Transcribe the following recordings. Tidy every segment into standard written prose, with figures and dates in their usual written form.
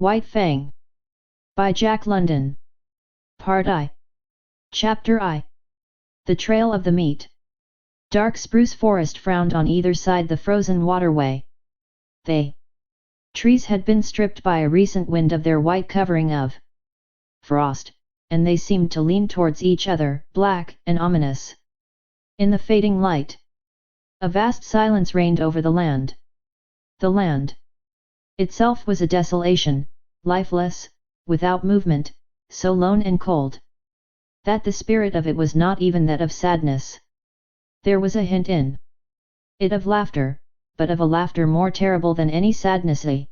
White Fang. By Jack London. Part I. Chapter I. The Trail of the Meat. Dark spruce forest frowned on either side the frozen waterway. The trees had been stripped by a recent wind of their white covering of frost, and they seemed to lean towards each other, black and ominous. In the fading light, a vast silence reigned over the land. The land itself was a desolation, lifeless, without movement, so lone and cold that the spirit of it was not even that of sadness. There was a hint in it of laughter, but of a laughter more terrible than any sadness, a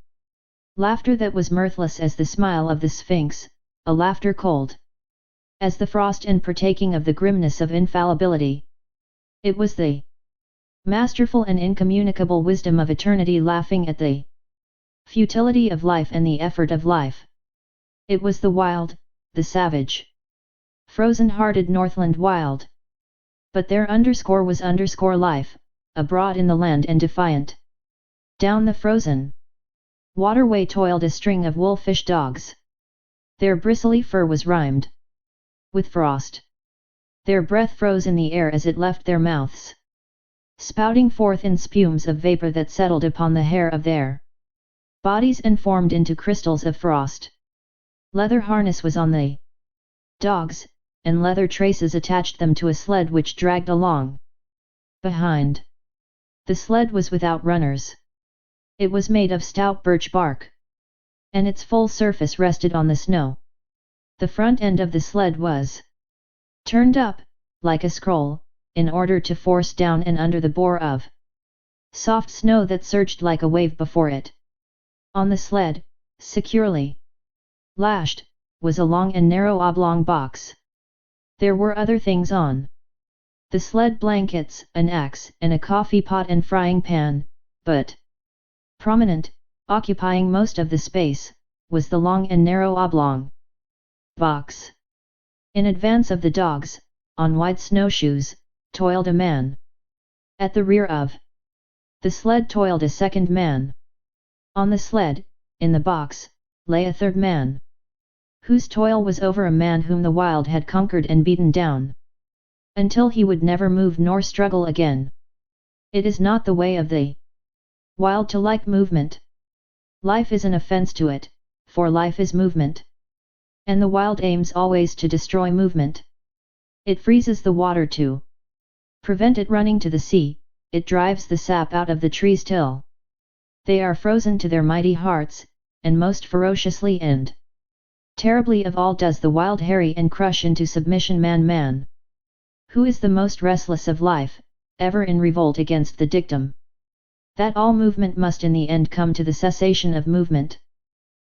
laughter that was mirthless as the smile of the Sphinx, a laughter cold as the frost and partaking of the grimness of infallibility. It was the masterful and incommunicable wisdom of eternity laughing at the futility of life and the effort of life. It was the wild, the savage, frozen-hearted Northland wild. But there was life, abroad in the land and defiant. Down the frozen waterway toiled a string of wolfish dogs. Their bristly fur was rimed with frost. Their breath froze in the air as it left their mouths, spouting forth in spumes of vapor that settled upon the hair of their bodies and formed into crystals of frost. Leather harness was on the dogs, and leather traces attached them to a sled which dragged along behind. The sled was without runners. It was made of stout birch bark, and its full surface rested on the snow. The front end of the sled was turned up, like a scroll, in order to force down and under the bore of soft snow that surged like a wave before it. On the sled, securely lashed, was a long and narrow oblong box. There were other things on the sled: blankets, an axe, and a coffee pot and frying pan, but prominent, occupying most of the space, was the long and narrow oblong box. In advance of the dogs, on wide snowshoes, toiled a man. At the rear of the sled toiled a second man. On the sled, in the box, lay a third man, whose toil was over a man whom the wild had conquered and beaten down, until he would never move nor struggle again. It is not the way of the wild to like movement. Life is an offense to it, for life is movement. And the wild aims always to destroy movement. It freezes the water to prevent it running to the sea, it drives the sap out of the trees till they are frozen to their mighty hearts, and most ferociously and terribly of all does the wild harry and crush into submission man, who is the most restless of life, ever in revolt against the dictum that all movement must in the end come to the cessation of movement.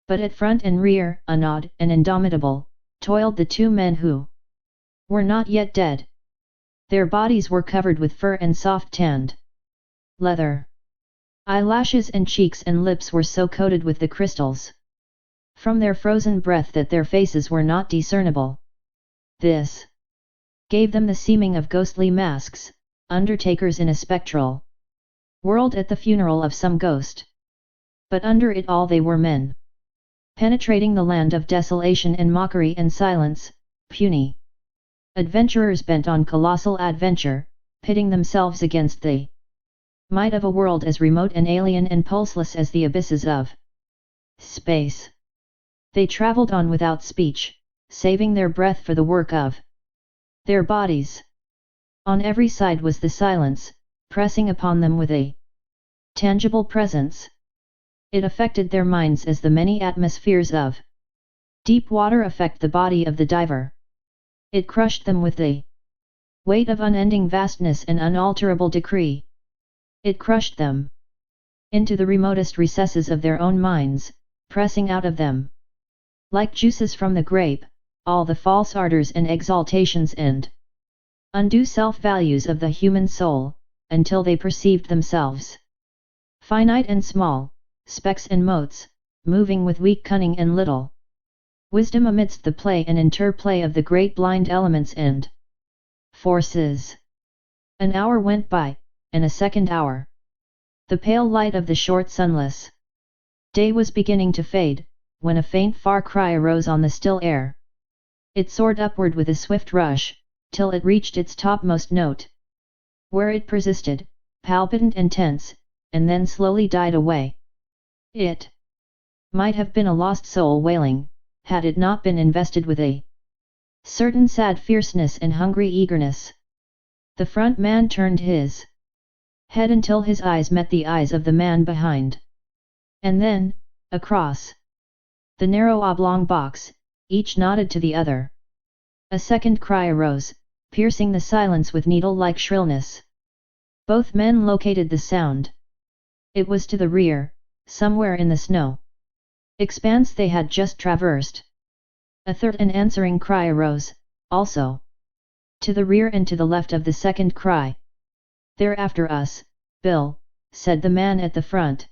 But at front and rear, unawed and indomitable, toiled the two men who were not yet dead. Their bodies were covered with fur and soft tanned leather. Eyelashes and cheeks and lips were so coated with the crystals from their frozen breath that their faces were not discernible. This gave them the seeming of ghostly masks, undertakers in a spectral world at the funeral of some ghost. But under it all they were men, penetrating the land of desolation and mockery and silence, puny adventurers bent on colossal adventure, pitting themselves against the might of a world as remote and alien and pulseless as the abysses of space. They travelled on without speech, saving their breath for the work of their bodies. On every side was the silence, pressing upon them with a tangible presence. It affected their minds as the many atmospheres of deep water affect the body of the diver. It crushed them with the weight of unending vastness and unalterable decree. It crushed them into the remotest recesses of their own minds, pressing out of them, like juices from the grape, all the false ardors and exaltations and undue self-values of the human soul, until they perceived themselves finite and small, specks and motes, moving with weak cunning and little wisdom amidst the play and interplay of the great blind elements and forces. An hour went by, and a second hour. The pale light of the short sunless day was beginning to fade, when a faint far cry arose on the still air. It soared upward with a swift rush, till it reached its topmost note, where it persisted, palpitant and tense, and then slowly died away. It might have been a lost soul wailing, had it not been invested with a certain sad fierceness and hungry eagerness. The front man turned his head until his eyes met the eyes of the man behind. And then, across the narrow oblong box, each nodded to the other. A second cry arose, piercing the silence with needle-like shrillness. Both men located the sound. It was to the rear, somewhere in the snow expanse they had just traversed. A third and answering cry arose, also to the rear and to the left of the second cry. "They're after us, Bill," said the man at the front.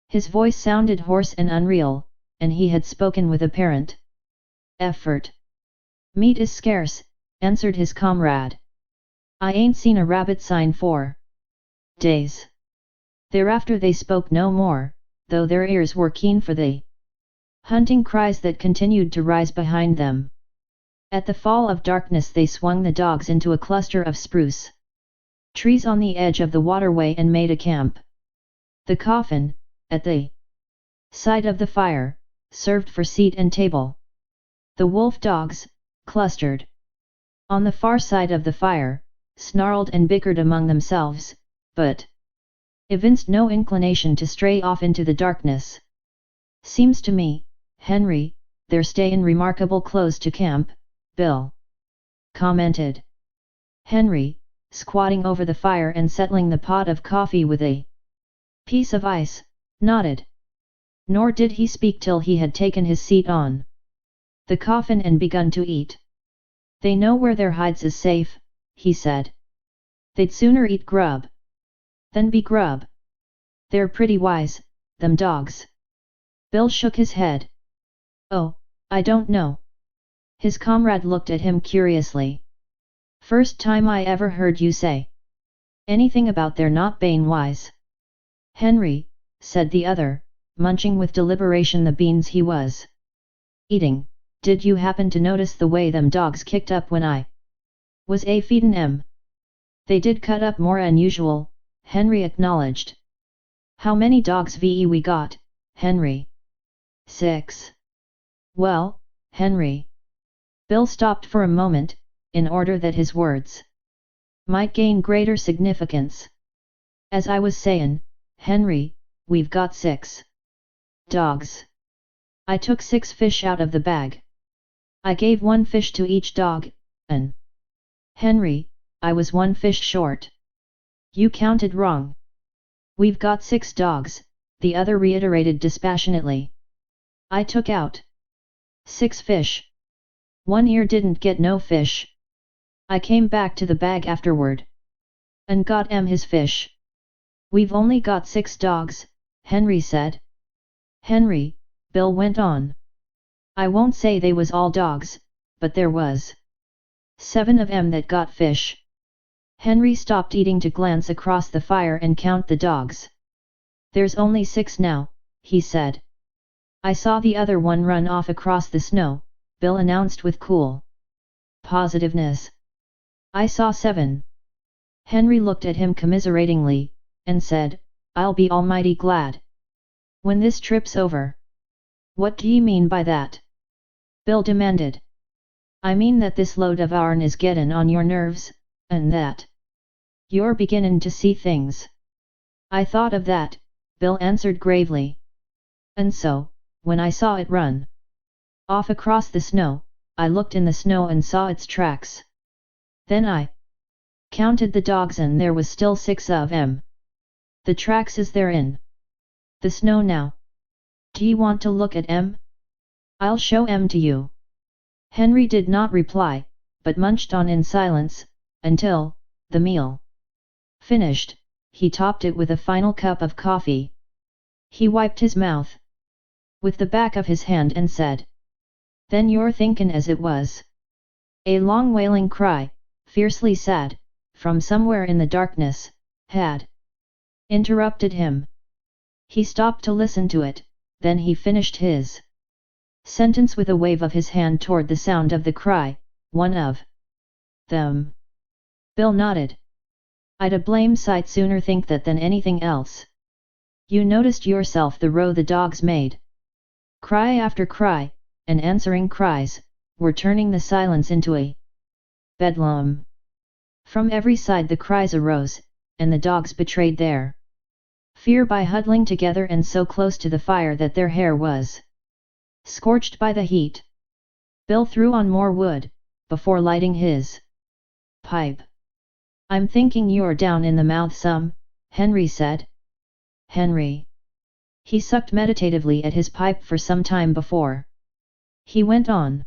His voice sounded hoarse and unreal, and he had spoken with apparent effort. "Meat is scarce," answered his comrade. "I ain't seen a rabbit sign for days." Thereafter they spoke no more, though their ears were keen for the hunting cries that continued to rise behind them. At the fall of darkness they swung the dogs into a cluster of spruce trees on the edge of the waterway and made a camp. The coffin, at the side of the fire, served for seat and table. The wolf dogs, clustered on the far side of the fire, snarled and bickered among themselves, but evinced no inclination to stray off into the darkness. "Seems to me, Henry, they're stayin' remarkable close to camp," Bill commented. Henry, squatting over the fire and settling the pot of coffee with a piece of ice, nodded. Nor did he speak till he had taken his seat on the coffin and begun to eat. "They know where their hides is safe," he said. "They'd sooner eat grub than be grub. They're pretty wise, them dogs." Bill shook his head. "Oh, I don't know." His comrade looked at him curiously. "First time I ever heard you say anything about their not being wise." "Henry," said the other, munching with deliberation the beans he was eating, "did you happen to notice the way them dogs kicked up when I was feedin' 'em?" "They did cut up more unusual," Henry acknowledged. "How many dogs we got, Henry?" "6. "Well, Henry." Bill stopped for a moment, in order that his words might gain greater significance. "As I was sayin', Henry, we've got 6 dogs. I took 6 fish out of the bag. I gave 1 fish to each dog, and Henry, I was 1 fish short." "You counted wrong. We've got 6 dogs," the other reiterated dispassionately. "I took out 6 fish. 1 ear didn't get no fish. I came back to the bag afterward and got his fish." "We've only got 6 dogs," Henry said. "Henry," Bill went on. "I won't say they was all dogs, but there was 7 of 'em that got fish." Henry stopped eating to glance across the fire and count the dogs. "There's only 6 now," he said. "I saw the other one run off across the snow," Bill announced with cool positiveness. "I saw 7. Henry looked at him commiseratingly, and said, "I'll be almighty glad when this trip's over." "What d'ye mean by that?" Bill demanded. "I mean that this load of ourn is gettin' on your nerves, and that you're beginnin' to see things." "I thought of that," Bill answered gravely. "And so, when I saw it run off across the snow, I looked in the snow and saw its tracks. Then I counted the dogs and there was still 6 of 'em. The tracks is there in the snow now. D'ye want to look at 'em? I'll show 'em to you." Henry did not reply, but munched on in silence, until, the meal finished, he topped it with a final cup of coffee. He wiped his mouth with the back of his hand and said, "Then you're thinkin' as it was." A long wailing cry, fiercely sad, from somewhere in the darkness, had interrupted him. He stopped to listen to it, then he finished his Sentence with a wave of his hand toward the sound of the cry, one of them. Bill nodded. I'd a blame sight sooner think that than anything else. You noticed yourself the row the dogs made. Cry after cry, and answering cries, were turning the silence into a bedlam. From every side the cries arose, and the dogs betrayed their fear by huddling together and so close to the fire that their hair was scorched by the heat. Bill threw on more wood, before lighting his pipe. I'm thinking you're down in the mouth some, Henry said. Henry. He sucked meditatively at his pipe for some time before he went on.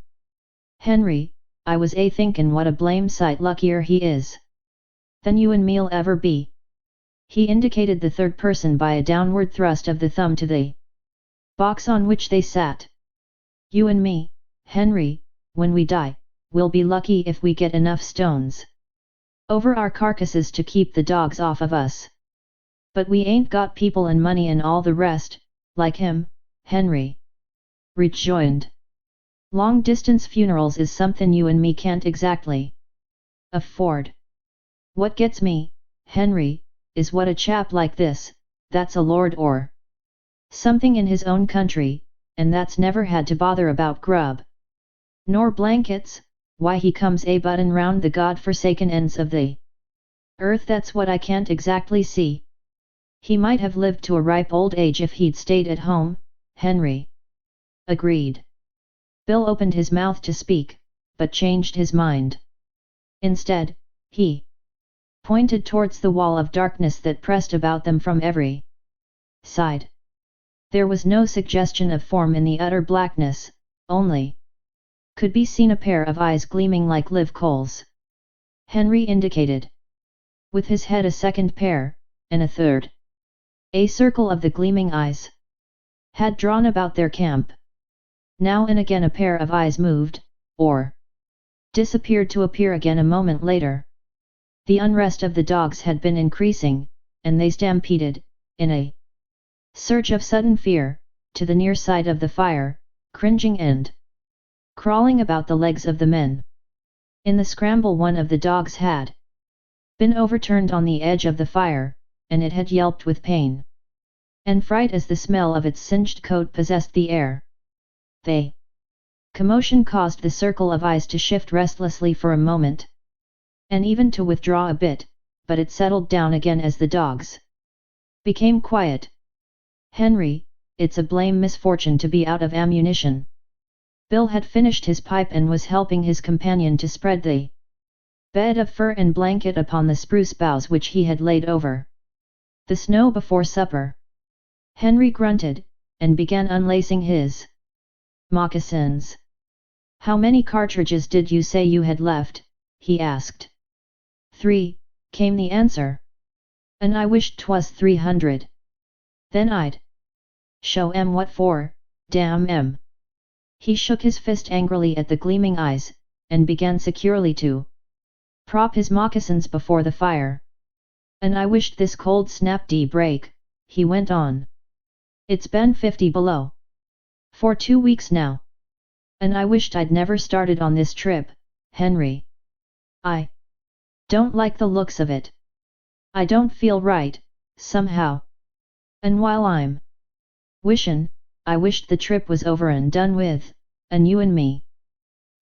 Henry, I was thinkin' what a blame sight luckier he is than you and me'll ever be. He indicated the third person by a downward thrust of the thumb to the box on which they sat. You and me, Henry, when we die, we'll be lucky if we get enough stones over our carcasses to keep the dogs off of us. But we ain't got people and money and all the rest, like him, Henry rejoined. Long-distance funerals is something you and me can't exactly afford. What gets me, Henry, is what a chap like this, that's a lord or something in his own country, and that's never had to bother about grub nor blankets, why he comes button round the god-forsaken ends of the earth. That's what I can't exactly see. He might have lived to a ripe old age if he'd stayed at home, Henry agreed. Bill opened his mouth to speak, but changed his mind. Instead, he pointed towards the wall of darkness that pressed about them from every side. There was no suggestion of form in the utter blackness, only could be seen a pair of eyes gleaming like live coals. Henry indicated with his head a second pair, and a third. A circle of the gleaming eyes had drawn about their camp. Now and again a pair of eyes moved, or disappeared to appear again a moment later. The unrest of the dogs had been increasing, and they stampeded, in a surge of sudden fear, to the near side of the fire, cringing and crawling about the legs of the men. In the scramble one of the dogs had been overturned on the edge of the fire, and it had yelped with pain and fright as the smell of its singed coat possessed the air. The commotion caused the circle of eyes to shift restlessly for a moment, and even to withdraw a bit, but it settled down again as the dogs became quiet. Henry, it's a blame misfortune to be out of ammunition. Bill had finished his pipe and was helping his companion to spread the bed of fur and blanket upon the spruce boughs which he had laid over the snow before supper. Henry grunted, and began unlacing his moccasins. How many cartridges did you say you had left? He asked. 3, came the answer. And I wished 'twas 300. Then I'd show 'em what for, damn 'em. He shook his fist angrily at the gleaming eyes, and began securely to prop his moccasins before the fire. And I wished this cold snap'd break, he went on. It's been 50 below for 2 weeks now. And I wished I'd never started on this trip, Henry. I don't like the looks of it. I don't feel right, somehow. And while I'm wishin', I wished the trip was over and done with, and you and me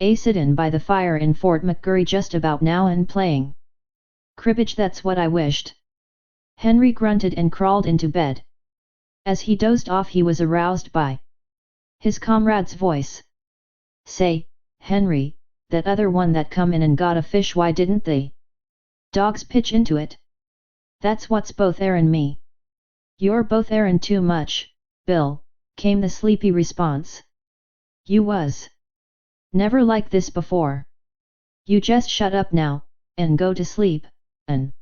sittin' by the fire in Fort McGurry just about now and playing cribbage. That's what I wished. Henry grunted and crawled into bed. As he dozed off he was aroused by his comrade's voice. Say, Henry, that other one that come in and got a fish, why didn't the dogs pitch into it? That's what's both and me. You're both and too much, Bill, came the sleepy response. You was never like this before. You just shut up now, and go to sleep, and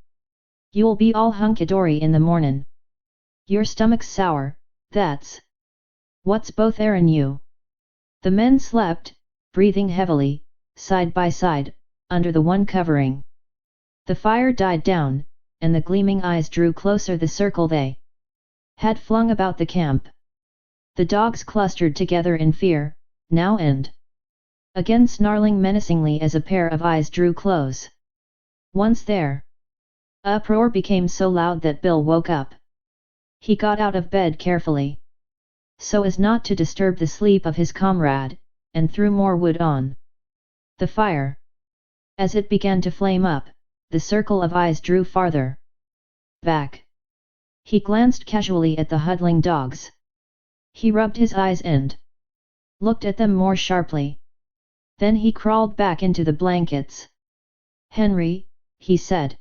you'll be all hunky-dory in the mornin'. Your stomach's sour, that's what's both and you. The men slept, breathing heavily, side by side, under the one covering. The fire died down, and the gleaming eyes drew closer the circle they had flung about the camp. The dogs clustered together in fear, now end. Again snarling menacingly as a pair of eyes drew close. Once there, uproar became so loud that Bill woke up. He got out of bed carefully, so as not to disturb the sleep of his comrade, and threw more wood on the fire. As it began to flame up, the circle of eyes drew farther back. He glanced casually at the huddling dogs. He rubbed his eyes and looked at them more sharply. Then he crawled back into the blankets. "Henry," he said.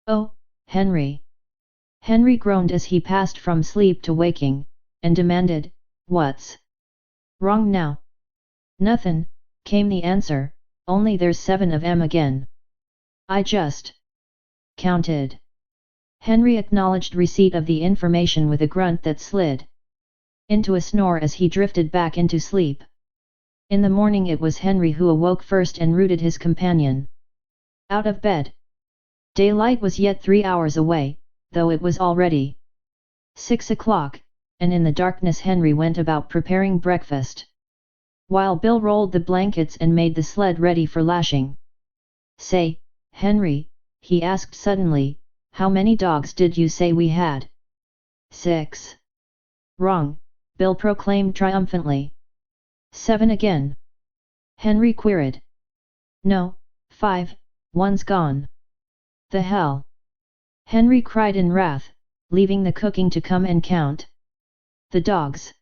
"Oh, Henry." Henry groaned as he passed from sleep to waking, and demanded, "What's wrong now?" "Nothin'," came the answer, "only there's 7 of 'em again. I just counted." Henry acknowledged receipt of the information with a grunt that slid into a snore as he drifted back into sleep. In the morning it was Henry who awoke first and rooted his companion out of bed. Daylight was yet 3 hours away, though it was already 6 o'clock, and in the darkness Henry went about preparing breakfast, while Bill rolled the blankets and made the sled ready for lashing. "Say, Henry," he asked suddenly, "how many dogs did you say we had?" "6. "Wrong," Bill proclaimed triumphantly. "7 again?" Henry queried. "No, 5, one's gone." "The hell!" Henry cried in wrath, leaving the cooking to come and count the dogs.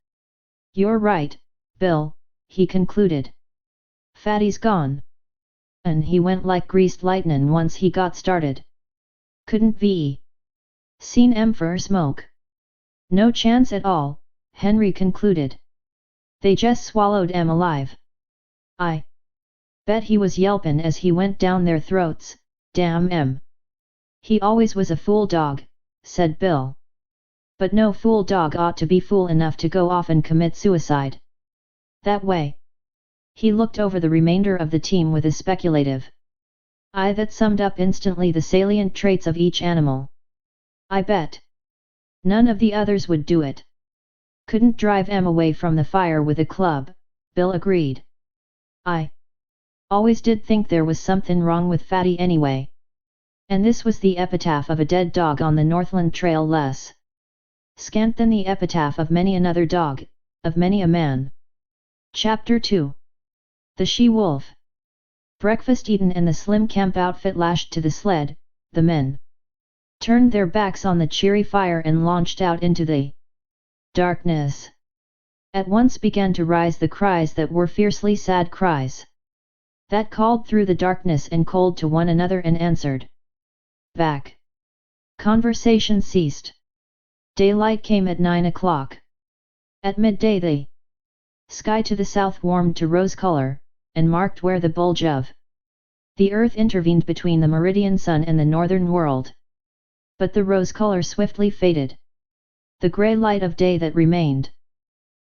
"You're right, Bill," he concluded. "Fatty's gone. And he went like greased lightnin' once he got started. Couldn't ve seen 'em for smoke. No chance at all," Henry concluded. "They just swallowed 'em alive. I bet he was yelpin' as he went down their throats, damn 'em." "He always was a fool dog," said Bill. "But no fool dog ought to be fool enough to go off and commit suicide that way." He looked over the remainder of the team with a speculative eye that summed up instantly the salient traits of each animal. "I bet none of the others would do it." "Couldn't drive 'em away from the fire with a club," Bill agreed. "I always did think there was somethin' wrong with Fatty anyway." And this was the epitaph of a dead dog on the Northland Trail, less scant than the epitaph of many another dog, of many a man. Chapter 2. The She-Wolf. Breakfast eaten and the slim camp outfit lashed to the sled, the men turned their backs on the cheery fire and launched out into the darkness. At once began to rise the cries that were fiercely sad cries, that called through the darkness and called to one another and answered back. Conversation ceased. Daylight came at 9 o'clock. At midday the sky to the south warmed to rose color, and marked where the bulge of the earth intervened between the meridian sun and the northern world. But the rose color swiftly faded. The grey light of day that remained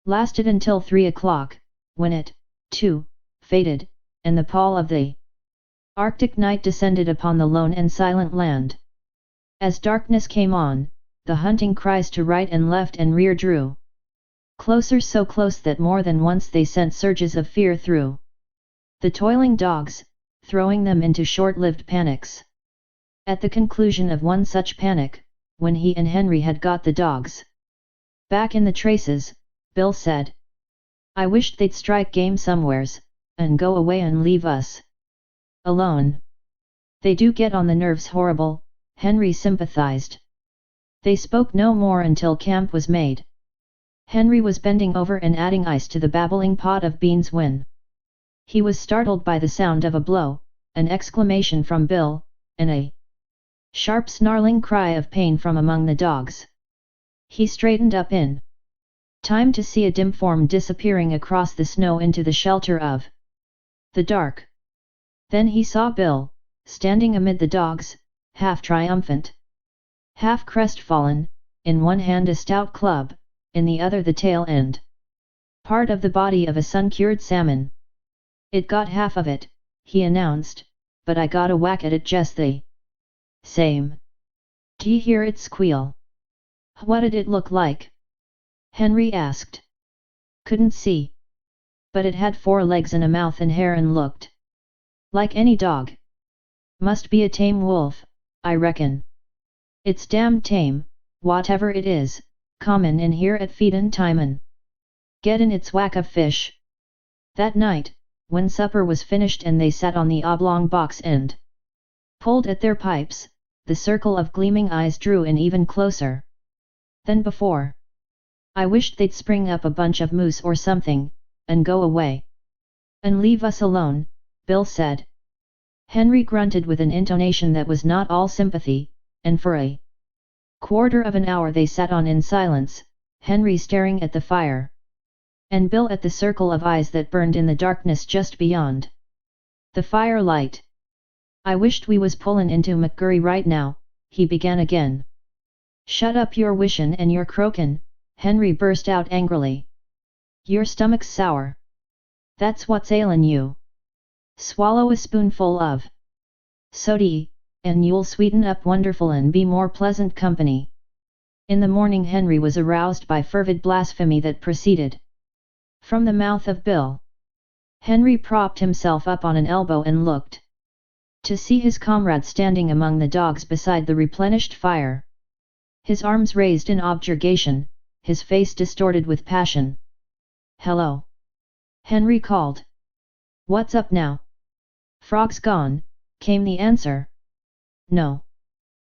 lasted until 3 o'clock, when it, too, faded, and the pall of the Arctic night descended upon the lone and silent land. As darkness came on, the hunting cries to right and left and rear drew closer, so close that more than once they sent surges of fear through the toiling dogs, throwing them into short-lived panics. At the conclusion of one such panic, when he and Henry had got the dogs back in the traces, Bill said, "I wished they'd strike game somewheres, and go away and leave us alone. They do get on the nerves horrible," Henry sympathized. They spoke no more until camp was made. Henry was bending over and adding ice to the babbling pot of beans when he was startled by the sound of a blow, an exclamation from Bill, and a sharp snarling cry of pain from among the dogs. He straightened up in time to see a dim form disappearing across the snow into the shelter of the dark. Then he saw Bill, standing amid the dogs, half triumphant, half crestfallen, in one hand a stout club, in the other the tail end part of the body of a sun-cured salmon. "It got half of it," he announced, "but I got a whack at it just the same. D'ye hear it squeal?" "What did it look like?" Henry asked. "Couldn't see." but it had 4 legs and a mouth and hair and looked like any dog. Must be a tame wolf, I reckon. It's damn tame, whatever it is, common in here at feedin' timin'. Get in its whack of fish. That night, when supper was finished and they sat on the oblong box and pulled at their pipes, the circle of gleaming eyes drew in even closer than before. I wished they'd spring up a bunch of moose or something, and go away. And leave us alone, Bill said. Henry grunted with an intonation that was not all sympathy, and for a quarter of an hour they sat on in silence, Henry staring at the fire, and Bill at the circle of eyes that burned in the darkness just beyond the firelight. I wished we was pullin' into McGurry right now, he began again. Shut up your wishin' and your croakin', Henry burst out angrily. Your stomach's sour. That's what's ailin' you. Swallow a spoonful of sody, and you'll sweeten up wonderful and be more pleasant company. In the morning Henry was aroused by fervid blasphemy that proceeded from the mouth of Bill. Henry propped himself up on an elbow and looked to see his comrade standing among the dogs beside the replenished fire. His arms raised in objurgation, his face distorted with passion. Hello! Henry called. What's up now? Frog's gone, came the answer. No.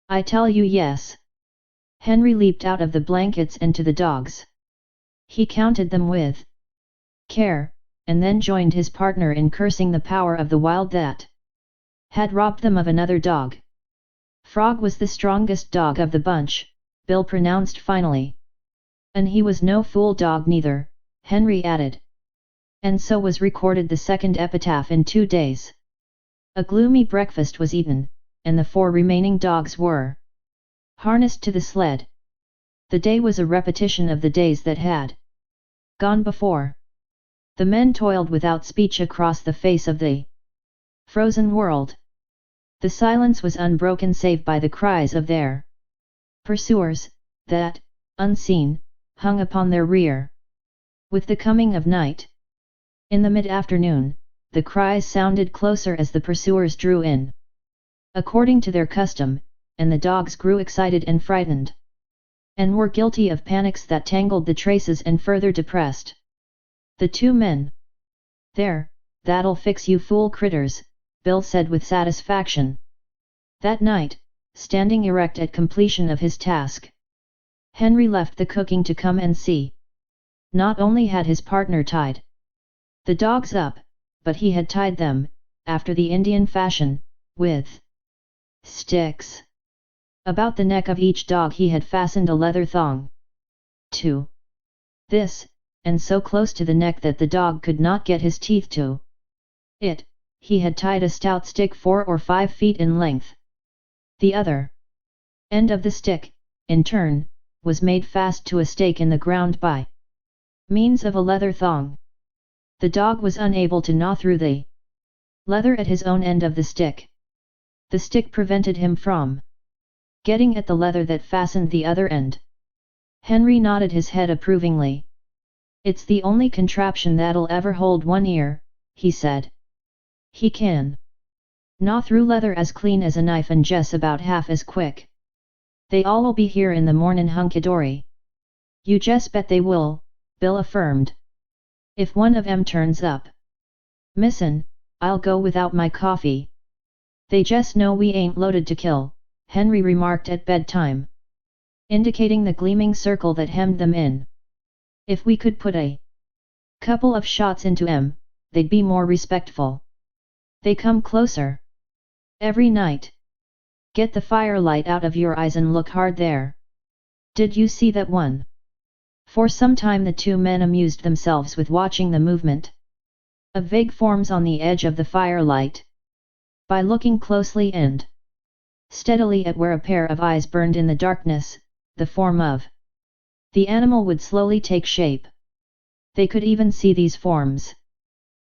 I tell you yes. Henry leaped out of the blankets and to the dogs. He counted them with care, and then joined his partner in cursing the power of the wild that had robbed them of another dog. Frog was the strongest dog of the bunch, Bill pronounced finally. And he was no fool dog neither, Henry added. And so was recorded the second epitaph in 2 days. A gloomy breakfast was eaten, and the 4 remaining dogs were harnessed to the sled. The day was a repetition of the days that had gone before. The men toiled without speech across the face of the frozen world. The silence was unbroken save by the cries of their pursuers, that, unseen, hung upon their rear. With the coming of night, in the mid-afternoon, the cries sounded closer as the pursuers drew in, according to their custom, and the dogs grew excited and frightened, and were guilty of panics that tangled the traces and further depressed the 2 men. There, that'll fix you fool critters, Bill said with satisfaction. That night, standing erect at completion of his task, Henry left the cooking to come and see. Not only had his partner tied the dogs up, but he had tied them, after the Indian fashion, with sticks. About the neck of each dog he had fastened a leather thong to this, and so close to the neck that the dog could not get his teeth to it, he had tied a stout stick 4 or 5 feet in length. The other end of the stick, in turn, was made fast to a stake in the ground by means of a leather thong. The dog was unable to gnaw through the leather at his own end of the stick. The stick prevented him from getting at the leather that fastened the other end. Henry nodded his head approvingly. It's the only contraption that'll ever hold one ear, he said. He can gnaw through leather as clean as a knife and just about half as quick. They all'll be here in the mornin' hunky-dory. You just bet they will, Bill affirmed. If one of 'em turns up missin', I'll go without my coffee. They just know we ain't loaded to kill, Henry remarked at bedtime, indicating the gleaming circle that hemmed them in. If we could put a couple of shots into 'em, they'd be more respectful. They come closer every night. Get the firelight out of your eyes and look hard there. Did you see that one? For some time the 2 men amused themselves with watching the movement of vague forms on the edge of the firelight. By looking closely and steadily at where a pair of eyes burned in the darkness, the form of the animal would slowly take shape. They could even see these forms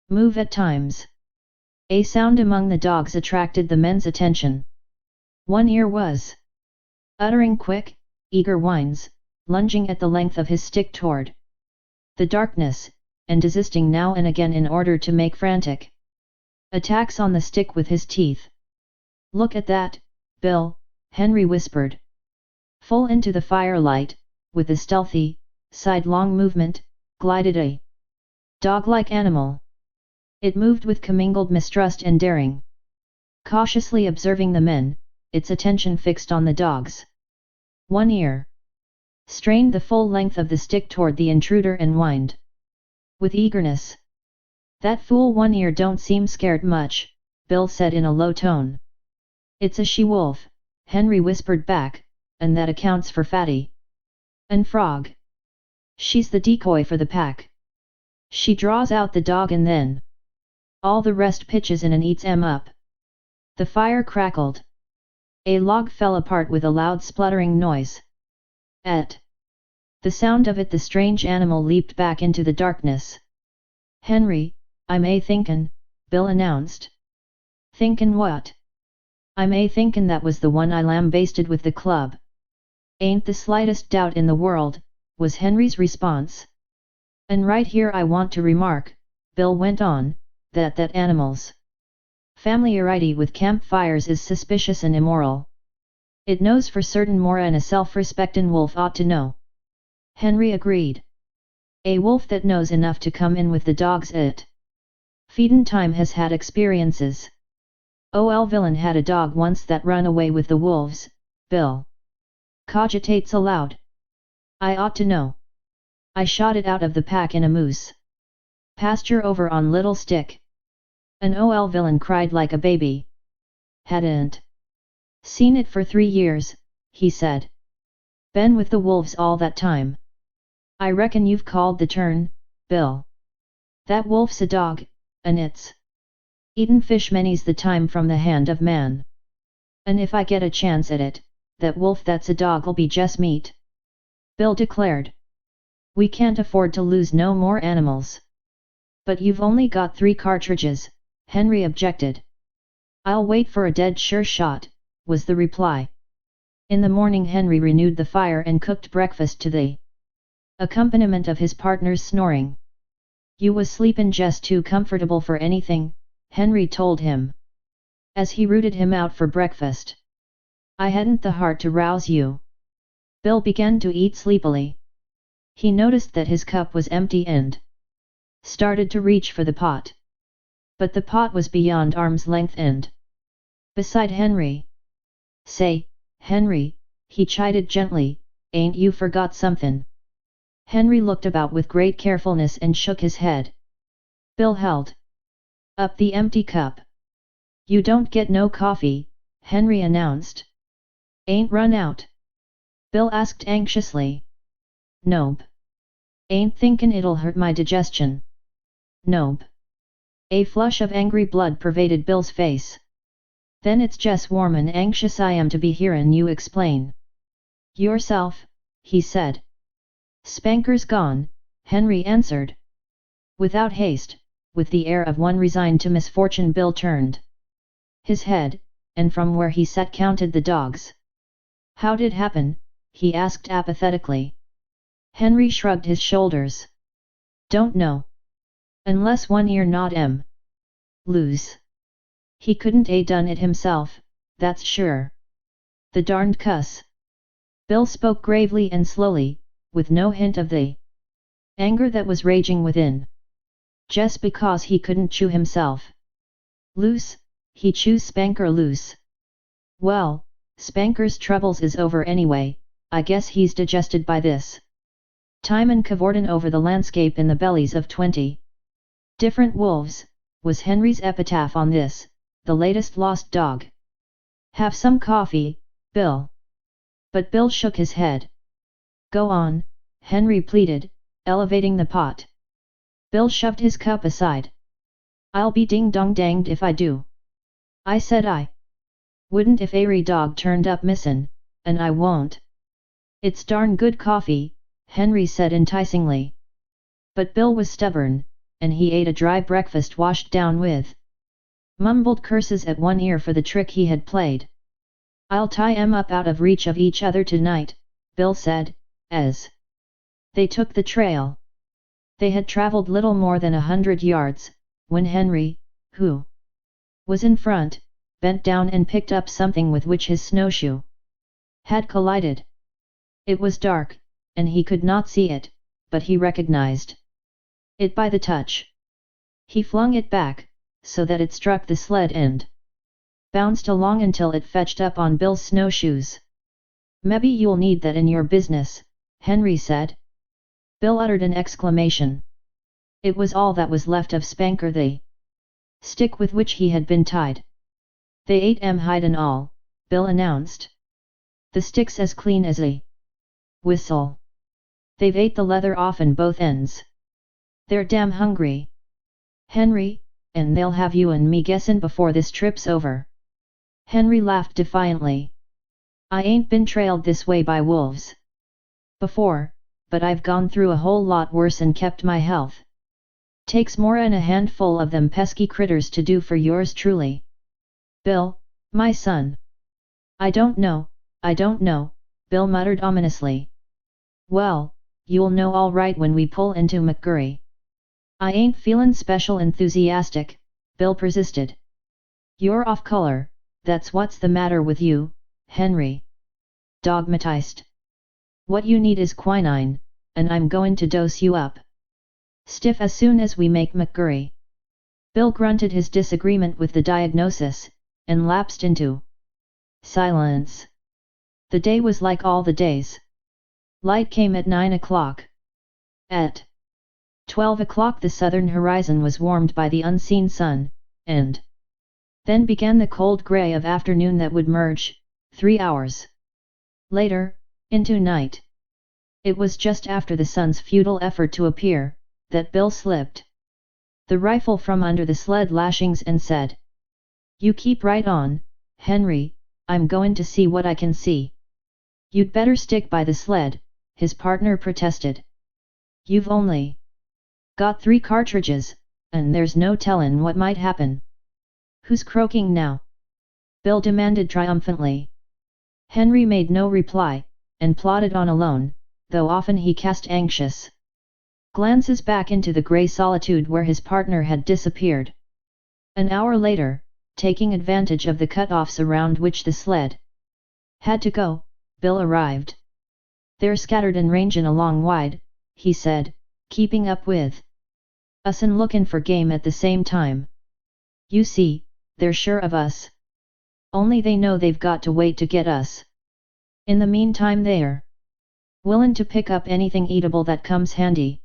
move at times. A sound among the dogs attracted the men's attention. One ear was uttering quick, eager whines, lunging at the length of his stick toward the darkness, and desisting now and again in order to make frantic attacks on the stick with his teeth. "Look at that, Bill," Henry whispered. Full into the firelight, with a stealthy, sidelong movement, glided a dog-like animal. It moved with commingled mistrust and daring. Cautiously observing the men, its attention fixed on the dog's one ear. Strained the full length of the stick toward the intruder and whined with eagerness. "That fool One Ear don't seem scared much," Bill said in a low tone. "It's a she-wolf," Henry whispered back, "and that accounts for Fatty. And Frog. She's the decoy for the pack. She draws out the dog and then all the rest pitches in and eats 'em up." The fire crackled. A log fell apart with a loud spluttering noise. At the sound of it, the strange animal leaped back into the darkness. "Henry, I'm thinkin'," Bill announced. "Thinkin' what?" "I'm thinkin' that was the one I lambasted with the club." "Ain't the slightest doubt in the world," was Henry's response. "And right here I want to remark," Bill went on, that animal's familiarity with campfires is suspicious and immoral. It knows for certain more than a self-respectin' wolf ought to know." Henry agreed. "A wolf that knows enough to come in with the dogs at feedin' time has had experiences. Ol' Villain had a dog once that run away with the wolves," Bill cogitates aloud. "I ought to know. I shot it out of the pack in a moose pasture over on Little Stick." An Ol' Villain cried like a baby. "Hadn't seen it for 3 years," he said. "Been with the wolves all that time." "I reckon you've called the turn, Bill. That wolf's a dog, and it's eaten fish many's the time from the hand of man. And if I get a chance at it, that wolf that's a dog'll be just meat," Bill declared. "We can't afford to lose no more animals." "But you've only got 3 cartridges," Henry objected. "I'll wait for a dead sure shot," was the reply. In the morning Henry renewed the fire and cooked breakfast to the accompaniment of his partner's snoring. "You was sleepin' just too comfortable for anything," Henry told him, as he rooted him out for breakfast. "I hadn't the heart to rouse you." Bill began to eat sleepily. He noticed that his cup was empty and started to reach for the pot. But the pot was beyond arm's length and beside Henry. "Say, Henry," he chided gently, "ain't you forgot somethin'?" Henry looked about with great carefulness and shook his head. Bill held up the empty cup. "You don't get no coffee," Henry announced. "Ain't run out?" Bill asked anxiously. "Nope. Ain't thinkin' it'll hurt my digestion." "Nope." A flush of angry blood pervaded Bill's face. "Then it's just warm and anxious I am to be hearin' you explain yourself," he said. "Spanker's gone," Henry answered. Without haste, with the air of one resigned to misfortune, Bill turned his head, and from where he sat counted the dogs. "How did happen?" he asked apathetically. Henry shrugged his shoulders. "Don't know. Unless One Ear not loose. He couldn't done it himself, that's sure. The darned cuss." Bill spoke gravely and slowly, with no hint of the anger that was raging within. "Just because he couldn't chew himself loose, he chews Spanker loose. Well, Spanker's troubles is over anyway, I guess he's digested by this time and cavortin' over the landscape in the bellies of 20 different wolves," was Henry's epitaph on this, the latest lost dog. "Have some coffee, Bill." But Bill shook his head. "Go on," Henry pleaded, elevating the pot. Bill shoved his cup aside. "I'll be ding-dong-danged if I do. I said I wouldn't if ary dog turned up missin', and I won't." "It's darn good coffee," Henry said enticingly. But Bill was stubborn, and he ate a dry breakfast washed down with mumbled curses at One Ear for the trick he had played. "I'll tie 'em up out of reach of each other tonight," Bill said, as they took the trail. They had traveled little more than 100 yards, when Henry, who was in front, bent down and picked up something with which his snowshoe had collided. It was dark, and he could not see it, but he recognized it by the touch. He flung it back, so that it struck the sled and bounced along until it fetched up on Bill's snowshoes. "Maybe you'll need that in your business," Henry said. Bill uttered an exclamation. It was all that was left of Spanker, the stick with which he had been tied. "They ate hide and all," Bill announced. "The stick's as clean as a whistle. They've ate the leather off and both ends. They're damn hungry, Henry, and they'll have you and me guessin' before this trip's over." Henry laughed defiantly. "I ain't been trailed this way by wolves before, but I've gone through a whole lot worse and kept my health. Takes more'n a handful of them pesky critters to do for yours truly." "Bill, my son." I don't know," Bill muttered ominously. "Well, you'll know all right when we pull into McGurry." "I ain't feelin' special enthusiastic," Bill persisted. "You're off color, that's what's the matter with you," Henry dogmatized. "What you need is quinine, and I'm going to dose you up stiff as soon as we make McGurry." Bill grunted his disagreement with the diagnosis, and lapsed into silence. The day was like all the days. Light came at 9 o'clock. At 12 o'clock the southern horizon was warmed by the unseen sun, and then began the cold grey of afternoon that would merge, 3 hours later, into night. It was just after the sun's futile effort to appear, that Bill slipped the rifle from under the sled lashings and said, "You keep right on, Henry, I'm going to see what I can see." "You'd better stick by the sled," his partner protested. "You've only got 3 cartridges, and there's no tellin' what might happen." "Who's croaking now?" Bill demanded triumphantly. Henry made no reply, and plodded on alone, though often he cast anxious glances back into the grey solitude where his partner had disappeared. An hour later, taking advantage of the cut-offs around which the sled had to go, Bill arrived. "They're scattered and rangin' along wide," he said, "keeping up with us and lookin' for game at the same time. You see, they're sure of us. Only they know they've got to wait to get us. In the meantime they're willin' to pick up anything eatable that comes handy."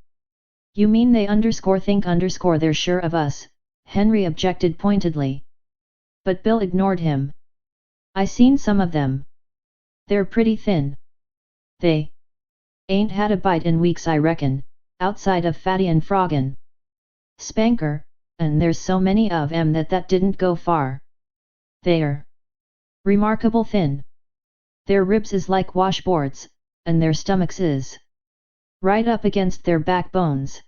"You mean they think they're sure of us," Henry objected pointedly. But Bill ignored him. "I seen some of them. They're pretty thin. They ain't had a bite in weeks I reckon, outside of Fatty and Froggin' Spanker, and there's so many of 'em that didn't go far. They're remarkable thin. Their ribs is like washboards, and their stomachs is right up against their backbones.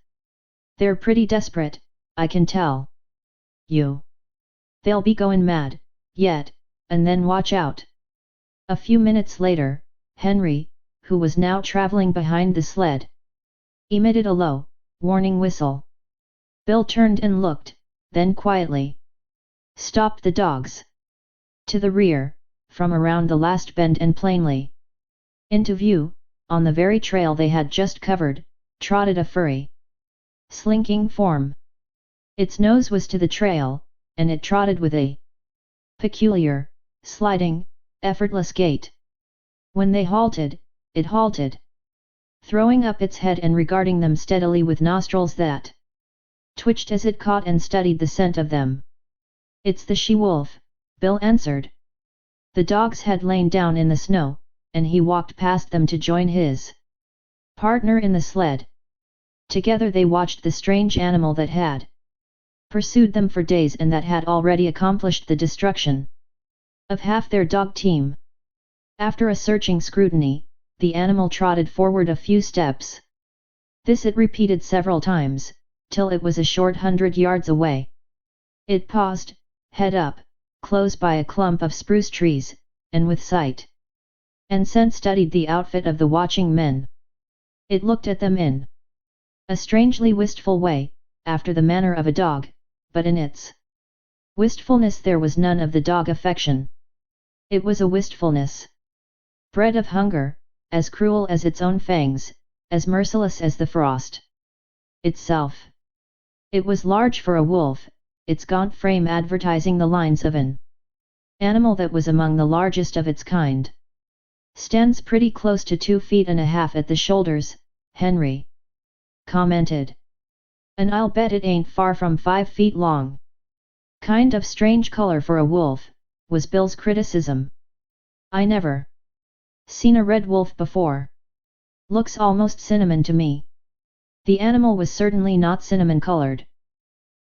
They're pretty desperate, I can tell you. They'll be goin' mad, yet, and then watch out." A few minutes later, Henry, who was now traveling behind the sled, emitted a low, warning whistle. Bill turned and looked, then quietly stopped the dogs. To the rear, from around the last bend and plainly into view, on the very trail they had just covered, trotted a furry, slinking form. Its nose was to the trail, and it trotted with a peculiar, sliding, effortless gait. When they halted, it halted, throwing up its head and regarding them steadily with nostrils that twitched as it caught and studied the scent of them. "It's the she-wolf," Bill answered. The dogs had lain down in the snow, and he walked past them to join his partner in the sled. Together they watched the strange animal that had pursued them for days and that had already accomplished the destruction of half their dog team. After a searching scrutiny, the animal trotted forward a few steps. This it repeated several times, till it was a short 100 yards away. It paused, head up, close by a clump of spruce trees, and with sight and scent studied the outfit of the watching men. It looked at them in A strangely wistful way, after the manner of a dog, but in its wistfulness there was none of the dog affection. It was a wistfulness bred of hunger, as cruel as its own fangs, as merciless as the frost itself. It was large for a wolf, its gaunt frame advertising the lines of an animal that was among the largest of its kind. Stands pretty close to 2.5 feet at the shoulders, Henry commented. And I'll bet it ain't far from 5 feet long. Kind of strange color for a wolf, was Bill's criticism. I never seen a red wolf before. Looks almost cinnamon to me. The animal was certainly not cinnamon colored.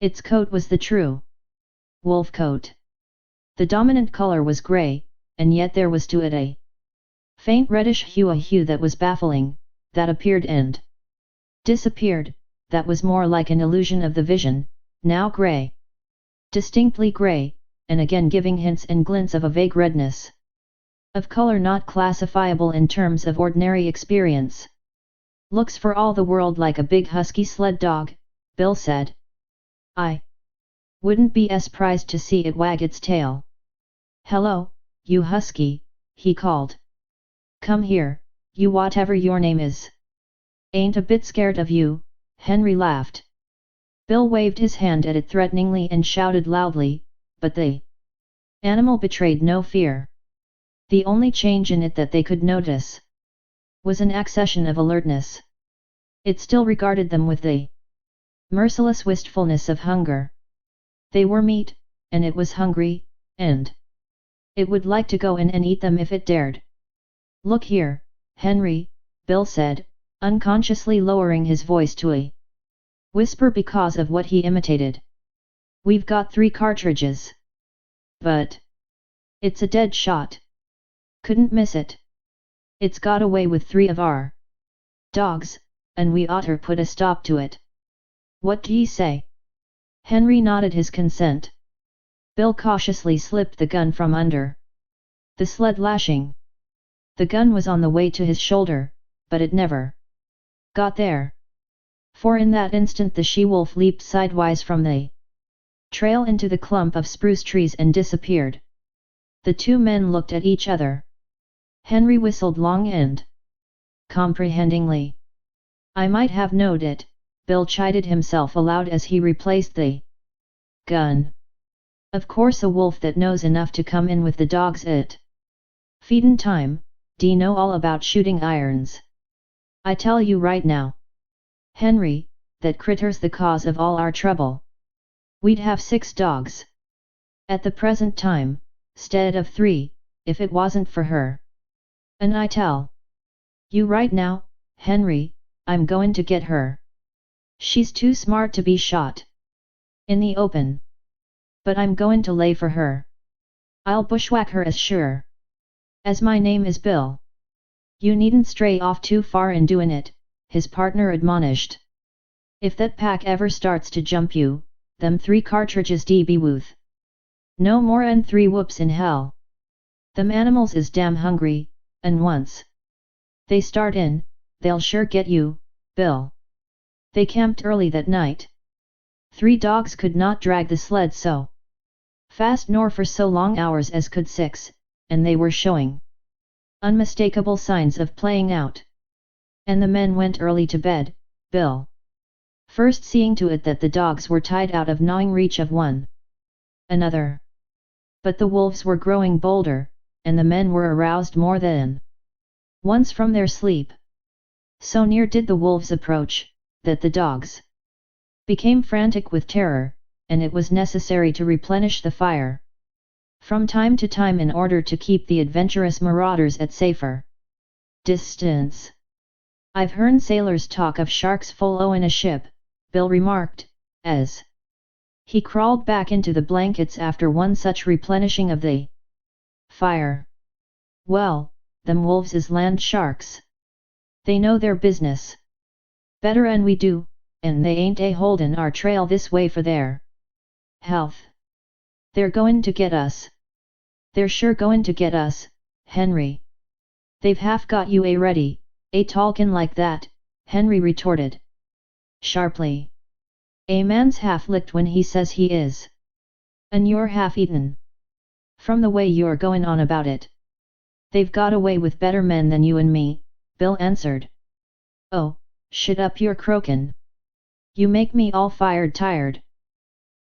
Its coat was the true wolf coat. The dominant color was gray, and yet there was to it a faint reddish hue, a hue that was baffling, that appeared and disappeared, that was more like an illusion of the vision, now gray, distinctly gray, and again giving hints and glints of a vague redness of color not classifiable in terms of ordinary experience. Looks for all the world like a big husky sled dog, Bill said. I wouldn't be surprised to see it wag its tail. Hello, you husky, he called. Come here, you whatever your name is. Ain't a bit scared of you, Henry laughed. Bill waved his hand at it threateningly and shouted loudly, but the animal betrayed no fear. The only change in it that they could notice was an accession of alertness. It still regarded them with the merciless wistfulness of hunger. They were meat, and it was hungry, and it would like to go in and eat them if it dared. Look here, Henry, Bill said, unconsciously lowering his voice to a whisper because of what he imitated. We've got 3 cartridges. But it's a dead shot. Couldn't miss it. It's got away with 3 of our dogs, and we oughter put a stop to it. What d'ye say? Henry nodded his consent. Bill cautiously slipped the gun from under the sled lashing. The gun was on the way to his shoulder, but it never got there. For in that instant the she-wolf leaped sidewise from the trail into the clump of spruce trees and disappeared. The 2 men looked at each other. Henry whistled long and comprehendingly. I might have knowed it, Bill chided himself aloud as he replaced the gun. Of course a wolf that knows enough to come in with the dogs at feedin' time, d'ye know all about shooting irons. I tell you right now, Henry, that critter's the cause of all our trouble. We'd have 6 dogs at the present time, 'stead of 3, if it wasn't for her. And I tell you right now, Henry, I'm going to get her. She's too smart to be shot in the open. But I'm going to lay for her. I'll bushwhack her as sure as my name is Bill. You needn't stray off too far in doin' it, his partner admonished. If that pack ever starts to jump you, them 3 cartridges be wuth no more 'n 3 whoops in hell. Them animals is damn hungry, and once they start in, they'll sure get you, Bill. They camped early that night. 3 dogs could not drag the sled so fast nor for so long hours as could 6, and they were showing unmistakable signs of playing out. And the men went early to bed, Bill first seeing to it that the dogs were tied out of gnawing reach of one another. But the wolves were growing bolder, and the men were aroused more than once from their sleep. So near did the wolves approach, that the dogs became frantic with terror, and it was necessary to replenish the fire from time to time in order to keep the adventurous marauders at safer distance. I've heard sailors talk of sharks full o' in a ship, Bill remarked, as he crawled back into the blankets after one such replenishing of the fire. Well, them wolves is land sharks. They know their business better 'n we do, and they ain't holdin' our trail this way for their health. They're goin' to get us. They're sure goin' to get us, Henry. They've half got you ready, talkin' like that, Henry retorted. sharply. A man's half licked when he says he is. And you're half eaten. From the way you're going on about it. They've got away with better men than you and me, Bill answered. Oh, shut up your croakin'. You make me all fired tired.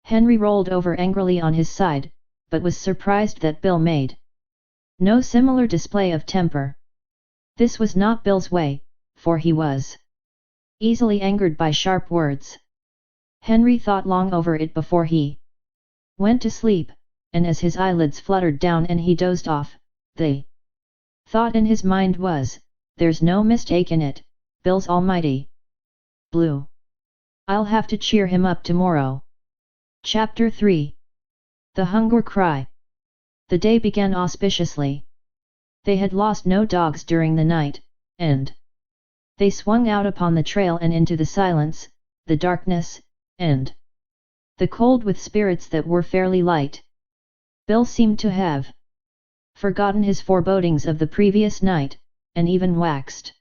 Henry rolled over angrily on his side, but was surprised that Bill made no similar display of temper. This was not Bill's way, for he was easily angered by sharp words. Henry thought long over it before he went to sleep, and as his eyelids fluttered down and he dozed off, the thought in his mind was, there's no mistake in it, Bill's almighty blue. I'll have to cheer him up tomorrow. Chapter 3. The Hunger Cry. The day began auspiciously. They had lost no dogs during the night, and they swung out upon the trail and into the silence, the darkness, and the cold with spirits that were fairly light. Bill seemed to have forgotten his forebodings of the previous night, and even waxed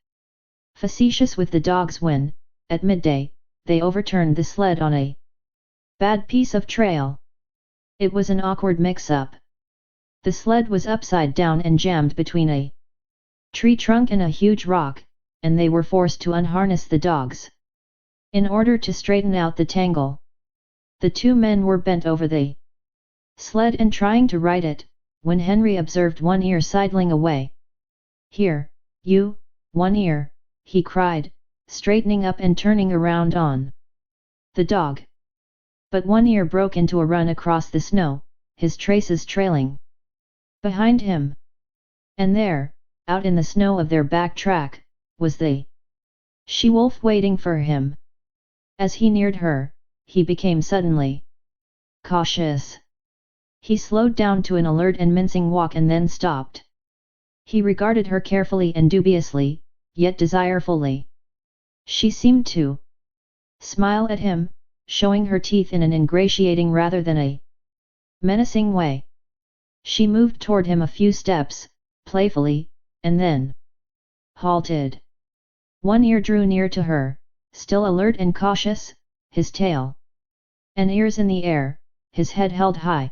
facetious with the dogs when, at midday, they overturned the sled on a bad piece of trail. It was an awkward mix-up. The sled was upside down and jammed between a tree trunk and a huge rock, and they were forced to unharness the dogs in order to straighten out the tangle. The two men were bent over the sled and trying to right it, when Henry observed One Ear sidling away. Here, you, One Ear, he cried, straightening up and turning around on the dog. But One Ear broke into a run across the snow, his traces trailing behind him. And there, out in the snow of their back track, was the she-wolf waiting for him. As he neared her, he became suddenly cautious. He slowed down to an alert and mincing walk and then stopped. He regarded her carefully and dubiously, yet desirefully. She seemed to smile at him, showing her teeth in an ingratiating rather than a menacing way. She moved toward him a few steps, playfully, and then halted. One Ear drew near to her, still alert and cautious, his tail and ears in the air, his head held high.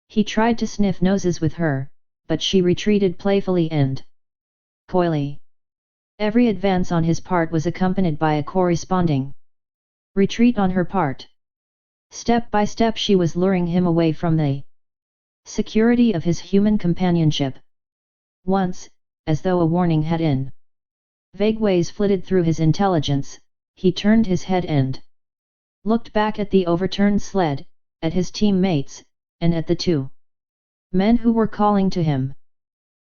He tried to sniff noses with her, but she retreated playfully and coyly. Every advance on his part was accompanied by a corresponding retreat on her part. Step by step she was luring him away from the security of his human companionship. Once, as though a warning had in vague ways flitted through his intelligence, he turned his head and looked back at the overturned sled, at his teammates, and at the two men who were calling to him.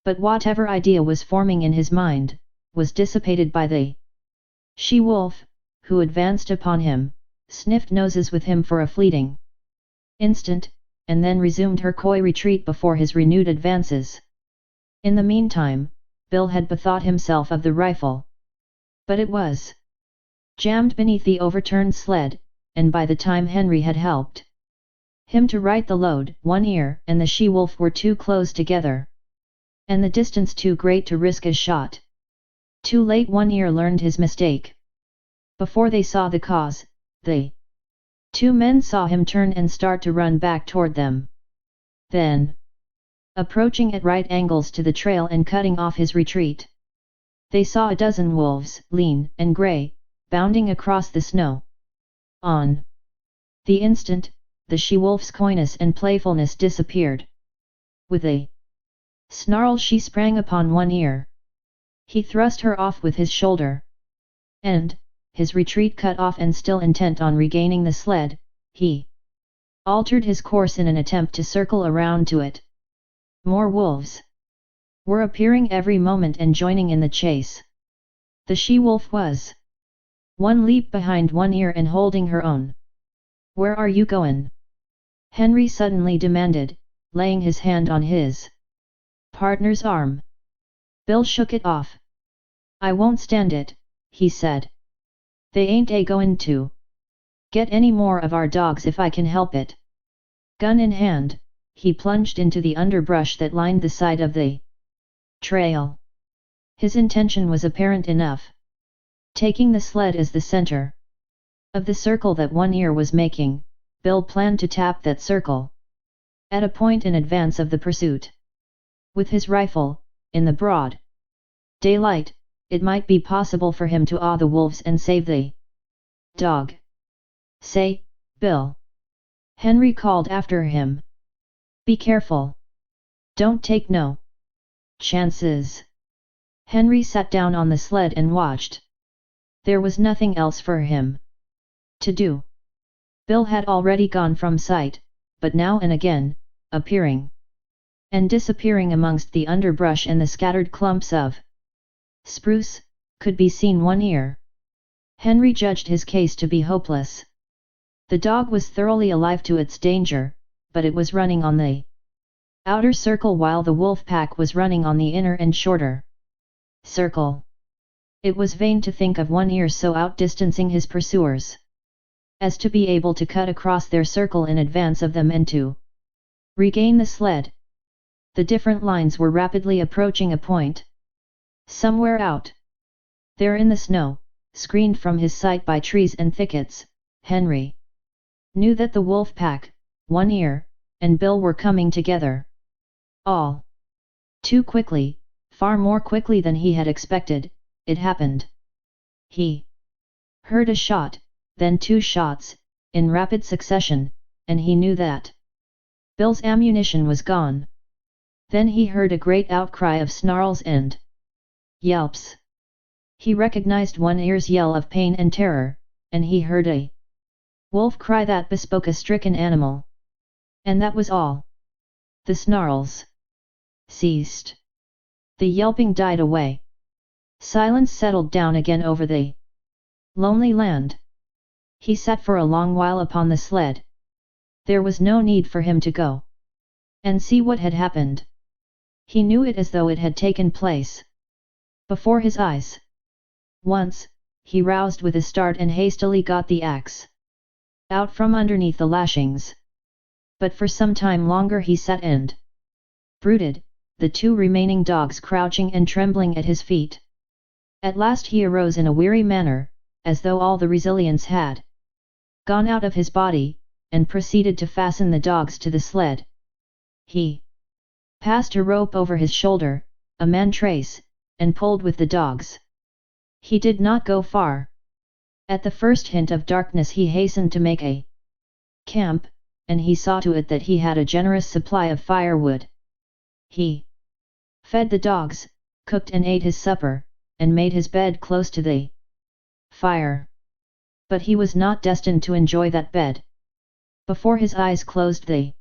But whatever idea was forming in his mind, was dissipated by the she-wolf, who advanced upon him, sniffed noses with him for a fleeting instant, and then resumed her coy retreat before his renewed advances. In the meantime, Bill had bethought himself of the rifle. But it was jammed beneath the overturned sled, and by the time Henry had helped him to right the load, One Ear and the she-wolf were too close together, and the distance too great to risk a shot. Too late One Ear learned his mistake. Before they saw the cause, the two men saw him turn and start to run back toward them. Then, approaching at right angles to the trail and cutting off his retreat, they saw a dozen wolves, lean and grey, bounding across the snow. On the instant, the she-wolf's coyness and playfulness disappeared. With a snarl she sprang upon One Ear. He thrust her off with his shoulder. And, his retreat cut off and still intent on regaining the sled, he altered his course in an attempt to circle around to it. More wolves were appearing every moment and joining in the chase. The she-wolf was one leap behind One Ear and holding her own. "Where are you goin'?" Henry suddenly demanded, laying his hand on his partner's arm. Bill shook it off. "I won't stand it," he said. "They ain't a-goin' to get any more of our dogs if I can help it." Gun in hand, he plunged into the underbrush that lined the side of the trail. His intention was apparent enough. Taking the sled as the center Of the circle that One Ear was making, Bill planned to tap that circle at a point in advance of the pursuit. With his rifle, in the broad daylight, it might be possible for him to awe the wolves and save the dog. "Say, Bill!" Henry called after him. "Be careful. Don't take no chances." Henry sat down on the sled and watched. There was nothing else for him to do. Bill had already gone from sight, but now and again, appearing and disappearing amongst the underbrush and the scattered clumps of spruce, could be seen One Ear. Henry judged his case to be hopeless. The dog was thoroughly alive to its danger, but it was running on the outer circle while the wolf pack was running on the inner and shorter circle. It was vain to think of One Ear so outdistancing his pursuers as to be able to cut across their circle in advance of them and to regain the sled. The different lines were rapidly approaching a point. Somewhere out there in the snow, screened from his sight by trees and thickets, Henry knew that the wolf pack, One Ear, and Bill were coming together. All too quickly, far more quickly than he had expected, it happened. He heard a shot, then two shots, in rapid succession, and he knew that Bill's ammunition was gone. Then he heard a great outcry of snarls and yelps. He recognized One Ear's yell of pain and terror, and he heard a wolf cry that bespoke a stricken animal. And that was all. The snarls ceased. The yelping died away. Silence settled down again over the lonely land. He sat for a long while upon the sled. There was no need for him to go and see what had happened. He knew it as though it had taken place before his eyes. Once, he roused with a start and hastily got the axe out from underneath the lashings. But for some time longer he sat and brooded, the two remaining dogs crouching and trembling at his feet. At last he arose in a weary manner, as though all the resilience had gone out of his body, and proceeded to fasten the dogs to the sled. He passed a rope over his shoulder, a man trace, and pulled with the dogs. He did not go far. At the first hint of darkness he hastened to make a camp, and he saw to it that he had a generous supply of firewood. He fed the dogs, cooked and ate his supper, and made his bed close to the fire. But he was not destined to enjoy that bed. Before his eyes closed the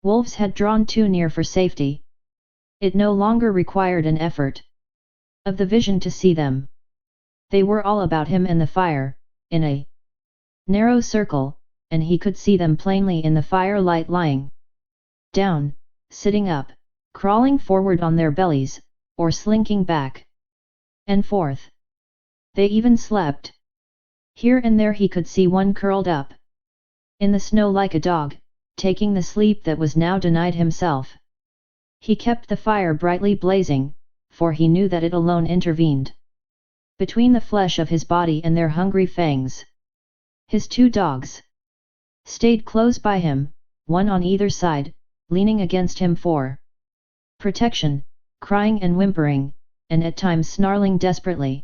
wolves had drawn too near for safety. It no longer required an effort of the vision to see them. They were all about him and the fire, in a narrow circle, and he could see them plainly in the firelight, lying down, sitting up, crawling forward on their bellies, or slinking back and forth. They even slept. Here and there he could see one curled up in the snow like a dog, taking the sleep that was now denied himself. He kept the fire brightly blazing, for he knew that it alone intervened between the flesh of his body and their hungry fangs. His two dogs stayed close by him, one on either side, leaning against him for protection, crying and whimpering, and at times snarling desperately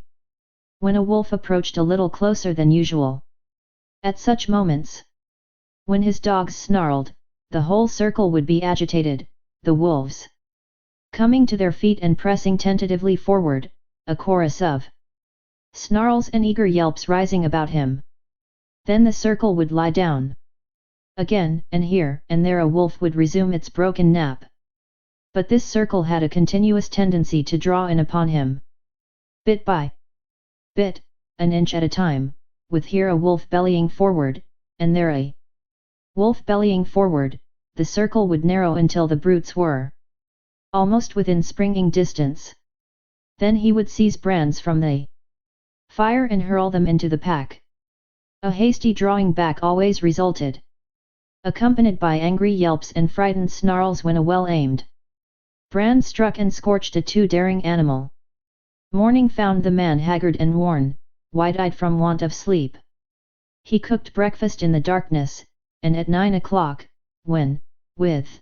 when a wolf approached a little closer than usual. At such moments, when his dogs snarled, the whole circle would be agitated, the wolves coming to their feet and pressing tentatively forward, a chorus of snarls and eager yelps rising about him. Then the circle would lie down again, and here and there a wolf would resume its broken nap. But this circle had a continuous tendency to draw in upon him. Bit by bit, an inch at a time, with here a wolf bellying forward, and there a wolf bellying forward, the circle would narrow until the brutes were almost within springing distance. Then he would seize brands from the fire and hurl them into the pack. A hasty drawing back always resulted, accompanied by angry yelps and frightened snarls when a well-aimed brand struck and scorched a too daring animal. Morning found the man haggard and worn, wide-eyed from want of sleep. He cooked breakfast in the darkness, and at 9 o'clock, when, with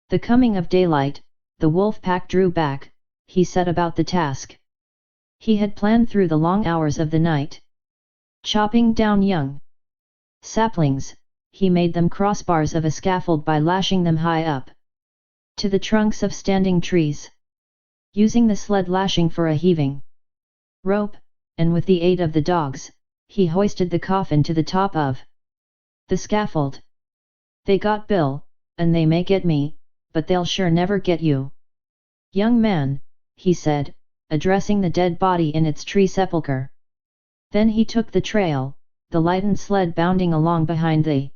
the coming of daylight, the wolf pack drew back, he set about the task. He had planned through the long hours of the night. Chopping down young saplings, he made them crossbars of a scaffold by lashing them high up to the trunks of standing trees. Using the sled lashing for a heaving rope, and with the aid of the dogs, he hoisted the coffin to the top of the scaffold. They got Bill, and they may get me, but they'll sure never get you. Young man, he said, addressing the dead body in its tree sepulchre. Then he took the trail, the lightened sled bounding along behind the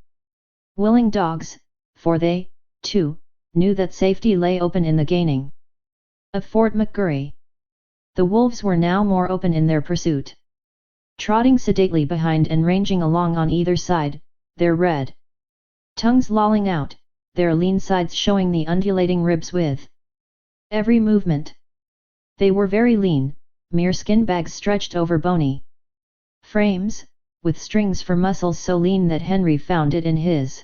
willing dogs, for they, too, knew that safety lay open in the gaining of Fort McGurry. The wolves were now more open in their pursuit. Trotting sedately behind and ranging along on either side, their red tongues lolling out, their lean sides showing the undulating ribs with every movement. They were very lean, mere skin bags stretched over bony frames, with strings for muscles so lean that Henry found it in his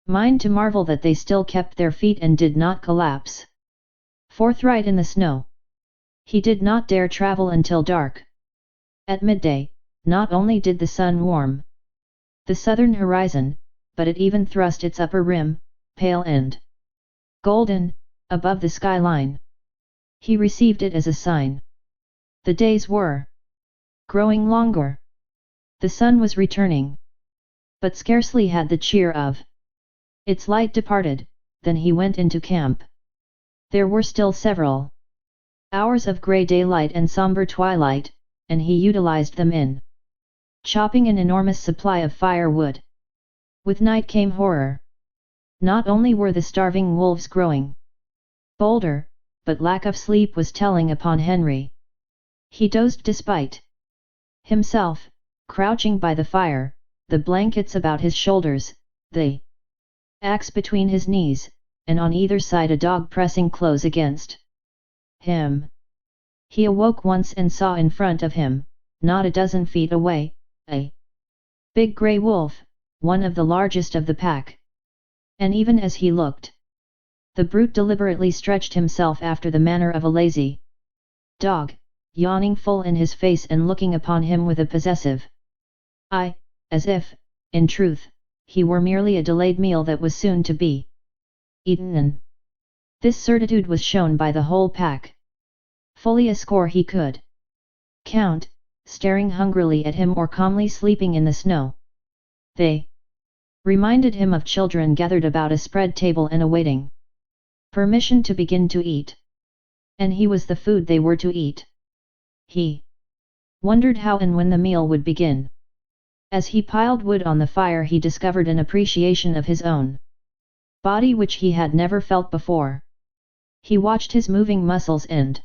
mind to marvel that they still kept their feet and did not collapse forthright in the snow. He did not dare travel until dark. At midday, not only did the sun warm the southern horizon, but it even thrust its upper rim, pale and golden, above the skyline. He received it as a sign. The days were growing longer. The sun was returning. But scarcely had the cheer of its light departed, than he went into camp. There were still several hours of grey daylight and somber twilight, and he utilized them in chopping an enormous supply of firewood. With night came horror. Not only were the starving wolves growing bolder, but lack of sleep was telling upon Henry. He dozed despite himself, crouching by the fire, the blankets about his shoulders, the axe between his knees, and on either side a dog pressing close against him. He awoke once and saw in front of him, not a dozen feet away, a big grey wolf, one of the largest of the pack. And even as he looked, the brute deliberately stretched himself after the manner of a lazy dog, yawning full in his face and looking upon him with a possessive eye, as if, in truth, he were merely a delayed meal that was soon to be eaten. And this certitude was shown by the whole pack. Fully a score he could count, staring hungrily at him or calmly sleeping in the snow. They reminded him of children gathered about a spread table and awaiting permission to begin to eat. And he was the food they were to eat. He wondered how and when the meal would begin. As he piled wood on the fire he discovered an appreciation of his own body which he had never felt before. He watched his moving muscles and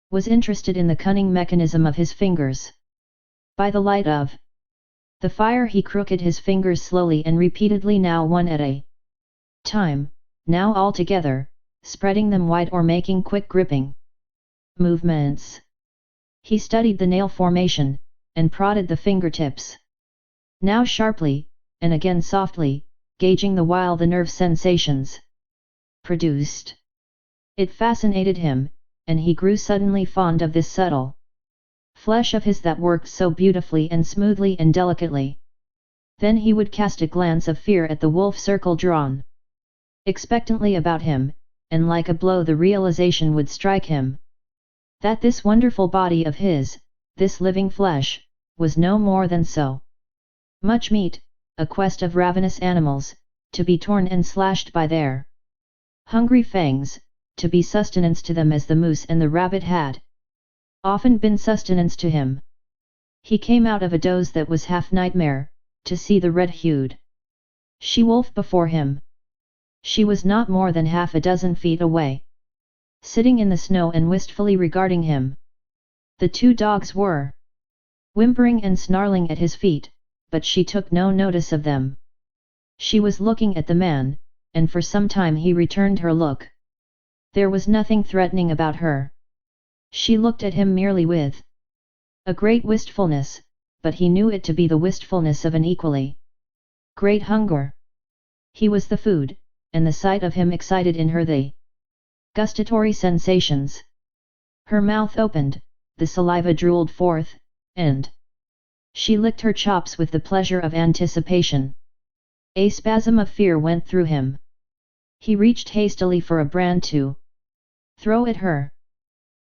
was interested in the cunning mechanism of his fingers. By the light of the fire he crooked his fingers slowly and repeatedly, now one at a time, now all together, spreading them wide or making quick gripping movements. He studied the nail formation, and prodded the fingertips. Now sharply, and again softly, gauging the while the nerve sensations produced. It fascinated him, and he grew suddenly fond of this subtle flesh of his that worked so beautifully and smoothly and delicately. Then he would cast a glance of fear at the wolf circle drawn expectantly about him, and like a blow the realization would strike him that this wonderful body of his, this living flesh, was no more than so much meat, a quest of ravenous animals, to be torn and slashed by their hungry fangs, to be sustenance to them as the moose and the rabbit had often been sustenance to him. He came out of a doze that was half nightmare, to see the red-hued she-wolf before him. She was not more than half a dozen feet away, sitting in the snow and wistfully regarding him. The two dogs were whimpering and snarling at his feet, but she took no notice of them. She was looking at the man, and for some time he returned her look. There was nothing threatening about her. She looked at him merely with a great wistfulness, but he knew it to be the wistfulness of an equally great hunger. He was the food, and the sight of him excited in her the gustatory sensations. Her mouth opened, the saliva drooled forth, and she licked her chops with the pleasure of anticipation. A spasm of fear went through him. He reached hastily for a brand to throw at her.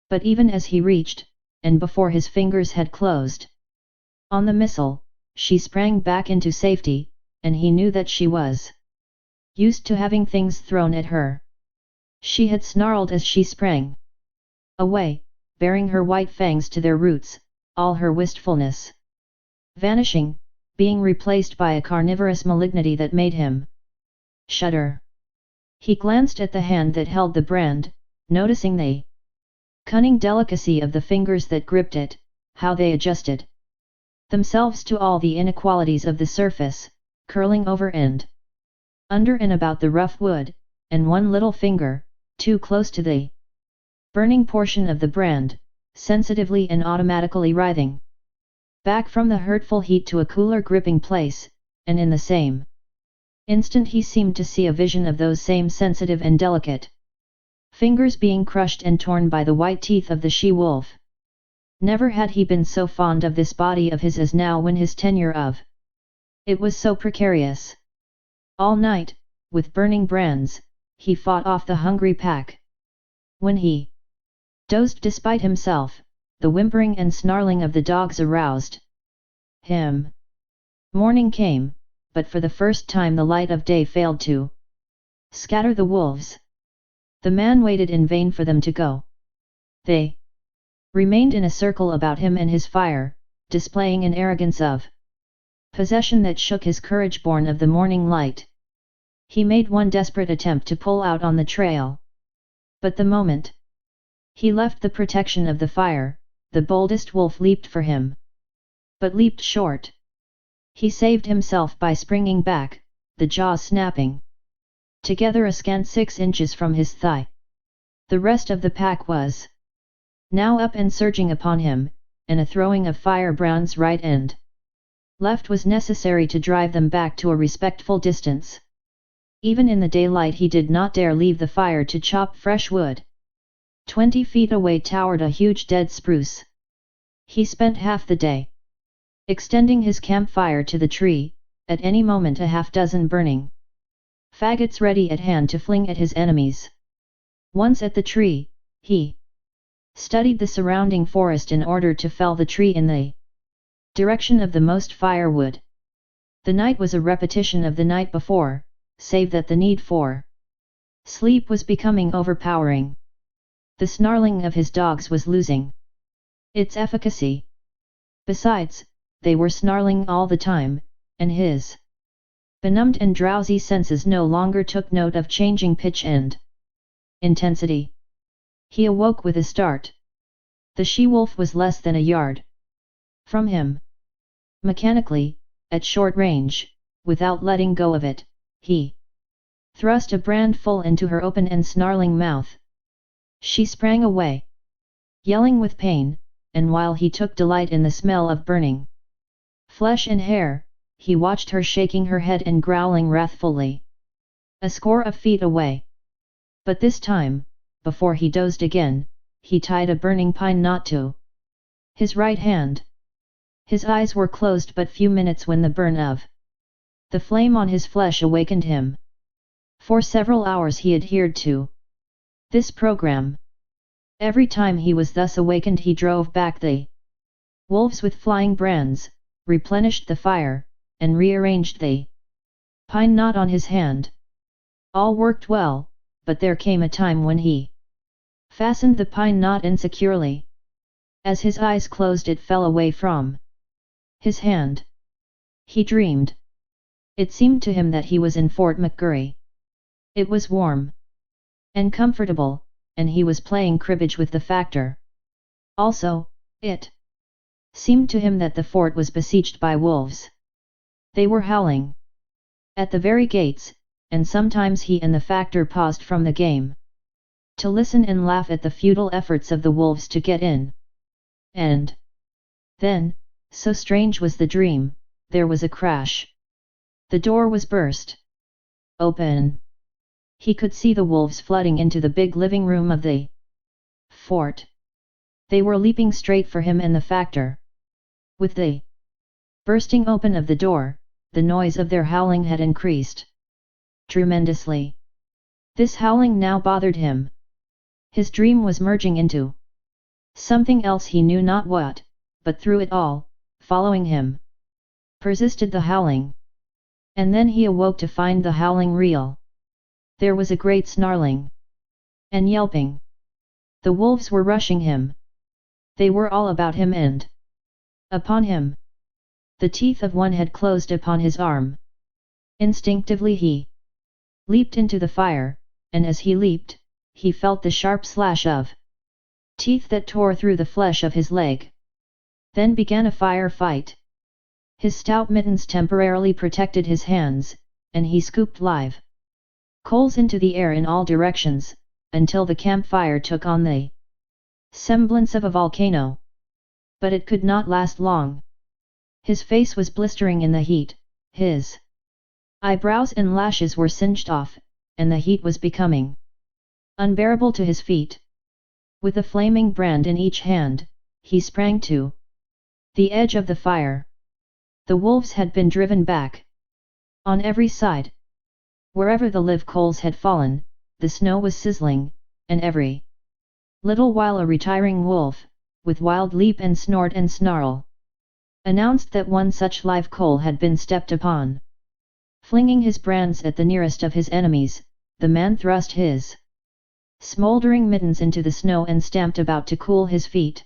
But even as he reached, and before his fingers had closed on the missile, she sprang back into safety, and he knew that she was used to having things thrown at her. She had snarled as she sprang away, baring her white fangs to their roots, all her wistfulness vanishing, being replaced by a carnivorous malignity that made him shudder. He glanced at the hand that held the brand, noticing the cunning delicacy of the fingers that gripped it, how they adjusted themselves to all the inequalities of the surface, curling over and under and about the rough wood, and one little finger, too close to the burning portion of the brand, sensitively and automatically writhing back from the hurtful heat to a cooler gripping place, and in the same instant he seemed to see a vision of those same sensitive and delicate fingers being crushed and torn by the white teeth of the she-wolf. Never had he been so fond of this body of his as now when his tenure of it was so precarious. All night, with burning brands, he fought off the hungry pack. When he dozed despite himself, the whimpering and snarling of the dogs aroused him. Morning came, but for the first time the light of day failed to scatter the wolves. The man waited in vain for them to go. They remained in a circle about him and his fire, displaying an arrogance of possession that shook his courage born of the morning light. He made one desperate attempt to pull out on the trail. But the moment he left the protection of the fire, the boldest wolf leaped for him. But leaped short. He saved himself by springing back, the jaws snapping together a scant 6 inches from his thigh. The rest of the pack was now up and surging upon him, and a throwing of firebrands right and left was necessary to drive them back to a respectful distance. Even in the daylight he did not dare leave the fire to chop fresh wood. 20 feet away towered a huge dead spruce. He spent half the day extending his campfire to the tree, at any moment a half-dozen burning faggots ready at hand to fling at his enemies. Once at the tree, he studied the surrounding forest in order to fell the tree in the direction of the most firewood. The night was a repetition of the night before, save that the need for sleep was becoming overpowering. The snarling of his dogs was losing its efficacy. Besides, they were snarling all the time, and his benumbed and drowsy senses no longer took note of changing pitch and intensity. He awoke with a start. The she-wolf was less than a yard from him. Mechanically, at short range, without letting go of it, he thrust a brand full into her open and snarling mouth. She sprang away, yelling with pain, and while he took delight in the smell of burning flesh and hair, he watched her shaking her head and growling wrathfully a score of feet away. But this time, before he dozed again, he tied a burning pine knot to his right hand. His eyes were closed but few minutes when the burn of the flame on his flesh awakened him. For several hours he adhered to this program. Every time he was thus awakened he drove back the wolves with flying brands, replenished the fire, and rearranged the pine knot on his hand. All worked well, but there came a time when he fastened the pine knot insecurely. As his eyes closed it fell away from his hand. He dreamed. It seemed to him that he was in Fort McMurray. It was warm and comfortable, and he was playing cribbage with the factor. Also, it seemed to him that the fort was besieged by wolves. They were howling at the very gates, and sometimes he and the factor paused from the game to listen and laugh at the futile efforts of the wolves to get in. And then, So strange was the dream, there was a crash. The door was burst open. He could see the wolves flooding into the big living room of the fort. They were leaping straight for him and the factor. With the bursting open of the door, the noise of their howling had increased tremendously. This howling now bothered him. His dream was merging into something else, he knew not what, but through it all, following him, persisted the howling. And then he awoke to find the howling real. There was a great snarling and yelping. The wolves were rushing him. They were all about him and upon him. The teeth of one had closed upon his arm. Instinctively he leaped into the fire, and as he leaped, he felt the sharp slash of teeth that tore through the flesh of his leg. Then began a fire fight. His stout mittens temporarily protected his hands, and he scooped live coals into the air in all directions, until the campfire took on the semblance of a volcano. But it could not last long. His face was blistering in the heat, his eyebrows and lashes were singed off, and the heat was becoming unbearable to his feet. With a flaming brand in each hand, he sprang to the edge of the fire. The wolves had been driven back on every side. Wherever the live coals had fallen, the snow was sizzling, and every little while a retiring wolf, with wild leap and snort and snarl, announced that one such live coal had been stepped upon. Flinging his brands at the nearest of his enemies, the man thrust his smoldering mittens into the snow and stamped about to cool his feet.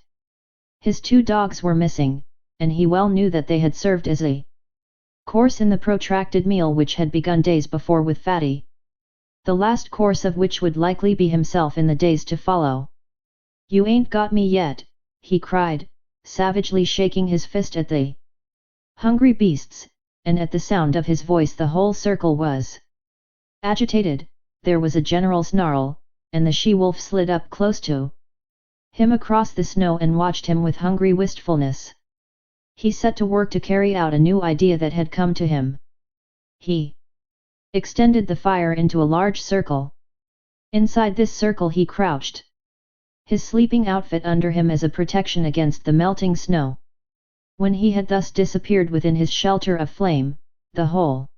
His 2 dogs were missing, and he well knew that they had served as a course in the protracted meal which had begun days before with Fatty, the last course of which would likely be himself in the days to follow. "You ain't got me yet," he cried, savagely shaking his fist at the hungry beasts, and at the sound of his voice the whole circle was agitated. There was a general snarl, and the she-wolf slid up close to him across the snow and watched him with hungry wistfulness. He set to work to carry out a new idea that had come to him. He extended the fire into a large circle. Inside this circle he crouched, his sleeping outfit under him as a protection against the melting snow. When he had thus disappeared within his shelter of flame, the whole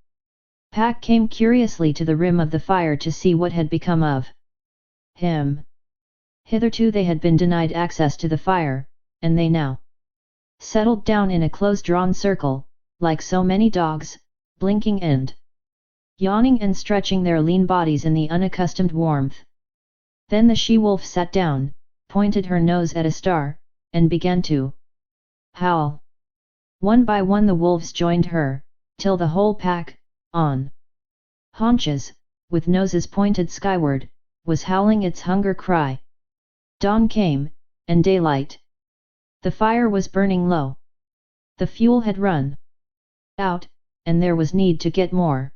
pack came curiously to the rim of the fire to see what had become of him. Hitherto they had been denied access to the fire, and they now settled down in a close-drawn circle, like so many dogs, blinking and yawning and stretching their lean bodies in the unaccustomed warmth. Then the she-wolf sat down, pointed her nose at a star, and began to howl. One by one the wolves joined her, till the whole pack, on haunches, with noses pointed skyward, was howling its hunger cry. Dawn came, and daylight. The fire was burning low. The fuel had run out, and there was need to get more.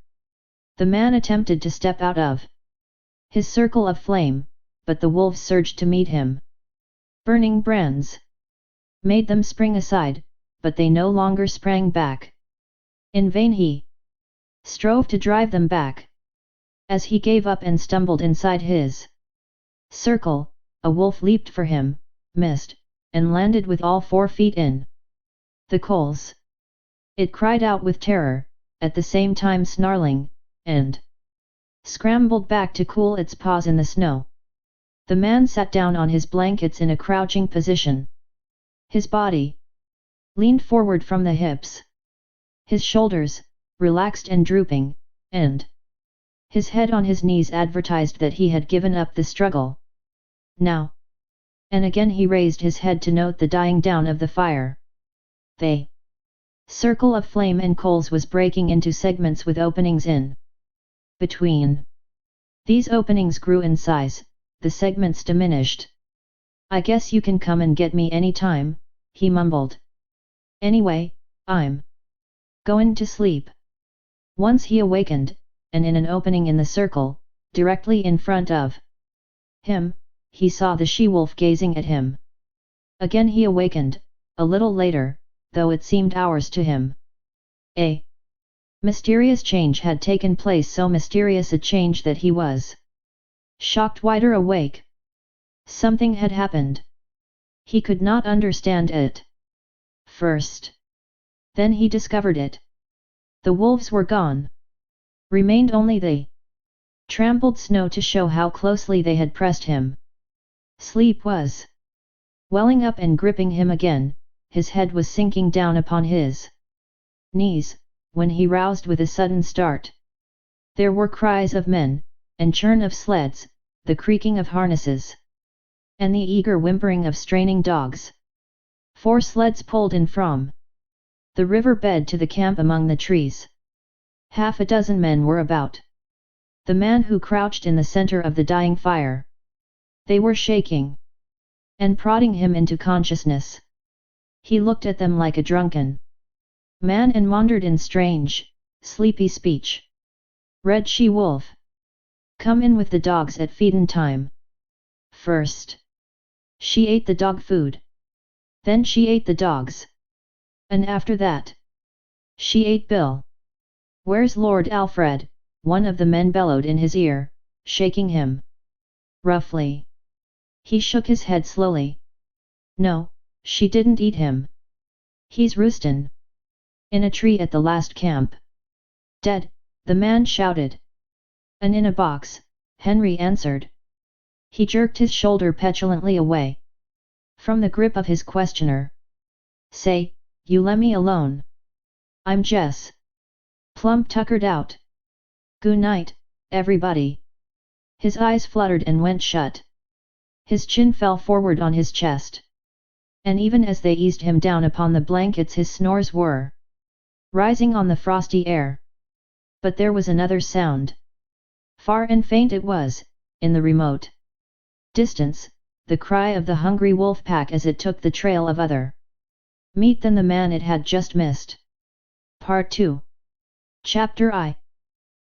The man attempted to step out of his circle of flame, but the wolves surged to meet him. Burning brands made them spring aside, but they no longer sprang back. In vain he strove to drive them back. As he gave up and stumbled inside his circle, a wolf leaped for him, missed, and landed with all 4 feet in the coals. It cried out with terror, at the same time snarling, and scrambled back to cool its paws in the snow. The man sat down on his blankets in a crouching position. His body leaned forward from the hips. His shoulders, relaxed and drooping, and his head on his knees advertised that he had given up the struggle. Now and again he raised his head to note the dying down of the fire. The circle of flame and coals was breaking into segments with openings in between. These openings grew in size, the segments diminished. "I guess you can come and get me any time," he mumbled. "Anyway, I'm going to sleep." Once he awakened, and in an opening in the circle, directly in front of him, he saw the she-wolf gazing at him. Again he awakened, a little later, though it seemed hours to him. A mysterious change had taken place, so mysterious a change that he was shocked, wider awake. Something had happened. He could not understand it first. Then he discovered it. The wolves were gone. Remained only the trampled snow to show how closely they had pressed him. Sleep was welling up and gripping him again, his head was sinking down upon his knees, when he roused with a sudden start. There were cries of men, and churn of sleds, the creaking of harnesses, and the eager whimpering of straining dogs. 4 sleds pulled in from the river bed to the camp among the trees. Half a dozen men were about the man who crouched in the center of the dying fire. They were shaking and prodding him into consciousness. He looked at them like a drunken man and maundered in strange, sleepy speech. Red she-wolf. Come in with the dogs at feedin' time. First she ate the dog food. Then she ate the dogs. And after that she ate Bill. Where's Lord Alfred? One of the men bellowed in his ear, shaking him roughly. He shook his head slowly. No, she didn't eat him. He's roostin' in a tree at the last camp. Dead, the man shouted. And in a box, Henry answered. He jerked his shoulder petulantly away from the grip of his questioner. Say, you lemme alone. I'm Jess. Plump tuckered out. Good night, everybody. His eyes fluttered and went shut. His chin fell forward on his chest. And even as they eased him down upon the blankets, his snores were rising on the frosty air. But there was another sound. Far and faint it was, in the remote distance, the cry of the hungry wolf pack as it took the trail of other meat than the man it had just missed. Part 2. Chapter I.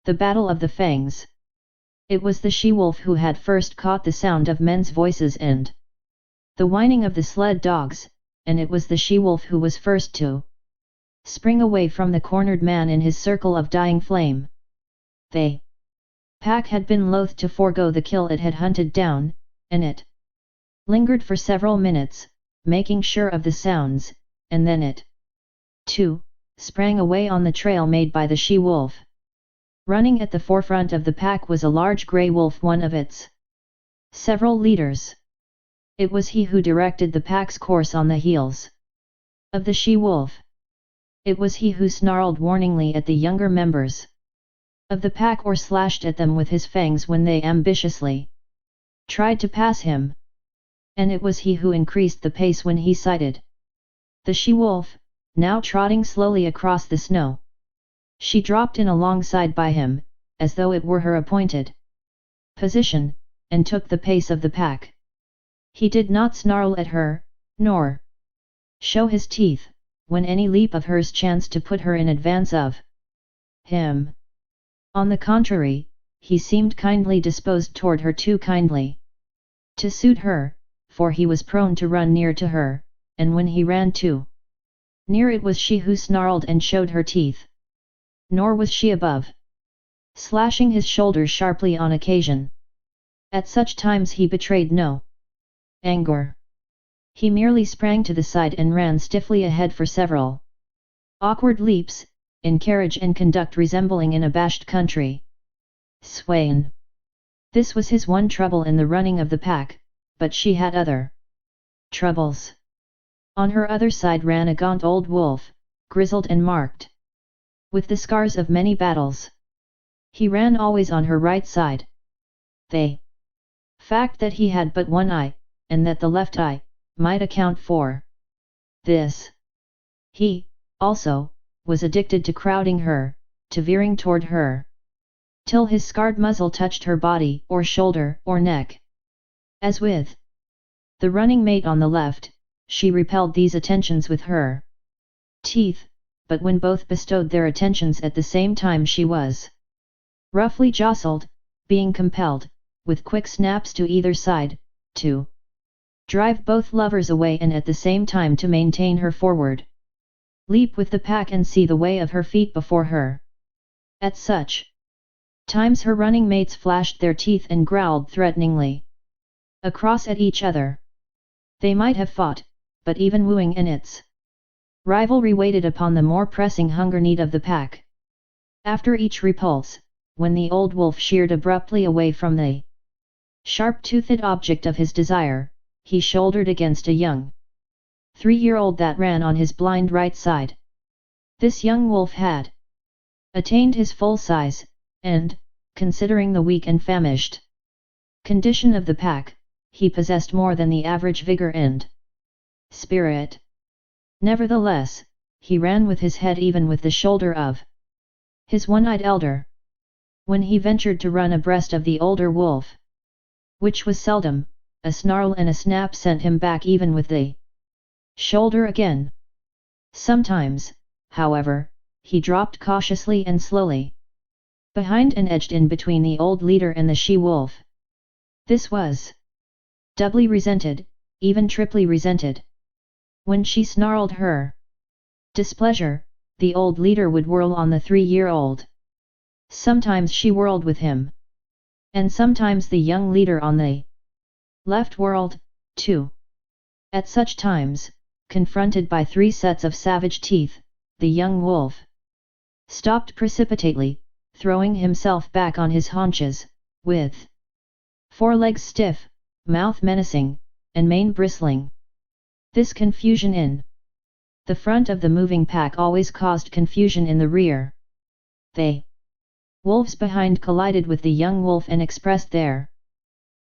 The Battle of the Fangs. It was the she-wolf who had first caught the sound of men's voices and the whining of the sled dogs, and it was the she-wolf who was first to spring away from the cornered man in his circle of dying flame. The pack had been loath to forego the kill it had hunted down, and it lingered for several minutes, making sure of the sounds, and then it, too, sprang away on the trail made by the she-wolf. Running at the forefront of the pack was a large grey wolf, one of its several leaders. It was he who directed the pack's course on the heels of the she-wolf. It was he who snarled warningly at the younger members of the pack or slashed at them with his fangs when they ambitiously tried to pass him. And it was he who increased the pace when he sighted the she-wolf, now trotting slowly across the snow. She dropped in alongside by him, as though it were her appointed position, and took the pace of the pack. He did not snarl at her, nor show his teeth, when any leap of hers chanced to put her in advance of him. On the contrary, he seemed kindly disposed toward her, too kindly to suit her, for he was prone to run near to her, and when he ran too near it was she who snarled and showed her teeth. Nor was she above slashing his shoulders sharply on occasion. At such times he betrayed no anger. He merely sprang to the side and ran stiffly ahead for several awkward leaps, in carriage and conduct resembling an abashed country swain. This was his one trouble in the running of the pack, but she had other troubles. On her other side ran a gaunt old wolf, grizzled and marked with the scars of many battles. He ran always on her right side. The fact that he had but one eye, and that the left eye might account for this. He, also, was addicted to crowding her, to veering toward her, till his scarred muzzle touched her body or shoulder or neck. As with the running mate on the left, she repelled these attentions with her teeth, but when both bestowed their attentions at the same time she was roughly jostled, being compelled, with quick snaps to either side, to drive both lovers away and at the same time to maintain her forward. leap with the pack and see the way of her feet before her. At such times her running mates flashed their teeth and growled threateningly across at each other. They might have fought, but even wooing and its rivalry waited upon the more pressing hunger need of the pack. After each repulse, when the old wolf sheered abruptly away from the sharp-toothed object of his desire, he shouldered against a young 3-year-old that ran on his blind right side. This young wolf had attained his full size, and, considering the weak and famished condition of the pack, he possessed more than the average vigor and spirit. Nevertheless, he ran with his head even with the shoulder of his one-eyed elder. When he ventured to run abreast of the older wolf, which was seldom, a snarl and a snap sent him back even with the shoulder again. Sometimes, however, he dropped cautiously and slowly behind and edged in between the old leader and the she-wolf. This was doubly resented, even triply resented. When she snarled her displeasure, the old leader would whirl on the 3-year-old. Sometimes she whirled with him. And sometimes the young leader on the left whirled, too. At such times, confronted by 3 sets of savage teeth, the young wolf stopped precipitately, throwing himself back on his haunches, with forelegs stiff, mouth menacing, and mane bristling. This confusion in the front of the moving pack always caused confusion in the rear. The wolves behind collided with the young wolf and expressed their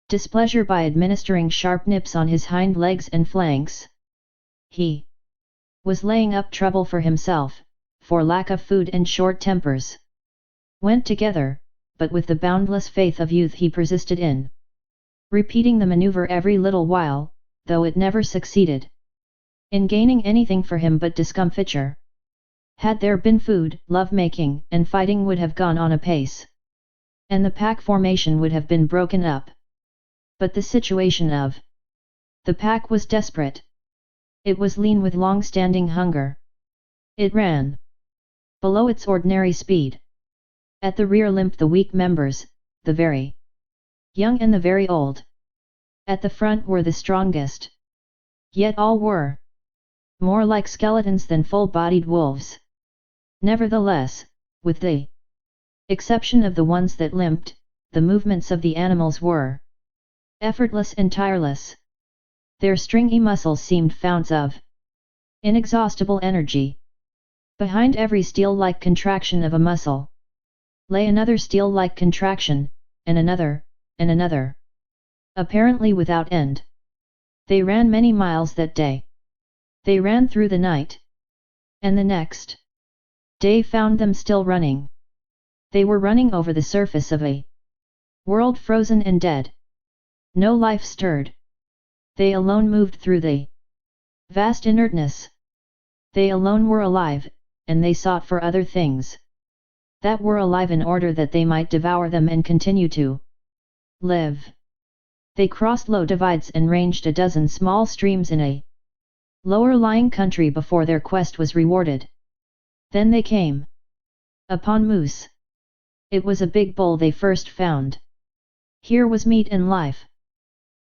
displeasure by administering sharp nips on his hind legs and flanks. He was laying up trouble for himself, for lack of food and short tempers went together, but with the boundless faith of youth he persisted in repeating the maneuver every little while, though it never succeeded in gaining anything for him but discomfiture. Had there been food, love-making and fighting would have gone on apace, and the pack formation would have been broken up. But the situation of the pack was desperate. It was lean with long-standing hunger. It ran below its ordinary speed. At the rear limped the weak members, the very young and the very old. At the front were the strongest. Yet all were more like skeletons than full-bodied wolves. Nevertheless, with the exception of the ones that limped, the movements of the animals were effortless and tireless. Their stringy muscles seemed founts of inexhaustible energy. Behind every steel-like contraction of a muscle lay another steel-like contraction, and another, apparently without end. They ran many miles that day. They ran through the night. And the next day found them still running. They were running over the surface of a world frozen and dead. No life stirred. They alone moved through the vast inertness. They alone were alive, and they sought for other things that were alive in order that they might devour them and continue to live. They crossed low divides and ranged a dozen small streams in a lower-lying country before their quest was rewarded. Then they came upon moose. It was a big bull they first found. Here was meat and life.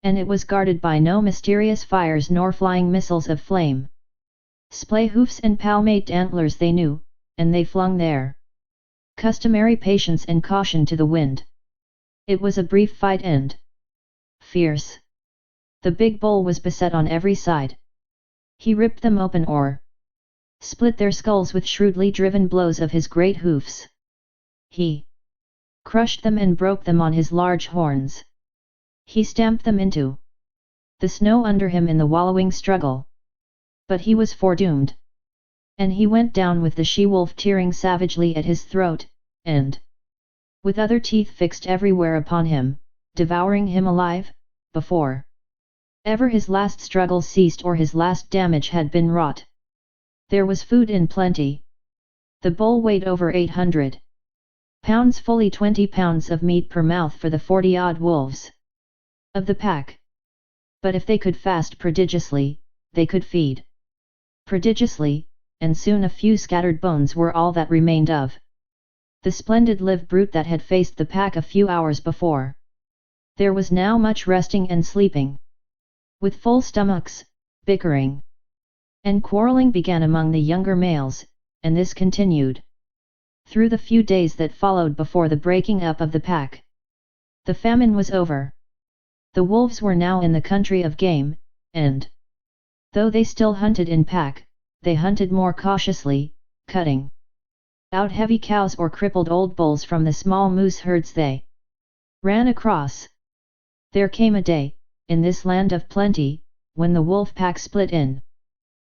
And it was guarded by no mysterious fires nor flying missiles of flame. Splay hoofs and palmate antlers they knew, and they flung their customary patience and caution to the wind. It was a brief fight and fierce. The big bull was beset on every side. He ripped them open or split their skulls with shrewdly driven blows of his great hoofs. He crushed them and broke them on his large horns. He stamped them into the snow under him in the wallowing struggle. But he was foredoomed. And he went down with the she-wolf tearing savagely at his throat, and with other teeth fixed everywhere upon him, devouring him alive, before ever his last struggle ceased or his last damage had been wrought. There was food in plenty. The bull weighed over 800 pounds, fully 20 pounds of meat per mouth for the 40-odd wolves of the pack. But if they could fast prodigiously, they could feed prodigiously, and soon a few scattered bones were all that remained of the splendid live brute that had faced the pack a few hours before. There was now much resting and sleeping. With full stomachs, bickering and quarreling began among the younger males, and this continued through the few days that followed before the breaking up of the pack. The famine was over. The wolves were now in the country of game, and though they still hunted in pack, they hunted more cautiously, cutting out heavy cows or crippled old bulls from the small moose herds they ran across. There came a day, in this land of plenty, when the wolf pack split in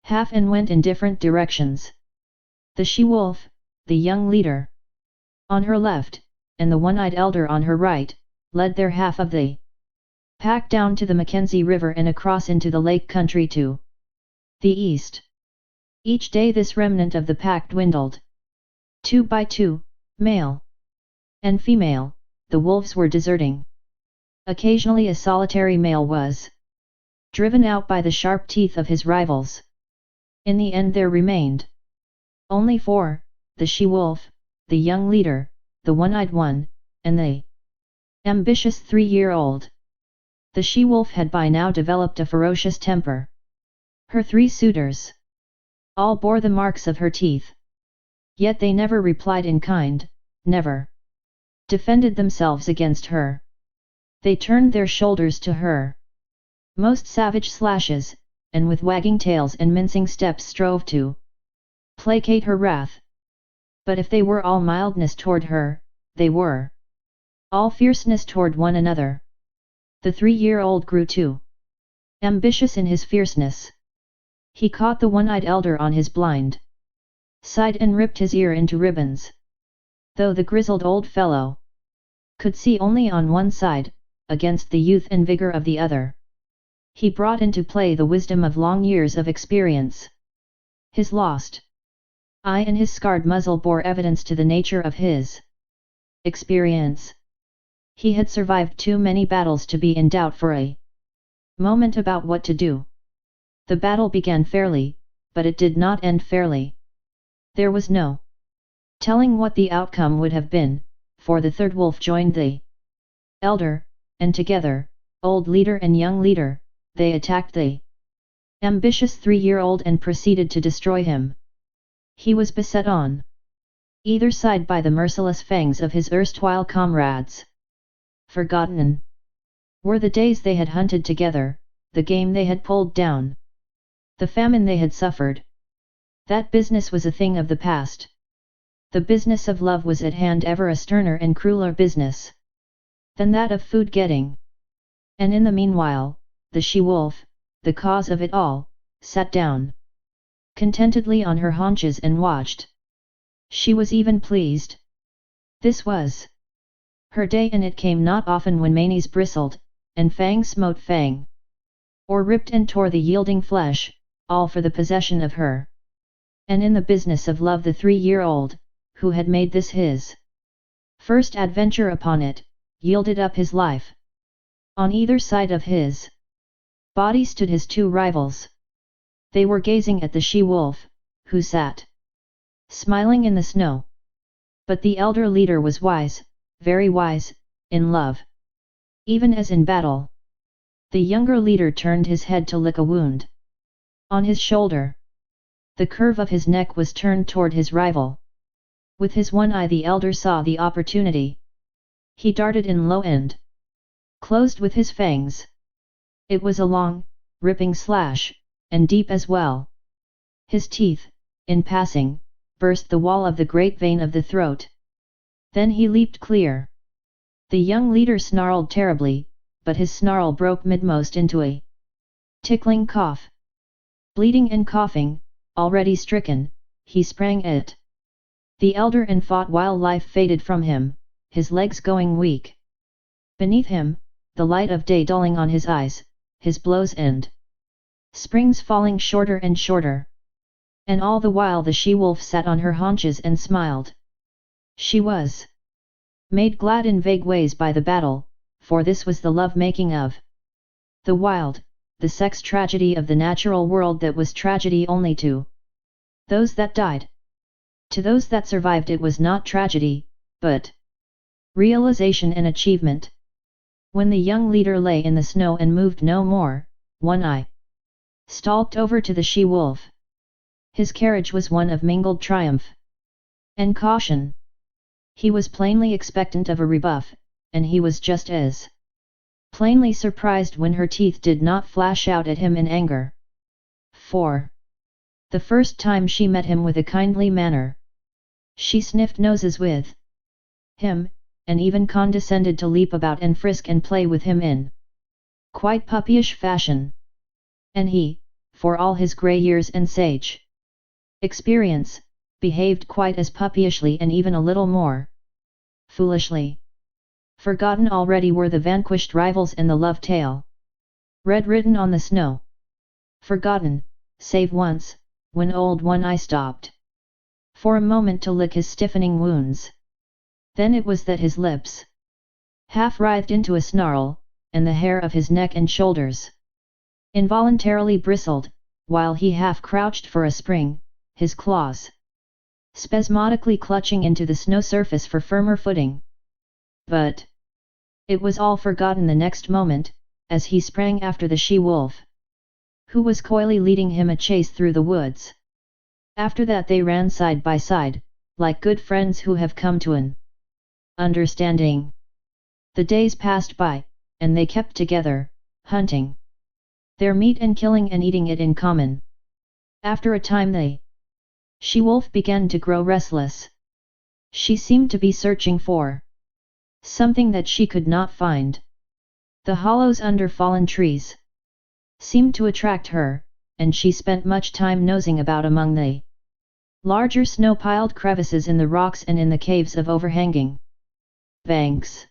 half and went in different directions. The she-wolf, the young leader, on her left, and the one-eyed elder on her right, led their half of the pack down to the Mackenzie River and across into the lake country to the east. Each day this remnant of the pack dwindled. 2 by 2, male and female, the wolves were deserting. Occasionally a solitary male was driven out by the sharp teeth of his rivals. In the end there remained only 4, the she-wolf, the young leader, the one-eyed one, and the ambitious 3-year-old. The she-wolf had by now developed a ferocious temper. Her 3 suitors all bore the marks of her teeth. Yet they never replied in kind, never defended themselves against her. They turned their shoulders to her most savage slashes, and with wagging tails and mincing steps strove to placate her wrath. But if they were all mildness toward her, they were all fierceness toward one another. The 3-year-old grew too ambitious in his fierceness. He caught the one-eyed elder on his blind side and ripped his ear into ribbons. Though the grizzled old fellow could see only on one side, against the youth and vigor of the other, he brought into play the wisdom of long years of experience. His lost eye and his scarred muzzle bore evidence to the nature of his experience. He had survived too many battles to be in doubt for a moment about what to do. The battle began fairly, but it did not end fairly. There was no telling what the outcome would have been, for the third wolf joined the elder, and together, old leader and young leader, they attacked the ambitious 3-year-old and proceeded to destroy him. He was beset on either side by the merciless fangs of his erstwhile comrades. Forgotten were the days they had hunted together, the game they had pulled down, the famine they had suffered. That business was a thing of the past. The business of love was at hand, ever a sterner and crueler business than that of food getting. And in the meanwhile, the she-wolf, the cause of it all, sat down contentedly on her haunches and watched. She was even pleased. This was her day, and it came not often when manes bristled, and Fang smote Fang, or ripped and tore the yielding flesh, all for the possession of her. And in the business of love the 3-year-old, who had made this his first adventure upon it, yielded up his life. On either side of his body stood his 2 rivals. They were gazing at the she-wolf, who sat smiling in the snow. But the elder leader was wise, very wise, in love, even as in battle. The younger leader turned his head to lick a wound on his shoulder. The curve of his neck was turned toward his rival. With his one eye the elder saw the opportunity. He darted in low and closed with his fangs. It was a long, ripping slash, and deep as well. His teeth, in passing, burst the wall of the great vein of the throat. Then he leaped clear. The young leader snarled terribly, but his snarl broke midmost into a tickling cough. Bleeding and coughing, already stricken, he sprang at the elder and fought while life faded from him, his legs going weak. Beneath him, the light of day dulling on his eyes, his blows and springs falling shorter and shorter. And all the while the she-wolf sat on her haunches and smiled. She was made glad in vague ways by the battle, for this was the love-making of the wild, the sex tragedy of the natural world that was tragedy only to those that died. To those that survived it was not tragedy, but realization and achievement. When the young leader lay in the snow and moved no more, One Eye stalked over to the she-wolf. His carriage was one of mingled triumph and caution. He was plainly expectant of a rebuff, and he was just as plainly surprised when her teeth did not flash out at him in anger. For the first time she met him with a kindly manner. She sniffed noses with him, and even condescended to leap about and frisk and play with him in quite puppyish fashion. And he, for all his grey years and sage experience, behaved quite as puppyishly and even a little more foolishly. Forgotten already were the vanquished rivals and the love tale, red written on the snow. Forgotten, save once, when old One Eye stopped for a moment to lick his stiffening wounds. Then it was that his lips half writhed into a snarl, and the hair of his neck and shoulders involuntarily bristled, while he half crouched for a spring, his claws spasmodically clutching into the snow surface for firmer footing. But it was all forgotten the next moment, as he sprang after the she-wolf, who was coyly leading him a chase through the woods. After that they ran side by side, like good friends who have come to an understanding. The days passed by, and they kept together, hunting their meat and killing and eating it in common. After a time the she-wolf began to grow restless. She seemed to be searching for something that she could not find. The hollows under fallen trees seemed to attract her, and she spent much time nosing about among the larger snow-piled crevices in the rocks and in the caves of overhanging banks.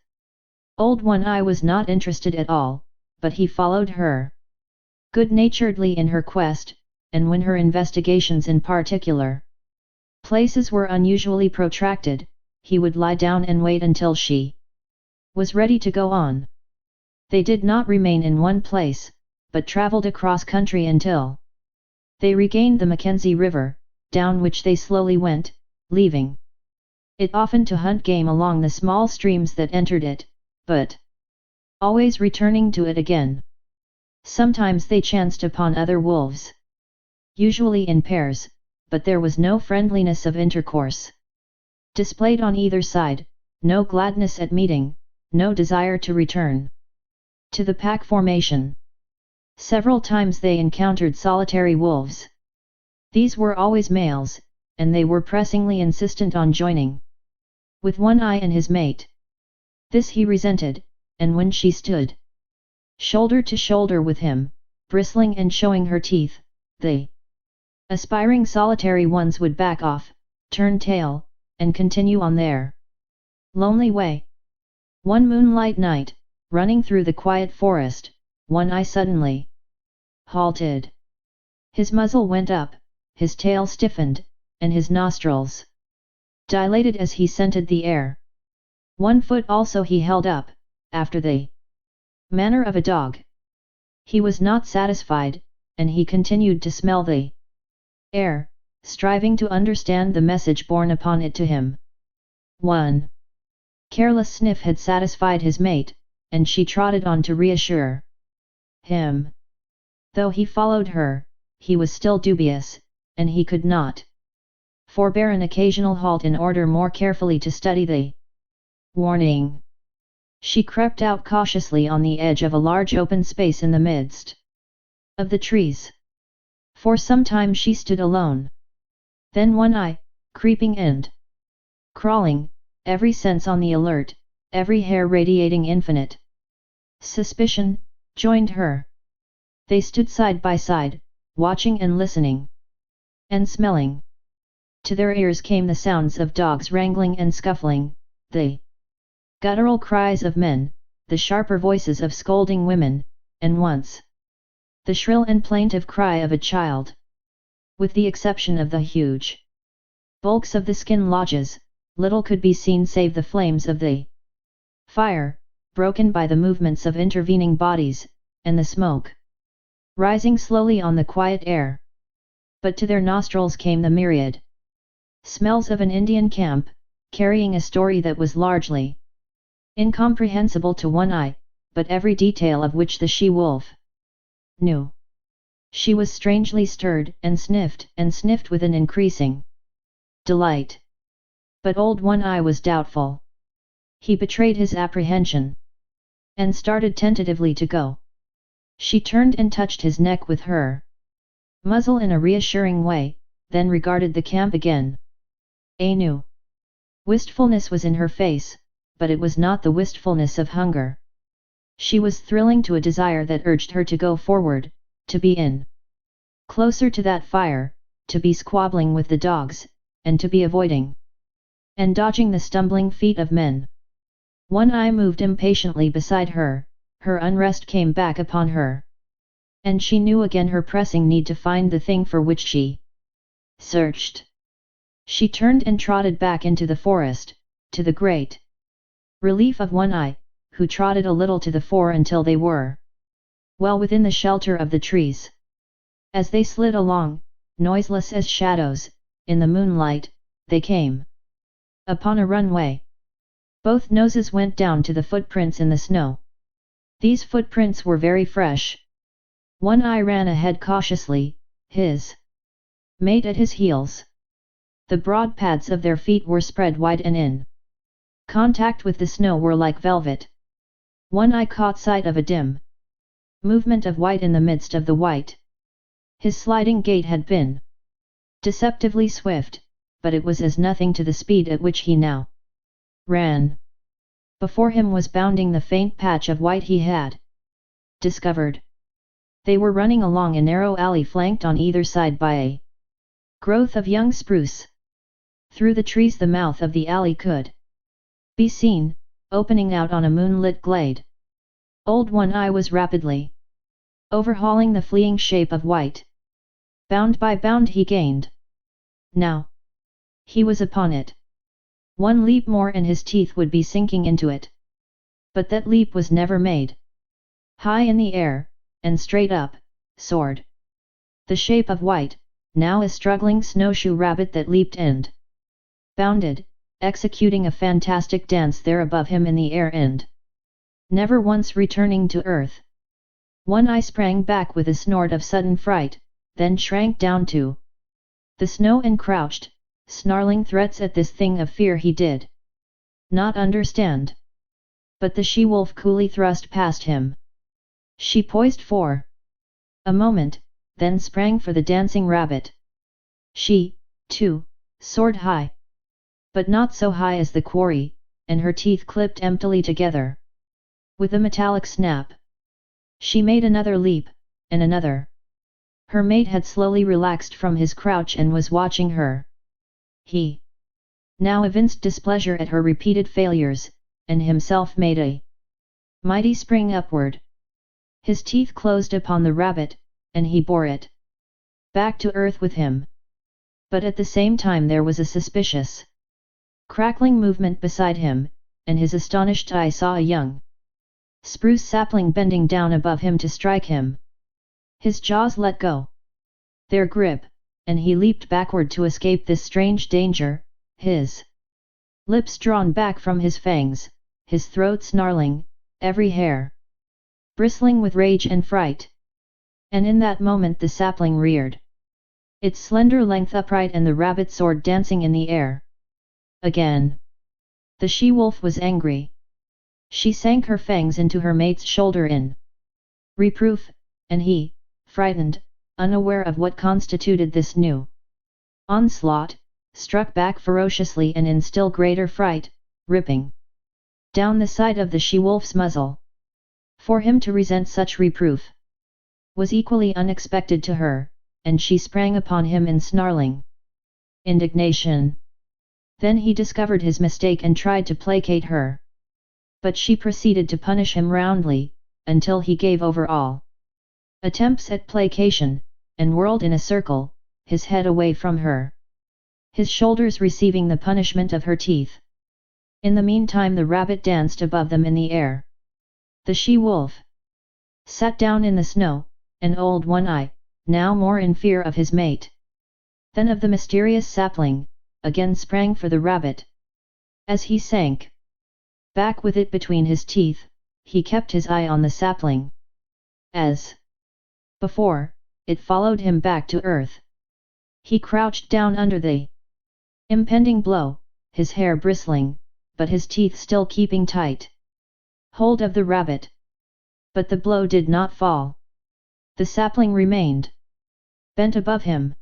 Old One Eye was not interested at all, but he followed her good-naturedly in her quest, and when her investigations in particular places were unusually protracted, he would lie down and wait until she was ready to go on. They did not remain in one place, but travelled across country until they regained the Mackenzie River, down which they slowly went, leaving it often to hunt game along the small streams that entered it, but always returning to it again. Sometimes they chanced upon other wolves, usually in pairs, but there was no friendliness of intercourse displayed on either side, no gladness at meeting, no desire to return to the pack formation. Several times they encountered solitary wolves. These were always males, and they were pressingly insistent on joining with One Eye and his mate. This he resented, and when she stood shoulder to shoulder with him, bristling and showing her teeth, the aspiring solitary ones would back off, turn tail, and continue on their lonely way. One moonlight night, running through the quiet forest, One Eye suddenly halted. His muzzle went up, his tail stiffened, and his nostrils dilated as he scented the air. One foot also he held up, after the manner of a dog. He was not satisfied, and he continued to smell the air, striving to understand the message borne upon it to him. One careless sniff had satisfied his mate, and she trotted on to reassure him. Though he followed her, he was still dubious, and he could not forbear an occasional halt in order more carefully to study the warning. She crept out cautiously on the edge of a large open space in the midst of the trees. For some time she stood alone. Then One Eye, creeping and crawling, every sense on the alert, every hair radiating infinite suspicion, joined her. They stood side by side, watching and listening and smelling. To their ears came the sounds of dogs wrangling and scuffling, the guttural cries of men, the sharper voices of scolding women, and once the shrill and plaintive cry of a child. With the exception of the huge bulks of the skin lodges, little could be seen save the flames of the fire, broken by the movements of intervening bodies, and the smoke rising slowly on the quiet air. but to their nostrils came the myriad smells of an Indian camp, carrying a story that was largely incomprehensible to One Eye, but every detail of which the she-wolf knew. She was strangely stirred and sniffed with an increasing delight. But old One Eye was doubtful. He betrayed his apprehension and started tentatively to go. She turned and touched his neck with her muzzle in a reassuring way, then regarded the camp again. A new wistfulness was in her face, but it was not the wistfulness of hunger. She was thrilling to a desire that urged her to go forward, to be in closer to that fire, to be squabbling with the dogs, and to be avoiding and dodging the stumbling feet of men. One Eye moved impatiently beside her, her unrest came back upon her. And she knew again her pressing need to find the thing for which she searched. She turned and trotted back into the forest, to the great relief of One Eye, who trotted a little to the fore until they were well within the shelter of the trees. As they slid along, noiseless as shadows, in the moonlight, they came upon a runway. Both noses went down to the footprints in the snow. These footprints were very fresh. One Eye ran ahead cautiously, his mate at his heels. The broad pads of their feet were spread wide and in contact with the snow were like velvet. One Eye caught sight of a dim movement of white in the midst of the white. His sliding gait had been deceptively swift, but it was as nothing to the speed at which he now ran. Before him was bounding the faint patch of white he had discovered. They were running along a narrow alley flanked on either side by a growth of young spruce. Through the trees the mouth of the alley could be seen, opening out on a moonlit glade. Old One Eye was rapidly overhauling the fleeing shape of white. Bound by bound he gained. Now he was upon it. One leap more and his teeth would be sinking into it. But that leap was never made. High in the air, and straight up, soared the shape of white, now a struggling snowshoe rabbit that leaped and bounded, executing a fantastic dance there above him in the air and never once returning to earth. One Eye sprang back with a snort of sudden fright, then shrank down to the snow and crouched, snarling threats at this thing of fear he did not understand. But the she-wolf coolly thrust past him. She poised for a moment, then sprang for the dancing rabbit. She, too, soared high. But not so high as the quarry, and her teeth clipped emptily together. With a metallic snap, she made another leap, and another. Her mate had slowly relaxed from his crouch and was watching her. He now evinced displeasure at her repeated failures, and himself made a mighty spring upward. His teeth closed upon the rabbit, and he bore it back to earth with him. But at the same time there was a suspicious crackling movement beside him, and his astonished eye saw a young spruce sapling bending down above him to strike him. His jaws let go their grip, and he leaped backward to escape this strange danger, his lips drawn back from his fangs, his throat snarling, every hair bristling with rage and fright. And in that moment the sapling reared its slender length upright and the rabbit soared dancing in the air. Again the she-wolf was angry. She sank her fangs into her mate's shoulder in reproof, and he, frightened, unaware of what constituted this new onslaught, struck back ferociously and in still greater fright, ripping down the side of the she-wolf's muzzle. For him to resent such reproof was equally unexpected to her, and she sprang upon him in snarling indignation. Then he discovered his mistake and tried to placate her. But she proceeded to punish him roundly, until he gave over all attempts at placation, and whirled in a circle, his head away from her, his shoulders receiving the punishment of her teeth. In the meantime the rabbit danced above them in the air. The she-wolf sat down in the snow, and old One Eye, now more in fear of his mate, then of the mysterious sapling, again sprang for the rabbit. As he sank back with it between his teeth, he kept his eye on the sapling. As before, it followed him back to earth. He crouched down under the impending blow, his hair bristling, but his teeth still keeping tight hold of the rabbit. But the blow did not fall. The sapling remained bent above him.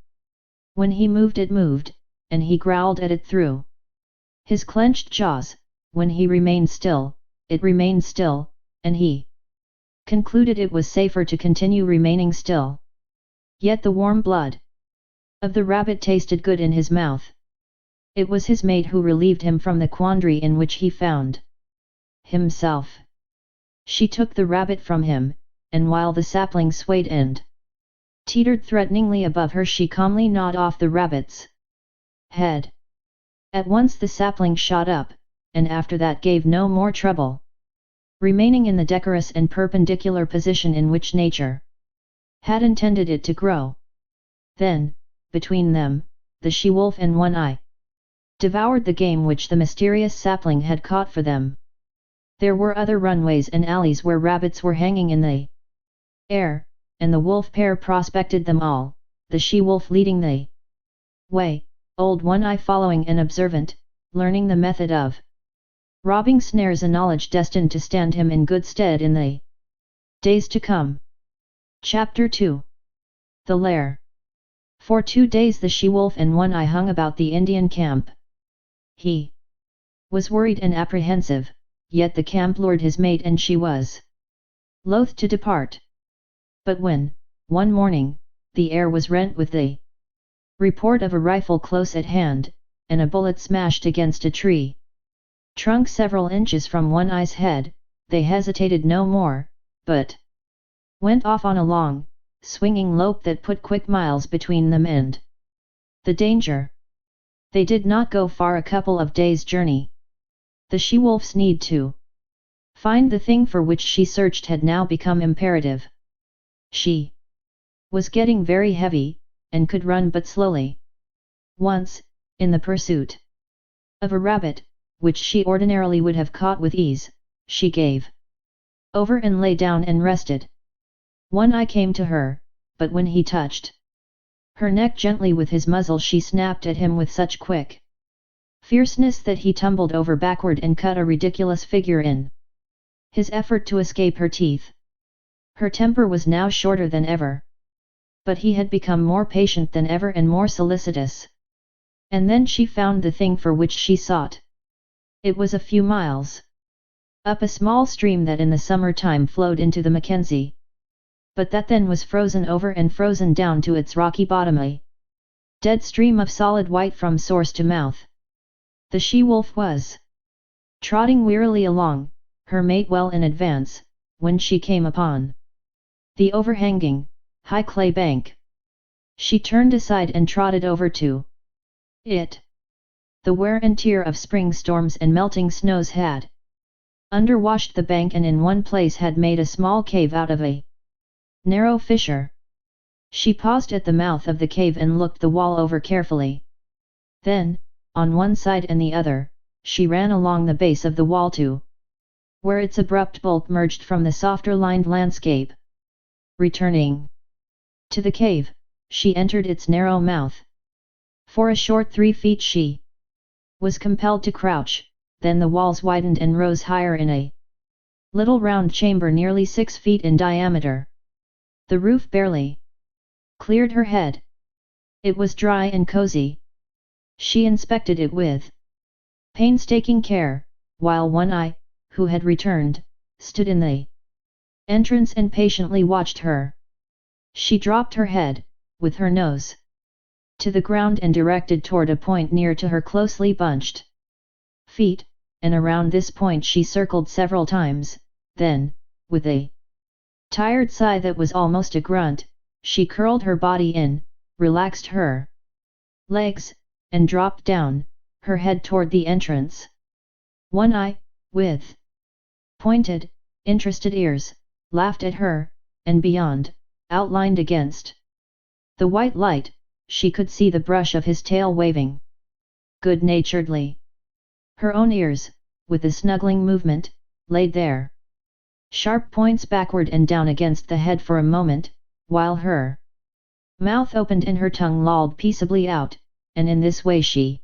When he moved it moved, and he growled at it through his clenched jaws. When he remained still, it remained still, and he concluded it was safer to continue remaining still. Yet the warm blood of the rabbit tasted good in his mouth. It was his mate who relieved him from the quandary in which he found himself. She took the rabbit from him, and while the sapling swayed and teetered threateningly above her, she calmly gnawed off the rabbit's head. At once the sapling shot up, and after that gave no more trouble, remaining in the decorous and perpendicular position in which nature had intended it to grow. Then, between them, the she-wolf and One-Eye devoured the game which the mysterious sapling had caught for them. There were other runways and alleys where rabbits were hanging in the air, and the wolf pair prospected them all, the she-wolf leading the way, old One-Eye following and observant, learning the method of robbing snares, a knowledge destined to stand him in good stead in the days to come. Chapter 2. The Lair. For 2 days the she-wolf and One-Eye hung about the Indian camp. He was worried and apprehensive, yet the camp lured his mate and she was loath to depart. But when, one morning, the air was rent with the report of a rifle close at hand, and a bullet smashed against a tree trunk several inches from One-Eye's head, they hesitated no more, but went off on a long, swinging lope that put quick miles between them and the danger. They did not go far, a couple of days' journey. The she-wolf's need to find the thing for which she searched had now become imperative. She was getting very heavy, and could run but slowly. Once, in the pursuit of a rabbit, which she ordinarily would have caught with ease, she gave over and lay down and rested. One-Eye came to her, but when he touched her neck gently with his muzzle, she snapped at him with such quick fierceness that he tumbled over backward and cut a ridiculous figure in his effort to escape her teeth. Her temper was now shorter than ever, but he had become more patient than ever and more solicitous. And then she found the thing for which she sought. It was a few miles up a small stream that in the summer time flowed into the Mackenzie, but that then was frozen over and frozen down to its rocky bottom, a dead stream of solid white from source to mouth. The she-wolf was trotting wearily along, her mate well in advance, when she came upon the overhanging, high clay bank. She turned aside and trotted over to it. The wear and tear of spring storms and melting snows had underwashed the bank, and in one place had made a small cave out of a narrow fissure. She paused at the mouth of the cave and looked the wall over carefully. Then, on one side and the other, she ran along the base of the wall to where its abrupt bulk merged from the softer lined landscape. Returning to the cave, she entered its narrow mouth. For a short 3 feet she was compelled to crouch, then the walls widened and rose higher in a little round chamber nearly 6 feet in diameter. The roof barely cleared her head. It was dry and cozy. She inspected it with painstaking care, while One-Eye, who had returned, stood in the entrance and patiently watched her. She dropped her head, with her nose to the ground and directed toward a point near to her closely bunched feet, and around this point she circled several times. Then, with a tired sigh that was almost a grunt, she curled her body in, relaxed her legs, and dropped down, her head toward the entrance. One-Eye, with pointed, interested ears, laughed at her, and beyond, outlined against the white light, she could see the brush of his tail waving good-naturedly. Her own ears, with a snuggling movement, laid there. Sharp points backward and down against the head for a moment, while her mouth opened and her tongue lolled peaceably out, and in this way she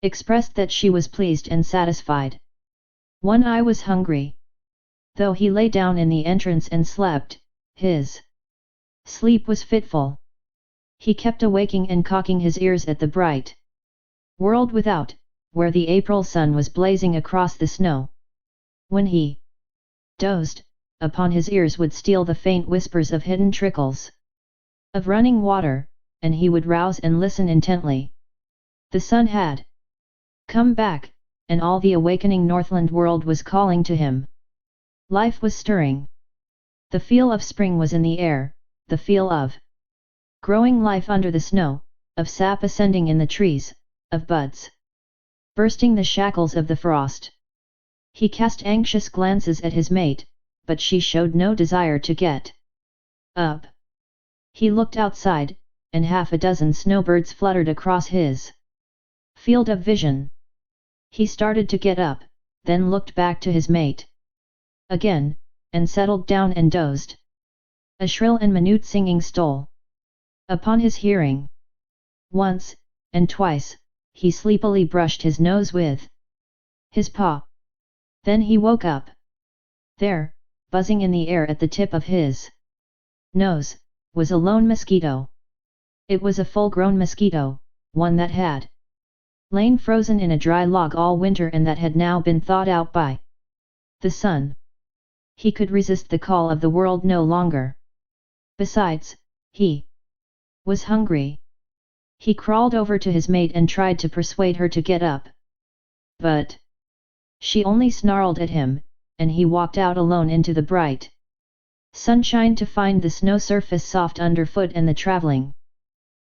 expressed that she was pleased and satisfied. One Eye was hungry. Though he lay down in the entrance and slept, his sleep was fitful. He kept awaking and cocking his ears at the bright world without, where the April sun was blazing across the snow. When he dozed, upon his ears would steal the faint whispers of hidden trickles of running water, and he would rouse and listen intently. The sun had come back, and all the awakening Northland world was calling to him. Life was stirring. The feel of spring was in the air, the feel of growing life under the snow, of sap ascending in the trees, of buds bursting the shackles of the frost. He cast anxious glances at his mate, but she showed no desire to get up. He looked outside, and half a dozen snowbirds fluttered across his field of vision. He started to get up, then looked back to his mate again, and settled down and dozed. A shrill and minute singing stole upon his hearing. Once, and twice, he sleepily brushed his nose with his paw. Then he woke up. There, buzzing in the air at the tip of his nose, was a lone mosquito. It was a full-grown mosquito, one that had lain frozen in a dry log all winter and that had now been thawed out by the sun. He could resist the call of the world no longer. Besides, he was hungry. He crawled over to his mate and tried to persuade her to get up. But she only snarled at him, and he walked out alone into the bright sunshine to find the snow surface soft underfoot and the traveling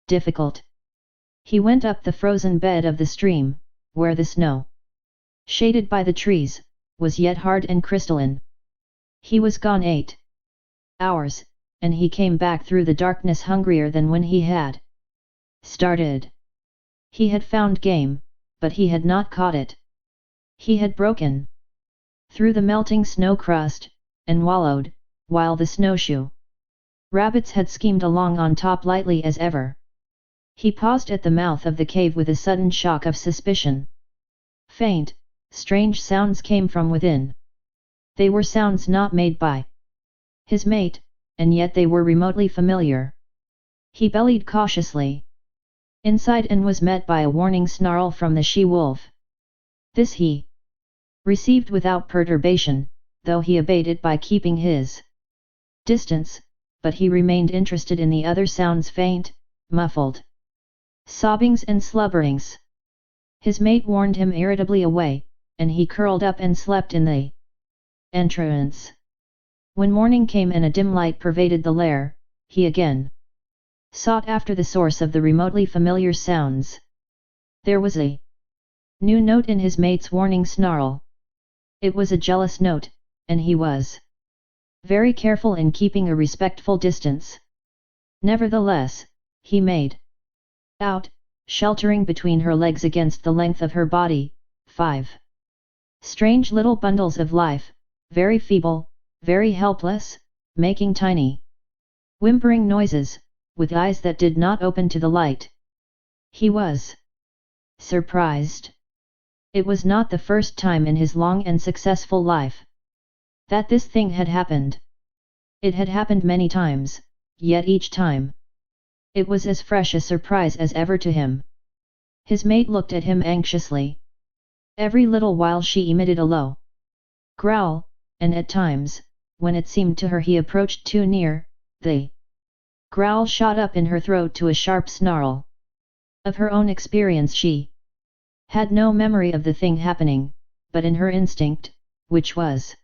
difficult. He went up the frozen bed of the stream, where the snow, shaded by the trees, was yet hard and crystalline. He was gone 8 hours, and he came back through the darkness hungrier than when he had started. He had found game, but he had not caught it. He had broken through the melting snow crust, and wallowed, while the snowshoe rabbits had schemed along on top lightly as ever. He paused at the mouth of the cave with a sudden shock of suspicion. Faint, strange sounds came from within. They were sounds not made by his mate, and yet they were remotely familiar. He bellied cautiously inside and was met by a warning snarl from the she-wolf. This he received without perturbation, though he obeyed it by keeping his distance, but he remained interested in the other sounds, faint, muffled sobbings and slubberings. His mate warned him irritably away, and he curled up and slept in the entrance. When morning came and a dim light pervaded the lair, he again sought after the source of the remotely familiar sounds. There was a new note in his mate's warning snarl. It was a jealous note, and he was very careful in keeping a respectful distance. Nevertheless, he made out, sheltering between her legs against the length of her body, 5 strange little bundles of life, very feeble, very helpless, making tiny whimpering noises, with eyes that did not open to the light. He was surprised. It was not the first time in his long and successful life that this thing had happened. It had happened many times, yet each time it was as fresh a surprise as ever to him. His mate looked at him anxiously. Every little while she emitted a low growl, and at times, when it seemed to her he approached too near, the growl shot up in her throat to a sharp snarl. Of her own experience she had no memory of the thing happening, but in her instinct, which was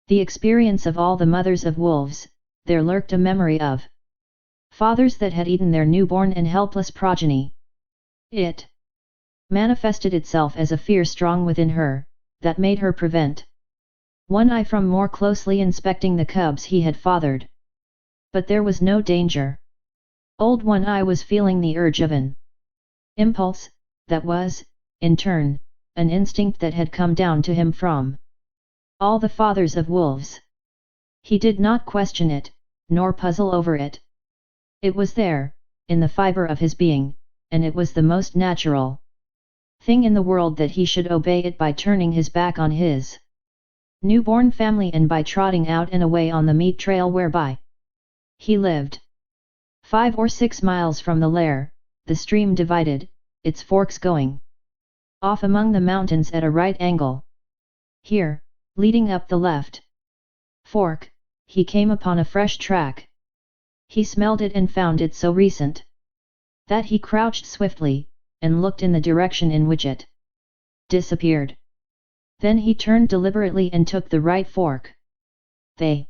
the experience of all the mothers of wolves, there lurked a memory of fathers that had eaten their newborn and helpless progeny. It manifested itself as a fear strong within her, that made her prevent One Eye from more closely inspecting the cubs he had fathered. But there was no danger. Old One-Eye was feeling the urge of an impulse, that was, in turn, an instinct that had come down to him from all the fathers of wolves. He did not question it, nor puzzle over it. It was there, in the fiber of his being, and it was the most natural thing in the world that he should obey it by turning his back on his newborn family and by trotting out and away on the meat trail whereby he lived. 5 or 6 miles from the lair, the stream divided, its forks going off among the mountains at a right angle. Here, leading up the left fork, he came upon a fresh track. He smelled it and found it so recent that he crouched swiftly, and looked in the direction in which it disappeared. Then he turned deliberately and took the right fork. The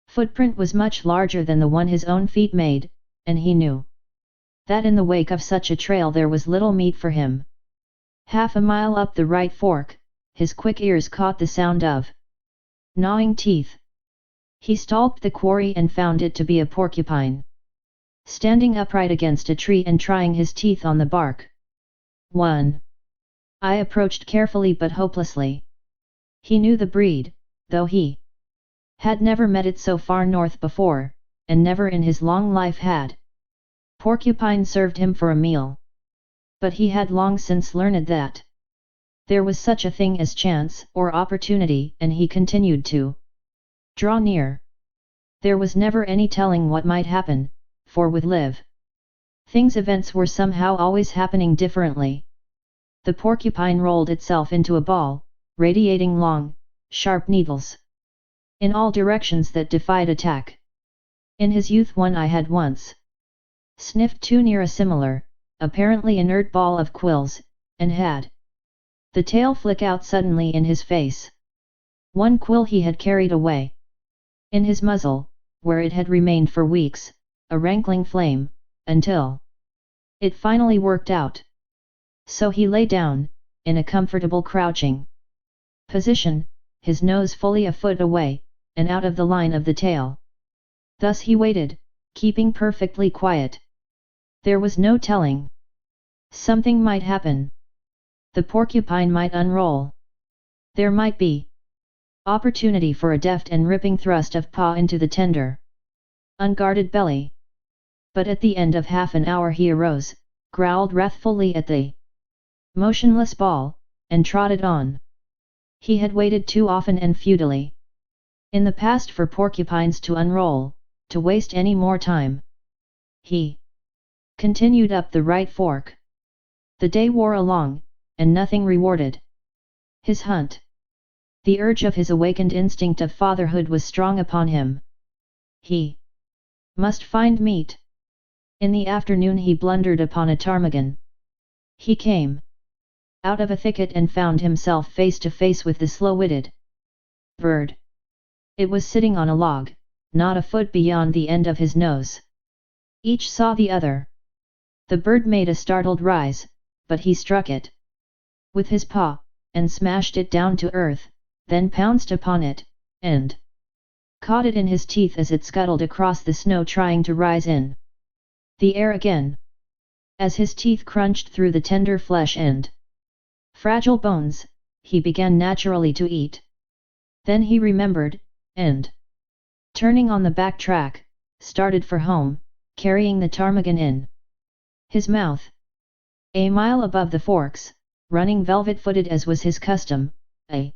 footprint was much larger than the one his own feet made, and he knew that in the wake of such a trail there was little meat for him. Half a mile up the right fork, his quick ears caught the sound of gnawing teeth. He stalked the quarry and found it to be a porcupine, standing upright against a tree and trying his teeth on the bark. One-Eye approached carefully but hopelessly. He knew the breed, though he had never met it so far north before, and never in his long life had porcupine served him for a meal. But he had long since learned that there was such a thing as chance or opportunity, and he continued to draw near. There was never any telling what might happen, for with live things events were somehow always happening differently. The porcupine rolled itself into a ball, radiating long, sharp needles in all directions that defied attack. In his youth One-Eye had once sniffed too near a similar, apparently inert ball of quills, and had the tail flick out suddenly in his face. One quill he had carried away in his muzzle, where it had remained for weeks, a rankling flame, until it finally worked out. So he lay down, in a comfortable crouching position, his nose fully a foot away, and out of the line of the tail. Thus he waited, keeping perfectly quiet. There was no telling. Something might happen. The porcupine might unroll. There might be opportunity for a deft and ripping thrust of paw into the tender, unguarded belly. But at the end of half an hour he arose, growled wrathfully at the motionless ball, and trotted on. He had waited too often and futilely in the past for porcupines to unroll, to waste any more time. He continued up the right fork. The day wore along, and nothing rewarded his hunt. The urge of his awakened instinct of fatherhood was strong upon him. He must find meat. In the afternoon he blundered upon a ptarmigan. He came out of a thicket and found himself face to face with the slow-witted bird. It was sitting on a log, not a foot beyond the end of his nose. Each saw the other. The bird made a startled rise, but he struck it with his paw, and smashed it down to earth, then pounced upon it, and caught it in his teeth as it scuttled across the snow trying to rise in the air again. As his teeth crunched through the tender flesh and fragile bones, he began naturally to eat. Then he remembered, and turning on the back track, started for home, carrying the ptarmigan in his mouth. A mile above the forks, running velvet-footed as was his custom, a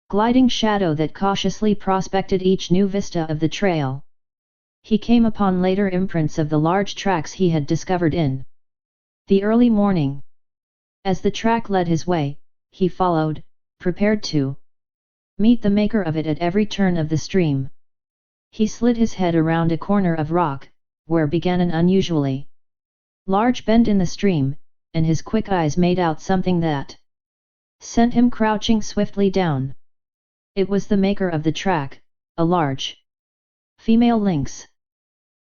gliding shadow that cautiously prospected each new vista of the trail. He came upon later imprints of the large tracks he had discovered in the early morning. As the track led his way, he followed, prepared to meet the maker of it at every turn of the stream. He slid his head around a corner of rock, where began an unusually large bend in the stream, and his quick eyes made out something that sent him crouching swiftly down. It was the maker of the track, a large female lynx.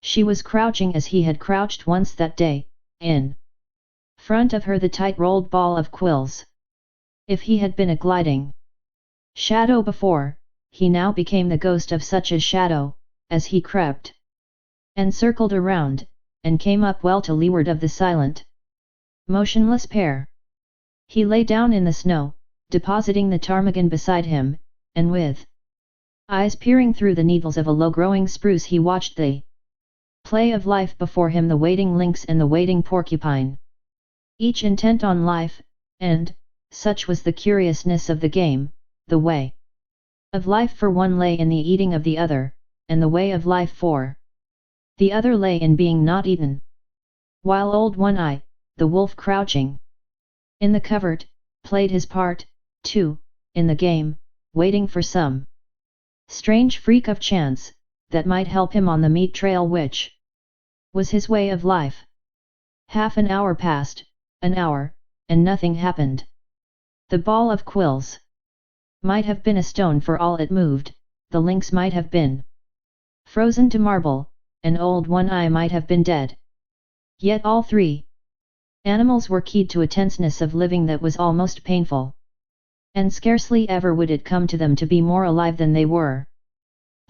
She was crouching as he had crouched once that day, in front of her the tight-rolled ball of quills. If he had been a gliding shadow before, he now became the ghost of such a shadow, as he crept and circled around, and came up well to leeward of the silent, motionless pair. He lay down in the snow, depositing the ptarmigan beside him, and with eyes peering through the needles of a low-growing spruce he watched the play of life before him, the waiting lynx and the waiting porcupine. Each intent on life, and, such was the curiousness of the game, the way of life for one lay in the eating of the other, and the way of life for the other lay in being not eaten. While Old One-Eye, the wolf crouching in the covert, played his part, too, in the game, waiting for some strange freak of chance, that might help him on the meat trail which was his way of life. Half an hour passed, an hour, and nothing happened. The ball of quills might have been a stone for all it moved, the lynx might have been frozen to marble, and Old One-Eye might have been dead. Yet all three animals were keyed to a tenseness of living that was almost painful. And scarcely ever would it come to them to be more alive than they were.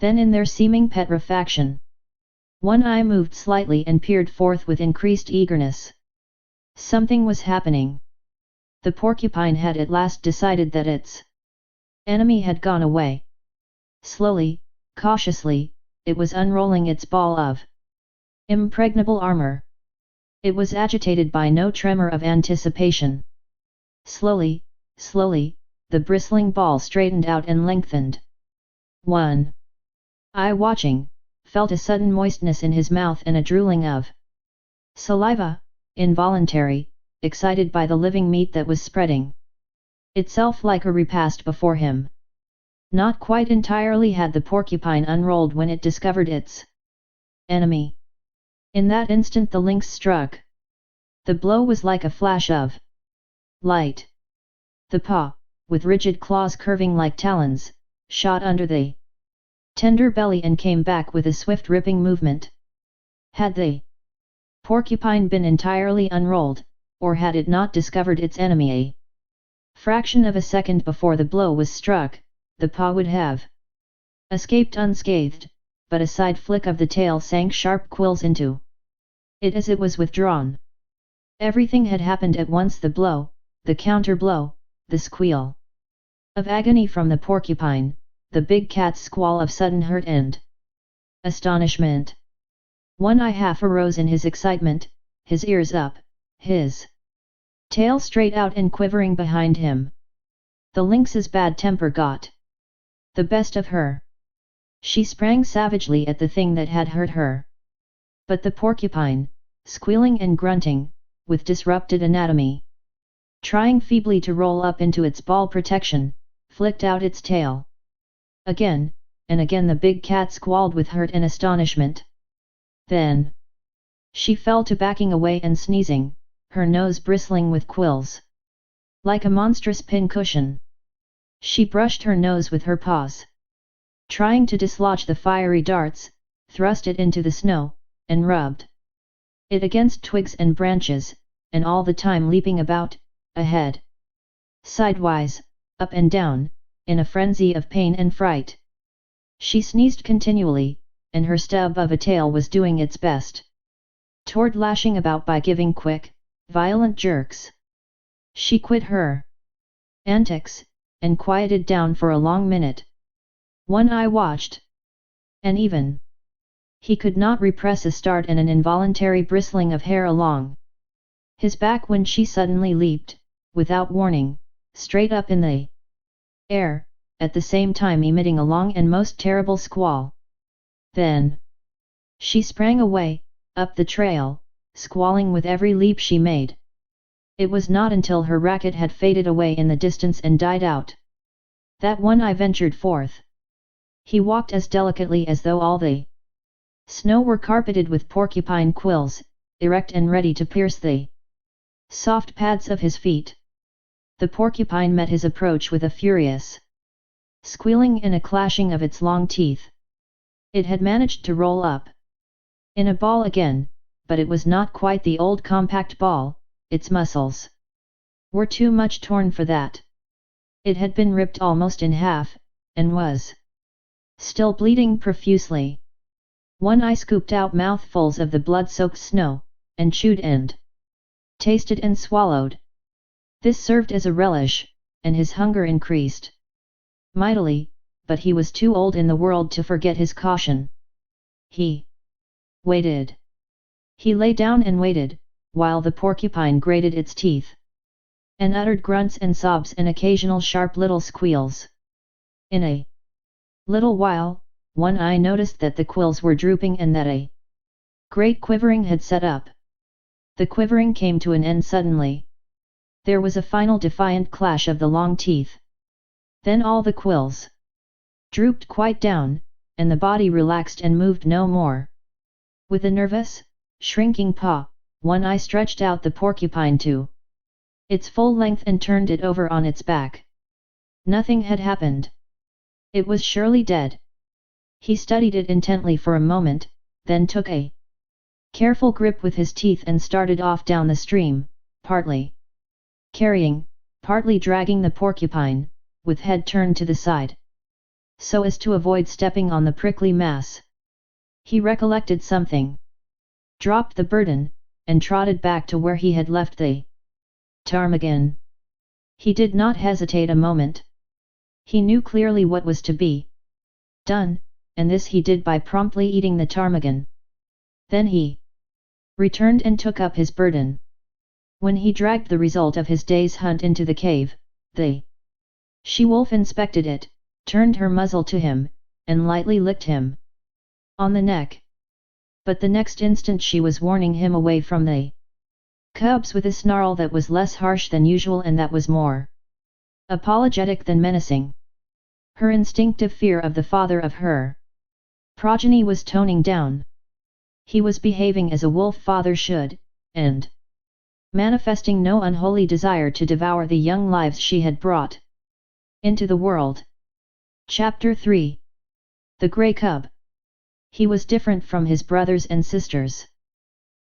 Then in their seeming petrifaction, One-Eye moved slightly and peered forth with increased eagerness. Something was happening. The porcupine had at last decided that its enemy had gone away. Slowly, cautiously, it was unrolling its ball of impregnable armor. It was agitated by no tremor of anticipation. Slowly, slowly, the bristling ball straightened out and lengthened. One-Eye, watching, felt a sudden moistness in his mouth and a drooling of saliva, involuntary, excited by the living meat that was spreading itself like a repast before him. Not quite entirely had the porcupine unrolled when it discovered its enemy. In that instant the lynx struck. The blow was like a flash of light. The paw, with rigid claws curving like talons, shot under the tender belly and came back with a swift ripping movement. Had the porcupine been entirely unrolled, or had it not discovered its enemy a fraction of a second before the blow was struck, the paw would have escaped unscathed, but a side flick of the tail sank sharp quills into it as it was withdrawn. Everything had happened at once: the blow, the counter-blow, the squeal of agony from the porcupine, the big cat's squall of sudden hurt and astonishment. One-Eye half arose in his excitement, his ears up, his tail straight out and quivering behind him. The lynx's bad temper got the best of her. She sprang savagely at the thing that had hurt her. But the porcupine, squealing and grunting, with disrupted anatomy, trying feebly to roll up into its ball protection, flicked out its tail. Again, and again the big cat squalled with hurt and astonishment. Then she fell to backing away and sneezing, her nose bristling with quills. Like a monstrous pincushion, she brushed her nose with her paws, trying to dislodge the fiery darts, thrust it into the snow, and rubbed it against twigs and branches, and all the time leaping about, ahead, sidewise, up and down, in a frenzy of pain and fright. She sneezed continually, and her stub of a tail was doing its best toward lashing about by giving quick, violent jerks. She quit her antics, and quieted down for a long minute. One-Eye watched, and even he could not repress a start and an involuntary bristling of hair along his back when she suddenly leaped, without warning, straight up in the air, at the same time emitting a long and most terrible squall. Then she sprang away, up the trail, squalling with every leap she made. It was not until her racket had faded away in the distance and died out that One-Eye ventured forth. He walked as delicately as though all the snow were carpeted with porcupine quills, erect and ready to pierce the soft pads of his feet. The porcupine met his approach with a furious squealing and a clashing of its long teeth. It had managed to roll up in a ball again, but it was not quite the old compact ball. Its muscles were too much torn for that. It had been ripped almost in half, and was still bleeding profusely. One Eye scooped out mouthfuls of the blood-soaked snow, and chewed and tasted and swallowed. This served as a relish, and his hunger increased mightily, but he was too old in the world to forget his caution. He waited. He lay down and waited, while the porcupine grated its teeth, and uttered grunts and sobs and occasional sharp little squeals. In a little while, One Eye noticed that the quills were drooping and that a great quivering had set up. The quivering came to an end suddenly. There was a final defiant clash of the long teeth. Then all the quills drooped quite down, and the body relaxed and moved no more. With a nervous, shrinking paw, One Eye stretched out the porcupine to its full length and turned it over on its back. Nothing had happened. It was surely dead. He studied it intently for a moment, then took a careful grip with his teeth and started off down the stream, partly carrying, partly dragging the porcupine, with head turned to the side, so as to avoid stepping on the prickly mass. He recollected something, dropped the burden, and trotted back to where he had left the ptarmigan. He did not hesitate a moment. He knew clearly what was to be done, and this he did by promptly eating the ptarmigan. Then he returned and took up his burden. When he dragged the result of his day's hunt into the cave, the she-wolf inspected it, turned her muzzle to him, and lightly licked him on the neck. But the next instant she was warning him away from the cubs with a snarl that was less harsh than usual and that was more apologetic than menacing. Her instinctive fear of the father of her progeny was toning down. He was behaving as a wolf father should, and manifesting no unholy desire to devour the young lives she had brought into the world. Chapter 3. The Grey Cub. He was different from his brothers and sisters.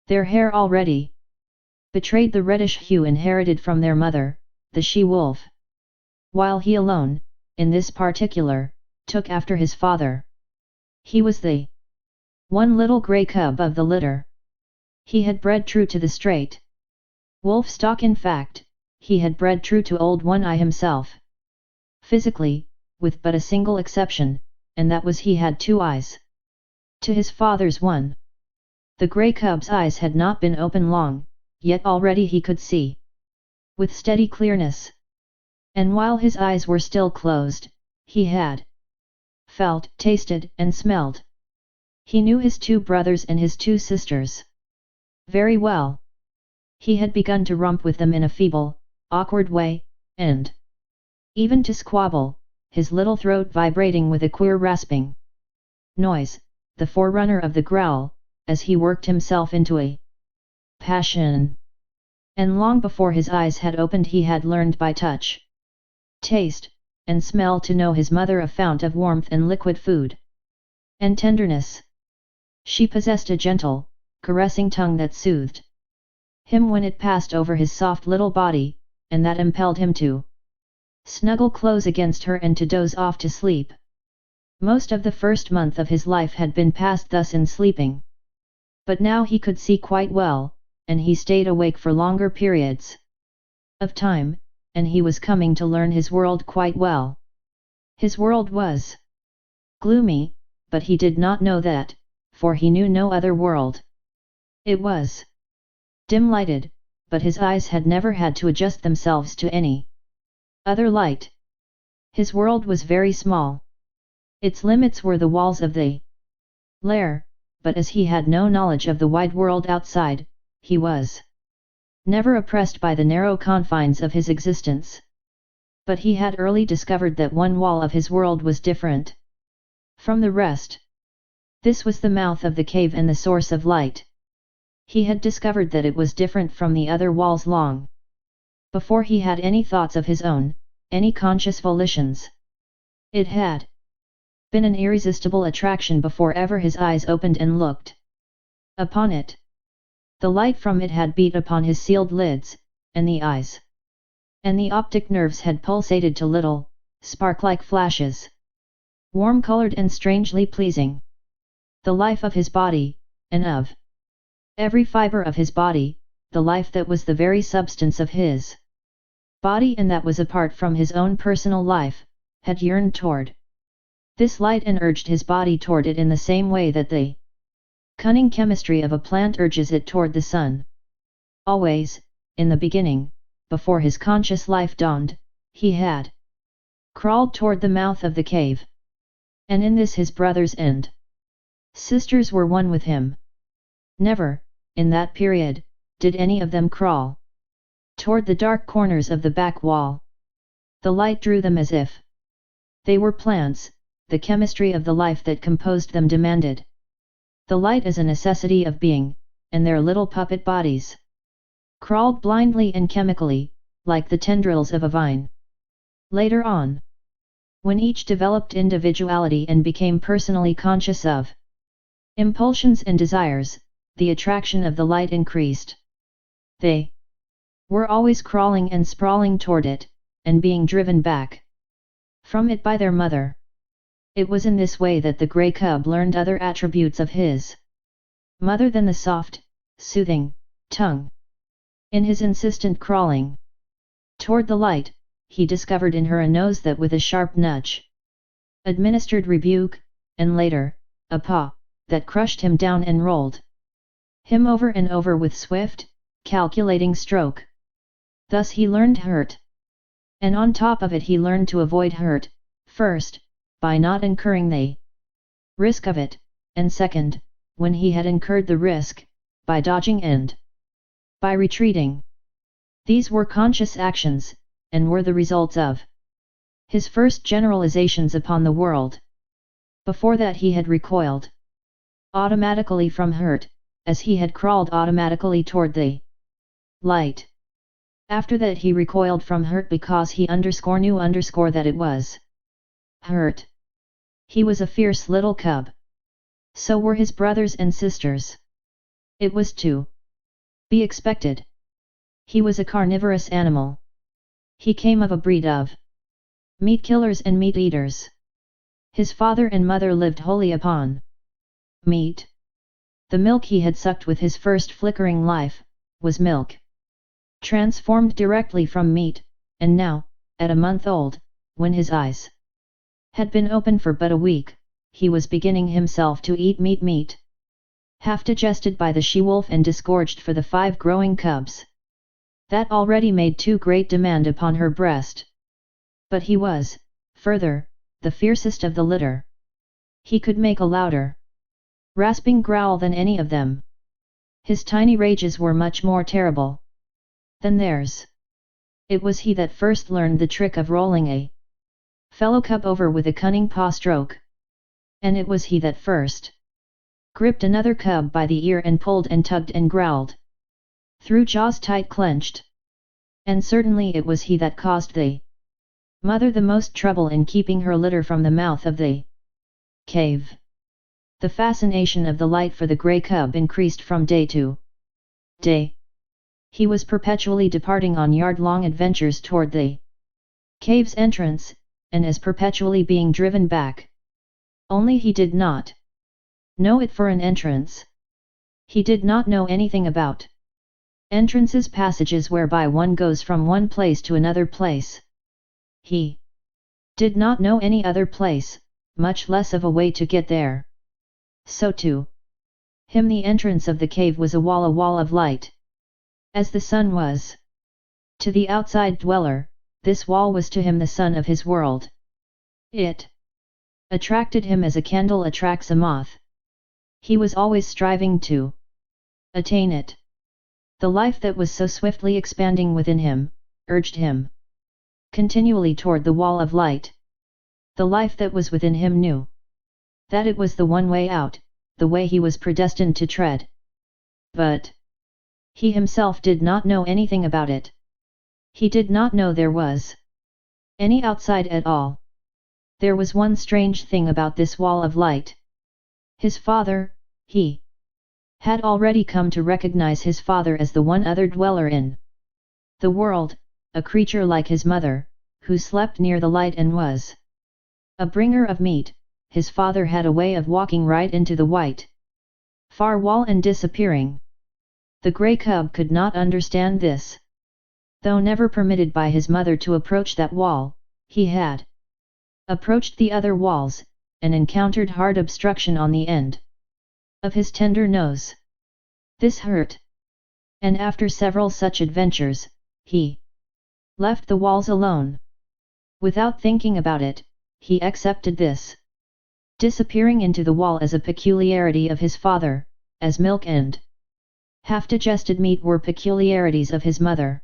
Their hair already betrayed the reddish hue inherited from their mother, the she-wolf, while he alone, in this particular, took after his father. He was the one little grey cub of the litter. He had bred true to the straight wolf stock. In fact, he had bred true to old One Eye himself. Physically, with but a single exception, and that was he had two eyes. To his father's one. The grey cub's eyes had not been open long, yet already he could see with steady clearness. And while his eyes were still closed, he had felt, tasted, and smelled. He knew his two brothers and his two sisters very well. He had begun to romp with them in a feeble, awkward way, and even to squabble, his little throat vibrating with a queer rasping noise, the forerunner of the growl, as he worked himself into a passion. And long before his eyes had opened he had learned by touch, taste, and smell to know his mother a fount of warmth and liquid food and tenderness. She possessed a gentle, caressing tongue that soothed him when it passed over his soft little body, and that impelled him to snuggle close against her and to doze off to sleep. Most of the first month of his life had been passed thus in sleeping. But now he could see quite well, and he stayed awake for longer periods of time, and he was coming to learn his world quite well. His world was gloomy, but he did not know that, for he knew no other world. It was dim-lighted, but his eyes had never had to adjust themselves to any other light. His world was very small. Its limits were the walls of the lair, but as he had no knowledge of the wide world outside, he was never oppressed by the narrow confines of his existence. But he had early discovered that one wall of his world was different from the rest. This was the mouth of the cave and the source of light. He had discovered that it was different from the other walls long before he had any thoughts of his own, any conscious volitions. It had been an irresistible attraction before ever his eyes opened and looked upon it. The light from it had beat upon his sealed lids, and the eyes and the optic nerves had pulsated to little, spark-like flashes, warm-colored and strangely pleasing. the life of his body, and of every fiber of his body, the life that was the very substance of his body and that was apart from his own personal life, had yearned toward this light and urged his body toward it in the same way that the cunning chemistry of a plant urges it toward the sun. Always, in the beginning, before his conscious life dawned, he had crawled toward the mouth of the cave. And in this his brothers and sisters were one with him. Never, in that period, did any of them crawl toward the dark corners of the back wall. The light drew them as if they were plants, the chemistry of the life that composed them demanded the light as a necessity of being, and their little puppet bodies crawled blindly and chemically, like the tendrils of a vine. Later on, when each developed individuality and became personally conscious of impulsions and desires, the attraction of the light increased. They were always crawling and sprawling toward it, and being driven back from it by their mother. It was in this way that the grey cub learned other attributes of his mother than the soft, soothing tongue. In his insistent crawling toward the light, he discovered in her a nose that with a sharp nudge administered rebuke, and later, a paw that crushed him down and rolled him over and over with swift, calculating stroke. Thus he learned hurt. And on top of it he learned to avoid hurt, first, by not incurring the risk of it, and second, when he had incurred the risk, by dodging and by retreating. These were conscious actions, and were the results of his first generalizations upon the world. Before that he had recoiled automatically from hurt, as he had crawled automatically toward the light. After that he recoiled from hurt because he knew that it was hurt. He was a fierce little cub. So were his brothers and sisters. It was to be expected. He was a carnivorous animal. He came of a breed of meat killers and meat eaters. His father and mother lived wholly upon meat. The milk he had sucked with his first flickering life, was milk transformed directly from meat, and now, at a month old, when his eyes had been open for but a week, he was beginning himself to eat meat, half digested by the she-wolf and disgorged for the 5 growing cubs that already made too great demand upon her breast. But he was, further, the fiercest of the litter. He could make a louder rasping growl than any of them. His tiny rages were much more terrible than theirs. It was he that first learned the trick of rolling a fellow cub over with a cunning paw stroke. And it was he that first gripped another cub by the ear and pulled and tugged and growled through jaws tight clenched. And certainly it was he that caused the mother the most trouble in keeping her litter from the mouth of the cave. The fascination of the light for the grey cub increased from day to day. He was perpetually departing on yard-long adventures toward the cave's entrance, and as perpetually being driven back. Only he did not know it for an entrance. He did not know anything about entrances, passages whereby one goes from one place to another place. He did not know any other place, much less of a way to get there. So to him the entrance of the cave was a wall of light. As the sun was to the outside dweller, this wall was to him the sun of his world. It attracted him as a candle attracts a moth. He was always striving to attain it. The life that was so swiftly expanding within him, urged him continually toward the wall of light. The life that was within him knew that it was the one way out, the way he was predestined to tread. But he himself did not know anything about it. He did not know there was any outside at all. There was one strange thing about this wall of light. His father, he had already come to recognize his father as the one other dweller in the world, a creature like his mother, who slept near the light and was a bringer of meat. his father had a way of walking right into the white far wall and disappearing. The grey cub could not understand this. Though never permitted by his mother to approach that wall, he had approached the other walls, and encountered hard obstruction on the end of his tender nose. This hurt. And after several such adventures, he left the walls alone. Without thinking about it, he accepted this disappearing into the wall as a peculiarity of his father, as milk and half-digested meat were peculiarities of his mother.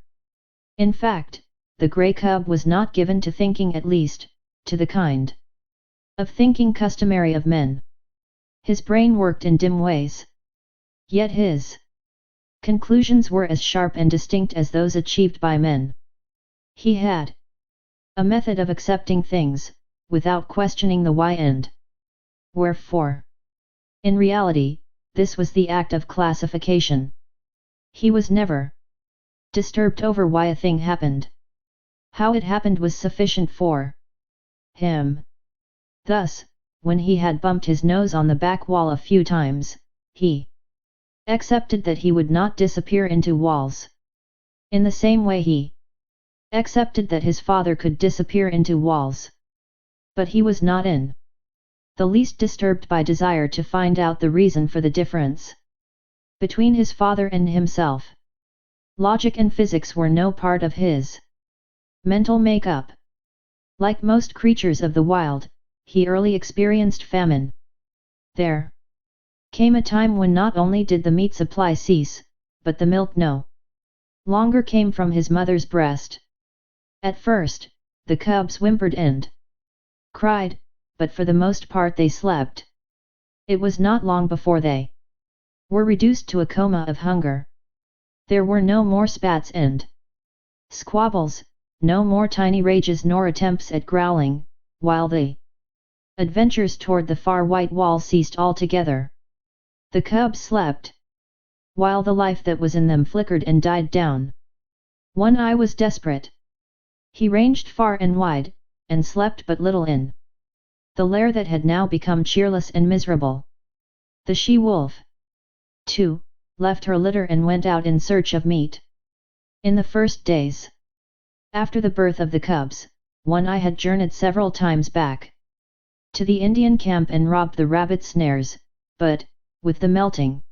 In fact, the grey cub was not given to thinking, at least, to the kind of thinking customary of men. His brain worked in dim ways. Yet his conclusions were as sharp and distinct as those achieved by men. He had a method of accepting things, without questioning the why and wherefore. In reality, this was the act of classification. He was never disturbed over why a thing happened. How it happened was sufficient for him. Thus, when he had bumped his nose on the back wall a few times, he accepted that he would not disappear into walls. In the same way he accepted that his father could disappear into walls. But he was not in the least disturbed by desire to find out the reason for the difference between his father and himself. Logic and physics were no part of his mental make-up. Like most creatures of the wild, he early experienced famine. There came a time when not only did the meat supply cease, but the milk no longer came from his mother's breast. At first, the cubs whimpered and cried, but for the most part they slept. It was not long before they were reduced to a coma of hunger. There were no more spats and squabbles, no more tiny rages nor attempts at growling, while the adventures toward the far white wall ceased altogether. The cubs slept, while the life that was in them flickered and died down. One Eye was desperate. He ranged far and wide, and slept but little in the lair that had now become cheerless and miserable. The she-wolf, too, left her litter and went out in search of meat. In the first days after the birth of the cubs, One Eye had journeyed several times back to the Indian camp and robbed the rabbit snares, but, with the melting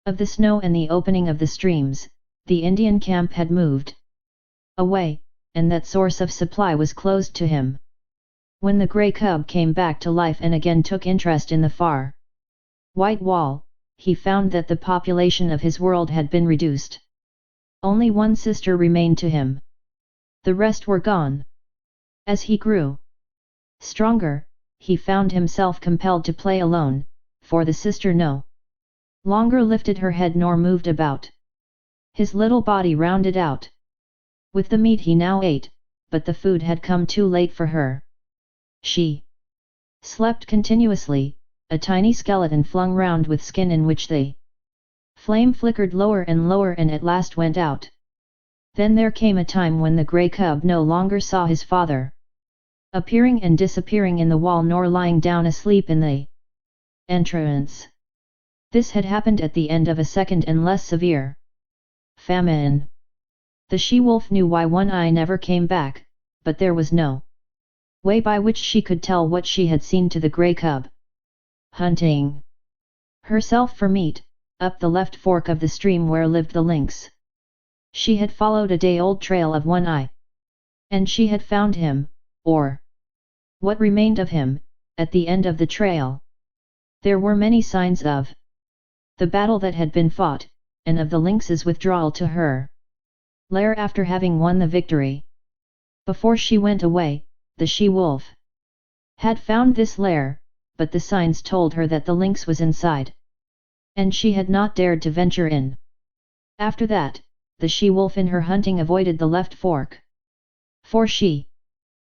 of the snow and the opening of the streams, the Indian camp had moved away, and that source of supply was closed to him. When the grey cub came back to life and again took interest in the far white wall, he found that the population of his world had been reduced. Only one sister remained to him. The rest were gone. As he grew stronger, he found himself compelled to play alone, for the sister no longer lifted her head nor moved about. His little body rounded out with the meat he now ate, but the food had come too late for her. She slept continuously, a tiny skeleton flung round with skin in which the flame flickered lower and lower and at last went out. Then there came a time when the grey cub no longer saw his father appearing and disappearing in the wall nor lying down asleep in the entrance. This had happened at the end of a second and less severe famine. The she-wolf knew why One Eye never came back, but there was no way by which she could tell what she had seen to the grey cub. Hunting herself for meat, up the left fork of the stream where lived the lynx. She had followed a day-old trail of One Eye. And she had found him, or what remained of him, at the end of the trail. There were many signs of the battle that had been fought, and of the lynx's withdrawal to her lair after having won the victory. Before she went away, the she-wolf had found this lair, but the signs told her that the lynx was inside, and she had not dared to venture in. After that, the she-wolf in her hunting avoided the left fork, for she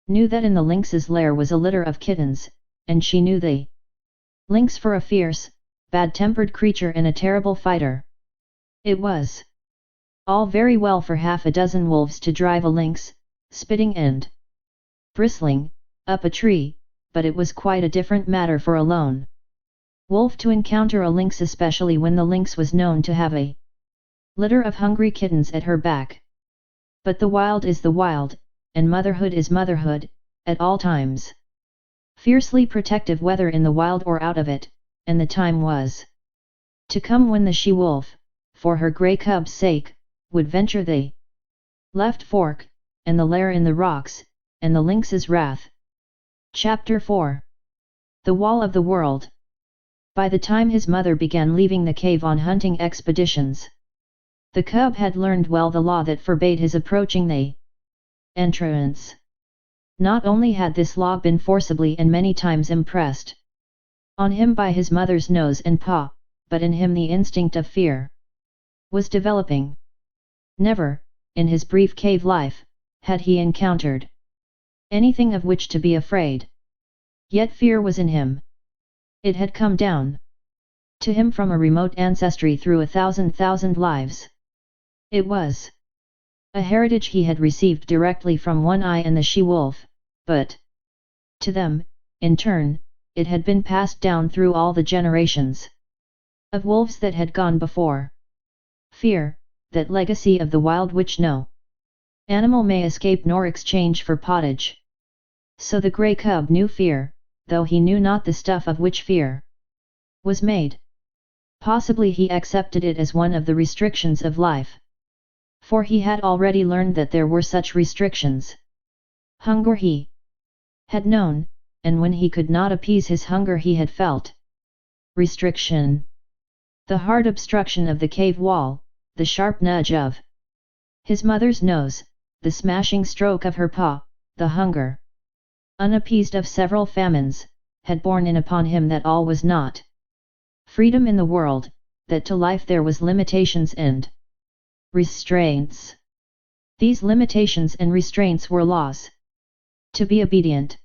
knew that in the lynx's lair was a litter of kittens, and she knew the lynx for a fierce, bad-tempered creature and a terrible fighter. It was all very well for half a dozen wolves to drive a lynx, spitting and bristling, up a tree, but it was quite a different matter for a lone wolf to encounter a lynx, especially when the lynx was known to have a litter of hungry kittens at her back. But the wild is the wild, and motherhood is motherhood, at all times. Fiercely protective whether in the wild or out of it, and the time was to come when the she-wolf, for her grey cub's sake, would venture the left fork, and the lair in the rocks, and the lynx's wrath. Chapter 4. The Wall of the World. By the time his mother began leaving the cave on hunting expeditions, the cub had learned well the law that forbade his approaching the entrance. Not only had this law been forcibly and many times impressed on him by his mother's nose and paw, but in him the instinct of fear was developing. Never, in his brief cave life, had he encountered anything of which to be afraid. Yet fear was in him. It had come down to him from a remote ancestry through 1,000,000 lives. It was a heritage he had received directly from One-Eye and the she-wolf, but to them, in turn, it had been passed down through all the generations of wolves that had gone before. Fear, that legacy of the wild which no animal may escape nor exchange for pottage. So the grey cub knew fear, though he knew not the stuff of which fear was made. Possibly he accepted it as one of the restrictions of life, for he had already learned that there were such restrictions. Hunger he had known, and when he could not appease his hunger he had felt restriction. The hard obstruction of the cave wall, the sharp nudge of his mother's nose, the smashing stroke of her paw, the hunger unappeased of several famines, had borne in upon him that all was not freedom in the world, that to life there was limitations and restraints. These limitations and restraints were laws. To be obedient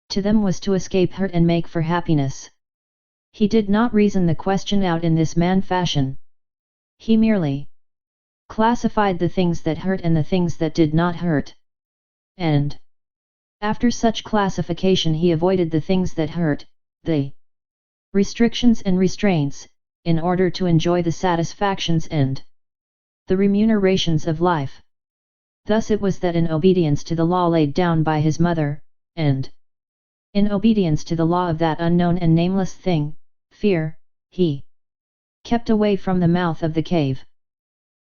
to them was to escape hurt and make for happiness. He did not reason the question out in this man fashion. He merely classified the things that hurt and the things that did not hurt. And after such classification he avoided the things that hurt, the restrictions and restraints, in order to enjoy the satisfactions and the remunerations of life. Thus it was that in obedience to the law laid down by his mother, and in obedience to the law of that unknown and nameless thing, fear, he kept away from the mouth of the cave.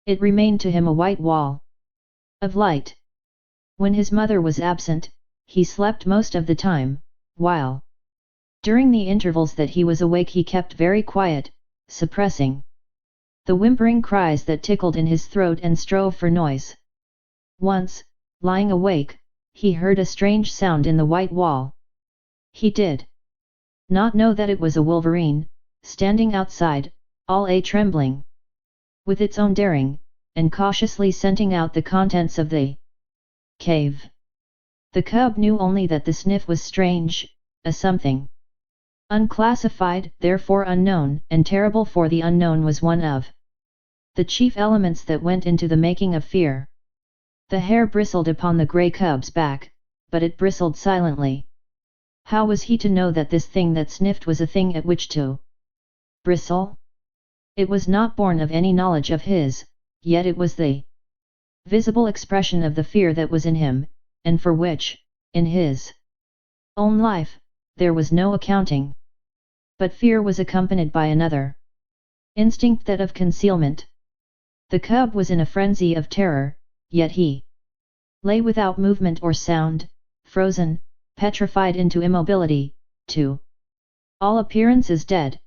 It remained to him a white wall of light. When his mother was absent, he slept most of the time, while during the intervals that he was awake he kept very quiet, suppressing the whimpering cries that tickled in his throat and strove for noise. Once, lying awake, he heard a strange sound in the white wall. He did not know that it was a wolverine, standing outside, all a-trembling with its own daring, and cautiously scenting out the contents of the cave. The cub knew only that the sniff was strange, a something unclassified, therefore unknown, and terrible, for the unknown was one of the chief elements that went into the making of fear. The hair bristled upon the grey cub's back, but it bristled silently. How was he to know that this thing that sniffed was a thing at which to bristle? It was not born of any knowledge of his, yet it was the visible expression of the fear that was in him, and for which, in his own life, there was no accounting. But fear was accompanied by another instinct, that of concealment. The cub was in a frenzy of terror, yet he lay without movement or sound, frozen, petrified into immobility, to all appearances dead.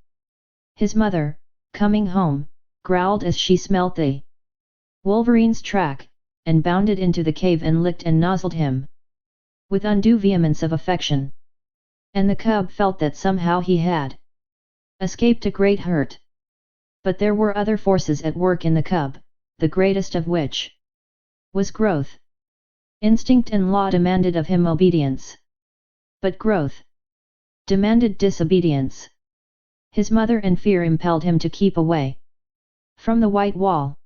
His mother, coming home, growled as she smelt the wolverine's track, and bounded into the cave and licked and nozzled him with undue vehemence of affection. And the cub felt that somehow he had escaped a great hurt. But there were other forces at work in the cub, the greatest of which was growth. Instinct and law demanded of him obedience, but growth demanded disobedience. His mother and fear impelled him to keep away from the white wall.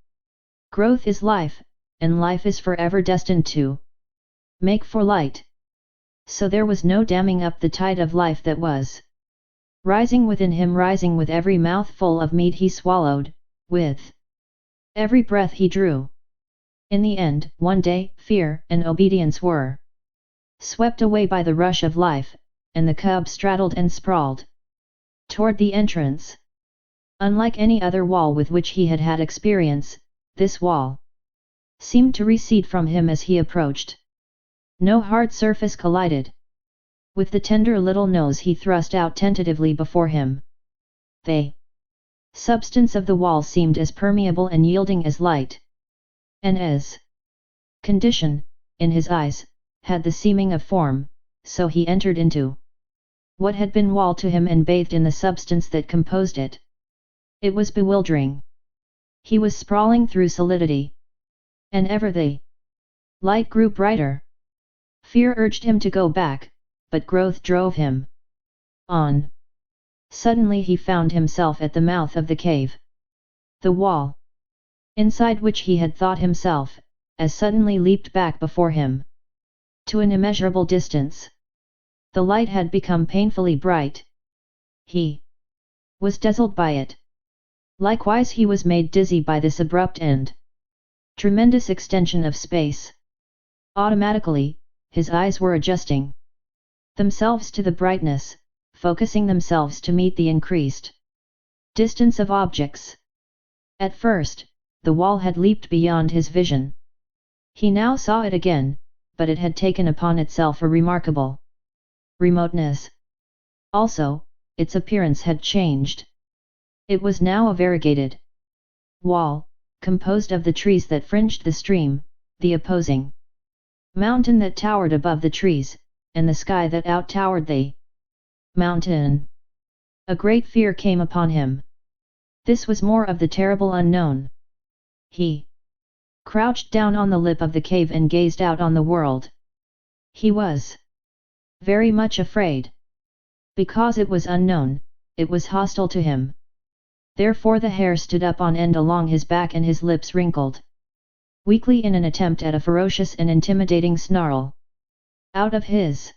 Growth is life, and life is forever destined to make for light. so there was no damming up the tide of life that was rising within him, rising with every mouthful of meat he swallowed, with every breath he drew. In the end, one day, fear and obedience were swept away by the rush of life, and the cub straddled and sprawled toward the entrance. Unlike any other wall with which he had had experience, this wall seemed to recede from him as he approached. No hard surface collided with the tender little nose he thrust out tentatively before him. The substance of the wall seemed as permeable and yielding as light, and as condition, in his eyes, had the seeming of form, so he entered into what had been wall to him and bathed in the substance that composed it. It was bewildering. He was sprawling through solidity. And ever the light grew brighter. Fear urged him to go back, but growth drove him on. Suddenly he found himself at the mouth of the cave. The wall, inside which he had thought himself, as suddenly leaped back before him to an immeasurable distance. The light had become painfully bright. He was dazzled by it. Likewise he was made dizzy by this abrupt and tremendous extension of space. Automatically, his eyes were adjusting themselves to the brightness, focusing themselves to meet the increased distance of objects. At first, the wall had leaped beyond his vision. He now saw it again, but it had taken upon itself a remarkable remoteness. Also, its appearance had changed. It was now a variegated wall, composed of the trees that fringed the stream, the opposing mountain that towered above the trees, and the sky that out-towered the mountain. A great fear came upon him. This was more of the terrible unknown. He crouched down on the lip of the cave and gazed out on the world. He was very much afraid. Because it was unknown, it was hostile to him. Therefore the hair stood up on end along his back and his lips wrinkled weakly in an attempt at a ferocious and intimidating snarl. Out of his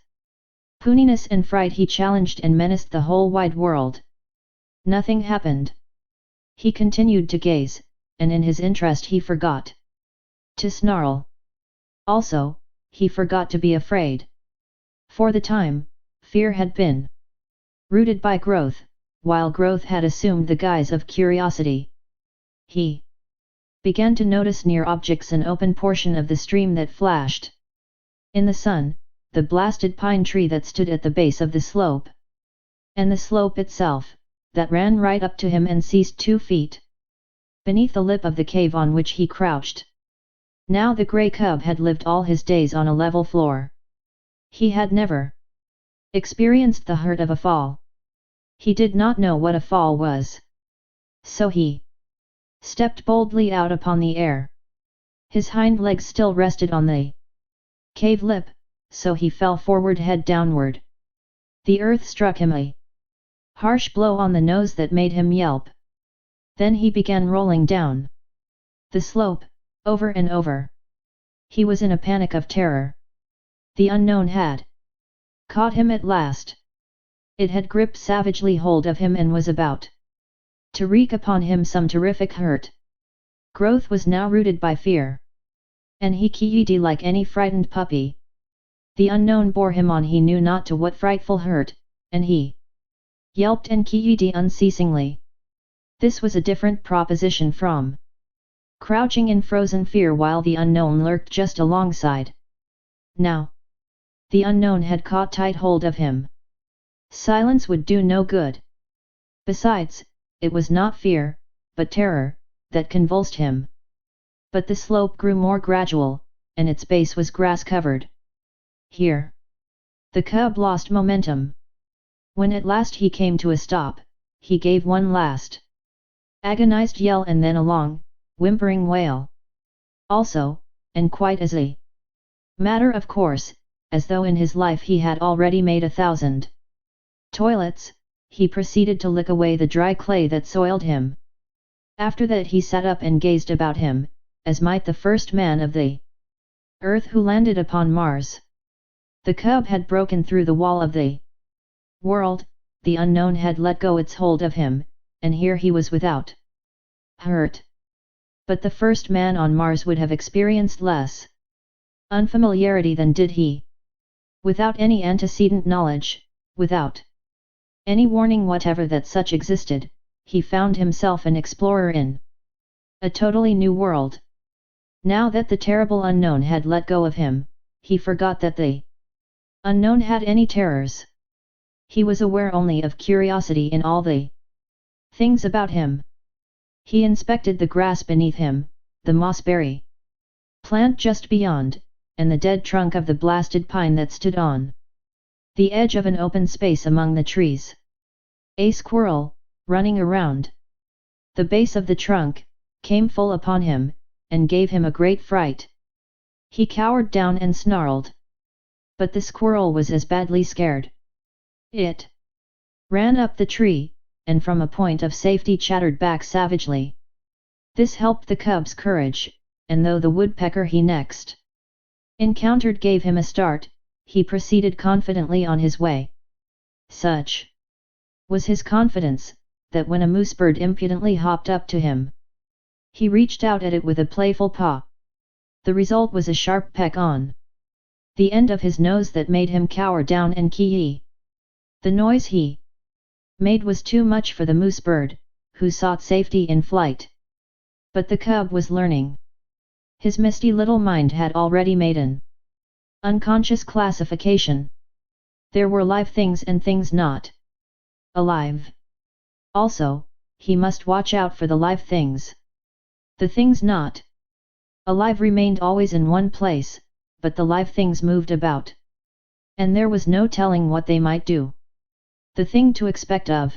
puniness and fright he challenged and menaced the whole wide world. Nothing happened. He continued to gaze, and in his interest he forgot to snarl. Also, he forgot to be afraid. For the time, fear had been rooted by growth, while growth had assumed the guise of curiosity. He began to notice near objects an open portion of the stream that flashed in the sun, the blasted pine tree that stood at the base of the slope, and the slope itself, that ran right up to him and ceased 2 feet beneath the lip of the cave on which he crouched. Now the grey cub had lived all his days on a level floor. He had never experienced the hurt of a fall. He did not know what a fall was. So he stepped boldly out upon the air. His hind legs still rested on the cave lip, so he fell forward head downward. The earth struck him a harsh blow on the nose that made him yelp. Then he began rolling down the slope, over and over. He was in a panic of terror. The unknown had caught him at last. It had gripped savagely hold of him and was about to wreak upon him some terrific hurt. Growth was now rooted by fear. And he keyed like any frightened puppy. The unknown bore him on he knew not to what frightful hurt, and he yelped and keyed unceasingly. This was a different proposition from crouching in frozen fear while the unknown lurked just alongside. Now, the unknown had caught tight hold of him. Silence would do no good. Besides, it was not fear, but terror, that convulsed him. But the slope grew more gradual, and its base was grass-covered. Here, the cub lost momentum. When at last he came to a stop, he gave one last agonized yell and then a long, whimpering wail. Also, and quite as a matter of course, as though in his life he had already made 1,000 toilets, he proceeded to lick away the dry clay that soiled him. After that he sat up and gazed about him, as might the first man of the earth who landed upon Mars. The cub had broken through the wall of the world, the unknown had let go its hold of him, and here he was without hurt. But the first man on Mars would have experienced less unfamiliarity than did he. Without any antecedent knowledge, without any warning whatever that such existed, he found himself an explorer in a totally new world. Now that the terrible unknown had let go of him, he forgot that the unknown had any terrors. He was aware only of curiosity in all the things about him. He inspected the grass beneath him, the mossberry plant just beyond, and the dead trunk of the blasted pine that stood on the edge of an open space among the trees. A squirrel, running around the base of the trunk, came full upon him, and gave him a great fright. He cowered down and snarled. But the squirrel was as badly scared. It ran up the tree, and from a point of safety chattered back savagely. This helped the cub's courage, and though the woodpecker he next encountered gave him a start, he proceeded confidently on his way. Such was his confidence, that when a moosebird impudently hopped up to him, he reached out at it with a playful paw. The result was a sharp peck on the end of his nose that made him cower down and kee-ee. The noise he made was too much for the moosebird, who sought safety in flight. But the cub was learning. His misty little mind had already made an unconscious classification. There were live things and things not alive. Also, he must watch out for the live things. The things not alive remained always in one place, but the live things moved about. And there was no telling what they might do. The thing to expect of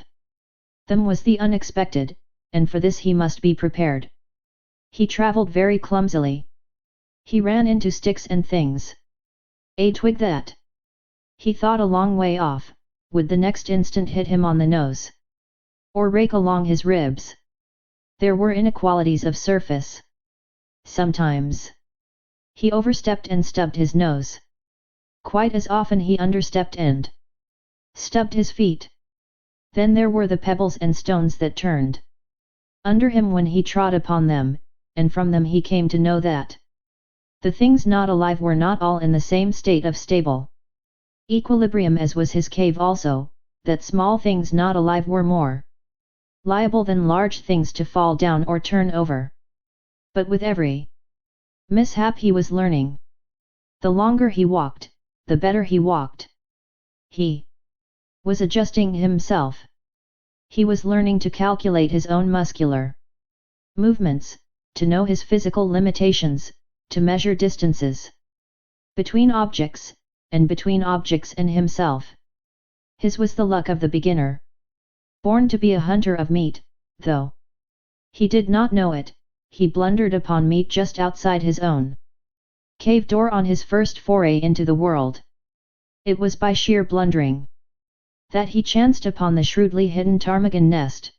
them was the unexpected, and for this he must be prepared. He travelled very clumsily. He ran into sticks and things. A twig that he thought a long way off, would the next instant hit him on the nose, or rake along his ribs. There were inequalities of surface. Sometimes he overstepped and stubbed his nose. Quite as often he understepped and stubbed his feet. Then there were the pebbles and stones that turned under him when he trod upon them, and from them he came to know that the things not alive were not all in the same state of stable equilibrium as was his cave also, that small things not alive were more liable than large things to fall down or turn over. But with every mishap he was learning. The longer he walked, the better he walked. He was adjusting himself. He was learning to calculate his own muscular movements, to know his physical limitations, to measure distances between objects, and between objects and himself. His was the luck of the beginner. Born to be a hunter of meat, though he did not know it, he blundered upon meat just outside his own cave door on his first foray into the world. It was by sheer blundering that he chanced upon the shrewdly hidden ptarmigan nest.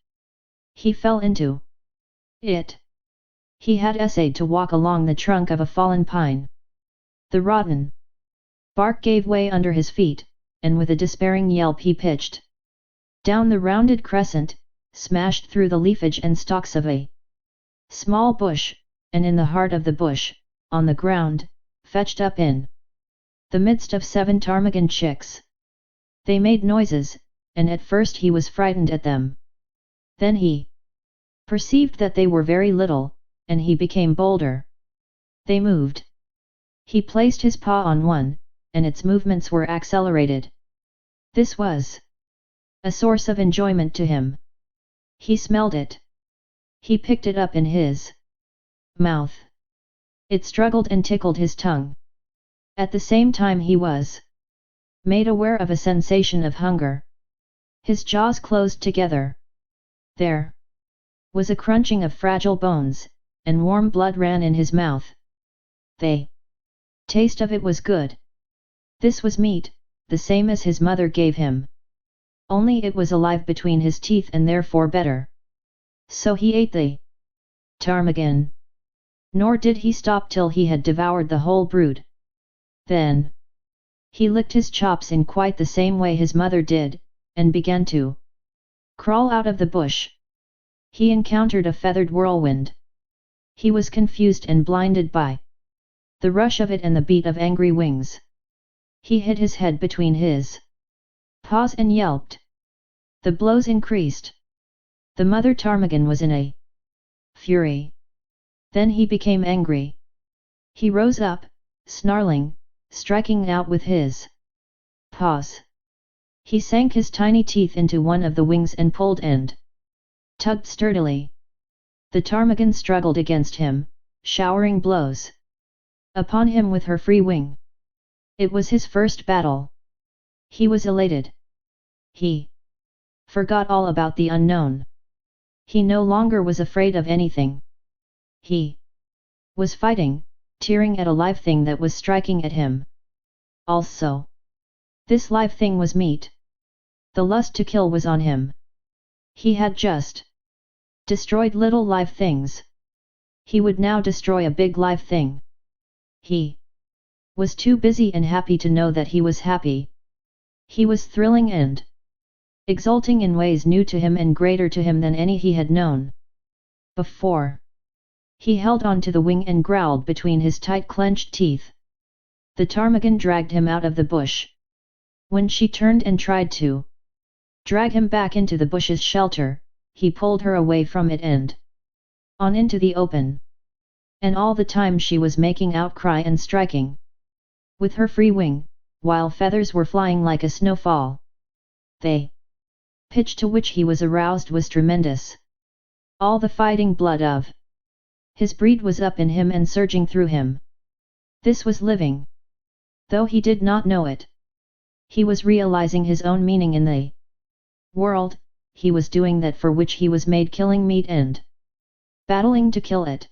He fell into it. He had essayed to walk along the trunk of a fallen pine. The rotten bark gave way under his feet, and with a despairing yelp he pitched down the rounded crescent, smashed through the leafage and stalks of a small bush, and in the heart of the bush, on the ground, fetched up in the midst of 7 ptarmigan chicks. They made noises, and at first he was frightened at them. Then he perceived that they were very little, and he became bolder. They moved. He placed his paw on one, and its movements were accelerated. This was a source of enjoyment to him. He smelled it. He picked it up in his mouth. It struggled and tickled his tongue. At the same time he was made aware of a sensation of hunger. His jaws closed together. There was a crunching of fragile bones, and warm blood ran in his mouth. The taste of it was good. This was meat, the same as his mother gave him. Only it was alive between his teeth and therefore better. So he ate the ptarmigan. Nor did he stop till he had devoured the whole brood. Then He licked his chops in quite the same way his mother did, and began to crawl out of the bush. He encountered a feathered whirlwind. He was confused and blinded by the rush of it and the beat of angry wings. He hit his head between his paws and yelped. The blows increased. The mother ptarmigan was in a fury. Then he became angry. He rose up, snarling, striking out with his paws. He sank his tiny teeth into one of the wings and pulled and tugged sturdily. The ptarmigan struggled against him, showering blows upon him with her free wing. It was his first battle. He was elated. He forgot all about the unknown. He no longer was afraid of anything. He was fighting, tearing at a live thing that was striking at him. Also, this live thing was meat. The lust to kill was on him. He had just destroyed little live things. He would now destroy a big live thing. He was too busy and happy to know that he was happy. He was thrilling and exulting in ways new to him and greater to him than any he had known before. He held on to the wing and growled between his tight clenched teeth. The ptarmigan dragged him out of the bush. When she turned and tried to drag him back into the bush's shelter, he pulled her away from it and on into the open. And all the time she was making outcry and striking with her free wing, while feathers were flying like a snowfall. The pitch to which he was aroused was tremendous. All the fighting blood of his breed was up in him and surging through him. This was living. Though he did not know it. He was realizing his own meaning in the world. He was doing that for which he was made, killing meat and battling to kill it.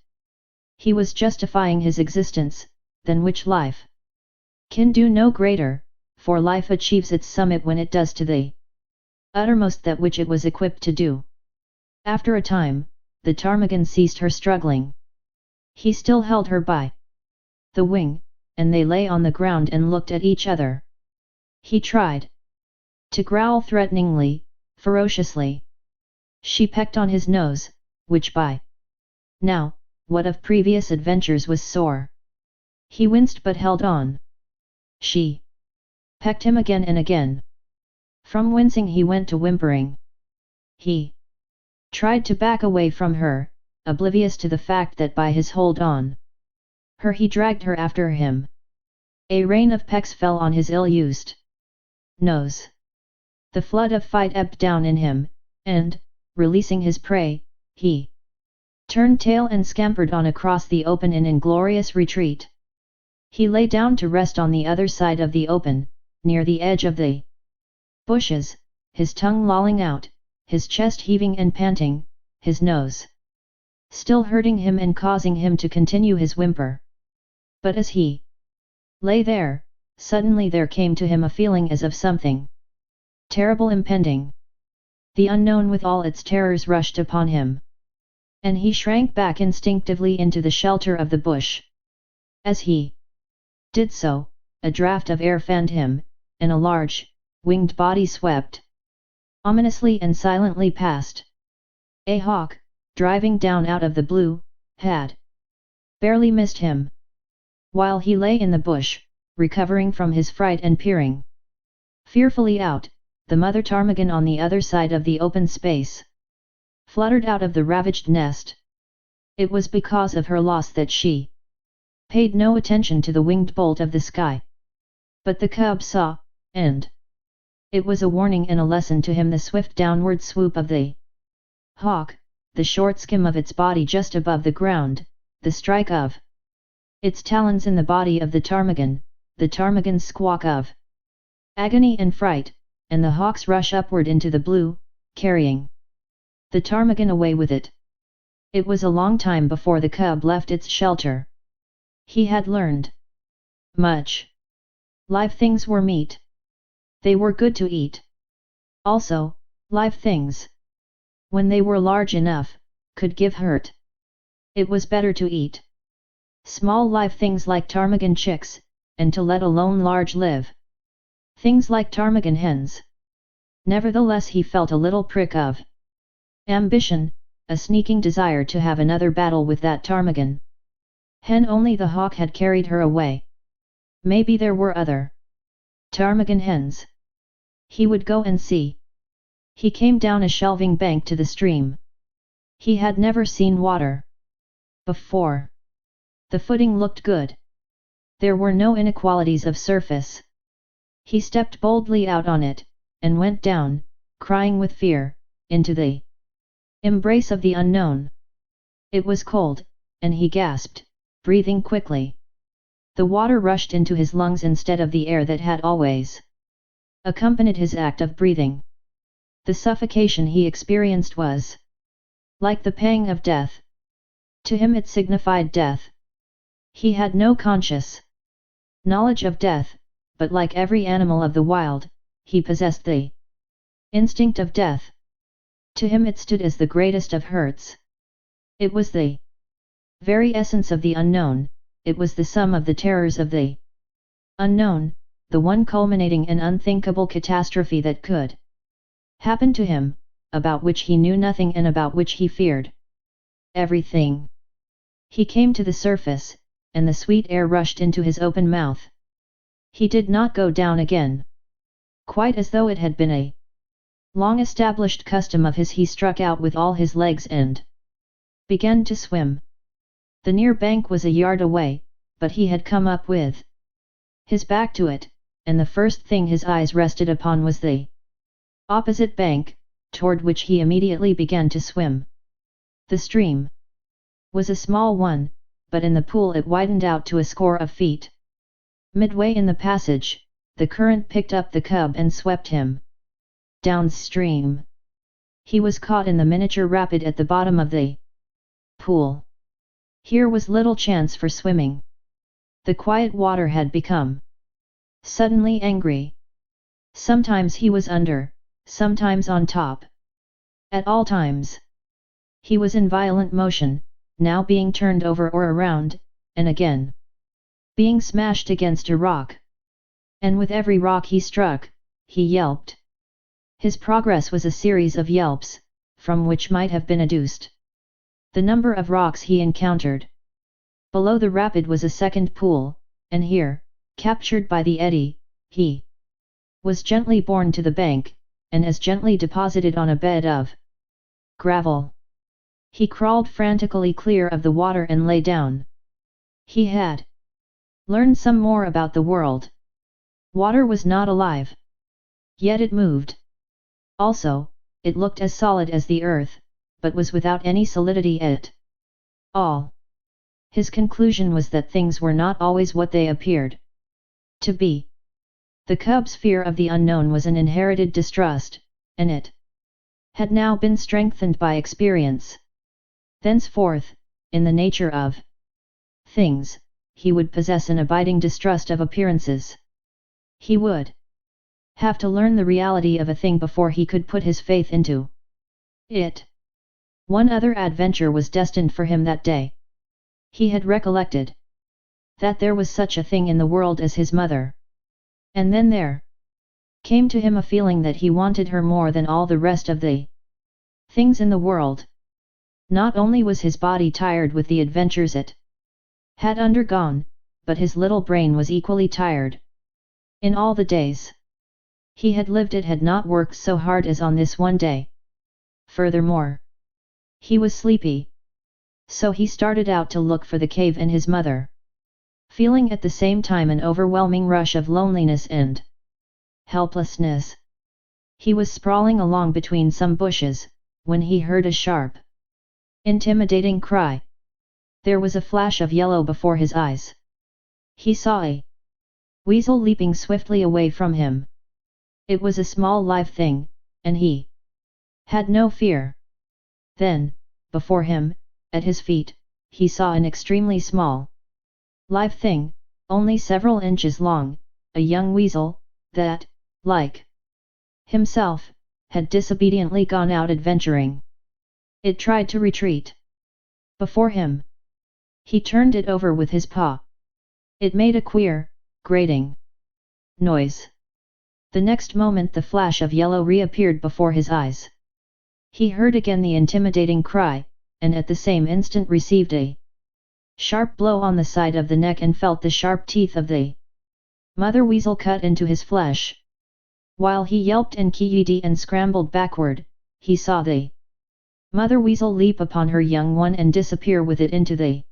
He was justifying his existence, than which life can do no greater, for life achieves its summit when it does to the uttermost that which it was equipped to do. After a time, the ptarmigan ceased her struggling. He still held her by the wing, and they lay on the ground and looked at each other. He tried to growl threateningly, ferociously. She pecked on his nose, which by now, what of previous adventures, was sore. He winced but held on. She pecked him again and again. From wincing he went to whimpering. He tried to back away from her, oblivious to the fact that by his hold on her he dragged her after him. A rain of pecks fell on his ill-used nose. The flood of fight ebbed down in him, and, releasing his prey, he turned tail and scampered on across the open in inglorious retreat. He lay down to rest on the other side of the open, near the edge of the bushes, his tongue lolling out, his chest heaving and panting, his nose still hurting him and causing him to continue his whimper. But as he lay there, suddenly there came to him a feeling as of something terrible impending. The unknown with all its terrors rushed upon him. And he shrank back instinctively into the shelter of the bush. As he did so, a draught of air fanned him, and a large, winged body swept ominously and silently past. A hawk, driving down out of the blue, had barely missed him. While he lay in the bush, recovering from his fright and peering fearfully out, the mother ptarmigan on the other side of the open space fluttered out of the ravaged nest. It was because of her loss that she paid no attention to the winged bolt of the sky. But the cub saw, and it was a warning and a lesson to him, the swift downward swoop of the hawk, the short skim of its body just above the ground, the strike of its talons in the body of the ptarmigan's squawk of agony and fright, and the hawk's rush upward into the blue, carrying the ptarmigan away with it. It was a long time before the cub left its shelter. He had learned much. Live things were meat. They were good to eat. Also, live things, when they were large enough, could give hurt. It was better to eat small live things like ptarmigan chicks, and to let alone large live Things like ptarmigan hens. Nevertheless he felt a little prick of ambition, a sneaking desire to have another battle with that ptarmigan hen. Only the hawk had carried her away. Maybe there were other ptarmigan hens. He would go and see. He came down a shelving bank to the stream. He had never seen water before. The footing looked good. There were no inequalities of surface. He stepped boldly out on it, and went down, crying with fear, into the embrace of the unknown. It was cold, and he gasped, breathing quickly. The water rushed into his lungs instead of the air that had always accompanied his act of breathing. The suffocation he experienced was like the pang of death. To him it signified death. He had no conscious knowledge of death, but like every animal of the wild, he possessed the instinct of death. To him it stood as the greatest of hurts. It was the very essence of the unknown, it was the sum of the terrors of the unknown, the one culminating in unthinkable catastrophe that could happen to him, about which he knew nothing and about which he feared everything. He came to the surface, and the sweet air rushed into his open mouth. He did not go down again. Quite as though it had been a long-established custom of his, he struck out with all his legs and began to swim. The near bank was a yard away, but he had come up with his back to it, and the first thing his eyes rested upon was the opposite bank, toward which he immediately began to swim. The stream was a small one, but in the pool it widened out to a score of feet. Midway in the passage, the current picked up the cub and swept him downstream. He was caught in the miniature rapid at the bottom of the pool. Here was little chance for swimming. The quiet water had become suddenly angry. Sometimes he was under, sometimes on top. At all times he was in violent motion, now being turned over or around, and again being smashed against a rock. And with every rock he struck, he yelped. His progress was a series of yelps, from which might have been adduced the number of rocks he encountered. Below the rapid was a second pool, and here, captured by the eddy, he was gently borne to the bank, and as gently deposited on a bed of gravel. He crawled frantically clear of the water and lay down. He had learned some more about the world. Water was not alive. Yet it moved. Also, it looked as solid as the earth, but was without any solidity at all. His conclusion was that things were not always what they appeared to be. The cub's fear of the unknown was an inherited distrust, and it had now been strengthened by experience. Thenceforth, in the nature of things, he would possess an abiding distrust of appearances. He would have to learn the reality of a thing before he could put his faith into it. One other adventure was destined for him that day. He had recollected that there was such a thing in the world as his mother. And then there came to him a feeling that he wanted her more than all the rest of the things in the world. Not only was his body tired with the adventures it had undergone, but his little brain was equally tired. In all the days he had lived it had not worked so hard as on this one day. Furthermore, he was sleepy. So he started out to look for the cave and his mother, feeling at the same time an overwhelming rush of loneliness and helplessness. He was sprawling along between some bushes, when he heard a sharp, intimidating cry. There was a flash of yellow before his eyes. He saw a weasel leaping swiftly away from him. It was a small live thing, and he had no fear. Then, before him, at his feet, he saw an extremely small live thing, only several inches long, a young weasel, that, like himself, had disobediently gone out adventuring. It tried to retreat before him. He turned it over with his paw. It made a queer, grating noise. The next moment the flash of yellow reappeared before his eyes. He heard again the intimidating cry, and at the same instant received a sharp blow on the side of the neck and felt the sharp teeth of the mother weasel cut into his flesh. While he yelped and keyed and scrambled backward, he saw the mother weasel leap upon her young one and disappear with it into the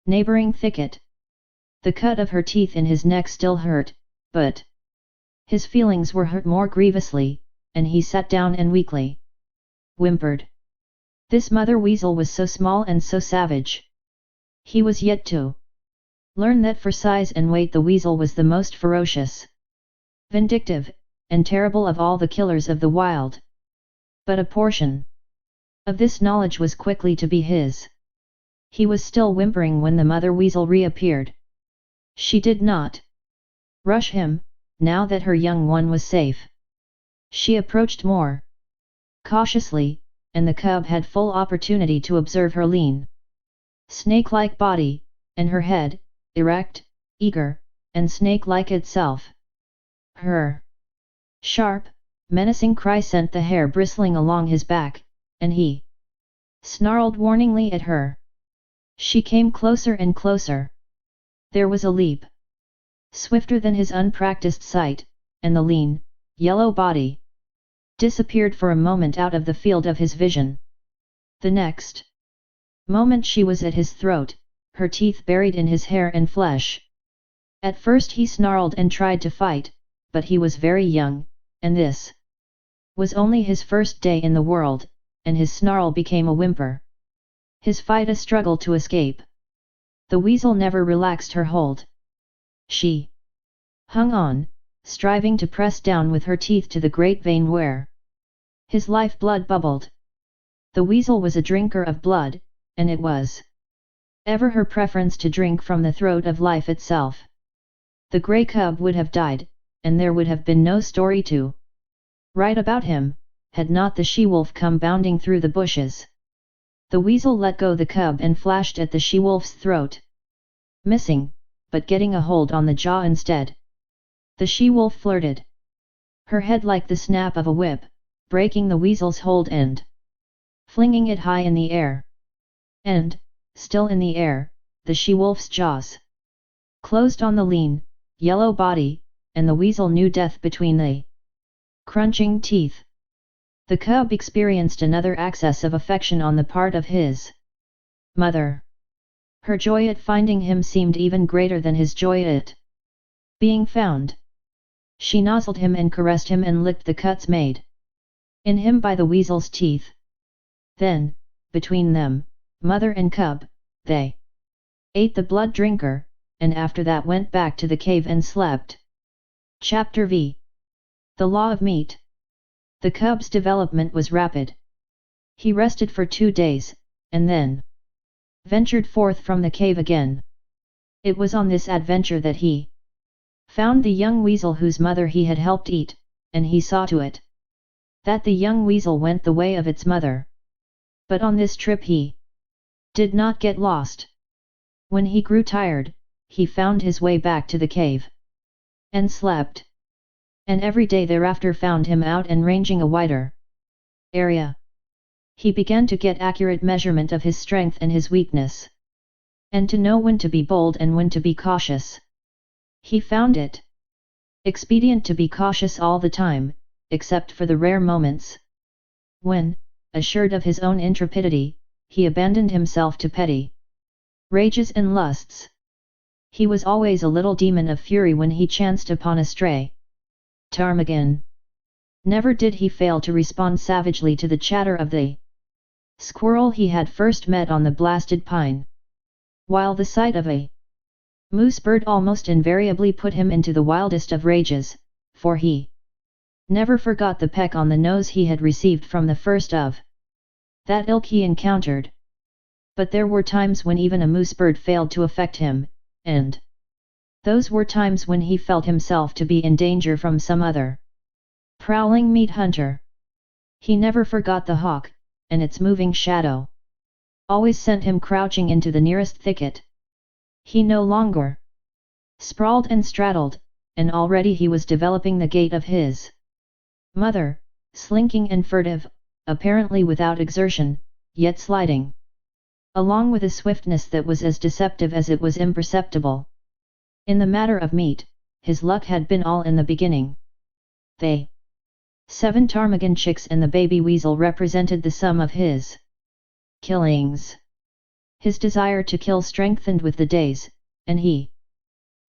neighboring thicket. The cut of her teeth in his neck still hurt, but his feelings were hurt more grievously, and he sat down and weakly whimpered. This mother weasel was so small and so savage. He was yet to learn that for size and weight the weasel was the most ferocious, vindictive, and terrible of all the killers of the wild. But a portion of this knowledge was quickly to be his. He was still whimpering when the mother weasel reappeared. She did not rush him, now that her young one was safe. She approached more cautiously, and the cub had full opportunity to observe her lean, snake-like body, and her head, erect, eager, and snake-like itself. Her sharp, menacing cry sent the hair bristling along his back, and he snarled warningly at her. She came closer and closer. There was a leap, swifter than his unpracticed sight, and the lean, yellow body disappeared for a moment out of the field of his vision. The next moment she was at his throat, her teeth buried in his hair and flesh. At first he snarled and tried to fight, but he was very young, and this was only his first day in the world, and his snarl became a whimper. His fight a struggle to escape. The weasel never relaxed her hold. She hung on, striving to press down with her teeth to the great vein where his life blood bubbled. The weasel was a drinker of blood, and it was ever her preference to drink from the throat of life itself. The grey cub would have died, and there would have been no story to write about him, had not the she-wolf come bounding through the bushes. The weasel let go the cub and flashed at the she-wolf's throat, missing, but getting a hold on the jaw instead. The she-wolf flirted her head like the snap of a whip, breaking the weasel's hold and flinging it high in the air. And, still in the air, the she-wolf's jaws closed on the lean, yellow body, and the weasel knew death between the crunching teeth. The cub experienced another access of affection on the part of his mother. Her joy at finding him seemed even greater than his joy at being found. She nozzled him and caressed him and licked the cuts made in him by the weasel's teeth. Then, between them, mother and cub, they ate the blood drinker, and after that went back to the cave and slept. Chapter V. The Law of Meat. The cub's development was rapid. He rested for 2 days, and then ventured forth from the cave again. It was on this adventure that he found the young weasel whose mother he had helped eat, and he saw to it that the young weasel went the way of its mother. But on this trip he did not get lost. When he grew tired, he found his way back to the cave and slept. And every day thereafter found him out and ranging a wider area. He began to get accurate measurement of his strength and his weakness, and to know when to be bold and when to be cautious. He found it expedient to be cautious all the time, except for the rare moments when, assured of his own intrepidity, he abandoned himself to petty rages and lusts. He was always a little demon of fury when he chanced upon a stray ptarmigan. Never did he fail to respond savagely to the chatter of the squirrel he had first met on the blasted pine, while the sight of a moose bird almost invariably put him into the wildest of rages, for he never forgot the peck on the nose he had received from the first of that ilk he encountered. But there were times when even a moose bird failed to affect him, and those were times when he felt himself to be in danger from some other prowling meat hunter. He never forgot the hawk, and its moving shadow always sent him crouching into the nearest thicket. He no longer sprawled and straddled, and already he was developing the gait of his mother, slinking and furtive, apparently without exertion, yet sliding along with a swiftness that was as deceptive as it was imperceptible. In the matter of meat, his luck had been all in the beginning. They 7 ptarmigan chicks and the baby weasel represented the sum of his killings. His desire to kill strengthened with the days, and he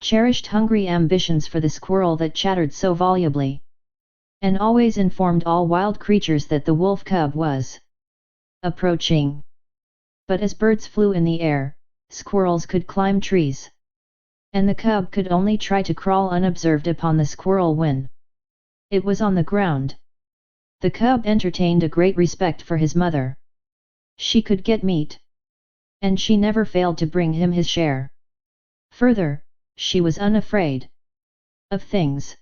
cherished hungry ambitions for the squirrel that chattered so volubly, and always informed all wild creatures that the wolf cub was approaching. But as birds flew in the air, squirrels could climb trees, and the cub could only try to crawl unobserved upon the squirrel when it was on the ground. The cub entertained a great respect for his mother. She could get meat, and she never failed to bring him his share. Further, she was unafraid of things.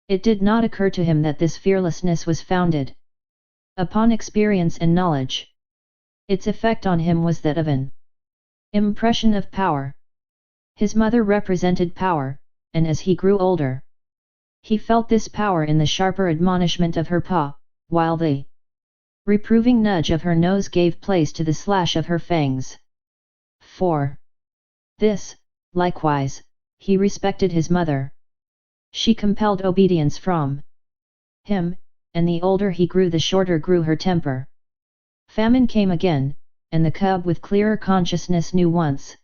It did not occur to him that this fearlessness was founded upon experience and knowledge. Its effect on him was that of an impression of power. His mother represented power, and as he grew older, he felt this power in the sharper admonishment of her paw, while the reproving nudge of her nose gave place to the slash of her fangs. For this, likewise, he respected his mother. She compelled obedience from him, and the older he grew the shorter grew her temper. Famine came again, and the cub with clearer consciousness knew once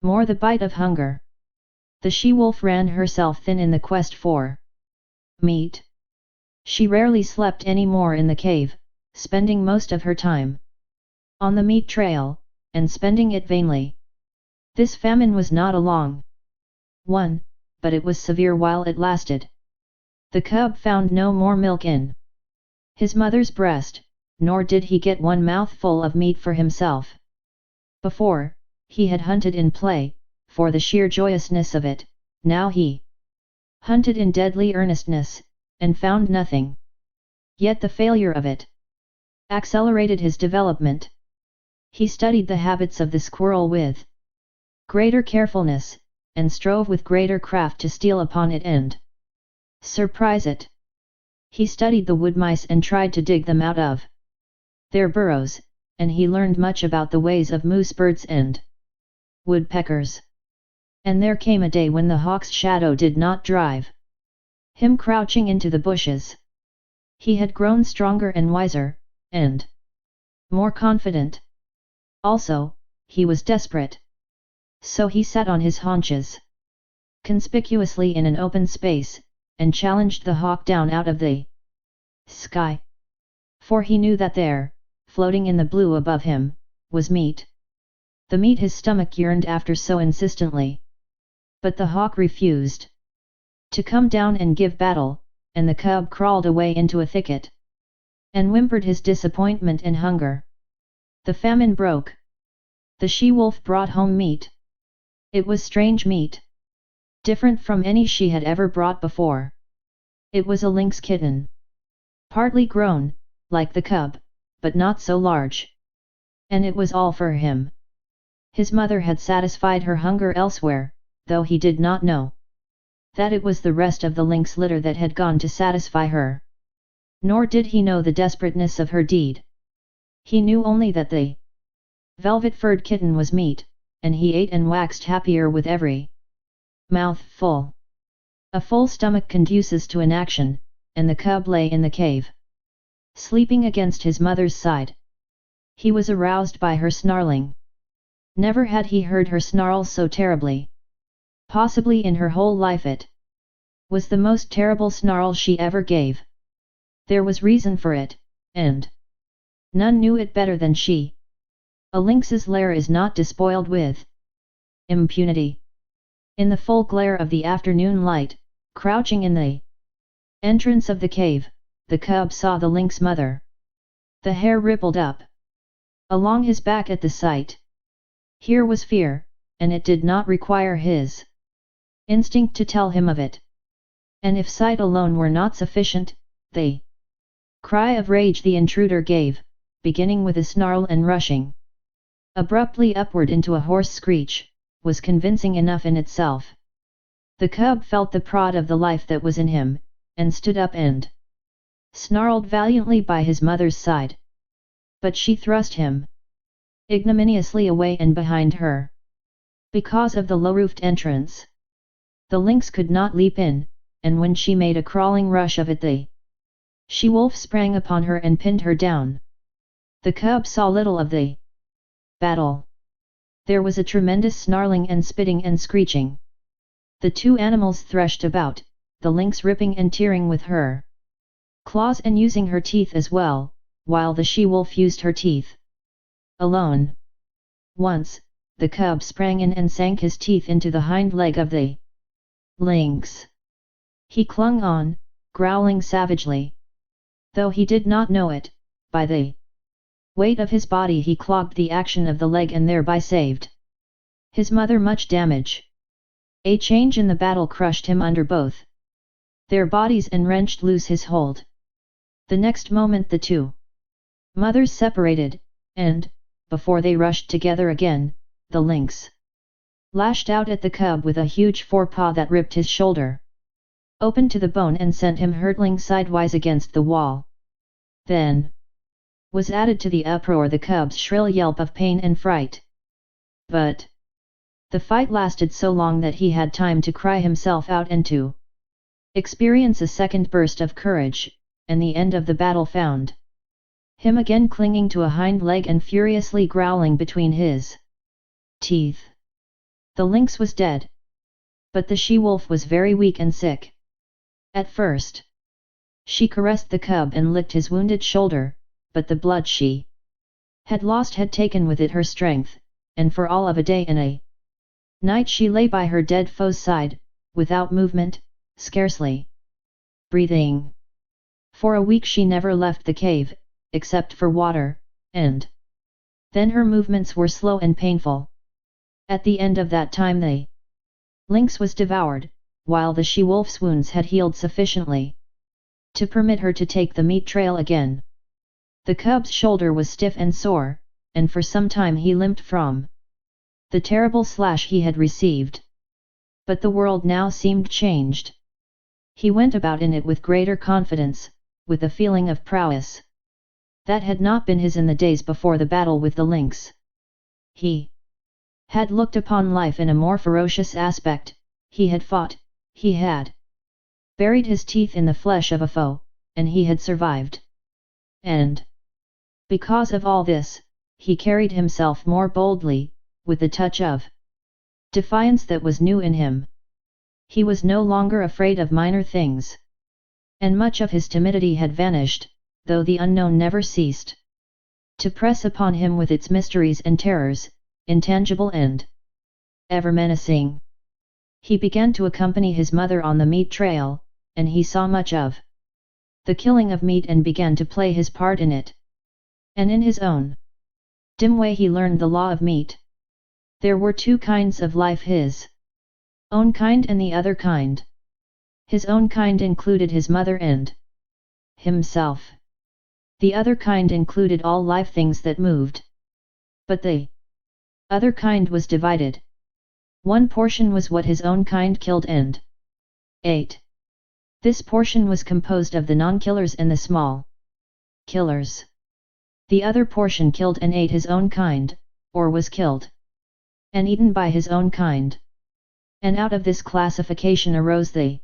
more the bite of hunger. The she-wolf ran herself thin in the quest for meat. She rarely slept any more in the cave, spending most of her time on the meat trail, and spending it vainly. This famine was not a long one, but it was severe while it lasted. The cub found no more milk in his mother's breast, nor did he get one mouthful of meat for himself. Before, he had hunted in play, for the sheer joyousness of it, now he hunted in deadly earnestness, and found nothing. Yet the failure of it accelerated his development. He studied the habits of the squirrel with greater carefulness, and strove with greater craft to steal upon it and surprise it. He studied the wood mice and tried to dig them out of their burrows, and he learned much about the ways of moose birds and woodpeckers. And there came a day when the hawk's shadow did not drive him crouching into the bushes. He had grown stronger and wiser, and more confident. Also, he was desperate. So he sat on his haunches conspicuously in an open space, and challenged the hawk down out of the sky. For he knew that there, floating in the blue above him, was meat. The meat his stomach yearned after so insistently. But the hawk refused to come down and give battle, and the cub crawled away into a thicket, and whimpered his disappointment and hunger. The famine broke. The she-wolf brought home meat. It was strange meat, different from any she had ever brought before. It was a lynx kitten, partly grown, like the cub, but not so large. And it was all for him. His mother had satisfied her hunger elsewhere, though he did not know that it was the rest of the lynx litter that had gone to satisfy her. Nor did he know the desperateness of her deed. He knew only that the velvet-furred kitten was meat, and he ate and waxed happier with every mouthful. A full stomach conduces to inaction, and the cub lay in the cave, sleeping against his mother's side. He was aroused by her snarling. Never had he heard her snarl so terribly. Possibly in her whole life it was the most terrible snarl she ever gave. There was reason for it, and none knew it better than she. A lynx's lair is not despoiled with impunity. In the full glare of the afternoon light, crouching in the entrance of the cave, the cub saw the lynx mother. The hair rippled up along his back at the sight. Here was fear, and it did not require his instinct to tell him of it. And if sight alone were not sufficient, the cry of rage the intruder gave, beginning with a snarl and rushing abruptly upward into a hoarse screech, was convincing enough in itself. The cub felt the prod of the life that was in him, and stood up and snarled valiantly by his mother's side. But she thrust him ignominiously away and behind her. Because of the low-roofed entrance, the lynx could not leap in, and when she made a crawling rush of it, the she-wolf sprang upon her and pinned her down. The cub saw little of the battle. There was a tremendous snarling and spitting and screeching. The two animals threshed about, the lynx ripping and tearing with her claws and using her teeth as well, while the she-wolf used her teeth alone. Once, the cub sprang in and sank his teeth into the hind leg of the lynx. He clung on, growling savagely. Though he did not know it, by the weight of his body he clogged the action of the leg and thereby saved his mother much damage. A change in the battle crushed him under both their bodies and wrenched loose his hold. The next moment the two mothers separated, and, before they rushed together again, the lynx lashed out at the cub with a huge forepaw that ripped his shoulder open to the bone and sent him hurtling sidewise against the wall. Then was added to the uproar the cub's shrill yelp of pain and fright. But the fight lasted so long that he had time to cry himself out and to experience a second burst of courage, and the end of the battle found him again clinging to a hind leg and furiously growling between his teeth. The lynx was dead. But the she-wolf was very weak and sick. At first, she caressed the cub and licked his wounded shoulder, but the blood she had lost had taken with it her strength, and for all of a day and a night she lay by her dead foe's side, without movement, scarcely breathing. For a week she never left the cave, except for water, and then her movements were slow and painful. At the end of that time the lynx was devoured, while the she-wolf's wounds had healed sufficiently to permit her to take the meat trail again. The cub's shoulder was stiff and sore, and for some time he limped from the terrible slash he had received. But the world now seemed changed. He went about in it with greater confidence, with a feeling of prowess that had not been his in the days before the battle with the lynx. He had looked upon life in a more ferocious aspect, he had fought, he had buried his teeth in the flesh of a foe, and he had survived. And because of all this, he carried himself more boldly, with a touch of defiance that was new in him. He was no longer afraid of minor things. And much of his timidity had vanished, though the unknown never ceased to press upon him with its mysteries and terrors, intangible and ever menacing. He began to accompany his mother on the meat trail, and he saw much of the killing of meat and began to play his part in it. And in his own dim way he learned the law of meat. There were two kinds of life, his own kind and the other kind. His own kind included his mother and himself. The other kind included all live things that moved. But the other kind was divided. One portion was what his own kind killed and ate. This portion was composed of the non-killers and the small killers. The other portion killed and ate his own kind, or was killed and eaten by his own kind. And out of this classification arose the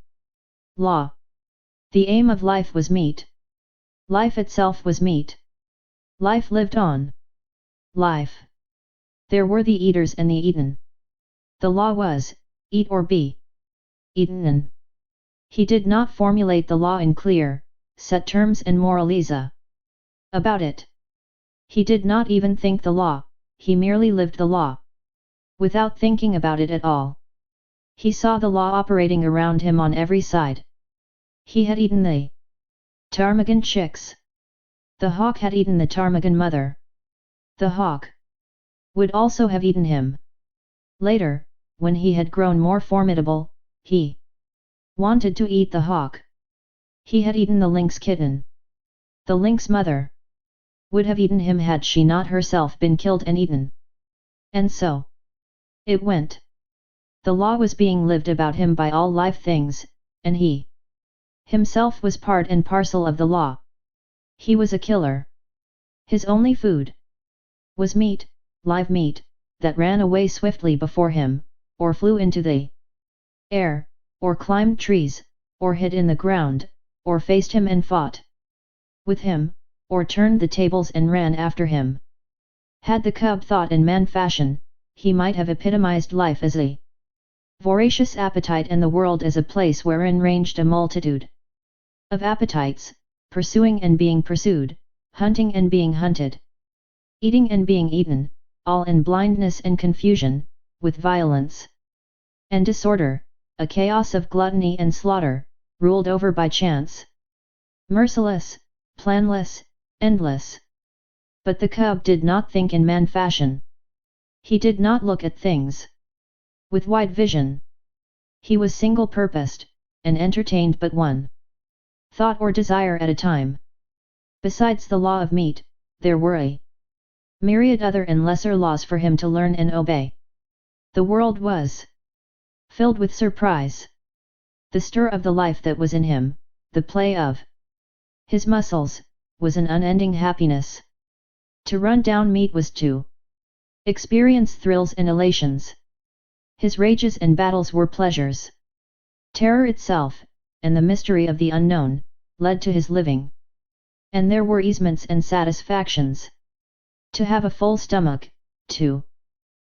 law. The aim of life was meat. Life itself was meat. Life lived on life. There were the eaters and the eaten. The law was, eat or be eaten. He did not formulate the law in clear, set terms and moraliza about it. He did not even think the law, he merely lived the law. Without thinking about it at all. He saw the law operating around him on every side. He had eaten the ptarmigan chicks. The hawk had eaten the ptarmigan mother. The hawk would also have eaten him. Later, when he had grown more formidable, he wanted to eat the hawk. He had eaten the lynx kitten. The lynx mother would have eaten him had she not herself been killed and eaten. And so it went. The law was being lived about him by all live things, and he himself was part and parcel of the law. He was a killer. His only food was meat, live meat, that ran away swiftly before him, or flew into the air, or climbed trees, or hid in the ground, or faced him and fought with him, or turned the tables and ran after him. Had the cub thought in man fashion, he might have epitomized life as a voracious appetite and the world as a place wherein ranged a multitude of appetites, pursuing and being pursued, hunting and being hunted, eating and being eaten, all in blindness and confusion, with violence and disorder, a chaos of gluttony and slaughter, ruled over by chance. Merciless, planless, endless. But the cub did not think in man fashion. He did not look at things with wide vision. He was single-purposed, and entertained but one thought or desire at a time. Besides the law of meat, there were a myriad other and lesser laws for him to learn and obey. The world was filled with surprise. The stir of the life that was in him, the play of his muscles, was an unending happiness. To run down meat was to experience thrills and elations. His rages and battles were pleasures. Terror itself, and the mystery of the unknown, led to his living. And there were easements and satisfactions. To have a full stomach, to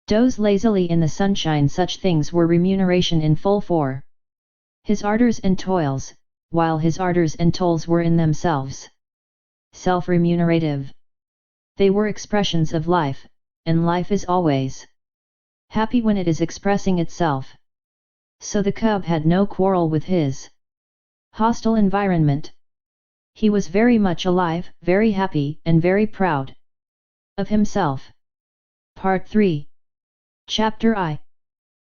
doze lazily in the sunshine, such things were remuneration in full for his ardors and toils, while his ardors and toils were in themselves self-remunerative. They were expressions of life, and life is always happy when it is expressing itself. So the cub had no quarrel with his hostile environment. He was very much alive, very happy, and very proud of himself. Part 3. Chapter I.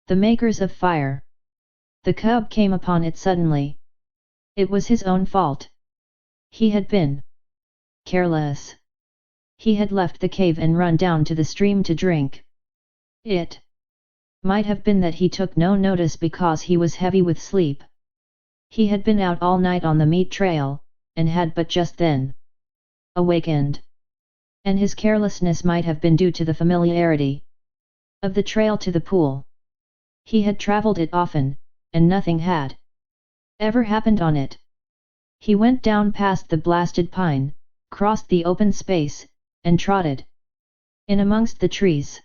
The Makers of Fire. The cub came upon it suddenly. It was his own fault. He had been careless. He had left the cave and run down to the stream to drink. It might have been that he took no notice because he was heavy with sleep. He had been out all night on the meat trail, and had but just then awakened. And his carelessness might have been due to the familiarity of the trail to the pool. He had traveled it often, and nothing had ever happened on it. He went down past the blasted pine, crossed the open space, and trotted in amongst the trees.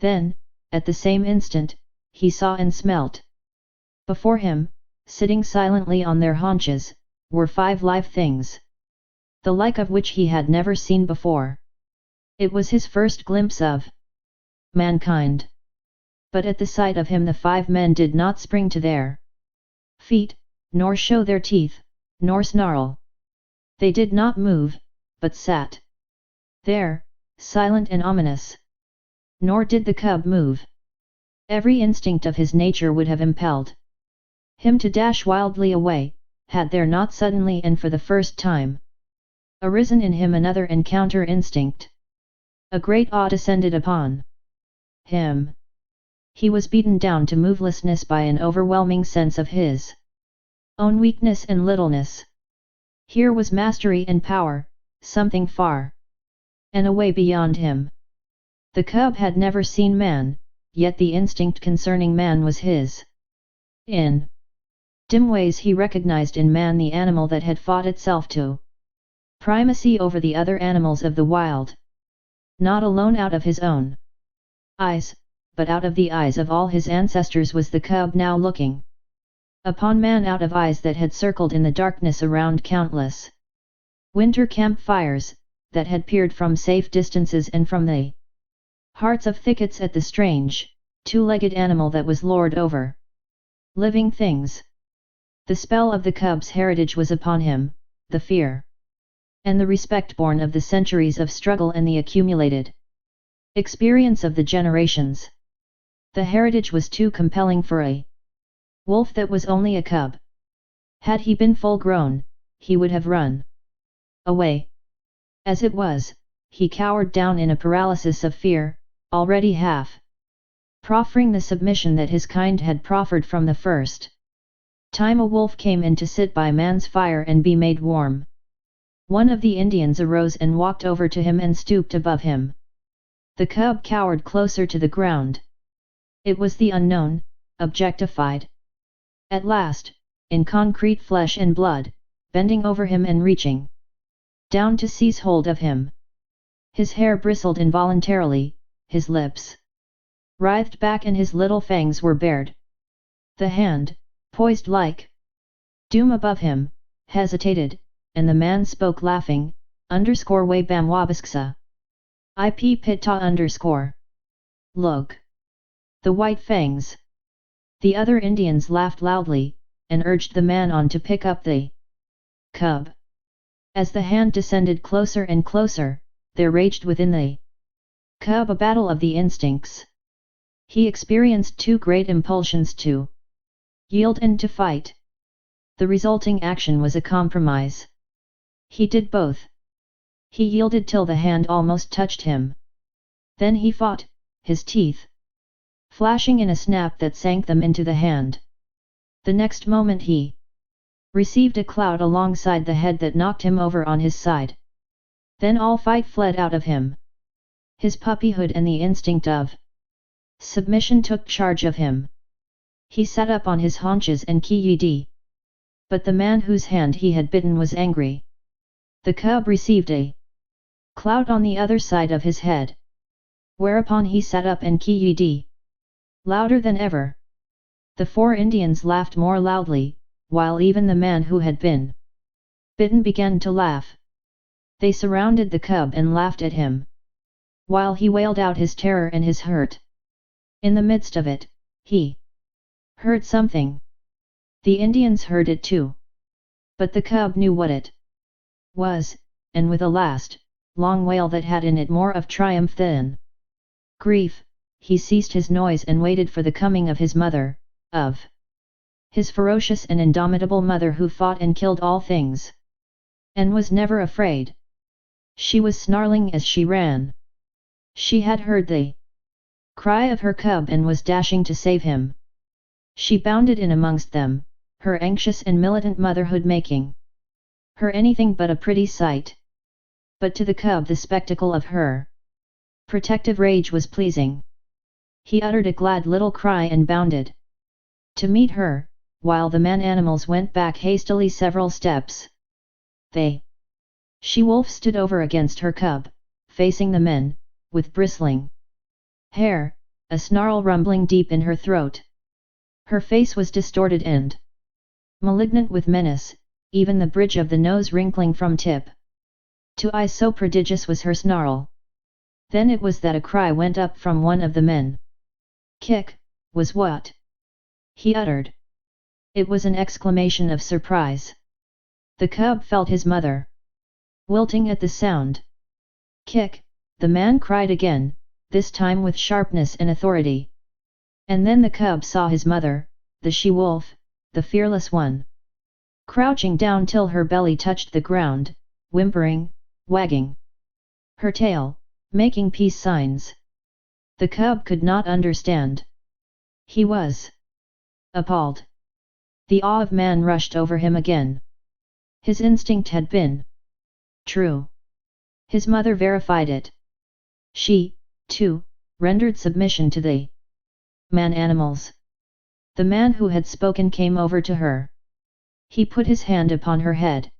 Then, at the same instant, he saw and smelt. Before him, sitting silently on their haunches, were 5 live things, the like of which he had never seen before. It was his first glimpse of mankind. But at the sight of him the 5 men did not spring to their feet, nor show their teeth, nor snarl. They did not move, but sat there, silent and ominous. Nor did the cub move. Every instinct of his nature would have impelled him to dash wildly away, had there not suddenly and for the first time arisen in him another and counter instinct. A great awe descended upon him. He was beaten down to movelessness by an overwhelming sense of his own weakness and littleness. Here was mastery and power, something far and away beyond him. The cub had never seen man, yet the instinct concerning man was his. In dim ways he recognized in man the animal that had fought itself to primacy over the other animals of the wild. Not alone out of his own eyes, but out of the eyes of all his ancestors was the cub now looking upon man out of eyes that had circled in the darkness around countless winter campfires, that had peered from safe distances and from the hearts of thickets at the strange, 2-legged animal that was lord over living things. The spell of the cub's heritage was upon him, the fear and the respect born of the centuries of struggle and the accumulated experience of the generations. The heritage was too compelling for a wolf that was only a cub. Had he been full grown, he would have run away. As it was, he cowered down in a paralysis of fear, already half proffering the submission that his kind had proffered from the first time a wolf came in to sit by man's fire and be made warm. One of the Indians arose and walked over to him and stooped above him. The cub cowered closer to the ground. It was the unknown, objectified. At last, in concrete flesh and blood, bending over him and reaching down to seize hold of him. His hair bristled involuntarily, his lips writhed back and his little fangs were bared. The hand, poised like doom above him, hesitated, and the man spoke laughing, _way bam wabisksa. IP pitta_. Look. The white fangs. The other Indians laughed loudly, and urged the man on to pick up the cub. As the hand descended closer and closer, there raged within the cub a battle of the instincts. He experienced two great impulsions to yield and to fight. The resulting action was a compromise. He did both. He yielded till the hand almost touched him. Then he fought, his teeth flashing in a snap that sank them into the hand. The next moment he received a clout alongside the head that knocked him over on his side. Then all fight fled out of him. His puppyhood and the instinct of submission took charge of him. He sat up on his haunches and ki-yi-di. But the man whose hand he had bitten was angry. The cub received a clout on the other side of his head. Whereupon he sat up and ki-yi-di. Louder than ever. The four Indians laughed more loudly, while even the man who had been bitten began to laugh. They surrounded the cub and laughed at him, while he wailed out his terror and his hurt. In the midst of it, he heard something. The Indians heard it too. But the cub knew what it was, and with a last, long wail that had in it more of triumph than grief, he ceased his noise and waited for the coming of his mother, of his ferocious and indomitable mother who fought and killed all things, and was never afraid. She was snarling as she ran. She had heard the cry of her cub and was dashing to save him. She bounded in amongst them, her anxious and militant motherhood making her anything but a pretty sight. But to the cub the spectacle of her protective rage was pleasing. He uttered a glad little cry and bounded to meet her, while the man-animals went back hastily several steps. The she-wolf stood over against her cub, facing the men, with bristling hair, a snarl rumbling deep in her throat. Her face was distorted and malignant with menace, even the bridge of the nose wrinkling from tip to eye, so prodigious was her snarl. Then it was that a cry went up from one of the men. "Kick," was what he uttered. It was an exclamation of surprise. The cub felt his mother wilting at the sound. "Kick," the man cried again, this time with sharpness and authority. And then the cub saw his mother, the she-wolf, the fearless one, crouching down till her belly touched the ground, whimpering, wagging her tail, making peace signs. The cub could not understand. He was appalled. The awe of man rushed over him again. His instinct had been true. His mother verified it. She, too, rendered submission to the man-animals. The man who had spoken came over to her. He put his hand upon her head.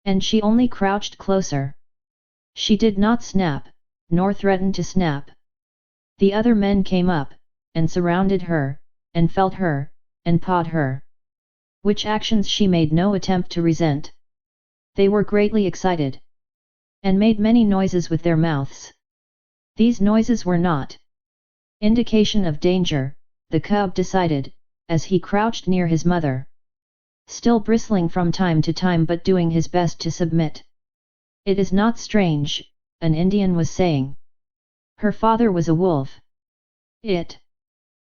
And she only crouched closer. She did not snap, nor threaten to snap. The other men came up, and surrounded her, and felt her, and pawed her. Which actions she made no attempt to resent. They were greatly excited, and made many noises with their mouths. These noises were not indication of danger, the cub decided, as he crouched near his mother, still bristling from time to time but doing his best to submit. "It is not strange," an Indian was saying. "Her father was a wolf. It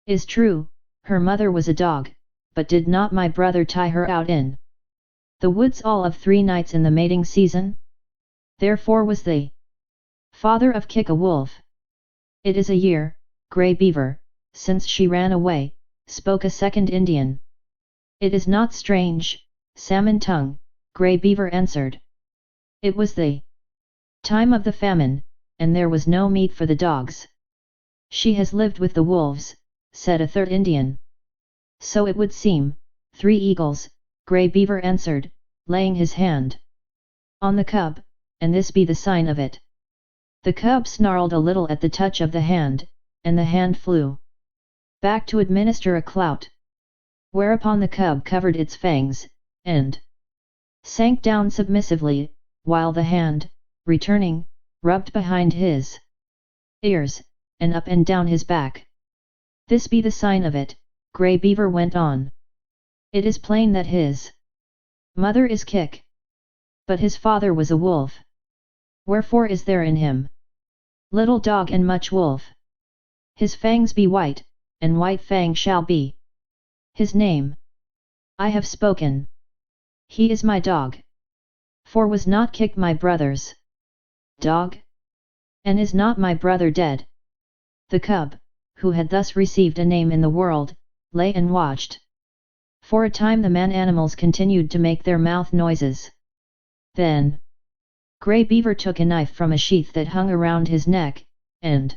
is true, her mother was a dog, but did not my brother tie her out in the woods all of 3 nights in the mating season? Therefore was the father of Kick a wolf. It is a year, Grey Beaver, since she ran away, spoke a second Indian. It is not strange, Salmon Tongue, Grey Beaver answered. It was the time of the famine, and there was no meat for the dogs. She has lived with the wolves, said a third Indian. So it would seem, 3 eagles, Grey Beaver answered, laying his hand on the cub, and this be the sign of it. The cub snarled a little at the touch of the hand, and the hand flew back to administer a clout. Whereupon the cub covered its fangs, and sank down submissively, while the hand, returning, rubbed behind his ears, and up and down his back. This be the sign of it, Grey Beaver went on. It is plain that his mother is Kick. But his father was a wolf. Wherefore is there in him little dog and much wolf? His fangs be white, and white Fang shall be his name. I have spoken. He is my dog. For was not Kick my brother's dog? And is not my brother dead? The cub, who had thus received a name in the world, lay and watched. For a time the man-animals continued to make their mouth noises. Then Grey Beaver took a knife from a sheath that hung around his neck, and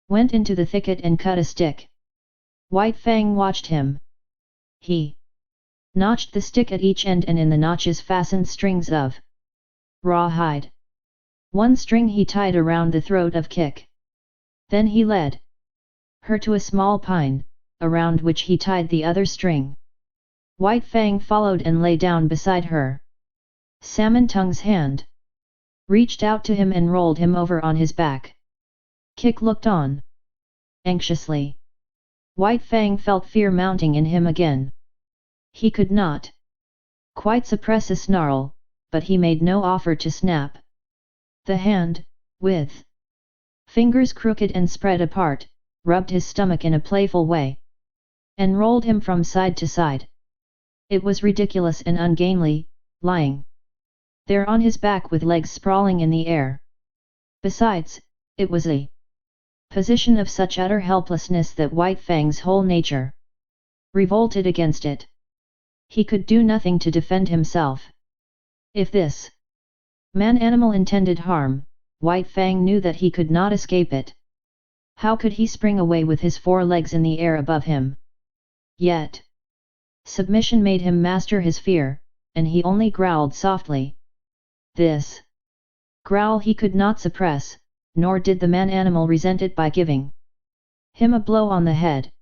went into the thicket and cut a stick. White Fang watched him. He notched the stick at each end, and in the notches fastened strings of raw hide. One string he tied around the throat of Kick. Then he led her to a small pine, around which he tied the other string. White Fang followed and lay down beside her. Salmon Tongue's hand reached out to him and rolled him over on his back. Kick looked on anxiously. White Fang felt fear mounting in him again. He could not quite suppress a snarl, but he made no offer to snap. The hand, with fingers crooked and spread apart, rubbed his stomach in a playful way, and rolled him from side to side. It was ridiculous and ungainly, lying there on his back with legs sprawling in the air. Besides, it was a position of such utter helplessness that White Fang's whole nature revolted against it. He could do nothing to defend himself. If this man-animal intended harm, White Fang knew that he could not escape it. How could he spring away with his 4 legs in the air above him? Yet submission made him master his fear, and he only growled softly. This growl he could not suppress, nor did the man-animal resent it by giving him a blow on the head.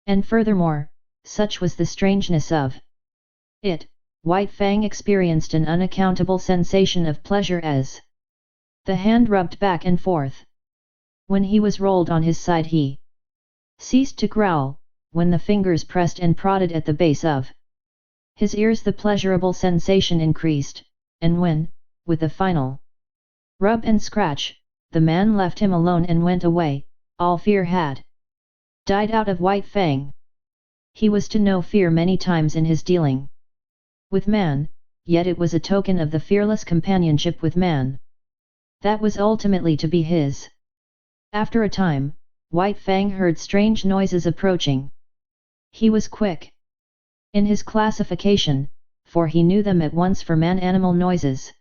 And furthermore, such was the strangeness of it, White Fang experienced an unaccountable sensation of pleasure as the hand rubbed back and forth. When he was rolled on his side he ceased to growl. When the fingers pressed and prodded at the base of his ears the pleasurable sensation increased, and when, with a final rub and scratch, the man left him alone and went away, all fear had died out of White Fang. He was to know fear many times in his dealing with man, yet it was a token of the fearless companionship with man that was ultimately to be his. After a time, White Fang heard strange noises approaching. He was quick in his classification, for he knew them at once for man-animal noises.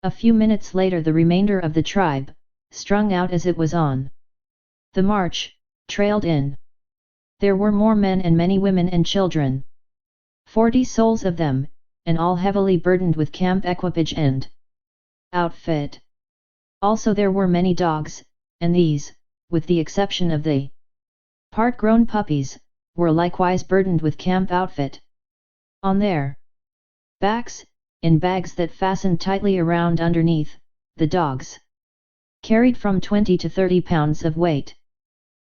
A few minutes later the remainder of the tribe, strung out as it was on the march, trailed in. There were more men and many women and children. 40 souls of them, and all heavily burdened with camp equipage and outfit. Also there were many dogs, and these, with the exception of the part-grown puppies, were likewise burdened with camp outfit. On their backs, in bags that fastened tightly around underneath, the dogs carried from 20 to 30 pounds of weight.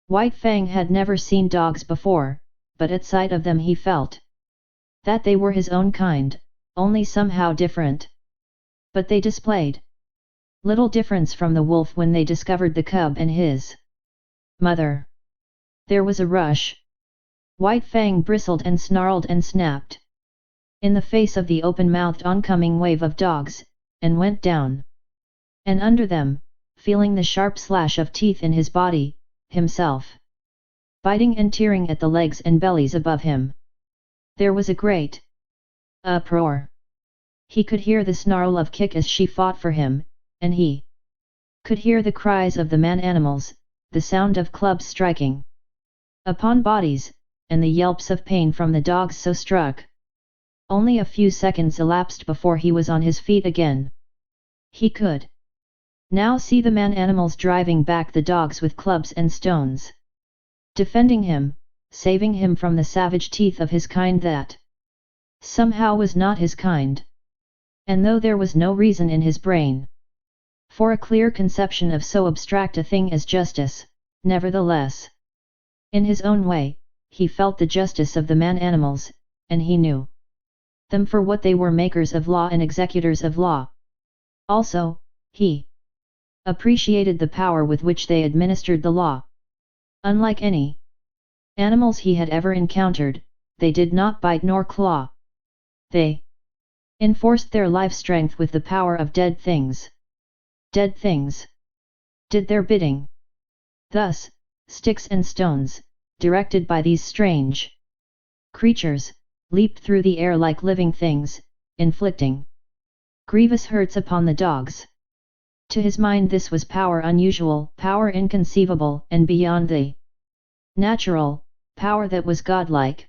White Fang had never seen dogs before, but at sight of them he felt that they were his own kind, only somehow different. But they displayed little difference from the wolf when they discovered the cub and his mother. There was a rush. White Fang bristled and snarled and snapped in the face of the open-mouthed oncoming wave of dogs, and went down. And under them, feeling the sharp slash of teeth in his body, himself biting and tearing at the legs and bellies above him. There was a great uproar. He could hear the snarl of Kick as she fought for him, and he could hear the cries of the man-animals, the sound of clubs striking upon bodies, and the yelps of pain from the dogs so struck. Only a few seconds elapsed before he was on his feet again. He could now see the man-animals driving back the dogs with clubs and stones, defending him, saving him from the savage teeth of his kind that somehow was not his kind. And though there was no reason in his brain for a clear conception of so abstract a thing as justice, nevertheless, in his own way, he felt the justice of the man-animals, and he knew them for what they were, makers of law and executors of law. Also, he appreciated the power with which they administered the law. Unlike any animals he had ever encountered, they did not bite nor claw. They enforced their life strength with the power of dead things. Dead things did their bidding. Thus, sticks and stones, directed by these strange creatures, leaped through the air like living things, inflicting grievous hurts upon the dogs. To his mind this was power unusual, power inconceivable and beyond the natural, power that was godlike.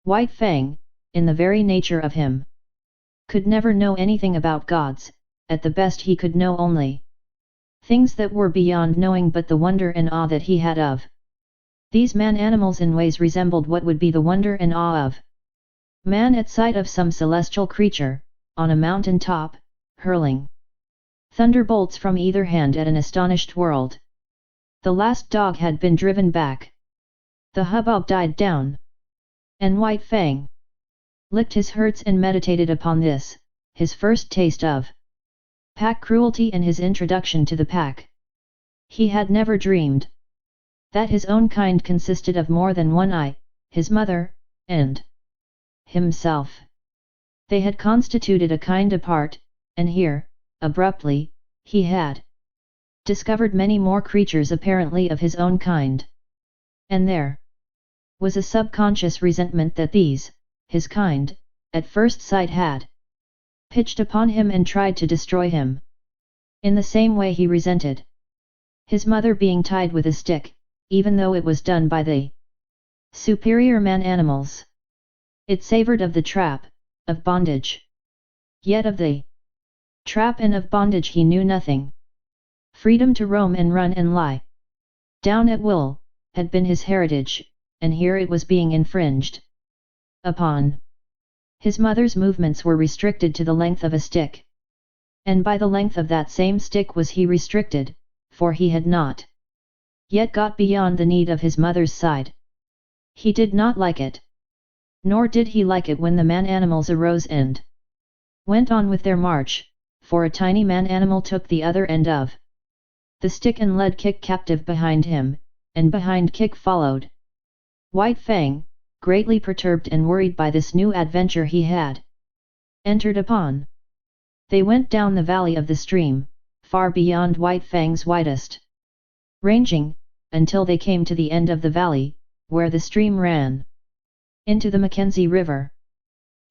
White Fang, in the very nature of him, could never know anything about gods. At the best he could know only things that were beyond knowing, but the wonder and awe that he had of these man-animals in ways resembled what would be the wonder and awe of man at sight of some celestial creature, on a mountain top, hurling thunderbolts from either hand at an astonished world. The last dog had been driven back. The hubbub died down, and White Fang licked his hurts and meditated upon this, his first taste of pack cruelty and his introduction to the pack. He had never dreamed that his own kind consisted of more than one eye, his mother, and himself. They had constituted a kind apart, and here, abruptly, he had discovered many more creatures apparently of his own kind. And there was a subconscious resentment that these, his kind, at first sight had pitched upon him and tried to destroy him. In the same way he resented his mother being tied with a stick, even though it was done by the superior man-animals. It savoured of the trap, of bondage. Yet of the trap and of bondage he knew nothing. Freedom to roam and run and lie down at will, had been his heritage, and here it was being infringed upon. His mother's movements were restricted to the length of a stick. And by the length of that same stick was he restricted, for he had not yet got beyond the need of his mother's side. He did not like it. Nor did he like it when the man-animals arose and went on with their march, for a tiny man-animal took the other end of the stick and led Kick captive behind him, and behind Kick followed White Fang, greatly perturbed and worried by this new adventure he had entered upon. They went down the valley of the stream, far beyond White Fang's widest ranging, until they came to the end of the valley, where the stream ran into the Mackenzie River.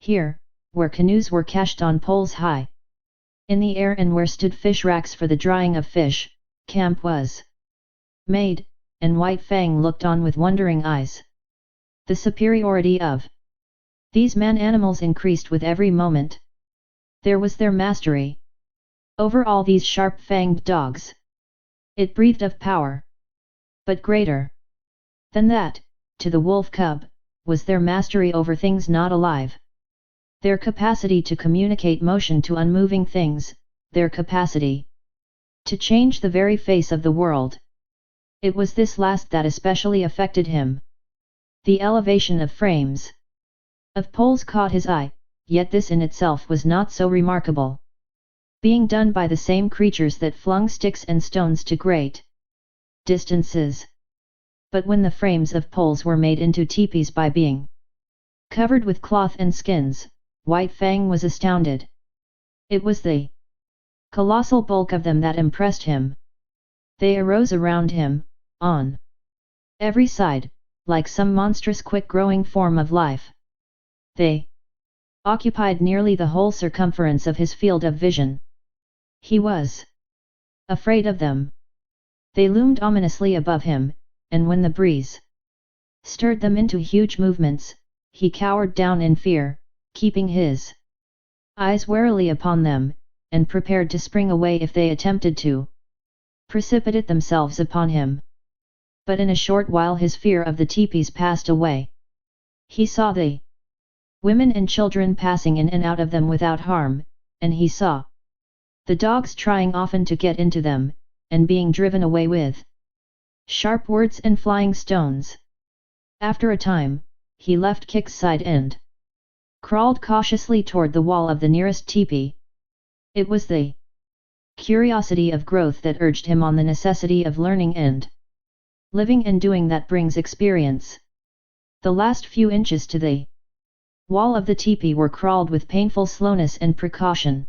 Here, where canoes were cached on poles high in the air and where stood fish racks for the drying of fish, camp was made, and White Fang looked on with wondering eyes. The superiority of these man-animals increased with every moment. There was their mastery over all these sharp-fanged dogs. It breathed of power. But greater than that, to the wolf cub, was their mastery over things not alive. Their capacity to communicate motion to unmoving things, their capacity to change the very face of the world. It was this last that especially affected him. The elevation of frames of poles caught his eye, yet this in itself was not so remarkable, being done by the same creatures that flung sticks and stones to great distances. But when the frames of poles were made into teepees by being covered with cloth and skins, White Fang was astounded. It was the colossal bulk of them that impressed him. They arose around him, on every side, like some monstrous quick-growing form of life. They occupied nearly the whole circumference of his field of vision. He was afraid of them. They loomed ominously above him, and when the breeze stirred them into huge movements, he cowered down in fear, keeping his eyes warily upon them, and prepared to spring away if they attempted to precipitate themselves upon him. But in a short while his fear of the teepees passed away. He saw the women and children passing in and out of them without harm, and he saw the dogs trying often to get into them, and being driven away with sharp words and flying stones. After a time, he left Kik's side and crawled cautiously toward the wall of the nearest teepee. It was the curiosity of growth that urged him on the necessity of learning and living and doing that brings experience. The last few inches to the wall of the teepee were crawled with painful slowness and precaution.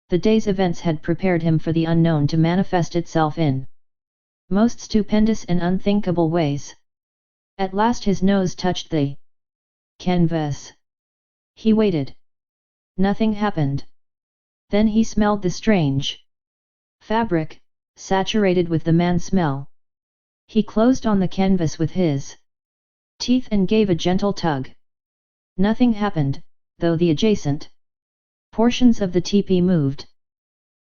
The day's events had prepared him for the unknown to manifest itself in most stupendous and unthinkable ways. At last his nose touched the canvas. He waited. Nothing happened. Then he smelled the strange fabric, saturated with the man smell. He closed on the canvas with his teeth and gave a gentle tug. Nothing happened, though the adjacent portions of the teepee moved.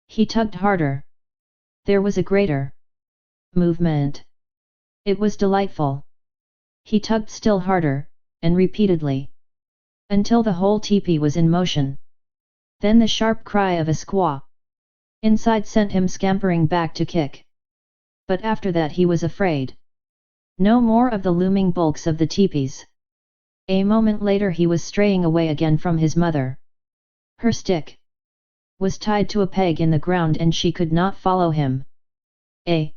He tugged harder. There was a greater movement. It was delightful. He tugged still harder, and repeatedly, until the whole teepee was in motion. Then the sharp cry of a squaw inside sent him scampering back to Kik. But after that he was afraid no more of the looming bulks of the teepees. A moment later he was straying away again from his mother. Her stick was tied to a peg in the ground and she could not follow him. A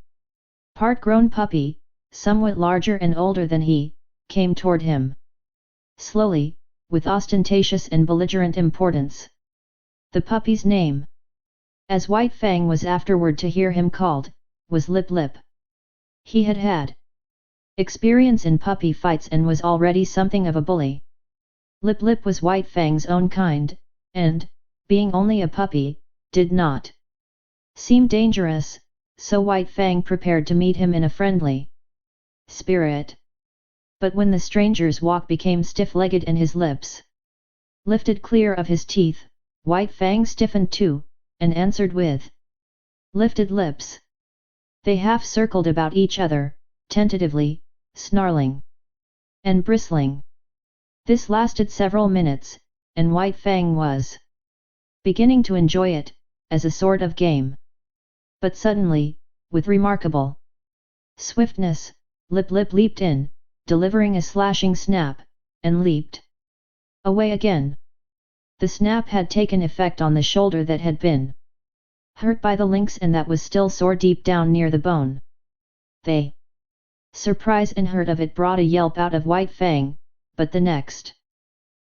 part-grown puppy, somewhat larger and older than he, came toward him. Slowly, with ostentatious and belligerent importance. The puppy's name, as White Fang was afterward to hear him called, was Lip Lip. He had had experience in puppy fights and was already something of a bully. Lip Lip was White Fang's own kind, and, being only a puppy, did not seem dangerous, so White Fang prepared to meet him in a friendly spirit. But when the stranger's walk became stiff-legged and his lips lifted clear of his teeth, White Fang stiffened too, and answered with lifted lips. They half-circled about each other, tentatively, snarling and bristling. This lasted several minutes, and White Fang was beginning to enjoy it, as a sort of game. But suddenly, with remarkable swiftness, Lip Lip leaped in, delivering a slashing snap, and leaped away again. The snap had taken effect on the shoulder that had been hurt by the lynx and that was still sore deep down near the bone. The surprise and hurt of it brought a yelp out of White Fang, but the next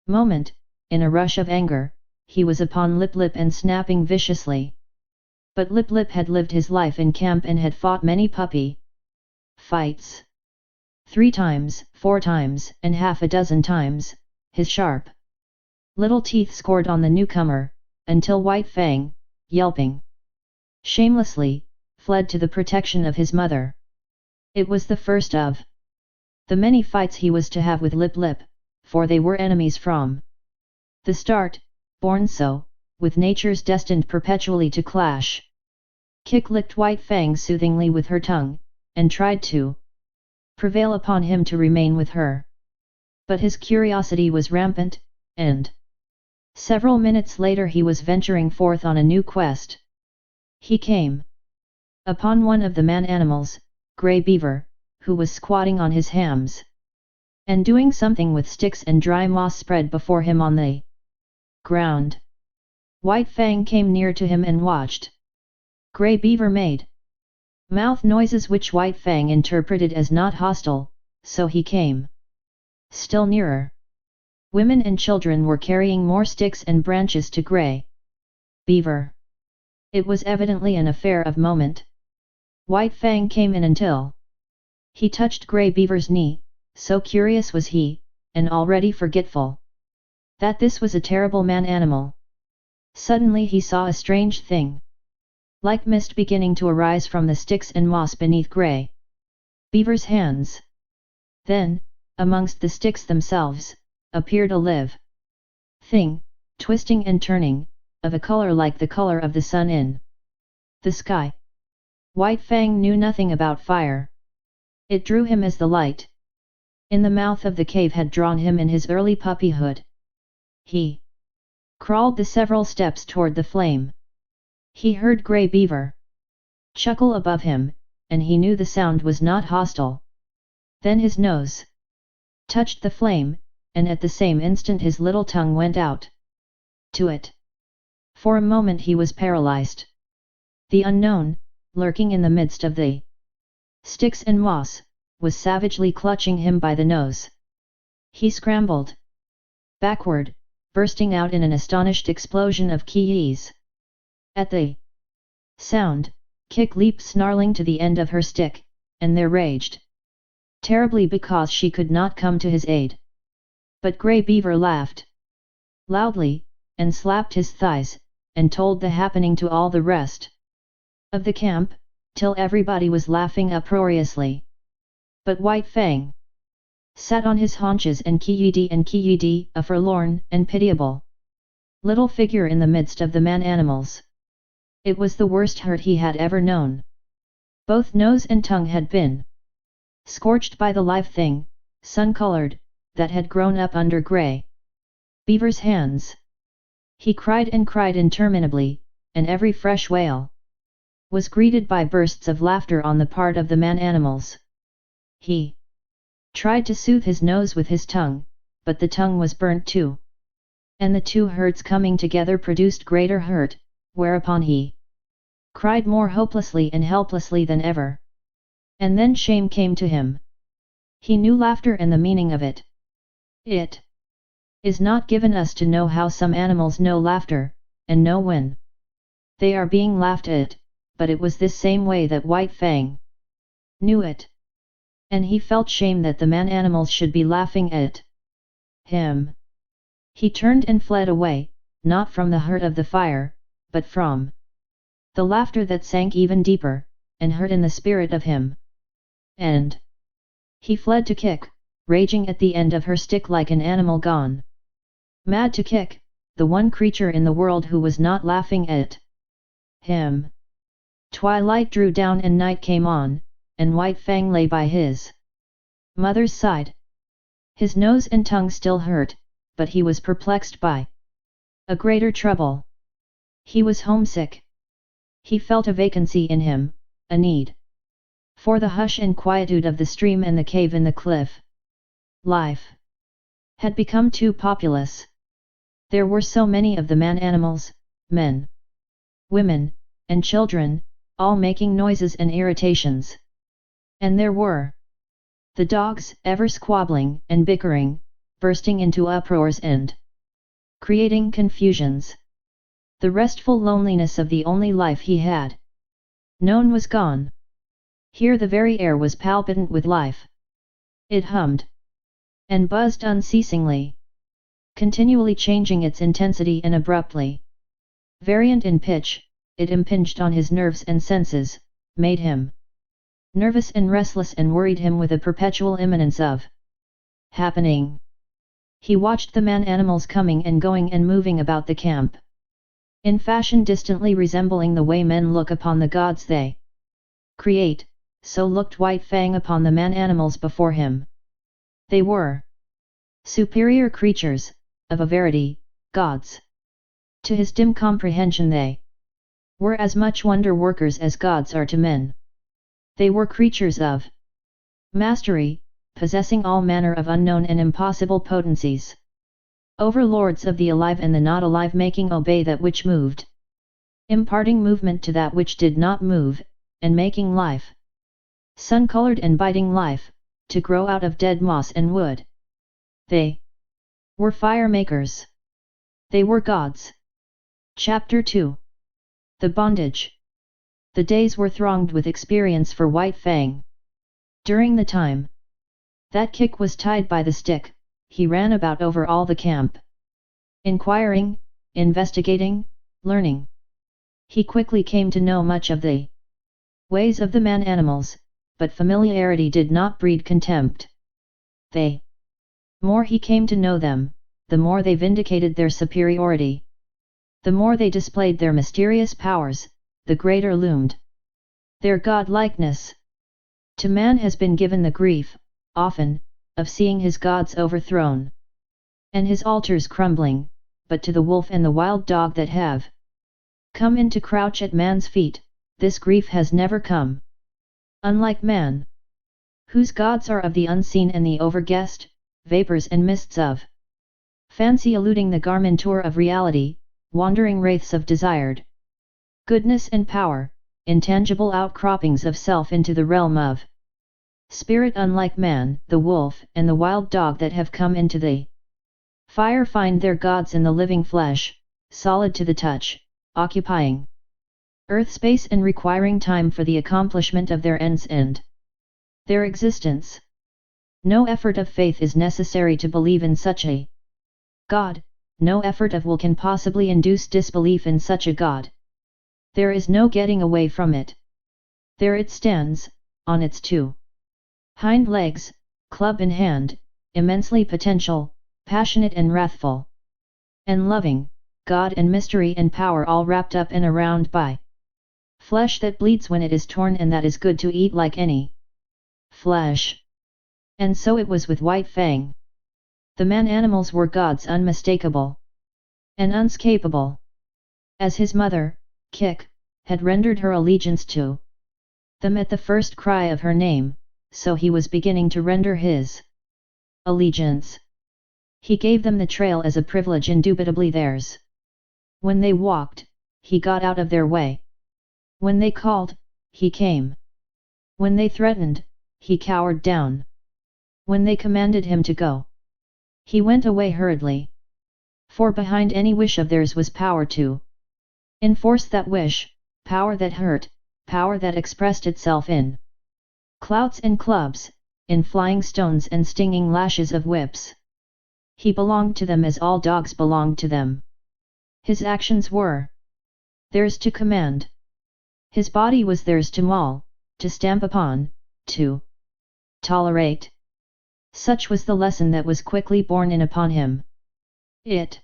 moment, in a rush of anger, he was upon Lip Lip and snapping viciously. But Lip Lip had lived his life in camp and had fought many puppy fights. 3 times, 4 times, and half a dozen times, his sharp little teeth scored on the newcomer, until White Fang, yelping shamelessly, fled to the protection of his mother. It was the first of the many fights he was to have with Lip Lip, for they were enemies from the start, born so, with natures destined perpetually to clash. Kik licked White Fang soothingly with her tongue, and tried to prevail upon him to remain with her. But his curiosity was rampant, and several minutes later he was venturing forth on a new quest. He came upon one of the man-animals, Grey Beaver, who was squatting on his hams and doing something with sticks and dry moss spread before him on the ground. White Fang came near to him and watched. Grey Beaver made mouth noises which White Fang interpreted as not hostile, so he came still nearer. Women and children were carrying more sticks and branches to Grey Beaver. It was evidently an affair of moment. White Fang came in until he touched Grey Beaver's knee, so curious was he, and already forgetful that this was a terrible man-animal. Suddenly he saw a strange thing, like mist beginning to arise from the sticks and moss beneath Grey Beaver's hands. Then, amongst the sticks themselves, appeared a live thing, twisting and turning, of a color like the color of the sun in the sky. White Fang knew nothing about fire. It drew him as the light in the mouth of the cave had drawn him in his early puppyhood. He crawled the several steps toward the flame. He heard Grey Beaver chuckle above him, and he knew the sound was not hostile. Then his nose touched the flame, and at the same instant his little tongue went out to it. For a moment he was paralyzed. The unknown, lurking in the midst of the sticks and moss, was savagely clutching him by the nose. He scrambled backward, bursting out in an astonished explosion of keys. At the sound, Kick leaped snarling to the end of her stick, and there raged terribly because she could not come to his aid. But Grey Beaver laughed loudly, and slapped his thighs, and told the happening to all the rest of the camp, till everybody was laughing uproariously. But White Fang sat on his haunches and Kiyidi, a forlorn and pitiable little figure in the midst of the man-animals. It was the worst hurt he had ever known. Both nose and tongue had been scorched by the live thing, sun-colored, that had grown up under Grey Beaver's hands. He cried and cried interminably, and every fresh wail was greeted by bursts of laughter on the part of the man-animals. He tried to soothe his nose with his tongue, but the tongue was burnt too. And the two hurts coming together produced greater hurt, whereupon he cried more hopelessly and helplessly than ever. And then shame came to him. He knew laughter and the meaning of it. It is not given us to know how some animals know laughter, and know when they are being laughed at, but it was this same way that White Fang knew it. And he felt shame that the man-animals should be laughing at him. He turned and fled away, not from the hurt of the fire, but from the laughter that sank even deeper, and hurt in the spirit of him. And he fled to Kick, raging at the end of her stick like an animal gone mad, to Kick, the one creature in the world who was not laughing at him. Twilight drew down and night came on, and White Fang lay by his mother's side. His nose and tongue still hurt, but he was perplexed by a greater trouble. He was homesick. He felt a vacancy in him, a need for the hush and quietude of the stream and the cave in the cliff. Life had become too populous. There were so many of the man-animals, men, women, and children, all making noises and irritations. And there were the dogs, ever squabbling and bickering, bursting into uproars and creating confusions. The restful loneliness of the only life he had known was gone. Here the very air was palpitant with life. It hummed and buzzed unceasingly, continually changing its intensity and abruptly variant in pitch. It impinged on his nerves and senses, made him nervous and restless, and worried him with a perpetual imminence of happening. He watched the man-animals coming and going and moving about the camp, in fashion distantly resembling the way men look upon the gods they create, so looked White Fang upon the man-animals before him. They were superior creatures, of a verity, gods. To his dim comprehension they were as much wonder-workers as gods are to men. They were creatures of mastery, possessing all manner of unknown and impossible potencies. Overlords of the alive and the not alive, making obey that which moved, imparting movement to that which did not move, and making life, sun-colored and biting life, to grow out of dead moss and wood. They were fire makers. They were gods. Chapter 2. The Bondage. The days were thronged with experience for White Fang. During the time That kick was tied by the stick. He ran about over all the camp, inquiring, investigating, learning. He quickly came to know much of the ways of the man-animals, but familiarity did not breed contempt. The more he came to know them, the more they vindicated their superiority. The more they displayed their mysterious powers, the greater loomed their godlikeness. To man has been given the grief, often, of seeing his gods overthrown, and his altars crumbling, but to the wolf and the wild dog that have come in to crouch at man's feet, this grief has never come. Unlike man, whose gods are of the unseen and the overguessed, vapors and mists of fancy eluding the garmenture of reality, wandering wraiths of desired goodness and power, intangible outcroppings of self into the realm of spirit. Unlike man, the wolf and the wild dog that have come into the fire find their gods in the living flesh, solid to the touch, occupying earth space and requiring time for the accomplishment of their ends and their existence. No effort of faith is necessary to believe in such a God, no effort of will can possibly induce disbelief in such a God. There is no getting away from it. There it stands, on its two hind legs, club in hand, immensely potential, passionate and wrathful, and loving, God and mystery and power all wrapped up and around by flesh that bleeds when it is torn and that is good to eat like any flesh. And so it was with White Fang. The man-animals were gods unmistakable and unscapable. As his mother, Kik, had rendered her allegiance to them at the first cry of her name, so he was beginning to render his allegiance. He gave them the trail as a privilege indubitably theirs. When they walked, he got out of their way. When they called, he came. When they threatened, he cowered down. When they commanded him to go, he went away hurriedly. For behind any wish of theirs was power to enforce that wish, power that hurt, power that expressed itself in clouts and clubs, in flying stones and stinging lashes of whips. He belonged to them as all dogs belonged to them. His actions were theirs to command. His body was theirs to maul, to stamp upon, to tolerate. Such was the lesson that was quickly borne in upon him. It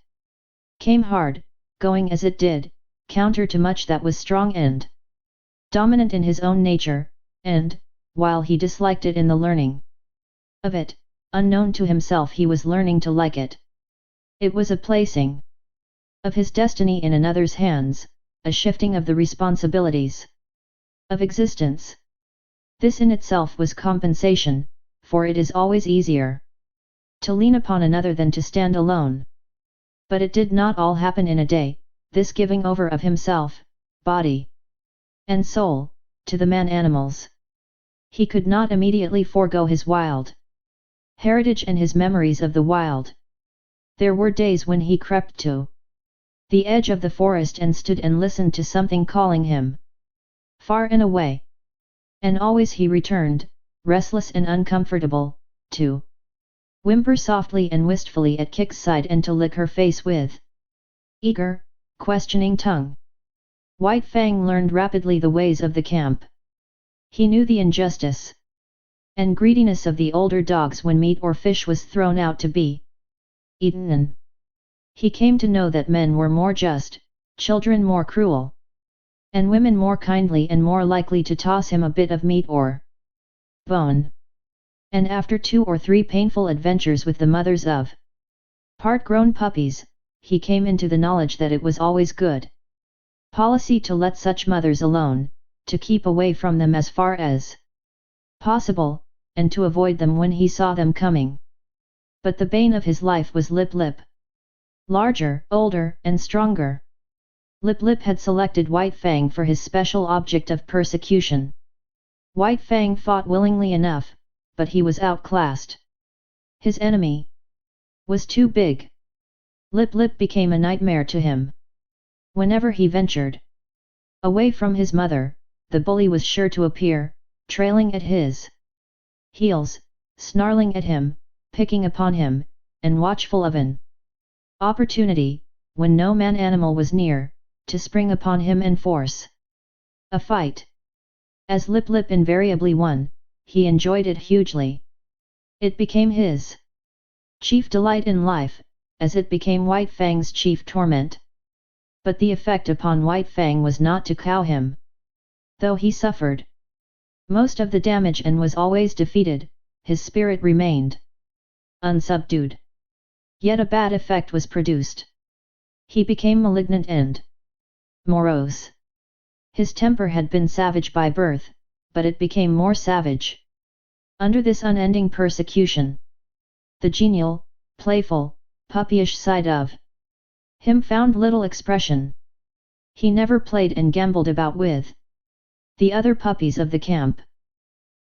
came hard, going as it did, counter to much that was strong and dominant in his own nature, and, while he disliked it in the learning of it, unknown to himself he was learning to like it. It was a placing of his destiny in another's hands, a shifting of the responsibilities of existence. This in itself was compensation, for it is always easier to lean upon another than to stand alone. But it did not all happen in a day, this giving over of himself, body and soul, to the man-animals. He could not immediately forego his wild heritage and his memories of the wild. There were days when he crept to the edge of the forest and stood and listened to something calling him far and away. And always he returned, restless and uncomfortable, to whimper softly and wistfully at Kik's side and to lick her face with eager, questioning tongue. White Fang learned rapidly the ways of the camp. He knew the injustice and greediness of the older dogs when meat or fish was thrown out to be eaten, and he came to know that men were more just, children more cruel, and women more kindly and more likely to toss him a bit of meat or bone. And after 2 or 3 painful adventures with the mothers of part-grown puppies, he came into the knowledge that it was always good policy to let such mothers alone, to keep away from them as far as possible, and to avoid them when he saw them coming. But the bane of his life was Lip Lip. Larger, older, and stronger, Lip Lip had selected White Fang for his special object of persecution. White Fang fought willingly enough, but he was outclassed. His enemy was too big. Lip Lip became a nightmare to him. Whenever he ventured away from his mother, the bully was sure to appear, trailing at his heels, snarling at him, picking upon him, and watchful of an opportunity, when no man-animal was near, to spring upon him and force a fight. As Lip Lip invariably won, he enjoyed it hugely. It became his chief delight in life, as it became White Fang's chief torment. But the effect upon White Fang was not to cow him. Though he suffered most of the damage and was always defeated, his spirit remained unsubdued. Yet a bad effect was produced. He became malignant and morose. His temper had been savage by birth, but it became more savage under this unending persecution. The genial, playful, puppyish side of him found little expression. He never played and gambled about with the other puppies of the camp.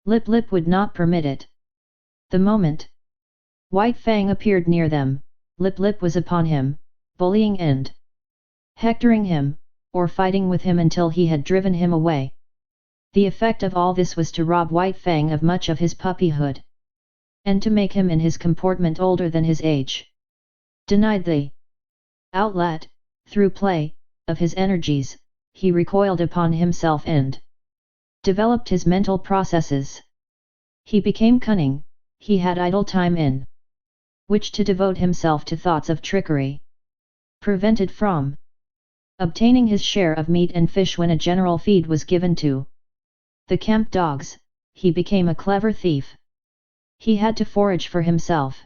Lip Lip would not permit it. The moment White Fang appeared near them, Lip Lip was upon him, bullying and hectoring him, or fighting with him until he had driven him away. The effect of all this was to rob White Fang of much of his puppyhood, and to make him in his comportment older than his age. Denied the outlet, through play, of his energies, he recoiled upon himself and developed his mental processes. He became cunning, he had idle time in which to devote himself to thoughts of trickery. Prevented from obtaining his share of meat and fish when a general feed was given to the camp dogs, he became a clever thief. He had to forage for himself.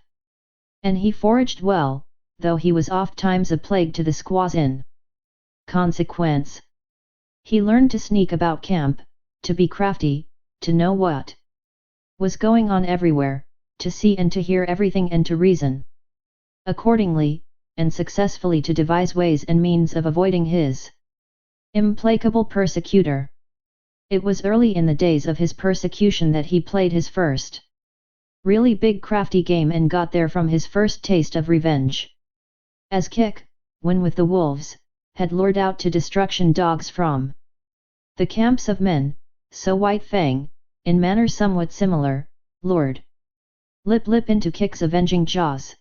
And he foraged well, though he was oft times a plague to the squaws in consequence. He learned to sneak about camp, to be crafty, to know what was going on everywhere, to see and to hear everything and to reason accordingly, and successfully to devise ways and means of avoiding his implacable persecutor. It was early in the days of his persecution that he played his first really big crafty game and got there from his first taste of revenge. As Kik, when with the wolves, had lured out to destruction dogs from the camps of men, so White Fang, in manner somewhat similar, lured Lip Lip into Kik's avenging jaws.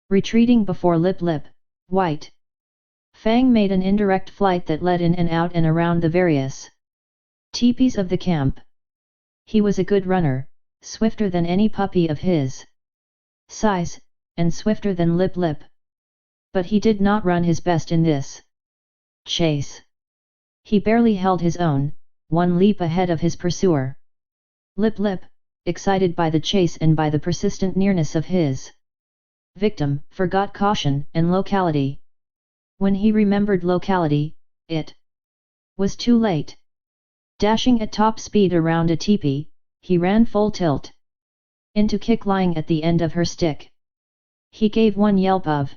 Retreating before Lip Lip, White Fang made an indirect flight that led in and out and around the various teepees of the camp. He was a good runner, swifter than any puppy of his size, and swifter than Lip Lip. But he did not run his best in this chase. He barely held his own, one leap ahead of his pursuer. Lip Lip, excited by the chase and by the persistent nearness of his victim, forgot caution and locality. When he remembered locality, it was too late. Dashing at top speed around a teepee, he ran full tilt into Kik lying at the end of her stick. He gave one yelp of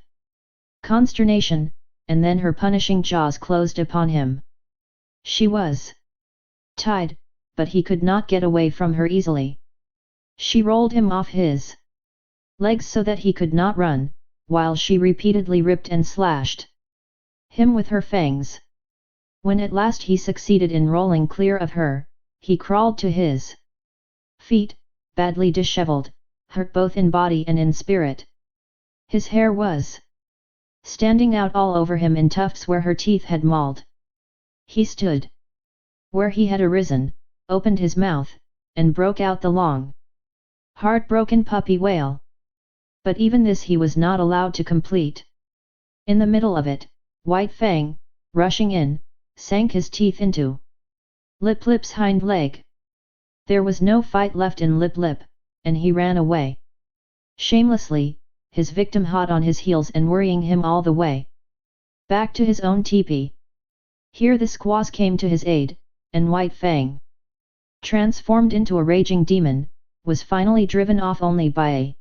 consternation, and then her punishing jaws closed upon him. She was tied, but he could not get away from her easily. She rolled him off his legs so that he could not run, while she repeatedly ripped and slashed him with her fangs. When at last he succeeded in rolling clear of her, he crawled to his feet, badly disheveled, hurt both in body and in spirit. His hair was standing out all over him in tufts where her teeth had mauled. He stood where he had arisen, opened his mouth, and broke out the long, heartbroken puppy wail. But even this he was not allowed to complete. In the middle of it, White Fang, rushing in, sank his teeth into Lip Lip's hind leg. There was no fight left in Lip Lip, and he ran away shamelessly, his victim hot on his heels and worrying him all the way back to his own teepee. Here the squaws came to his aid, and White Fang, transformed into a raging demon, was finally driven off only by a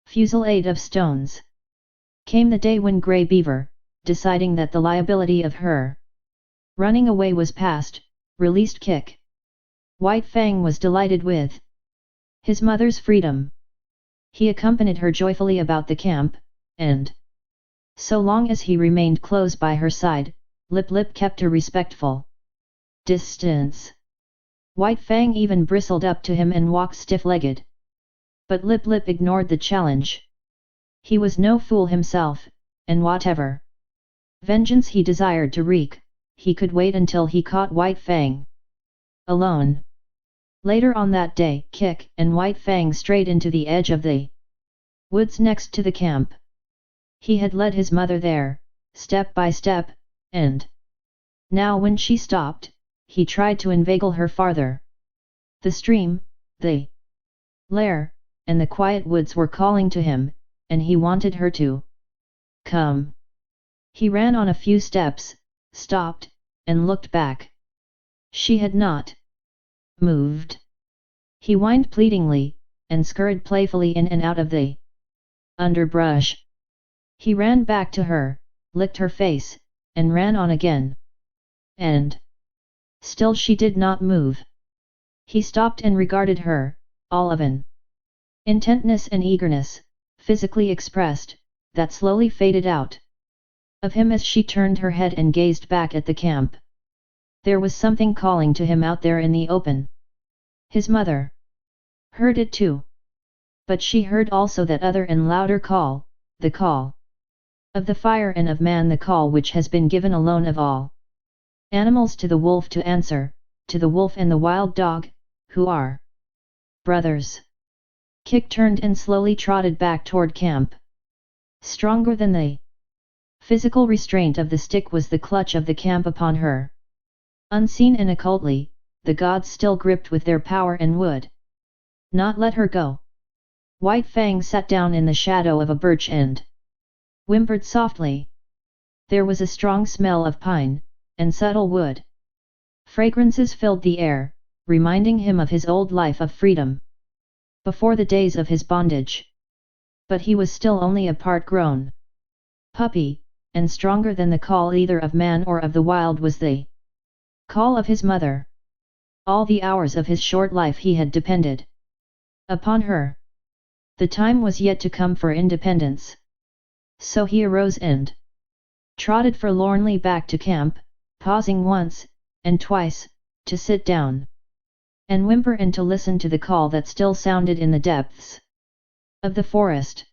fusillade of stones. Came the day when Grey Beaver, deciding that the liability of her running away was past, released Kik. White Fang was delighted with his mother's freedom. He accompanied her joyfully about the camp, and so long as he remained close by her side, Lip Lip kept a respectful distance. White Fang even bristled up to him and walked stiff-legged. But Lip Lip ignored the challenge. He was no fool himself, and whatever vengeance he desired to wreak, he could wait until he caught White Fang alone. Later on that day, Kick and White Fang strayed into the edge of the woods next to the camp. He had led his mother there, step by step, and now when she stopped, he tried to inveigle her farther. The stream, the lair, and the quiet woods were calling to him, and he wanted her to come. He ran on a few steps, stopped, and looked back. She had not moved. He whined pleadingly, and scurried playfully in and out of the underbrush. He ran back to her, licked her face, and ran on again. And still she did not move. He stopped and regarded her, all of an intentness and eagerness, physically expressed, that slowly faded out of him as she turned her head and gazed back at the camp. There was something calling to him out there in the open. His mother heard it too. But she heard also that other and louder call, the call of the fire and of man, the call which has been given alone of all animals to the wolf to answer, to the wolf and the wild dog, who are brothers. Kick turned and slowly trotted back toward camp. Stronger than the physical restraint of the stick was the clutch of the camp upon her. Unseen and occultly, the gods still gripped with their power and would not let her go. White Fang sat down in the shadow of a birch and whimpered softly. There was a strong smell of pine and subtle wood. Fragrances filled the air, reminding him of his old life of freedom before the days of his bondage. But he was still only a part-grown puppy, and stronger than the call either of man or of the wild was the call of his mother. All the hours of his short life he had depended upon her. The time was yet to come for independence. So he arose and trotted forlornly back to camp, pausing once, and twice, to sit down and whimper and to listen to the call that still sounded in the depths of the forest.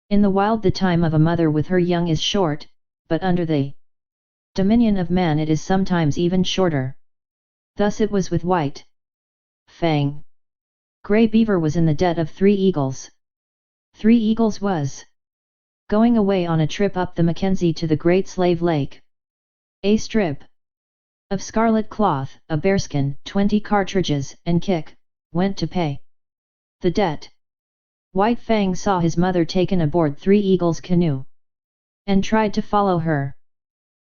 In the wild the time of a mother with her young is short, but under the dominion of man it is sometimes even shorter. Thus it was with White Fang. Grey Beaver was in the debt of 3 eagles. 3 Eagles was going away on a trip up the Mackenzie to the Great Slave Lake. A strip of scarlet cloth, a bearskin, 20 cartridges, and Kick went to pay the debt. White Fang saw his mother taken aboard 3 Eagles' canoe and tried to follow her.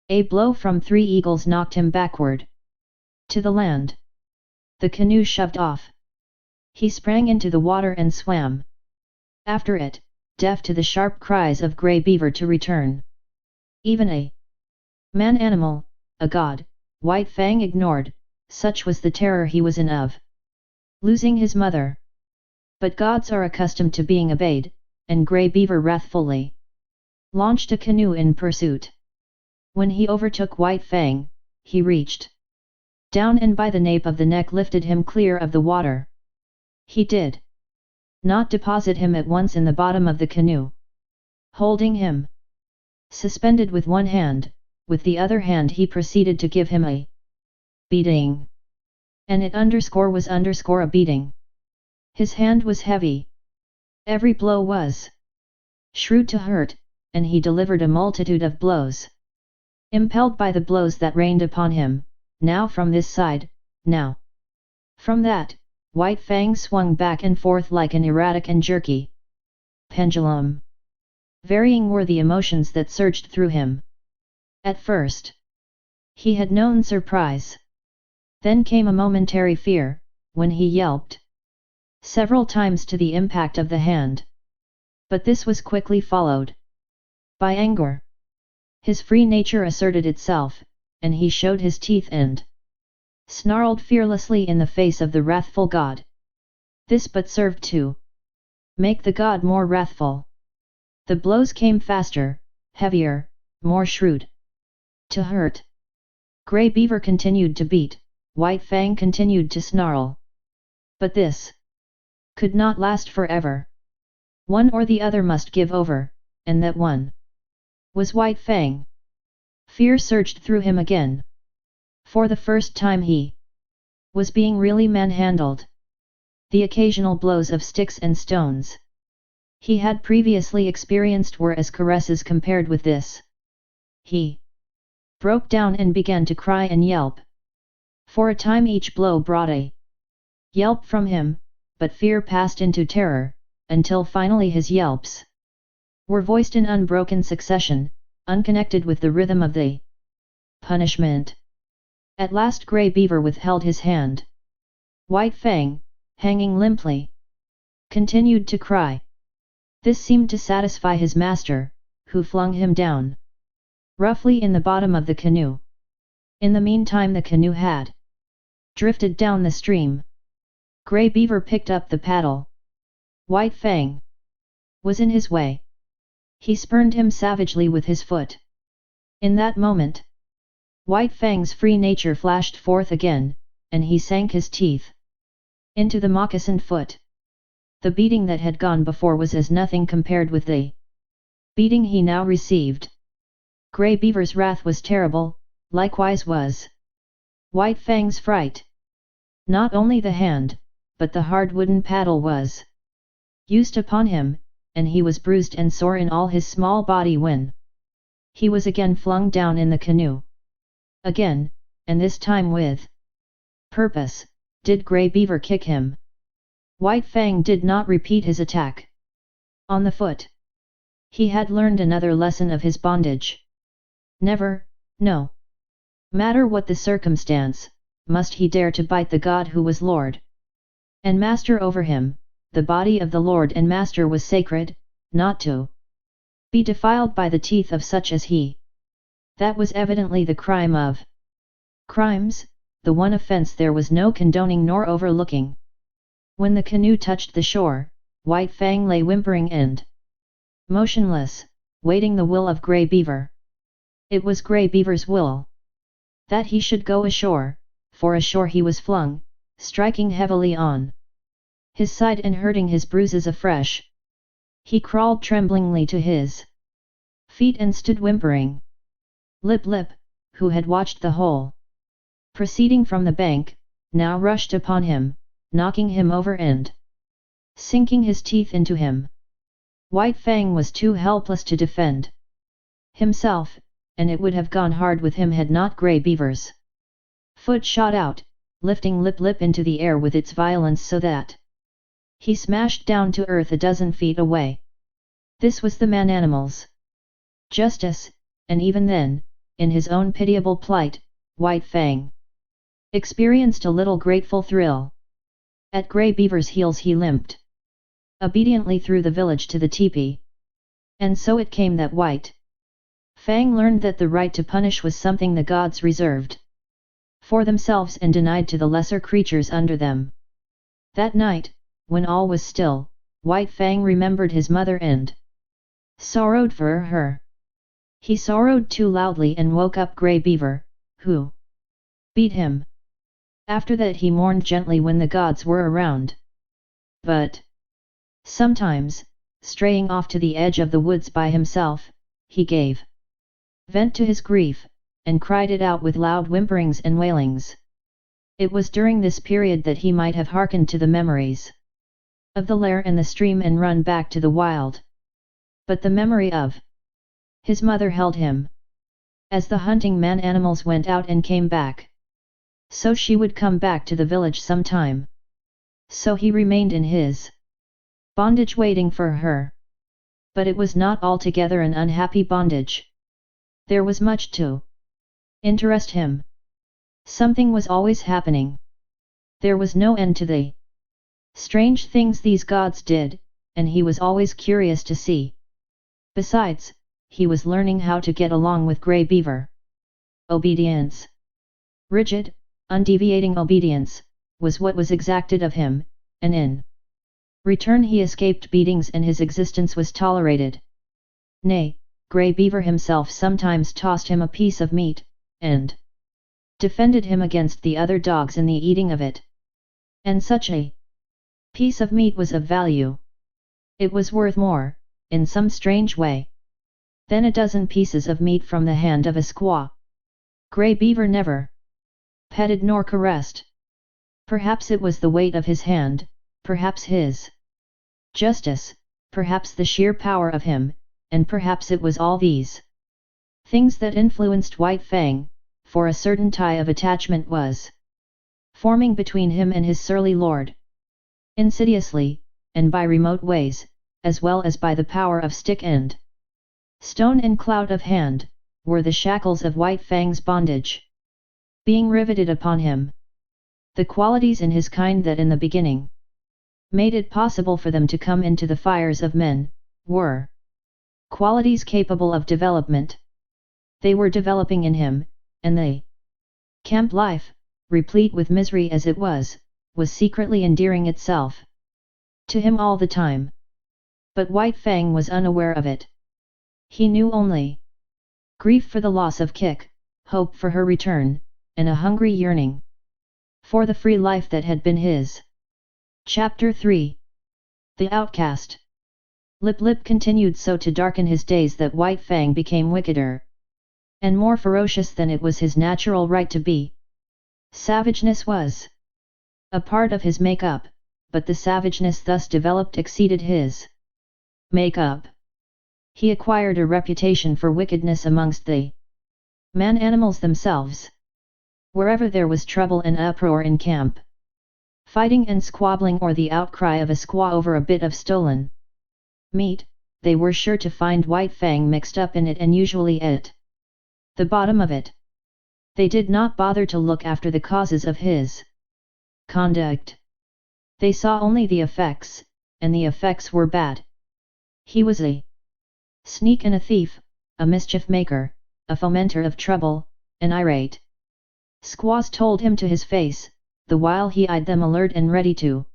A blow from 3 Eagles knocked him backward to the land. The canoe shoved off. He sprang into the water and swam after it, deaf to the sharp cries of Grey Beaver to return. Even a man-animal, a god, White Fang ignored, such was the terror he was in of losing his mother. But gods are accustomed to being obeyed, and Grey Beaver wrathfully launched a canoe in pursuit. When he overtook White Fang, he reached down and by the nape of the neck lifted him clear of the water. He did not deposit him at once in the bottom of the canoe. Holding him suspended with one hand, with the other hand he proceeded to give him a beating. And it was a beating. His hand was heavy. Every blow was shrewd to hurt, and he delivered a multitude of blows. Impelled by the blows that rained upon him, now from this side, now from that, White Fang swung back and forth like an erratic and jerky pendulum. Varying were the emotions that surged through him. At first, he had known surprise. Then came a momentary fear, when he yelped several times to the impact of the hand. But this was quickly followed by anger. His free nature asserted itself, and he showed his teeth and snarled fearlessly in the face of the wrathful god. This but served to make the god more wrathful. The blows came faster, heavier, more shrewd to hurt. Grey Beaver continued to beat, White Fang continued to snarl. But this could not last forever. One or the other must give over, and that one was White Fang. Fear surged through him again. For the first time he was being really manhandled. The occasional blows of sticks and stones he had previously experienced were as caresses compared with this. He broke down and began to cry and yelp. For a time each blow brought a yelp from him, but fear passed into terror, until finally his yelps were voiced in unbroken succession, unconnected with the rhythm of the punishment. At last Grey Beaver withheld his hand. White Fang, hanging limply, continued to cry. This seemed to satisfy his master, who flung him down roughly in the bottom of the canoe. In the meantime the canoe had drifted down the stream. Grey Beaver picked up the paddle. White Fang was in his way. He spurned him savagely with his foot. In that moment, White Fang's free nature flashed forth again, and he sank his teeth into the moccasined foot. The beating that had gone before was as nothing compared with the beating he now received. Grey Beaver's wrath was terrible, likewise was White Fang's fright. Not only the hand, but the hard wooden paddle was used upon him, and he was bruised and sore in all his small body when he was again flung down in the canoe. Again, and this time with purpose, did Grey Beaver kick him. White Fang did not repeat his attack on the foot. He had learned another lesson of his bondage. Never, no matter what the circumstance, must he dare to bite the God who was Lord and Master over him. The body of the Lord and Master was sacred, not to be defiled by the teeth of such as he. That was evidently the crime of crimes, the one offense there was no condoning nor overlooking. When the canoe touched the shore, White Fang lay whimpering and motionless, waiting the will of Grey Beaver. It was Grey Beaver's will that he should go ashore, for ashore he was flung, striking heavily on his side and hurting his bruises afresh. He crawled tremblingly to his feet and stood whimpering. Lip Lip, who had watched the whole proceeding from the bank, now rushed upon him, knocking him over and sinking his teeth into him. White Fang was too helpless to defend himself, and it would have gone hard with him had not Grey Beaver's foot shot out, lifting Lip Lip into the air with its violence so that he smashed down to earth a dozen feet away. This was the man-animal's justice, and even then, in his own pitiable plight, White Fang experienced a little grateful thrill. At Grey Beaver's heels he limped obediently through the village to the teepee. And so it came that White Fang learned that the right to punish was something the gods reserved for themselves and denied to the lesser creatures under them. That night, when all was still, White Fang remembered his mother and sorrowed for her. He sorrowed too loudly and woke up Grey Beaver, who beat him. After that he mourned gently when the gods were around. But sometimes, straying off to the edge of the woods by himself, he gave vent to his grief, and cried it out with loud whimperings and wailings. It was during this period that he might have hearkened to the memories of the lair and the stream and run back to the wild. But the memory of his mother held him. As the hunting man-animals went out and came back, so she would come back to the village sometime. So he remained in his bondage waiting for her. But it was not altogether an unhappy bondage. There was much to interest him. Something was always happening. There was no end to the strange things these gods did, and he was always curious to see. Besides, he was learning how to get along with Grey Beaver. Obedience, rigid, undeviating obedience, was what was exacted of him, and in return he escaped beatings and his existence was tolerated. Nay, Grey Beaver himself sometimes tossed him a piece of meat, and defended him against the other dogs in the eating of it. And such a piece of meat was of value. It was worth more, in some strange way, than a dozen pieces of meat from the hand of a squaw. Grey Beaver never petted nor caressed. Perhaps it was the weight of his hand, perhaps his justice, perhaps the sheer power of him, and perhaps it was all these things that influenced White Fang, for a certain tie of attachment was forming between him and his surly lord. Insidiously, and by remote ways, as well as by the power of stick and stone and clout of hand, were the shackles of White Fang's bondage being riveted upon him. The qualities in his kind that in the beginning made it possible for them to come into the fires of men, were qualities capable of development. They were developing in him, and the camp life, replete with misery as it was secretly endearing itself to him all the time. But White Fang was unaware of it. He knew only grief for the loss of Kik, hope for her return, and a hungry yearning for the free life that had been his. Chapter 3. The Outcast. Lip Lip continued so to darken his days that White Fang became wickeder and more ferocious than it was his natural right to be. Savageness was a part of his make-up, but the savageness thus developed exceeded his make-up. He acquired a reputation for wickedness amongst the man-animals themselves. Wherever there was trouble and uproar in camp, fighting and squabbling or the outcry of a squaw over a bit of stolen meat, they were sure to find White Fang mixed up in it and usually at the bottom of it. They did not bother to look after the causes of his conduct. They saw only the effects, and the effects were bad. He was a sneak and a thief, a mischief maker, a fomenter of trouble, an irate squaws told him to his face, the while he eyed them alert and ready to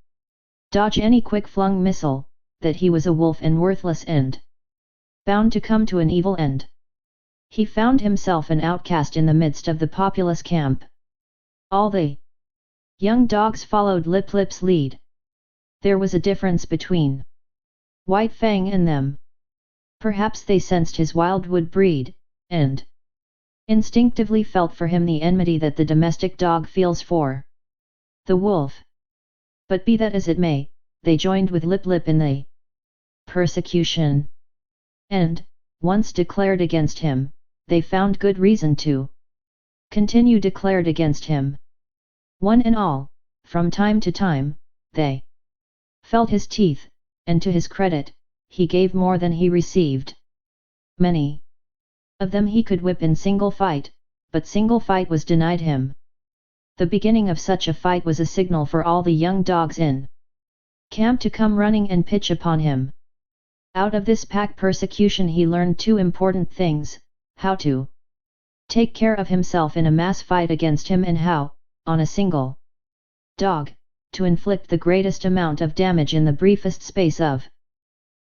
dodge any quick-flung missile, that he was a wolf and worthless and bound to come to an evil end. He found himself an outcast in the midst of the populous camp. All the young dogs followed Lip Lip's lead. There was a difference between White Fang and them. Perhaps they sensed his wildwood breed, and instinctively felt for him the enmity that the domestic dog feels for the wolf. But be that as it may, they joined with Lip Lip in the persecution, and, once declared against him, they found good reason to continue declared against him. One and all, from time to time, they felt his teeth, and to his credit, he gave more than he received. Many of them he could whip in single fight, but single fight was denied him. The beginning of such a fight was a signal for all the young dogs in camp to come running and pitch upon him. Out of this pack persecution he learned two important things: how to take care of himself in a mass fight against him, and how, on a single dog, to inflict the greatest amount of damage in the briefest space of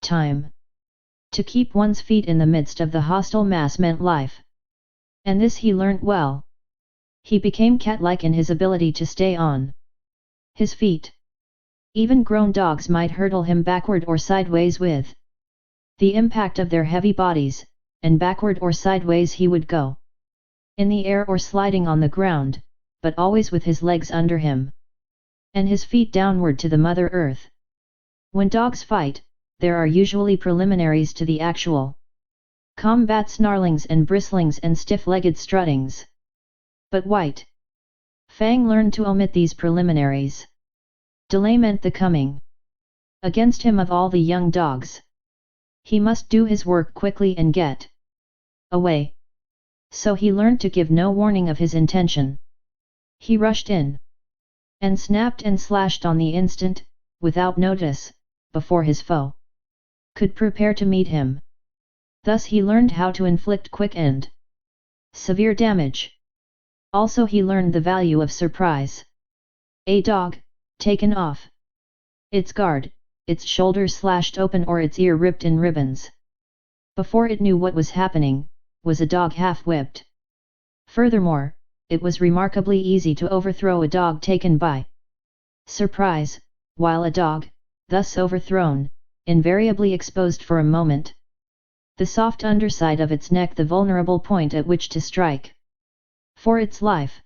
time. To keep one's feet in the midst of the hostile mass meant life. And this he learnt well. He became cat-like in his ability to stay on his feet. Even grown dogs might hurtle him backward or sideways with the impact of their heavy bodies, and backward or sideways he would go, in the air or sliding on the ground, but always with his legs under him, and his feet downward to the Mother Earth. When dogs fight, there are usually preliminaries to the actual combat: snarlings and bristlings and stiff-legged struttings. But White Fang learned to omit these preliminaries. Delay meant the coming against him of all the young dogs. He must do his work quickly and get away. So he learned to give no warning of his intention. He rushed in and snapped and slashed on the instant, without notice, before his foe could prepare to meet him. Thus he learned how to inflict quick and severe damage. Also he learned the value of surprise. A dog, taken off its guard, its shoulder slashed open or its ear ripped in ribbons, before it knew what was happening, was a dog half-whipped. Furthermore, it was remarkably easy to overthrow a dog taken by surprise, while a dog, thus overthrown, invariably exposed for a moment the soft underside of its neck, the vulnerable point at which to strike for its life.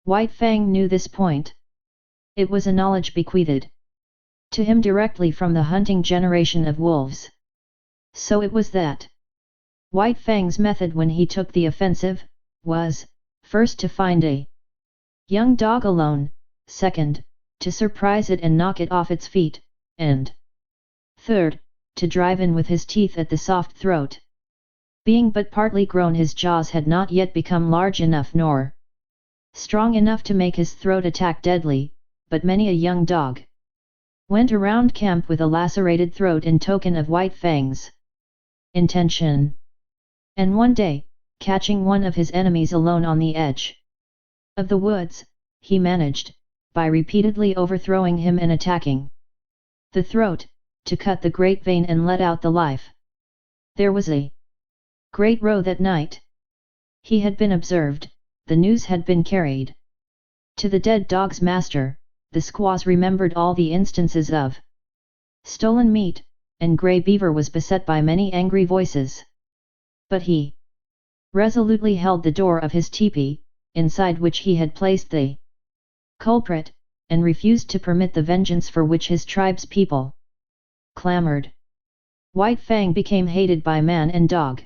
White Fang knew this point. It was a knowledge bequeathed to him directly from the hunting generation of wolves. So it was that White Fang's method when he took the offensive, was, first to find a young dog alone, second, to surprise it and knock it off its feet, and third, to drive in with his teeth at the soft throat. Being but partly grown, his jaws had not yet become large enough nor strong enough to make his throat attack deadly, but many a young dog went around camp with a lacerated throat in token of White Fang's intention. And one day, catching one of his enemies alone on the edge of the woods, he managed, by repeatedly overthrowing him and attacking the throat, to cut the great vein and let out the life. There was a great row that night. He had been observed, the news had been carried to the dead dog's master. The squaws remembered all the instances of stolen meat, and Grey Beaver was beset by many angry voices. But he resolutely held the door of his teepee, inside which he had placed the culprit, and refused to permit the vengeance for which his tribe's people clamored. White Fang became hated by man and dog.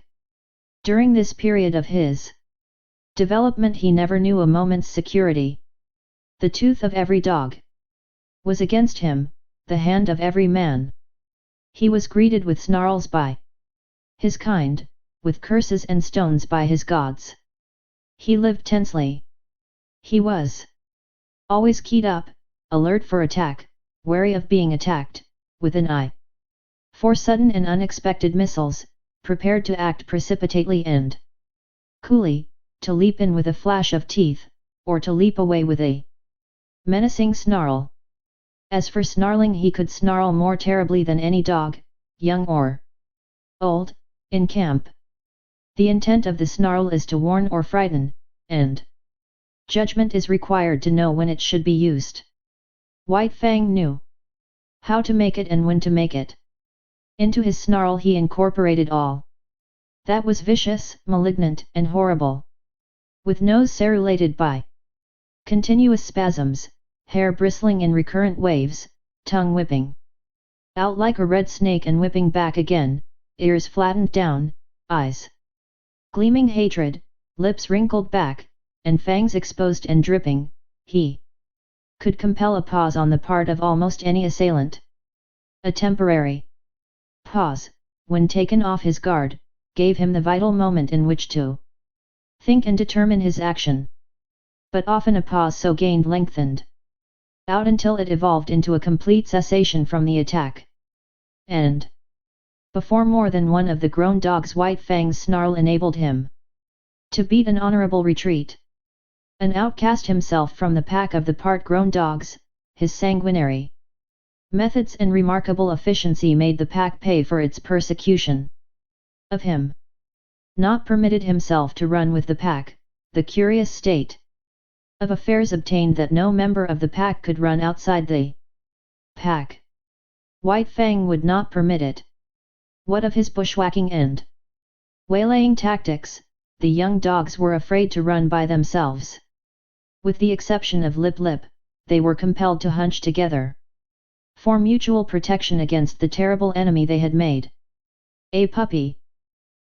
During this period of his development he never knew a moment's security. The tooth of every dog was against him, the hand of every man. He was greeted with snarls by his kind, with curses and stones by his gods. He lived tensely. He was always keyed up, alert for attack, wary of being attacked, with an eye for sudden and unexpected missiles, prepared to act precipitately and coolly, to leap in with a flash of teeth, or to leap away with a menacing snarl. As for snarling, he could snarl more terribly than any dog, young or old, in camp. The intent of the snarl is to warn or frighten, and judgment is required to know when it should be used. White Fang knew how to make it and when to make it. Into his snarl he incorporated all that was vicious, malignant, and horrible. With nose cerulated by continuous spasms, hair bristling in recurrent waves, tongue whipping out like a red snake and whipping back again, ears flattened down, eyes gleaming hatred, lips wrinkled back, and fangs exposed and dripping, he could compel a pause on the part of almost any assailant. A temporary pause, when taken off his guard, gave him the vital moment in which to think and determine his action. But often a pause so gained lengthened out until it evolved into a complete cessation from the attack. And before more than one of the grown dogs, White Fang's snarl enabled him to beat an honorable retreat. An outcast himself from the pack of the part-grown dogs, his sanguinary methods and remarkable efficiency made the pack pay for its persecution of him. Not permitted himself to run with the pack, the curious state of affairs obtained that no member of the pack could run outside the pack. White Fang would not permit it. What of his bushwhacking and waylaying tactics? The young dogs were afraid to run by themselves. With the exception of Lip Lip, they were compelled to hunch together for mutual protection against the terrible enemy they had made. A puppy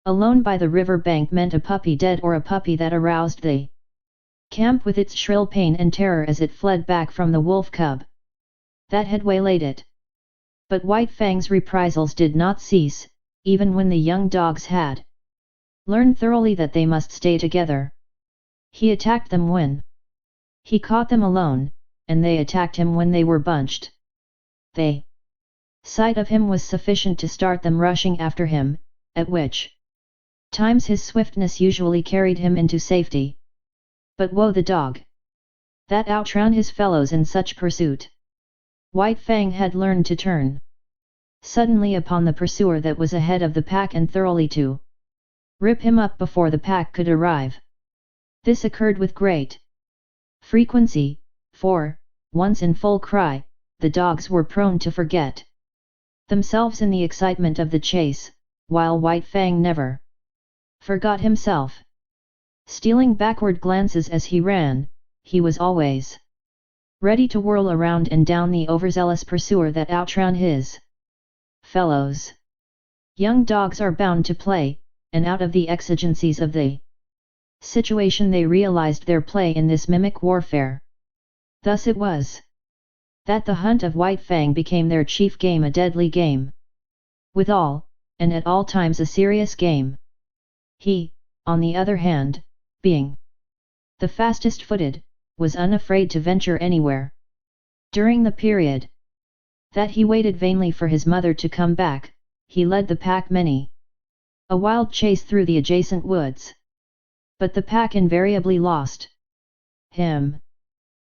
alone by the river bank meant a puppy dead or a puppy that aroused the camp with its shrill pain and terror as it fled back from the wolf cub that had waylaid it. But White Fang's reprisals did not cease, even when the young dogs had learned thoroughly that they must stay together. He attacked them when he caught them alone, and they attacked him when they were bunched. The sight of him was sufficient to start them rushing after him, at which times his swiftness usually carried him into safety. But woe the dog that outran his fellows in such pursuit. White Fang had learned to turn suddenly upon the pursuer that was ahead of the pack and thoroughly to rip him up before the pack could arrive. This occurred with great frequency, for, once in full cry, the dogs were prone to forget themselves in the excitement of the chase, while White Fang never forgot himself. Stealing backward glances as he ran, he was always ready to whirl around and down the overzealous pursuer that outran his fellows. Young dogs are bound to play, and out of the exigencies of the situation they realized their play in this mimic warfare. Thus it was that the hunt of White Fang became their chief game, a deadly game. Withal, and at all times a serious game. He, on the other hand, being the fastest-footed, was unafraid to venture anywhere. During the period that he waited vainly for his mother to come back, he led the pack many a wild chase through the adjacent woods. But the pack invariably lost him.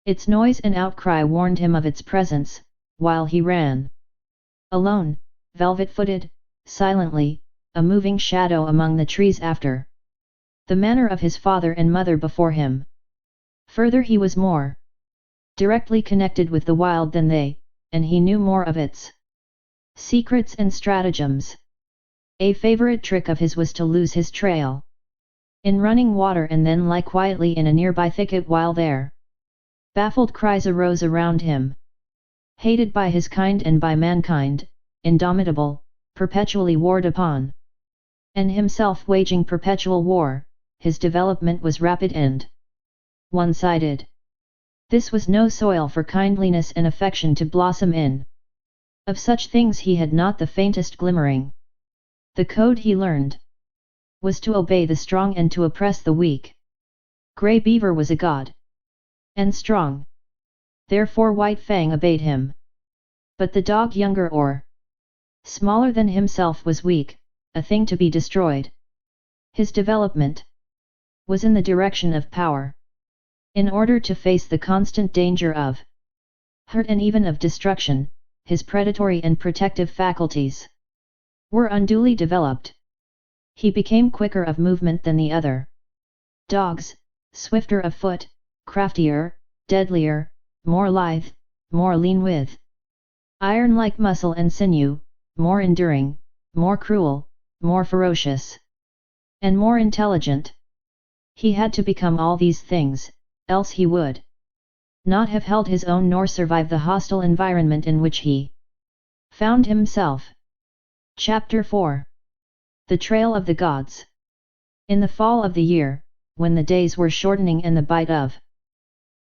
Its noise and outcry warned him of its presence, while he ran alone, velvet-footed, silently, a moving shadow among the trees after the manner of his father and mother before him. Further, he was more directly connected with the wild than they, and he knew more of its secrets and stratagems. A favorite trick of his was to lose his trail in running water and then lie quietly in a nearby thicket while there. Baffled cries arose around him. Hated by his kind and by mankind, indomitable, perpetually warred upon, and himself waging perpetual war, his development was rapid and one-sided. This was no soil for kindliness and affection to blossom in. Of such things he had not the faintest glimmering. The code he learned was to obey the strong and to oppress the weak. Grey Beaver was a god, and strong. Therefore White Fang obeyed him. But the dog younger or smaller than himself was weak, a thing to be destroyed. His development was in the direction of power. In order to face the constant danger of hurt and even of destruction, his predatory and protective faculties were unduly developed. He became quicker of movement than the other dogs, swifter of foot, craftier, deadlier, more lithe, more lean with iron-like muscle and sinew, more enduring, more cruel, more ferocious, and more intelligent. He had to become all these things, else he would not have held his own nor survive the hostile environment in which he found himself. Chapter 4. The Trail of the Gods. In the fall of the year, when the days were shortening and the bite of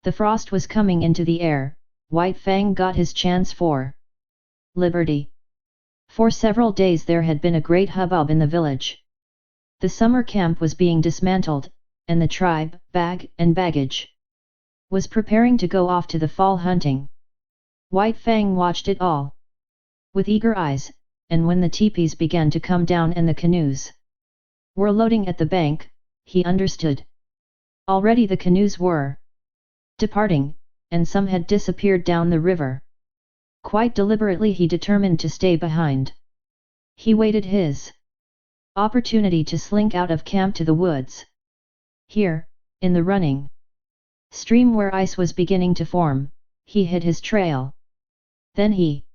the frost was coming into the air, White Fang got his chance for liberty. For several days there had been a great hubbub in the village. The summer camp was being dismantled, and the tribe, bag and baggage, was preparing to go off to the fall hunting. White Fang watched it all with eager eyes, and when the teepees began to come down and the canoes were loading at the bank, he understood. Already the canoes were departing, and some had disappeared down the river. Quite deliberately he determined to stay behind. He waited his opportunity to slink out of camp to the woods. Here, in the running stream where ice was beginning to form, he hid his trail. Then he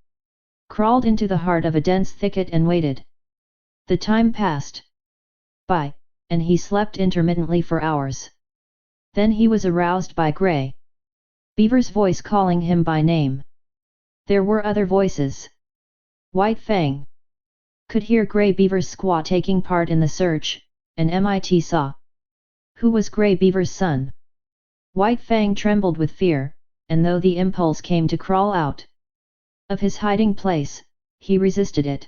crawled into the heart of a dense thicket and waited. The time passed by, and he slept intermittently for hours. Then he was aroused by Grey Beaver's voice calling him by name. There were other voices. White Fang could hear Grey Beaver's squaw taking part in the search, and MIT saw who was Grey Beaver's son. White Fang trembled with fear, and though the impulse came to crawl out of his hiding place, he resisted it.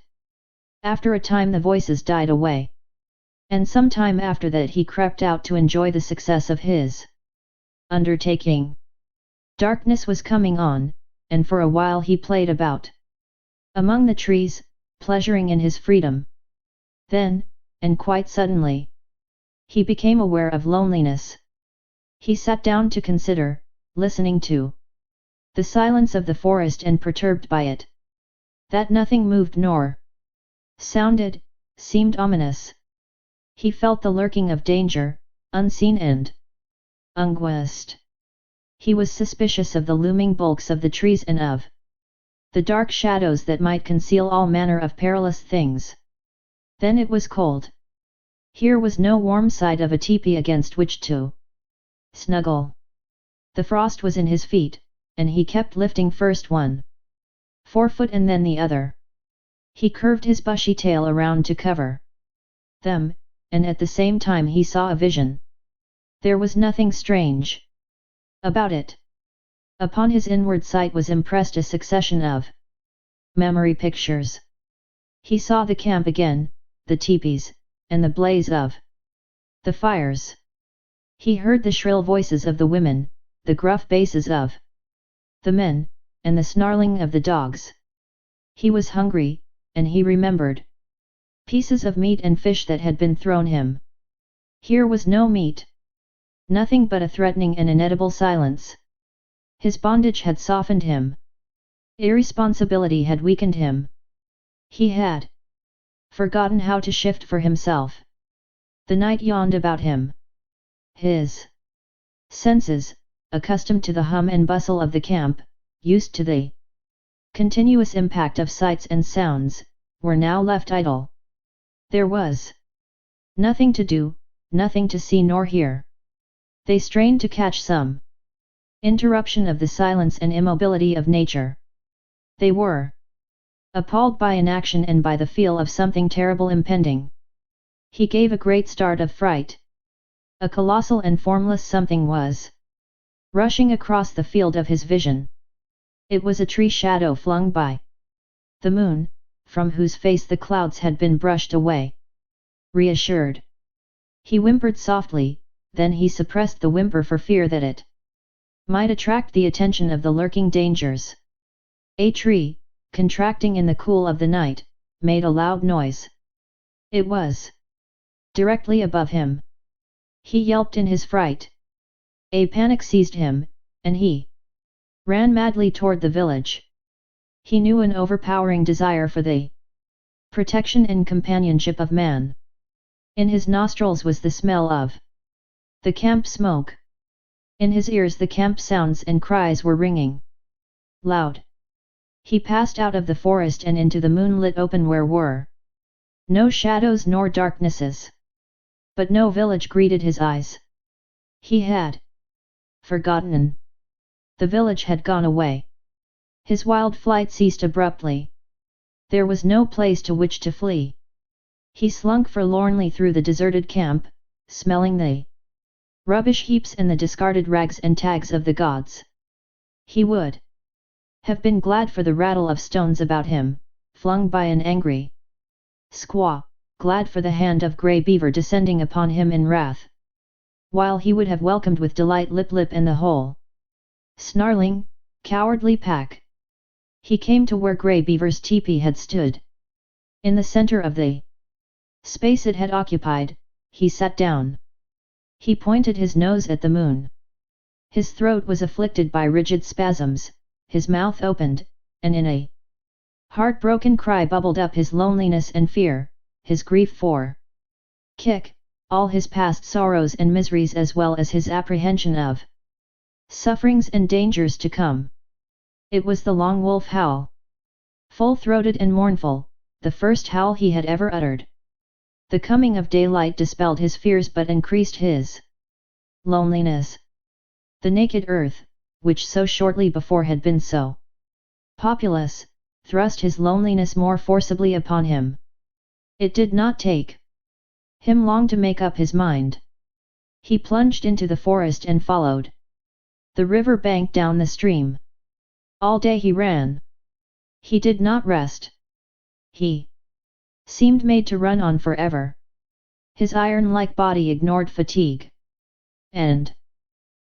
After a time the voices died away. And some time after that he crept out to enjoy the success of his undertaking. Darkness was coming on, and for a while he played about among the trees, pleasuring in his freedom. Then, and quite suddenly, he became aware of loneliness. He sat down to consider, listening to the silence of the forest and perturbed by it. That nothing moved nor sounded, seemed ominous. He felt the lurking of danger, unseen and unguessed. He was suspicious of the looming bulks of the trees and of the dark shadows that might conceal all manner of perilous things. Then it was cold. Here was no warm side of a teepee against which to snuggle. The frost was in his feet, and he kept lifting first one forefoot and then the other. He curved his bushy tail around to cover them, and at the same time he saw a vision. There was nothing strange about it. Upon his inward sight was impressed a succession of memory pictures. He saw the camp again, the teepees, and the blaze of the fires. He heard the shrill voices of the women, the gruff basses of the men, and the snarling of the dogs. He was hungry, and he remembered pieces of meat and fish that had been thrown him. Here was no meat. Nothing but a threatening and inedible silence. His bondage had softened him. Irresponsibility had weakened him. He had forgotten how to shift for himself. The night yawned about him. His senses, accustomed to the hum and bustle of the camp, used to the continuous impact of sights and sounds, were now left idle. There was nothing to do, nothing to see nor hear. They strained to catch some interruption of the silence and immobility of nature. They were appalled by inaction and by the feel of something terrible impending. He gave a great start of fright. A colossal and formless something was rushing across the field of his vision. It was a tree shadow flung by the moon, from whose face the clouds had been brushed away. Reassured, he whimpered softly, then he suppressed the whimper for fear that it might attract the attention of the lurking dangers. A tree, contracting in the cool of the night, made a loud noise. It was directly above him. He yelped in his fright. A panic seized him, and he ran madly toward the village. He knew an overpowering desire for the protection and companionship of man. In his nostrils was the smell of the camp smoke. In his ears the camp sounds and cries were ringing loud. He passed out of the forest and into the moonlit open where were no shadows nor darknesses. But no village greeted his eyes. He had forgotten. The village had gone away. His wild flight ceased abruptly. There was no place to which to flee. He slunk forlornly through the deserted camp, smelling the rubbish heaps and the discarded rags and tags of the gods. He would have been glad for the rattle of stones about him, flung by an angry squaw, glad for the hand of Grey Beaver descending upon him in wrath. While he would have welcomed with delight Lip Lip and the whole snarling, cowardly pack. He came to where Grey Beaver's teepee had stood. In the center of the space it had occupied, he sat down. He pointed his nose at the moon. His throat was afflicted by rigid spasms, his mouth opened, and in a heartbroken cry bubbled up his loneliness and fear, his grief for Kick, all his past sorrows and miseries as well as his apprehension of sufferings and dangers to come. It was the long wolf howl. Full-throated and mournful, the first howl he had ever uttered. The coming of daylight dispelled his fears but increased his loneliness. The naked earth, which so shortly before had been so populous, thrust his loneliness more forcibly upon him. It did not take him long to make up his mind. He plunged into the forest and followed the river bank down the stream. All day he ran. He did not rest. He seemed made to run on forever. His iron-like body ignored fatigue. And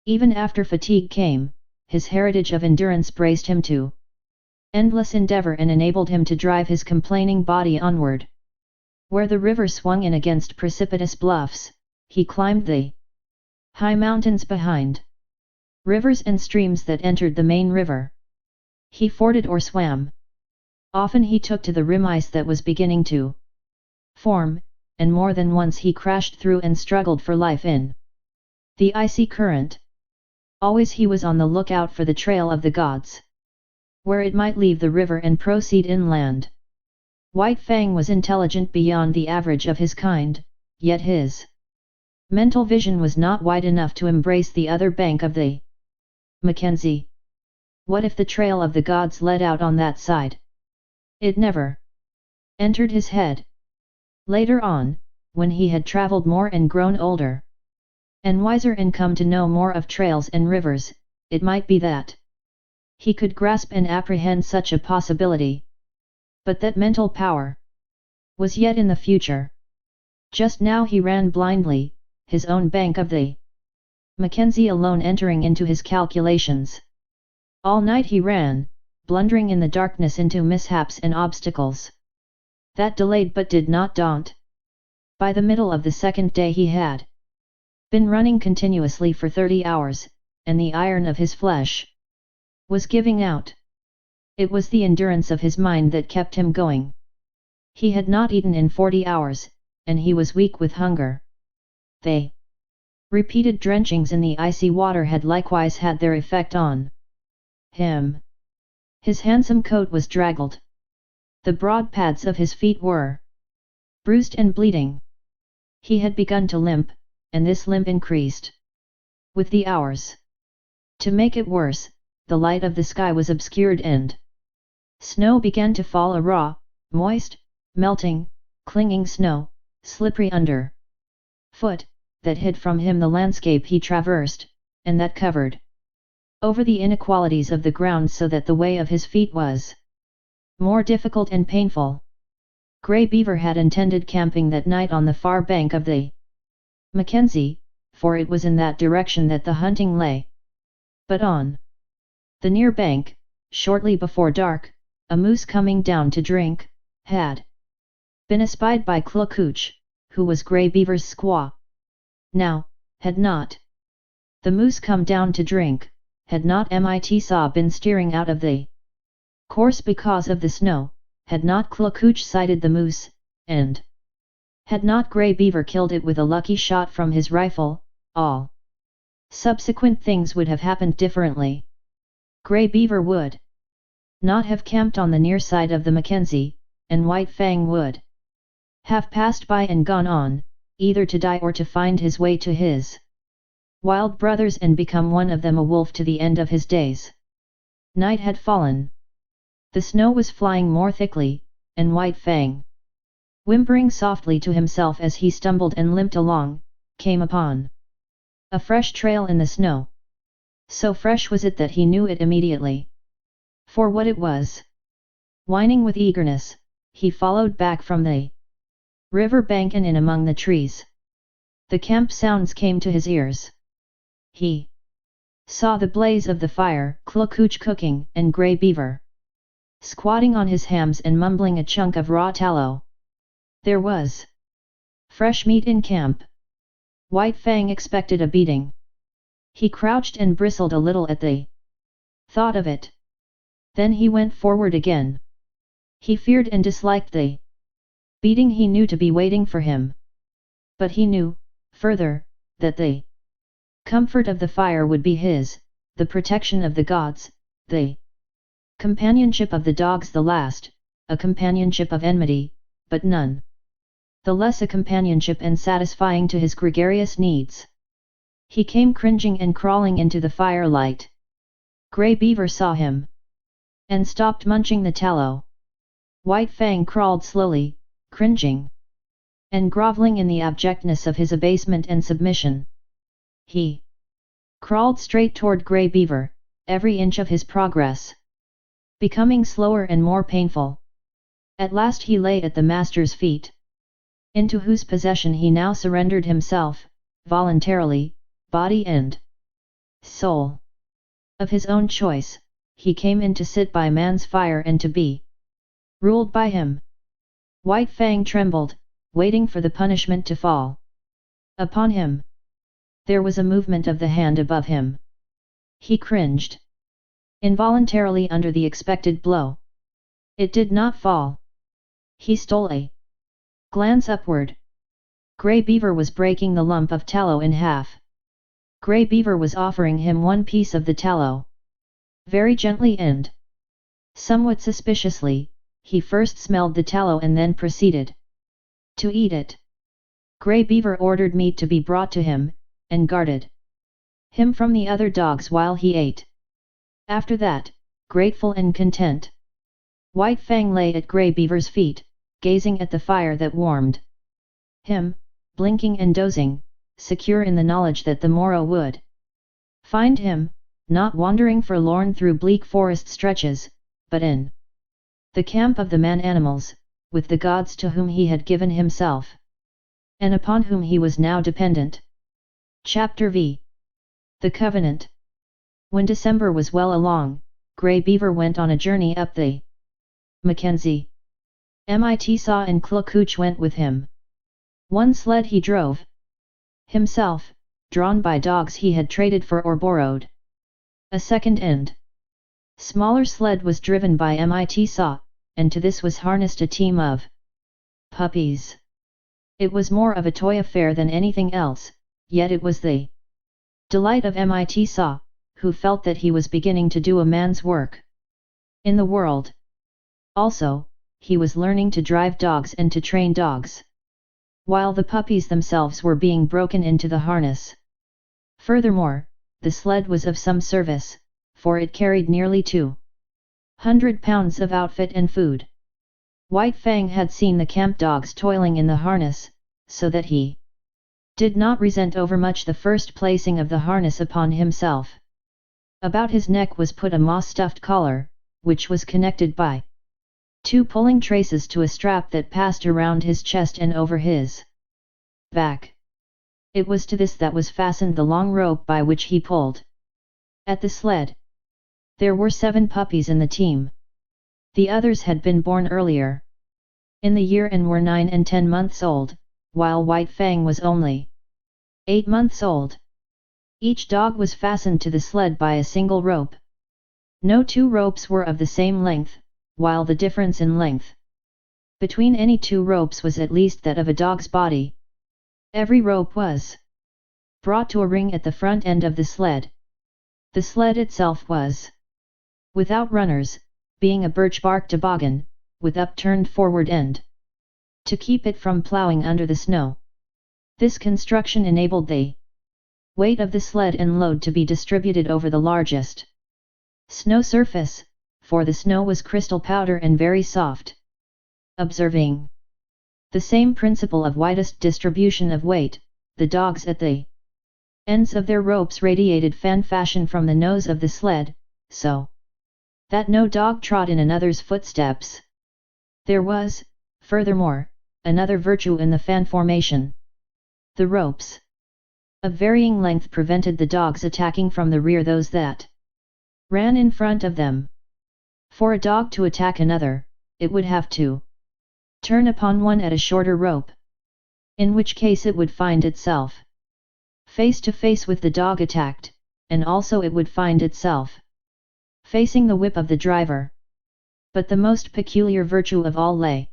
even after fatigue came, his heritage of endurance braced him to endless endeavor and enabled him to drive his complaining body onward. Where the river swung in against precipitous bluffs, he climbed the high mountains behind rivers and streams that entered the main river. He forded or swam. Often he took to the rim ice that was beginning to form, and more than once he crashed through and struggled for life in the icy current. Always he was on the lookout for the trail of the gods. where it might leave the river and proceed inland. White Fang was intelligent beyond the average of his kind, yet his mental vision was not wide enough to embrace the other bank of the Mackenzie. What if the trail of the gods led out on that side? It never entered his head. Later on, when he had traveled more and grown older and wiser and come to know more of trails and rivers, it might be that he could grasp and apprehend such a possibility. But that mental power was yet in the future. Just now he ran blindly, his own bank of the Mackenzie alone entering into his calculations. All night he ran, blundering in the darkness into mishaps and obstacles that delayed but did not daunt. By the middle of the second day he had been running continuously for 30 hours, and the iron of his flesh was giving out. It was the endurance of his mind that kept him going. He had not eaten in 40 hours, and he was weak with hunger. The repeated drenchings in the icy water had likewise had their effect on him. His handsome coat was draggled. The broad pads of his feet were bruised and bleeding. He had begun to limp, and this limp increased with the hours. To make it worse, the light of the sky was obscured and snow began to fall, a raw, moist, melting, clinging snow, slippery under foot, that hid from him the landscape he traversed, and that covered over the inequalities of the ground so that the way of his feet was more difficult and painful. Grey Beaver had intended camping that night on the far bank of the Mackenzie, for it was in that direction that the hunting lay. But on the near bank, shortly before dark, a moose coming down to drink, had been espied by Klukooch, who was Grey Beaver's squaw. Now, had not the moose come down to drink, had not Mit Saw been steering out of the course because of the snow, had not Klukooch sighted the moose, and had not Grey Beaver killed it with a lucky shot from his rifle, all subsequent things would have happened differently. Grey Beaver would not have camped on the near side of the Mackenzie, and White Fang would have passed by and gone on, either to die or to find his way to his wild brothers and become one of them, a wolf to the end of his days. Night had fallen. The snow was flying more thickly, and White Fang, whimpering softly to himself as he stumbled and limped along, came upon a fresh trail in the snow. So fresh was it that he knew it immediately for what it was. Whining with eagerness, he followed back from the river bank and in among the trees. The camp sounds came to his ears. He saw the blaze of the fire, Klukooch cooking, and Grey Beaver squatting on his hams and mumbling a chunk of raw tallow. There was fresh meat in camp. White Fang expected a beating. He crouched and bristled a little at the thought of it. Then he went forward again. He feared and disliked the beating he knew to be waiting for him. But he knew, further, that the comfort of the fire would be his, the protection of the gods, the companionship of the dogs, the last, a companionship of enmity, but none the less a companionship and satisfying to his gregarious needs. He came cringing and crawling into the firelight. Grey Beaver saw him and stopped munching the tallow. White Fang crawled slowly, cringing and groveling in the abjectness of his abasement and submission. He crawled straight toward Grey Beaver, every inch of his progress becoming slower and more painful. At last he lay at the master's feet, into whose possession he now surrendered himself, voluntarily, body and soul. Of his own choice, he came in to sit by man's fire and to be ruled by him. White Fang trembled, waiting for the punishment to fall upon him. There was a movement of the hand above him. He cringed involuntarily under the expected blow. It did not fall. He stole a glance upward. Grey Beaver was breaking the lump of tallow in half. Grey Beaver was offering him one piece of the tallow, very gently and Somewhat suspiciously, he first smelled the tallow and then proceeded to eat it. Grey Beaver ordered meat to be brought to him, and guarded him from the other dogs while he ate. After that, grateful and content, White Fang lay at Grey Beaver's feet, gazing at the fire that warmed him, blinking and dozing, secure in the knowledge that the morrow would find him, not wandering forlorn through bleak forest stretches, but in the camp of the man-animals, with the gods to whom he had given himself, and upon whom he was now dependent. Chapter V. The Covenant. When December was well along, Grey Beaver went on a journey up the Mackenzie. Mit-Saw and Klooch went with him. One sled he drove himself, drawn by dogs he had traded for or borrowed. A second and smaller sled was driven by Mit-Saw, and to this was harnessed a team of puppies. It was more of a toy affair than anything else, yet it was the delight of Mit-Saw, who felt that he was beginning to do a man's work in the world. Also, he was learning to drive dogs and to train dogs, while the puppies themselves were being broken into the harness. Furthermore, the sled was of some service, for it carried nearly 200 pounds of outfit and food. White Fang had seen the camp dogs toiling in the harness, so that he did not resent overmuch the first placing of the harness upon himself. About his neck was put a moss-stuffed collar, which was connected by 2 pulling traces to a strap that passed around his chest and over his back. It was to this that was fastened the long rope by which he pulled at the sled. There were 7 puppies in the team. The others had been born earlier in the year and were 9 and 10 months old, while White Fang was only 8 months old. Each dog was fastened to the sled by a single rope. No 2 ropes were of the same length, while the difference in length between any 2 ropes was at least that of a dog's body. Every rope was brought to a ring at the front end of the sled. The sled itself was without runners, being a birch bark toboggan, with upturned forward end, to keep it from ploughing under the snow. This construction enabled the weight of the sled and load to be distributed over the largest snow surface, for the snow was crystal powder and very soft. Observing the same principle of widest distribution of weight, the dogs at the ends of their ropes radiated fan fashion from the nose of the sled, so that no dog trod in another's footsteps. There was, furthermore, another virtue in the fan formation. The ropes of varying length prevented the dogs attacking from the rear those that ran in front of them. For a dog to attack another, it would have to turn upon one at a shorter rope, in which case it would find itself face to face with the dog attacked, and also it would find itself facing the whip of the driver. But the most peculiar virtue of all lay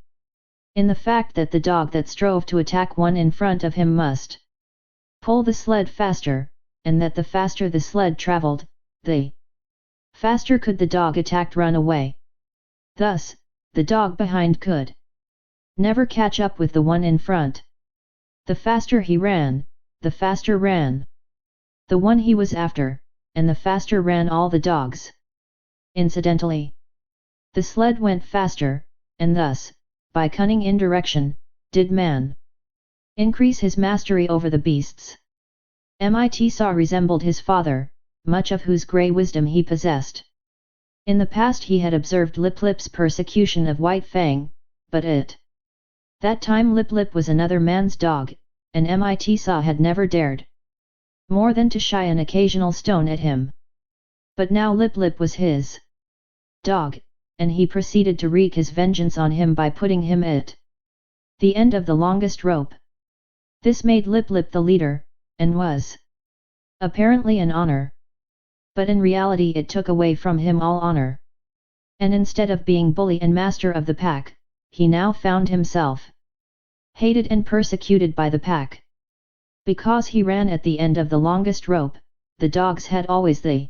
in the fact that the dog that strove to attack one in front of him must pull the sled faster, and that the faster the sled travelled, the faster could the dog attacked run away. Thus, the dog behind could never catch up with the one in front. The faster he ran, the faster ran the one he was after, and the faster ran all the dogs. Incidentally, the sled went faster, and thus, by cunning indirection, did man increase his mastery over the beasts. Mit-Saw resembled his father, much of whose grey wisdom he possessed. In the past he had observed Lip Lip's persecution of White Fang, but at that time Lip Lip was another man's dog, and Mit-Saw had never dared more than to shy an occasional stone at him. But now Lip Lip was his dog, and he proceeded to wreak his vengeance on him by putting him at the end of the longest rope. This made Lip Lip the leader, and was apparently an honor. But in reality it took away from him all honor. And instead of being bully and master of the pack, he now found himself hated and persecuted by the pack. Because he ran at the end of the longest rope, the dogs had always the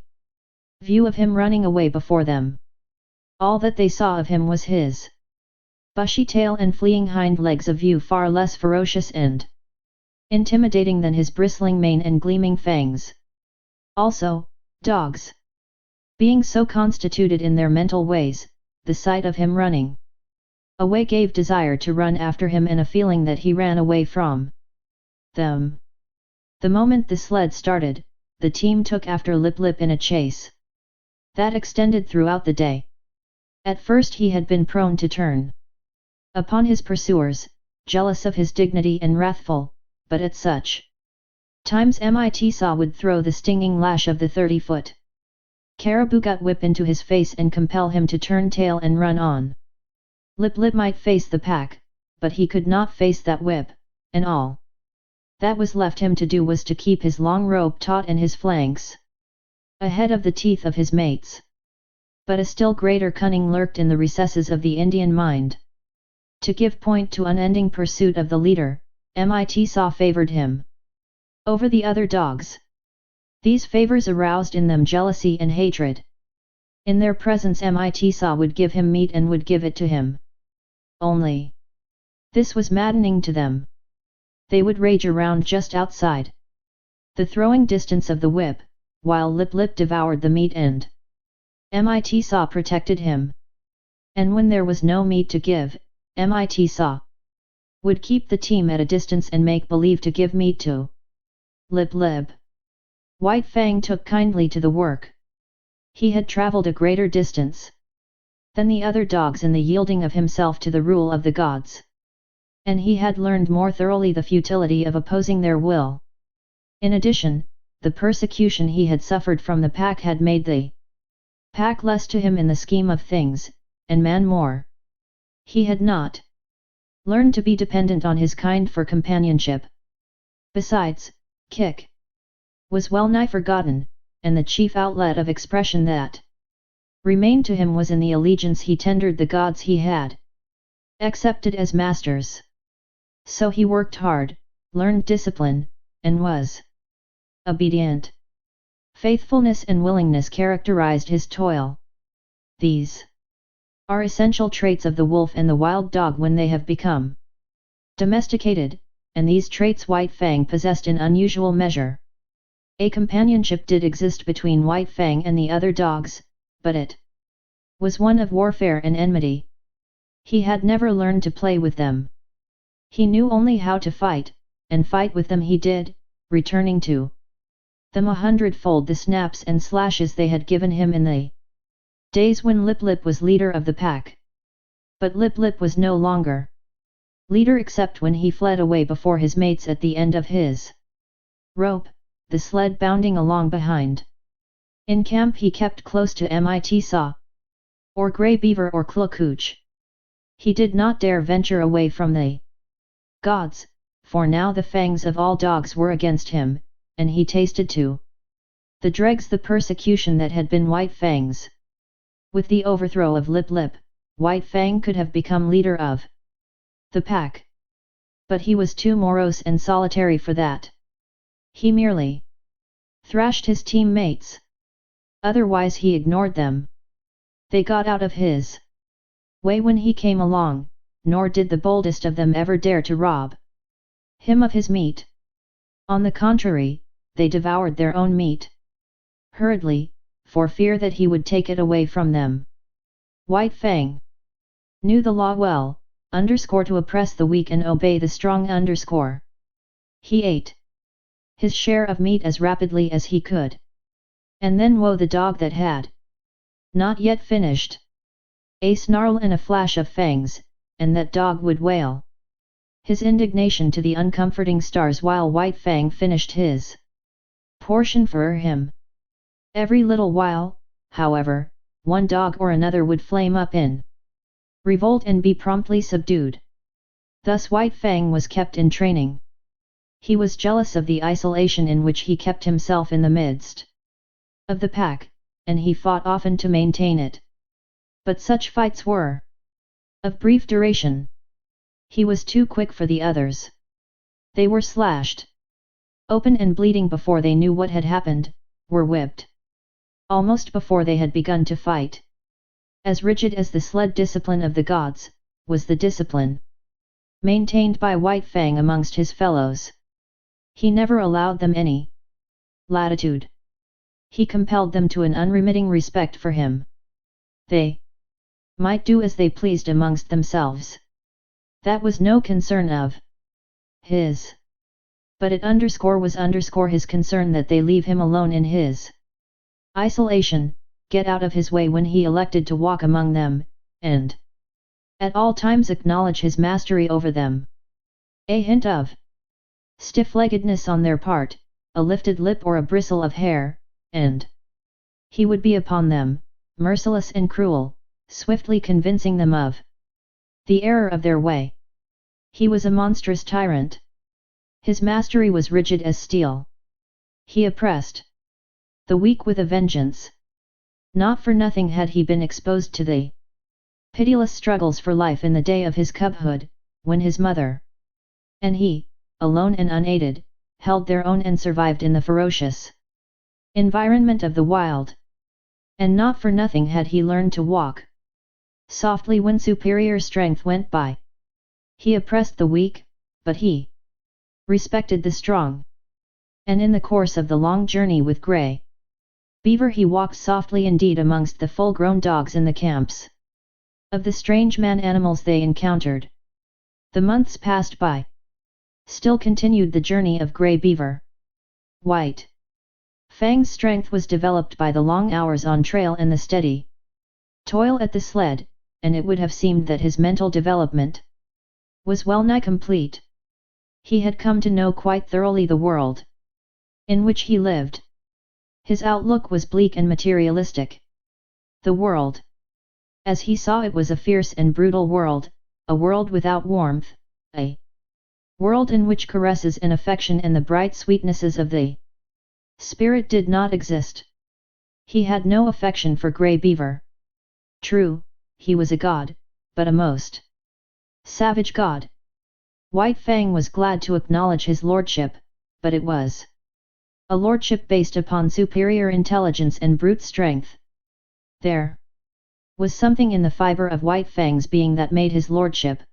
view of him running away before them. All that they saw of him was his bushy tail and fleeing hind legs, a view far less ferocious and intimidating than his bristling mane and gleaming fangs. Also, dogs, being so constituted in their mental ways, the sight of him running away gave desire to run after him and a feeling that he ran away from them. The moment the sled started, the team took after Lip Lip in a chase that extended throughout the day. At first he had been prone to turn upon his pursuers, jealous of his dignity and wrathful, but at such times Mit Saw would throw the stinging lash of the 30-foot caribou gut whip into his face and compel him to turn tail and run on. Lip Lip might face the pack, but he could not face that whip, and all that was left him to do was to keep his long rope taut and his flanks ahead of the teeth of his mates. But a still greater cunning lurked in the recesses of the Indian mind. To give point to unending pursuit of the leader, Mit Saw favored him over the other dogs. These favors aroused in them jealousy and hatred. In their presence Mit Saw would give him meat and would give it to him only. This was maddening to them. They would rage around just outside the throwing distance of the whip, while Lip Lip devoured the meat and Mit Saw protected him. And when there was no meat to give, Mit Saw would keep the team at a distance and make believe to give meat to Lip Lip. White Fang took kindly to the work. He had travelled a greater distance than the other dogs in the yielding of himself to the rule of the gods, and he had learned more thoroughly the futility of opposing their will. In addition, the persecution he had suffered from the pack had made the pack less to him in the scheme of things, and man more. He had not learned to be dependent on his kind for companionship. Besides, kick was well nigh forgotten, and the chief outlet of expression that remained to him was in the allegiance he tendered the gods he had accepted as masters. So he worked hard, learned discipline, and was obedient. Faithfulness and willingness characterized his toil. These are essential traits of the wolf and the wild dog when they have become domesticated, and these traits White Fang possessed in unusual measure. A companionship did exist between White Fang and the other dogs, but it was one of warfare and enmity. He had never learned to play with them. He knew only how to fight, and fight with them he did, returning to them 100-fold the snaps and slashes they had given him in the days when Lip Lip was leader of the pack. But Lip Lip was no longer leader except when he fled away before his mates at the end of his rope, the sled bounding along behind. In camp he kept close to Mit Saw, or Grey Beaver or Klukooch. He did not dare venture away from the gods, for now the fangs of all dogs were against him, and he tasted to the dregs the persecution that had been White Fang's. With the overthrow of Lip Lip, White Fang could have become leader of the pack. But he was too morose and solitary for that. He merely thrashed his teammates. Otherwise he ignored them. They got out of his way when he came along, nor did the boldest of them ever dare to rob him of his meat. On the contrary, they devoured their own meat hurriedly, for fear that he would take it away from them. White Fang knew the law well, to oppress the weak and obey the strong. He ate his share of meat as rapidly as he could. And then woe the dog that had not yet finished. A snarl and a flash of fangs, and that dog would wail his indignation to the uncomforting stars while White Fang finished his portion for him. Every little while, however, one dog or another would flame up in revolt and be promptly subdued. Thus White Fang was kept in training. He was jealous of the isolation in which he kept himself in the midst of the pack, and he fought often to maintain it. But such fights were of brief duration. He was too quick for the others. They were slashed open and bleeding before they knew what had happened, were whipped almost before they had begun to fight. As rigid as the sled discipline of the gods, was the discipline maintained by White Fang amongst his fellows. He never allowed them any latitude. He compelled them to an unremitting respect for him. They might do as they pleased amongst themselves. That was no concern of his. But it was his concern that they leave him alone in his isolation, get out of his way when he elected to walk among them, and at all times acknowledge his mastery over them. A hint of stiff-leggedness on their part, a lifted lip or a bristle of hair, and he would be upon them, merciless and cruel, swiftly convincing them of the error of their way. He was a monstrous tyrant. His mastery was rigid as steel. He oppressed the weak with a vengeance. Not for nothing had he been exposed to the pitiless struggles for life in the day of his cubhood, when his mother and he, alone and unaided, held their own and survived in the ferocious environment of the wild. And not for nothing had he learned to walk softly when superior strength went by. He oppressed the weak, but he respected the strong. And in the course of the long journey with Grey Beaver he walked softly indeed amongst the full-grown dogs in the camps of the strange man-animals they encountered. The months passed by. Still continued the journey of Grey Beaver. White Fang's strength was developed by the long hours on trail and the steady toil at the sled, and it would have seemed that his mental development was well-nigh complete. He had come to know quite thoroughly the world in which he lived. His outlook was bleak and materialistic. The world, as he saw it, was a fierce and brutal world, a world without warmth, a world in which caresses and affection and the bright sweetnesses of the spirit did not exist. He had no affection for Grey Beaver. True, he was a god, but a most savage god. White Fang was glad to acknowledge his lordship, but it was a lordship based upon superior intelligence and brute strength. There was something in the fibre of White Fang's being that made his lordship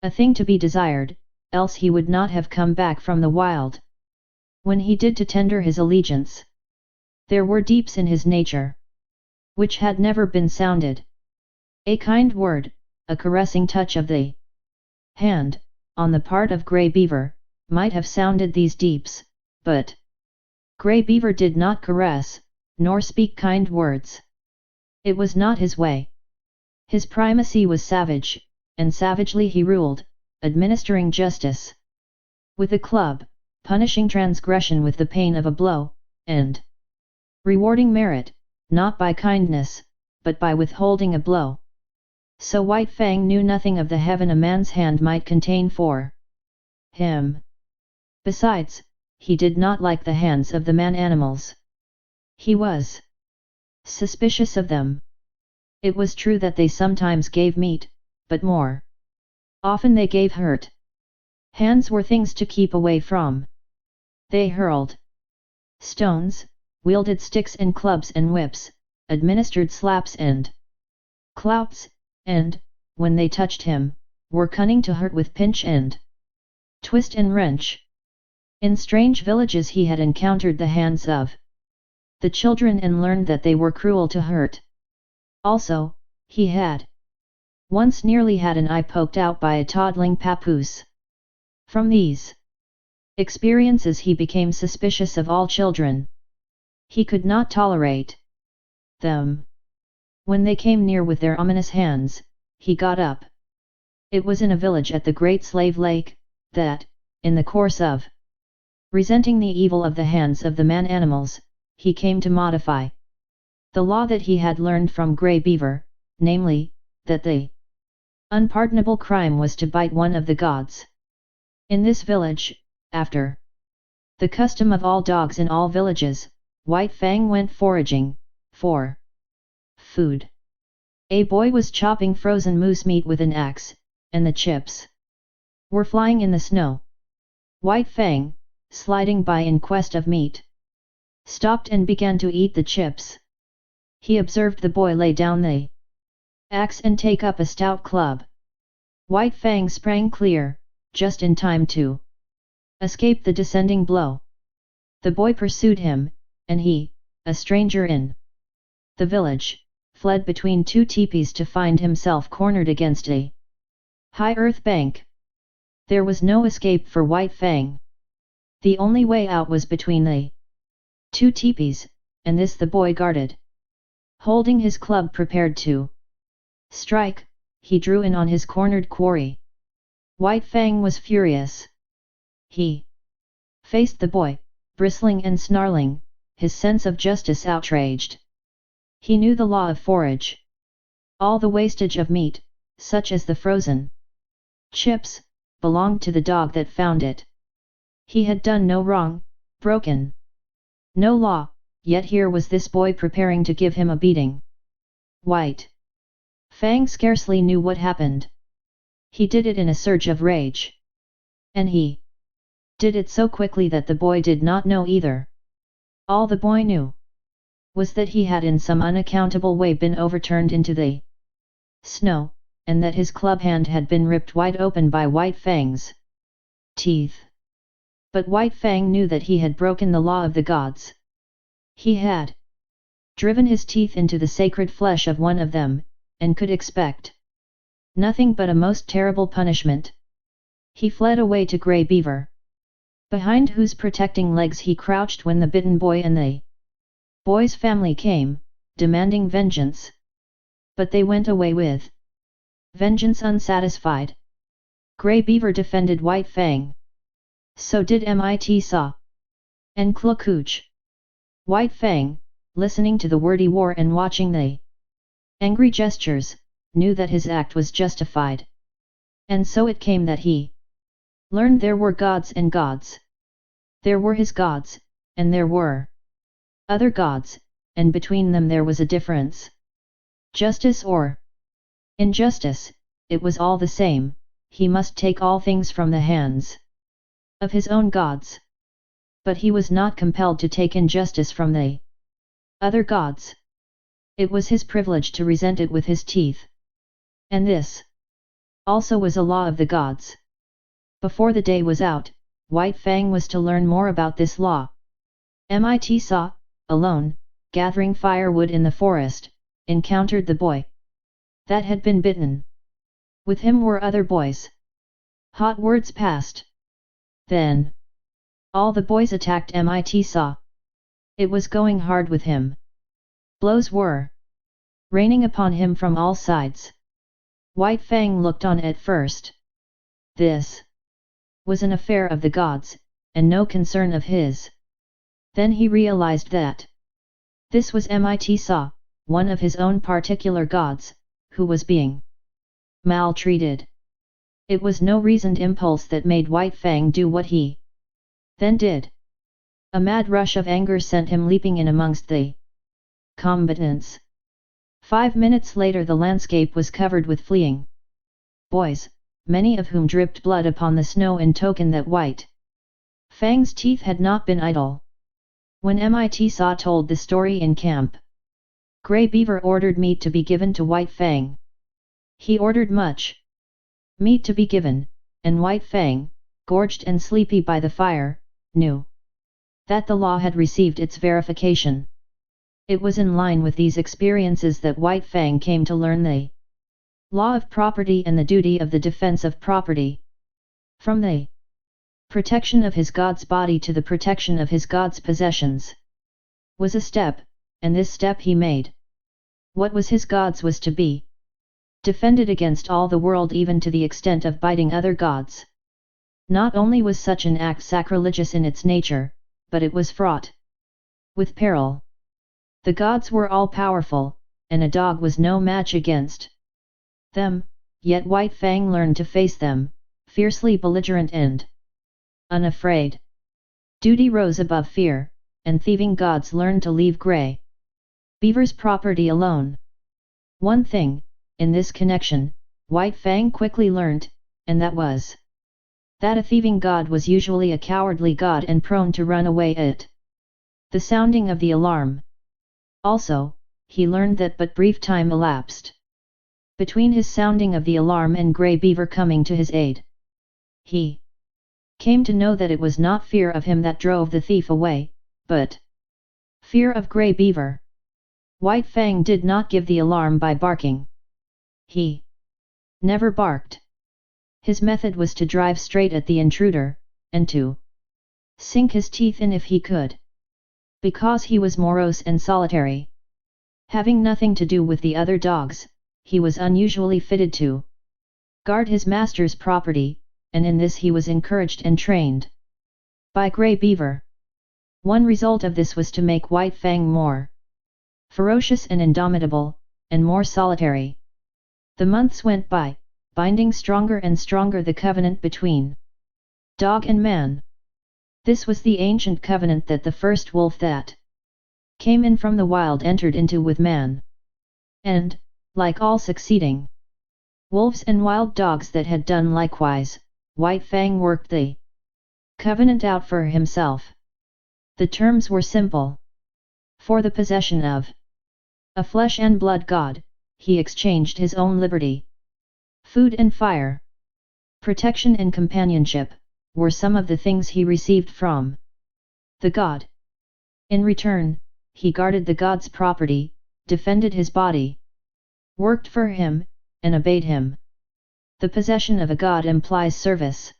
a thing to be desired, else he would not have come back from the wild when he did to tender his allegiance. There were deeps in his nature which had never been sounded. A kind word, a caressing touch of the hand, on the part of Grey Beaver, might have sounded these deeps, but Grey Beaver did not caress, nor speak kind words. It was not his way. His primacy was savage, and savagely he ruled, administering justice with a club, punishing transgression with the pain of a blow, and rewarding merit, not by kindness, but by withholding a blow. So White Fang knew nothing of the heaven a man's hand might contain for him. Besides, he did not like the hands of the man-animals. He was suspicious of them. It was true that they sometimes gave meat, but more often they gave hurt. Hands were things to keep away from. They hurled stones, wielded sticks and clubs and whips, administered slaps and clouts, and, when they touched him, were cunning to hurt with pinch and twist and wrench. In strange villages he had encountered the hands of the children and learned that they were cruel to hurt. Also, he had once nearly had an eye poked out by a toddling papoose. From these experiences he became suspicious of all children. He could not tolerate them. When they came near with their ominous hands, he got up. It was in a village at the Great Slave Lake, that, in the course of resenting the evil of the hands of the man-animals, he came to modify the law that he had learned from Grey Beaver, namely, that the unpardonable crime was to bite one of the gods. In this village, after the custom of all dogs in all villages, White Fang went foraging for food. A boy was chopping frozen moose meat with an axe, and the chips were flying in the snow. White Fang, sliding by in quest of meat, stopped and began to eat the chips. He observed the boy lay down the axe and take up a stout club. White Fang sprang clear, just in time to escape the descending blow. The boy pursued him, and he, a stranger in the village, fled between two teepees to find himself cornered against a high earth bank. There was no escape for White Fang. The only way out was between the two teepees, and this the boy guarded. Holding his club prepared to strike, he drew in on his cornered quarry. White Fang was furious. He faced the boy, bristling and snarling, his sense of justice outraged. He knew the law of forage. All the wastage of meat, such as the frozen chips, belonged to the dog that found it. He had done no wrong, broken no law, yet here was this boy preparing to give him a beating. White Fang scarcely knew what happened. He did it in a surge of rage. And he did it so quickly that the boy did not know either. All the boy knew was that he had in some unaccountable way been overturned into the snow, and that his club hand had been ripped wide open by White Fang's teeth. But White Fang knew that he had broken the law of the gods. He had driven his teeth into the sacred flesh of one of them, and could expect nothing but a most terrible punishment. He fled away to Grey Beaver, behind whose protecting legs he crouched when the bitten boy and the boy's family came, demanding vengeance. But they went away with vengeance unsatisfied. Grey Beaver defended White Fang. So did Mit Saw and Klooch. White Fang, listening to the wordy war and watching the angry gestures, knew that his act was justified. And so it came that he learned there were gods and gods. There were his gods, and there were other gods, and between them there was a difference. Justice or injustice, it was all the same, he must take all things from the hands of his own gods. But he was not compelled to take injustice from the other gods. It was his privilege to resent it with his teeth. And this also was a law of the gods. Before the day was out, White Fang was to learn more about this law. Mit Saw, alone, gathering firewood in the forest, encountered the boy that had been bitten. With him were other boys. Hot words passed. Then all the boys attacked Mit Saw. It was going hard with him. Blows were raining upon him from all sides. White Fang looked on at first. This was an affair of the gods, and no concern of his. Then he realized that this was Mit Saw, one of his own particular gods, who was being maltreated. It was no reasoned impulse that made White Fang do what he then did. A mad rush of anger sent him leaping in amongst the combatants. 5 minutes later the landscape was covered with fleeing boys, many of whom dripped blood upon the snow in token that White Fang's teeth had not been idle. When Mit Saw told the story in camp, Grey Beaver ordered meat to be given to White Fang. He ordered much meat to be given, and White Fang, gorged and sleepy by the fire, knew that the law had received its verification. It was in line with these experiences that White Fang came to learn the law of property and the duty of the defense of property. From the protection of his god's body to the protection of his god's possessions was a step, and this step he made. What was his god's was to be defended against all the world, even to the extent of biting other gods. Not only was such an act sacrilegious in its nature, but it was fraught with peril. The gods were all powerful, and a dog was no match against them, yet White Fang learned to face them, fiercely belligerent and unafraid. Duty rose above fear, and thieving gods learned to leave Grey Beaver's property alone. One thing, in this connection, White Fang quickly learnt, and that was that a thieving god was usually a cowardly god and prone to run away at the sounding of the alarm. Also, he learned that but brief time elapsed between his sounding of the alarm and Grey Beaver coming to his aid. He came to know that it was not fear of him that drove the thief away, but fear of Grey Beaver. White Fang did not give the alarm by barking. He never barked. His method was to drive straight at the intruder, and to sink his teeth in if he could. Because he was morose and solitary, having nothing to do with the other dogs, he was unusually fitted to guard his master's property, and in this he was encouraged and trained by Grey Beaver. One result of this was to make White Fang more ferocious and indomitable, and more solitary. The months went by, binding stronger and stronger the covenant between dog and man. This was the ancient covenant that the first wolf that came in from the wild entered into with man. And, like all succeeding wolves and wild dogs that had done likewise, White Fang worked the covenant out for himself. The terms were simple. For the possession of a flesh and blood god, he exchanged his own liberty. Food and fire, protection and companionship, were some of the things he received from the god. In return, he guarded the god's property, defended his body, worked for him, and obeyed him. The possession of a god implies service.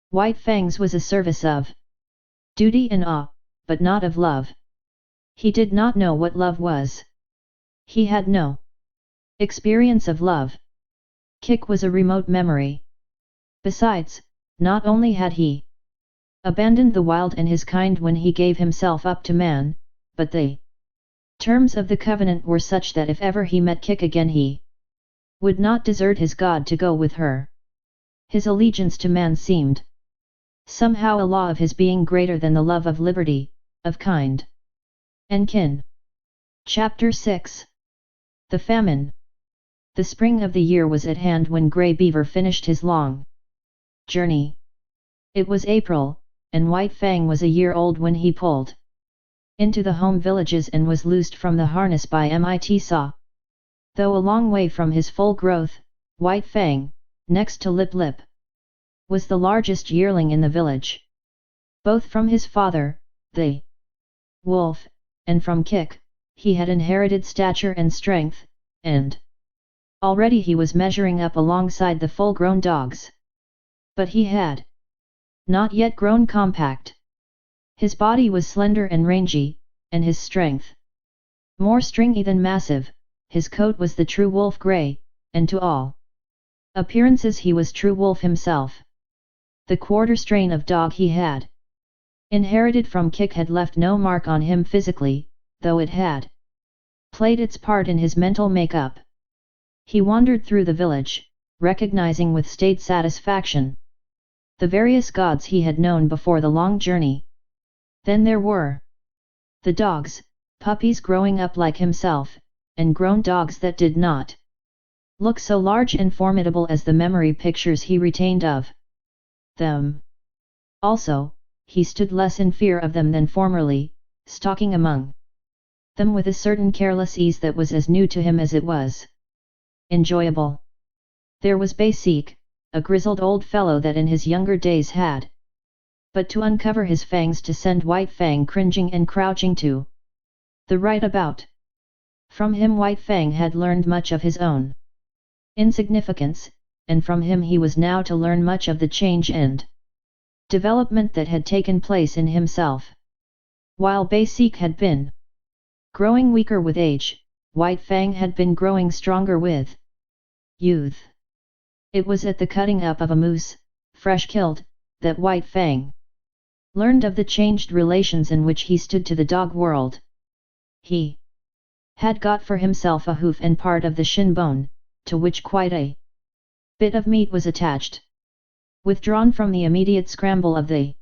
White Fang's was a service of duty and awe, but not of love. He did not know what love was. He had no experience of love. Kick was a remote memory. Besides, not only had he abandoned the wild and his kind when he gave himself up to man, but the terms of the covenant were such that if ever he met Kick again he would not desert his god to go with her. His allegiance to man seemed somehow a law of his being greater than the love of liberty, of kind and kin. Chapter 6. The Famine. The spring of the year was at hand when Grey Beaver finished his long journey. It was April, and White Fang was a year old when he pulled into the home villages and was loosed from the harness by Mit Saw. Though a long way from his full growth, White Fang, next to Lip Lip, was the largest yearling in the village. Both from his father, the wolf, and from Kick, he had inherited stature and strength, and already he was measuring up alongside the full-grown dogs. But he had not yet grown compact. His body was slender and rangy, and his strength more stringy than massive. His coat was the true wolf grey, and to all appearances he was true wolf himself. The quarter strain of dog he had inherited from Kick had left no mark on him physically, though it had played its part in his mental make-up. He wandered through the village, recognizing with staid satisfaction the various gods he had known before the long journey. Then there were the dogs, puppies growing up like himself, and grown dogs that did not look so large and formidable as the memory pictures he retained of them. Also, he stood less in fear of them than formerly, stalking among them with a certain careless ease that was as new to him as it was enjoyable. There was Basique, a grizzled old fellow that in his younger days had but to uncover his fangs to send White Fang cringing and crouching to the right about. From him White Fang had learned much of his own insignificance, and from him he was now to learn much of the change and development that had taken place in himself. While Basique had been growing weaker with age, White Fang had been growing stronger with youth. It was at the cutting up of a moose, fresh killed, that White Fang learned of the changed relations in which he stood to the dog world. He had got for himself a hoof and part of the shin bone, to which quite a bit of meat was attached. Withdrawn from the immediate scramble of the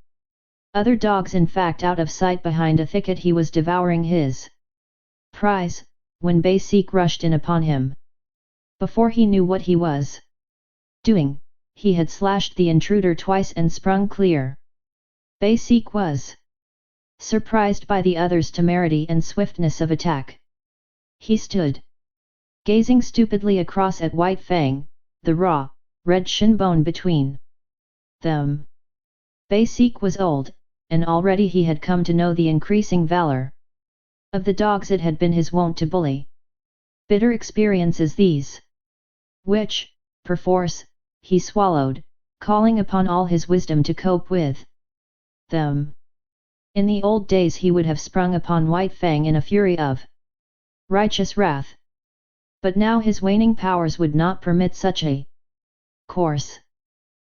other dogs, in fact out of sight behind a thicket, he was devouring his prize, when Basique rushed in upon him. Before he knew what he was doing, he had slashed the intruder twice and sprung clear. Basique was surprised by the other's temerity and swiftness of attack. He stood gazing stupidly across at White Fang, the raw, red shin bone between them. Basic was old, and already he had come to know the increasing valor of the dogs it had been his wont to bully. Bitter experiences these, which, perforce, he swallowed, calling upon all his wisdom to cope with them. In the old days he would have sprung upon White Fang in a fury of righteous wrath. But now his waning powers would not permit such a course.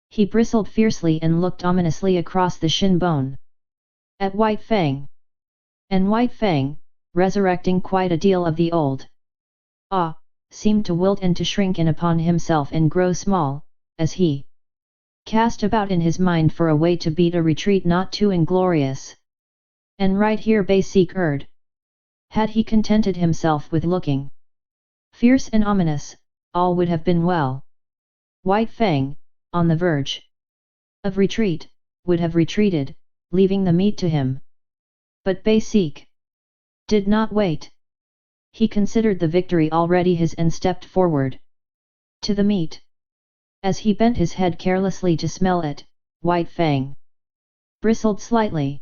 He bristled fiercely and looked ominously across the shin bone at White Fang. And White Fang, resurrecting quite a deal of the old awe, seemed to wilt and to shrink in upon himself and grow small, as he cast about in his mind for a way to beat a retreat not too inglorious. And right here Basic erred. Had he contented himself with looking fierce and ominous, all would have been well. White Fang, on the verge of retreat, would have retreated, leaving the meat to him. But Basic did not wait. He considered the victory already his and stepped forward to the meat. As he bent his head carelessly to smell it, White Fang bristled slightly.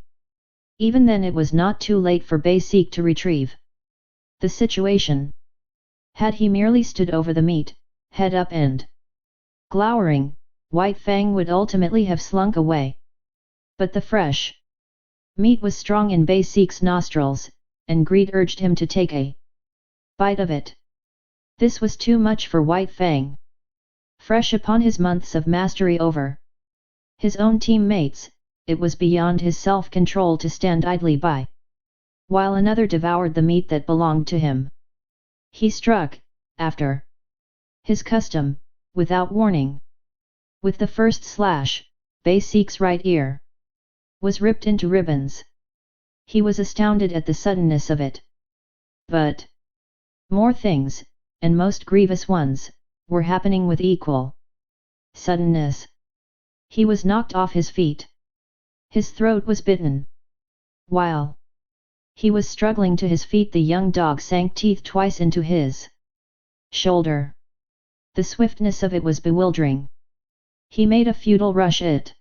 Even then it was not too late for Basic to retrieve the situation. Had he merely stood over the meat, head up and glowering, White Fang would ultimately have slunk away. But the fresh meat was strong in Basic's nostrils, and greed urged him to take a bite of it. This was too much for White Fang. Fresh upon his months of mastery over his own teammates, it was beyond his self-control to stand idly by while another devoured the meat that belonged to him. He struck, after his custom, without warning. With the first slash, Basic's right ear was ripped into ribbons. He was astounded at the suddenness of it. But more things, and most grievous ones, were happening with equal suddenness. He was knocked off his feet. His throat was bitten. While he was struggling to his feet, the young dog sank teeth twice into his shoulder. The swiftness of it was bewildering. He made a futile rush at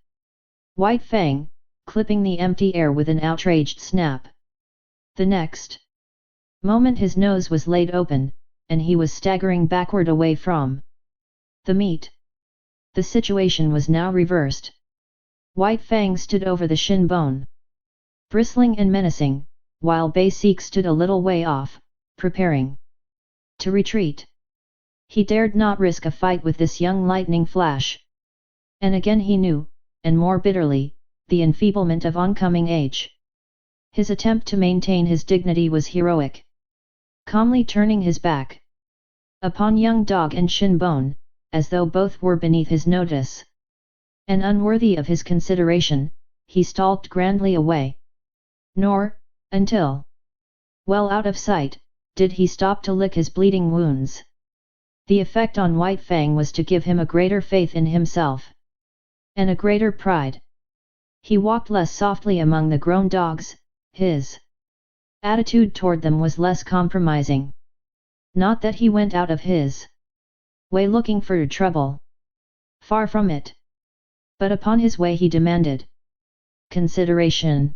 White Fang, clipping the empty air with an outraged snap. The next moment his nose was laid open, and he was staggering backward away from the meat. The situation was now reversed. White Fang stood over the shin bone, bristling and menacing, while Basic stood a little way off, preparing to retreat. He dared not risk a fight with this young lightning flash. And again he knew, and more bitterly, the enfeeblement of oncoming age. His attempt to maintain his dignity was heroic. Calmly turning his back upon young dog and shin bone, as though both were beneath his notice and unworthy of his consideration, he stalked grandly away. Nor, until well out of sight, did he stop to lick his bleeding wounds. The effect on White Fang was to give him a greater faith in himself and a greater pride. He walked less softly among the grown dogs, his attitude toward them was less compromising. Not that he went out of his way looking for trouble. Far from it. But upon his way he demanded consideration.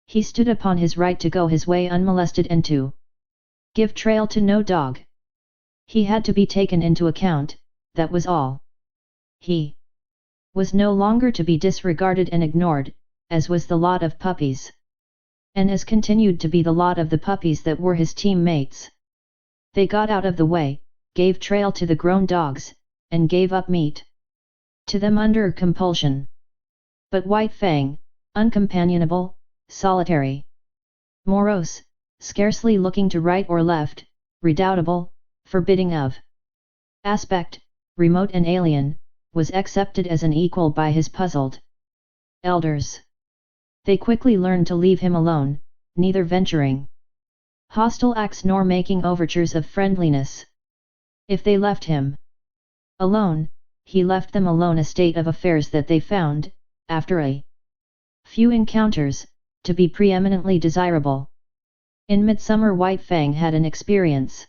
He stood upon his right to go his way unmolested and to give trail to no dog. He had to be taken into account, that was all. He was no longer to be disregarded and ignored, as was the lot of puppies. And as continued to be the lot of the puppies that were his teammates. They got out of the way, gave trail to the grown dogs, and gave up meat to them under compulsion. But White Fang, uncompanionable, solitary, morose, scarcely looking to right or left, redoubtable, forbidding of aspect, remote and alien, was accepted as an equal by his puzzled elders. They quickly learned to leave him alone, neither venturing hostile acts nor making overtures of friendliness. If they left him alone, he left them alone, a state of affairs that they found, after a few encounters, to be preeminently desirable. In midsummer White Fang had an experience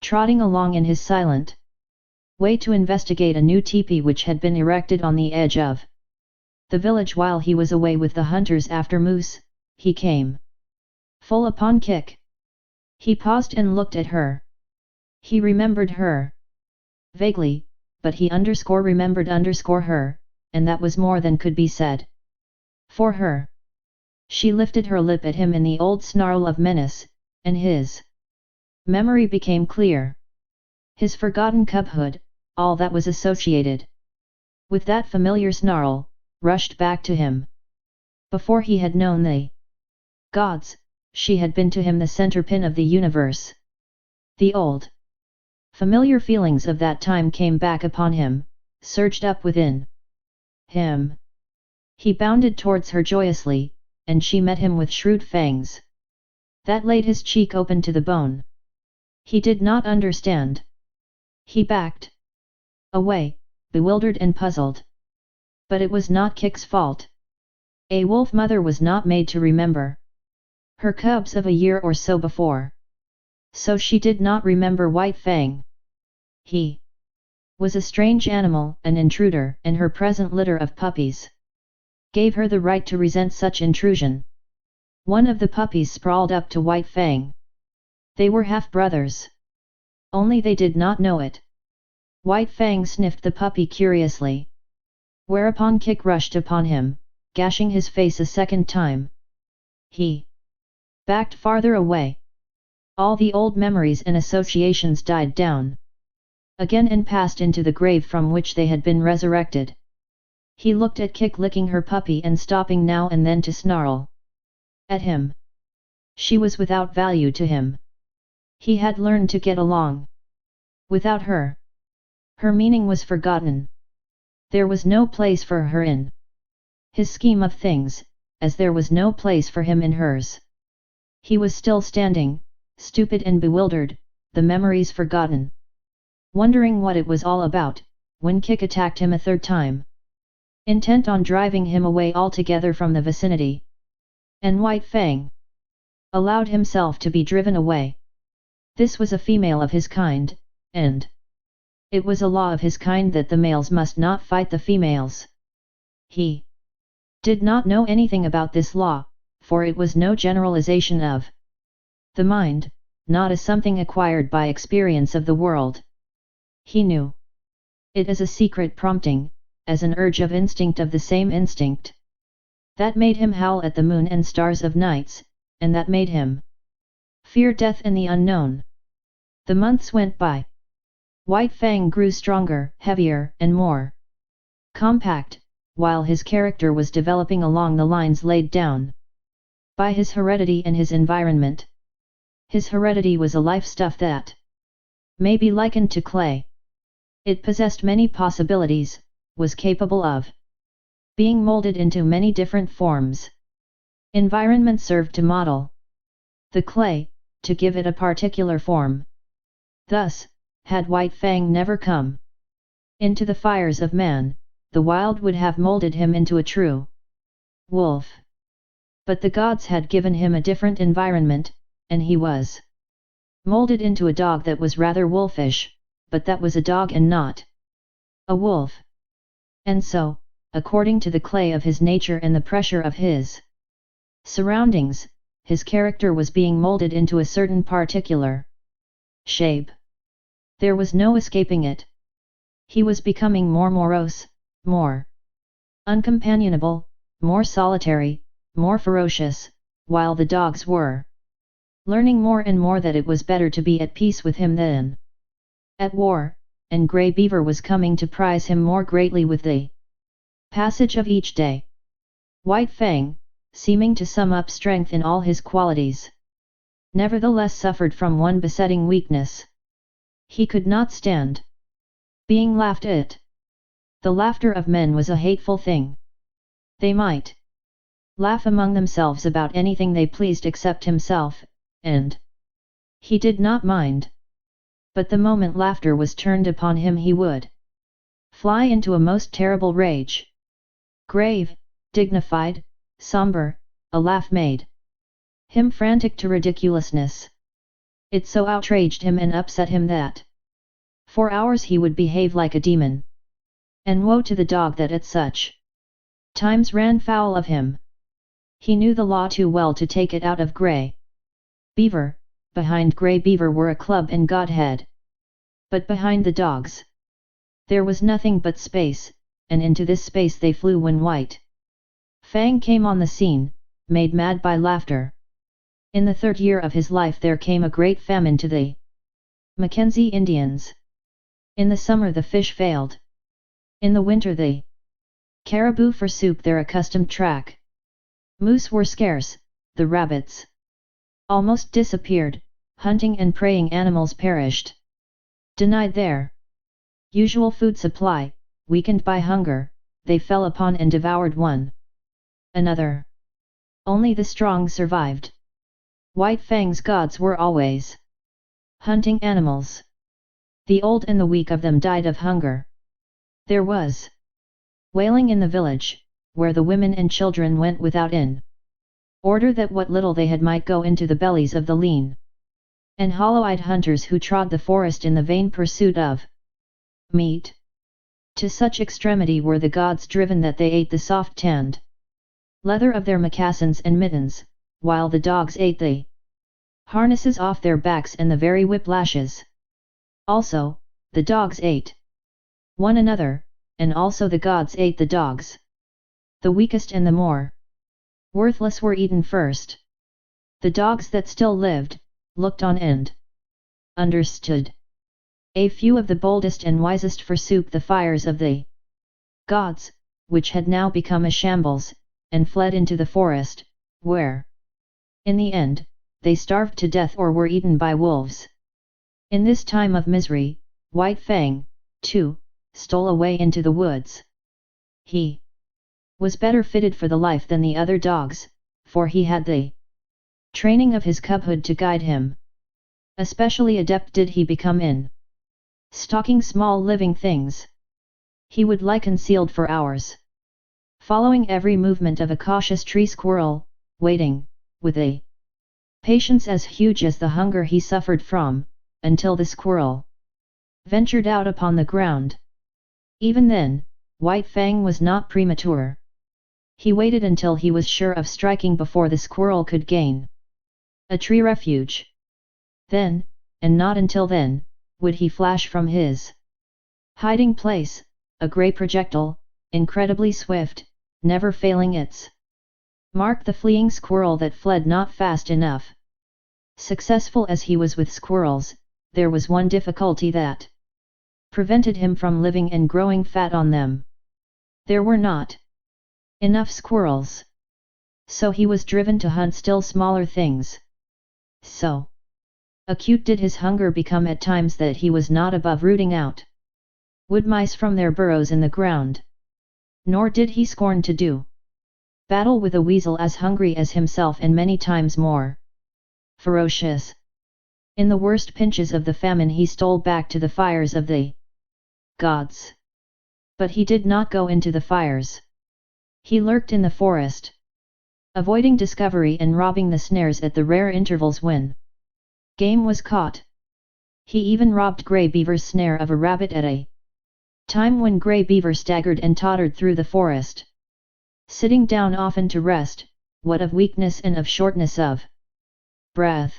trotting along in his silent way to investigate a new teepee which had been erected on the edge of the village while he was away with the hunters after moose. He came full upon Kik. He paused and looked at her. He remembered her vaguely, but he remembered her, and that was more than could be said for her. She lifted her lip at him in the old snarl of menace, and his memory became clear. His forgotten cubhood, all that was associated with that familiar snarl, rushed back to him. Before he had known the gods, she had been to him the centerpin of the universe. The old, familiar feelings of that time came back upon him, surged up within him. He bounded towards her joyously, and she met him with shrewd fangs that laid his cheek open to the bone. He did not understand. He backed away, bewildered and puzzled. But it was not Kik's fault. A wolf mother was not made to remember her cubs of a year or so before. So she did not remember White Fang. He was a strange animal, an intruder, and her present litter of puppies gave her the right to resent such intrusion. One of the puppies sprawled up to White Fang. They were half-brothers. Only they did not know it. White Fang sniffed the puppy curiously. Whereupon Kik rushed upon him, gashing his face a second time. He backed farther away. All the old memories and associations died down again and passed into the grave from which they had been resurrected. He looked at Kik licking her puppy and stopping now and then to snarl at him. She was without value to him. He had learned to get along without her. Her meaning was forgotten. There was no place for her in his scheme of things, as there was no place for him in hers. He was still standing, stupid and bewildered, the memories forgotten, wondering what it was all about, when Kik attacked him a third time, intent on driving him away altogether from the vicinity. And White Fang allowed himself to be driven away. This was a female of his kind, and it was a law of his kind that the males must not fight the females. He did not know anything about this law, for it was no generalization of the mind, not as something acquired by experience of the world. He knew it as a secret prompting, as an urge of instinct, of the same instinct that made him howl at the moon and stars of nights, and that made him fear death and the unknown. The months went by. White Fang grew stronger, heavier, and more compact, while his character was developing along the lines laid down by his heredity and his environment. His heredity was a life stuff that may be likened to clay. It possessed many possibilities, was capable of being molded into many different forms. Environment served to model the clay, to give it a particular form. Thus, had White Fang never come into the fires of man, the wild would have molded him into a true wolf. But the gods had given him a different environment, and he was molded into a dog that was rather wolfish, but that was a dog and not a wolf. And so, according to the clay of his nature and the pressure of his surroundings, his character was being molded into a certain particular shape. There was no escaping it. He was becoming more morose, more uncompanionable, more solitary, more ferocious, while the dogs were learning more and more that it was better to be at peace with him than at war, and Grey Beaver was coming to prize him more greatly with the passage of each day. White Fang, seeming to sum up strength in all his qualities, nevertheless suffered from one besetting weakness. He could not stand being laughed at. The laughter of men was a hateful thing. They might laugh among themselves about anything they pleased except himself, and he did not mind. But the moment laughter was turned upon him he would fly into a most terrible rage. Grave, dignified, somber, a laugh made him frantic to ridiculousness. It so outraged him and upset him that for hours he would behave like a demon. And woe to the dog that at such times ran foul of him. He knew the law too well to take it out of Grey Beaver. Behind Grey Beaver were a club and Godhead. But behind the dogs there was nothing but space, and into this space they flew when White Fang came on the scene, made mad by laughter. In the 3rd year of his life there came a great famine to the Mackenzie Indians. In the summer the fish failed. In the winter the caribou forsook their accustomed track. Moose were scarce, the rabbits almost disappeared, hunting and preying animals perished. Denied their usual food supply, weakened by hunger, they fell upon and devoured one another. Only the strong survived. White Fang's gods were always hunting animals. The old and the weak of them died of hunger. There was wailing in the village, where the women and children went without in order that what little they had might go into the bellies of the lean and hollow-eyed hunters who trod the forest in the vain pursuit of meat. To such extremity were the gods driven that they ate the soft tanned leather of their moccasins and mittens, while the dogs ate the harnesses off their backs and the very whiplashes. Also, the dogs ate one another, and also the gods ate the dogs. The weakest and the more worthless were eaten first. The dogs that still lived, looked on and understood. A few of the boldest and wisest forsook the fires of the gods, which had now become a shambles, and fled into the forest, where, in the end, they starved to death or were eaten by wolves. In this time of misery, White Fang, too, stole away into the woods. He was better fitted for the life than the other dogs, for he had the training of his cubhood to guide him. Especially adept did he become in stalking small living things. He would lie concealed for hours, following every movement of a cautious tree squirrel, waiting, with a patience as huge as the hunger he suffered from, until the squirrel ventured out upon the ground. Even then, White Fang was not premature. He waited until he was sure of striking before the squirrel could gain a tree refuge. Then, and not until then, would he flash from his hiding place, a grey projectile, incredibly swift, never failing its mark the fleeing squirrel that fled not fast enough. Successful as he was with squirrels, there was one difficulty that prevented him from living and growing fat on them. There were not enough squirrels. So he was driven to hunt still smaller things. So acute did his hunger become at times that he was not above rooting out wood mice from their burrows in the ground. Nor did he scorn to do battle with a weasel as hungry as himself and many times more ferocious. In the worst pinches of the famine he stole back to the fires of the gods. But he did not go into the fires. He lurked in the forest, avoiding discovery and robbing the snares at the rare intervals when game was caught. He even robbed Grey Beaver's snare of a rabbit at a time when Grey Beaver staggered and tottered through the forest, sitting down often to rest, what of weakness and of shortness of breath.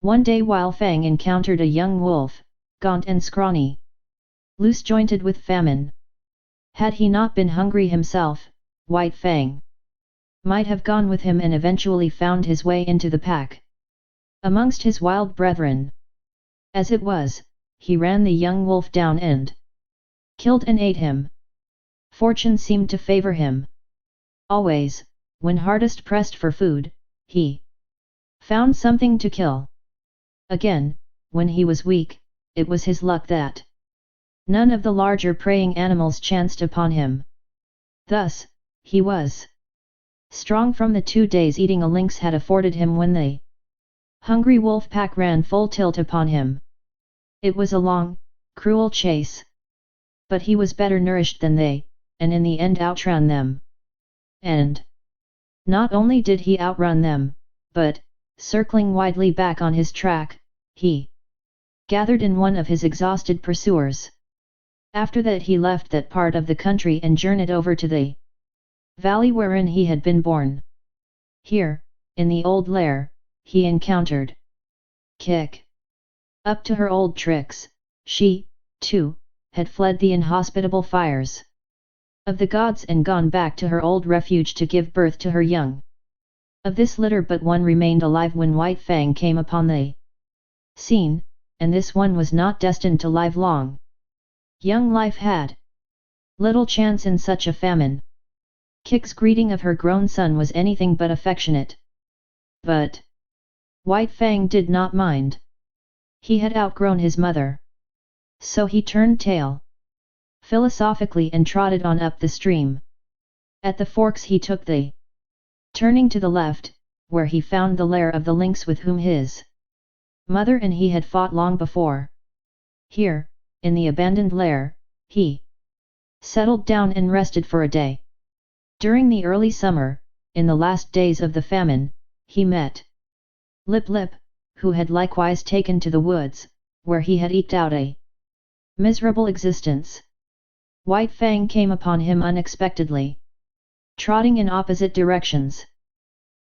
One day while Fang encountered a young wolf, gaunt and scrawny, loose-jointed with famine. Had he not been hungry himself, White Fang might have gone with him and eventually found his way into the pack amongst his wild brethren. As it was, he ran the young wolf down and killed and ate him. Fortune seemed to favor him. Always, when hardest pressed for food, he found something to kill. Again, when he was weak, it was his luck that none of the larger preying animals chanced upon him. Thus, he was strong from the 2 days eating a lynx had afforded him when the hungry wolf pack ran full tilt upon him. It was a long, cruel chase. But he was better nourished than they, and in the end outran them. And not only did he outrun them, but, circling widely back on his track, he gathered in one of his exhausted pursuers. After that he left that part of the country and journeyed over to the valley wherein he had been born. Here, in the old lair, he encountered Kick. Up to her old tricks, she, too, had fled the inhospitable fires of the gods and gone back to her old refuge to give birth to her young. Of this litter but one remained alive when White Fang came upon the scene, and this one was not destined to live long. Young life had little chance in such a famine. Kick's greeting of her grown son was anything but affectionate. But White Fang did not mind. He had outgrown his mother. So he turned tail philosophically and trotted on up the stream. At the forks he took the turning to the left, where he found the lair of the lynx with whom his mother and he had fought long before. Here, in the abandoned lair, he settled down and rested for a day. During the early summer, in the last days of the famine, he met Lip Lip, who had likewise taken to the woods, where he had eked out a miserable existence. White Fang came upon him unexpectedly, trotting in opposite directions.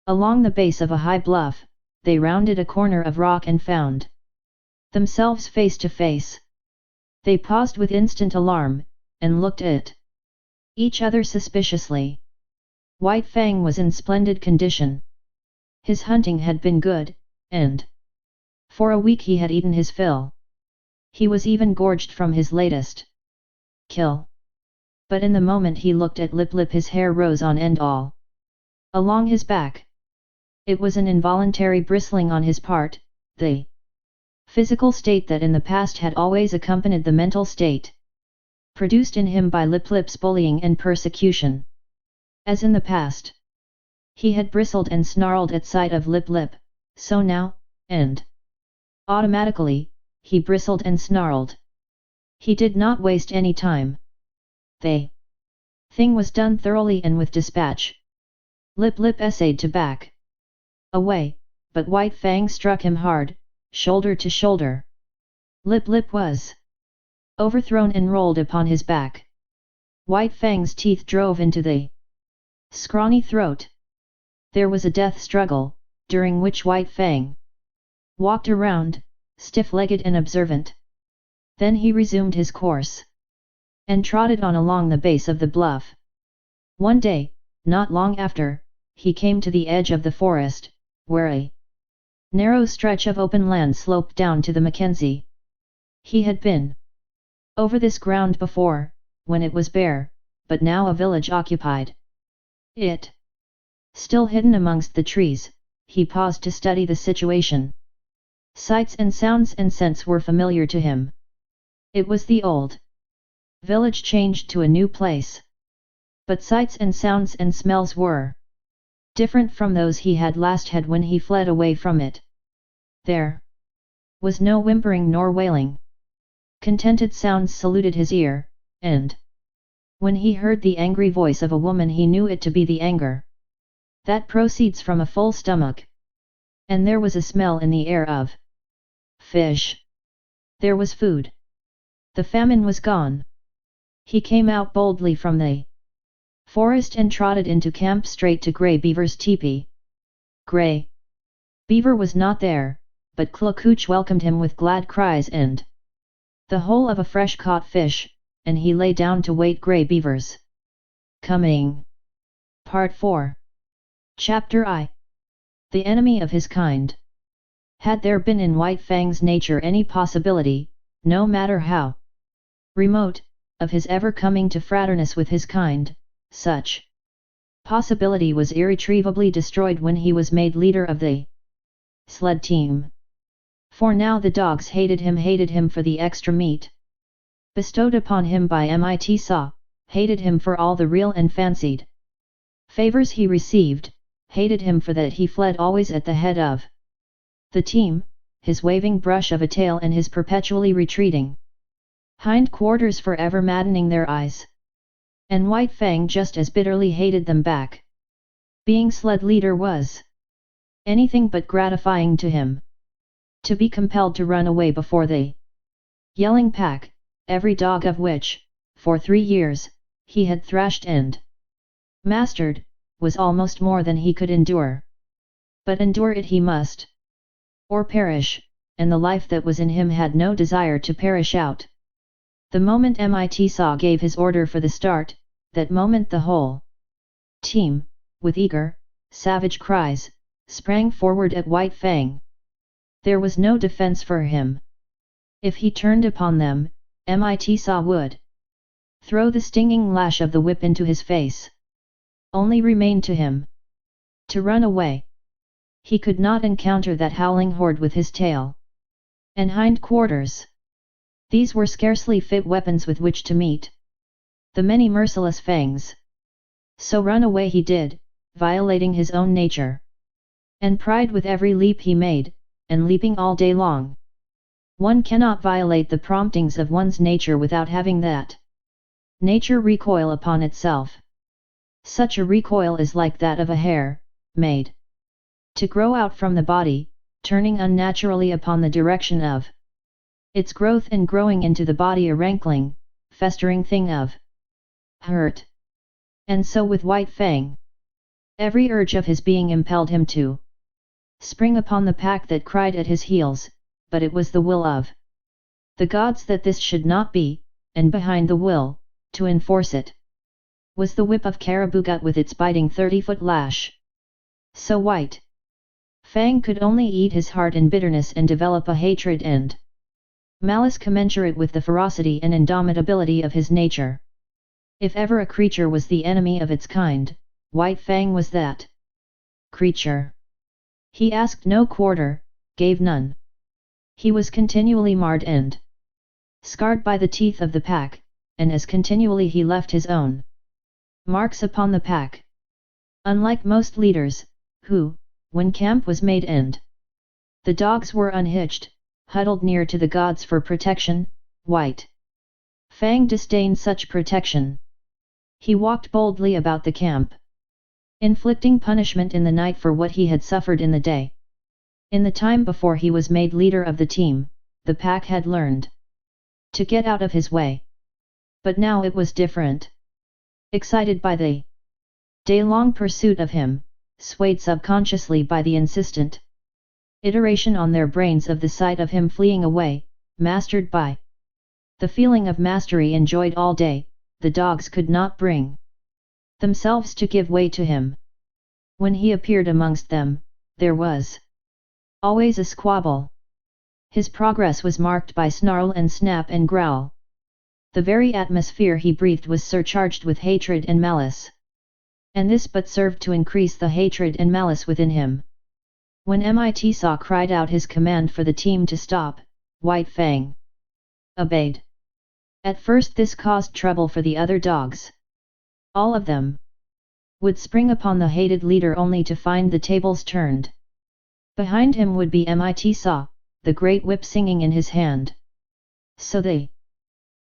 Along the base of a high bluff, they rounded a corner of rock and found themselves face to face. They paused with instant alarm, and looked at each other suspiciously. White Fang was in splendid condition. His hunting had been good, and for a week he had eaten his fill. He was even gorged from his latest kill. But in the moment he looked at Lip Lip his hair rose on end all along his back. It was an involuntary bristling on his part, the physical state that in the past had always accompanied the mental state produced in him by Lip Lip's bullying and persecution. As in the past, he had bristled and snarled at sight of Lip Lip, so now, and automatically, he bristled and snarled. He did not waste any time. The thing was done thoroughly and with dispatch. Lip Lip essayed to back away, but White Fang struck him hard, shoulder to shoulder. Lip Lip was overthrown and rolled upon his back. White Fang's teeth drove into the scrawny throat. There was a death struggle, during which White Fang walked around, stiff-legged and observant. Then he resumed his course and trotted on along the base of the bluff. One day, not long after, he came to the edge of the forest, where a narrow stretch of open land sloped down to the Mackenzie. He had been over this ground before, when it was bare, but now a village occupied it. Still hidden amongst the trees, he paused to study the situation. Sights and sounds and scents were familiar to him. It was the old village changed to a new place. But sights and sounds and smells were different from those he had last had when he fled away from it. There was no whimpering nor wailing. Contented sounds saluted his ear, and when he heard the angry voice of a woman he knew it to be the anger that proceeds from a full stomach. And there was a smell in the air of fish. There was food. The famine was gone. He came out boldly from the forest and trotted into camp straight to Grey Beaver's teepee. Grey Beaver was not there, but Klakooch welcomed him with glad cries and the whole of a fresh caught fish, and he lay down to wait Grey Beaver's coming. Part 4. Chapter I. The enemy of his kind. Had there been in White Fang's nature any possibility, no matter how remote, of his ever coming to fraternize with his kind, such possibility was irretrievably destroyed when he was made leader of the sled team. For now the dogs hated him for the extra meat bestowed upon him by Mit Saw, hated him for all the real and fancied favors he received, hated him for that he fled always at the head of the team, his waving brush of a tail and his perpetually retreating hind quarters forever maddening their eyes. And White Fang just as bitterly hated them back. Being sled leader was anything but gratifying to him. to be compelled to run away before the yelling pack, every dog of which, for 3 years, he had thrashed and mastered, was almost more than he could endure. But endure it he must, or perish, and the life that was in him had no desire to perish out. The moment Mit gave his order for the start, that moment the whole team, with eager, savage cries, sprang forward at White Fang. There was no defense for him. If he turned upon them, Mit would throw the stinging lash of the whip into his face. Only remained to him to run away. He could not encounter that howling horde with his tail and hind quarters. These were scarcely fit weapons with which to meet the many merciless fangs. So run away he did, violating his own nature and pride with every leap he made, and leaping all day long. One cannot violate the promptings of one's nature without having that nature recoil upon itself. Such a recoil is like that of a hare, made to grow out from the body, turning unnaturally upon the direction of its growth and growing into the body a rankling, festering thing of hurt. And so with White Fang. Every urge of his being impelled him to spring upon the pack that cried at his heels, but it was the will of the gods that this should not be, and behind the will, to enforce it, was the whip of Caribou Gut with its biting 30-foot lash. So White Fang could only eat his heart in bitterness and develop a hatred and malice commensurate with the ferocity and indomitability of his nature. If ever a creature was the enemy of its kind, White Fang was that creature. He asked no quarter, gave none. He was continually marred and scarred by the teeth of the pack, and as continually he left his own marks upon the pack. Unlike most leaders, who, when camp was made and the dogs were unhitched, huddled near to the gods for protection, White Fang disdained such protection. He walked boldly about the camp, inflicting punishment in the night for what he had suffered in the day. In the time before he was made leader of the team, the pack had learned to get out of his way. But now it was different. Excited by the day-long pursuit of him, swayed subconsciously by the insistent iteration on their brains of the sight of him fleeing away, mastered by the feeling of mastery enjoyed all day, the dogs could not bring themselves to give way to him. When he appeared amongst them, there was always a squabble. His progress was marked by snarl and snap and growl. The very atmosphere he breathed was surcharged with hatred and malice. And this but served to increase the hatred and malice within him. When Mit cried out his command for the team to stop, White Fang obeyed. At first this caused trouble for the other dogs. All of them would spring upon the hated leader only to find the tables turned. Behind him would be Mit, the great whip singing in his hand. So the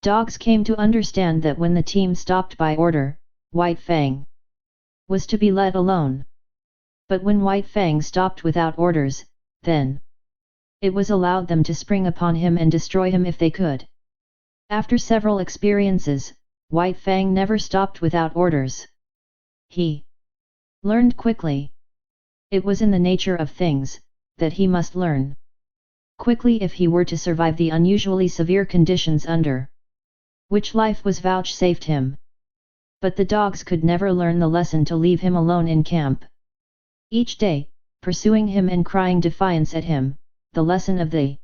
dogs came to understand that when the team stopped by order, White Fang was to be let alone. But when White Fang stopped without orders, then it was allowed them to spring upon him and destroy him if they could. After several experiences, White Fang never stopped without orders. He learned quickly. It was in the nature of things, that he must learn quickly if he were to survive the unusually severe conditions under which life was vouchsafed him. But the dogs could never learn the lesson to leave him alone in camp. Each day, pursuing him and crying defiance at him, the lesson of the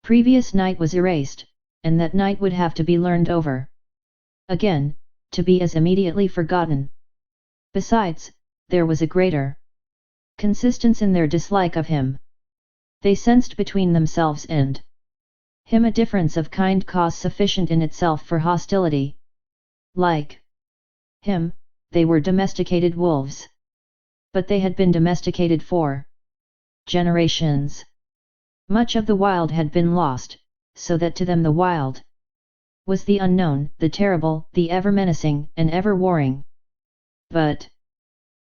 previous night was erased, and that night would have to be learned over again, to be as immediately forgotten. Besides, there was a greater consistence in their dislike of him. They sensed between themselves and him a difference of kind cause sufficient in itself for hostility. Like him, they were domesticated wolves. But they had been domesticated for generations. Much of the wild had been lost, so that to them the wild was the unknown, the terrible, the ever menacing and ever warring. But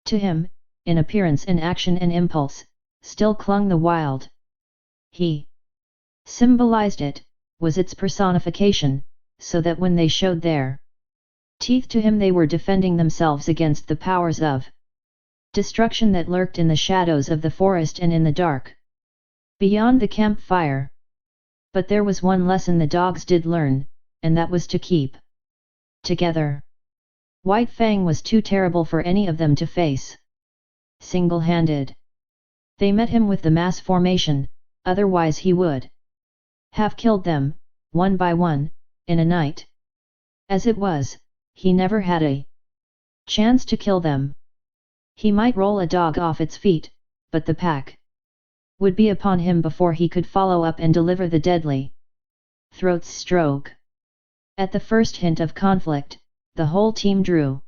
to him, in appearance and action and impulse, still clung the wild. He symbolized it, was its personification, so that when they showed their teeth to him they were defending themselves against the powers of destruction that lurked in the shadows of the forest and in the dark beyond the campfire. But there was one lesson the dogs did learn, and that was to keep together. White Fang was too terrible for any of them to face single-handed. They met him with the mass formation, otherwise he would have killed them, one by one, in a night. As it was, he never had a chance to kill them. He might roll a dog off its feet, but the pack would be upon him before he could follow up and deliver the deadly throat stroke. At the first hint of conflict, the whole team drew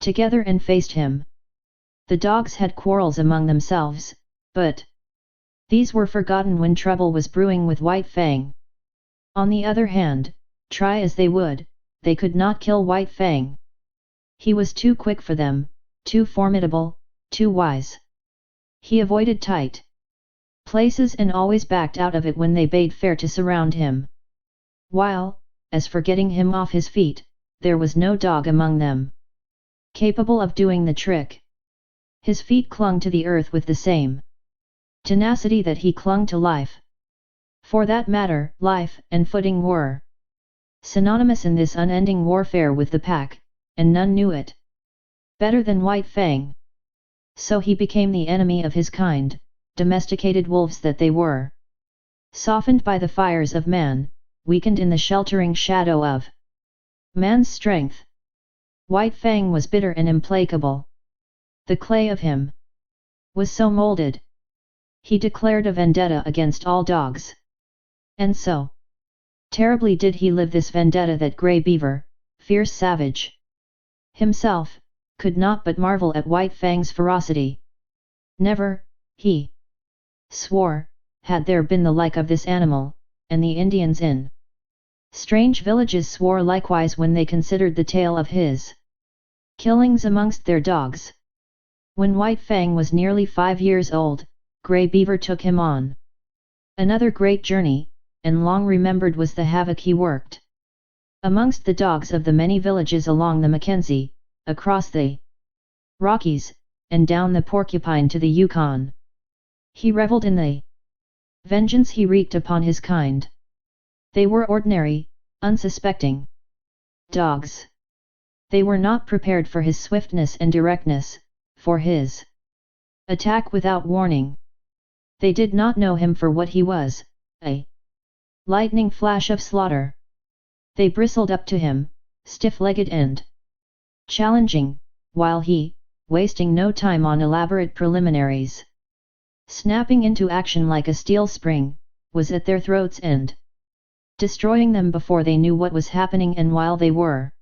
together and faced him. The dogs had quarrels among themselves, but these were forgotten when trouble was brewing with White Fang. On the other hand, try as they would, they could not kill White Fang. He was too quick for them, too formidable, too wise. He avoided tight places and always backed out of it when they bade fair to surround him. While, as for getting him off his feet, there was no dog among them capable of doing the trick. His feet clung to the earth with the same tenacity that he clung to life. For that matter, life and footing were synonymous in this unending warfare with the pack, and none knew it better than White Fang. So he became the enemy of his kind, domesticated wolves that they were. Softened by the fires of man, weakened in the sheltering shadow of man's strength. White Fang was bitter and implacable. The clay of him was so molded. He declared a vendetta against all dogs. And so terribly did he live this vendetta that Grey Beaver, fierce savage himself, could not but marvel at White Fang's ferocity. Never, he swore, had there been the like of this animal, and the Indians in strange villages swore likewise when they considered the tale of his killings amongst their dogs. When White Fang was nearly 5 years old, Grey Beaver took him on another great journey, and long remembered was the havoc he worked amongst the dogs of the many villages along the Mackenzie, across the Rockies, and down the Porcupine to the Yukon. He revelled in the vengeance he wreaked upon his kind. They were ordinary, unsuspecting dogs. They were not prepared for his swiftness and directness, for his attack without warning. They did not know him for what he was, a lightning flash of slaughter. They bristled up to him, stiff-legged and challenging, while he, wasting no time on elaborate preliminaries, snapping into action like a steel spring, was at their throats' end, destroying them before they knew what was happening and while they were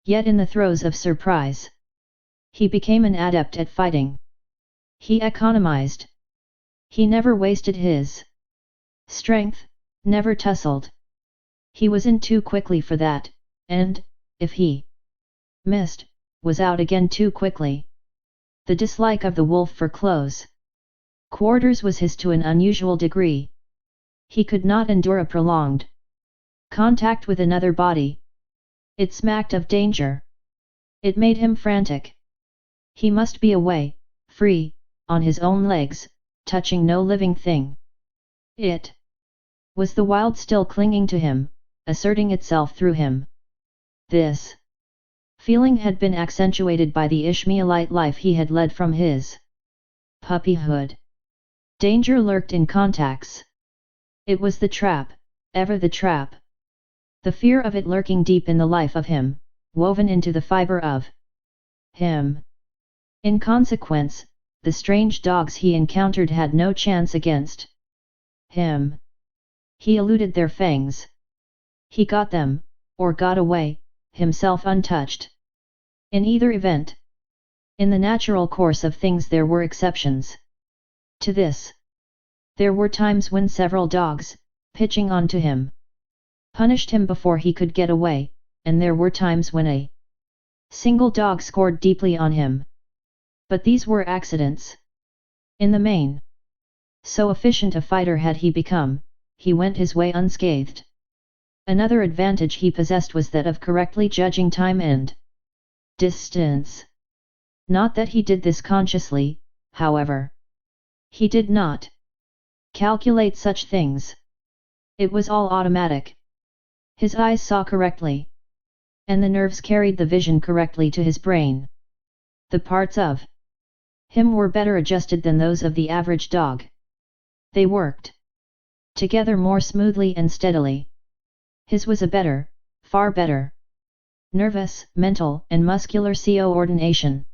yet in the throes of surprise. He became an adept at fighting. He economized. He never wasted his strength, never tussled. He was in too quickly for that, and, if he missed, was out again too quickly. The dislike of the wolf for close quarters was his to an unusual degree. He could not endure a prolonged contact with another body. It smacked of danger. It made him frantic. He must be away, free, on his own legs, touching no living thing. It was the wild still clinging to him, asserting itself through him. This feeling had been accentuated by the Ishmaelite life he had led from his puppyhood. Danger lurked in contacts. It was the trap, ever the trap. The fear of it lurking deep in the life of him, woven into the fibre of him. In consequence, the strange dogs he encountered had no chance against him. He eluded their fangs. He got them, or got away, himself untouched. In either event, in the natural course of things there were exceptions to this. There were times when several dogs, pitching on to him, punished him before he could get away, and there were times when a single dog scored deeply on him. But these were accidents. In the main, So efficient a fighter had he become, he went his way unscathed. Another advantage he possessed was that of correctly judging time and distance. Not that he did this consciously, however. He did not calculate such things. It was all automatic. His eyes saw correctly, and the nerves carried the vision correctly to his brain. The parts of him were better adjusted than those of the average dog. They worked together more smoothly and steadily. His was a better, far better, nervous, mental, and muscular coordination.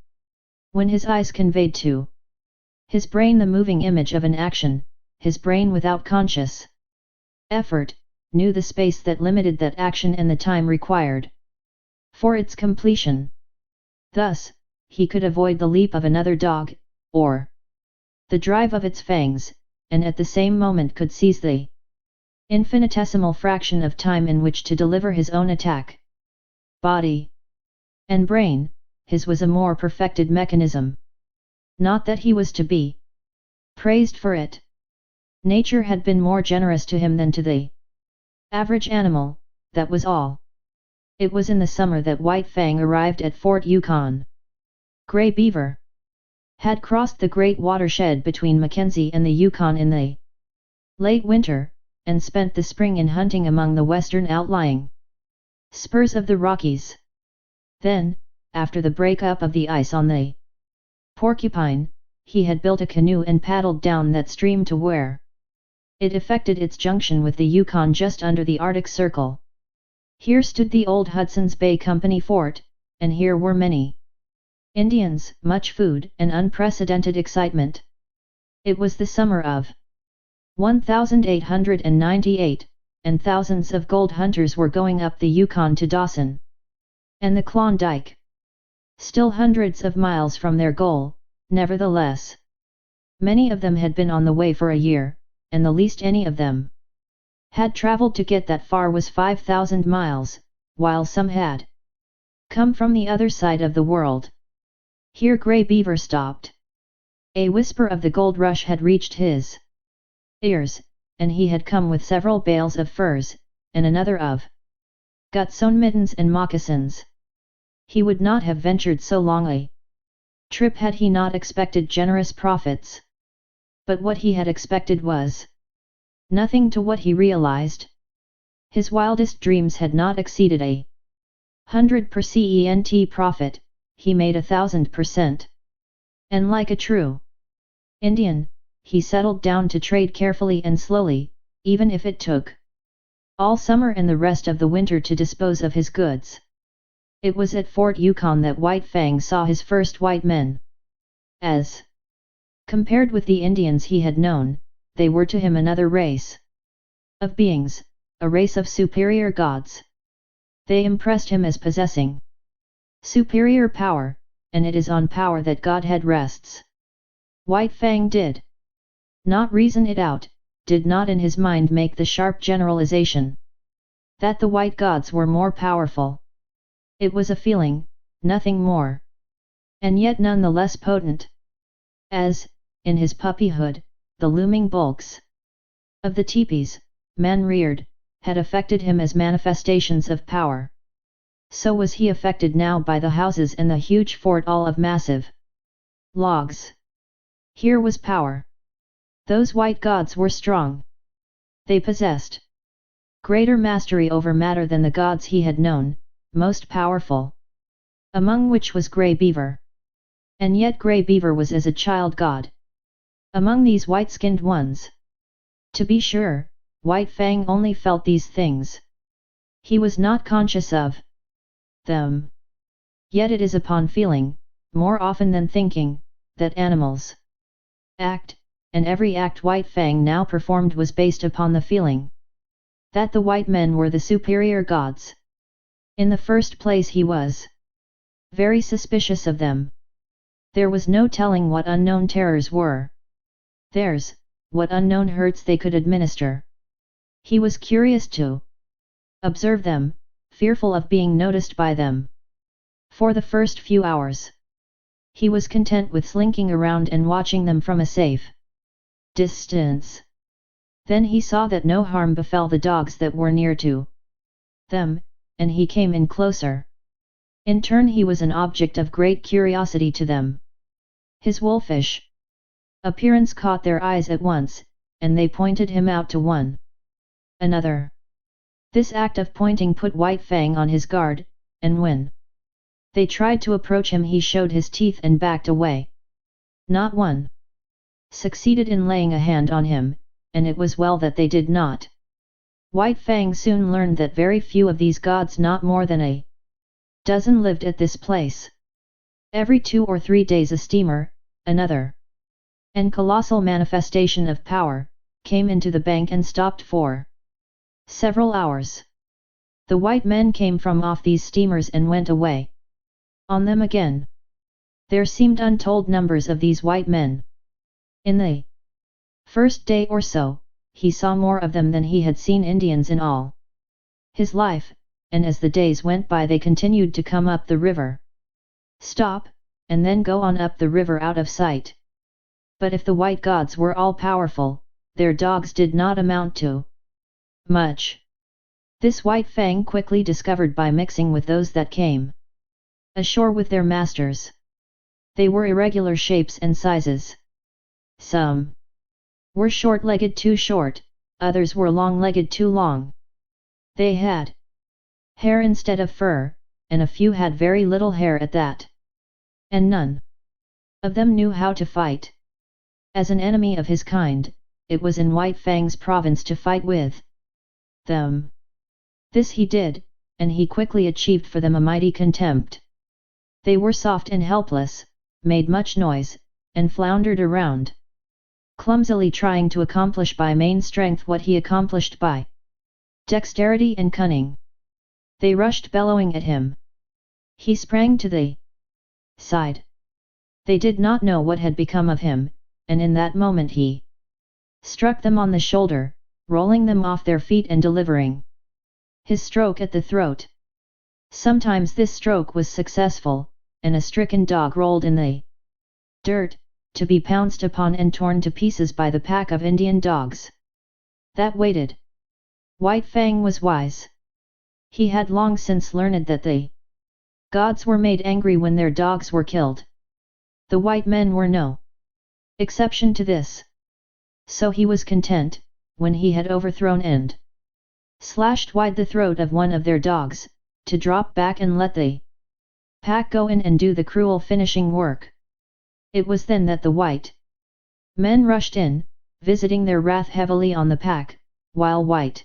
When his eyes conveyed to his brain the moving image of an action, his brain without conscious effort, knew the space that limited that action and the time required for its completion. Thus, he could avoid the leap of another dog, or the drive of its fangs, and at the same moment could seize the infinitesimal fraction of time in which to deliver his own attack. Body and brain, his was a more perfected mechanism. Not that he was to be praised for it. Nature had been more generous to him than to the average animal, that was all. It was in the summer that White Fang arrived at Fort Yukon. Grey Beaver had crossed the great watershed between Mackenzie and the Yukon in the late winter, and spent the spring in hunting among the western outlying spurs of the Rockies. Then, after the break-up of the ice on the Porcupine, he had built a canoe and paddled down that stream to where it effected its junction with the Yukon just under the Arctic Circle. Here stood the old Hudson's Bay Company fort, and here were many Indians, much food, and unprecedented excitement. It was the summer of 1898, and thousands of gold hunters were going up the Yukon to Dawson and the Klondike. Still hundreds of miles from their goal, nevertheless. Many of them had been on the way for a year, and the least any of them had traveled to get that far was 5,000 miles, while some had come from the other side of the world. Here Grey Beaver stopped. A whisper of the gold rush had reached his ears, and he had come with several bales of furs, and another of gut-sewn mittens and moccasins. He would not have ventured so long a trip had he not expected generous profits. But what he had expected was nothing to what he realized. His wildest dreams had not exceeded 100% profit, he made 1,000%. And like a true Indian, he settled down to trade carefully and slowly, even if it took all summer and the rest of the winter to dispose of his goods. It was at Fort Yukon that White Fang saw his first white men. As compared with the Indians he had known, they were to him another race of beings, a race of superior gods. They impressed him as possessing superior power, and it is on power that Godhead rests. White Fang did not reason it out, did not in his mind make the sharp generalization that the white gods were more powerful. It was a feeling, nothing more. And yet none the less potent. As, in his puppyhood, the looming bulks of the teepees, man-reared, had affected him as manifestations of power. So was he affected now by the houses and the huge fort all of massive logs. Here was power. Those white gods were strong. They possessed greater mastery over matter than the gods he had known, most powerful, among which was Grey Beaver. And yet Grey Beaver was as a child god among these white-skinned ones. To be sure, White Fang only felt these things. He was not conscious of them. Yet it is upon feeling, more often than thinking, that animals act, and every act White Fang now performed was based upon the feeling that the white men were the superior gods. In the first place he was very suspicious of them. There was no telling what unknown terrors were theirs, what unknown hurts they could administer. He was curious to observe them, fearful of being noticed by them. For the first few hours, he was content with slinking around and watching them from a safe distance. Then he saw that no harm befell the dogs that were near to them, and he came in closer. In turn he was an object of great curiosity to them. His wolfish appearance caught their eyes at once, and they pointed him out to one another. This act of pointing put White Fang on his guard, and when they tried to approach him he showed his teeth and backed away. Not one succeeded in laying a hand on him, and it was well that they did not. White Fang soon learned that very few of these gods, not more than a dozen, lived at this place. Every 2 or 3 days a steamer, another and colossal manifestation of power, came into the bank and stopped for several hours. The white men came from off these steamers and went away on them again. There seemed untold numbers of these white men. In the first day or so, he saw more of them than he had seen Indians in all his life, and as the days went by they continued to come up the river, stop, and then go on up the river out of sight. But if the white gods were all powerful, their dogs did not amount to much. This White Fang quickly discovered by mixing with those that came ashore with their masters. They were irregular shapes and sizes. Some were short-legged too short, others were long-legged too long. They had hair instead of fur, and a few had very little hair at that. And none of them knew how to fight. As an enemy of his kind, it was in White Fang's province to fight with them. This he did, and he quickly achieved for them a mighty contempt. They were soft and helpless, made much noise, and floundered around, clumsily trying to accomplish by main strength what he accomplished by dexterity and cunning. They rushed bellowing at him. He sprang to the side. They did not know what had become of him, and in that moment he struck them on the shoulder, rolling them off their feet and delivering his stroke at the throat. Sometimes this stroke was successful, and a stricken dog rolled in the dirt, to be pounced upon and torn to pieces by the pack of Indian dogs that waited. White Fang was wise. He had long since learned that the gods were made angry when their dogs were killed. The white men were no exception to this. So he was content, when he had overthrown and slashed wide the throat of one of their dogs, to drop back and let the pack go in and do the cruel finishing work. It was then that the white men rushed in, visiting their wrath heavily on the pack, while White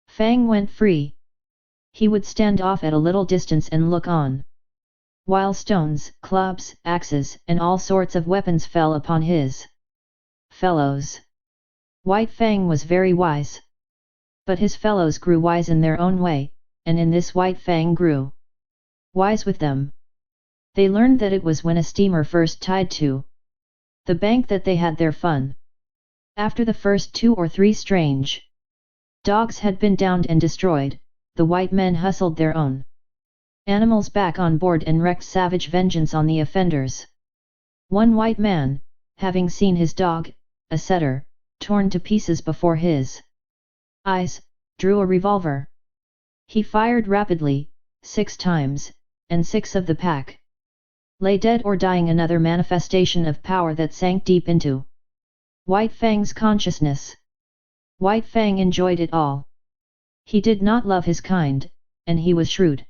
Fang went free. He would stand off at a little distance and look on, while stones, clubs, axes, and all sorts of weapons fell upon his fellows. White Fang was very wise. But his fellows grew wise in their own way, and in this White Fang grew wise with them. They learned that it was when a steamer first tied to the bank that they had their fun. After the first 2 or 3 strange dogs had been downed and destroyed, the white men hustled their own animals back on board and wreaked savage vengeance on the offenders. One white man, having seen his dog, a setter, torn to pieces before his eyes, drew a revolver. He fired rapidly, 6 times, and 6 of the pack lay dead or dying, another manifestation of power that sank deep into White Fang's consciousness. White Fang enjoyed it all. He did not love his kind, and he was shrewd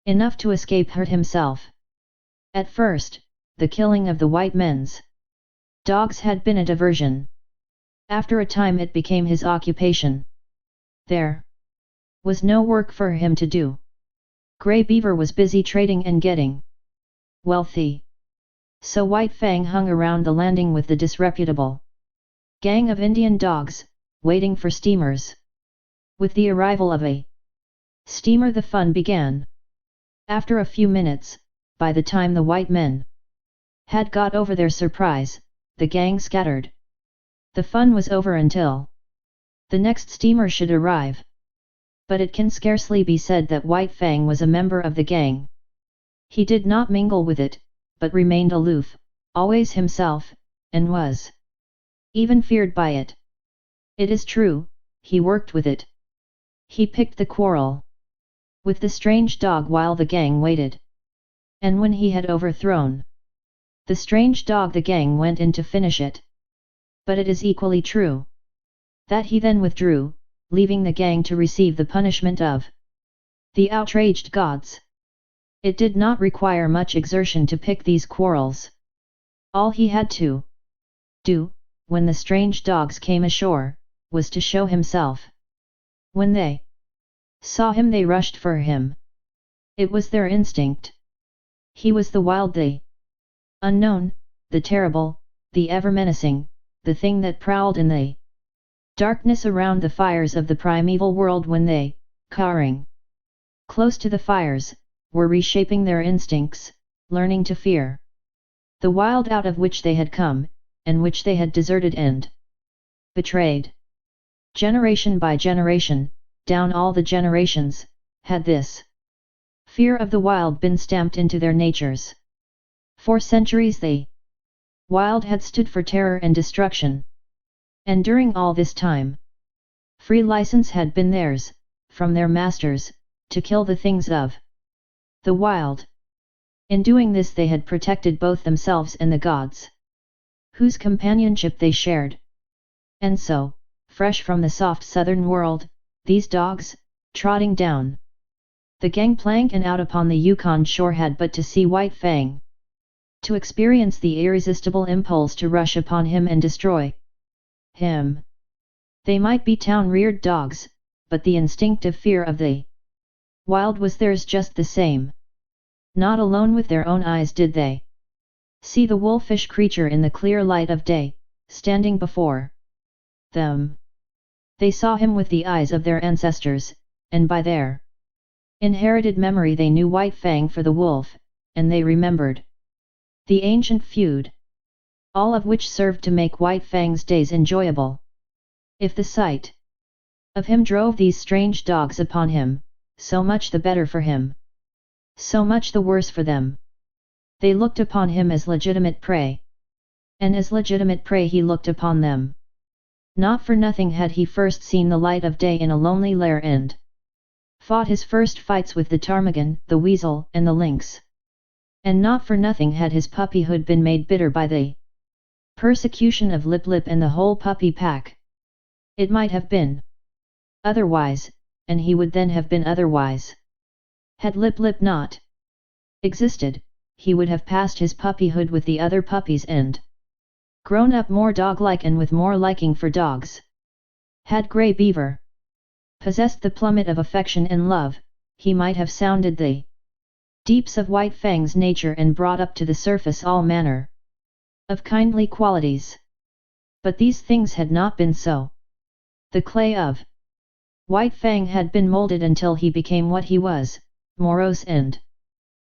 enough to escape hurt himself. At first, the killing of the white men's dogs had been a diversion. After a time it became his occupation. There was no work for him to do. Grey Beaver was busy trading and getting wealthy. So White Fang hung around the landing with the disreputable gang of Indian dogs, waiting for steamers. With the arrival of a steamer the fun began. After a few minutes, by the time the white men had got over their surprise, the gang scattered. The fun was over until the next steamer should arrive. But it can scarcely be said that White Fang was a member of the gang. He did not mingle with it, but remained aloof, always himself, and was even feared by it. It is true, he worked with it. He picked the quarrel with the strange dog while the gang waited. And when he had overthrown the strange dog, the gang went in to finish it. But it is equally true that he then withdrew, leaving the gang to receive the punishment of the outraged gods. It did not require much exertion to pick these quarrels. All he had to do, when the strange dogs came ashore, was to show himself. When they saw him they rushed for him. It was their instinct. He was the wild, the unknown, the terrible, the ever-menacing, the thing that prowled in the darkness around the fires of the primeval world when they, cowering close to the fires, were reshaping their instincts, learning to fear the wild out of which they had come, and which they had deserted and betrayed. Generation by generation, down all the generations, had this fear of the wild been stamped into their natures. For centuries the wild had stood for terror and destruction. And during all this time, free license had been theirs, from their masters, to kill the things of the wild. In doing this they had protected both themselves and the gods, whose companionship they shared. And so, fresh from the soft southern world, these dogs, trotting down the gangplank and out upon the Yukon shore, had but to see White Fang, to experience the irresistible impulse to rush upon him and destroy him. They might be town-reared dogs, but the instinctive fear of the wild was theirs just the same. Not alone with their own eyes did they see the wolfish creature in the clear light of day, standing before them. They saw him with the eyes of their ancestors, and by their inherited memory they knew White Fang for the wolf, and they remembered the ancient feud, all of which served to make White Fang's days enjoyable. If the sight of him drove these strange dogs upon him, so much the better for him, so much the worse for them. They looked upon him as legitimate prey, and as legitimate prey he looked upon them. Not for nothing had he first seen the light of day in a lonely lair and fought his first fights with the ptarmigan, the weasel, and the lynx. And not for nothing had his puppyhood been made bitter by the persecution of Lip Lip and the whole puppy pack. It might have been otherwise, and he would then have been otherwise. Had Lip Lip not existed, he would have passed his puppyhood with the other puppies and grown up more dog-like and with more liking for dogs. Had Grey Beaver possessed the plummet of affection and love, he might have sounded the deeps of White Fang's nature and brought up to the surface all manner of kindly qualities. But these things had not been so. The clay of White Fang had been molded until he became what he was, morose and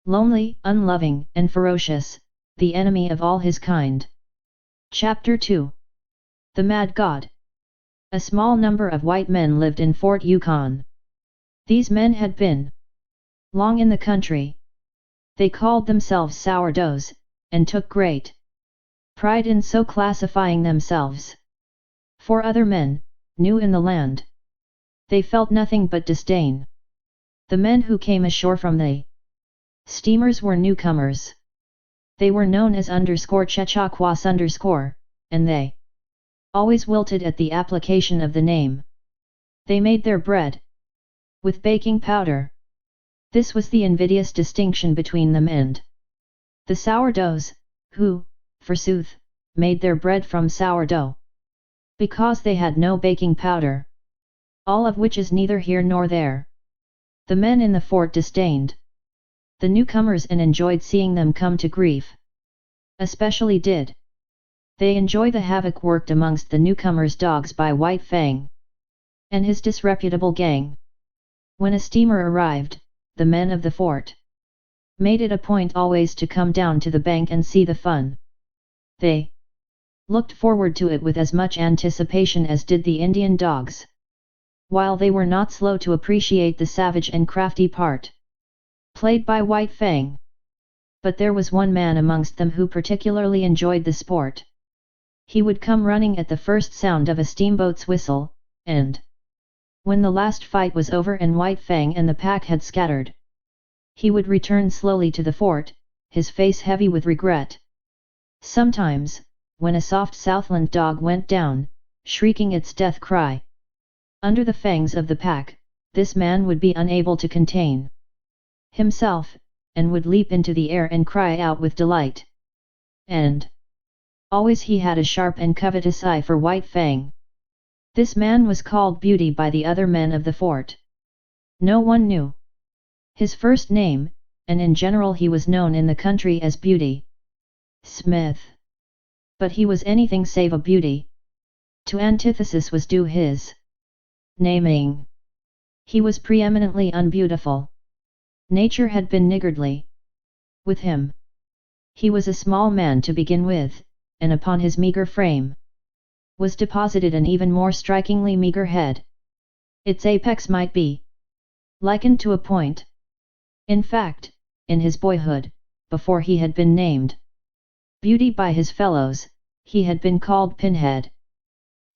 lonely, unloving and ferocious, the enemy of all his kind. Chapter 2. The Mad God. A small number of white men lived in Fort Yukon. These men had been long in the country. They called themselves sourdoughs, and took great pride in so classifying themselves. For other men, new in the land, they felt nothing but disdain. The men who came ashore from the steamers were newcomers. They were known as _Chechakwas_, and they always wilted at the application of the name. They made their bread with baking powder. This was the invidious distinction between them and the sourdoughs, who, forsooth, made their bread from sourdough, because they had no baking powder. All of which is neither here nor there. The men in the fort disdained the newcomers and enjoyed seeing them come to grief. Especially did they enjoy the havoc worked amongst the newcomers' dogs by White Fang and his disreputable gang. When a steamer arrived, the men of the fort made it a point always to come down to the bank and see the fun. They looked forward to it with as much anticipation as did the Indian dogs, while they were not slow to appreciate the savage and crafty part played by White Fang. But there was one man amongst them who particularly enjoyed the sport. He would come running at the first sound of a steamboat's whistle, and when the last fight was over and White Fang and the pack had scattered, he would return slowly to the fort, his face heavy with regret. Sometimes, when a soft Southland dog went down, shrieking its death cry under the fangs of the pack, this man would be unable to contain himself, and would leap into the air and cry out with delight. And always he had a sharp and covetous eye for White Fang. This man was called Beauty by the other men of the fort. No one knew his first name, and in general he was known in the country as Beauty Smith. But he was anything save a beauty. To antithesis was due his naming. He was preeminently unbeautiful. Nature had been niggardly with him. He was a small man to begin with, and upon his meagre frame was deposited an even more strikingly meagre head. Its apex might be likened to a point. In fact, in his boyhood, before he had been named Beauty by his fellows, he had been called Pinhead.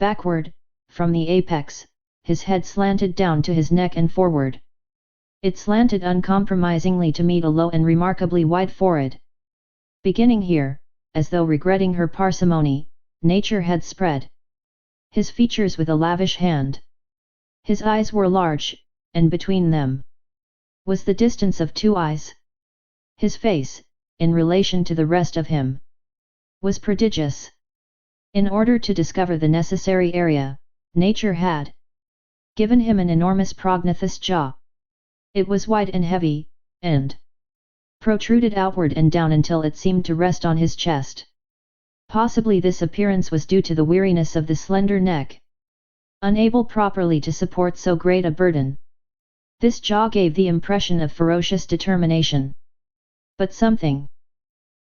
Backward, from the apex, his head slanted down to his neck and forward. It slanted uncompromisingly to meet a low and remarkably wide forehead. Beginning here, as though regretting her parsimony, nature had spread his features with a lavish hand. His eyes were large, and between them was the distance of 2 eyes. His face, in relation to the rest of him, was prodigious. In order to discover the necessary area, nature had given him an enormous prognathous jaw. It was wide and heavy, and protruded outward and down until it seemed to rest on his chest. Possibly this appearance was due to the weariness of the slender neck, unable properly to support so great a burden. This jaw gave the impression of ferocious determination. But something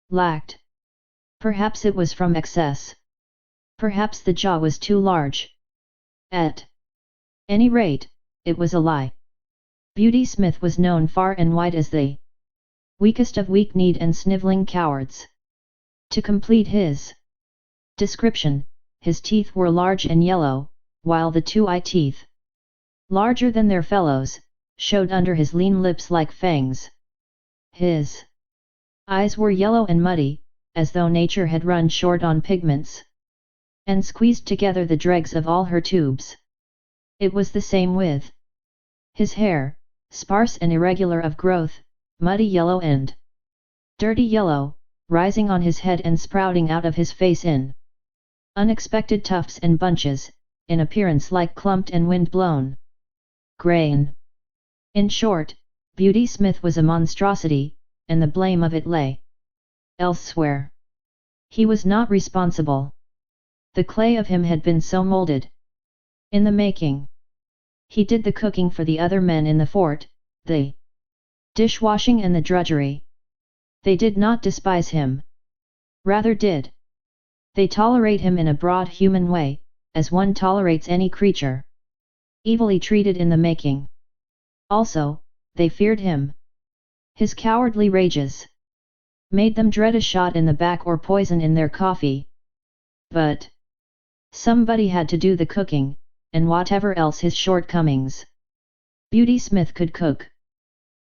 lacked. Perhaps it was from excess. Perhaps the jaw was too large. At any rate, it was a lie. Beauty Smith was known far and wide as the weakest of weak-kneed and snivelling cowards. To complete his description, his teeth were large and yellow, while the 2 eye teeth, larger than their fellows, showed under his lean lips like fangs. His eyes were yellow and muddy, as though nature had run short on pigments and squeezed together the dregs of all her tubes. It was the same with his hair, sparse and irregular of growth, muddy yellow and dirty yellow, rising on his head and sprouting out of his face in unexpected tufts and bunches, in appearance like clumped and wind-blown grain. In short, Beauty Smith was a monstrosity, and the blame of it lay elsewhere. He was not responsible. The clay of him had been so molded in the making. He did the cooking for the other men in the fort, the dishwashing and the drudgery. They did not despise him. Rather did they tolerate him in a broad human way, as one tolerates any creature evilly treated in the making. Also, they feared him. His cowardly rages made them dread a shot in the back or poison in their coffee. But somebody had to do the cooking, and whatever else his shortcomings, Beauty Smith could cook.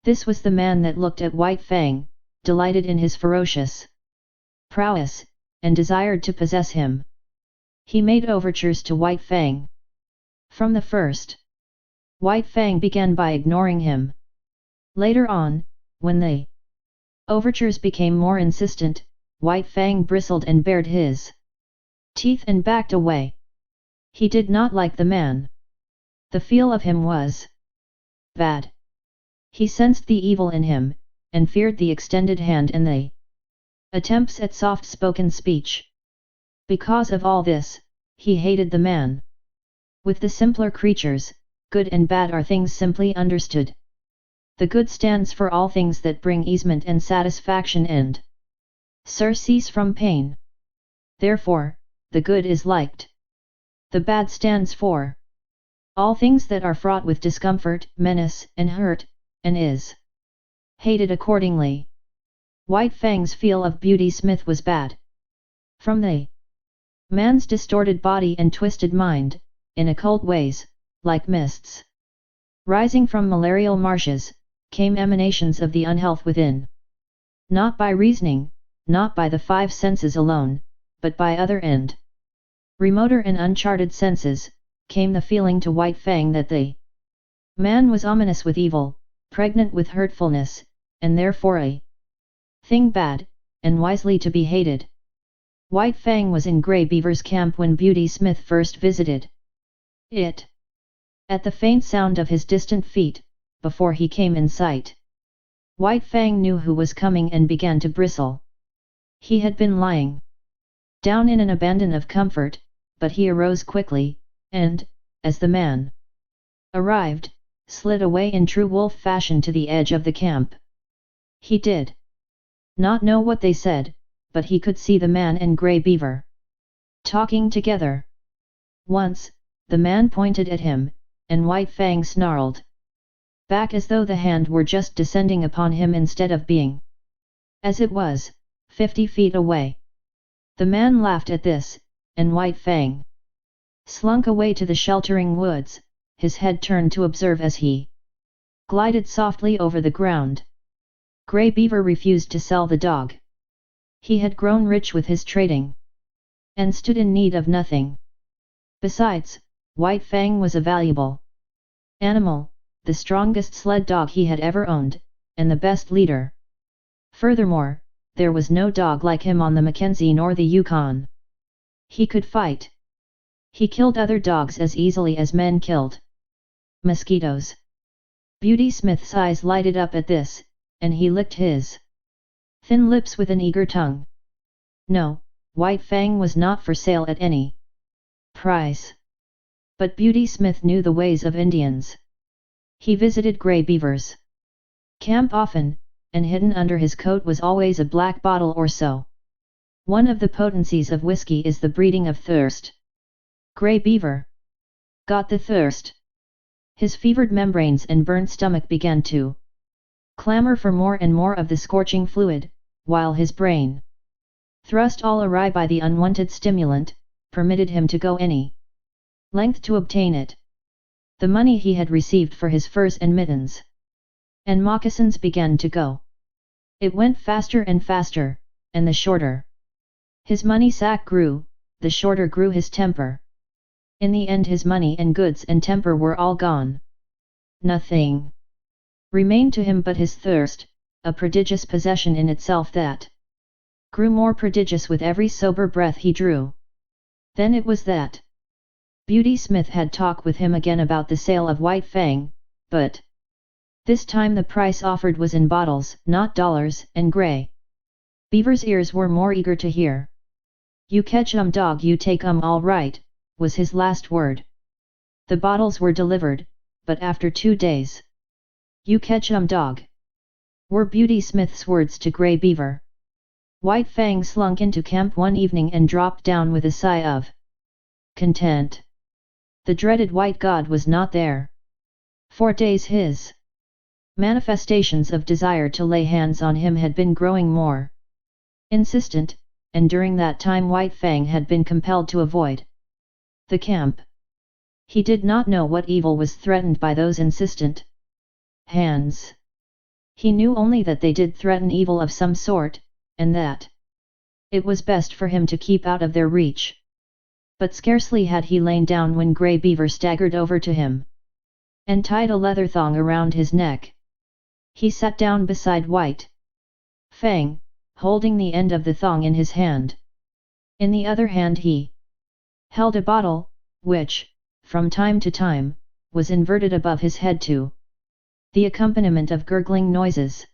This was the man that looked at White Fang, delighted in his ferocious prowess, and desired to possess him. He made overtures to White Fang. From the first, White Fang began by ignoring him. Later on, when the overtures became more insistent, White Fang bristled and bared his teeth and backed away. He did not like the man. The feel of him was bad. He sensed the evil in him, and feared the extended hand and the attempts at soft-spoken speech. Because of all this, he hated the man. With the simpler creatures, good and bad are things simply understood. The good stands for all things that bring easement and satisfaction and surcease from pain. Therefore, the good is liked. The bad stands for all things that are fraught with discomfort, menace, and hurt, and is hated accordingly. White Fang's feel of Beauty Smith was bad. From the Man's distorted body and twisted mind, in occult ways, like mists rising from malarial marshes, came emanations of the unhealth within. Not by reasoning, not by the five senses alone, but by other and remoter and uncharted senses, came the feeling to White Fang that the man was ominous with evil, pregnant with hurtfulness, and therefore a thing bad, and wisely to be hated. White Fang was in Grey Beaver's camp when Beauty Smith first visited it. At the faint sound of his distant feet, before he came in sight, White Fang knew who was coming and began to bristle. He had been lying down in an abandon of comfort, but he arose quickly, and, as the man arrived, slid away in true wolf fashion to the edge of the camp. He did not know what they said, but he could see the man and Grey Beaver talking together. Once, the man pointed at him, and White Fang snarled back as though the hand were just descending upon him instead of being, as it was, 50 feet away. The man laughed at this, and White Fang slunk away to the sheltering woods, his head turned to observe as he glided softly over the ground. Grey Beaver refused to sell the dog. He had grown rich with his trading, and stood in need of nothing. Besides, White Fang was a valuable animal, the strongest sled dog he had ever owned, and the best leader. Furthermore, there was no dog like him on the Mackenzie nor the Yukon. He could fight. He killed other dogs as easily as men killed mosquitoes. Beauty Smith's eyes lighted up at this, and he licked his thin lips with an eager tongue. No, White Fang was not for sale at any price. But Beauty Smith knew the ways of Indians. He visited Grey Beaver's camp often, and hidden under his coat was always a black bottle or so. One of the potencies of whiskey is the breeding of thirst. Grey Beaver got the thirst. His fevered membranes and burnt stomach began to clamor for more and more of the scorching fluid, while his brain, thrust all awry by the unwanted stimulant, permitted him to go any length to obtain it. The money he had received for his furs and mittens and moccasins began to go. It went faster and faster, and the shorter his money sack grew, the shorter grew his temper. In the end his money and goods and temper were all gone. Nothing remained to him but his thirst, a prodigious possession in itself that grew more prodigious with every sober breath he drew. Then it was that Beauty Smith had talked with him again about the sale of White Fang, but this time the price offered was in bottles, not dollars, and Grey Beaver's ears were more eager to hear. "You catch dog, you take all right," was his last word. The bottles were delivered, but after 2 days. "You catch dog," were Beauty Smith's words to Grey Beaver. White Fang slunk into camp one evening and dropped down with a sigh of content. The dreaded White God was not there. For days his manifestations of desire to lay hands on him had been growing more insistent, and during that time White Fang had been compelled to avoid the camp. He did not know what evil was threatened by those insistent hands. He knew only that they did threaten evil of some sort, and that it was best for him to keep out of their reach. But scarcely had he lain down when Grey Beaver staggered over to him and tied a leather thong around his neck. He sat down beside White Fang, holding the end of the thong in his hand. In the other hand he held a bottle, which, from time to time, was inverted above his head to the accompaniment of gurgling noises.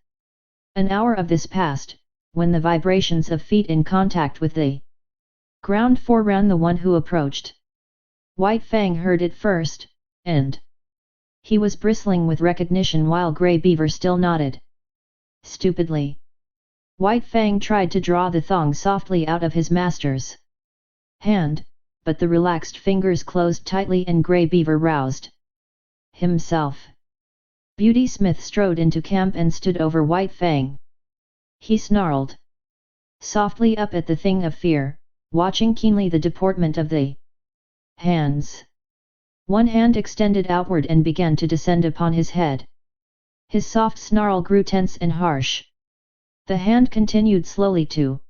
An hour of this passed, when the vibrations of feet in contact with the ground foreran the one who approached. White Fang heard it first, and he was bristling with recognition while Grey Beaver still nodded stupidly. White Fang tried to draw the thong softly out of his master's hand, but the relaxed fingers closed tightly and Grey Beaver roused himself. Beauty Smith strode into camp and stood over White Fang. He snarled softly up at the thing of fear, watching keenly the deportment of the hands. One hand extended outward and began to descend upon his head. His soft snarl grew tense and harsh. The hand continued slowly to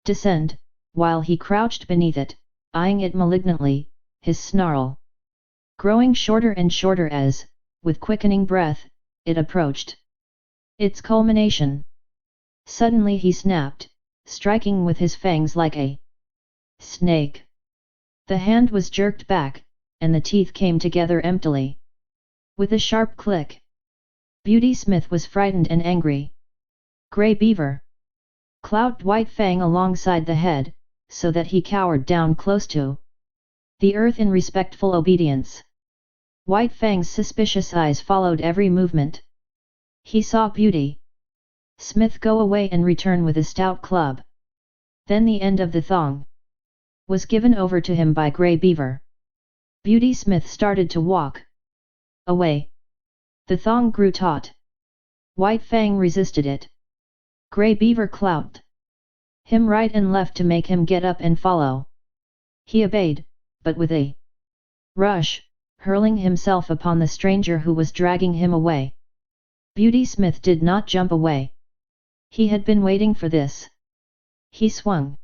descend, while he crouched beneath it, eyeing it malignantly, his snarl growing shorter and shorter as, with quickening breath, it approached its culmination. Suddenly he snapped, striking with his fangs like a snake. The hand was jerked back, and the teeth came together emptily. With a sharp click, Beauty Smith was frightened and angry. Grey Beaver clout White Fang alongside the head, so that he cowered down close to the earth in respectful obedience. White Fang's suspicious eyes followed every movement. He saw Beauty Smith go away and return with a stout club. Then the end of the thong was given over to him by Grey Beaver. Beauty Smith started to walk away. The thong grew taut. White Fang resisted it. Grey Beaver clout him right and left to make him get up and follow. He obeyed, but with a rush, hurling himself upon the stranger who was dragging him away. Beauty Smith did not jump away. He had been waiting for this. He swung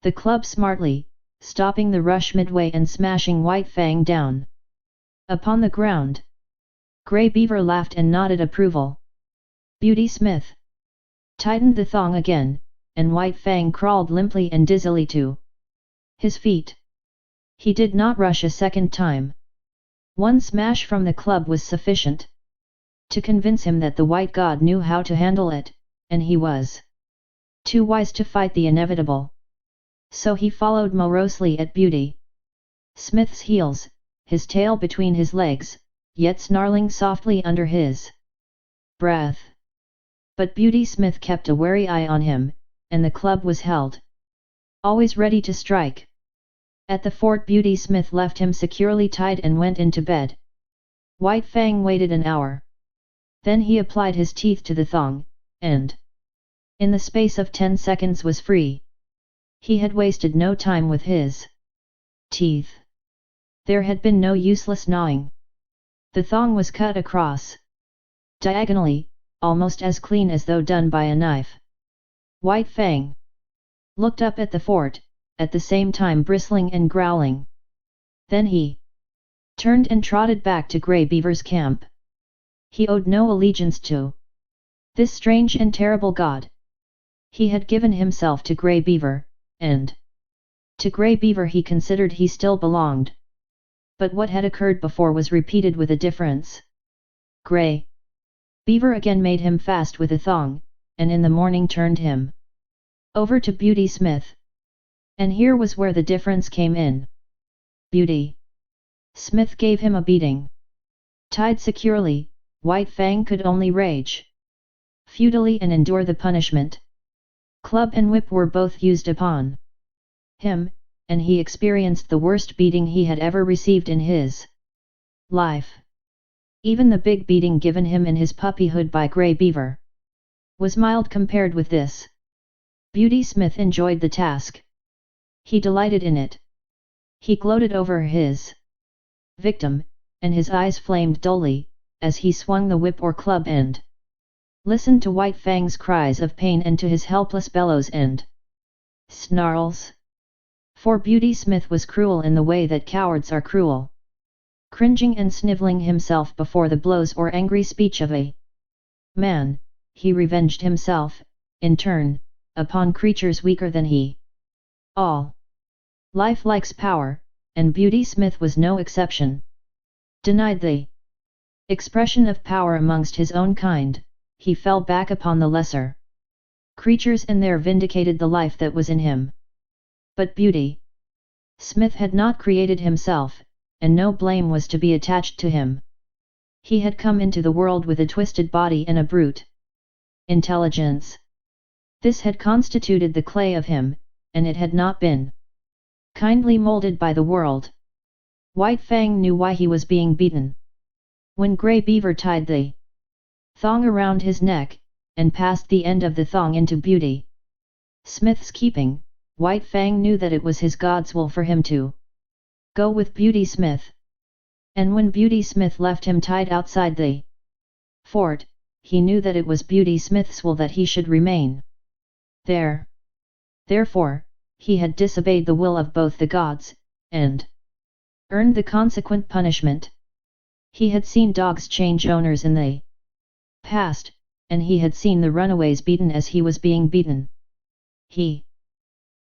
the club smartly, stopping the rush midway and smashing White Fang down upon the ground. Grey Beaver laughed and nodded approval. Beauty Smith tightened the thong again, and White Fang crawled limply and dizzily to his feet. He did not rush a second time. One smash from the club was sufficient to convince him that the White God knew how to handle it, and he was too wise to fight the inevitable. So he followed morosely at Beauty Smith's heels, his tail between his legs, yet snarling softly under his breath. But Beauty Smith kept a wary eye on him, and the club was held always ready to strike. At the fort Beauty Smith left him securely tied and went into bed. White Fang waited an hour. Then he applied his teeth to the thong, and in the space of 10 seconds was free. He had wasted no time with his teeth. There had been no useless gnawing. The thong was cut across diagonally, almost as clean as though done by a knife. White Fang looked up at the fort, at the same time bristling and growling. Then he turned and trotted back to Grey Beaver's camp. He owed no allegiance to this strange and terrible god. He had given himself to Grey Beaver, and to Grey Beaver he considered he still belonged. But what had occurred before was repeated with a difference. Grey Beaver again made him fast with a thong, and in the morning turned him over to Beauty Smith. And here was where the difference came in. Beauty Smith gave him a beating. Tied securely, White Fang could only rage futilely and endure the punishment. Club and whip were both used upon him, and he experienced the worst beating he had ever received in his life. Even the big beating given him in his puppyhood by Grey Beaver was mild compared with this. Beauty Smith enjoyed the task. He delighted in it. He gloated over his victim, and his eyes flamed dully, as he swung the whip or club and listened to White Fang's cries of pain and to his helpless bellows and snarls. For Beauty Smith was cruel in the way that cowards are cruel. Cringing and snivelling himself before the blows or angry speech of a man, he revenged himself, in turn, upon creatures weaker than he. All life likes power, and Beauty Smith was no exception. Denied the expression of power amongst his own kind, he fell back upon the lesser creatures and there vindicated the life that was in him. But Beauty Smith had not created himself, and no blame was to be attached to him. He had come into the world with a twisted body and a brute intelligence. This had constituted the clay of him, and it had not been kindly molded by the world. White Fang knew why he was being beaten. When Grey Beaver tied the thong around his neck, and passed the end of the thong into Beauty Smith's keeping, White Fang knew that it was his God's will for him to go with Beauty Smith. And when Beauty Smith left him tied outside the fort, he knew that it was Beauty Smith's will that he should remain there. Therefore, he had disobeyed the will of both the gods, and earned the consequent punishment. He had seen dogs change owners in the past, and he had seen the runaways beaten as he was being beaten. He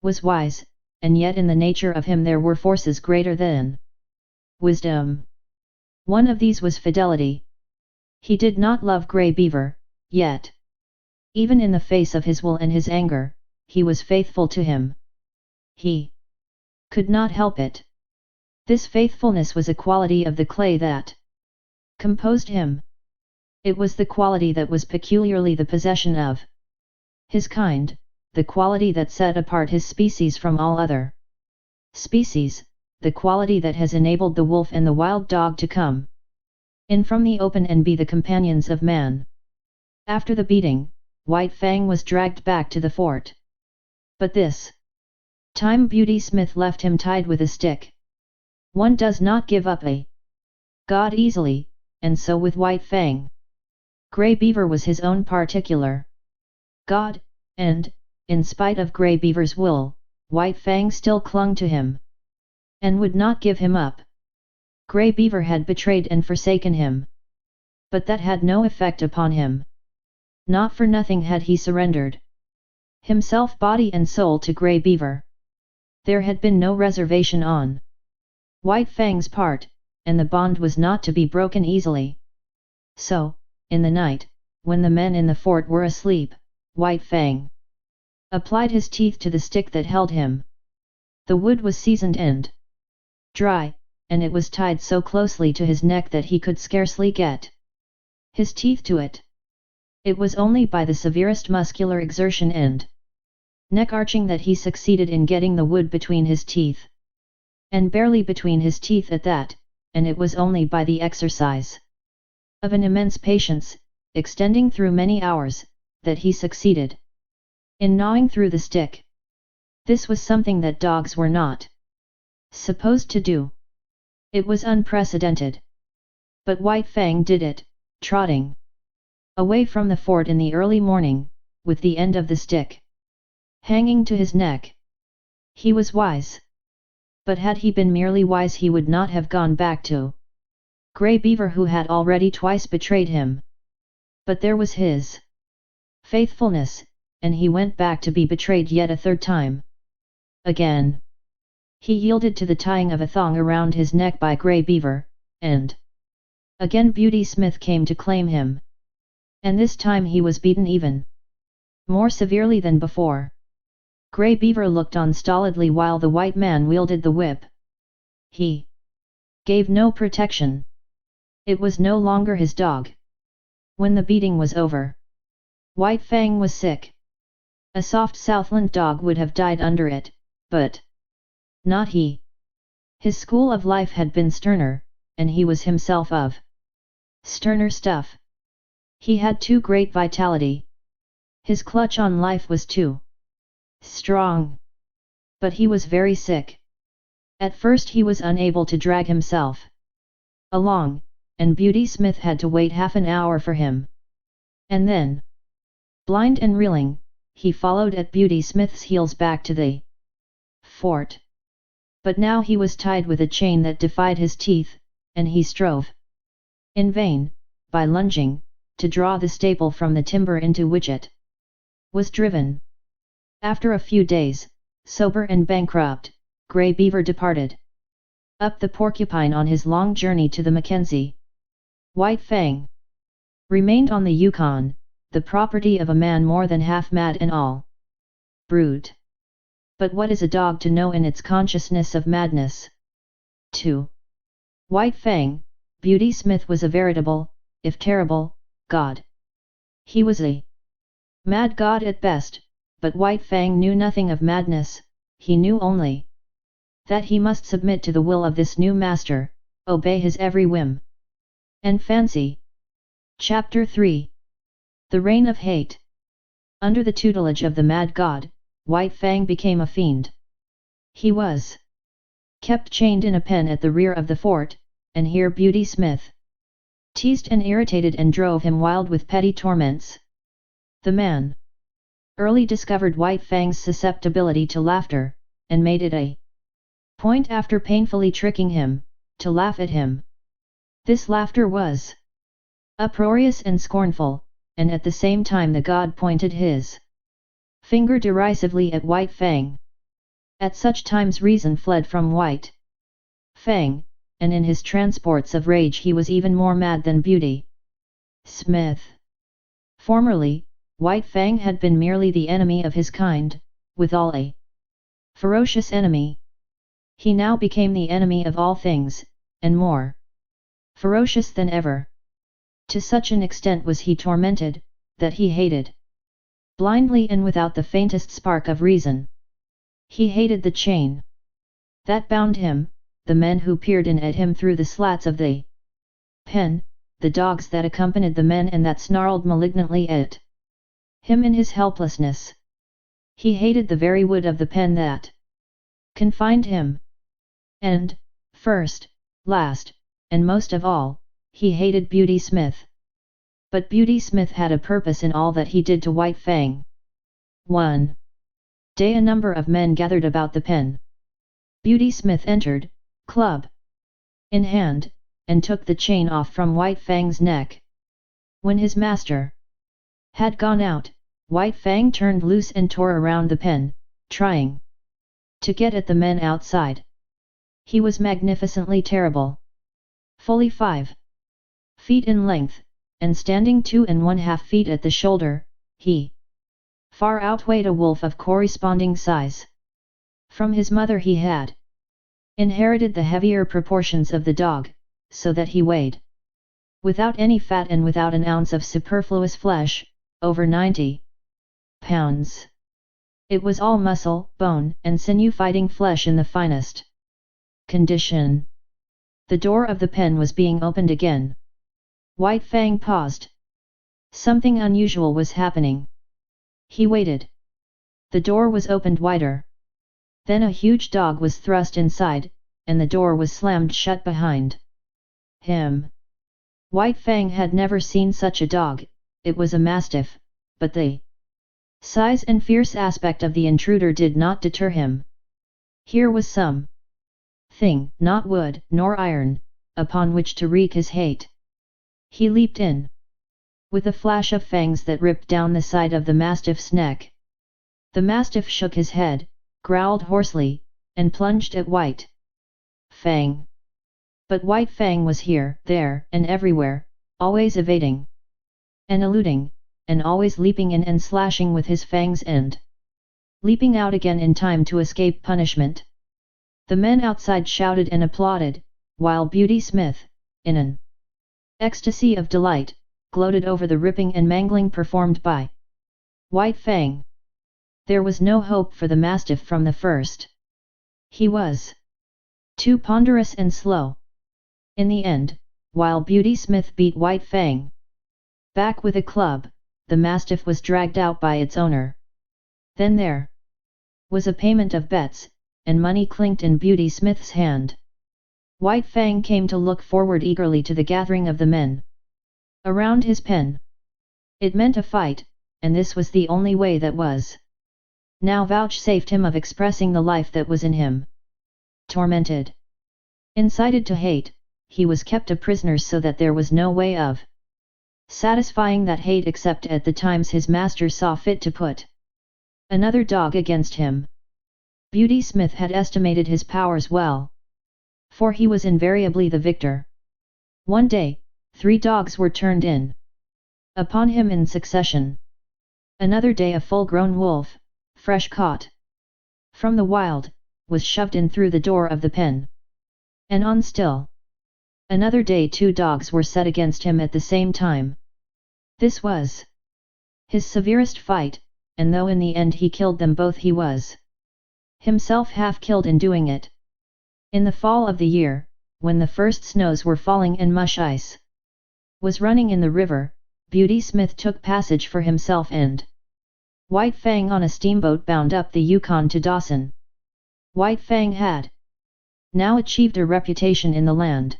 was wise, and yet in the nature of him there were forces greater than wisdom. One of these was fidelity. He did not love Grey Beaver, yet, even in the face of his will and his anger, he was faithful to him. He could not help it. This faithfulness was a quality of the clay that composed him. It was the quality that was peculiarly the possession of his kind, the quality that set apart his species from all other species, the quality that has enabled the wolf and the wild dog to come in from the open and be the companions of man. After the beating, White Fang was dragged back to the fort. But this time Beauty Smith left him tied with a stick. One does not give up a god easily, and so with White Fang. Grey Beaver was his own particular god, and, in spite of Grey Beaver's will, White Fang still clung to him and would not give him up. Grey Beaver had betrayed and forsaken him, but that had no effect upon him. Not for nothing had he surrendered himself body and soul to Grey Beaver. There had been no reservation on White Fang's part, and the bond was not to be broken easily. So, in the night, when the men in the fort were asleep, White Fang applied his teeth to the stick that held him. The wood was seasoned and dry, and it was tied so closely to his neck that he could scarcely get his teeth to it. It was only by the severest muscular exertion and neck arching that he succeeded in getting the wood between his teeth. And barely between his teeth at that, and it was only by the exercise of an immense patience, extending through many hours, that he succeeded in gnawing through the stick. This was something that dogs were not supposed to do. It was unprecedented. But White Fang did it, trotting away from the fort in the early morning, with the end of the stick hanging to his neck. He was wise. But had he been merely wise he would not have gone back to Grey Beaver, who had already twice betrayed him. But there was his faithfulness, and he went back to be betrayed yet a third time. Again he yielded to the tying of a thong around his neck by Grey Beaver, and again Beauty Smith came to claim him. And this time he was beaten even more severely than before. Grey Beaver looked on stolidly while the white man wielded the whip. He gave no protection. It was no longer his dog. When the beating was over, White Fang was sick. A soft Southland dog would have died under it, but not he. His school of life had been sterner, and he was himself of sterner stuff. He had too great vitality. His clutch on life was too strong. But he was very sick. At first he was unable to drag himself along, and Beauty Smith had to wait half an hour for him. And then, blind and reeling, he followed at Beauty Smith's heels back to the fort. But now he was tied with a chain that defied his teeth, and he strove in vain, by lunging, to draw the staple from the timber into which it was driven. After a few days, sober and bankrupt, Grey Beaver departed up the Porcupine on his long journey to the Mackenzie. White Fang remained on the Yukon, the property of a man more than half mad and all brute. But what is a dog to know in its consciousness of madness? 2. White Fang, Beauty Smith was a veritable, if terrible, god. He was a mad god at best, but White Fang knew nothing of madness. He knew only that he must submit to the will of this new master, obey his every whim and fancy. Chapter 3. The Reign of Hate. Under the tutelage of the mad god, White Fang became a fiend. He was kept chained in a pen at the rear of the fort, and here Beauty Smith teased and irritated and drove him wild with petty torments. The man early discovered White Fang's susceptibility to laughter, and made it a point after painfully tricking him, to laugh at him. This laughter was uproarious and scornful, and at the same time the god pointed his finger derisively at White Fang. At such times reason fled from White Fang, and in his transports of rage he was even more mad than Beauty Smith. Formerly, White Fang had been merely the enemy of his kind, withal a ferocious enemy. He now became the enemy of all things, and more ferocious than ever. To such an extent was he tormented, that he hated blindly and without the faintest spark of reason. He hated the chain that bound him, the men who peered in at him through the slats of the pen, the dogs that accompanied the men and that snarled malignantly at him in his helplessness. He hated the very wood of the pen that confined him. And, first, last, and most of all, he hated Beauty Smith. But Beauty Smith had a purpose in all that he did to White Fang. One day a number of men gathered about the pen. Beauty Smith entered, club in hand, and took the chain off from White Fang's neck. When his master had gone out, White Fang turned loose and tore around the pen, trying to get at the men outside. He was magnificently terrible. Fully 5 feet in length, and standing 2½ feet at the shoulder, he far outweighed a wolf of corresponding size. From his mother he had inherited the heavier proportions of the dog, so that he weighed, without any fat and without an ounce of superfluous flesh, over 90 pounds. It was all muscle, bone, and sinew fighting flesh in the finest condition. The door of the pen was being opened again. White Fang paused. Something unusual was happening. He waited. The door was opened wider. Then a huge dog was thrust inside, and the door was slammed shut behind him. White Fang had never seen such a dog. It was a mastiff, but the size and fierce aspect of the intruder did not deter him. Here was some thing, not wood, nor iron, upon which to wreak his hate. He leaped in. With a flash of fangs that ripped down the side of the mastiff's neck. The mastiff shook his head, growled hoarsely, and plunged at White Fang. But White Fang was here, there, and everywhere, always evading and eluding, and always leaping in and slashing with his fangs and leaping out again in time to escape punishment. The men outside shouted and applauded, while Beauty Smith, in an ecstasy of delight, gloated over the ripping and mangling performed by White Fang. There was no hope for the mastiff from the first. He was too ponderous and slow. In the end, while Beauty Smith beat White Fang back with a club, the mastiff was dragged out by its owner. Then there was a payment of bets, and money clinked in Beauty Smith's hand. White Fang came to look forward eagerly to the gathering of the men around his pen. It meant a fight, and this was the only way that was now vouchsafed him of expressing the life that was in him. Tormented, incited to hate, he was kept a prisoner so that there was no way of satisfying that hate except at the times his master saw fit to put another dog against him. Beauty Smith had estimated his powers well, for he was invariably the victor. One day, 3 dogs were turned in upon him in succession. Another day a full-grown wolf, fresh caught from the wild, was shoved in through the door of the pen. And on still another day 2 dogs were set against him at the same time. This was his severest fight, and though in the end he killed them both, he was himself half killed in doing it. In the fall of the year, when the first snows were falling and mush ice was running in the river, Beauty Smith took passage for himself and White Fang on a steamboat bound up the Yukon to Dawson. White Fang had now achieved a reputation in the land.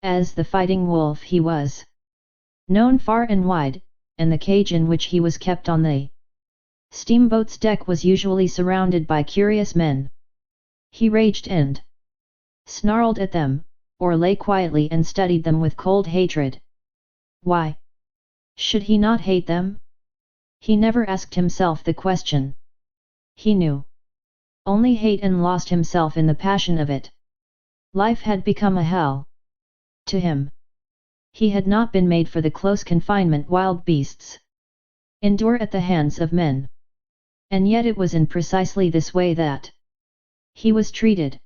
As the fighting wolf he was known far and wide, and the cage in which he was kept on the steamboat's deck was usually surrounded by curious men. He raged and snarled at them, or lay quietly and studied them with cold hatred. Why should he not hate them? He never asked himself the question. He knew only hate and lost himself in the passion of it. Life had become a hell to him. He had not been made for the close confinement wild beasts endure at the hands of men. And yet it was in precisely this way that he was treated.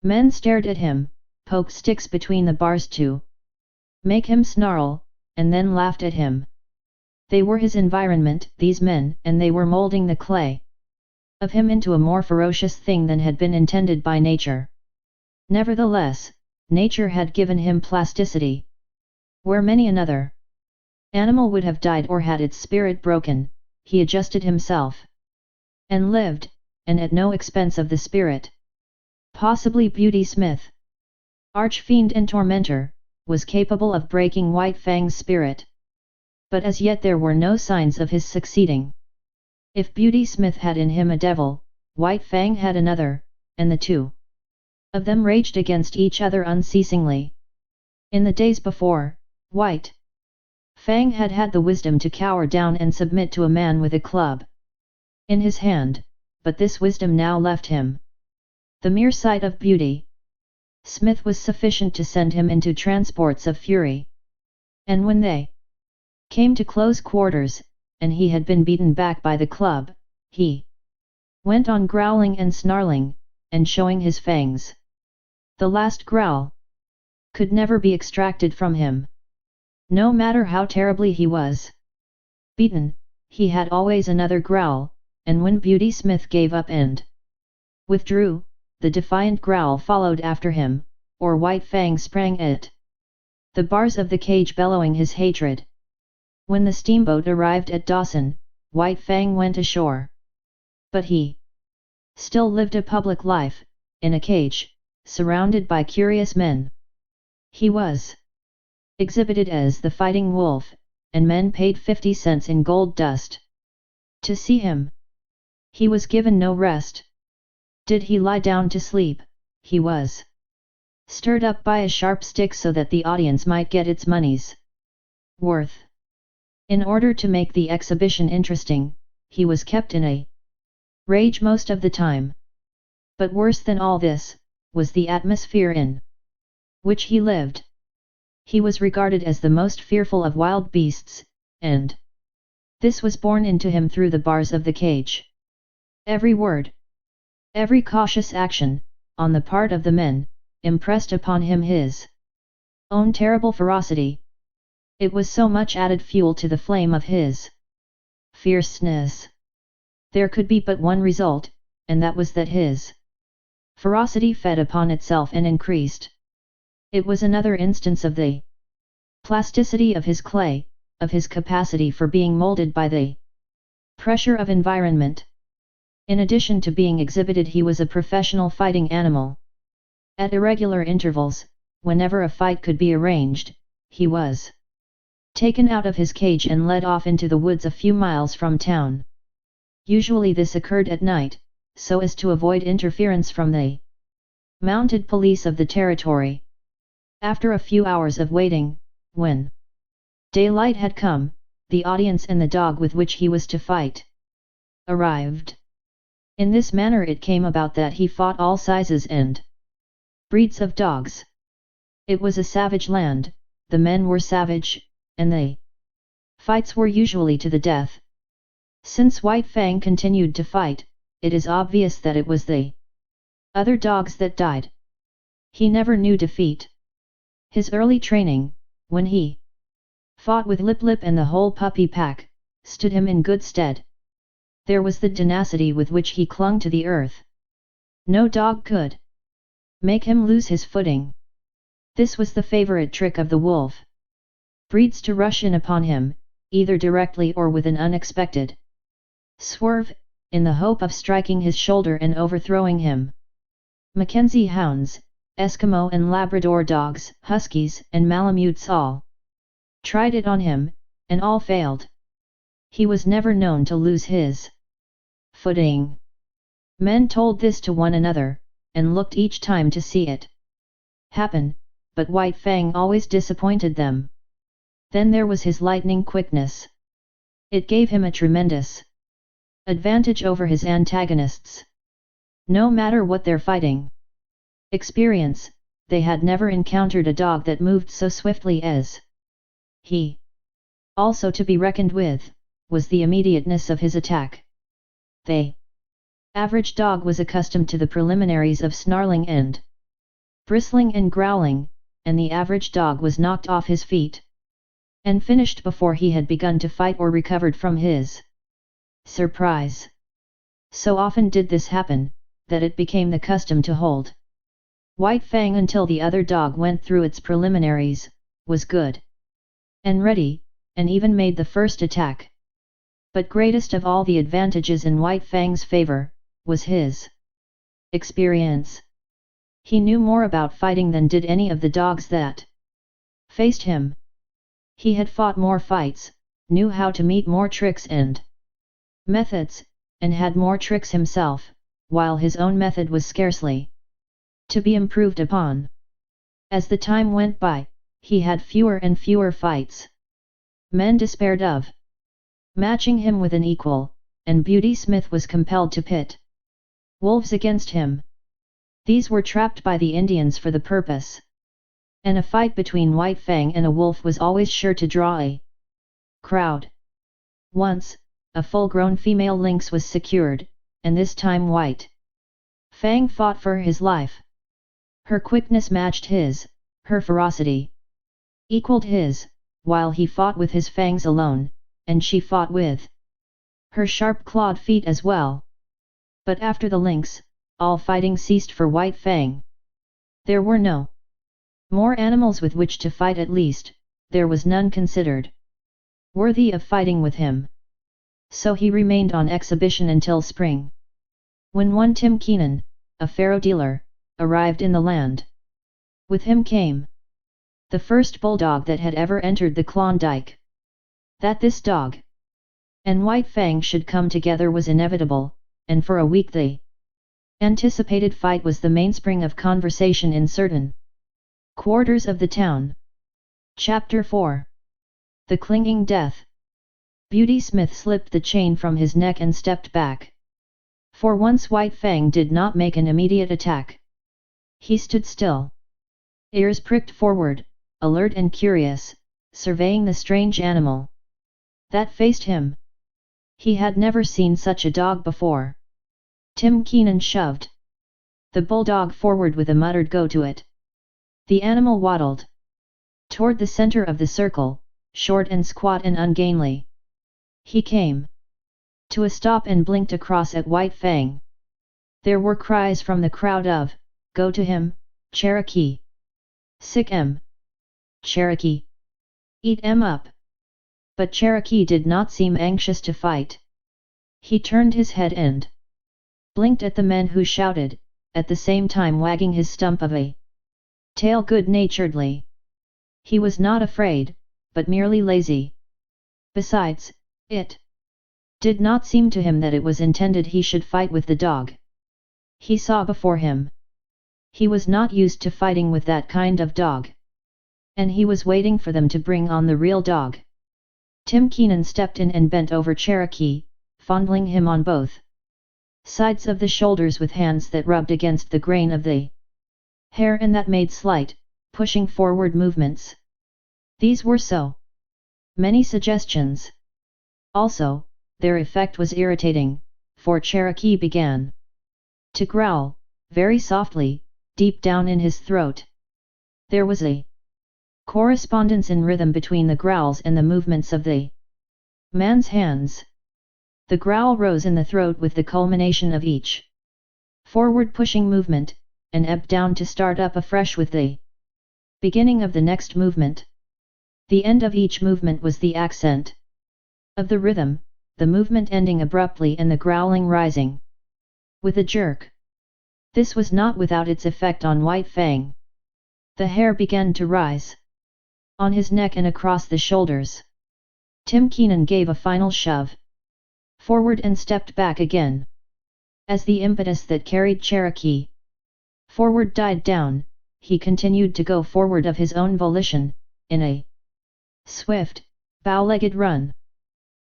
Men stared at him, poked sticks between the bars to make him snarl, and then laughed at him. They were his environment, these men, and they were molding the clay of him into a more ferocious thing than had been intended by nature. Nevertheless, nature had given him plasticity. Where many another animal would have died or had its spirit broken, he adjusted himself and lived, and at no expense of the spirit. Possibly Beauty Smith, arch-fiend and tormentor, was capable of breaking White Fang's spirit. But as yet there were no signs of his succeeding. If Beauty Smith had in him a devil, White Fang had another, and the two of them raged against each other unceasingly. In the days before, White Fang had had the wisdom to cower down and submit to a man with a club in his hand, but this wisdom now left him. The mere sight of Beauty Smith was sufficient to send him into transports of fury. And when they came to close quarters, and he had been beaten back by the club, he went on growling and snarling, and showing his fangs. The last growl could never be extracted from him. No matter how terribly he was beaten, he had always another growl, and when Beauty Smith gave up and withdrew, the defiant growl followed after him, or White Fang sprang at the bars of the cage bellowing his hatred. When the steamboat arrived at Dawson, White Fang went ashore. But he still lived a public life, in a cage, surrounded by curious men. He was exhibited as the fighting wolf, and men paid 50 cents in gold dust to see him. He was given no rest. Did he lie down to sleep, he was stirred up by a sharp stick so that the audience might get its money's worth. In order to make the exhibition interesting, he was kept in a rage most of the time. But worse than all this, was the atmosphere in which he lived. He was regarded as the most fearful of wild beasts, and this was borne into him through the bars of the cage. Every word, every cautious action, on the part of the men, impressed upon him his own terrible ferocity. It was so much added fuel to the flame of his fierceness. There could be but one result, and that was that his ferocity fed upon itself and increased. It was another instance of the plasticity of his clay, of his capacity for being molded by the pressure of environment. In addition to being exhibited, he was a professional fighting animal. At irregular intervals, whenever a fight could be arranged, he was taken out of his cage and led off into the woods a few miles from town. Usually this occurred at night, so as to avoid interference from the mounted police of the territory. After a few hours of waiting, when daylight had come, the audience and the dog with which he was to fight arrived. In this manner it came about that he fought all sizes and breeds of dogs. It was a savage land, the men were savage, and the fights were usually to the death. Since White Fang continued to fight, it is obvious that it was the other dogs that died. He never knew defeat. His early training, when he fought with Lip Lip and the whole puppy pack, stood him in good stead. There was the tenacity with which he clung to the earth. No dog could make him lose his footing. This was the favorite trick of the wolf breeds to rush in upon him, either directly or with an unexpected Swerve, in the hope of striking his shoulder and overthrowing him. Mackenzie hounds, Eskimo and Labrador dogs, Huskies and Malamutes all tried it on him, and all failed. He was never known to lose his footing. Men told this to one another, and looked each time to see it happen, but White Fang always disappointed them. Then there was his lightning quickness. It gave him a tremendous advantage over his antagonists. No matter what they're fighting experience, they had never encountered a dog that moved so swiftly as he. Also to be reckoned with, was the immediateness of his attack. The average dog was accustomed to the preliminaries of snarling and bristling and growling, and the average dog was knocked off his feet and finished before he had begun to fight or recovered from his surprise. So often did this happen, that it became the custom to hold White Fang until the other dog went through its preliminaries, was good and ready, and even made the first attack. But greatest of all the advantages in White Fang's favor, was his experience. He knew more about fighting than did any of the dogs that faced him. He had fought more fights, knew how to meet more tricks and methods, and had more tricks himself, while his own method was scarcely to be improved upon. As the time went by, he had fewer and fewer fights. Men despaired of matching him with an equal, and Beauty Smith was compelled to pit wolves against him. These were trapped by the Indians for the purpose, and a fight between White Fang and a wolf was always sure to draw a crowd. Once, a full-grown female lynx was secured, and this time White Fang fought for his life. Her quickness matched his, her ferocity equaled his, while he fought with his fangs alone, and she fought with her sharp-clawed feet as well. But after the lynx, all fighting ceased for White Fang. There were no more animals with which to fight, at least, there was none considered worthy of fighting with him. So he remained on exhibition until spring, when one Tim Keenan, a faro dealer, arrived in the land. With him came the first bulldog that had ever entered the Klondike. That this dog and White Fang should come together was inevitable, and for a week the anticipated fight was the mainspring of conversation in certain quarters of the town. Chapter 4. The Clinging Death. Beauty Smith slipped the chain from his neck and stepped back. For once White Fang did not make an immediate attack. He stood still, ears pricked forward, alert and curious, surveying the strange animal that faced him. He had never seen such a dog before. Tim Keenan shoved the bulldog forward with a muttered "Go to it." The animal waddled toward the center of the circle, short and squat and ungainly. He came to a stop and blinked across at White Fang. There were cries from the crowd of, "Go to him, Cherokee! Sick 'em! Cherokee! Eat 'em up!" But Cherokee did not seem anxious to fight. He turned his head and blinked at the men who shouted, at the same time wagging his stump of a tail good-naturedly. He was not afraid, but merely lazy. Besides, it did not seem to him that it was intended he should fight with the dog he saw before him. He was not used to fighting with that kind of dog, and he was waiting for them to bring on the real dog. Tim Keenan stepped in and bent over Cherokee, fondling him on both sides of the shoulders with hands that rubbed against the grain of the hair and that made slight, pushing forward movements. These were so many suggestions. Also, their effect was irritating, for Cherokee began to growl, very softly, deep down in his throat. There was a correspondence in rhythm between the growls and the movements of the man's hands. The growl rose in the throat with the culmination of each forward-pushing movement, and ebbed down to start up afresh with the beginning of the next movement. The end of each movement was the accent of the rhythm, the movement ending abruptly and the growling rising. With a jerk. This was not without its effect on White Fang. The hair began to rise. On his neck and across the shoulders. Tim Keenan gave a final shove. Forward and stepped back again. As the impetus that carried Cherokee forward died down, he continued to go forward of his own volition, in a swift, bow-legged run.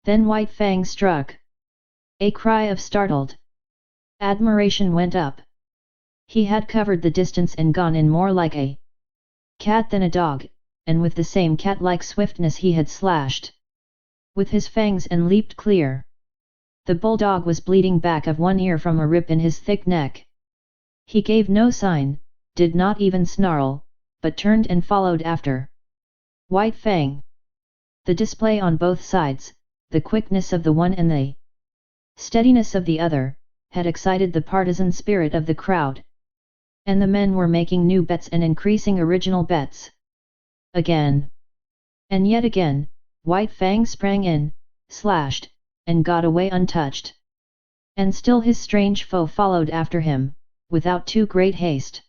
Then White Fang struck. A cry of startled admiration went up. He had covered the distance and gone in more like a cat than a dog, and with the same cat-like swiftness he had slashed with his fangs and leaped clear. The bulldog was bleeding back of one ear from a rip in his thick neck. He gave no sign, did not even snarl, but turned and followed after White Fang. The display on both sides, the quickness of the one and the steadiness of the other, had excited the partisan spirit of the crowd. And the men were making new bets and increasing original bets. Again. And yet again, White Fang sprang in, slashed, and got away untouched. And still his strange foe followed after him, without too great haste.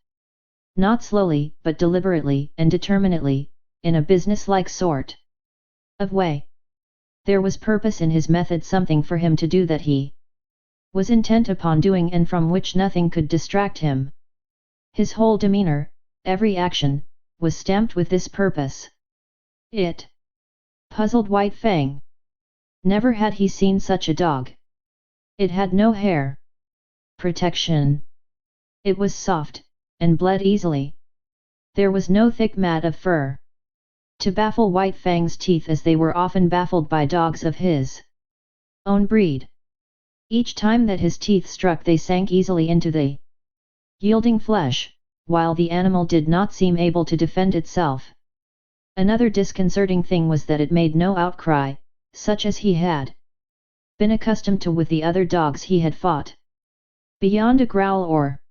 Not slowly, but deliberately and determinedly, in a business-like sort of way. There was purpose in his method, something for him to do that he was intent upon doing and from which nothing could distract him. His whole demeanor, every action, was stamped with this purpose. It puzzled White Fang. Never had he seen such a dog. It had no hair. Protection. It was soft, and bled easily. There was no thick mat of fur to baffle White Fang's teeth as they were often baffled by dogs of his own breed. Each time that his teeth struck they sank easily into the yielding flesh, while the animal did not seem able to defend itself. Another disconcerting thing was that it made no outcry, such as he had been accustomed to with the other dogs he had fought. Beyond a growl or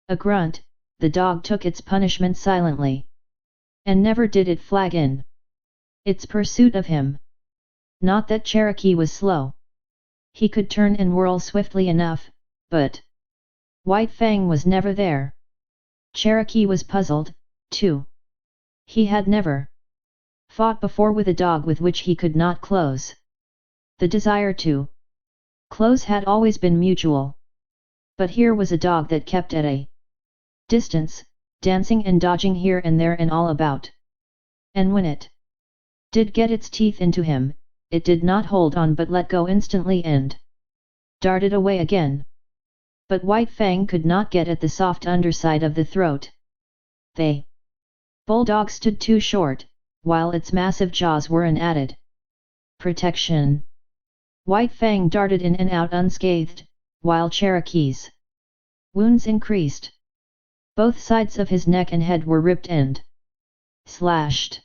a grunt, the dog took its punishment silently. And never did it flag in its pursuit of him. Not that Cherokee was slow. He could turn and whirl swiftly enough, but White Fang was never there. Cherokee was puzzled, too. He had never fought before with a dog with which he could not close. The desire to close had always been mutual. But here was a dog that kept at a distance, dancing and dodging here and there and all about. And when it did get its teeth into him, it did not hold on but let go instantly and darted away again. But White Fang could not get at the soft underside of the throat. The bulldog stood too short, while its massive jaws were an added protection. White Fang darted in and out unscathed, while Cherokee's wounds increased. Both sides of his neck and head were ripped and slashed.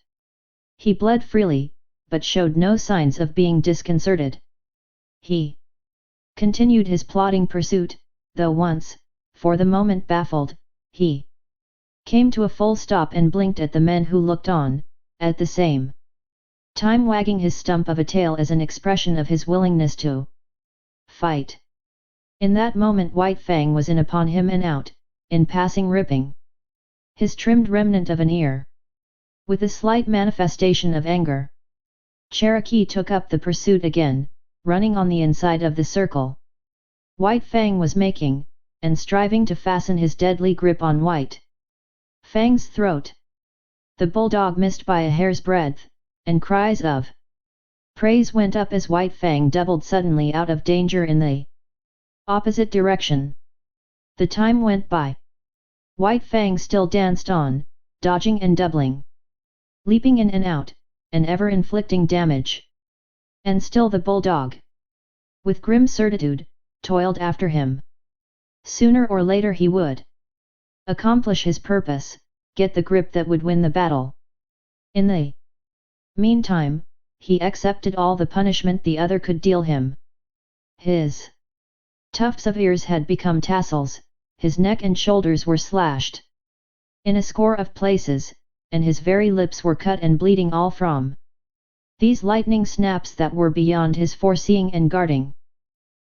He bled freely, but showed no signs of being disconcerted. He continued his plodding pursuit, though once, for the moment baffled, he came to a full stop and blinked at the men who looked on, at the same time wagging his stump of a tail as an expression of his willingness to fight. In that moment White Fang was in upon him and out, in passing ripping his trimmed remnant of an ear. With a slight manifestation of anger, Cherokee took up the pursuit again, running on the inside of the circle White Fang was making, and striving to fasten his deadly grip on White Fang's throat. The bulldog missed by a hair's breadth, and cries of praise went up as White Fang doubled suddenly out of danger in the opposite direction. The time went by. White Fang still danced on, dodging and doubling, leaping in and out, and ever inflicting damage. And still the bulldog, with grim certitude, toiled after him. Sooner or later he would accomplish his purpose, get the grip that would win the battle. In the meantime, he accepted all the punishment the other could deal him. His tufts of ears had become tassels, his neck and shoulders were slashed in a score of places, and his very lips were cut and bleeding all from These lightning snaps that were beyond his foreseeing and guarding.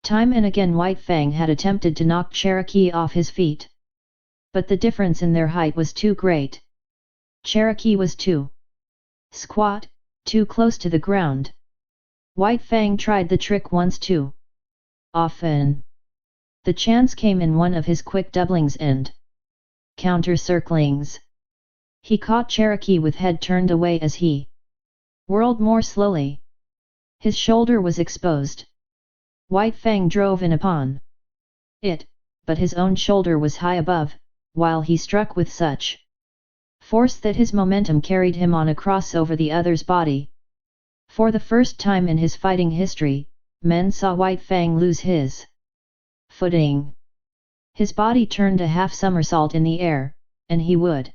Time and again White Fang had attempted to knock Cherokee off his feet. But the difference in their height was too great. Cherokee was too squat, too close to the ground. White Fang tried the trick once too often. The chance came in one of his quick doublings and counter-circlings. He caught Cherokee with head turned away as he whirled more slowly. His shoulder was exposed. White Fang drove in upon it, but his own shoulder was high above, while he struck with such force that his momentum carried him on across over the other's body. For the first time in his fighting history, men saw White Fang lose his footing. His body turned a half-somersault in the air, and he would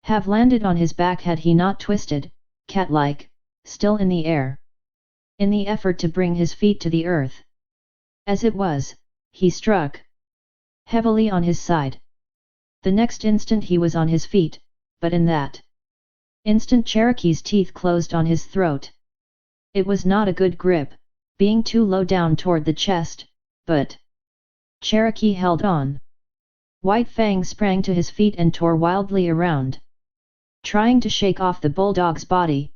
have landed on his back had he not twisted, cat-like, still in the air, in the effort to bring his feet to the earth. As it was, he struck heavily on his side. The next instant he was on his feet, but in that instant Cherokee's teeth closed on his throat. It was not a good grip, being too low down toward the chest, but Cherokee held on. White Fang sprang to his feet and tore wildly around, trying to shake off the bulldog's body.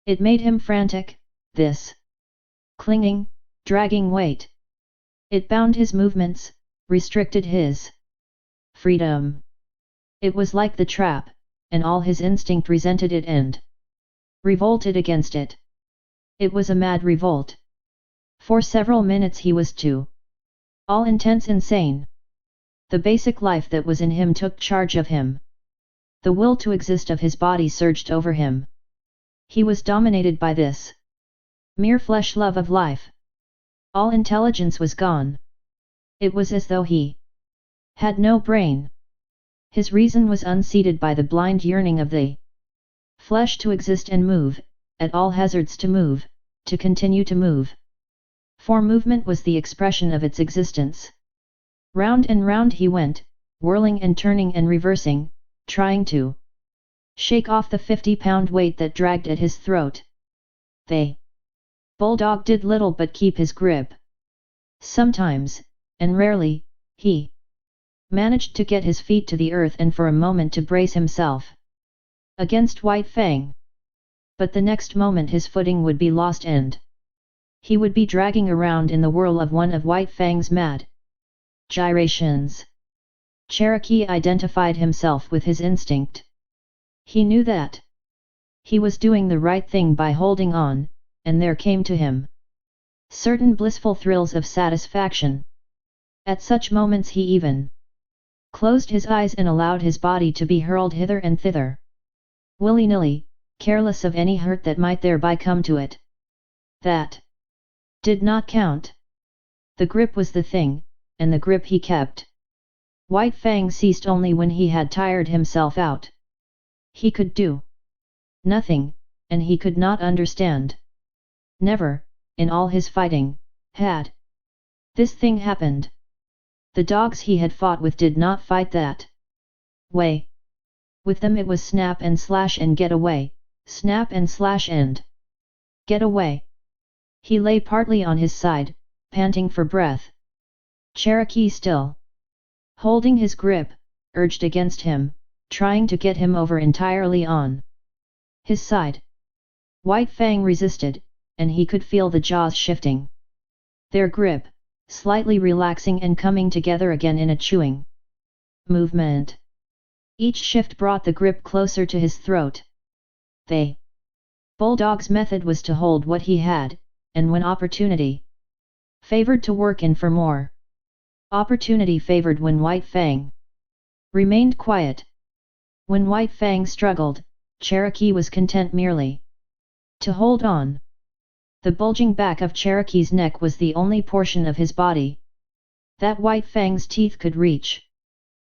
It made him frantic, this clinging, dragging weight. It bound his movements, restricted his freedom. It was like the trap, and all his instinct resented it and revolted against it. It was a mad revolt. For several minutes he was to all intents insane. The basic life that was in him took charge of him. The will to exist of his body surged over him. He was dominated by this mere flesh love of life. All intelligence was gone. It was as though he had no brain. His reason was unseated by the blind yearning of the flesh to exist and move, at all hazards to move, to continue to move. For movement was the expression of its existence. Round and round he went, whirling and turning and reversing, trying to shake off the 50-pound weight that dragged at his throat. The bulldog did little but keep his grip. Sometimes, and rarely, he managed to get his feet to the earth and for a moment to brace himself against White Fang. But the next moment his footing would be lost and he would be dragging around in the whirl of one of White Fang's mad gyrations. Cherokee identified himself with his instinct. He knew that he was doing the right thing by holding on, and there came to him certain blissful thrills of satisfaction. At such moments he even closed his eyes and allowed his body to be hurled hither and thither, willy-nilly, careless of any hurt that might thereby come to it. That did not count. The grip was the thing, and the grip he kept. White Fang ceased only when he had tired himself out. He could do nothing, and he could not understand. Never, in all his fighting, had this thing happened. The dogs he had fought with did not fight that way. With them it was snap and slash and get away, snap and slash and get away. He lay partly on his side, panting for breath. Cherokee still holding his grip, urged against him, trying to get him over entirely on his side. White Fang resisted, and he could feel the jaws shifting their grip, slightly relaxing and coming together again in a chewing movement. Each shift brought the grip closer to his throat. The bulldog's method was to hold what he had, and when opportunity favored to work in for more. Opportunity favored when White Fang remained quiet. When White Fang struggled, Cherokee was content merely to hold on. The bulging back of Cherokee's neck was the only portion of his body that White Fang's teeth could reach.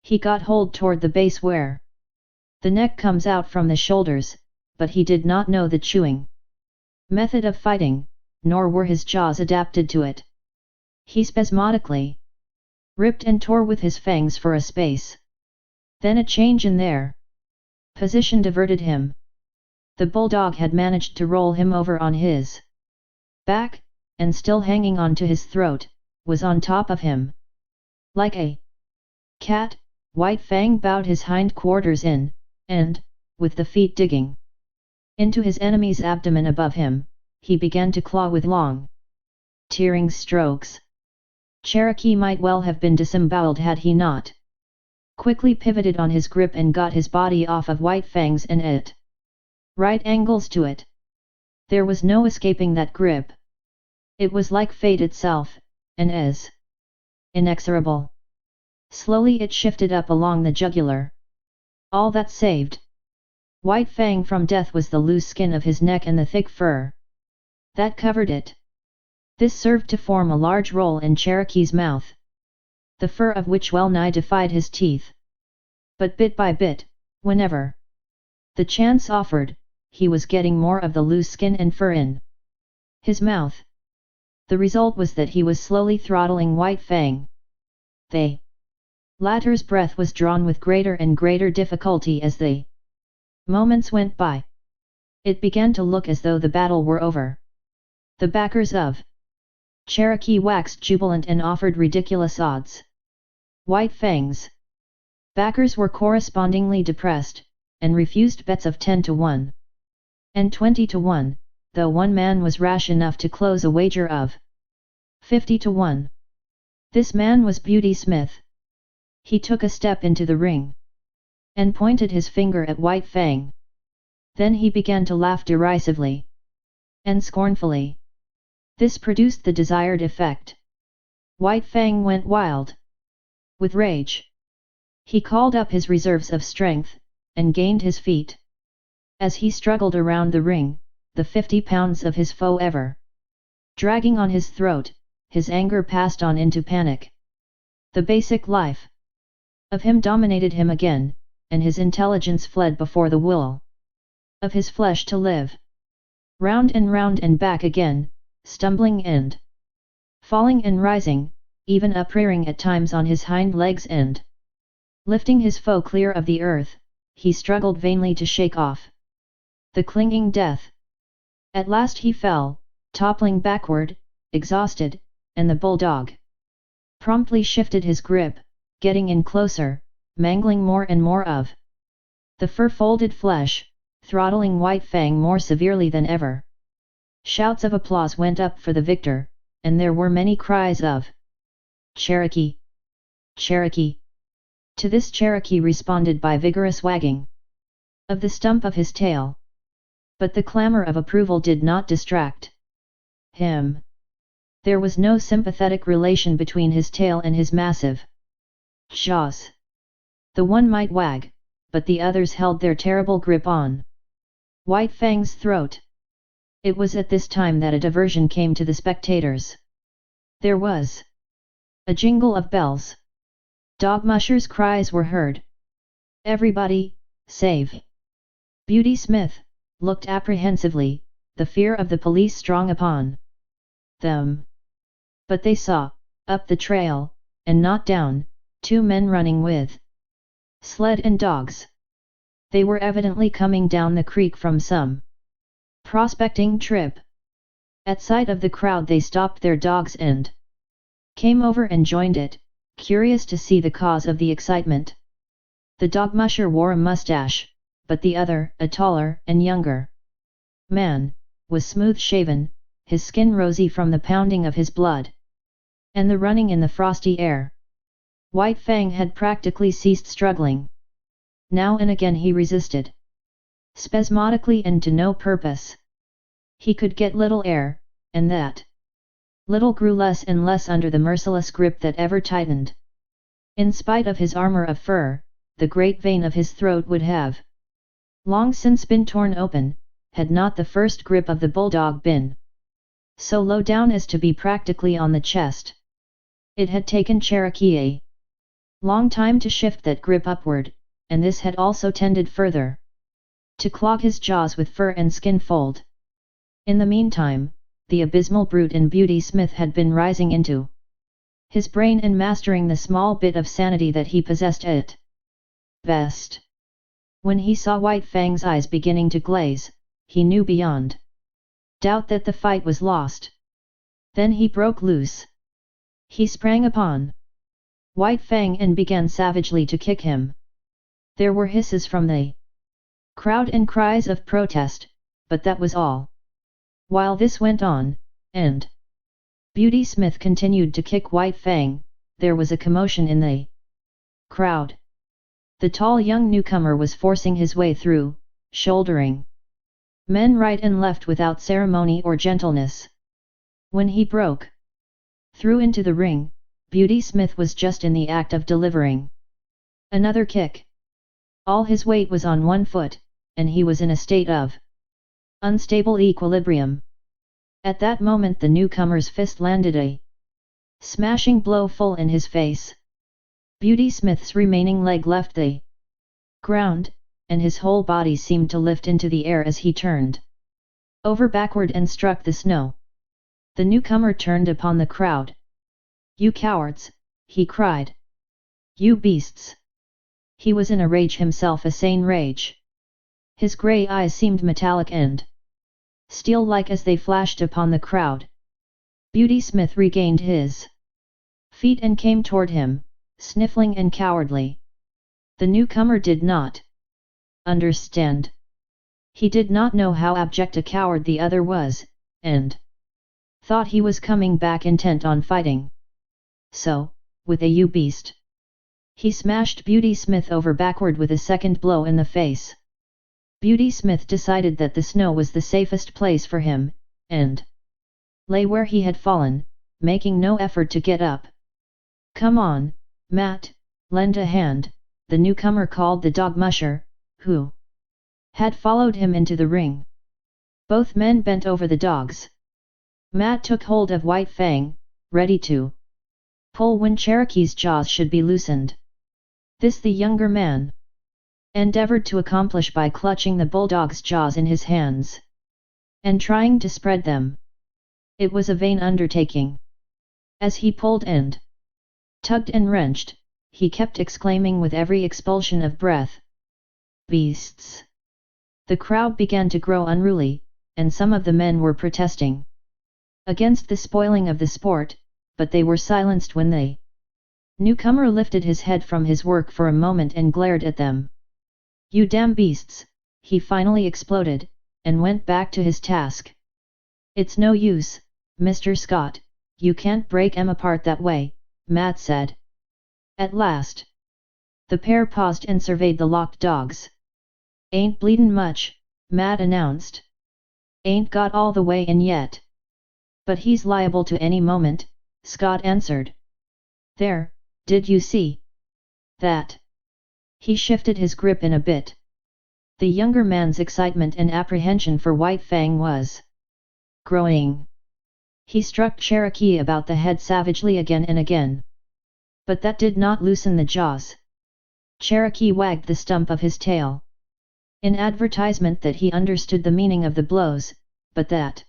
He got hold toward the base where the neck comes out from the shoulders, but he did not know the chewing method of fighting, nor were his jaws adapted to it. He spasmodically ripped and tore with his fangs for a space. Then a change in their position diverted him. The bulldog had managed to roll him over on his back, and still hanging on to his throat, was on top of him. Like a cat, White Fang bowed his hind quarters in, and, with the feet digging into his enemy's abdomen above him, he began to claw with long, tearing strokes. Cherokee might well have been disemboweled had he not quickly pivoted on his grip and got his body off of White Fang's and at right angles to it. There was no escaping that grip. It was like fate itself, and as inexorable. Slowly it shifted up along the jugular. All that saved White Fang from death was the loose skin of his neck and the thick fur that covered it. This served to form a large roll in Cherokee's mouth, the fur of which well-nigh defied his teeth. But bit by bit, whenever the chance offered, he was getting more of the loose skin and fur in his mouth. The result was that he was slowly throttling White Fang. The latter's breath was drawn with greater and greater difficulty as the moments went by. It began to look as though the battle were over. The backers of Cherokee waxed jubilant and offered ridiculous odds. White Fang's backers were correspondingly depressed, and refused bets of 10 to 1 and 20 to 1, though one man was rash enough to close a wager of 50 to 1. This man was Beauty Smith. He took a step into the ring and pointed his finger at White Fang. Then he began to laugh derisively and scornfully. This produced the desired effect. White Fang went wild with rage. He called up his reserves of strength, and gained his feet. As he struggled around the ring, the 50 pounds of his foe ever dragging on his throat, his anger passed on into panic. The basic life of him dominated him again, and his intelligence fled before the will of his flesh to live. Round and back again, stumbling and falling and rising, even uprearing at times on his hind legs and lifting his foe clear of the earth, he struggled vainly to shake off the clinging death. At last he fell, toppling backward, exhausted, and the bulldog promptly shifted his grip, getting in closer, mangling more and more of the fur-folded flesh, throttling White Fang more severely than ever. Shouts of applause went up for the victor, and there were many cries of "Cherokee! Cherokee!" To this Cherokee responded by vigorous wagging of the stump of his tail. But the clamor of approval did not distract him. There was no sympathetic relation between his tail and his massive jaws. The one might wag, but the others held their terrible grip on White Fang's throat. It was at this time that a diversion came to the spectators. There was a jingle of bells. Dog mushers' cries were heard. Everybody, save Beauty Smith, looked apprehensively, the fear of the police strong upon them. But they saw, up the trail, and not down, 2 men running with sled and dogs. They were evidently coming down the creek from some prospecting trip. At sight of the crowd they stopped their dogs and came over and joined it, curious to see the cause of the excitement. The dog musher wore a mustache, but the other, a taller and younger man, was smooth-shaven, his skin rosy from the pounding of his blood and the running in the frosty air. White Fang had practically ceased struggling. Now and again he resisted, spasmodically and to no purpose. He could get little air, and that little grew less and less under the merciless grip that ever tightened. In spite of his armor of fur, the great vein of his throat would have long since been torn open, had not the first grip of the bulldog been so low down as to be practically on the chest. It had taken Cherokee a long time to shift that grip upward, and this had also tended further to clog his jaws with fur and skin fold. In the meantime, the abysmal brute in Beauty Smith had been rising into his brain and mastering the small bit of sanity that he possessed at best. When he saw White Fang's eyes beginning to glaze, he knew beyond doubt that the fight was lost. Then he broke loose. He sprang upon White Fang and began savagely to kick him. There were hisses from the crowd and cries of protest, but that was all. While this went on, and Beauty Smith continued to kick White Fang, there was a commotion in the crowd. The tall young newcomer was forcing his way through, shouldering men right and left without ceremony or gentleness. When he broke through into the ring, Beauty Smith was just in the act of delivering another kick. All his weight was on one foot, and he was in a state of unstable equilibrium. At that moment the newcomer's fist landed a smashing blow full in his face. Beauty Smith's remaining leg left the ground, and his whole body seemed to lift into the air as he turned over backward and struck the snow. The newcomer turned upon the crowd. "You cowards!" he cried. "You beasts!" He was in a rage himself, a sane rage. His grey eyes seemed metallic and steel-like as they flashed upon the crowd. Beauty Smith regained his feet and came toward him, sniffling and cowardly. The newcomer did not understand. He did not know how abject a coward the other was, and thought he was coming back intent on fighting. So, with a "you beast," he smashed Beauty Smith over backward with a second blow in the face. Beauty Smith decided that the snow was the safest place for him, and lay where he had fallen, making no effort to get up. "Come on, Matt, lend a hand," the newcomer called the dog musher, who had followed him into the ring. Both men bent over the dogs. Matt took hold of White Fang, ready to pull when Cherokee's jaws should be loosened. This the younger man endeavored to accomplish by clutching the bulldog's jaws in his hands and trying to spread them. It was a vain undertaking. As he pulled and tugged and wrenched, he kept exclaiming with every expulsion of breath, "Beasts!" The crowd began to grow unruly, and some of the men were protesting against the spoiling of the sport, but they were silenced when the newcomer lifted his head from his work for a moment and glared at them. "You damn beasts," he finally exploded, and went back to his task. "It's no use, Mr. Scott, you can't break 'em apart that way," Matt said. At last, the pair paused and surveyed the locked dogs. "Ain't bleedin' much," Matt announced. "Ain't got all the way in yet. But he's liable to any moment," Scott answered. "There, did you see that?" He shifted his grip in a bit. The younger man's excitement and apprehension for White Fang was growing. He struck Cherokee about the head savagely again and again. But that did not loosen the jaws. Cherokee wagged the stump of his tail in advertisement that he understood the meaning of the blows, but that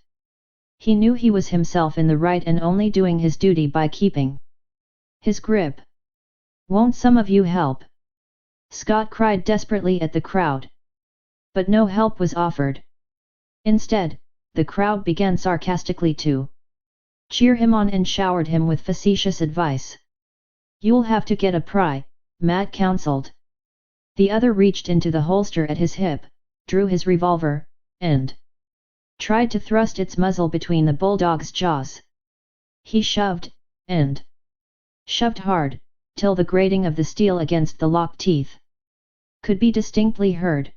he knew he was himself in the right and only doing his duty by keeping his grip. "Won't some of you help?" Scott cried desperately at the crowd. But no help was offered. Instead, the crowd began sarcastically to cheer him on and showered him with facetious advice. "You'll have to get a pry," Matt counseled. The other reached into the holster at his hip, drew his revolver, and tried to thrust its muzzle between the bulldog's jaws. He shoved, and shoved hard, till the grating of the steel against the locked teeth could be distinctly heard.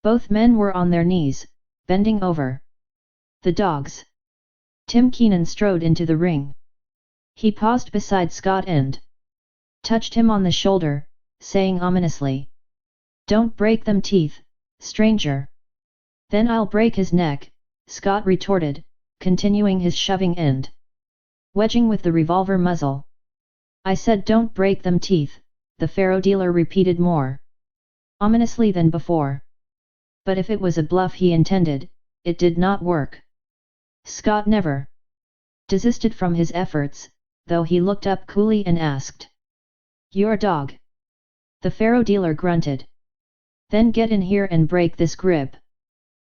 Both men were on their knees, bending over the dogs. Tim Keenan strode into the ring. He paused beside Scott and touched him on the shoulder, saying ominously, "Don't break them teeth, stranger." "Then I'll break his neck," Scott retorted, continuing his shoving and wedging with the revolver muzzle. "I said don't break them teeth," the faro dealer repeated more ominously than before. But if it was a bluff he intended, it did not work. Scott never desisted from his efforts, though he looked up coolly and asked, "Your dog?" The faro dealer grunted. "Then get in here and break this grip."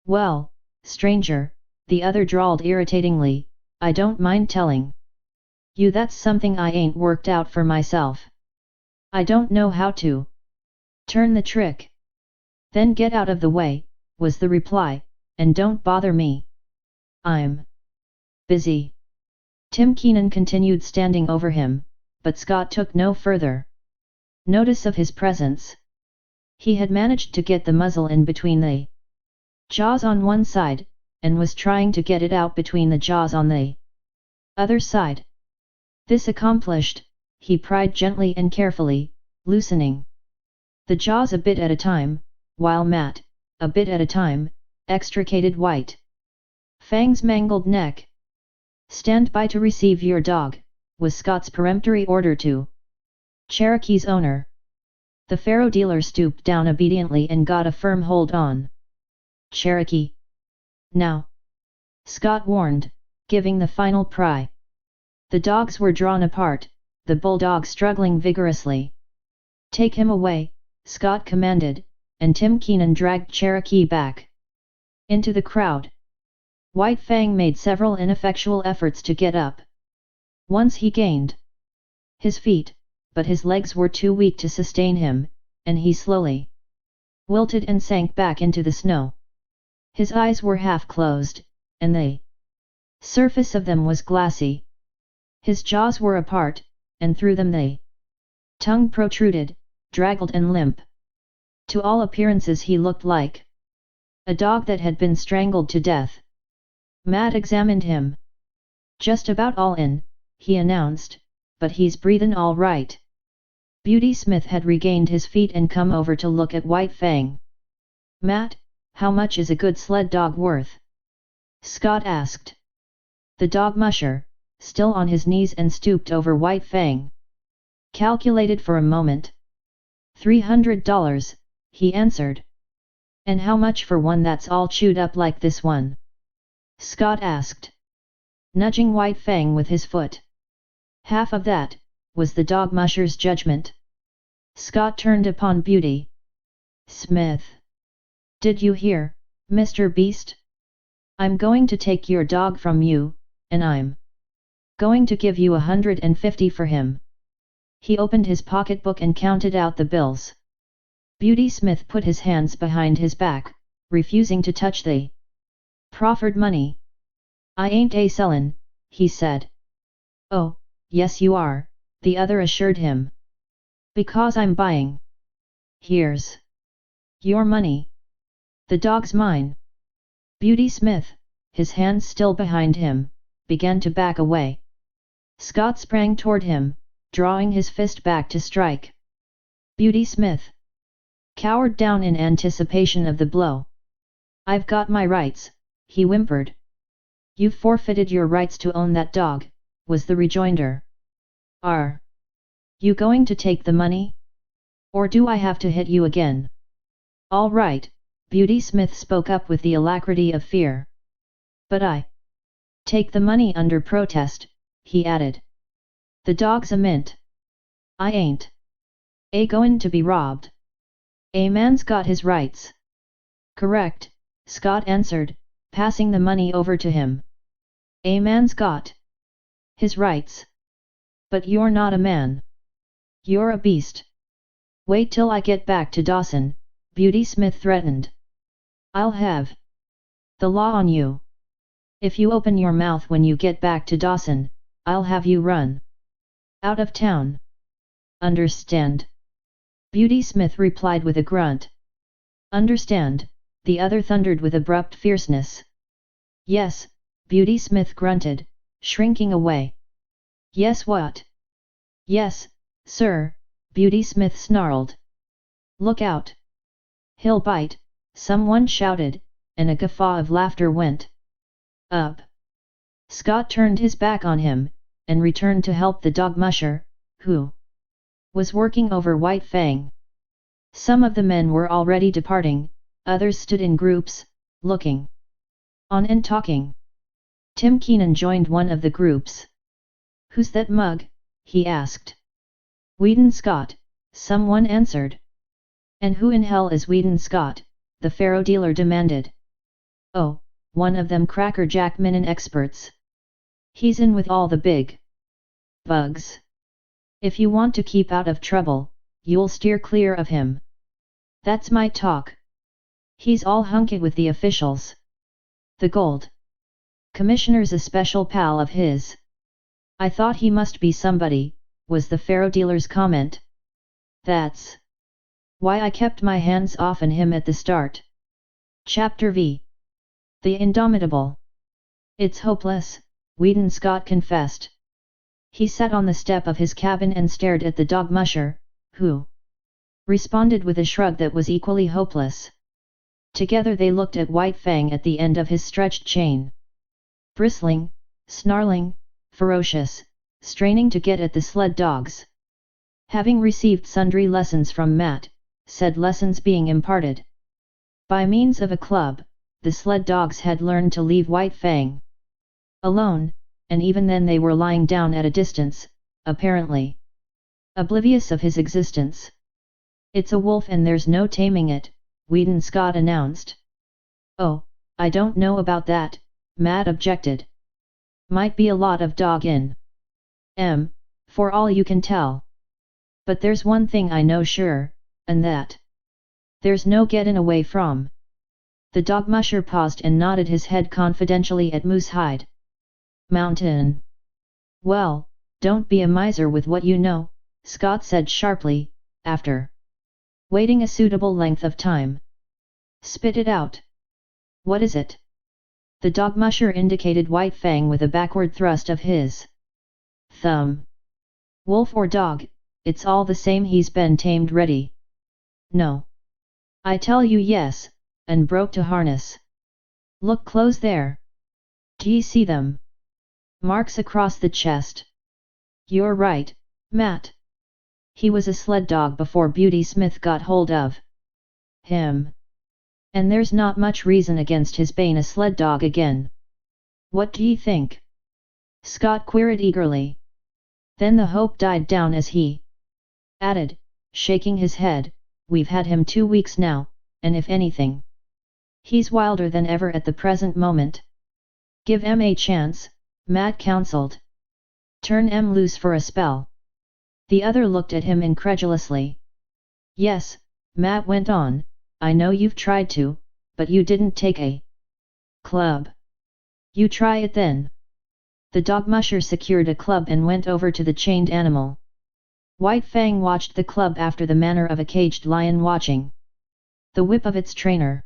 Well, stranger, the other drawled irritatingly, I don't mind telling you that's something I ain't worked out for myself. I don't know how to turn the trick. Then get out of the way, was the reply, and don't bother me. I'm busy. Tim Keenan continued standing over him, but Scott took no further notice of his presence. He had managed to get the muzzle in between the jaws on one side, and was trying to get it out between the jaws on the other side. This accomplished, he pried gently and carefully, loosening the jaws a bit at a time, while Matt, a bit at a time, extricated White Fang's mangled neck. Stand by to receive your dog, was Scott's peremptory order to Cherokee's owner. The faro dealer stooped down obediently and got a firm hold on Cherokee. Now, Scott warned, giving the final pry. The dogs were drawn apart, the bulldog struggling vigorously. Take him away, Scott commanded, and Tim Keenan dragged Cherokee back into the crowd. White Fang made several ineffectual efforts to get up. Once he gained his feet, but his legs were too weak to sustain him, and he slowly wilted and sank back into the snow. His eyes were half closed, and the surface of them was glassy. His jaws were apart, and through them the tongue protruded, draggled and limp. To all appearances he looked like a dog that had been strangled to death. Matt examined him. Just about all in, he announced, but he's breathin' all right. Beauty Smith had regained his feet and come over to look at White Fang. Matt, how much is a good sled dog worth? Scott asked. The dog musher, still on his knees and stooped over White Fang, calculated for a moment. $300, he answered. And how much for one that's all chewed up like this one? Scott asked, nudging White Fang with his foot. Half of that, was the dog musher's judgment. Scott turned upon Beauty Smith. Did you hear, Mr. Beast? I'm going to take your dog from you, and I'm going to give you $150 for him. He opened his pocketbook and counted out the bills. Beauty Smith put his hands behind his back, refusing to touch the proffered money. I ain't a sellin', he said. Oh, yes you are, the other assured him. Because I'm buying. Here's your money. The dog's mine. Beauty Smith, his hands still behind him, began to back away. Scott sprang toward him, drawing his fist back to strike. Beauty Smith cowered down in anticipation of the blow. I've got my rights, he whimpered. You've forfeited your rights to own that dog, was the rejoinder. Are you going to take the money? Or do I have to hit you again? All right, Beauty Smith spoke up with the alacrity of fear. But I take the money under protest, he added. The dog's a mint. I ain't goin' to be robbed. A man's got his rights. Correct, Scott answered, passing the money over to him. A man's got his rights. But you're not a man. You're a beast. Wait till I get back to Dawson, Beauty Smith threatened. I'll have the law on you. If you open your mouth when you get back to Dawson, I'll have you run out of town. Understand? Beauty Smith replied with a grunt. Understand, the other thundered with abrupt fierceness. Yes, Beauty Smith grunted, shrinking away. Yes what? Yes, sir, Beauty Smith snarled. Look out! He'll bite, someone shouted, and a guffaw of laughter went up. Scott turned his back on him, and returned to help the dog musher, who was working over White Fang. Some of the men were already departing, others stood in groups, looking on and talking. Tim Keenan joined one of the groups. Who's that mug? He asked. Weedon Scott, someone answered. And who in hell is Weedon Scott? The faro dealer demanded. Oh, one of them crackerjack minin experts. He's in with all the big bugs. If you want to keep out of trouble, you'll steer clear of him. That's my talk. He's all hunky with the officials. The gold commissioner's a special pal of his. I thought he must be somebody, was the faro dealer's comment. That's why I kept my hands off on him at the start. Chapter V. The Indomitable. It's hopeless, Whedon Scott confessed. He sat on the step of his cabin and stared at the dog musher, who responded with a shrug that was equally hopeless. Together they looked at White Fang at the end of his stretched chain. Bristling, snarling, ferocious, straining to get at the sled dogs. Having received sundry lessons from Matt, said lessons being imparted by means of a club, the sled dogs had learned to leave White Fang alone, and even then they were lying down at a distance, apparently oblivious of his existence. It's a wolf and there's no taming it, Whedon Scott announced. Oh, I don't know about that, Matt objected. Might be a lot of dog in for all you can tell. But there's one thing I know sure, and that there's no gettin' away from. The dog musher paused and nodded his head confidentially at Moosehide Mountain. Well, don't be a miser with what you know, Scott said sharply, after waiting a suitable length of time. Spit it out. What is it? The dog musher indicated White Fang with a backward thrust of his thumb. Wolf or dog, it's all the same, he's been tamed ready. No. I tell you yes, and broke to harness. Look close there. D'ye see them? Marks across the chest. You're right, Matt. He was a sled dog before Beauty Smith got hold of him. And there's not much reason against his being a sled dog again. What d'ye think? Scott queried eagerly. Then the hope died down as he added, shaking his head, we've had him 2 weeks now, and if anything, he's wilder than ever at the present moment. Give him a chance, Matt counseled. Turn him loose for a spell. The other looked at him incredulously. Yes, Matt went on, I know you've tried to, but you didn't take a club. You try it then. The dog musher secured a club and went over to the chained animal. White Fang watched the club after the manner of a caged lion watching the whip of its trainer.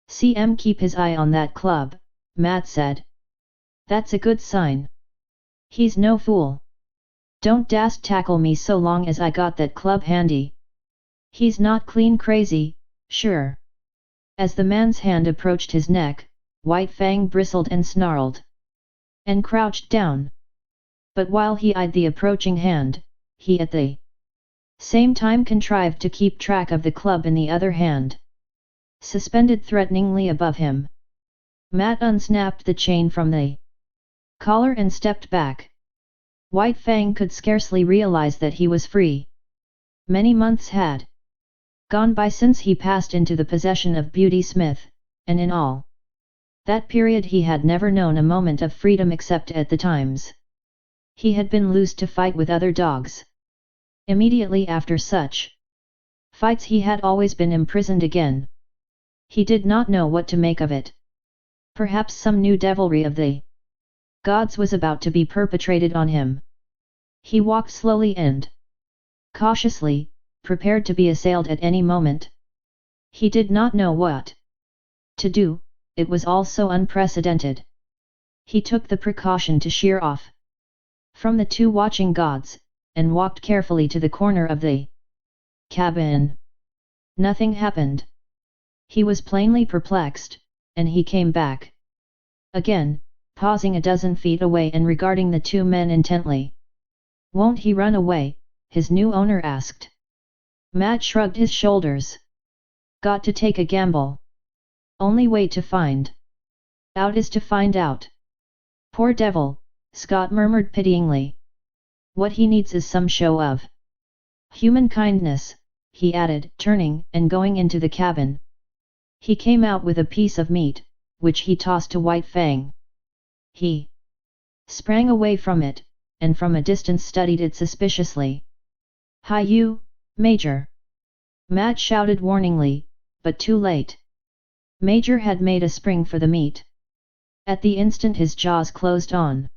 See him keep his eye on that club, Matt said. That's a good sign. He's no fool. Don't dast tackle me so long as I got that club handy. He's not clean crazy, sure. As the man's hand approached his neck, White Fang bristled and snarled and crouched down. But while he eyed the approaching hand, he at the same time contrived to keep track of the club in the other hand, suspended threateningly above him. Matt unsnapped the chain from the collar and stepped back. White Fang could scarcely realize that he was free. Many months had gone by since he passed into the possession of Beauty Smith, and in all that period he had never known a moment of freedom except at the times he had been loosed to fight with other dogs. Immediately after such fights he had always been imprisoned again. He did not know what to make of it. Perhaps some new devilry of the gods was about to be perpetrated on him. He walked slowly and cautiously, prepared to be assailed at any moment. He did not know what to do, it was all so unprecedented. He took the precaution to sheer off from the two watching gods, and walked carefully to the corner of the cabin. Nothing happened. He was plainly perplexed, and he came back again, pausing a dozen feet away and regarding the two men intently. Won't he run away? His new owner asked. Matt shrugged his shoulders. Got to take a gamble. Only way to find out is to find out. Poor devil, Scott murmured pityingly. What he needs is some show of human kindness, he added, turning and going into the cabin. He came out with a piece of meat, which he tossed to White Fang. He sprang away from it, and from a distance studied it suspiciously. "Hi you, Major!" Matt shouted warningly, but too late. Major had made a spring for the meat. At the instant his jaws closed on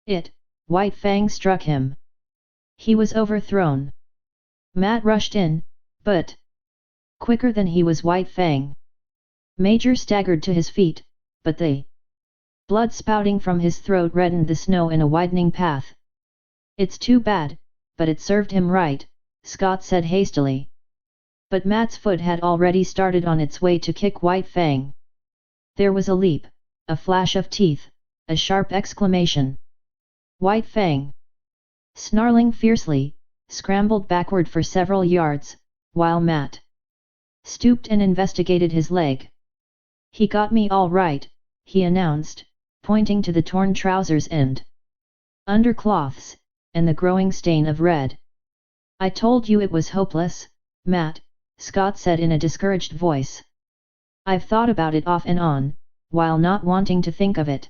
it, White Fang struck him. He was overthrown. Matt rushed in, but quicker than he was White Fang. Major staggered to his feet, but the blood spouting from his throat reddened the snow in a widening path. "It's too bad, but it served him right," Scott said hastily. But Matt's foot had already started on its way to kick White Fang. There was a leap, a flash of teeth, a sharp exclamation. White Fang, snarling fiercely, scrambled backward for several yards, while Matt stooped and investigated his leg. "He got me all right," he announced, pointing to the torn trousers and undercloths, and the growing stain of red. "I told you it was hopeless, Matt," Scott said in a discouraged voice. "I've thought about it off and on, while not wanting to think of it.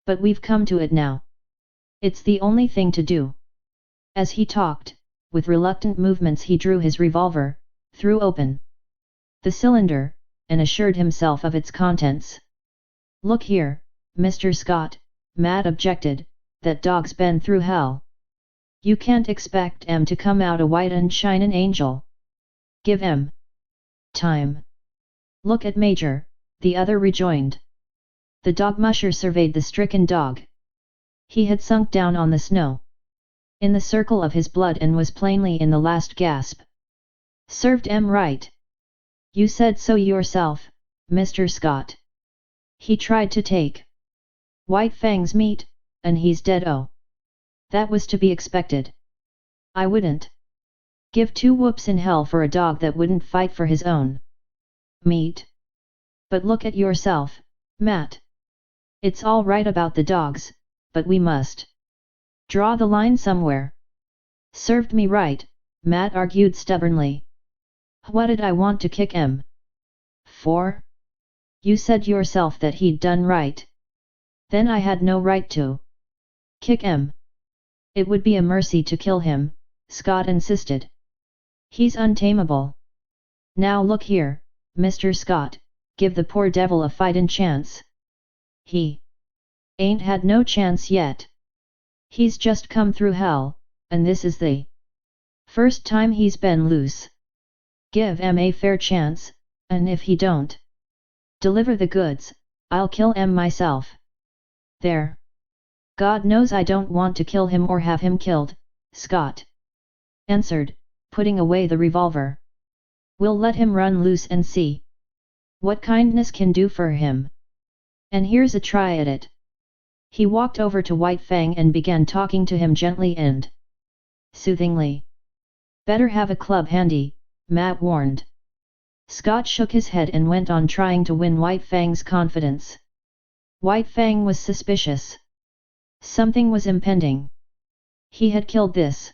But we've come to it now. It's the only thing to do." As he talked, with reluctant movements he drew his revolver, threw open the cylinder, and assured himself of its contents. "Look here, Mr. Scott," Matt objected, "that dog's been through hell. You can't expect 'em to come out a white and shinin' angel. Give 'em time." "Look at Major," the other rejoined. The dog musher surveyed the stricken dog. He had sunk down on the snow, in the circle of his blood, and was plainly in the last gasp. "Served 'em right. You said so yourself, Mr. Scott. He tried to take White Fang's meat, and he's dead. Oh, that was to be expected. I wouldn't give two whoops in hell for a dog that wouldn't fight for his own meat. But look at yourself, Matt. It's all right about the dogs, but we must draw the line somewhere." "Served me right," Matt argued stubbornly. "What did I want to kick 'em for? You said yourself that he'd done right. Then I had no right to kick 'em. It would be a mercy to kill him," Scott insisted. "He's untamable. Now look here, Mr. Scott, give the poor devil a fightin' chance. He ain't had no chance yet. He's just come through hell, and this is the first time he's been loose. Give 'em a fair chance, and if he don't deliver the goods, I'll kill 'em myself." "There. God knows I don't want to kill him or have him killed," Scott answered, putting away the revolver. "We'll let him run loose and see what kindness can do for him. And here's a try at it." He walked over to White Fang and began talking to him gently and soothingly. "Better have a club handy," Matt warned. Scott shook his head and went on trying to win White Fang's confidence. White Fang was suspicious. Something was impending. He had killed this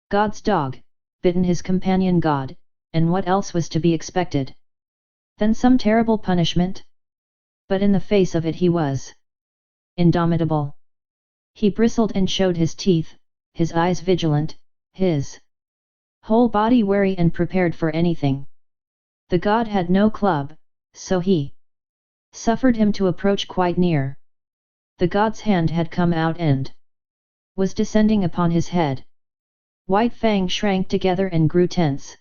God's dog, bitten his companion God, and what else was to be expected? Then some terrible punishment? But in the face of it he was indomitable. He bristled and showed his teeth, his eyes vigilant, his whole body wary and prepared for anything. The god had no club, so he suffered him to approach quite near. The god's hand had come out and was descending upon his head. White Fang shrank together and grew tense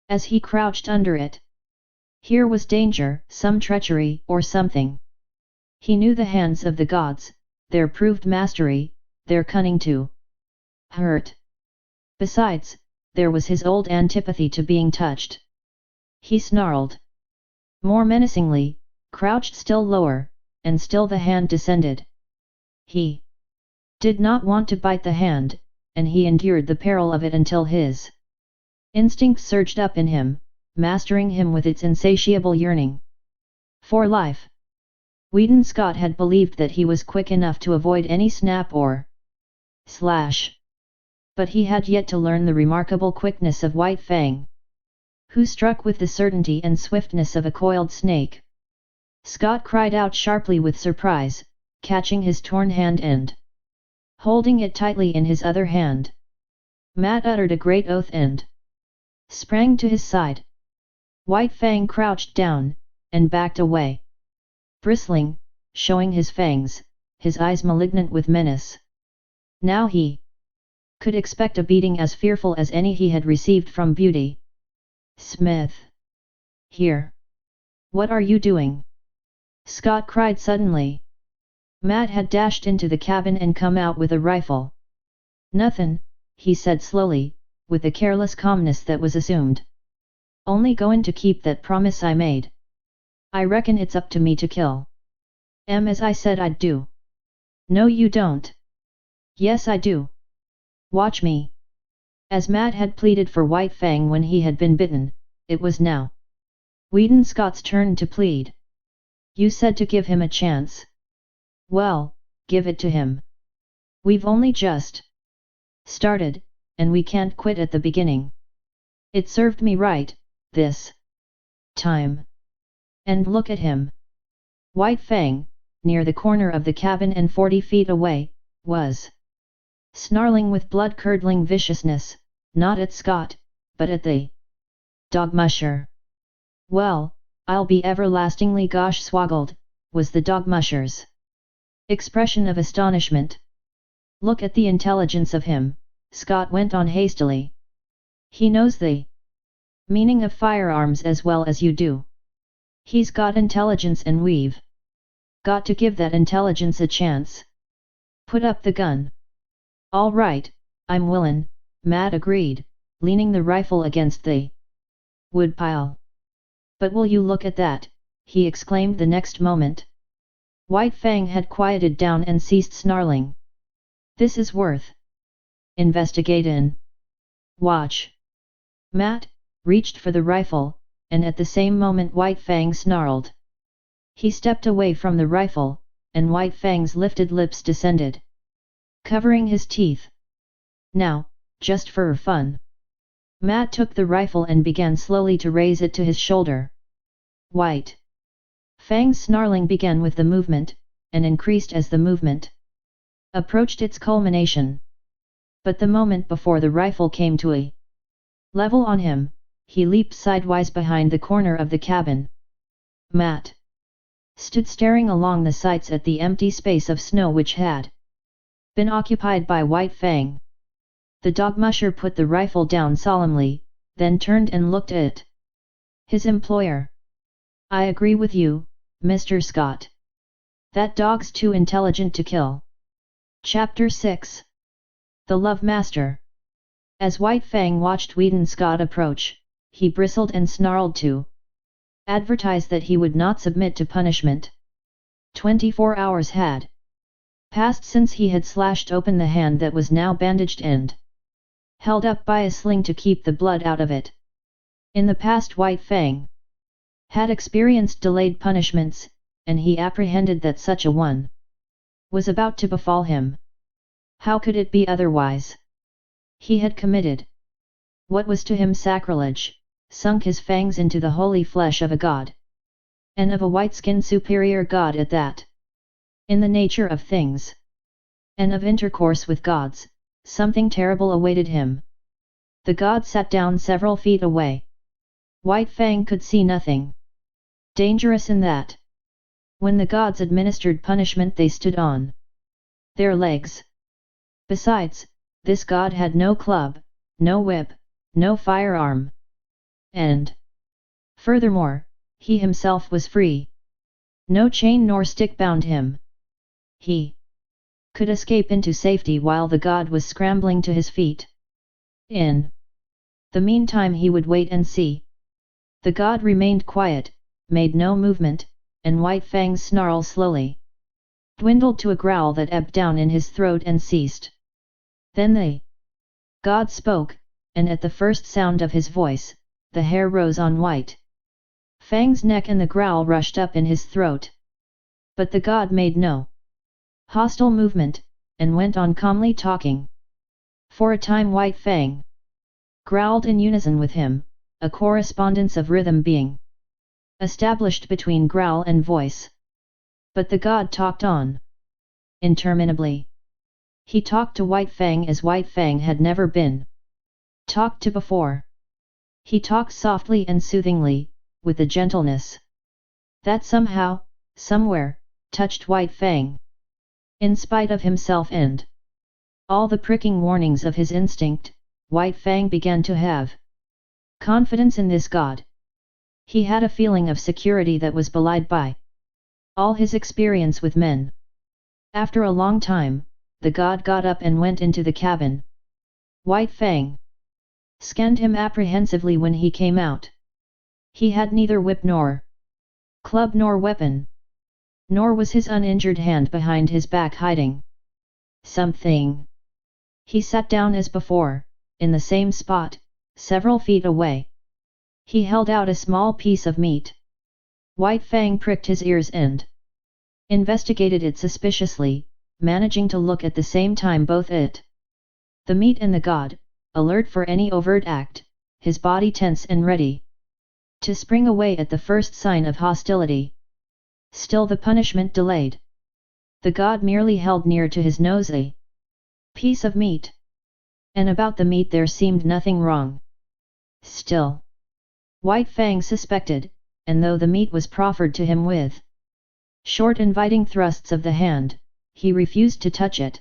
as he crouched under it. Here was danger, some treachery or something. He knew the hands of the gods, their proved mastery, their cunning to hurt. Besides, there was his old antipathy to being touched. He snarled more menacingly, crouched still lower, and still the hand descended. He did not want to bite the hand, and he endured the peril of it until his instinct surged up in him, mastering him with its insatiable yearning for life. Weedon Scott had believed that he was quick enough to avoid any snap or slash. But he had yet to learn the remarkable quickness of White Fang, who struck with the certainty and swiftness of a coiled snake. Scott cried out sharply with surprise, catching his torn hand and holding it tightly in his other hand. Matt uttered a great oath and sprang to his side. White Fang crouched down, and backed away. Bristling, showing his fangs, his eyes malignant with menace. Now he could expect a beating as fearful as any he had received from Beauty. Smith! Here! What are you doing? Scott cried suddenly. Matt had dashed into the cabin and come out with a rifle. Nothin', he said slowly, with a careless calmness that was assumed. Only goin' to keep that promise I made. I reckon it's up to me to kill. As I said I'd do. No you don't. Yes I do. Watch me. As Matt had pleaded for White Fang when he had been bitten, it was now Weedon Scott's turn to plead. You said to give him a chance. Well, give it to him. We've only just started, and we can't quit at the beginning. It served me right, this time. And look at him. White Fang, near the corner of the cabin and 40 feet away, was snarling with blood-curdling viciousness, not at Scott, but at the dogmusher. Well, I'll be everlastingly gosh swoggled, was the dogmusher's expression of astonishment. Look at the intelligence of him, Scott went on hastily. He knows the meaning of firearms as well as you do. He's got intelligence and we've got to give that intelligence a chance. Put up the gun. All right, I'm willin', Matt agreed, leaning the rifle against the woodpile. But will you look at that, he exclaimed the next moment. White Fang had quieted down and ceased snarling. This is worth investigatin'. Watch. Matt reached for the rifle, and at the same moment White Fang snarled. He stepped away from the rifle, and White Fang's lifted lips descended, covering his teeth. Now, just for fun. Matt took the rifle and began slowly to raise it to his shoulder. White Fang's snarling began with the movement, and increased as the movement approached its culmination. But the moment before the rifle came to a level on him, he leaped sidewise behind the corner of the cabin. Matt stood staring along the sights at the empty space of snow which had been occupied by White Fang. The dogmusher put the rifle down solemnly, then turned and looked at his employer. I agree with you, Mr. Scott. That dog's too intelligent to kill. Chapter 6. The Love Master. As White Fang watched Weedon Scott approach, he bristled and snarled to advertise that he would not submit to punishment. 24 hours had passed since he had slashed open the hand that was now bandaged and held up by a sling to keep the blood out of it. In the past White Fang had experienced delayed punishments, and he apprehended that such a one was about to befall him. How could it be otherwise? He had committed what was to him sacrilege, sunk his fangs into the holy flesh of a god. And of a white-skinned superior god at that. In the nature of things, and of intercourse with gods, something terrible awaited him. The god sat down several feet away. White Fang could see nothing dangerous in that. When the gods administered punishment they stood on their legs. Besides, this god had no club, no whip, no firearm. And furthermore, he himself was free. No chain nor stick bound him. He could escape into safety while the god was scrambling to his feet. In the meantime he would wait and see. The god remained quiet, made no movement, and White Fang's snarl slowly dwindled to a growl that ebbed down in his throat and ceased. Then the god spoke, and at the first sound of his voice, the hair rose on White Fang's neck and the growl rushed up in his throat. But the god made no hostile movement, and went on calmly talking. For a time White Fang growled in unison with him, a correspondence of rhythm being established between growl and voice. But the god talked on. Interminably. He talked to White Fang as White Fang had never been talked to before. He talked softly and soothingly, with a gentleness that somehow, somewhere, touched White Fang. In spite of himself and all the pricking warnings of his instinct, White Fang began to have confidence in this god. He had a feeling of security that was belied by all his experience with men. After a long time, the god got up and went into the cabin. White Fang scanned him apprehensively when he came out. He had neither whip nor club nor weapon. Nor was his uninjured hand behind his back hiding something. He sat down as before, in the same spot, several feet away. He held out a small piece of meat. White Fang pricked his ears and investigated it suspiciously, managing to look at the same time both at the meat and the god, alert for any overt act, his body tense and ready to spring away at the first sign of hostility. Still the punishment delayed. The god merely held near to his nose a piece of meat. And about the meat there seemed nothing wrong. Still, White Fang suspected, and though the meat was proffered to him with short inviting thrusts of the hand, he refused to touch it.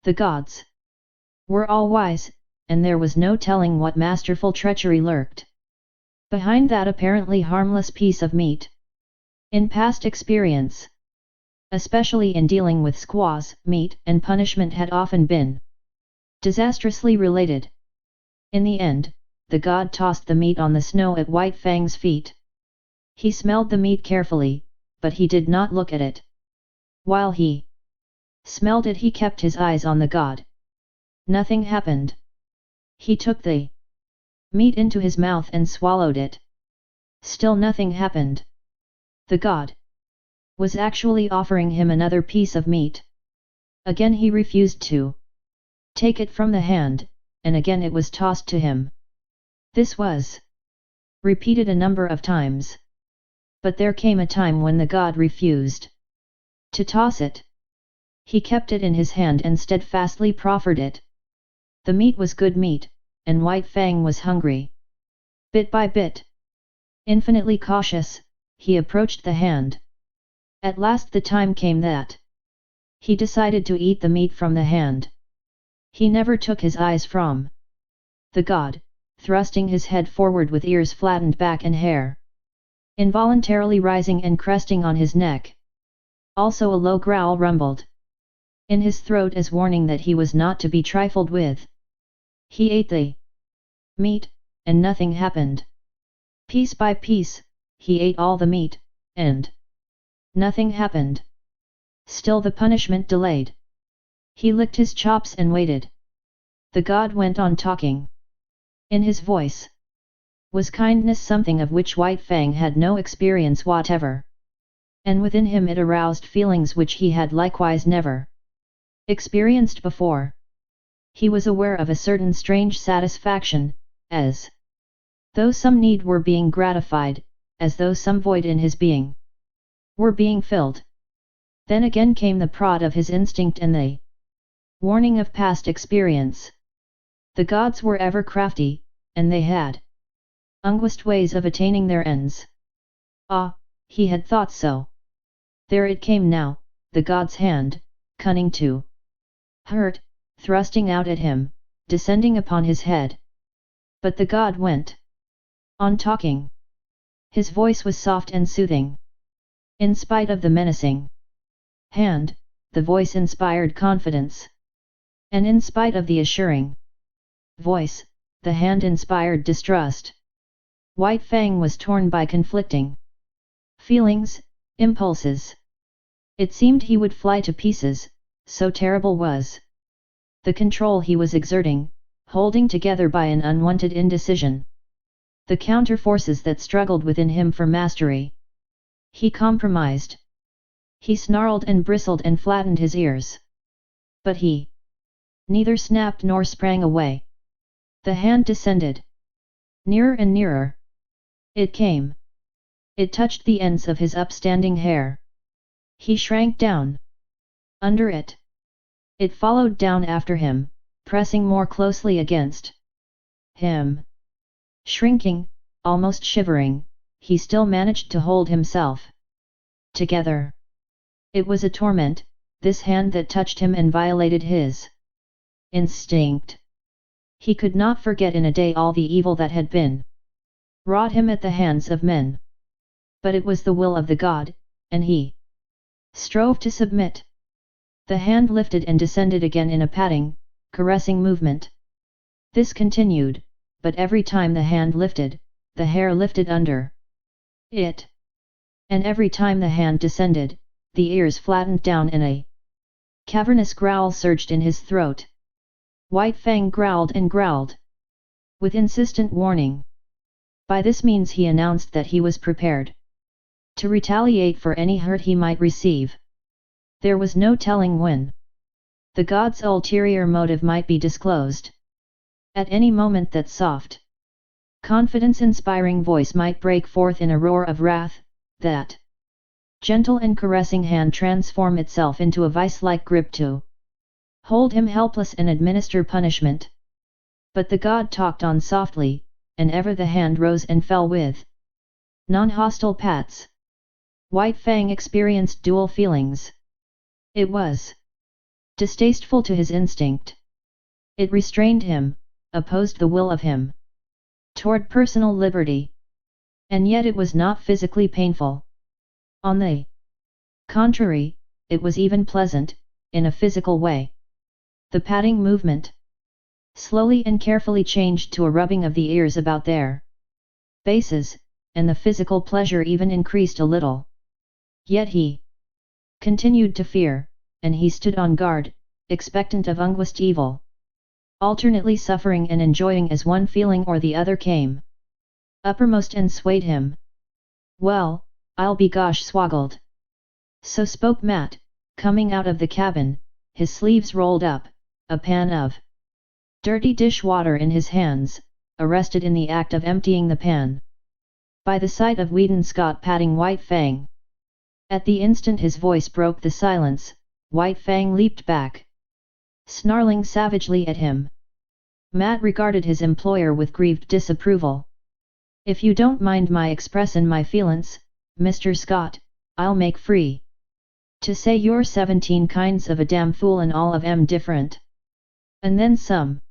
The gods were all wise, and there was no telling what masterful treachery lurked behind that apparently harmless piece of meat. In past experience, especially in dealing with squaws, meat and punishment had often been disastrously related. In the end, the god tossed the meat on the snow at White Fang's feet. He smelled the meat carefully, but he did not look at it. While he smelled it, he kept his eyes on the god. Nothing happened. He took the meat into his mouth and swallowed it. Still nothing happened. The god was actually offering him another piece of meat. Again he refused to take it from the hand, and again it was tossed to him. This was repeated a number of times. But there came a time when the god refused to toss it. He kept it in his hand and steadfastly proffered it. The meat was good meat, and White Fang was hungry. Bit by bit, infinitely cautious, he approached the hand. At last the time came that he decided to eat the meat from the hand. He never took his eyes from the god, thrusting his head forward with ears flattened back and hair involuntarily rising and cresting on his neck. Also a low growl rumbled in his throat as warning that he was not to be trifled with. He ate the meat, and nothing happened. Piece by piece, he ate all the meat, and nothing happened. Still the punishment delayed. He licked his chops and waited. The god went on talking. In his voice was kindness, something of which White Fang had no experience whatever. And within him it aroused feelings which he had likewise never experienced before. He was aware of a certain strange satisfaction, as though some need were being gratified, as though some void in his being were being filled. Then again came the prod of his instinct and the warning of past experience. The gods were ever crafty, and they had unguist ways of attaining their ends. Ah, he had thought so. There it came now, the god's hand, cunning to hurt, thrusting out at him, descending upon his head. But the god went on talking. His voice was soft and soothing. In spite of the menacing hand, the voice inspired confidence. And in spite of the assuring voice, the hand inspired distrust. White Fang was torn by conflicting feelings, impulses. It seemed he would fly to pieces, so terrible was the control he was exerting, holding together by an unwanted indecision the counter-forces that struggled within him for mastery. He compromised. He snarled and bristled and flattened his ears. But he neither snapped nor sprang away. The hand descended. Nearer and nearer it came. It touched the ends of his upstanding hair. He shrank down. Under it. It followed down after him, pressing more closely against him. Shrinking, almost shivering, he still managed to hold himself together. It was a torment, this hand that touched him and violated his instinct. He could not forget in a day all the evil that had been wrought him at the hands of men. But it was the will of the god, and he strove to submit. The hand lifted and descended again in a patting, caressing movement. This continued, but every time the hand lifted, the hair lifted under it. And every time the hand descended, the ears flattened down and a cavernous growl surged in his throat. White Fang growled and growled, with insistent warning. By this means he announced that he was prepared to retaliate for any hurt he might receive. There was no telling when the god's ulterior motive might be disclosed. At any moment that soft, confidence-inspiring voice might break forth in a roar of wrath, that gentle and caressing hand transform itself into a vice-like grip to hold him helpless and administer punishment. But the god talked on softly, and ever the hand rose and fell with non-hostile pats. White Fang experienced dual feelings. It was distasteful to his instinct. It restrained him, opposed the will of him toward personal liberty. And yet it was not physically painful. On the contrary, it was even pleasant, in a physical way. The patting movement slowly and carefully changed to a rubbing of the ears about their bases, and the physical pleasure even increased a little. Yet he continued to fear, and he stood on guard, expectant of unguist evil, alternately suffering and enjoying as one feeling or the other came uppermost and swayed him. "Well, I'll be gosh swoggled." So spoke Matt, coming out of the cabin, his sleeves rolled up, a pan of dirty dish water in his hands, arrested in the act of emptying the pan. By the sight of Weedon Scott patting White Fang. At the instant his voice broke the silence, White Fang leaped back, snarling savagely at him. Matt regarded his employer with grieved disapproval. "If you don't mind my expressin' my feelin's, Mr. Scott, I'll make free to say you're 17 kinds of a damn fool and all of 'em different. And then some."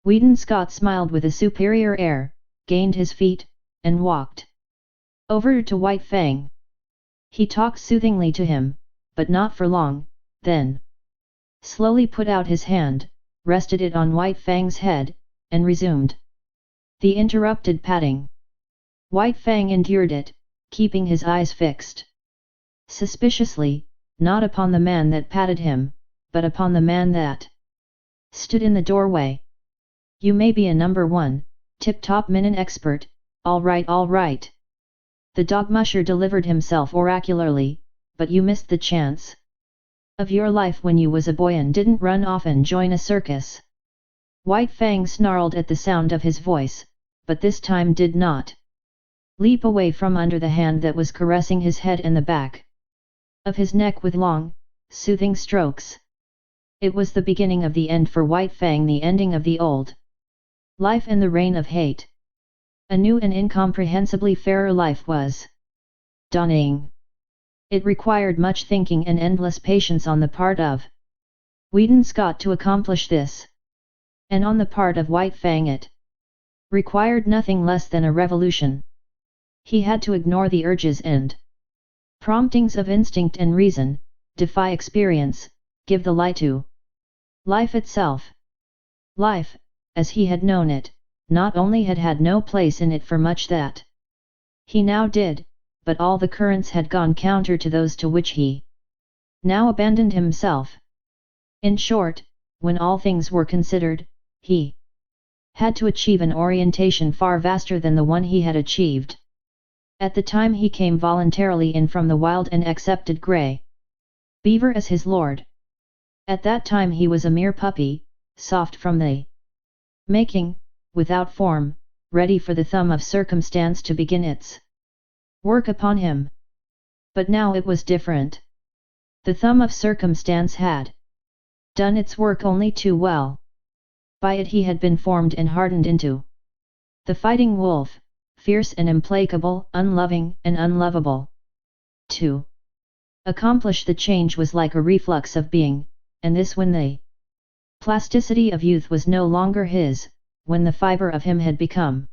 Weedon Scott smiled with a superior air, gained his feet, and walked over to White Fang. He talked soothingly to him, but not for long, then slowly put out his hand, rested it on White Fang's head, and resumed the interrupted patting. White Fang endured it, keeping his eyes fixed suspiciously, not upon the man that patted him, but upon the man that stood in the doorway. "You may be a number 1, tip-top minin expert, all right. The dog musher delivered himself oracularly, but you missed the chance of your life when you was a boy and didn't run off and join a circus." White Fang snarled at the sound of his voice, but this time did not leap away from under the hand that was caressing his head and the back of his neck with long, soothing strokes. It was the beginning of the end for White Fang, the ending of the old life and the reign of hate. A new and incomprehensibly fairer life was dawning. It required much thinking and endless patience on the part of Weedon Scott to accomplish this. And on the part of White Fang it required nothing less than a revolution. He had to ignore the urges and promptings of instinct and reason, defy experience, give the lie to life itself. Life, as he had known it, not only had had no place in it for much that he now did, but all the currents had gone counter to those to which he now abandoned himself. In short, when all things were considered, he had to achieve an orientation far vaster than the one he had achieved at the time he came voluntarily in from the wild and accepted Grey Beaver as his lord. At that time he was a mere puppy, soft from the making, without form, ready for the thumb of circumstance to begin its work upon him. But now it was different. The thumb of circumstance had done its work only too well. By it he had been formed and hardened into the fighting wolf, fierce and implacable, unloving and unlovable. To accomplish the change was like a reflux of being, and this when the plasticity of youth was no longer his, when the fiber of him had become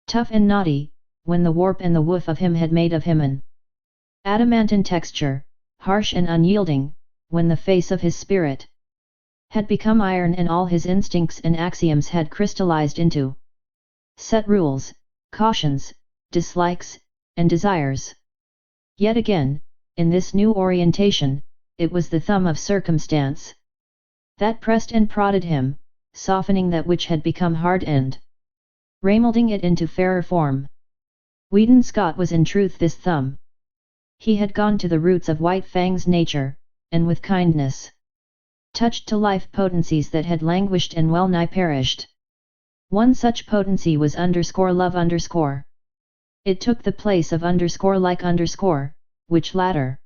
tough and knotty, when the warp and the woof of him had made of him an adamantine texture, harsh and unyielding, when the face of his spirit had become iron and all his instincts and axioms had crystallized into set rules, cautions, dislikes, and desires. Yet again, in this new orientation, it was the thumb of circumstance that pressed and prodded him, softening that which had become hard and remolding it into fairer form. Weedon Scott was in truth this thumb. He had gone to the roots of White Fang's nature, and with kindness touched to life potencies that had languished and well nigh perished. One such potency was _love_. It took the place of _like_, which latter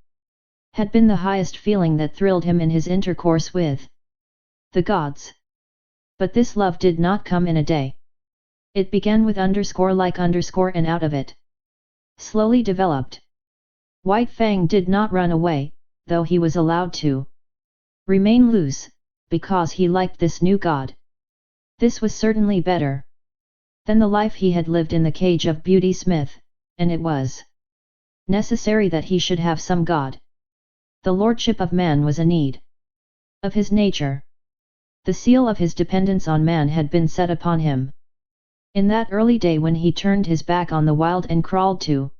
had been the highest feeling that thrilled him in his intercourse with the gods. But this love did not come in a day. It began with _like_ and out of it slowly developed. White Fang did not run away, though he was allowed to remain loose, because he liked this new god. This was certainly better than the life he had lived in the cage of Beauty Smith, and it was necessary that he should have some god. The lordship of man was a need of his nature. The seal of his dependence on man had been set upon him in that early day when he turned his back on the wild and crawled to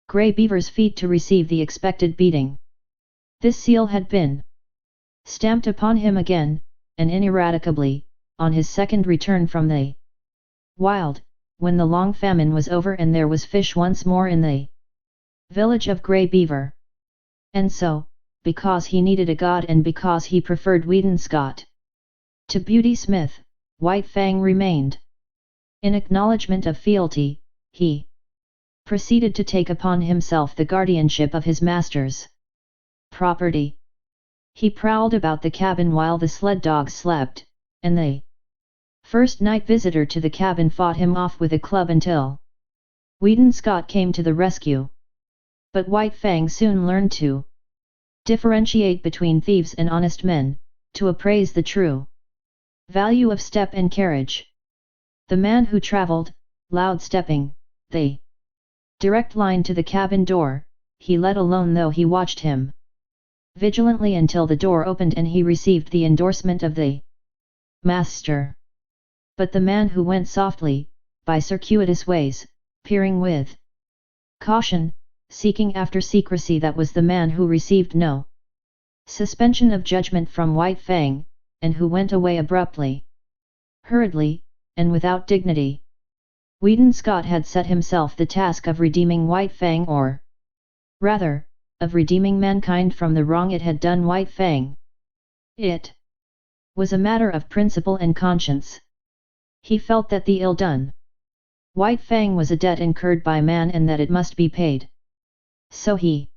Grey Beaver's feet to receive the expected beating. This seal had been stamped upon him again, and ineradicably, on his second return from the wild, when the long famine was over and there was fish once more in the village of Grey Beaver. And so, because he needed a god and because he preferred Weedon Scott to Beauty Smith, White Fang remained. In acknowledgement of fealty, he proceeded to take upon himself the guardianship of his master's property. He prowled about the cabin while the sled dogs slept, and the first night visitor to the cabin fought him off with a club until Weedon Scott came to the rescue. But White Fang soon learned to differentiate between thieves and honest men, to appraise the true value of step and carriage. The man who travelled, loud stepping, the direct line to the cabin door, he let alone though he watched him vigilantly until the door opened and he received the endorsement of the master. But the man who went softly, by circuitous ways, peering with caution, seeking after secrecy, that was the man who received no suspension of judgment from White Fang, and who went away abruptly, hurriedly, and without dignity. Weedon Scott had set himself the task of redeeming White Fang, or rather, of redeeming mankind from the wrong it had done White Fang. It was a matter of principle and conscience. He felt that the ill done White Fang was a debt incurred by man and that it must be paid. So he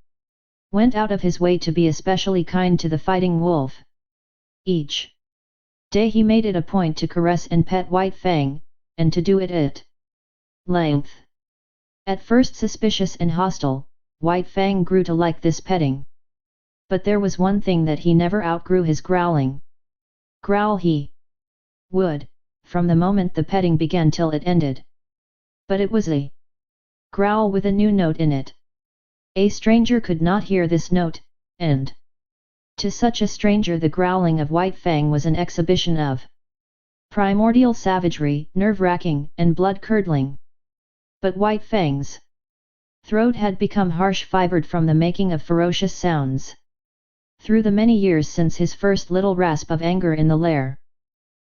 went out of his way to be especially kind to the fighting wolf. Each day he made it a point to caress and pet White Fang, and to do it at length. At first suspicious and hostile, White Fang grew to like this petting. But there was one thing that he never outgrew: his growling. Growl he would, from the moment the petting began till it ended. But it was a growl with a new note in it. A stranger could not hear this note, and to such a stranger the growling of White Fang was an exhibition of primordial savagery, nerve-wracking and blood-curdling. But White Fang's throat had become harsh-fibred from the making of ferocious sounds. Through the many years since his first little rasp of anger in the lair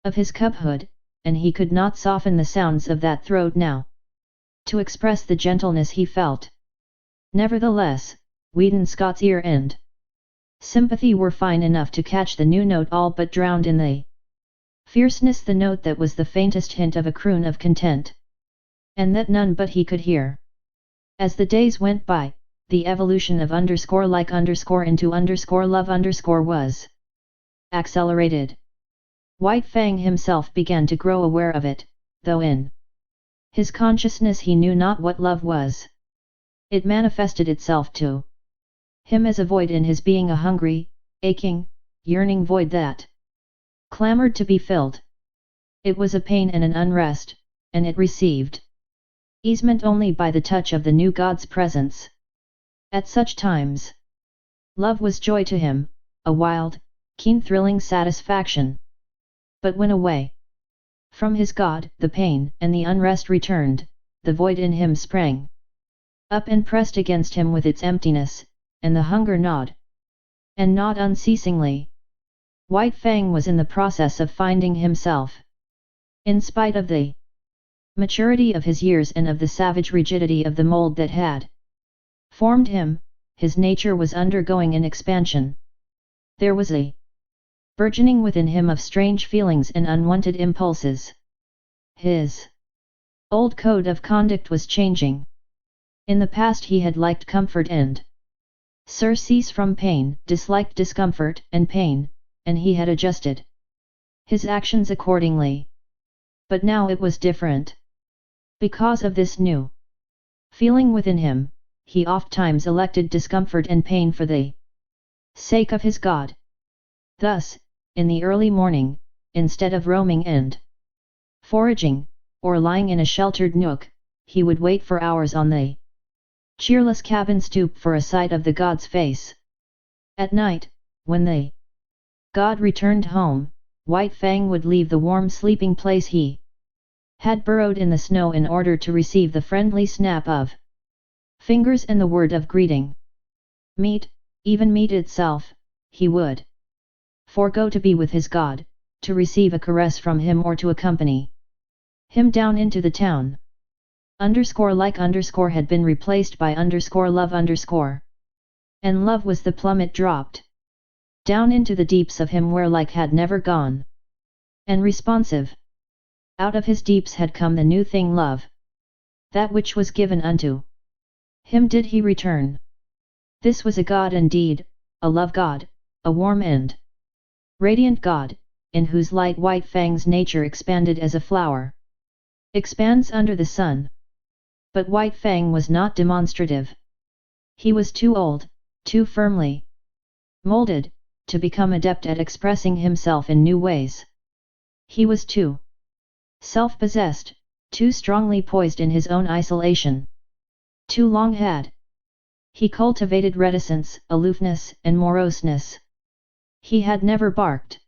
of his cubhood, and he could not soften the sounds of that throat now to express the gentleness he felt. Nevertheless, Weedon Scott's ear and sympathy were fine enough to catch the new note, all but drowned in the fierceness, the note that was the faintest hint of a croon of content, and that none but he could hear. As the days went by, the evolution of _like_ into _love_ was accelerated. White Fang himself began to grow aware of it, though in his consciousness he knew not what love was. It manifested itself to him as a void in his being, a hungry, aching, yearning void that clamored to be filled. It was a pain and an unrest, and it received easement only by the touch of the new God's presence. At such times, love was joy to him, a wild, keen thrilling satisfaction. But when away from his God, the pain and the unrest returned, the void in him sprang up and pressed against him with its emptiness, and the hunger gnawed and gnawed unceasingly. White Fang was in the process of finding himself. In spite of the maturity of his years and of the savage rigidity of the mold that had formed him, his nature was undergoing an expansion. There was a burgeoning within him of strange feelings and unwanted impulses. His old code of conduct was changing. In the past he had liked comfort and surcease from pain, disliked discomfort and pain, and he had adjusted his actions accordingly. But now it was different. Because of this new feeling within him, he ofttimes elected discomfort and pain for the sake of his God. Thus, in the early morning, instead of roaming and foraging, or lying in a sheltered nook, he would wait for hours on the cheerless cabin stoop for a sight of the God's face. At night, when the God returned home, White Fang would leave the warm sleeping place he had burrowed in the snow in order to receive the friendly snap of fingers and the word of greeting. Meat, even meat itself, he would forego to be with his God, to receive a caress from him or to accompany him down into the town. _like_ had been replaced by _love_, and love was the plummet dropped down into the deeps of him where like had never gone. And responsive, out of his deeps had come the new thing, love. That which was given unto him did he return. This was a God indeed, a love God, a warm and radiant God, in whose light White Fang's nature expanded as a flower expands under the sun. But White Fang was not demonstrative. He was too old, too firmly molded, to become adept at expressing himself in new ways. He was too self-possessed, too strongly poised in his own isolation. Too long had he cultivated reticence, aloofness, and moroseness. He had never barked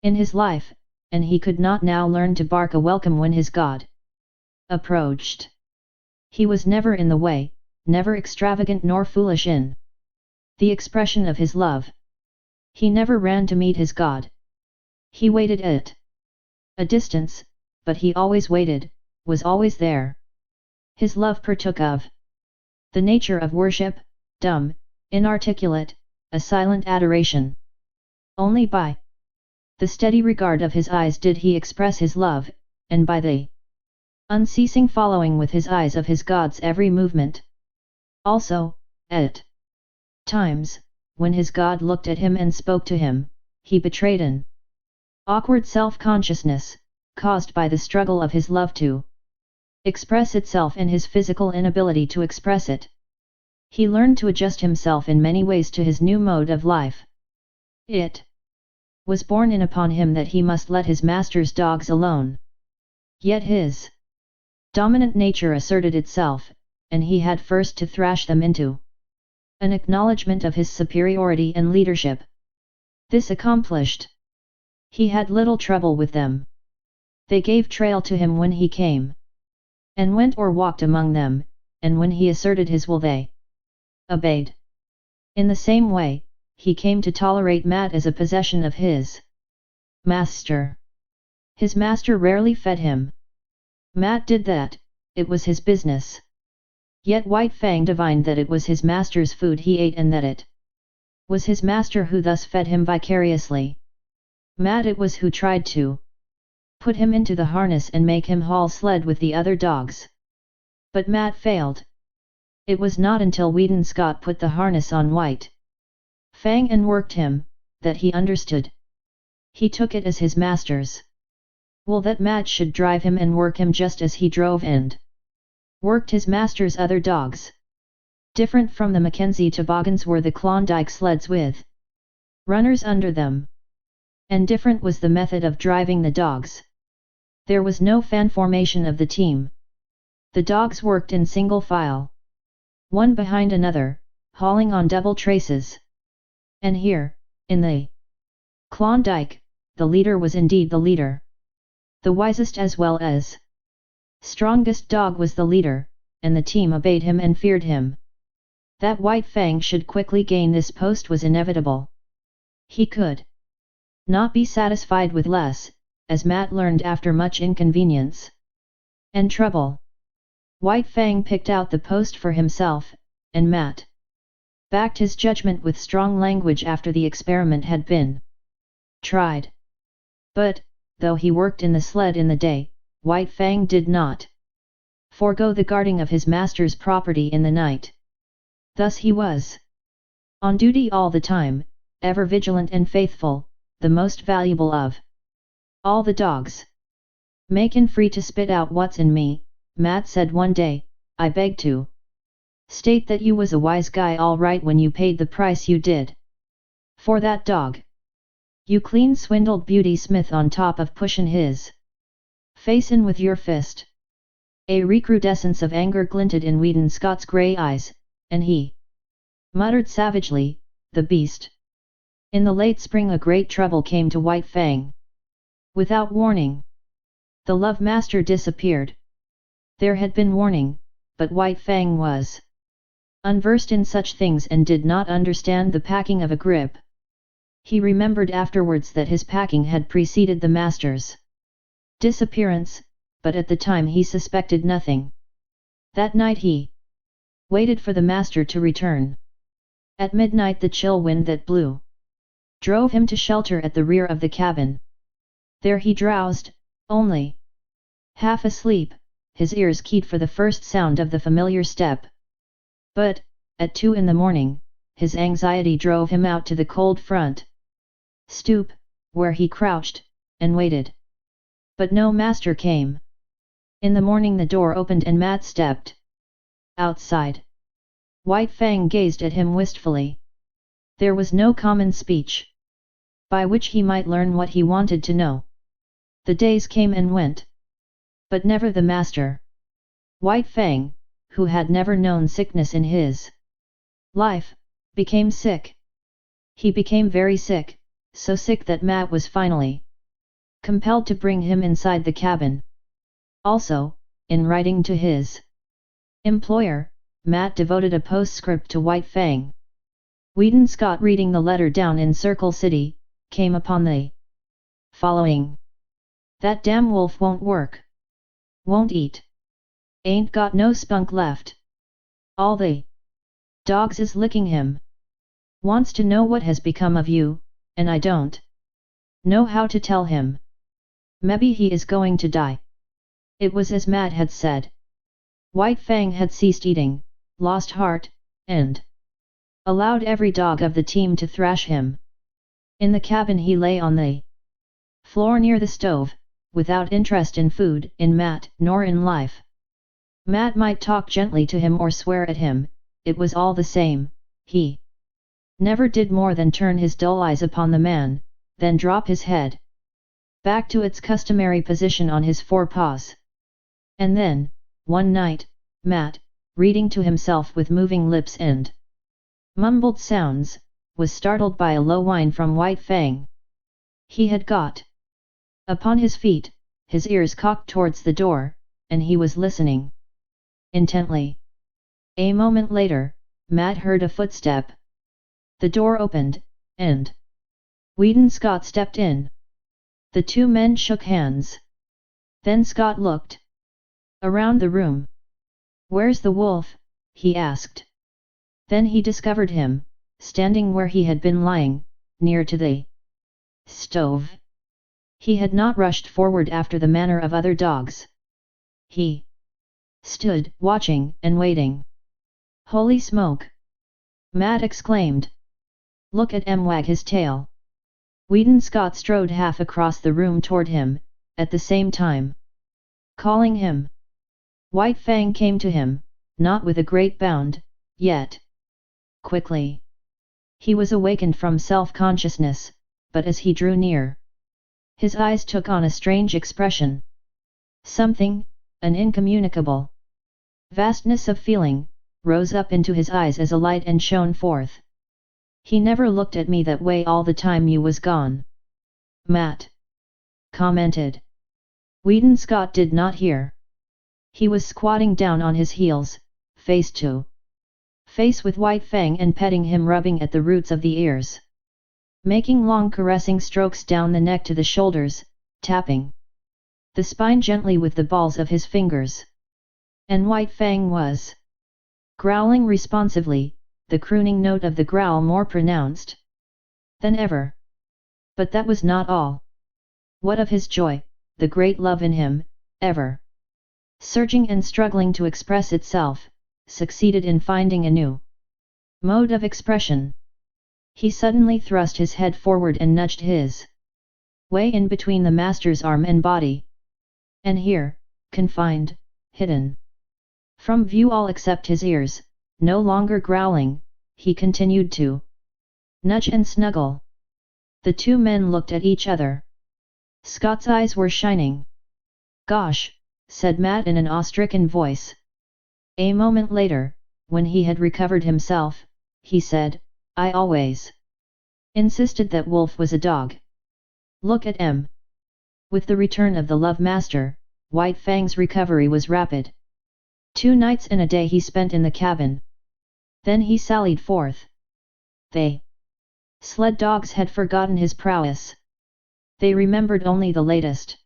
in his life, and he could not now learn to bark a welcome when his God approached. He was never in the way, never extravagant nor foolish in the expression of his love. He never ran to meet his God. He waited at a distance, but he always waited, was always there. His love partook of the nature of worship, dumb, inarticulate, a silent adoration. Only by the steady regard of his eyes did he express his love, and by the unceasing following with his eyes of his God's every movement. Also, at times, when his God looked at him and spoke to him, he betrayed an awkward self-consciousness, caused by the struggle of his love to express itself and his physical inability to express it. He learned to adjust himself in many ways to his new mode of life. It was borne in upon him that he must let his master's dogs alone. Yet his dominant nature asserted itself, and he had first to thrash them into an acknowledgement of his superiority and leadership. This accomplished, he had little trouble with them. They gave trail to him when he came and went or walked among them, and when he asserted his will they obeyed. In the same way, he came to tolerate Matt as a possession of his master. His master rarely fed him. Matt did that, it was his business. Yet White Fang divined that it was his master's food he ate and that it was his master who thus fed him vicariously. Matt it was who tried to put him into the harness and make him haul sled with the other dogs. But Matt failed. It was not until Weedon Scott put the harness on White Fang and worked him, that he understood. He took it as his master's will that Matt should drive him and work him just as he drove and worked his master's other dogs. Different from the Mackenzie toboggans were the Klondike sleds with runners under them. And different was the method of driving the dogs. There was no fan formation of the team. The dogs worked in single file, one behind another, hauling on double traces. And here, in the Klondike, the leader was indeed the leader. The wisest as well as strongest dog was the leader, and the team obeyed him and feared him. That White Fang should quickly gain this post was inevitable. He could not be satisfied with less, as Matt learned after much inconvenience and trouble. White Fang picked out the post for himself, and Matt backed his judgment with strong language after the experiment had been tried. But, though he worked in the sled in the day, White Fang did not forego the guarding of his master's property in the night. Thus he was on duty all the time, ever vigilant and faithful, the most valuable of all the dogs. "Makin' free to spit out what's in me," Matt said one day. "I beg to state that you was a wise guy all right when you paid the price you did for that dog. You clean swindled Beauty Smith on top of pushin' his face in with your fist." A recrudescence of anger glinted in Weedon Scott's grey eyes, and he muttered savagely, "The beast." In the late spring a great trouble came to White Fang. Without warning, the Love Master disappeared. There had been warning, but White Fang was unversed in such things and did not understand the packing of a grip. He remembered afterwards that his packing had preceded the Master's disappearance, but at the time he suspected nothing. That night he waited for the Master to return. At midnight the chill wind that blew drove him to shelter at the rear of the cabin. There he drowsed, only half asleep, his ears keyed for the first sound of the familiar step. But, at 2 in the morning, his anxiety drove him out to the cold front stoop, where he crouched, and waited. But no Master came. In the morning the door opened and Matt stepped outside. White Fang gazed at him wistfully. There was no common speech by which he might learn what he wanted to know. The days came and went, but never the Master. White Fang, who had never known sickness in his life, became sick. He became very sick, so sick that Matt was finally compelled to bring him inside the cabin. Also, in writing to his employer, Matt devoted a postscript to White Fang. Weedon Scott, reading the letter down in Circle City, came upon the following: "That damn wolf won't work. Won't eat. Ain't got no spunk left. All the dogs is licking him. Wants to know what has become of you, and I don't know how to tell him. Maybe he is going to die." It was as Matt had said. White Fang had ceased eating, lost heart, and allowed every dog of the team to thrash him. In the cabin he lay on the floor near the stove, without interest in food, in Matt, nor in life. Matt might talk gently to him or swear at him, it was all the same. He never did more than turn his dull eyes upon the man, then drop his head back to its customary position on his forepaws. And then, one night, Matt, reading to himself with moving lips and mumbled sounds, was startled by a low whine from White Fang. He had got upon his feet, his ears cocked towards the door, and he was listening intently. A moment later, Matt heard a footstep. The door opened, and Weedon Scott stepped in. The two men shook hands. Then Scott looked around the room. "Where's the wolf?" he asked. Then he discovered him, standing where he had been lying, near to the stove. He had not rushed forward after the manner of other dogs. He stood, watching and waiting. Holy smoke! Matt exclaimed. Look at him wag his tail. Whedon Scott strode half across the room toward him, at the same time calling him. White Fang came to him, not with a great bound, yet quickly. He was awakened from self-consciousness, but as he drew near, his eyes took on a strange expression. Something, an incommunicable vastness of feeling, rose up into his eyes as a light and shone forth. He never looked at me that way all the time you was gone, Matt commented. Whedon Scott did not hear. He was squatting down on his heels, face to face with White Fang and petting him, rubbing at the roots of the ears, making long caressing strokes down the neck to the shoulders, tapping the spine gently with the balls of his fingers. And White Fang was growling responsively, the crooning note of the growl more pronounced than ever. But that was not all. What of his joy, the great love in him, ever surging and struggling to express itself, succeeded in finding a new mode of expression. He suddenly thrust his head forward and nudged his way in between the master's arm and body. And here, confined, hidden from view all except his ears, no longer growling, he continued to nudge and snuggle. The two men looked at each other. Scott's eyes were shining. Gosh, said Matt in an awe-stricken voice. A moment later, when he had recovered himself, he said, I always insisted that Wolf was a dog. Look at him. With the return of the Love Master, White Fang's recovery was rapid. 2 nights and a day he spent in the cabin. Then he sallied forth. They sled dogs had forgotten his prowess. They remembered only the latest,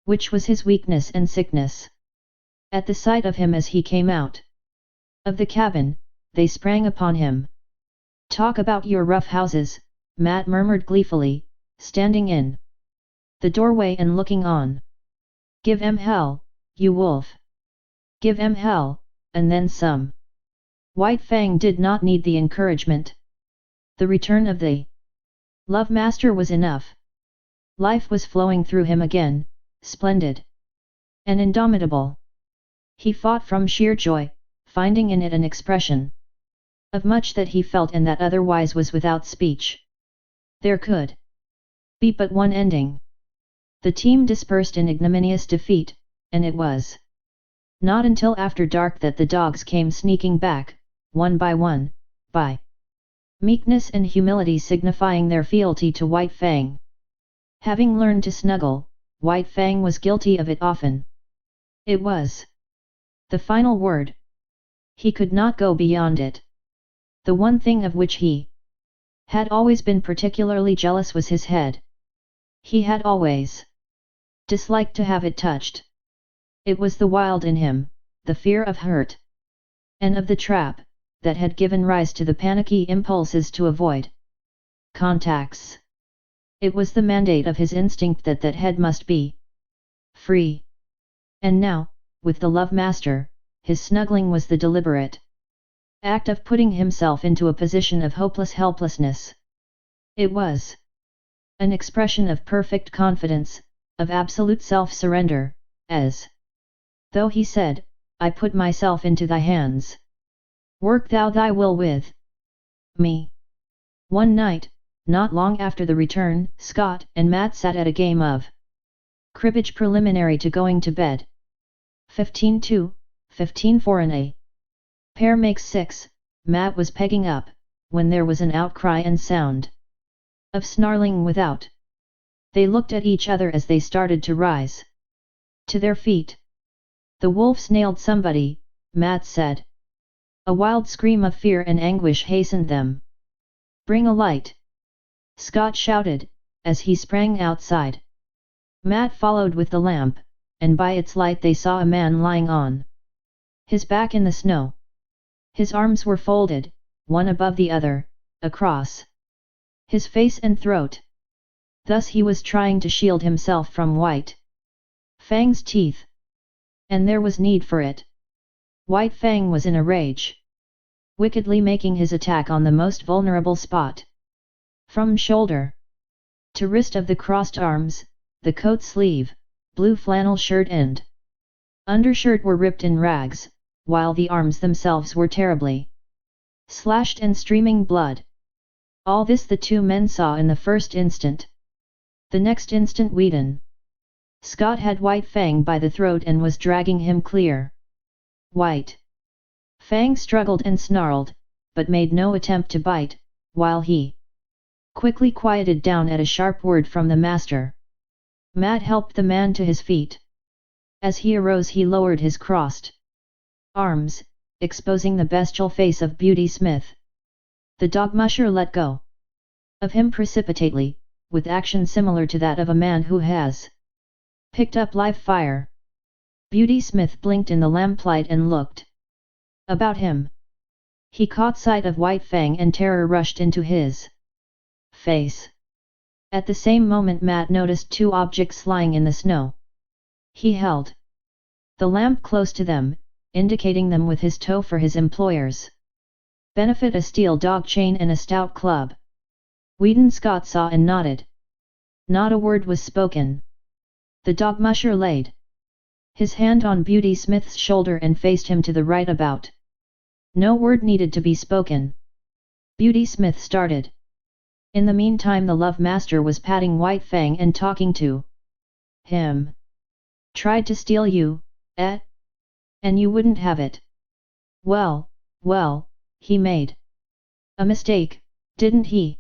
which was his weakness and sickness. At the sight of him as he came out of the cabin, they sprang upon him. Talk about your rough houses, Matt murmured gleefully, standing in the doorway and looking on. Give 'em hell, you wolf. Give 'em hell, and then some. White Fang did not need the encouragement. The return of the Love Master was enough. Life was flowing through him again, splendid and indomitable. He fought from sheer joy, finding in it an expression of much that he felt and that otherwise was without speech. There could be but one ending. The team dispersed in ignominious defeat, and it was not until after dark that the dogs came sneaking back, one, by meekness and humility signifying their fealty to White Fang. Having learned to snuggle, White Fang was guilty of it often. It was the final word. He could not go beyond it. The one thing of which he had always been particularly jealous was his head. He had always disliked to have it touched. It was the wild in him, the fear of hurt and of the trap, that had given rise to the panicky impulses to avoid contacts. It was the mandate of his instinct that that head must be free. And now, with the Love Master, his snuggling was the deliberate act of putting himself into a position of hopeless helplessness. It was an expression of perfect confidence, of absolute self-surrender, as though he said, I put myself into thy hands. Work thou thy will with me. One night, not long after the return, Scott and Matt sat at a game of cribbage preliminary to going to bed. 15-2, 15-4 and a pair makes 6, Matt was pegging up, when there was an outcry and sound of snarling without. They looked at each other as they started to rise to their feet. The wolves nailed somebody, Matt said. A wild scream of fear and anguish hastened them. Bring a light! Scott shouted, as he sprang outside. Matt followed with the lamp, and by its light they saw a man lying on his back in the snow. His arms were folded, one above the other, across his face and throat. Thus he was trying to shield himself from White Fang's teeth. And there was need for it. White Fang was in a rage. wickedly making his attack on the most vulnerable spot. From shoulder to wrist of the crossed arms, the coat sleeve, blue flannel shirt and undershirt were ripped in rags, while the arms themselves were terribly slashed and streaming blood. All this the two men saw in the first instant. The next instant Scott had White Fang by the throat and was dragging him clear. White Fang struggled and snarled, but made no attempt to bite, while he quickly quieted down at a sharp word from the master. Matt helped the man to his feet. As he arose he lowered his crossed arms, exposing the bestial face of Beauty Smith. The dog musher let go of him precipitately, with action similar to that of a man who has picked up live fire. Beauty Smith blinked in the lamplight and looked about him. He caught sight of White Fang and terror rushed into his face. At the same moment Matt noticed two objects lying in the snow. He held the lamp close to them, indicating them with his toe for his employer's benefit: a steel dog chain and a stout club. Scott saw and nodded. Not a word was spoken. The dog musher laid his hand on Beauty Smith's shoulder and faced him to the right about. No word needed to be spoken. Beauty Smith started. In the meantime the love master was patting White Fang and talking to him. Tried to steal you, eh? And you wouldn't have it. Well, he made a mistake, didn't he?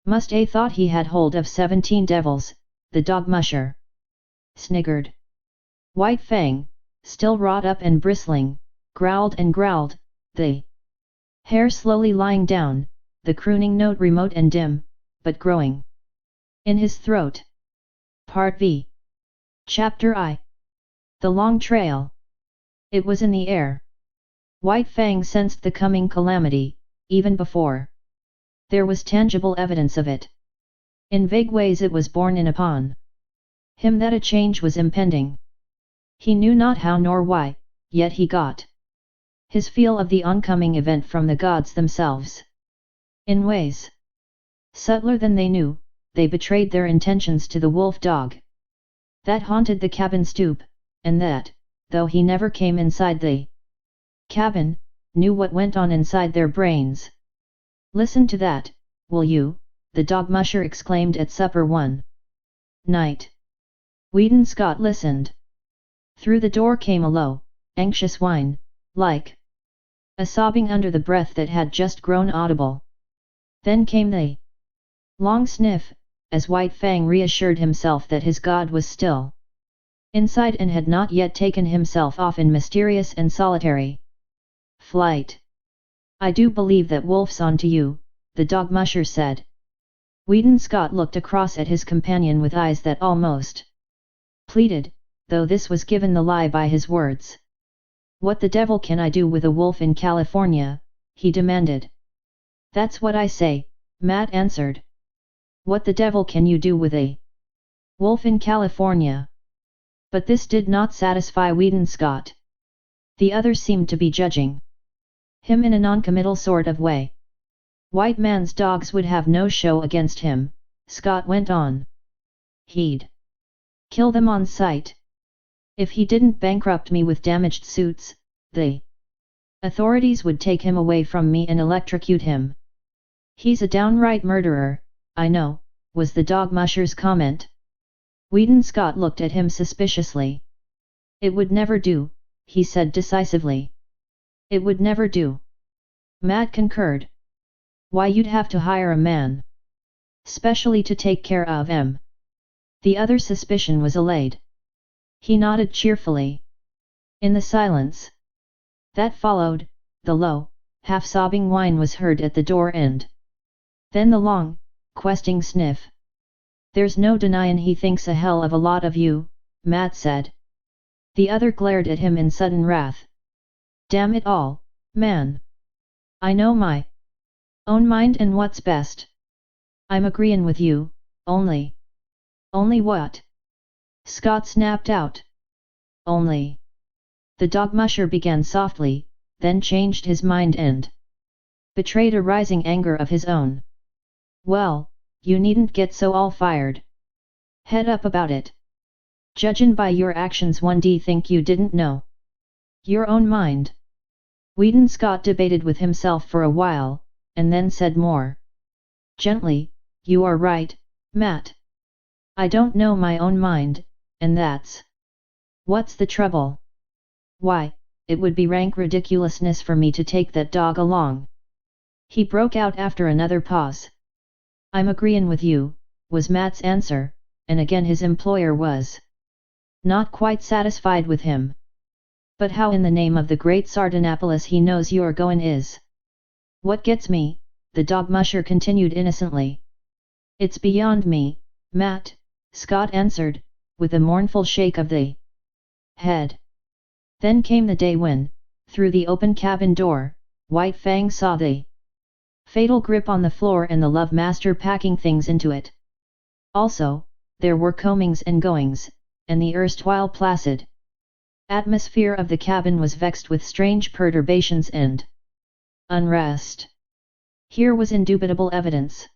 Must a thought he had hold of 17 devils, the dog musher sniggered. White Fang, still wrought up and bristling, growled and growled, the hair slowly lying down, the crooning note remote and dim, but growing in his throat. Part V. Chapter I. The Long Trail. It was in the air. White Fang sensed the coming calamity, even before there was tangible evidence of it. In vague ways it was borne in upon him that a change was impending. He knew not how nor why, yet he got his feel of the oncoming event from the gods themselves. In ways subtler than they knew, they betrayed their intentions to the wolf dog that haunted the cabin stoop, and that, though he never came inside the cabin, knew what went on inside their brains. Listen to that, will you? The dog musher exclaimed at supper one night. Scott listened. Through the door came a low, anxious whine, like a sobbing under the breath that had just grown audible. Then came the long sniff, as White Fang reassured himself that his god was still inside and had not yet taken himself off in mysterious and solitary flight. I do believe that wolf's on to you, the dog musher said. Scott looked across at his companion with eyes that almost pleaded, though this was given the lie by his words. What the devil can I do with a wolf in California? He demanded. That's what I say, Matt answered. What the devil can you do with a wolf in California? But this did not satisfy Scott. The other seemed to be judging him in a non-committal sort of way. White man's dogs would have no show against him, Scott went on. He'd kill them on sight. If he didn't bankrupt me with damaged suits, the authorities would take him away from me and electrocute him. He's a downright murderer, I know, was the dog musher's comment. Scott looked at him suspiciously. It would never do, he said decisively. It would never do. Matt concurred. Why, you'd have to hire a man specially to take care of him. The other's suspicion was allayed. He nodded cheerfully. In the silence that followed, the low, half-sobbing whine was heard at the door end. Then the long, questing sniff. There's no denyin' he thinks a hell of a lot of you, Matt said. The other glared at him in sudden wrath. Damn it all, man! I know my own mind and what's best. I'm agreein' with you, only what? Scott snapped out. Only. The dog musher began softly, then changed his mind and betrayed a rising anger of his own. Well, you needn't get so all fired. Head up about it. Judgin' by your actions, 1D think you didn't know your own mind. Whedon Scott debated with himself for a while, and then said more gently, you are right, Matt. I don't know my own mind, and that's what's the trouble. Why, it would be rank ridiculousness for me to take that dog along. He broke out after another pause. I'm agreein' with you, was Matt's answer, and again his employer was not quite satisfied with him. But how in the name of the great Sardanapalus he knows you're goin' is what gets me, the dog musher continued innocently. It's beyond me, Matt, Scott answered, with a mournful shake of the head. Then came the day when, through the open cabin door, White Fang saw the fatal grip on the floor and the love master packing things into it. Also, there were comings and goings, and the erstwhile placid atmosphere of the cabin was vexed with strange perturbations and unrest. Here was indubitable evidence.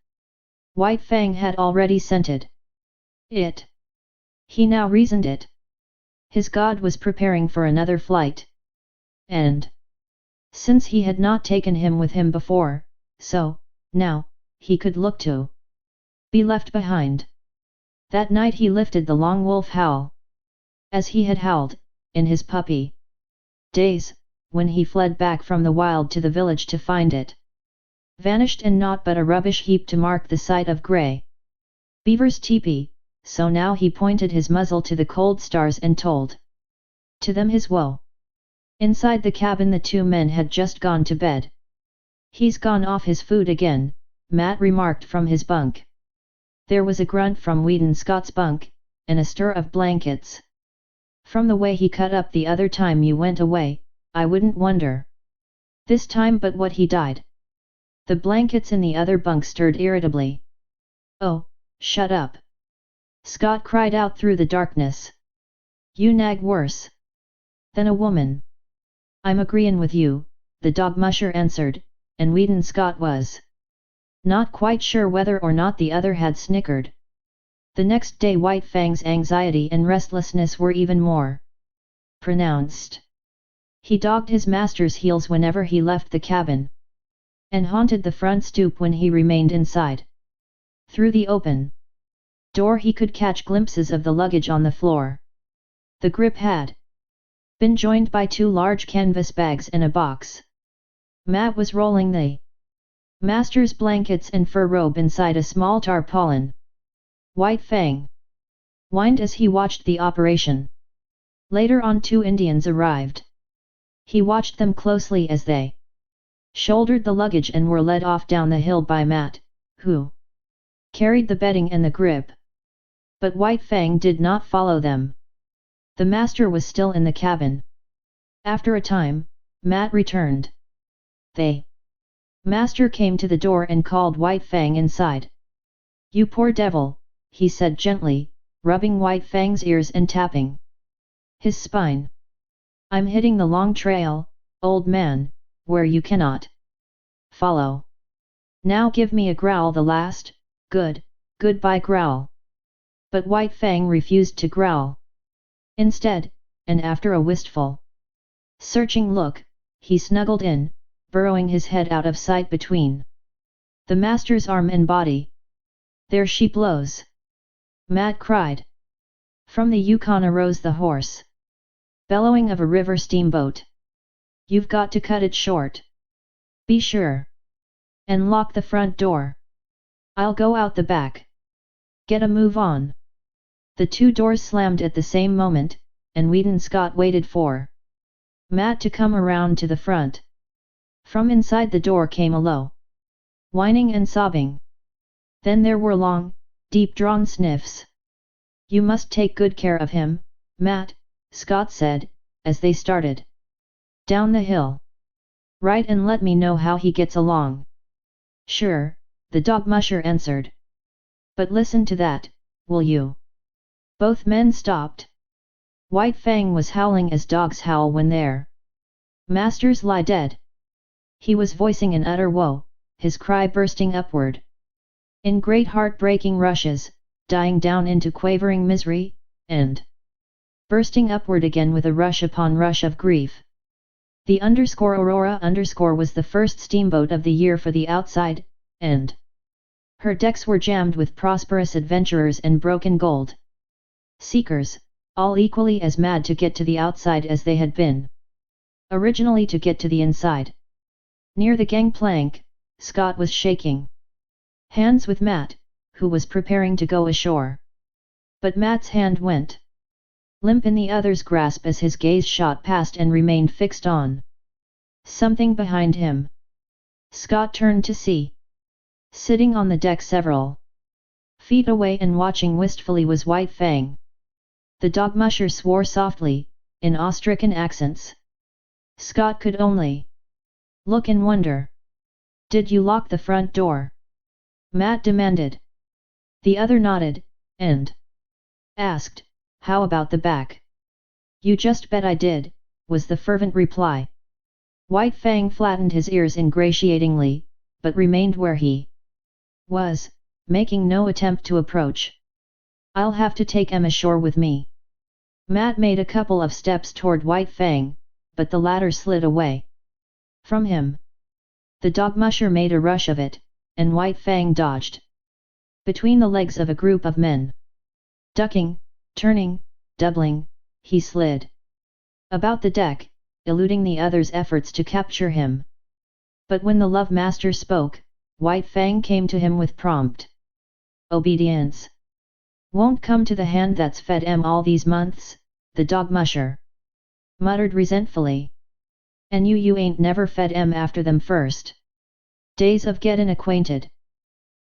White Fang had already scented it. He now reasoned it. His god was preparing for another flight. And since he had not taken him with him before, so, now, he could look to be left behind. That night he lifted the long wolf howl. As he had howled, in his puppy days, when he fled back from the wild to the village to find it vanished and naught but a rubbish heap to mark the site of Grey Beaver's teepee, so now he pointed his muzzle to the cold stars and told to them his woe. Inside the cabin the two men had just gone to bed. He's gone off his food again, Matt remarked from his bunk. There was a grunt from Whedon Scott's bunk, and a stir of blankets. From the way he cut up the other time you went away, I wouldn't wonder. This time but what he died. The blankets in the other bunk stirred irritably. Oh, shut up! Scott cried out through the darkness. You nag worse than a woman. I'm agreein' with you, the dog musher answered, and Whedon Scott was not quite sure whether or not the other had snickered. The next day White Fang's anxiety and restlessness were even more pronounced. He dogged his master's heels whenever he left the cabin, and haunted the front stoop when he remained inside. Through the open door he could catch glimpses of the luggage on the floor. The grip had been joined by two large canvas bags and a box. Matt was rolling the master's blankets and fur robe inside a small tarpaulin. White Fang whined as he watched the operation. Later on 2 Indians arrived. He watched them closely as they shouldered the luggage and were led off down the hill by Matt, who carried the bedding and the grip. But White Fang did not follow them. The master was still in the cabin. After a time, Matt returned. The master came to the door and called White Fang inside. You poor devil, he said gently, rubbing White Fang's ears and tapping his spine. I'm hitting the long trail, old man, where you cannot follow. Now give me a growl, the last, goodbye growl. But White Fang refused to growl. Instead, and after a wistful, searching look, he snuggled in, burrowing his head out of sight between the master's arm and body. There she blows! Matt cried. From the Yukon arose the hoarse bellowing of a river steamboat. You've got to cut it short. Be sure and lock the front door. I'll go out the back. Get a move on. The 2 doors slammed at the same moment, and Whedon Scott waited for Matt to come around to the front. From inside the door came a low whining and sobbing. Then there were long, deep-drawn sniffs. You must take good care of him, Matt, Scott said, as they started down the hill. Right, and let me know how he gets along. Sure, the dog musher answered. But listen to that, will you? Both men stopped. White Fang was howling as dogs howl when their masters lie dead. He was voicing in utter woe, his cry bursting upward. In great heart-breaking rushes, dying down into quavering misery, and bursting upward again with a rush upon rush of grief. The Aurora was the first steamboat of the year for the outside, and her decks were jammed with prosperous adventurers and broken gold seekers, all equally as mad to get to the outside as they had been originally to get to the inside. Near the gangplank, Scott was shaking hands with Matt, who was preparing to go ashore. But Matt's hand went limp in the other's grasp as his gaze shot past and remained fixed on something behind him. Scott turned to see. Sitting on the deck several feet away and watching wistfully was White Fang. The dog musher swore softly, in awe-stricken accents. Scott could only look in wonder. "Did you lock the front door?" Matt demanded. The other nodded, and asked, "How about the back?" "You just bet I did," was the fervent reply. White Fang flattened his ears ingratiatingly, but remained where he was, making no attempt to approach. "I'll have to take Em ashore with me." Matt made a couple of steps toward White Fang, but the latter slid away from him. The dog musher made a rush of it, and White Fang dodged between the legs of a group of men. Ducking, turning, doubling, he slid about the deck, eluding the other's efforts to capture him. But when the Love Master spoke, White Fang came to him with prompt obedience. "Won't come to the hand that's fed Em all these months," the dog musher muttered resentfully. "And you ain't never fed Em after them first days of gettin' acquainted.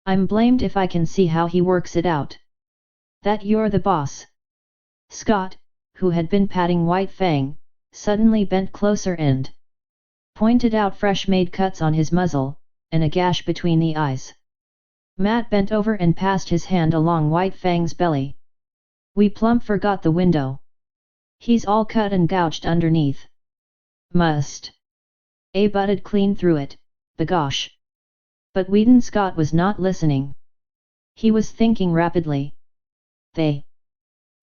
I'm blamed if I can see how he works it out. That you're the boss." Scott, who had been patting White Fang, suddenly bent closer and pointed out fresh-made cuts on his muzzle, and a gash between the eyes. Matt bent over and passed his hand along White Fang's belly. "We plumb forgot the window. He's all cut and gouged underneath. Must a butted clean through it, bagosh." But Whedon Scott was not listening. He was thinking rapidly. They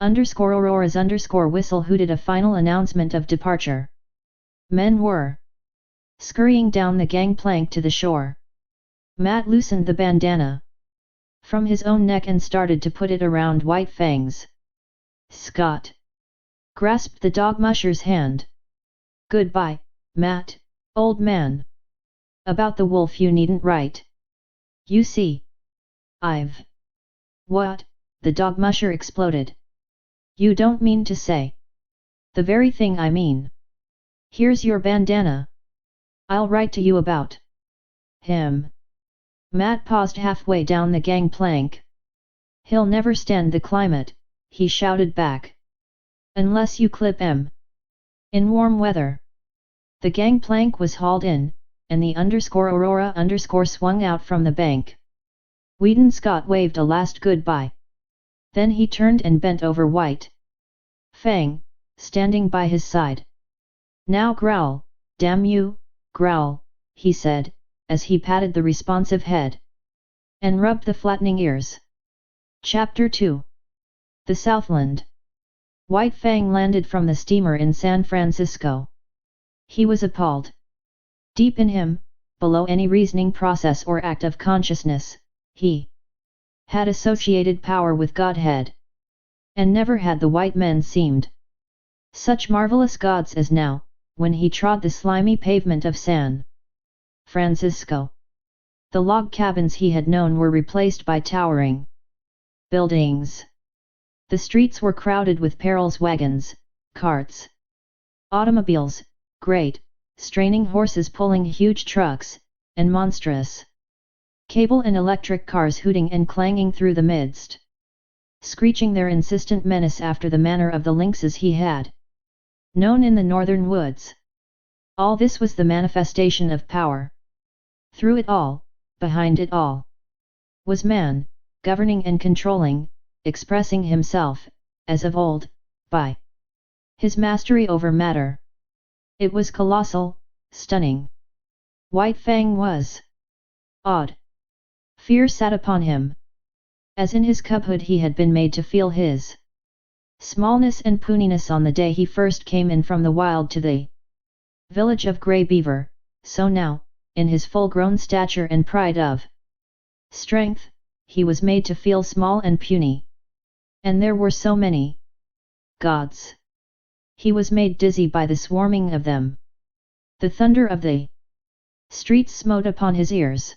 Aurora's whistle hooted a final announcement of departure. Men were scurrying down the gangplank to the shore. Matt loosened the bandana from his own neck and started to put it around White Fang's. Scott grasped the dog musher's hand. "Goodbye, Matt, old man. About the wolf you needn't write. You see, I've..." "What?" the dog musher exploded. "You don't mean to say..." "The very thing I mean. Here's your bandana. I'll write to you about him." Matt paused halfway down the gangplank. "He'll never stand the climate," he shouted back. "Unless you clip him. In warm weather." The gangplank was hauled in, and the Aurora swung out from the bank. Whedon Scott waved a last goodbye. Then he turned and bent over White Fang, standing by his side. "Now growl, damn you, growl," he said, as he patted the responsive head and rubbed the flattening ears. Chapter 2. The Southland. White Fang landed from the steamer in San Francisco. He was appalled. Deep in him, below any reasoning process or act of consciousness, he had associated power with Godhead. And never had the white men seemed such marvelous gods as now, when he trod the slimy pavement of San Francisco. The log cabins he had known were replaced by towering buildings. The streets were crowded with Peral's wagons, carts, automobiles, great, straining horses pulling huge trucks, and monstrous cable and electric cars hooting and clanging through the midst, screeching their insistent menace after the manner of the lynxes he had known in the northern woods. All this was the manifestation of power. Through it all, behind it all, was man, governing and controlling, expressing himself, as of old, by his mastery over matter. It was colossal, stunning. White Fang was awed. Fear sat upon him. As in his cubhood he had been made to feel his smallness and puniness on the day he first came in from the wild to the village of Grey Beaver, so now, in his full-grown stature and pride of strength, he was made to feel small and puny. And there were so many gods. He was made dizzy by the swarming of them. The thunder of the streets smote upon his ears.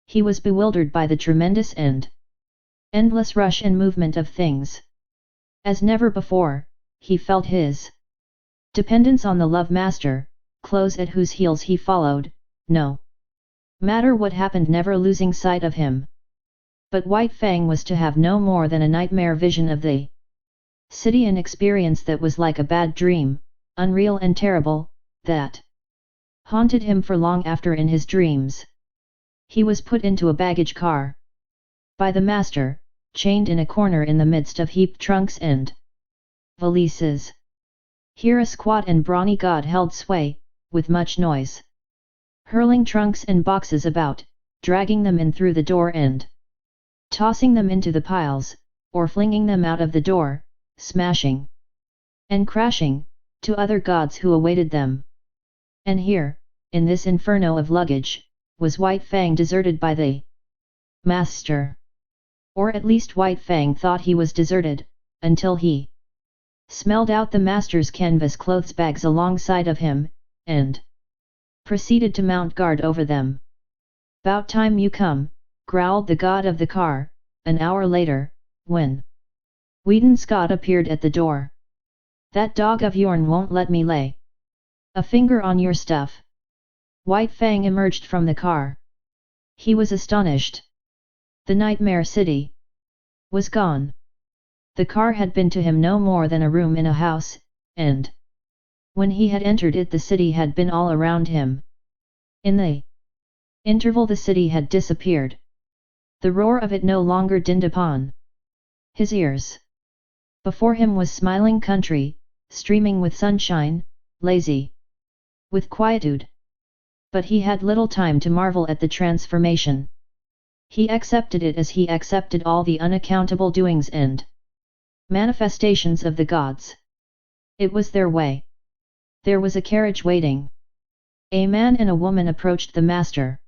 He was bewildered by the tremendous and endless rush and movement of things. As never before, he felt his dependence on the love master, close at whose heels he followed, no matter what happened, never losing sight of him. But White Fang was to have no more than a nightmare vision of the city, an experience that was like a bad dream, unreal and terrible, that haunted him for long after in his dreams. He was put into a baggage car by the master, chained in a corner in the midst of heaped trunks and valises. Here a squat and brawny god held sway, with much noise, hurling trunks and boxes about, dragging them in through the door and tossing them into the piles, or flinging them out of the door, smashing and crashing, to other gods who awaited them. And here, in this inferno of luggage, was White Fang deserted by the master. Or at least White Fang thought he was deserted, until he smelled out the master's canvas clothes bags alongside of him, and proceeded to mount guard over them. "'Bout time you come," growled the god of the car, an hour later, when Weedon Scott appeared at the door. "That dog of yourn won't let me lay a finger on your stuff." White Fang emerged from the car. He was astonished. The nightmare city was gone. The car had been to him no more than a room in a house, and when he had entered it the city had been all around him. In the interval the city had disappeared. The roar of it no longer dinned upon his ears. Before him was smiling country, streaming with sunshine, lazy with quietude. But he had little time to marvel at the transformation. He accepted it as he accepted all the unaccountable doings and manifestations of the gods. It was their way. There was a carriage waiting. A man and a woman approached the master.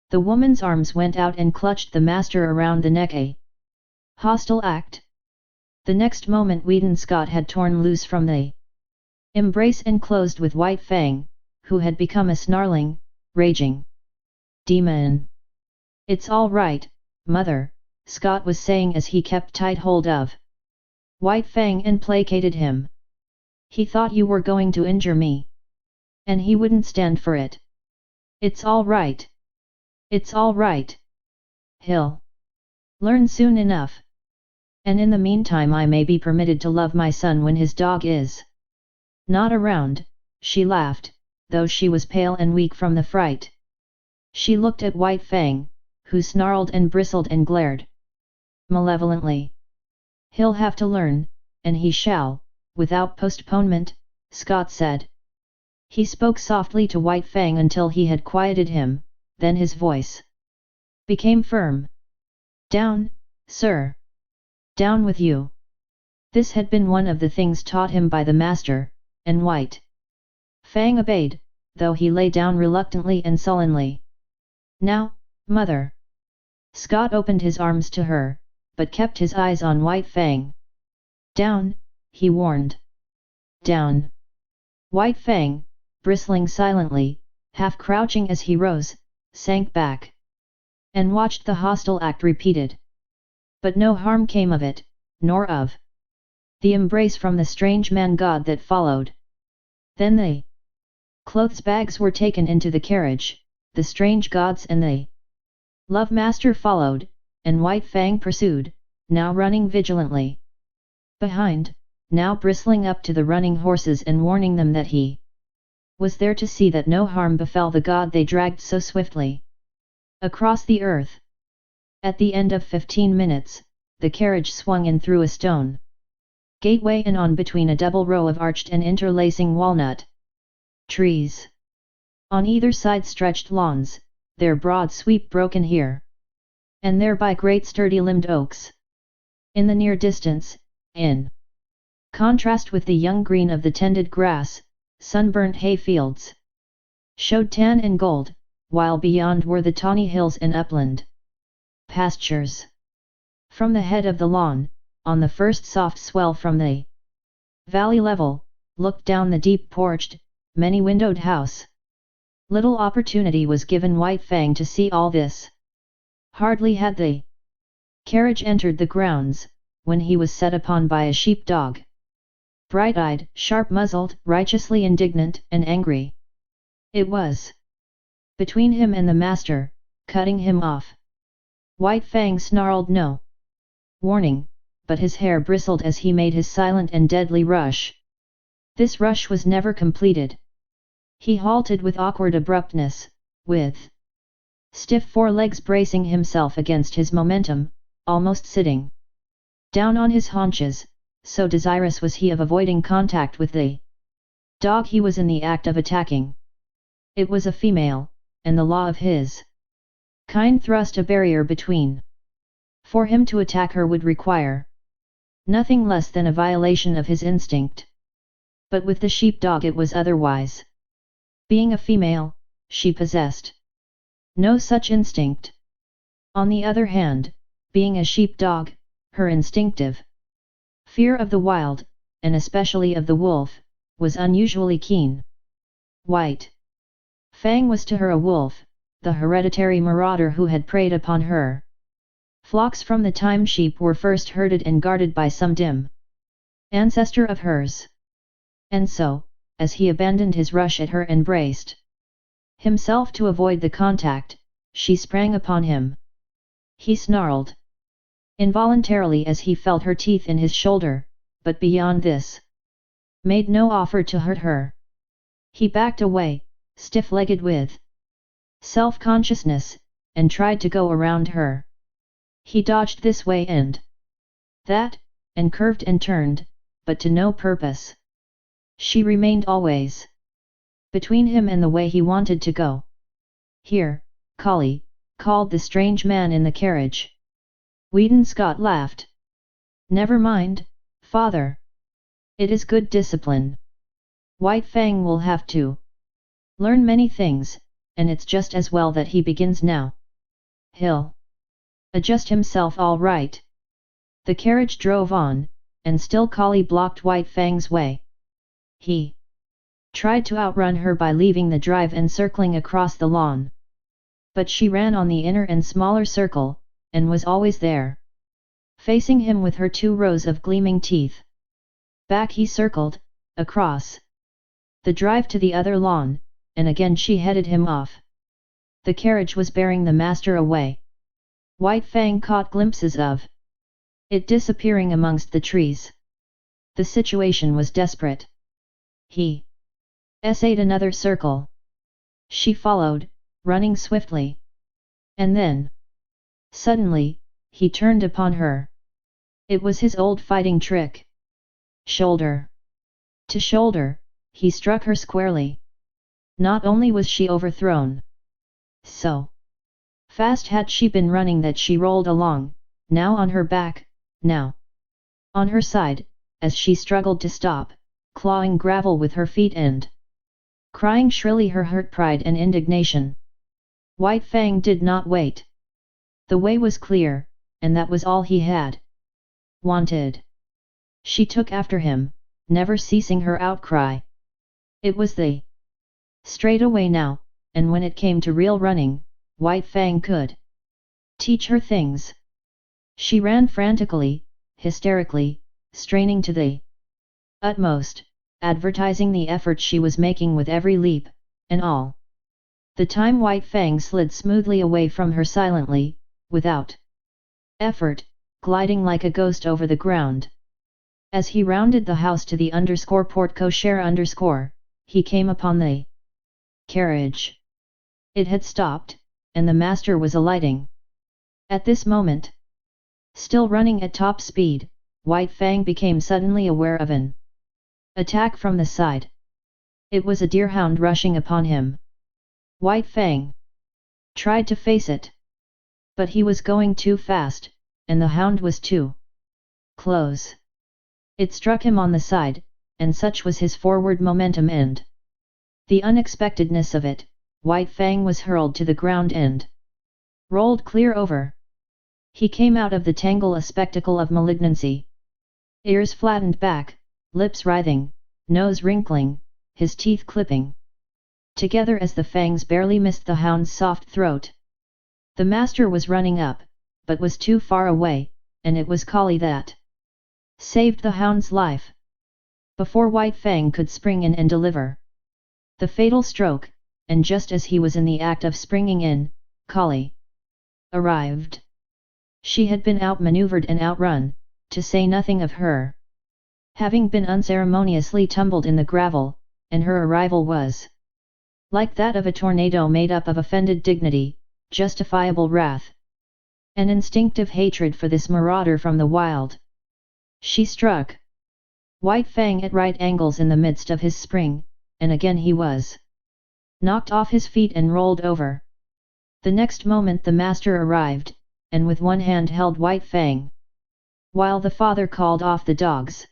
The woman's arms went out and clutched the master around the neck, a hostile act. The next moment Weedon Scott had torn loose from the embrace and closed with White Fang, who had become a snarling, raging demon. "It's all right, mother," Scott was saying as he kept tight hold of White Fang and placated him. "He thought you were going to injure me. And he wouldn't stand for it. It's all right. It's all right. He'll learn soon enough. And in the meantime I may be permitted to love my son when his dog is not around," she laughed, though she was pale and weak from the fright. She looked at White Fang, who snarled and bristled and glared malevolently. "He'll have to learn, and he shall, without postponement," Scott said. He spoke softly to White Fang until he had quieted him, then his voice became firm. "Down, sir! Down with you!" This had been one of the things taught him by the master, and White Fang obeyed, though he lay down reluctantly and sullenly. "Now, mother!" Scott opened his arms to her, but kept his eyes on White Fang. "Down," he warned. "Down!" White Fang, bristling silently, half crouching as he rose, sank back and watched the hostile act repeated. But no harm came of it, nor of the embrace from the strange man-god that followed. Then the clothes bags were taken into the carriage, the strange gods and the love master followed, and White Fang pursued, now running vigilantly behind, now bristling up to the running horses and warning them that he was there to see that no harm befell the god they dragged so swiftly across the earth. At the end of 15 minutes, the carriage swung in through a stone gateway and on between a double row of arched and interlacing walnut trees. On either side stretched lawns, their broad sweep broken here and there by great sturdy-limbed oaks. In the near distance, in contrast with the young green of the tended grass, sunburnt hay fields showed tan and gold, while beyond were the tawny hills and upland pastures. From the head of the lawn, on the first soft swell from the valley level, looked down the deep porched, many-windowed house. Little opportunity was given White Fang to see all this. Hardly had the carriage entered the grounds, when he was set upon by a sheep-dog. Bright-eyed, sharp-muzzled, righteously indignant and angry. It was between him and the master, cutting him off. White Fang snarled no warning, but his hair bristled as he made his silent and deadly rush. This rush was never completed. He halted with awkward abruptness, with stiff forelegs bracing himself against his momentum, almost sitting down on his haunches, so desirous was he of avoiding contact with the dog he was in the act of attacking. It was a female, and the law of his kind thrust a barrier between. For him to attack her would require nothing less than a violation of his instinct. But with the sheepdog it was otherwise. Being a female, she possessed no such instinct. On the other hand, being a sheepdog, her instinctive fear of the wild, and especially of the wolf, was unusually keen. White Fang was to her a wolf, the hereditary marauder who had preyed upon her flocks from the time sheep were first herded and guarded by some dim ancestor of hers. And so, as he abandoned his rush at her and braced himself to avoid the contact, she sprang upon him. He snarled involuntarily as he felt her teeth in his shoulder, but beyond this, made no offer to hurt her. He backed away, stiff-legged with self-consciousness, and tried to go around her. He dodged this way and that, and curved and turned, but to no purpose. She remained always between him and the way he wanted to go. "Here, collie," called the strange man in the carriage. Weedon Scott laughed. "Never mind, father. It is good discipline. White Fang will have to learn many things, and it's just as well that he begins now. He'll adjust himself all right." The carriage drove on, and still Collie blocked White Fang's way. He tried to outrun her by leaving the drive and circling across the lawn. But she ran on the inner and smaller circle, and was always there, facing him with her 2 rows of gleaming teeth. Back he circled, across the drive to the other lawn, and again she headed him off. The carriage was bearing the master away. White Fang caught glimpses of it disappearing amongst the trees. The situation was desperate. He essayed another circle. She followed, running swiftly. And then, suddenly, he turned upon her. It was his old fighting trick. Shoulder to shoulder, he struck her squarely. Not only was she overthrown, so fast had she been running that she rolled along, now on her back, now on her side, as she struggled to stop, clawing gravel with her feet and crying shrilly her hurt pride and indignation. White Fang did not wait. The way was clear, and that was all he had wanted. She took after him, never ceasing her outcry. It was the straight away now, and when it came to real running, White Fang could teach her things. She ran frantically, hysterically, straining to the utmost, advertising the effort she was making with every leap, and all the time White Fang slid smoothly away from her silently, without effort, gliding like a ghost over the ground. As he rounded the house to the _port cochere_, he came upon the carriage. It had stopped, and the master was alighting. At this moment, still running at top speed, White Fang became suddenly aware of an attack from the side. It was a deerhound rushing upon him. White Fang tried to face it. But he was going too fast, and the hound was too close. It struck him on the side, and such was his forward momentum and the unexpectedness of it, White Fang was hurled to the ground and rolled clear over. He came out of the tangle a spectacle of malignancy. Ears flattened back, lips writhing, nose wrinkling, his teeth clipping together as the fangs barely missed the hound's soft throat. The master was running up, but was too far away, and it was Kali that saved the hound's life. Before White Fang could spring in and deliver the fatal stroke, and just as he was in the act of springing in, Kali arrived. She had been outmaneuvered and outrun, to say nothing of her having been unceremoniously tumbled in the gravel, and her arrival was like that of a tornado made up of offended dignity, justifiable wrath, and instinctive hatred for this marauder from the wild. She struck White Fang at right angles in the midst of his spring, and again he was knocked off his feet and rolled over. The next moment the master arrived, and with one hand held White Fang, while the father called off the dogs.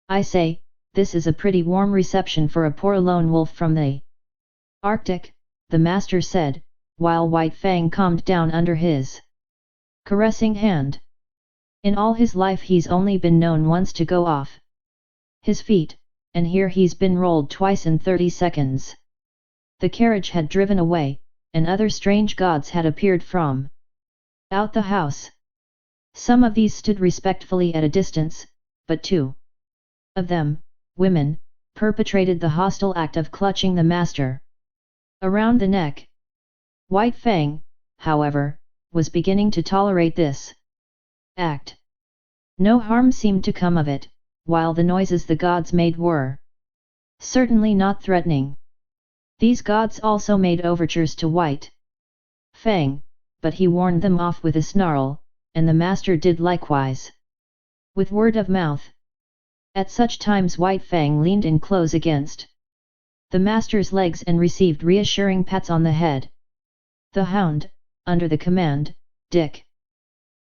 "I say, this is a pretty warm reception for a poor lone wolf from the Arctic," the master said, while White Fang calmed down under his caressing hand. "In all his life he's only been known once to go off his feet, and here he's been rolled twice in 30 seconds. The carriage had driven away, and other strange gods had appeared from out the house. Some of these stood respectfully at a distance, but two of them, women, perpetrated the hostile act of clutching the master around the neck. White Fang, however, was beginning to tolerate this act. No harm seemed to come of it, while the noises the gods made were certainly not threatening. These gods also made overtures to White Fang, but he warned them off with a snarl, and the master did likewise with word of mouth. At such times White Fang leaned in close against the master's legs and received reassuring pats on the head. The hound, under the command, "Dick,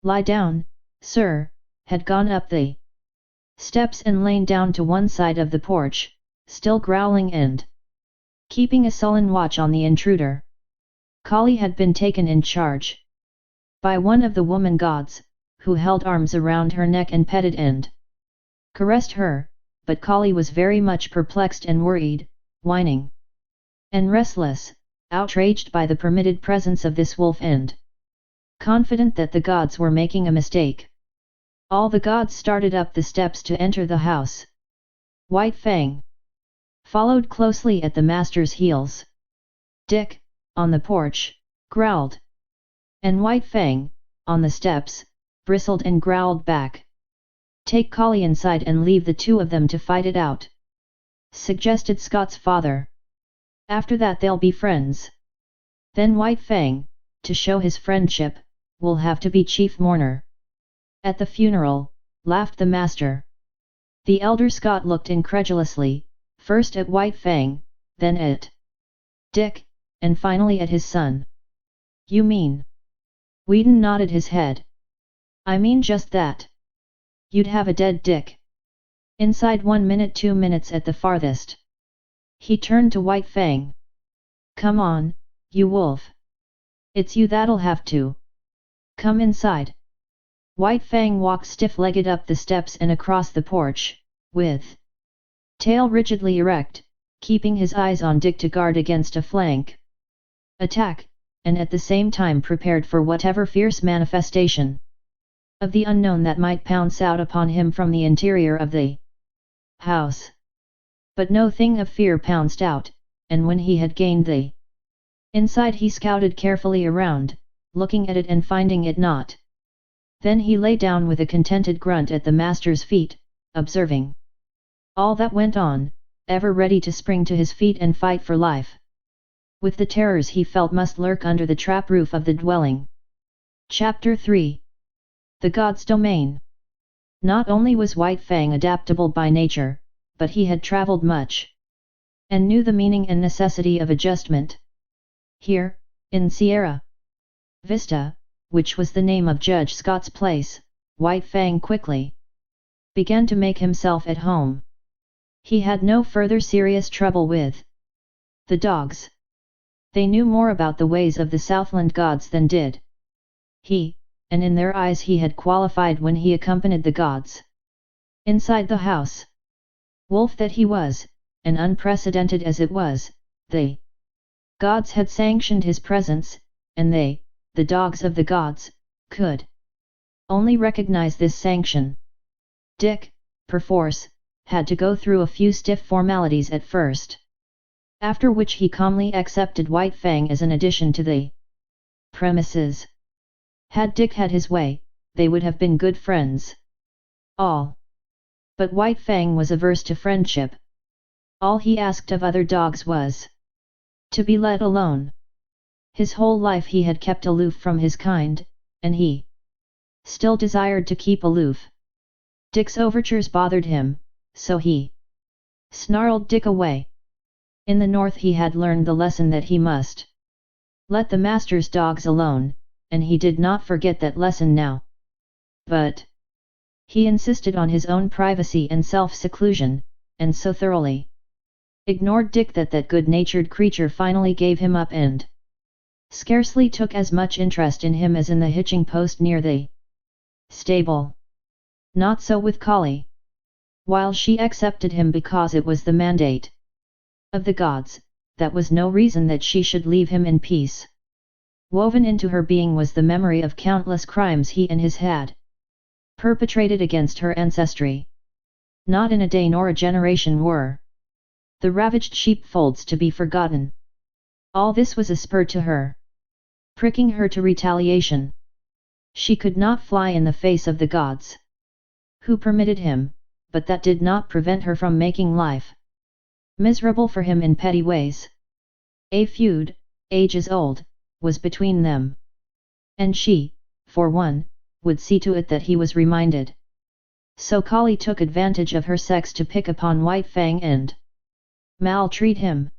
lie down, sir," had gone up the steps and lain down to one side of the porch, still growling and keeping a sullen watch on the intruder. Kali had been taken in charge by one of the woman gods, who held arms around her neck and petted and caressed her, but Kali was very much perplexed and worried, whining and restless, outraged by the permitted presence of this wolf and confident that the gods were making a mistake. All the gods started up the steps to enter the house. White Fang followed closely at the master's heels. Dick, on the porch, growled, and White Fang, on the steps, bristled and growled back. "Take Kali inside and leave the two of them to fight it out," suggested Scott's father. "After that they'll be friends. Then White Fang, to show his friendship, will have to be chief mourner at the funeral," laughed the master. The elder Scott looked incredulously, first at White Fang, then at Dick, and finally at his son. "You mean?" Whedon nodded his head. "I mean just that. You'd have a dead Dick inside 1 minute, 2 minutes at the farthest." He turned to White Fang. "Come on, you wolf. It's you that'll have to come inside." White Fang walked stiff-legged up the steps and across the porch, with tail rigidly erect, keeping his eyes on Dick to guard against a flank attack, and at the same time prepared for whatever fierce manifestation of the unknown that might pounce out upon him from the interior of the house. But no thing of fear pounced out, and when he had gained the inside he scouted carefully around, looking at it and finding it not. Then he lay down with a contented grunt at the master's feet, observing all that went on, ever ready to spring to his feet and fight for life, with the terrors he felt must lurk under the trap roof of the dwelling. Chapter 3. The God's Domain. Not only was White Fang adaptable by nature, but he had travelled much, and knew the meaning and necessity of adjustment. Here, in Sierra Vista, which was the name of Judge Scott's place, White Fang quickly began to make himself at home. He had no further serious trouble with the dogs. They knew more about the ways of the Southland gods than did he, and in their eyes he had qualified when he accompanied the gods. Inside the house, wolf that he was, and unprecedented as it was, the gods had sanctioned his presence, and they, the dogs of the gods, could only recognize this sanction. Dick, perforce, had to go through a few stiff formalities at first, after which he calmly accepted White Fang as an addition to the premises. Had Dick had his way, they would have been good friends. All. But White Fang was averse to friendship. All he asked of other dogs was to be let alone. His whole life he had kept aloof from his kind, and he still desired to keep aloof. Dick's overtures bothered him, so he snarled Dick away. In the north he had learned the lesson that he must let the master's dogs alone, and he did not forget that lesson now. But he insisted on his own privacy and self-seclusion, and so thoroughly ignored Dick that good-natured creature finally gave him up and scarcely took as much interest in him as in the hitching post near the stable. Not so with Kali. While she accepted him because it was the mandate of the gods, that was no reason that she should leave him in peace. Woven into her being was the memory of countless crimes he and his had perpetrated against her ancestry. Not in a day nor a generation were the ravaged sheepfolds to be forgotten. All this was a spur to her, pricking her to retaliation. She could not fly in the face of the gods, who permitted him, but that did not prevent her from making life miserable for him in petty ways. A feud, ages old, was between them. And she, for one, would see to it that he was reminded. So Kali took advantage of her sex to pick upon White Fang and maltreat him.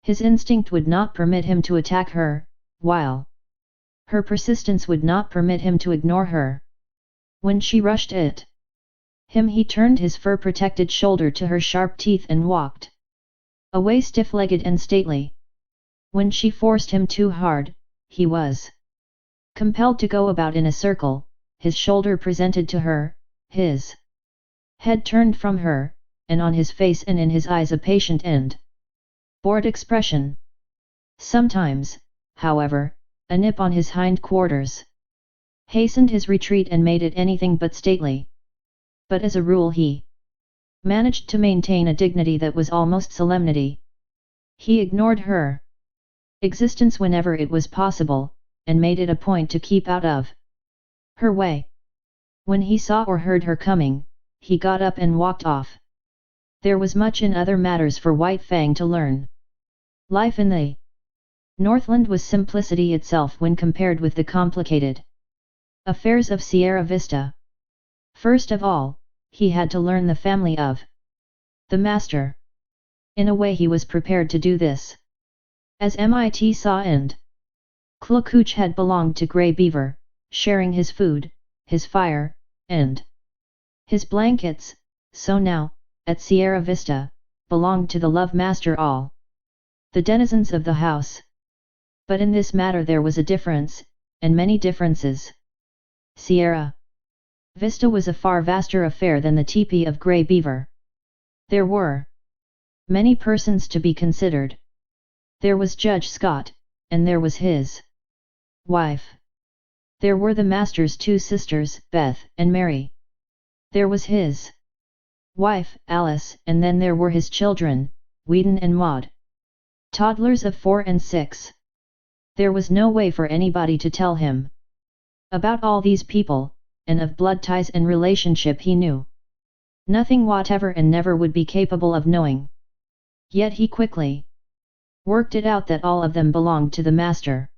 His instinct would not permit him to attack her, while her persistence would not permit him to ignore her. When she rushed at him, he turned his fur-protected shoulder to her sharp teeth and walked away stiff-legged and stately. When she forced him too hard, he was compelled to go about in a circle, his shoulder presented to her, his head turned from her, and on his face and in his eyes a patient and bored expression. Sometimes, however, a nip on his hind quarters hastened his retreat and made it anything but stately. But as a rule he managed to maintain a dignity that was almost solemnity. He ignored her existence whenever it was possible, and made it a point to keep out of her way. When he saw or heard her coming, he got up and walked off. There was much in other matters for White Fang to learn. Life in the Northland was simplicity itself when compared with the complicated affairs of Sierra Vista. First of all, he had to learn the family of the master. In a way he was prepared to do this. As Mit saw and Klukooch had belonged to Grey Beaver, sharing his food, his fire, and his blankets, so now, at Sierra Vista, belonged to the Love Master all the denizens of the house. But in this matter there was a difference, and many differences. Sierra Vista was a far vaster affair than the teepee of Grey Beaver. There were many persons to be considered. There was Judge Scott, and there was his wife. There were the master's two sisters, Beth and Mary. There was his wife, Alice, and then there were his children, Whedon and Maud. Toddlers of 4 and 6. There was no way for anybody to tell him about all these people, and of blood ties and relationship he knew nothing whatever and never would be capable of knowing. Yet he quickly worked it out that all of them belonged to the master.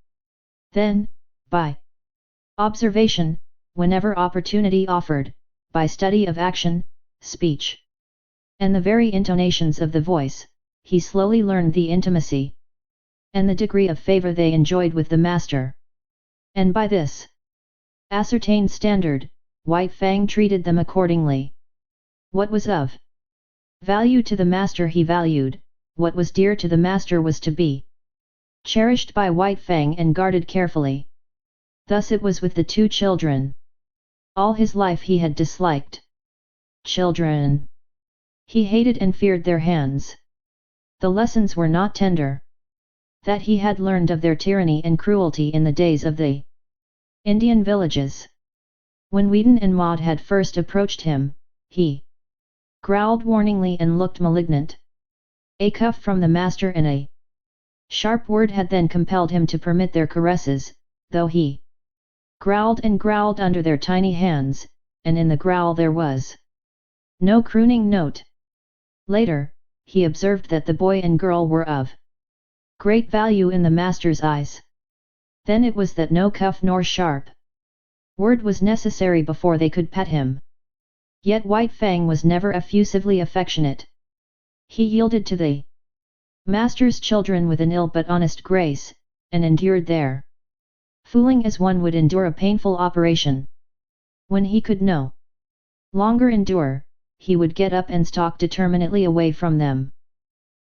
Then, by observation, whenever opportunity offered, by study of action, speech, and the very intonations of the voice, he slowly learned the intimacy and the degree of favor they enjoyed with the master. And by this ascertained standard, White Fang treated them accordingly. What was of value to the master he valued, what was dear to the master was to be cherished by White Fang and guarded carefully. Thus it was with the two children. All his life he had disliked children. He hated and feared their hands. The lessons were not tender that he had learned of their tyranny and cruelty in the days of the Indian villages. When Whedon and Maud had first approached him, he growled warningly and looked malignant. A cuff from the master and a sharp word had then compelled him to permit their caresses, though he growled and growled under their tiny hands, and in the growl there was no crooning note. Later, he observed that the boy and girl were of great value in the master's eyes. Then it was that no cuff nor sharp word was necessary before they could pet him. Yet White Fang was never effusively affectionate. He yielded to the master's children with an ill but honest grace, and endured their fooling as one would endure a painful operation. When he could no longer endure, he would get up and stalk determinedly away from them.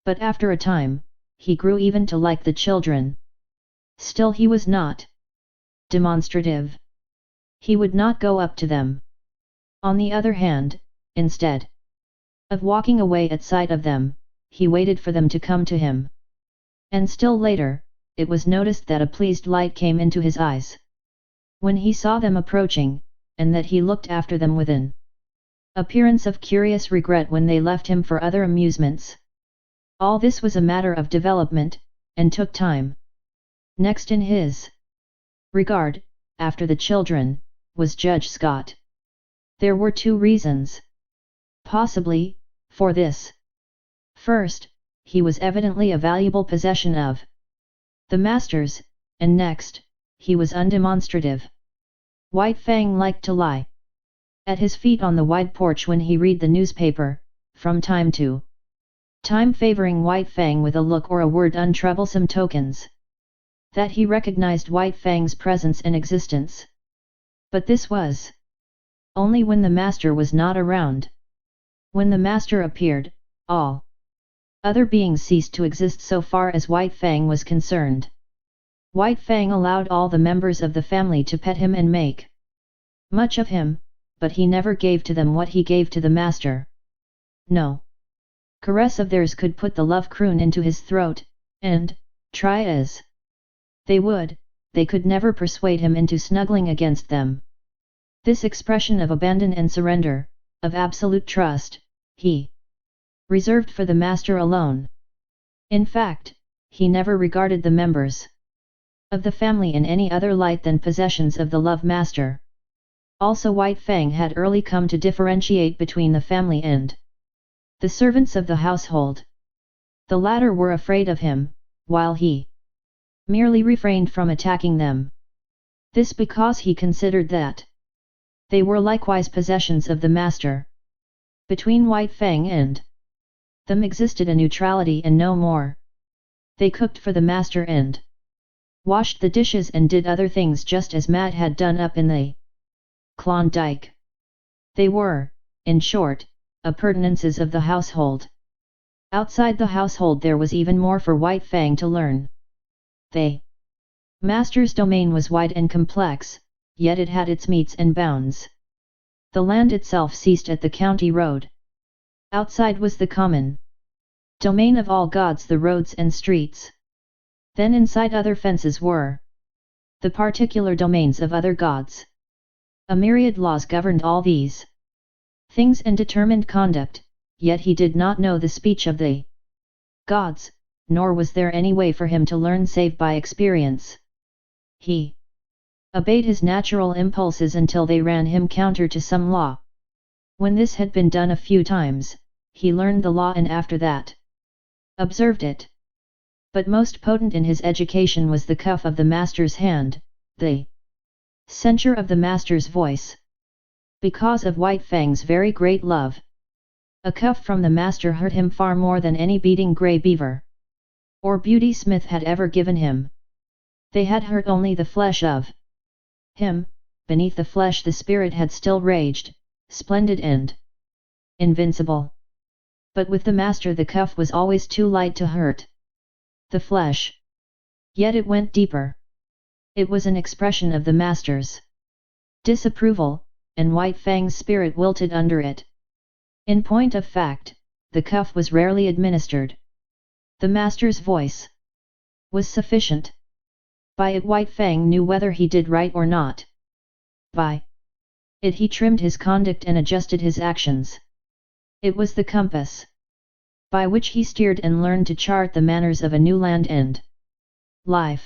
But after a time, he grew even to like the children. Still he was not demonstrative. He would not go up to them. On the other hand, instead of walking away at sight of them, he waited for them to come to him. And still later, it was noticed that a pleased light came into his eyes when he saw them approaching, and that he looked after them with an appearance of curious regret when they left him for other amusements. All this was a matter of development, and took time. Next in his regard, after the children, was Judge Scott. There were two reasons, possibly, for this. First, he was evidently a valuable possession of the master's, and next, he was undemonstrative. White Fang liked to lie at his feet on the wide porch when he read the newspaper, from time to time favoring White Fang with a look or a word, untroublesome tokens that he recognized White Fang's presence and existence. But this was only when the master was not around. When the master appeared, all other beings ceased to exist so far as White Fang was concerned. White Fang allowed all the members of the family to pet him and make much of him, but he never gave to them what he gave to the master. No caress of theirs could put the love croon into his throat, and, try as they would, they could never persuade him into snuggling against them. This expression of abandon and surrender, of absolute trust, he reserved for the master alone. In fact, he never regarded the members of the family in any other light than possessions of the love master. Also White Fang had early come to differentiate between the family and the servants of the household. The latter were afraid of him, while he merely refrained from attacking them. This because he considered that they were likewise possessions of the master. Between White Fang and them existed a neutrality and no more. They cooked for the master and washed the dishes and did other things just as Matt had done up in the Klondike. They were, in short, appurtenances of the household. Outside the household there was even more for White Fang to learn. The master's domain was wide and complex, yet it had its metes and bounds. The land itself ceased at the county road. Outside was the common domain of all gods, the roads and streets. Then inside other fences were the particular domains of other gods. A myriad laws governed all these things and determined conduct, yet he did not know the speech of the gods, nor was there any way for him to learn save by experience. He obeyed his natural impulses until they ran him counter to some law. When this had been done a few times, he learned the law and after that observed it. But most potent in his education was the cuff of the master's hand, the censure of the master's voice. Because of White Fang's very great love, a cuff from the master hurt him far more than any beating grey beaver. or beauty Smith had ever given him. They had hurt only the flesh of him, beneath the flesh the spirit had still raged, splendid and invincible. But with the master the cuff was always too light to hurt the flesh. Yet it went deeper. It was an expression of the master's disapproval, and White Fang's spirit wilted under it. In point of fact, the cuff was rarely administered. The master's voice was sufficient. By it White Fang knew whether he did right or not. By it he trimmed his conduct and adjusted his actions. It was the compass by which he steered and learned to chart the manners of a new land and life.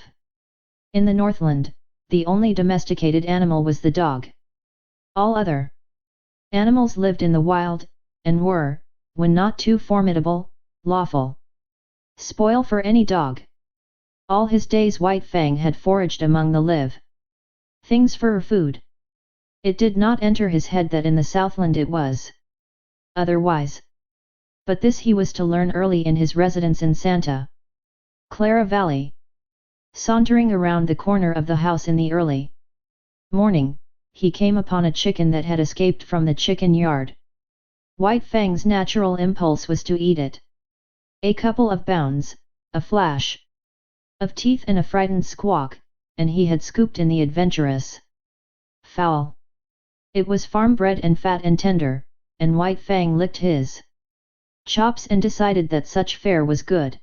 In the Northland, the only domesticated animal was the dog. All other animals lived in the wild, and were, when not too formidable, lawful spoil for any dog. All his days White Fang had foraged among the live things for food. It did not enter his head that in the Southland it was otherwise. But this he was to learn early in his residence in Santa Clara Valley. Sauntering around the corner of the house in the early morning, he came upon a chicken that had escaped from the chicken yard. White Fang's natural impulse was to eat it. A couple of bounds, a flash of teeth and a frightened squawk, and he had scooped in the adventurous fowl. It was farm-bred and fat and tender, and White Fang licked his chops and decided that such fare was good.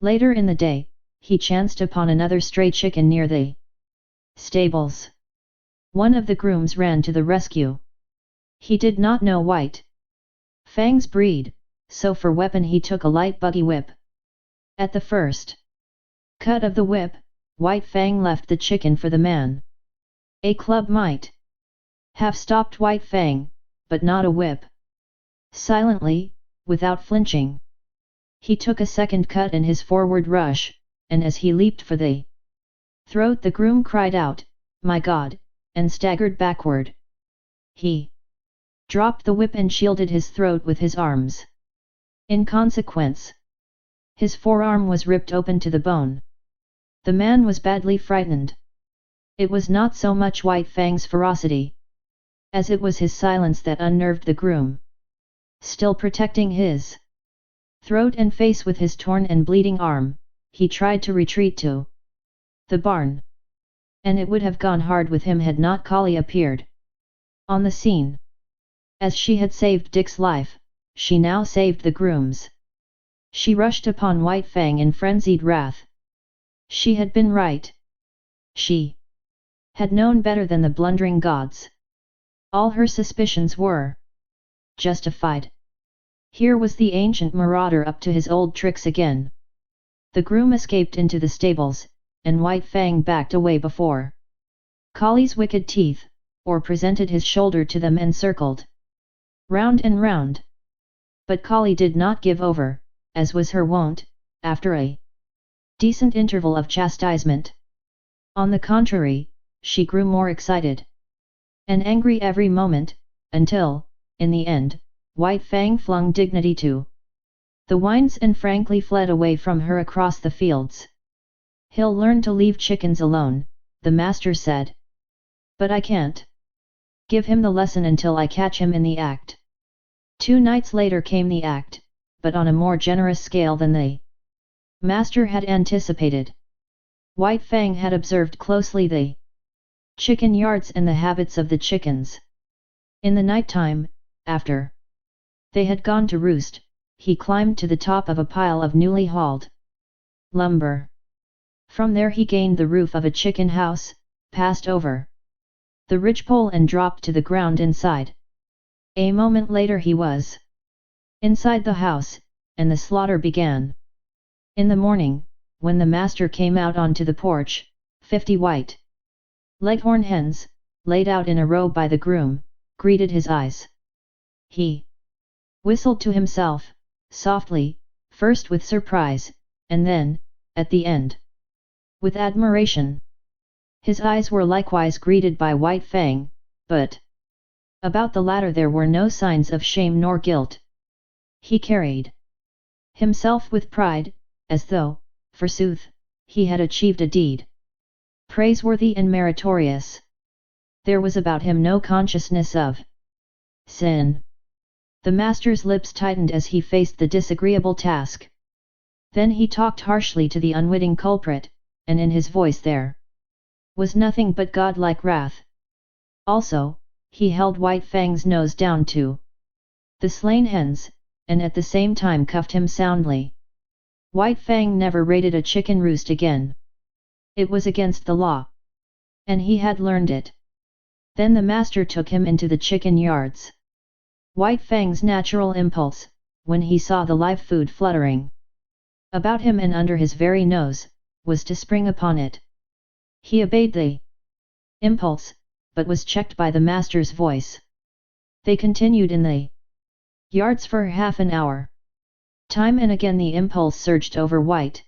Later in the day, he chanced upon another stray chicken near the stables. One of the grooms ran to the rescue. He did not know White Fang's breed, so for weapon he took a light buggy whip. At the first cut of the whip, White Fang left the chicken for the man. A club might have stopped White Fang, but not a whip. Silently, without flinching, he took a second cut in his forward rush, and as he leaped for the throat the groom cried out, "My God!" and staggered backward. He dropped the whip and shielded his throat with his arms. In consequence, his forearm was ripped open to the bone. The man was badly frightened. It was not so much White Fang's ferocity as it was his silence that unnerved the groom. Still protecting his throat and face with his torn and bleeding arm, he tried to retreat to the barn. And it would have gone hard with him had not Collie appeared on the scene. As she had saved Dick's life, she now saved the groom's. She rushed upon White Fang in frenzied wrath. She had been right. She had known better than the blundering gods. All her suspicions were justified. Here was the ancient marauder up to his old tricks again. The groom escaped into the stables, and White Fang backed away before Collie's wicked teeth, or presented his shoulder to them and circled round and round. But Collie did not give over, as was her wont, after a decent interval of chastisement. On the contrary, she grew more excited and angry every moment, until, in the end, White Fang flung dignity to the winds and frankly fled away from her across the fields. "He'll learn to leave chickens alone," the master said. "But I can't give him the lesson until I catch him in the act." 2 nights later came the act, but on a more generous scale than the master had anticipated. White Fang had observed closely the chicken yards and the habits of the chickens. In the night time, after they had gone to roost, he climbed to the top of a pile of newly hauled lumber. From there he gained the roof of a chicken house, passed over the ridgepole and dropped to the ground inside. A moment later he was inside the house, and the slaughter began. In the morning, when the master came out onto the porch, 50 white Leghorn hens, laid out in a row by the groom, greeted his eyes. He whistled to himself, softly, first with surprise, and then, at the end, with admiration. His eyes were likewise greeted by White Fang, but about the latter there were no signs of shame nor guilt. He carried himself with pride, as though, forsooth, he had achieved a deed praiseworthy and meritorious. There was about him no consciousness of sin. The master's lips tightened as he faced the disagreeable task. Then he talked harshly to the unwitting culprit, and in his voice there was nothing but godlike wrath. Also, he held White Fang's nose down to the slain hens, and at the same time cuffed him soundly. White Fang never raided a chicken roost again. It was against the law. And he had learned it. Then the master took him into the chicken yards. White Fang's natural impulse, when he saw the live food fluttering about him and under his very nose, was to spring upon it. He obeyed the impulse, but was checked by the master's voice. They continued in the yards for half an hour. Time and again the impulse surged over White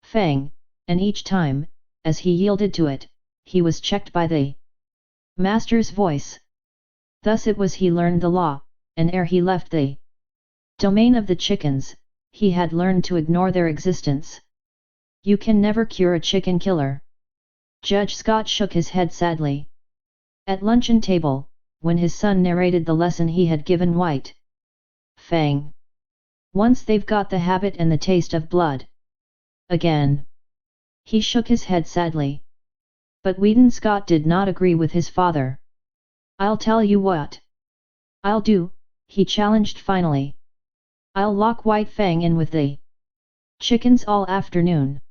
Fang, and each time, as he yielded to it, he was checked by the master's voice. Thus it was he learned the law, and ere he left the domain of the chickens, he had learned to ignore their existence. You can never cure a chicken killer. Judge Scott shook his head sadly. At luncheon table, when his son narrated the lesson he had given White Fang. Once they've got the habit and the taste of blood. Again. He shook his head sadly. But Whedon Scott did not agree with his father. I'll tell you what I'll do, he challenged finally. I'll lock White Fang in with the chickens all afternoon.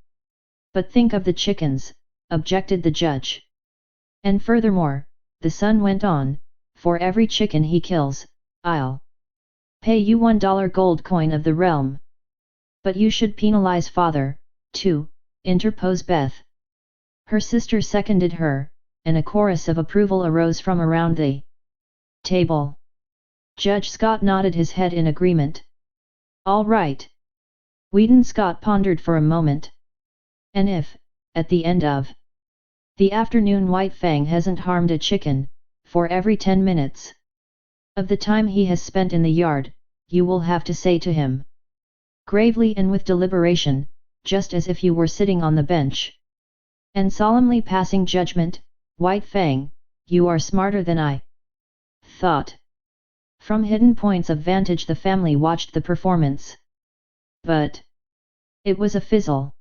But think of the chickens, objected the judge. And furthermore, the son went on, for every chicken he kills, I'll pay you $1 gold coin of the realm. But you should penalize father, too, interposed Beth. Her sister seconded her, and a chorus of approval arose from around the table. Judge Scott nodded his head in agreement. All right. Whedon Scott pondered for a moment. And if, at the end of the afternoon White Fang hasn't harmed a chicken, for every 10 minutes of the time he has spent in the yard, you will have to say to him, gravely and with deliberation, just as if you were sitting on the bench, and solemnly passing judgment, White Fang, you are smarter than I thought. From hidden points of vantage the family watched the performance. But it was a fizzle.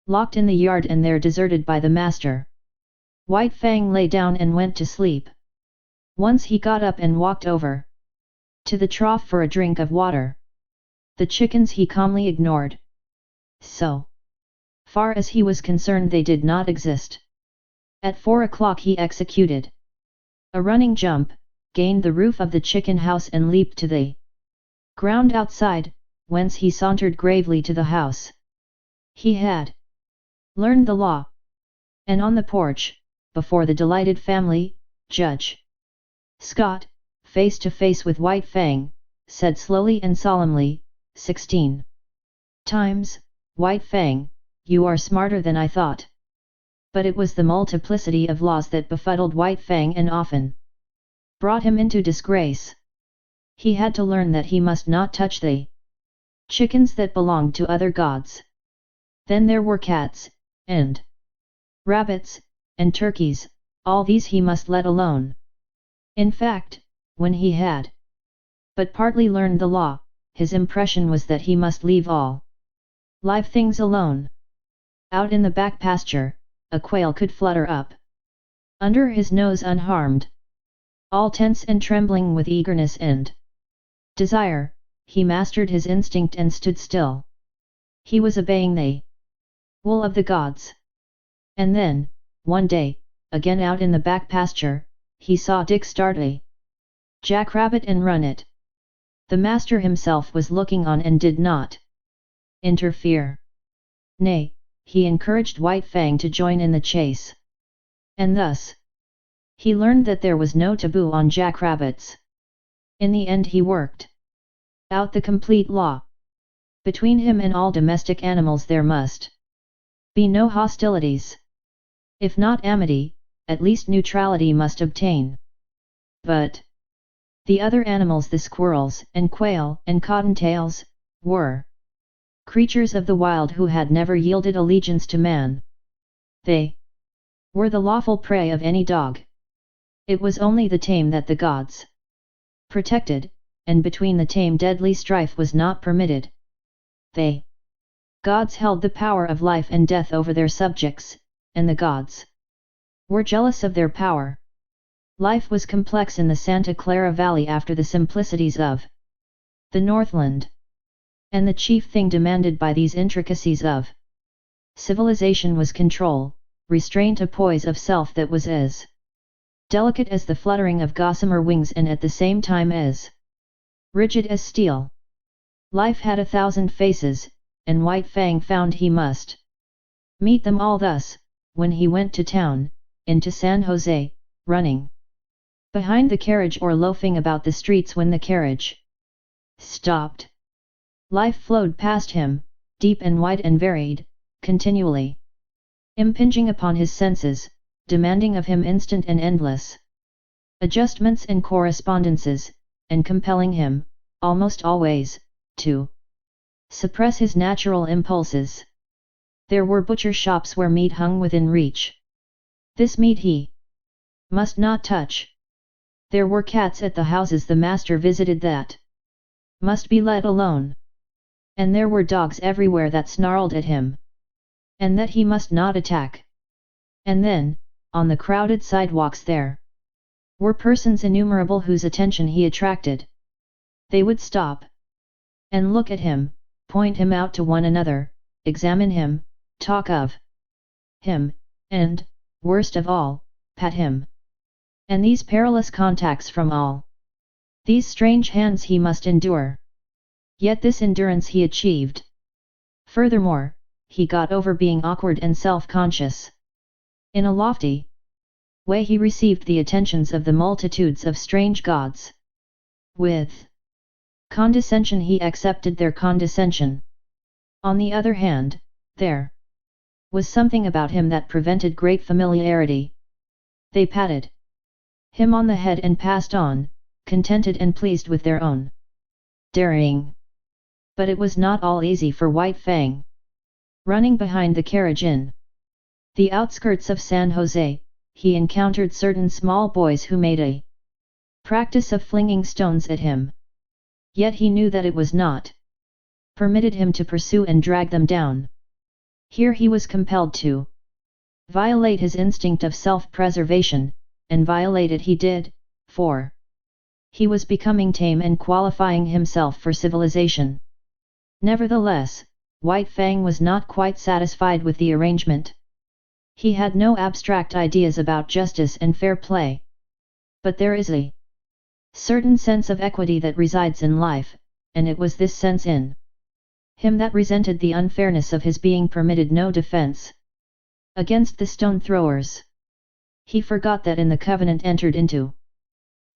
Locked in the yard and there deserted by the master, White Fang lay down and went to sleep. Once he got up and walked over to the trough for a drink of water. The chickens he calmly ignored. So far as he was concerned they did not exist. At 4 o'clock he executed a running jump, gained the roof of the chicken house and leaped to the ground outside, whence he sauntered gravely to the house. He had learned the law. And on the porch, before the delighted family, Judge Scott, face to face with White Fang, said slowly and solemnly, 16 times, White Fang, you are smarter than I thought. But it was the multiplicity of laws that befuddled White Fang and often brought him into disgrace. He had to learn that he must not touch the chickens that belonged to other gods. Then there were cats, and rabbits, and turkeys, all these he must let alone. In fact, when he had but partly learned the law, his impression was that he must leave all live things alone. Out in the back pasture, a quail could flutter up under his nose unharmed. All tense and trembling with eagerness and desire, he mastered his instinct and stood still. He was obeying the will of the gods. And then, one day, again out in the back pasture, he saw Dick start a jackrabbit and run it. The master himself was looking on and did not interfere. Nay, he encouraged White Fang to join in the chase. And thus he learned that there was no taboo on jackrabbits. In the end he worked out the complete law. Between him and all domestic animals there must be no hostilities. If not amity, at least neutrality must obtain. But the other animals, the squirrels and quail and cottontails, were creatures of the wild who had never yielded allegiance to man. They were the lawful prey of any dog. It was only the tame that the gods protected, and between the tame deadly strife was not permitted. They gods held the power of life and death over their subjects, and the gods were jealous of their power. Life was complex in the Santa Clara Valley after the simplicities of the Northland. And the chief thing demanded by these intricacies of civilization was control, restraint, a poise of self that was as delicate as the fluttering of gossamer wings and at the same time as rigid as steel. Life had 1,000 faces, and White Fang found he must meet them all thus, when he went to town, into San Jose, running behind the carriage or loafing about the streets when the carriage stopped. Life flowed past him, deep and wide and varied, continually impinging upon his senses, demanding of him instant and endless adjustments and correspondences, and compelling him, almost always, to suppress his natural impulses. There were butcher shops where meat hung within reach. This meat he must not touch. There were cats at the houses the master visited that must be let alone. And there were dogs everywhere that snarled at him, and that he must not attack. And then, on the crowded sidewalks there were persons innumerable whose attention he attracted. They would stop and look at him, point him out to one another, examine him, talk of him, and, worst of all, pat him. And these perilous contacts from all these strange hands he must endure. Yet this endurance he achieved. Furthermore, he got over being awkward and self-conscious. In a lofty way he received the attentions of the multitudes of strange gods. With condescension he accepted their condescension. On the other hand, there was something about him that prevented great familiarity. They patted him on the head and passed on, contented and pleased with their own daring. But it was not all easy for White Fang. Running behind the carriage in the outskirts of San Jose, he encountered certain small boys who made a practice of flinging stones at him. Yet he knew that it was not permitted him to pursue and drag them down. Here he was compelled to violate his instinct of self-preservation, and violate it he did, for he was becoming tame and qualifying himself for civilization. Nevertheless, White Fang was not quite satisfied with the arrangement. He had no abstract ideas about justice and fair play. But there is a certain sense of equity that resides in life, and it was this sense in him that resented the unfairness of his being permitted no defense against the stone throwers. He forgot that in the covenant entered into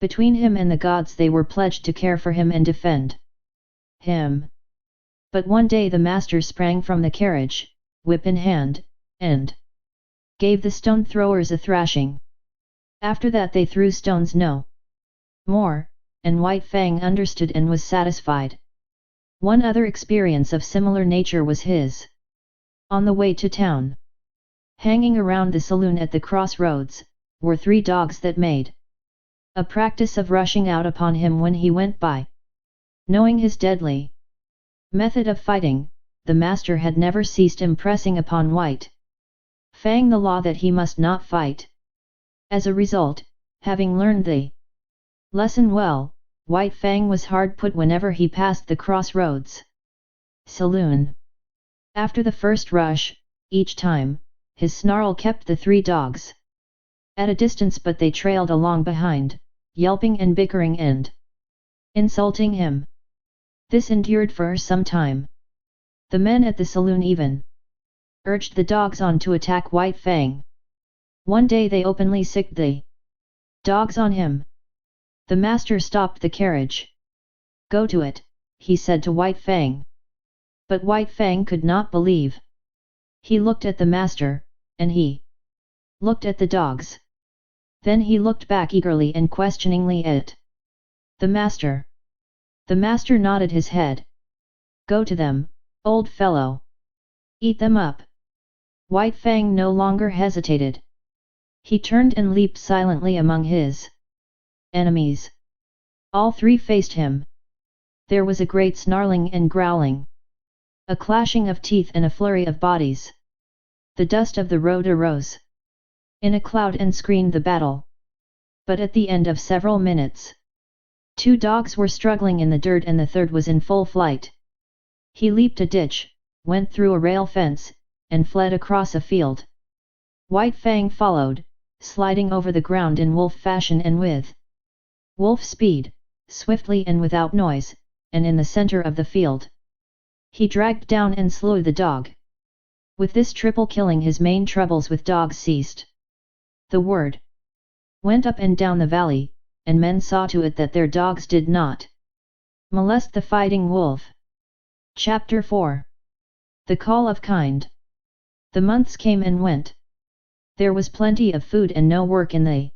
between him and the gods they were pledged to care for him and defend him. But one day the master sprang from the carriage, whip in hand, and gave the stone throwers a thrashing. After that they threw stones no more, and White Fang understood and was satisfied. One other experience of similar nature was his. On the way to town, hanging around the saloon at the crossroads, were 3 dogs that made a practice of rushing out upon him when he went by. Knowing his deadly method of fighting, the master had never ceased impressing upon White Fang the law that he must not fight. As a result, having learned the lesson well, White Fang was hard put whenever he passed the crossroads saloon. After the first rush, each time, his snarl kept the 3 dogs at a distance, but they trailed along behind, yelping and bickering and insulting him. This endured for some time. The men at the saloon even urged the dogs on to attack White Fang. One day they openly sicked the dogs on him. The master stopped the carriage. "Go to it," he said to White Fang. But White Fang could not believe. He looked at the master, and he looked at the dogs. Then he looked back eagerly and questioningly at the master. The master nodded his head. "Go to them," Old fellow! Eat them up! White Fang no longer hesitated. He turned and leaped silently among his enemies. All three faced him. There was a great snarling and growling. A clashing of teeth and a flurry of bodies. The dust of the road arose in a cloud and screened the battle. But at the end of several minutes, 2 dogs were struggling in the dirt and the third was in full flight. He leaped a ditch, went through a rail fence, and fled across a field. White Fang followed, sliding over the ground in wolf fashion and with wolf speed, swiftly and without noise, and in the center of the field. He dragged down and slew the dog. With this triple killing his main troubles with dogs ceased. The word went up and down the valley, and men saw to it that their dogs did not molest the fighting wolf. Chapter 4. The Call of Kind. The months came and went. There was plenty of food and no work in the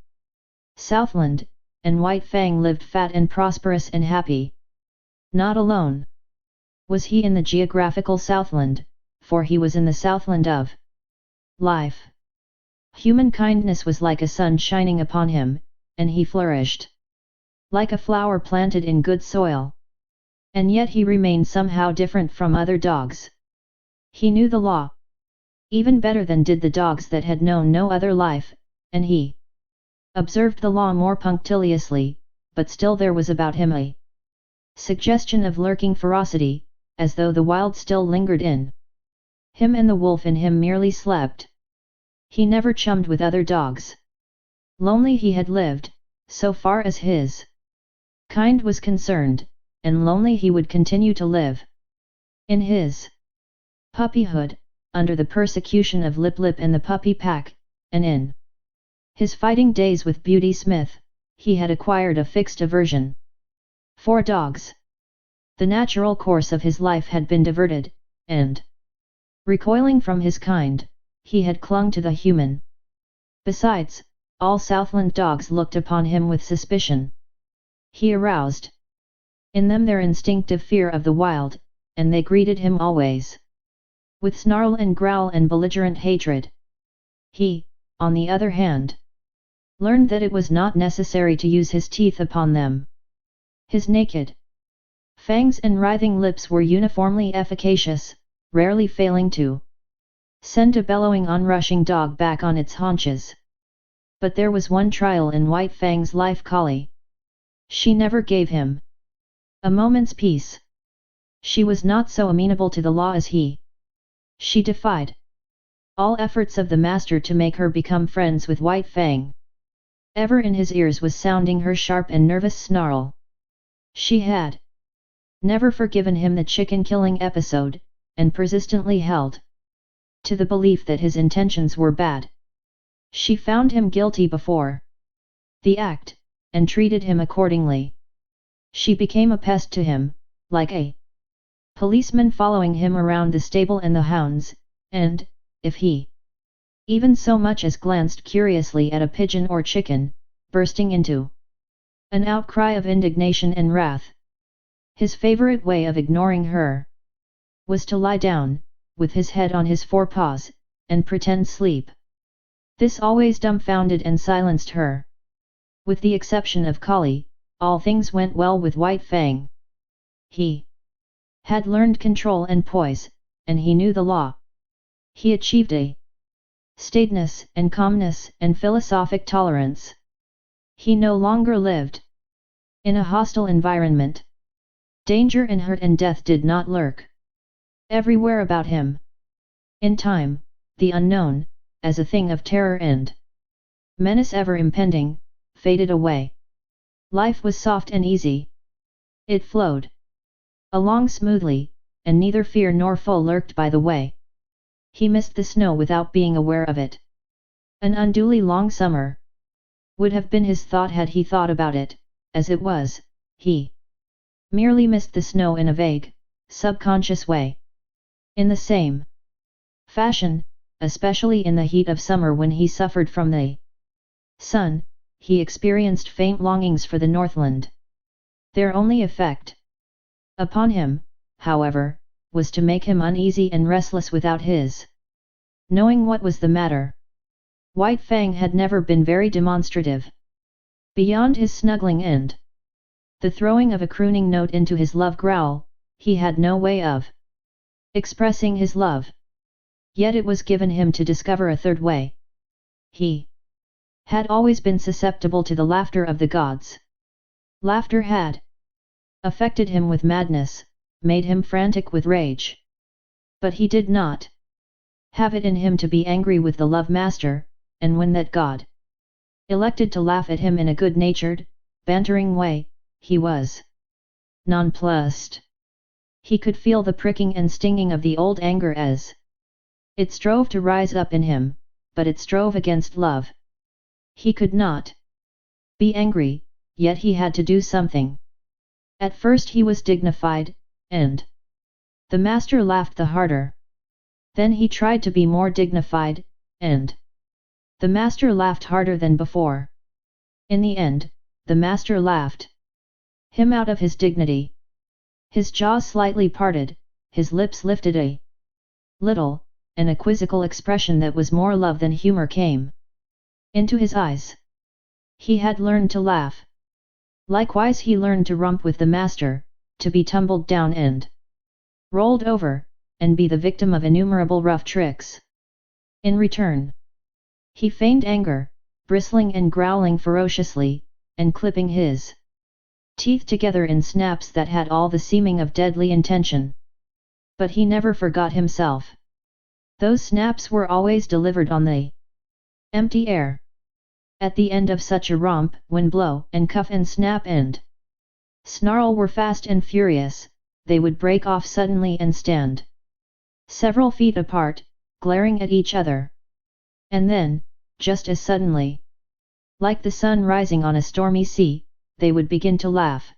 Southland, and White Fang lived fat and prosperous and happy. Not alone was he in the geographical Southland, for he was in the Southland of life. Human kindness was like a sun shining upon him, and he flourished like a flower planted in good soil. And yet he remained somehow different from other dogs. He knew the law even better than did the dogs that had known no other life, and he observed the law more punctiliously, but still there was about him a suggestion of lurking ferocity, as though the wild still lingered in him and the wolf in him merely slept. He never chummed with other dogs. Lonely he had lived, so far as his kind was concerned, and lonely he would continue to live. In his puppyhood, under the persecution of Lip Lip and the puppy pack, and in his fighting days with Beauty Smith, he had acquired a fixed aversion for dogs. The natural course of his life had been diverted, and, recoiling from his kind, he had clung to the human. Besides, all Southland dogs looked upon him with suspicion. He aroused in them their instinctive fear of the wild, and they greeted him always with snarl and growl and belligerent hatred. He, on the other hand, learned that it was not necessary to use his teeth upon them. His naked fangs and writhing lips were uniformly efficacious, rarely failing to send a bellowing onrushing dog back on its haunches. But there was one trial in White Fang's life: Collie. She never gave him a moment's peace. She was not so amenable to the law as he. She defied all efforts of the master to make her become friends with White Fang. Ever in his ears was sounding her sharp and nervous snarl. She had never forgiven him the chicken-killing episode, and persistently held to the belief that his intentions were bad. She found him guilty before the act, and treated him accordingly. She became a pest to him, like a policeman following him around the stable and the hounds, and, if he even so much as glanced curiously at a pigeon or chicken, bursting into an outcry of indignation and wrath. His favorite way of ignoring her was to lie down, with his head on his forepaws, and pretend sleep. This always dumbfounded and silenced her. With the exception of Collie, all things went well with White Fang. He had learned control and poise, and he knew the law. He achieved a staidness and calmness and philosophic tolerance. He no longer lived in a hostile environment. Danger and hurt and death did not lurk everywhere about him. In time, the unknown, as a thing of terror and menace ever impending, faded away. Life was soft and easy. It flowed along smoothly, and neither fear nor foe lurked by the way. He missed the snow without being aware of it. An unduly long summer would have been his thought had he thought about it. As it was, he merely missed the snow in a vague, subconscious way. In the same fashion, especially in the heat of summer when he suffered from the sun, he experienced faint longings for the Northland. Their only effect upon him, however, was to make him uneasy and restless without his knowing what was the matter. White Fang had never been very demonstrative. Beyond his snuggling and the throwing of a crooning note into his love growl, he had no way of expressing his love. Yet it was given him to discover a third way. He had always been susceptible to the laughter of the gods. Laughter had affected him with madness, made him frantic with rage. But he did not have it in him to be angry with the love master, and when that god elected to laugh at him in a good-natured, bantering way, he was nonplussed. He could feel the pricking and stinging of the old anger as it strove to rise up in him, but it strove against love. He could not be angry, yet he had to do something. At first he was dignified, and the master laughed the harder. Then he tried to be more dignified, and the master laughed harder than before. In the end, the master laughed him out of his dignity. His jaws slightly parted, his lips lifted a little, and a quizzical expression that was more love than humor came into his eyes. He had learned to laugh. Likewise he learned to romp with the master, to be tumbled down and rolled over, and be the victim of innumerable rough tricks. In return, he feigned anger, bristling and growling ferociously, and clipping his teeth together in snaps that had all the seeming of deadly intention. But he never forgot himself. Those snaps were always delivered on the empty air. At the end of such a romp, when blow and cuff and snap and snarl were fast and furious, they would break off suddenly and stand several feet apart, glaring at each other. And then, just as suddenly, like the sun rising on a stormy sea, they would begin to laugh.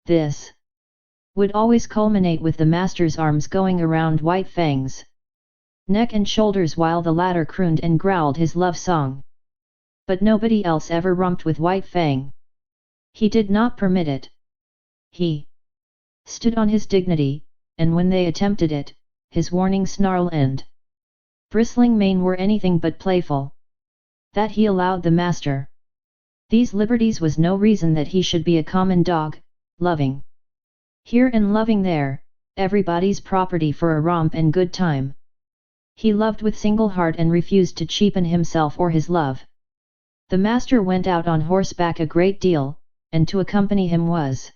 This would always culminate with the master's arms going around White Fang's neck and shoulders while the latter crooned and growled his love song. But nobody else ever romped with White Fang. He did not permit it. He stood on his dignity, and when they attempted it, his warning snarl and bristling mane were anything but playful. That he allowed the master these liberties was no reason that he should be a common dog, loving here and loving there, everybody's property for a romp and good time. He loved with single heart and refused to cheapen himself or his love. The master went out on horseback a great deal, and to accompany him was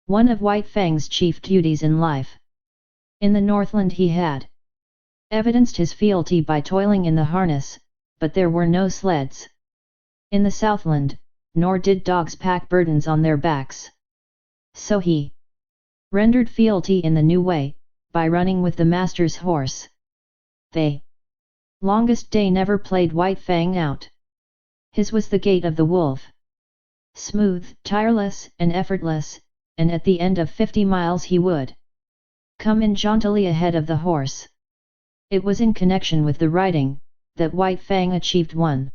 one of White Fang's chief duties in life. In the Northland he had evidenced his fealty by toiling in the harness, but there were no sleds in the Southland, nor did dogs pack burdens on their backs. So he rendered fealty in the new way, by running with the master's horse. The longest day never played White Fang out. His was the gait of the wolf. Smooth, tireless, and effortless, and at the end of 50 miles he would come in jauntily ahead of the horse. It was in connection with the riding that White Fang achieved one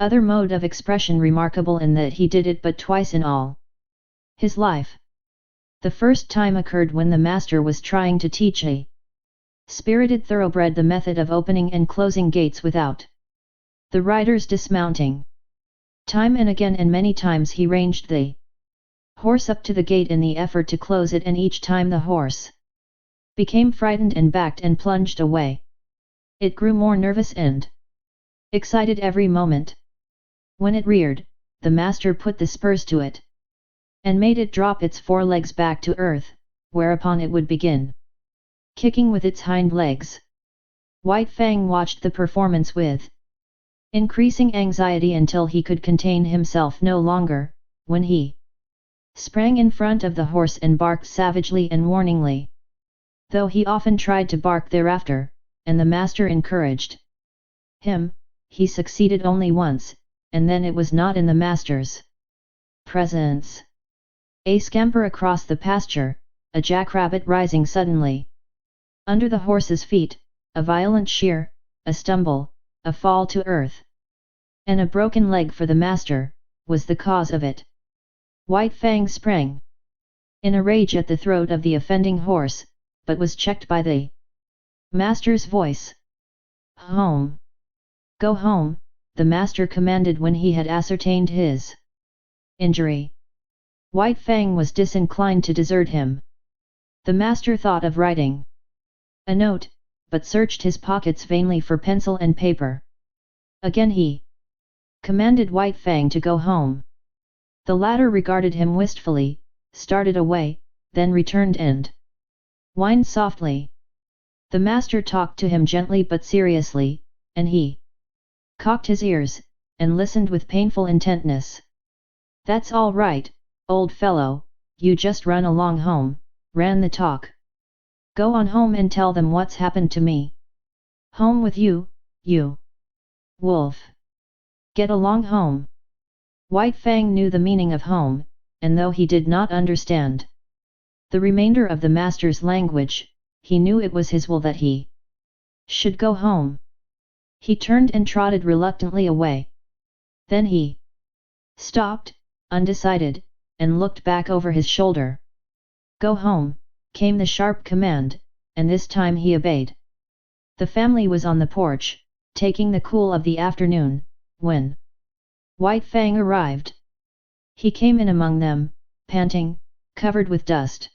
other mode of expression remarkable in that he did it but twice in all his life. The first time occurred when the master was trying to teach a spirited thoroughbred the method of opening and closing gates without the riders dismounting. Time and again and many times he ranged the horse up to the gate in the effort to close it, and each time the horse became frightened and backed and plunged away. It grew more nervous and excited every moment. When it reared, the master put the spurs to it and made it drop its forelegs back to earth, whereupon it would begin kicking with its hind legs. White Fang watched the performance with increasing anxiety until he could contain himself no longer, when he sprang in front of the horse and barked savagely and warningly. Though he often tried to bark thereafter, and the master encouraged him, he succeeded only once, and then it was not in the master's presence. A scamper across the pasture, a jackrabbit rising suddenly under the horse's feet, a violent shear, a stumble, a fall to earth, and a broken leg for the master, was the cause of it. White Fang sprang in a rage at the throat of the offending horse, but was checked by the master's voice. Home! Go home, the master commanded when he had ascertained his injury. White Fang was disinclined to desert him. The master thought of writing a note, but searched his pockets vainly for pencil and paper. Again he commanded White Fang to go home. The latter regarded him wistfully, started away, then returned and whined softly. The master talked to him gently but seriously, and he cocked his ears, and listened with painful intentness. "That's all right, old fellow, you just run along home," ran the talk. "Go on home and tell them what's happened to me. Home with you, you wolf! Get along home!" White Fang knew the meaning of home, and though he did not understand the remainder of the master's language, he knew it was his will that he should go home. He turned and trotted reluctantly away. Then he stopped, undecided, and looked back over his shoulder. "Go home," came the sharp command, and this time he obeyed. The family was on the porch, taking the cool of the afternoon, when White Fang arrived. He came in among them, panting, covered with dust.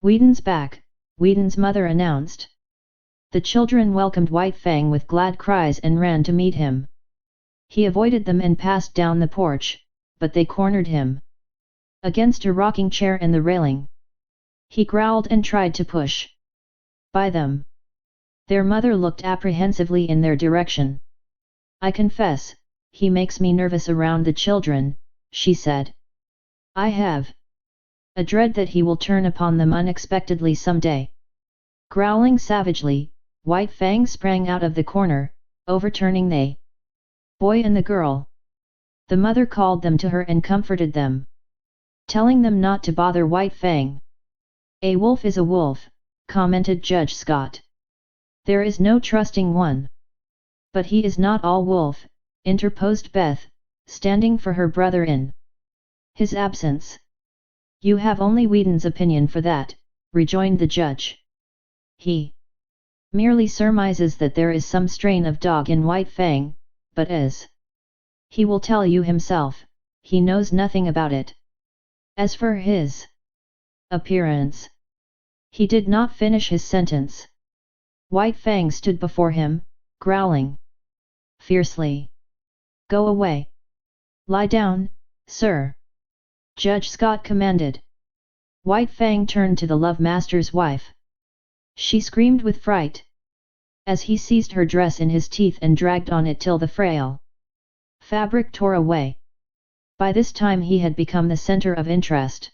"Whedon's back," Whedon's mother announced. The children welcomed White Fang with glad cries and ran to meet him. He avoided them and passed down the porch, but they cornered him against a rocking chair and the railing. He growled and tried to push by them. Their mother looked apprehensively in their direction. "I confess, he makes me nervous around the children," she said. "I have a dread that he will turn upon them unexpectedly someday." Growling savagely, White Fang sprang out of the corner, overturning the boy and the girl. The mother called them to her and comforted them, telling them not to bother White Fang. "A wolf is a wolf," commented Judge Scott. "There is no trusting one." "But he is not all wolf," interposed Beth, standing for her brother in his absence. "You have only Whedon's opinion for that," rejoined the judge. "He merely surmises that there is some strain of dog in White Fang, but as he will tell you himself, he knows nothing about it. As for his appearance..." He did not finish his sentence. White Fang stood before him, growling fiercely. "Go away! Lie down, sir!" Judge Scott commanded. White Fang turned to the love master's wife. She screamed with fright as he seized her dress in his teeth and dragged on it till the frail fabric tore away. By this time he had become the center of interest.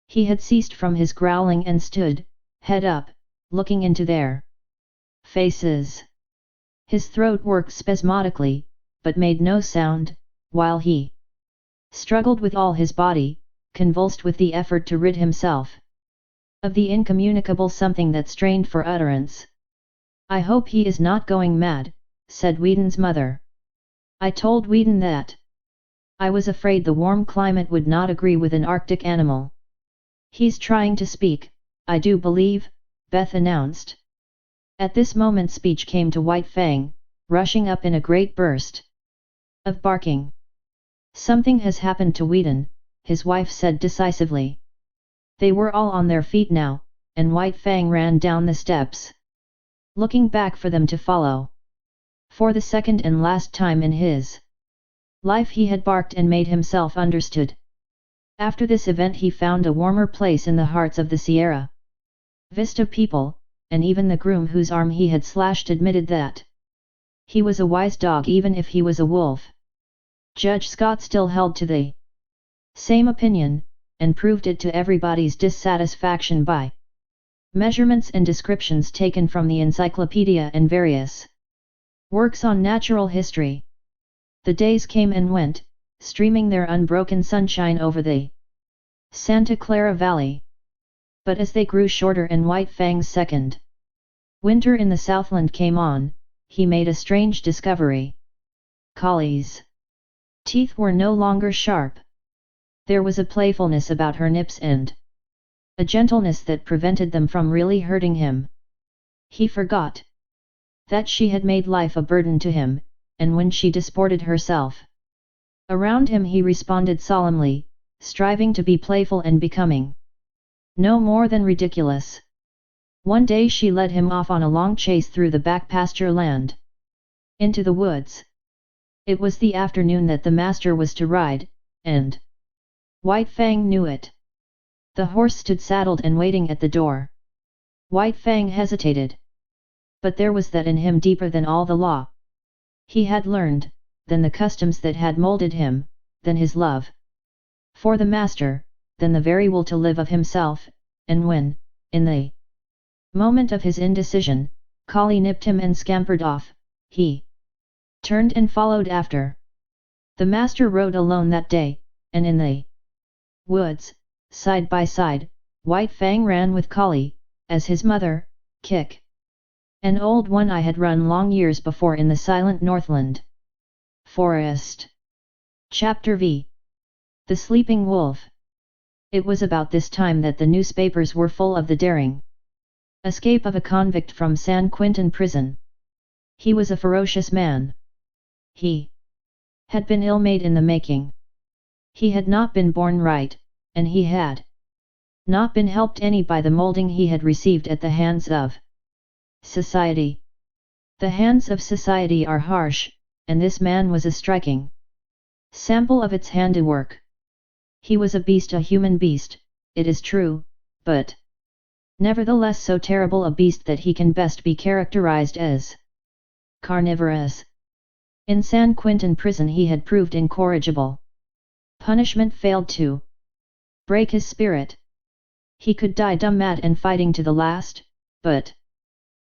He had ceased from his growling and stood, head up, looking into their faces. His throat worked spasmodically, but made no sound, while he struggled with all his body, convulsed with the effort to rid himself of the incommunicable something that strained for utterance. "I hope he is not going mad," said Whedon's mother. "I told Whedon that. I was afraid the warm climate would not agree with an Arctic animal." "He's trying to speak, I do believe," Beth announced. At this moment speech came to White Fang, rushing up in a great burst of barking. "Something has happened to Whedon," his wife said decisively. They were all on their feet now, and White Fang ran down the steps, looking back for them to follow. For the second and last time in his life he had barked and made himself understood. After this event he found a warmer place in the hearts of the Sierra Vista people, and even the groom whose arm he had slashed admitted that he was a wise dog even if he was a wolf. Judge Scott still held to the same opinion, and proved it to everybody's dissatisfaction by measurements and descriptions taken from the encyclopedia and various works on natural history. The days came and went, streaming their unbroken sunshine over the Santa Clara Valley. But as they grew shorter and White Fang's second winter in the Southland came on, he made a strange discovery. Collie's teeth were no longer sharp. There was a playfulness about her nips and a gentleness that prevented them from really hurting him. He forgot that she had made life a burden to him, and when she disported herself around him he responded solemnly, striving to be playful and becoming, no more than ridiculous. One day she led him off on a long chase through the back pasture land, into the woods. It was the afternoon that the master was to ride, and White Fang knew it. The horse stood saddled and waiting at the door. White Fang hesitated. But there was that in him deeper than all the law he had learned, than the customs that had molded him, than his love for the master, than the very will to live of himself, and when, in the moment of his indecision, Kali nipped him and scampered off, he turned and followed after. The master rode alone that day, and in the woods, side by side, White Fang ran with Kali, as his mother, Kick, an old one-eye had run long years before in the silent Northland forest. Chapter V. The Sleeping Wolf. It was about this time that the newspapers were full of the daring escape of a convict from San Quentin prison. He was a ferocious man. He had been ill-made in the making. He had not been born right, and he had not been helped any by the molding he had received at the hands of society. The hands of society are harsh, and this man was a striking sample of its handiwork. He was a beast, a human beast, it is true, but nevertheless so terrible a beast that he can best be characterized as carnivorous. In San Quentin prison he had proved incorrigible. Punishment failed to break his spirit. He could die dumb mad and fighting to the last, but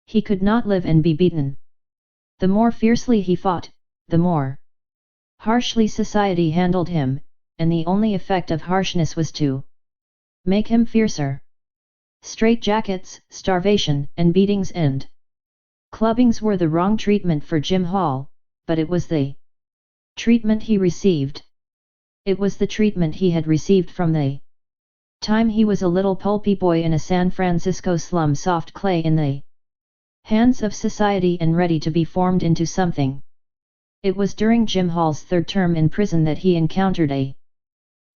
he could not live and be beaten. The more fiercely he fought, the more harshly society handled him, and the only effect of harshness was to make him fiercer. Straitjackets, starvation, and beatings and clubbings were the wrong treatment for Jim Hall, but it was the treatment he received. It was the treatment he had received from the time he was a little pulpy boy in a San Francisco slum, soft clay in the hands of society and ready to be formed into something. It was during Jim Hall's third term in prison that he encountered a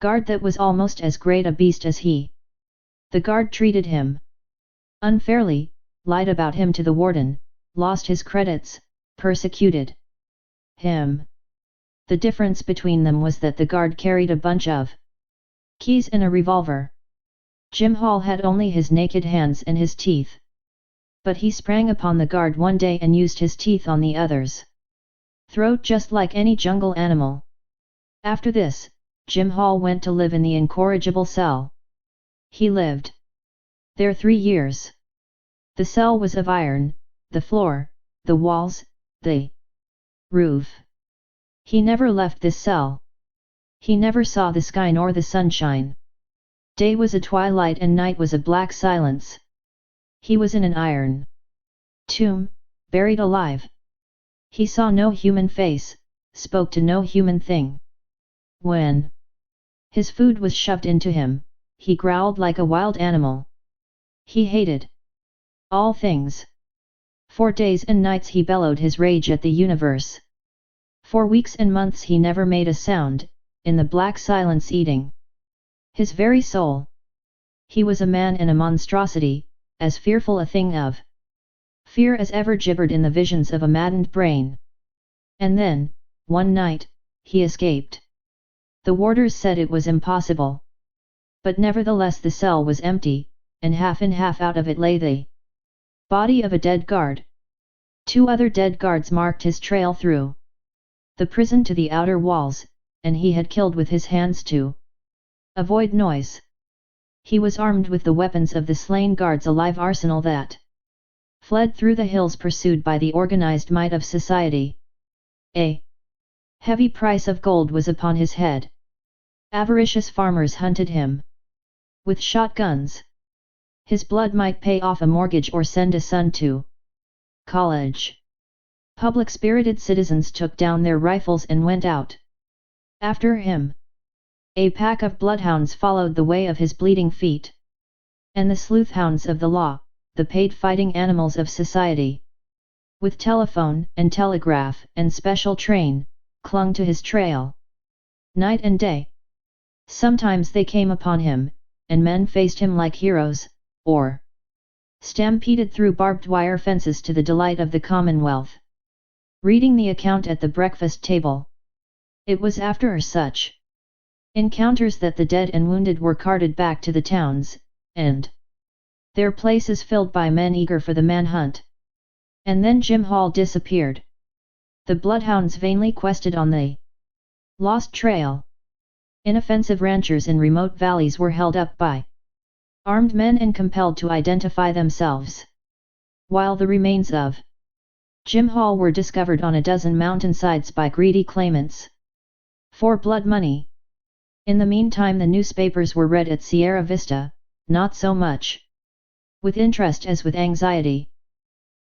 guard that was almost as great a beast as he. The guard treated him unfairly, lied about him to the warden, lost his credits, persecuted him. The difference between them was that the guard carried a bunch of keys and a revolver. Jim Hall had only his naked hands and his teeth. But he sprang upon the guard one day and used his teeth on the other's throat just like any jungle animal. After this, Jim Hall went to live in the incorrigible cell. He lived there 3 years. The cell was of iron, the floor, the walls, the roof. He never left this cell. He never saw the sky nor the sunshine. Day was a twilight and night was a black silence. He was in an iron tomb, buried alive. He saw no human face, spoke to no human thing. When his food was shoved into him, he growled like a wild animal. He hated all things. For days and nights he bellowed his rage at the universe. For weeks and months he never made a sound, in the black silence eating his very soul. He was a man and a monstrosity, as fearful a thing of fear as ever gibbered in the visions of a maddened brain. And then, one night, he escaped. The warders said it was impossible. But nevertheless the cell was empty, and half in half out of it lay the body of a dead guard. 2 other dead guards marked his trail through the prison to the outer walls, and he had killed with his hands to avoid noise. He was armed with the weapons of the slain guards, a live arsenal that fled through the hills pursued by the organized might of society. A heavy price of gold was upon his head. Avaricious farmers hunted him with shotguns. His blood might pay off a mortgage or send a son to college. Public-spirited citizens took down their rifles and went out after him. A pack of bloodhounds followed the way of his bleeding feet. and the sleuthhounds of the law, the paid fighting animals of society, with telephone and telegraph and special train, clung to his trail. Night and day. Sometimes they came upon him, and men faced him like heroes, or stampeded through barbed wire fences to the delight of the Commonwealth. Reading the account at the breakfast table. It was after such encounters that the dead and wounded were carted back to the towns, and their places filled by men eager for the manhunt. And then Jim Hall disappeared. The bloodhounds vainly quested on the lost trail. Inoffensive ranchers in remote valleys were held up by armed men and compelled to identify themselves, while the remains of Jim Hall were discovered on a dozen mountainsides by greedy claimants for blood money. In the meantime the newspapers were read at Sierra Vista, not so much with interest as with anxiety.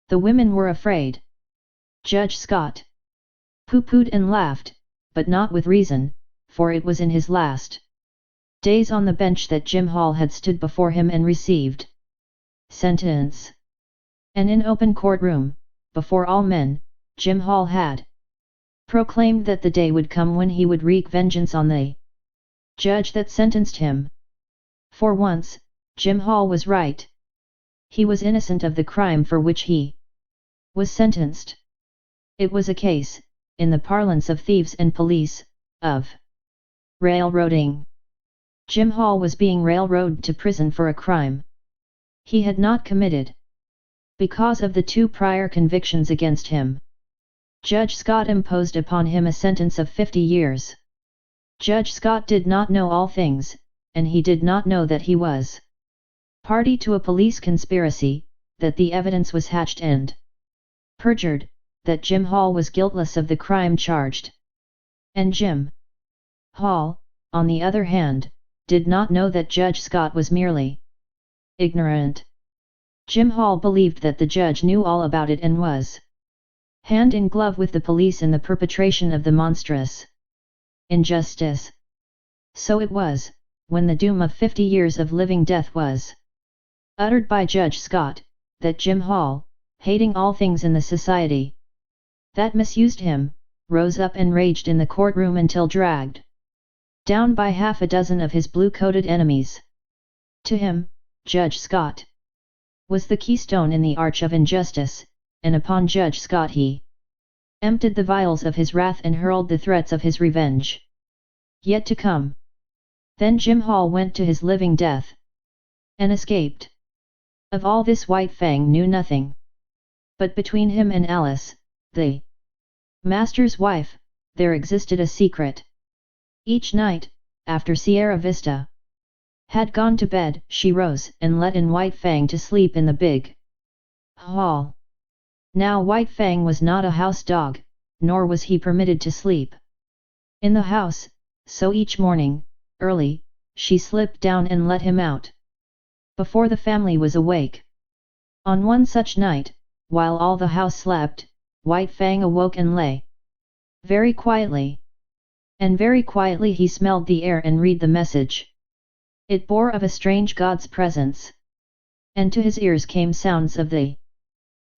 The women were afraid. Judge Scott pooh-poohed and laughed, but not with reason, for it was in his last days on the bench that Jim Hall had stood before him and received sentence. And in open courtroom, before all men, Jim Hall had proclaimed that the day would come when he would wreak vengeance on the judge that sentenced him. For once, Jim Hall was right. He was innocent of the crime for which he was sentenced. It was a case, in the parlance of thieves and police, of railroading. Jim Hall was being railroaded to prison for a crime he had not committed, because of the 2 prior convictions against him. Judge Scott imposed upon him a sentence of 50 years. Judge Scott did not know all things, and he did not know that he was party to a police conspiracy, that the evidence was hatched and perjured, that Jim Hall was guiltless of the crime charged. And Jim Hall, on the other hand, did not know that Judge Scott was merely ignorant. Jim Hall believed that the judge knew all about it and was hand in glove with the police in the perpetration of the monstrous injustice. So it was, when the doom of 50 years of living death was uttered by Judge Scott, that Jim Hall, hating all things in the society that misused him, rose up and raged in the courtroom until dragged down by half a dozen of his blue-coated enemies. To him, Judge Scott was the keystone in the arch of injustice, and upon Judge Scott he emptied the vials of his wrath and hurled the threats of his revenge yet to come. Then Jim Hall went to his living death and escaped. Of all this White Fang knew nothing. But between him and Alice, the master's wife, there existed a secret. Each night, after Sierra Vista had gone to bed, she rose and let in White Fang to sleep in the big hall. Now White Fang was not a house dog, nor was he permitted to sleep in the house, so each morning, early, she slipped down and let him out before the family was awake. On one such night, while all the house slept, White Fang awoke and lay very quietly. And very quietly he smelled the air and read the message. It bore of a strange god's presence. And to his ears came sounds of the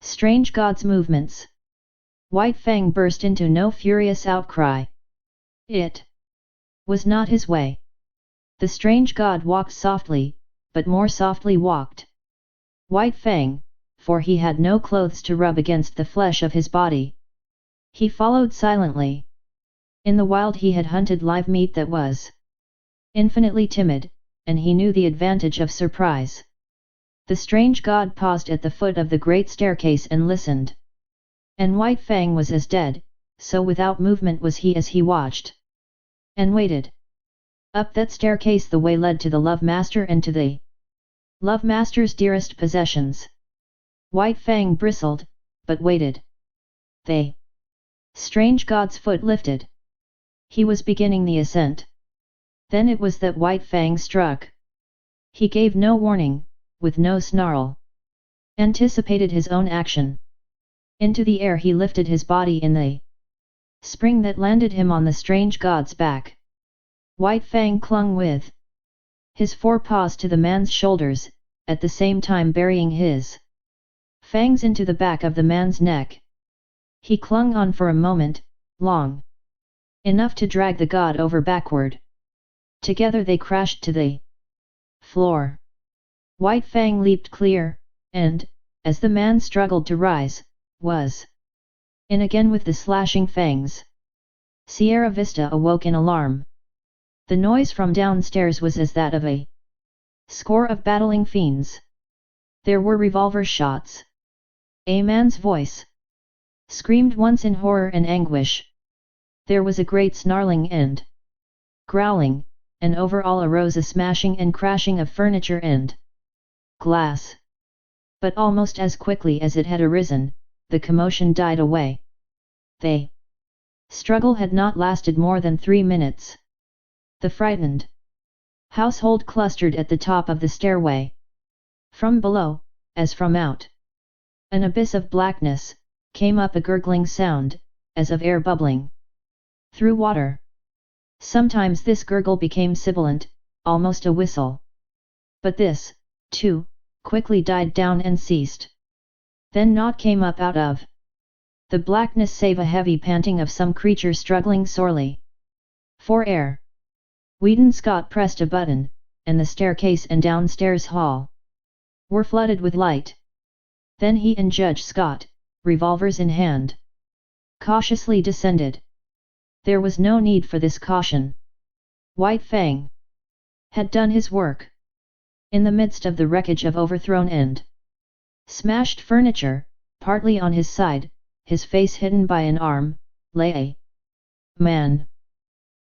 strange god's movements. White Fang burst into no furious outcry. It was not his way. The strange god walked softly, but more softly walked White Fang, for he had no clothes to rub against the flesh of his body. He followed silently. In the wild he had hunted live meat that was infinitely timid, and he knew the advantage of surprise. The strange god paused at the foot of the great staircase and listened. And White Fang was as dead, so without movement was he as he watched and waited. Up that staircase the way led to the Love Master and to the Love Master's dearest possessions. White Fang bristled, but waited. The strange god's foot lifted. He was beginning the ascent. Then it was that White Fang struck. He gave no warning, with no snarl. Anticipated his own action. Into the air he lifted his body in the spring that landed him on the strange god's back. White Fang clung with his forepaws to the man's shoulders, at the same time burying his fangs into the back of the man's neck. He clung on for a moment, long enough to drag the god over backward. Together they crashed to the floor. White Fang leaped clear, and, as the man struggled to rise, was in again with the slashing fangs. Sierra Vista awoke in alarm. The noise from downstairs was as that of a score of battling fiends. There were revolver shots. A man's voice screamed once in horror and anguish. There was a great snarling and growling, and over all arose a smashing and crashing of furniture and glass. But almost as quickly as it had arisen, the commotion died away. The struggle had not lasted more than 3 minutes. The frightened household clustered at the top of the stairway. From below, as from out an abyss of blackness, came up a gurgling sound, as of air bubbling through water. Sometimes this gurgle became sibilant, almost a whistle. But this, too, quickly died down and ceased. Then naught came up out of the blackness save a heavy panting of some creature struggling sorely for air. Whedon Scott pressed a button, and the staircase and downstairs hall were flooded with light. Then he and Judge Scott, revolvers in hand, cautiously descended. There was no need for this caution. White Fang had done his work. In the midst of the wreckage of overthrown and smashed furniture, partly on his side, his face hidden by an arm, lay a man.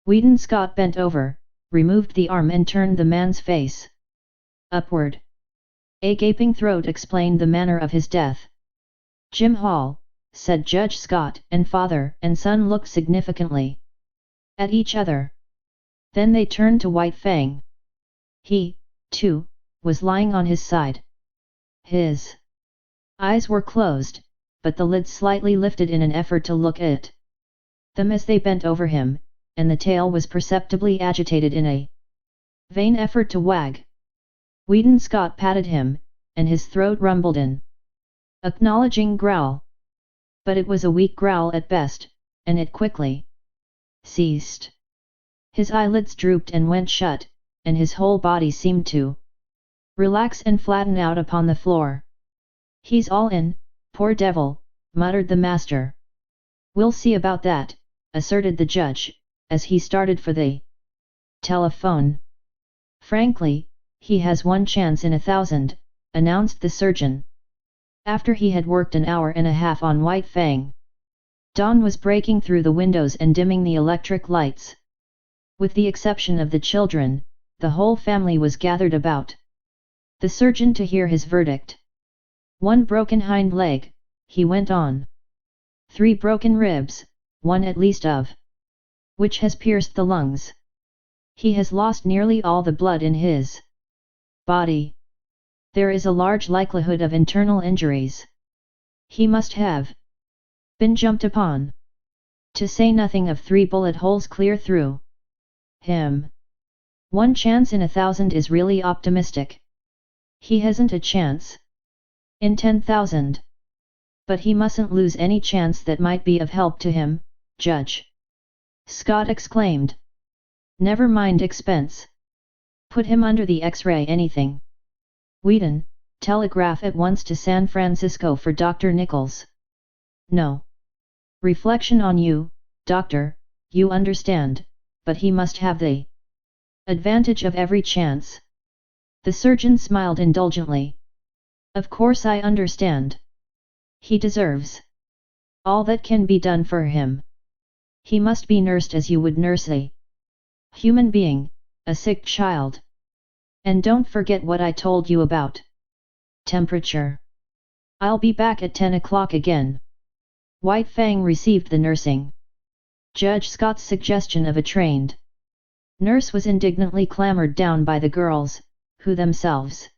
Whedon Scott bent over, removed the arm and turned the man's face upward. A gaping throat explained the manner of his death. "Jim Hall," said Judge Scott, and father and son looked significantly at each other. Then they turned to White Fang. He, too, was lying on his side. His eyes were closed, but the lids slightly lifted in an effort to look at them as they bent over him, and the tail was perceptibly agitated in a vain effort to wag. Whedon Scott patted him, and his throat rumbled an acknowledging growl. But it was a weak growl at best, and it quickly ceased. His eyelids drooped and went shut, and his whole body seemed to relax and flatten out upon the floor. "He's all in, poor devil," muttered the master. "We'll see about that," asserted the judge, as he started for the telephone. "Frankly, he has one chance in 1,000, announced the surgeon, after he had worked an hour and a half on White Fang. Dawn was breaking through the windows and dimming the electric lights. With the exception of the children, the whole family was gathered about the surgeon to hear his verdict. "One broken hind leg," he went on. "3 broken ribs, one at least of which has pierced the lungs. He has lost nearly all the blood in his body. There is a large likelihood of internal injuries. He must have been jumped upon. To say nothing of 3 bullet holes clear through him. One chance in 1,000 is really optimistic. He hasn't a chance in 10,000. But he mustn't lose any chance that might be of help to him," Judge Scott exclaimed. "Never mind expense. Put him under the X-ray anything. Whedon, telegraph at once to San Francisco for Dr. Nichols. No reflection on you, doctor, you understand, but he must have the advantage of every chance." The surgeon smiled indulgently. "Of course I understand. He deserves all that can be done for him. He must be nursed as you would nurse a human being, a sick child. And don't forget what I told you about temperature. I'll be back at 10 o'clock again." White Fang received the nursing. Judge Scott's suggestion of a trained nurse was indignantly clamoured down by the girls, who themselves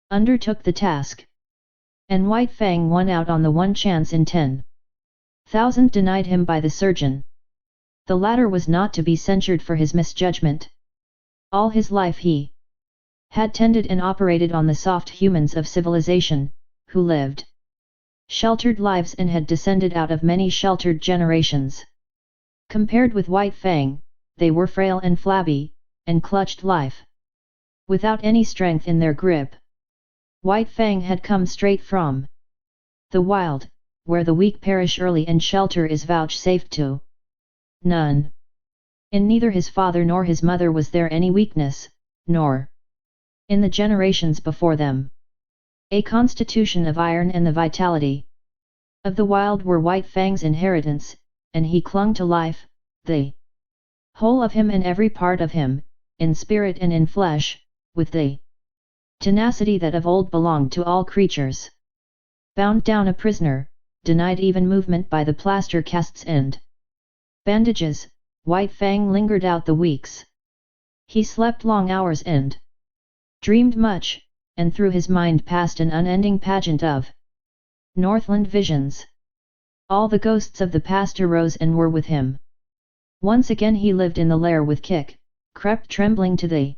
undertook the task. And White Fang won out on the one chance in 10,000 denied him by the surgeon. The latter was not to be censured for his misjudgment. All his life he had tended and operated on the soft humans of civilization, who lived sheltered lives and had descended out of many sheltered generations. Compared with White Fang, they were frail and flabby, and clutched life without any strength in their grip. White Fang had come straight from the wild, where the weak perish early and shelter is vouchsafed to none. In neither his father nor his mother was there any weakness, nor in the generations before them a constitution of iron, and the vitality of the wild were White Fang's inheritance, and he clung to life, the whole of him and every part of him, in spirit and in flesh, with the tenacity that of old belonged to all creatures. Bound down a prisoner, denied even movement by the plaster casts and bandages, White Fang lingered out the weeks. He slept long hours and dreamed much, and through his mind passed an unending pageant of Northland visions. All the ghosts of the past arose and were with him. Once again he lived in the lair with Kick, crept trembling to the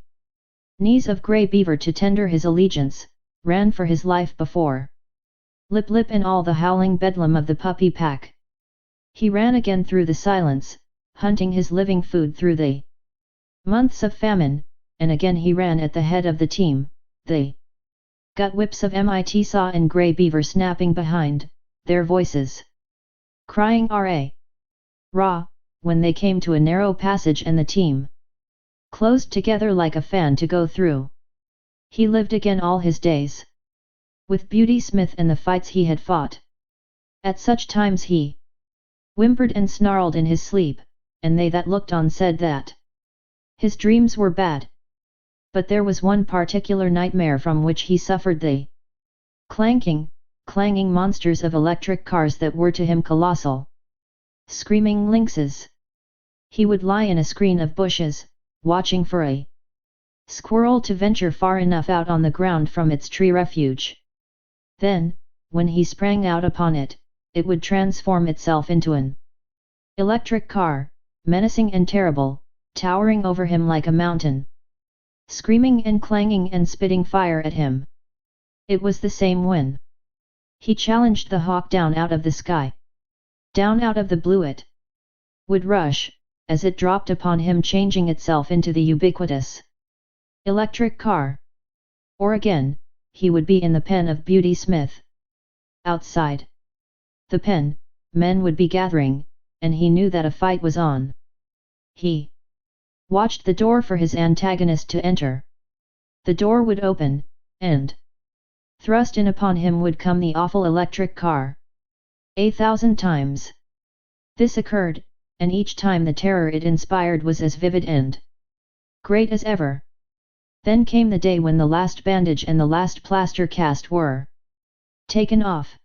knees of Grey Beaver to tender his allegiance, ran for his life before Lip Lip and all the howling bedlam of the puppy pack. He ran again through the silence, hunting his living food through the months of famine, and again he ran at the head of the team, the gut whips of Mit Saw and Grey Beaver snapping behind, their voices crying "Ra! Ra!" when they came to a narrow passage and the team closed together like a fan to go through. He lived again all his days with Beauty Smith and the fights he had fought. At such times he whimpered and snarled in his sleep, and they that looked on said that his dreams were bad. But there was one particular nightmare from which he suffered, the clanging monsters of electric cars that were to him colossal, screaming lynxes. He would lie in a screen of bushes, watching for a squirrel to venture far enough out on the ground from its tree refuge. Then, when he sprang out upon it, it would transform itself into an electric car, menacing and terrible, towering over him like a mountain, screaming and clanging and spitting fire at him. It was the same when he challenged the hawk down out of the sky. Down out of the blue it would rush, as it dropped upon him, changing itself into the ubiquitous electric car. Or again, he would be in the pen of Beauty Smith. Outside the pen, men would be gathering, and he knew that a fight was on. He watched the door for his antagonist to enter. The door would open, and thrust in upon him would come the awful electric car. 1,000 times this occurred, and each time the terror it inspired was as vivid and great as ever. Then came the day when the last bandage and the last plaster cast were taken off.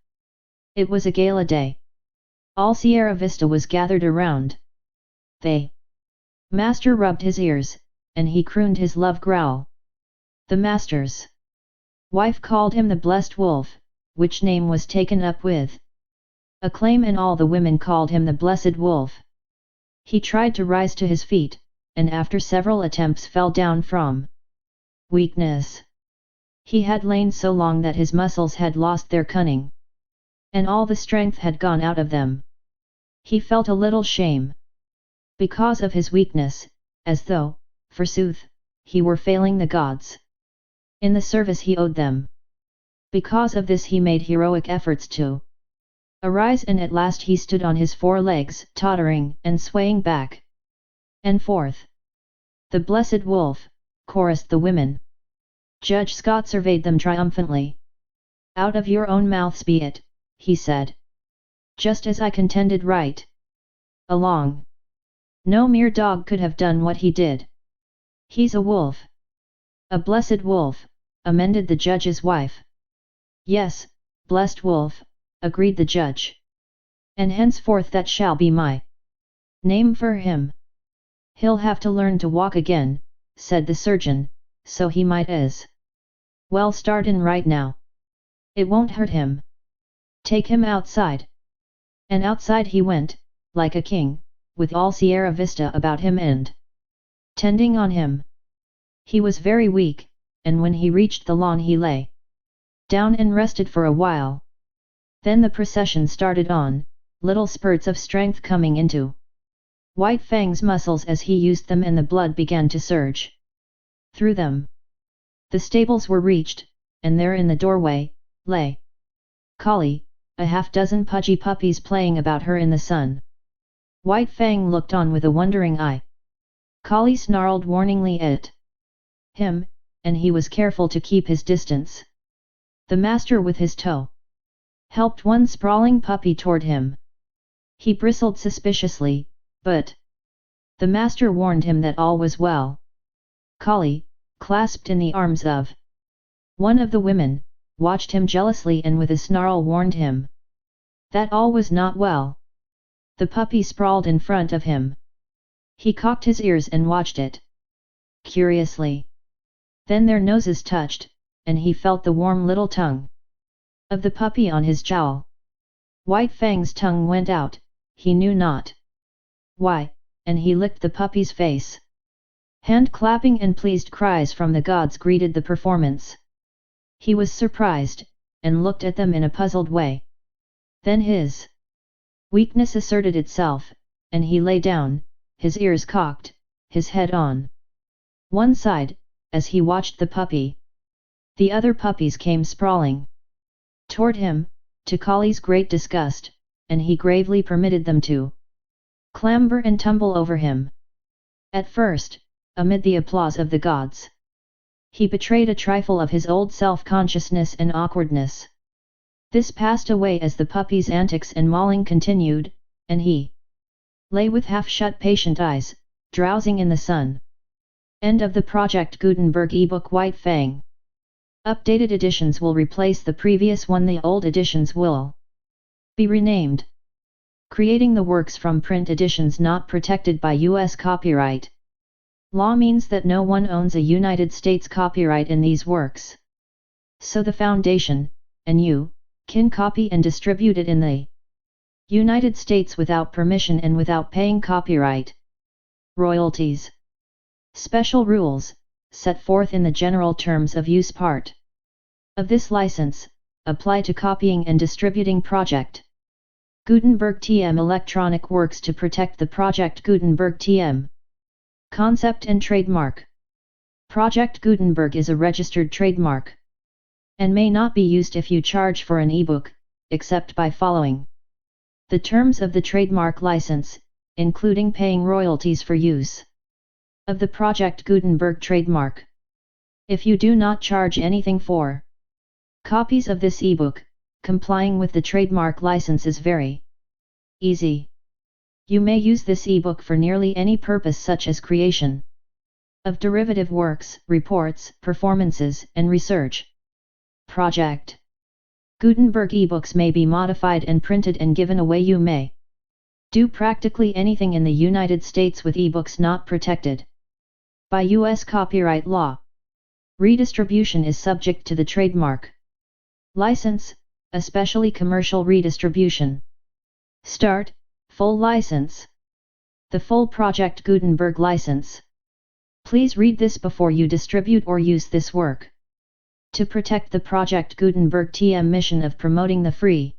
It was a gala day. All Sierra Vista was gathered around. The master rubbed his ears, and he crooned his love growl. The master's wife called him the blessed wolf, which name was taken up with acclaim, and all the women called him the blessed wolf. He tried to rise to his feet, and after several attempts fell down from weakness. He had lain so long that his muscles had lost their cunning, and all the strength had gone out of them. He felt a little shame because of his weakness, as though, forsooth, he were failing the gods in the service he owed them. Because of this he made heroic efforts to arise, and at last he stood on his 4 legs, tottering and swaying back and forth. "The blessed wolf," chorused the women. Judge Scott surveyed them triumphantly. "Out of your own mouths be it," he said. "Just as I contended right along. No mere dog could have done what he did. He's a wolf." "A blessed wolf," amended the judge's wife. "Yes, blessed wolf," agreed the judge. "And henceforth that shall be my name for him." "He'll have to learn to walk again," said the surgeon, "so he might as well start in right now. It won't hurt him. Take him outside." And outside he went, like a king, with all Sierra Vista about him and tending on him. He was very weak, and when he reached the lawn he lay down and rested for a while. Then the procession started on, little spurts of strength coming into White Fang's muscles as he used them, and the blood began to surge through them. The stables were reached, and there in the doorway lay Collie, a half-dozen pudgy puppies playing about her in the sun. White Fang looked on with a wondering eye. Collie snarled warningly at him, and he was careful to keep his distance. The master with his toe helped one sprawling puppy toward him. He bristled suspiciously, but the master warned him that all was well. Collie, clasped in the arms of one of the women, watched him jealously and with a snarl warned him that all was not well. The puppy sprawled in front of him. He cocked his ears and watched it curiously. Then their noses touched, and he felt the warm little tongue of the puppy on his jowl. White Fang's tongue went out, he knew not why, and he licked the puppy's face. Hand clapping and pleased cries from the gods greeted the performance. He was surprised, and looked at them in a puzzled way. Then his weakness asserted itself, and he lay down, his ears cocked, his head on one side, as he watched the puppy. The other puppies came sprawling toward him, to Collie's great disgust, and he gravely permitted them to clamber and tumble over him. At first, amid the applause of the gods, he betrayed a trifle of his old self-consciousness and awkwardness. This passed away as the puppy's antics and mauling continued, and he lay with half-shut patient eyes, drowsing in the sun. End of the Project Gutenberg ebook White Fang. Updated editions will replace the previous one. The old editions will be renamed. Creating the works from print editions not protected by U.S. copyright law means that no one owns a United States copyright in these works. So the Foundation, and you, can copy and distribute it in the United States without permission and without paying copyright royalties. Special rules, set forth in the General Terms of Use part of this license, apply to copying and distributing Project Gutenberg TM electronic works to protect the Project Gutenberg TM concept and trademark. Project Gutenberg is a registered trademark and may not be used if you charge for an ebook, except by following the terms of the trademark license, including paying royalties for use of the Project Gutenberg trademark. If you do not charge anything for copies of this ebook, complying with the trademark license is very easy. You may use this ebook for nearly any purpose, such as creation of derivative works, reports, performances, and research. Project Gutenberg ebooks may be modified and printed and given away. You may do practically anything in the United States with ebooks not protected by U.S. copyright law. Redistribution is subject to the trademark license, especially commercial redistribution. Start, full license. The full Project Gutenberg license. Please read this before you distribute or use this work. To protect the Project Gutenberg TM mission of promoting the free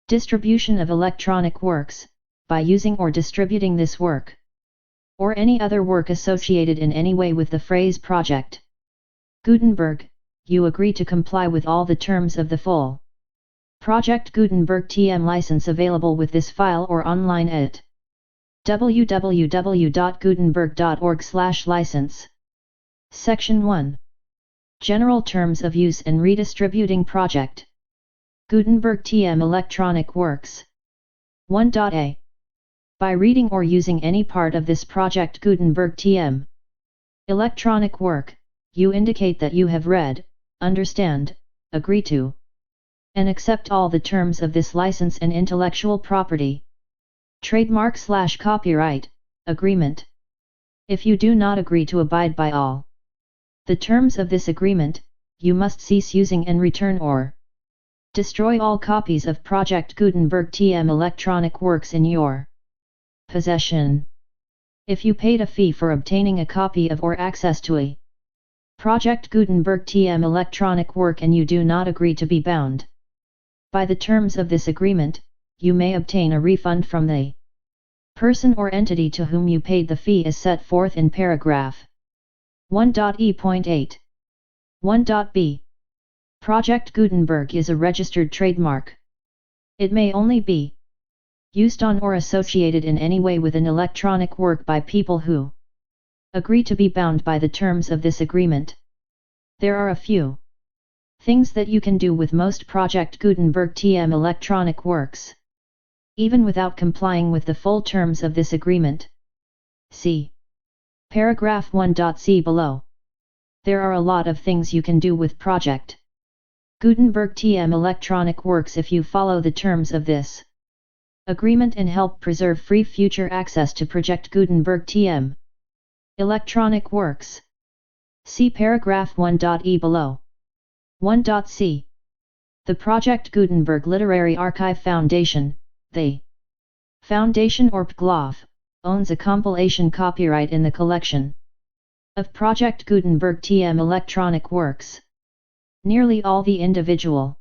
distribution of electronic works, by using or distributing this work, or any other work associated in any way with the phrase Project Gutenberg, you agree to comply with all the terms of the full Project Gutenberg TM license available with this file or online at www.gutenberg.org/license. Section 1. General Terms of Use and Redistributing Project Gutenberg TM Electronic Works. 1.a. By reading or using any part of this Project Gutenberg TM electronic work, you indicate that you have read, understand, agree to, and accept all the terms of this license and intellectual property, trademark/copyright, agreement. If you do not agree to abide by all the terms of this agreement, you must cease using and return or destroy all copies of Project Gutenberg TM electronic works in your possession. If you paid a fee for obtaining a copy of or access to a Project Gutenberg TM electronic work and you do not agree to be bound by the terms of this agreement, you may obtain a refund from the person or entity to whom you paid the fee as set forth in paragraph 1.e.8. 1.b. Project Gutenberg is a registered trademark. It may only be used on or associated in any way with an electronic work by people who agree to be bound by the terms of this agreement. There are a few things that you can do with most Project Gutenberg TM electronic works, even without complying with the full terms of this agreement. See paragraph 1.c below. There are a lot of things you can do with Project Gutenberg TM electronic works if you follow the terms of this agreement and help preserve free future access to Project Gutenberg TM electronic works. See paragraph 1.e below. 1.c. The Project Gutenberg Literary Archive Foundation, the Foundation or PGLOF, owns a compilation copyright in the collection of Project Gutenberg TM electronic works. Nearly all the individual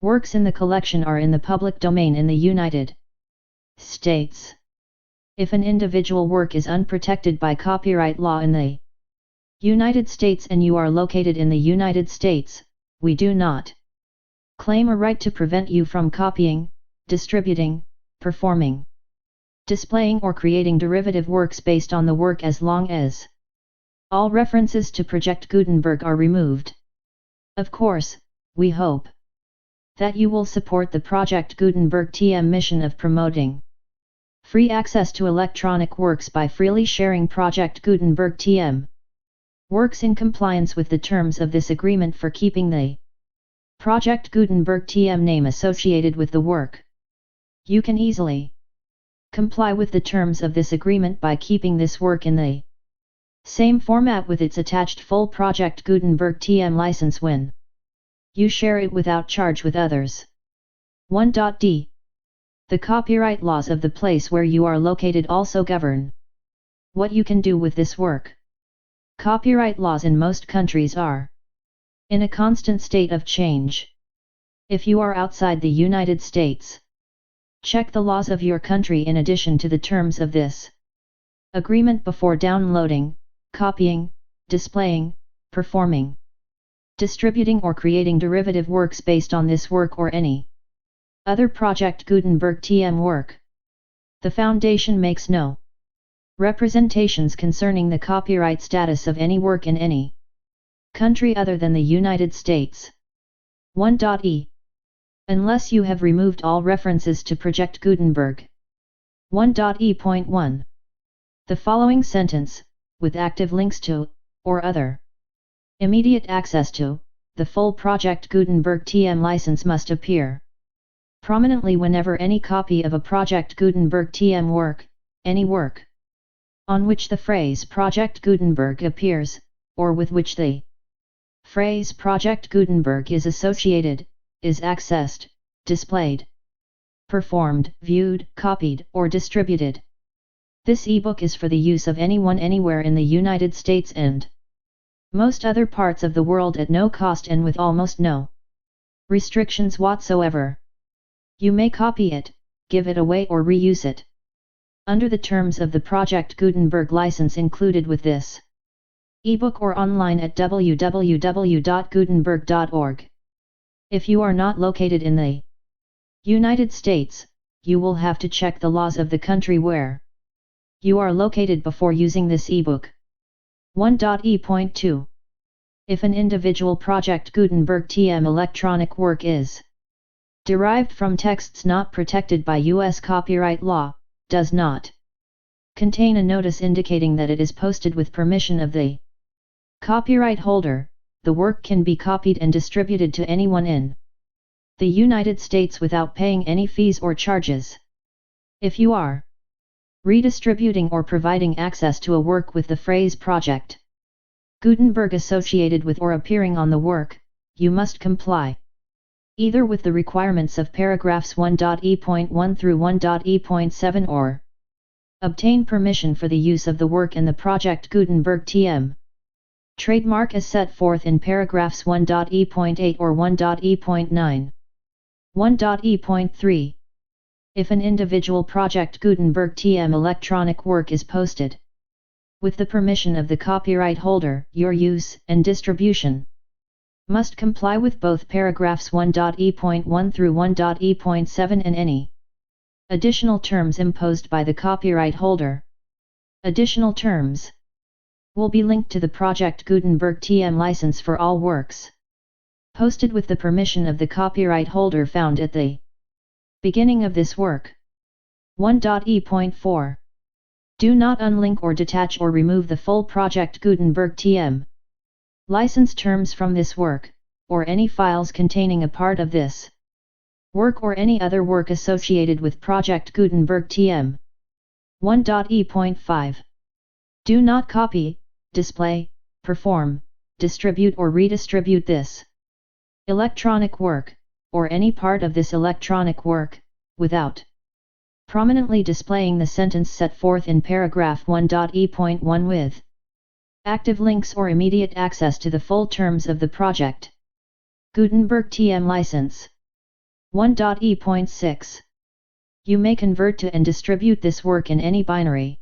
works in the collection are in the public domain in the United States. If an individual work is unprotected by copyright law in the United States and you are located in the United States, we do not claim a right to prevent you from copying, distributing, performing, displaying or creating derivative works based on the work as long as all references to Project Gutenberg are removed. Of course, we hope that you will support the Project Gutenberg TM mission of promoting free access to electronic works by freely sharing Project Gutenberg TM works in compliance with the terms of this agreement for keeping the Project Gutenberg TM name associated with the work. You can easily comply with the terms of this agreement by keeping this work in the same format with its attached full Project Gutenberg TM license when you share it without charge with others. 1.d. The copyright laws of the place where you are located also govern what you can do with this work. Copyright laws in most countries are in a constant state of change. If you are outside the United States, check the laws of your country in addition to the terms of this agreement before downloading, copying, displaying, performing, distributing or creating derivative works based on this work or any other Project Gutenberg TM work. The Foundation makes no representations concerning the copyright status of any work in any country other than the United States. 1.e. Unless you have removed all references to Project Gutenberg. 1.e.1. The following sentence, with active links to, or other immediate access to, the full Project Gutenberg TM license must appear prominently whenever any copy of a Project Gutenberg TM work, any work on which the phrase Project Gutenberg appears, or with which the phrase Project Gutenberg is associated, is accessed, displayed, performed, viewed, copied, or distributed. This ebook is for the use of anyone anywhere in the United States and most other parts of the world at no cost and with almost no restrictions whatsoever. You may copy it, give it away or reuse it under the terms of the Project Gutenberg license included with this ebook or online at www.gutenberg.org. If you are not located in the United States, you will have to check the laws of the country where you are located before using this ebook. 1.e.2. If an individual Project Gutenberg TM electronic work is derived from texts not protected by U.S. copyright law, does not contain a notice indicating that it is posted with permission of the copyright holder, the work can be copied and distributed to anyone in the United States without paying any fees or charges. If you are redistributing or providing access to a work with the phrase Project Gutenberg associated with or appearing on the work, you must comply either with the requirements of paragraphs 1.e.1 through 1.e.7 or obtain permission for the use of the work in the Project Gutenberg TM Trademark as set forth in paragraphs 1.e.8 or 1.e.9. 1.e.3. If an individual project Gutenberg TM electronic work is posted with the permission of the copyright holder, your use and distribution must comply with both paragraphs 1.e.1 through 1.e.7 and any additional terms imposed by the copyright holder. Additional terms will be linked to the Project Gutenberg TM license for all works posted with the permission of the copyright holder found at the beginning of this work. 1.e.4. Do not unlink or detach or remove the full Project Gutenberg TM license terms from this work, or any files containing a part of this work or any other work associated with Project Gutenberg TM. 1.e.5. Do not copy, display, perform, distribute or redistribute this electronic work, or any part of this electronic work, without prominently displaying the sentence set forth in paragraph 1.e.1 with active links or immediate access to the full terms of the Project Gutenberg TM license. 1.e.6. You may convert to and distribute this work in any binary,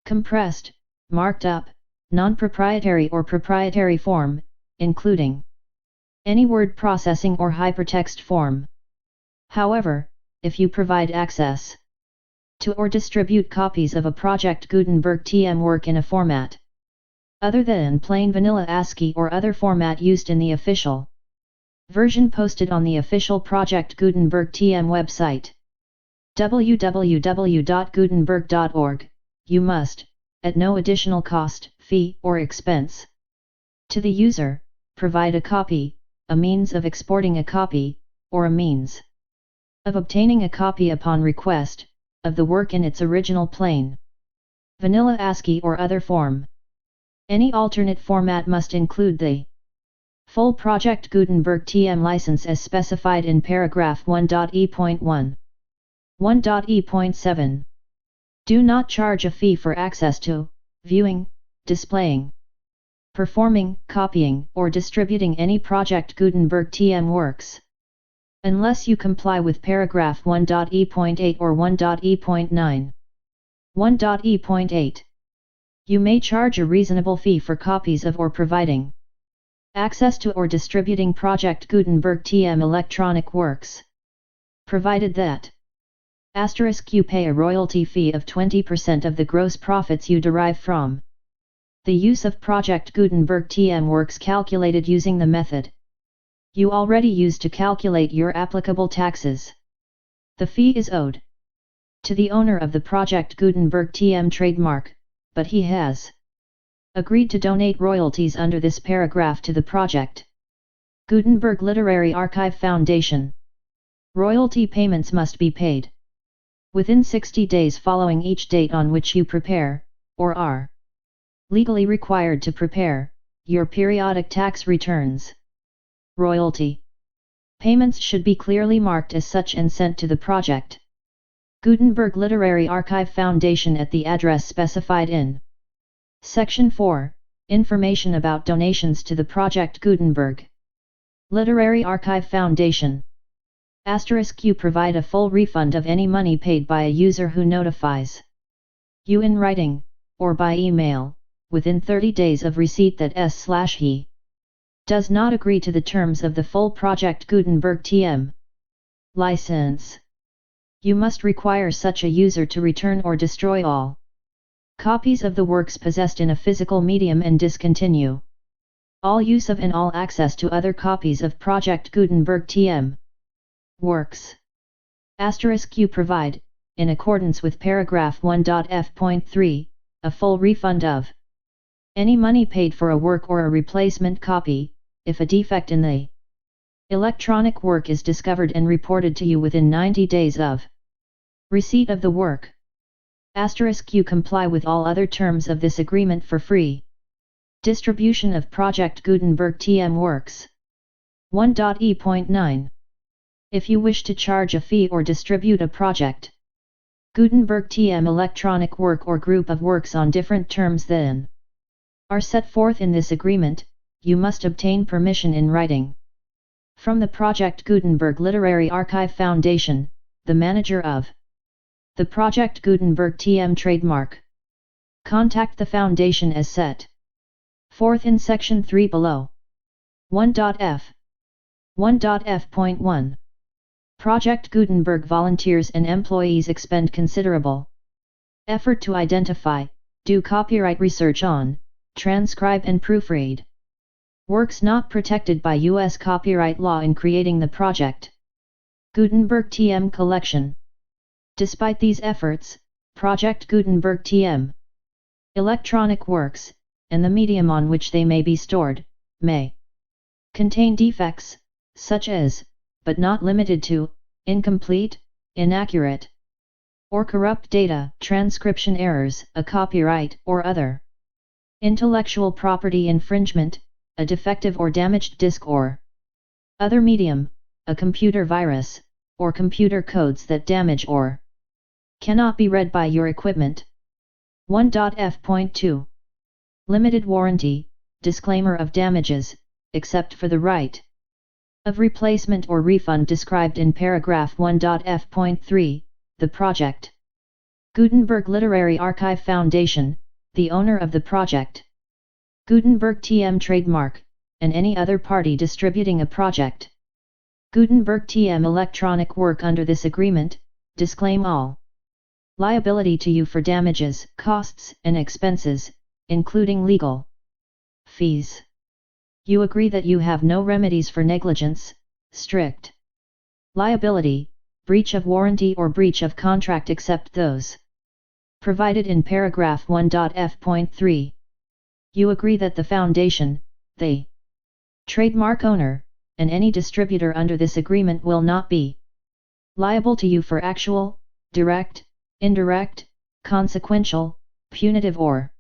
compressed, marked up, non-proprietary or proprietary form, including any word processing or hypertext form. However, if you provide access to or distribute copies of a Project Gutenberg TM work in a format other than plain vanilla ASCII or other format used in the official version posted on the official Project Gutenberg TM website, www.gutenberg.org, you must, at no additional cost, fee, or expense to the user, provide a copy, a means of exporting a copy, or a means of obtaining a copy upon request, of the work in its original plain vanilla ASCII or other form. Any alternate format must include the full Project Gutenberg TM license as specified in paragraph 1.e.1. 1.e.7. Do not charge a fee for access to, viewing, displaying, performing, copying, or distributing any Project Gutenberg TM works, unless you comply with paragraph 1.e.8 or 1.e.9. 1.e.8. You may charge a reasonable fee for copies of or providing access to or distributing Project Gutenberg TM electronic works, provided that you pay a royalty fee of 20% of the gross profits you derive from the use of Project Gutenberg TM works calculated using the method you already use to calculate your applicable taxes. The fee is owed to the owner of the Project Gutenberg TM trademark, but he has agreed to donate royalties under this paragraph to the Project Gutenberg Literary Archive Foundation. Royalty payments must be paid within 60 days following each date on which you prepare, or are legally required to prepare, your periodic tax returns. Royalty payments should be clearly marked as such and sent to the Project Gutenberg Literary Archive Foundation at the address specified in Section 4, Information about donations to the Project Gutenberg Literary Archive Foundation. You provide a full refund of any money paid by a user who notifies you in writing, or by email, within 30 days of receipt that he does not agree to the terms of the full Project Gutenberg TM license. You must require such a user to return or destroy all copies of the works possessed in a physical medium and discontinue all use of and all access to other copies of Project Gutenberg TM works. You provide, in accordance with paragraph 1.f.3, a full refund of any money paid for a work or a replacement copy, if a defect in the electronic work is discovered and reported to you within 90 days of receipt of the work. You comply with all other terms of this agreement for free distribution of Project Gutenberg TM works. 1.e.9. If you wish to charge a fee or distribute a Project Gutenberg TM electronic work or group of works on different terms than are set forth in this agreement, you must obtain permission in writing from the Project Gutenberg Literary Archive Foundation, the manager of the Project Gutenberg TM trademark. Contact the foundation as set forth in section 3 below. 1.f 1.f.1 Project Gutenberg volunteers and employees expend considerable effort to identify, do copyright research on, transcribe and proofread works not protected by U.S. copyright law in creating the Project Gutenberg TM collection. Despite these efforts, Project Gutenberg TM electronic works, and the medium on which they may be stored, may contain defects, such as, but not limited to, incomplete, inaccurate, or corrupt data, transcription errors, a copyright or other intellectual property infringement, a defective or damaged disk or other medium, a computer virus, or computer codes that damage or cannot be read by your equipment. 1.f.2 Limited warranty, disclaimer of damages, except for the right of replacement or refund described in paragraph 1.f.3, the Project Gutenberg Literary Archive Foundation, the owner of the Project Gutenberg TM trademark, and any other party distributing a Project Gutenberg TM electronic work under this agreement, disclaim all liability to you for damages, costs, and expenses, including legal fees. You agree that you have no remedies for negligence, strict liability, breach of warranty or breach of contract except those provided in paragraph 1.f.3. You agree that the foundation, the trademark owner, and any distributor under this agreement will not be liable to you for actual, direct, indirect, consequential, punitive or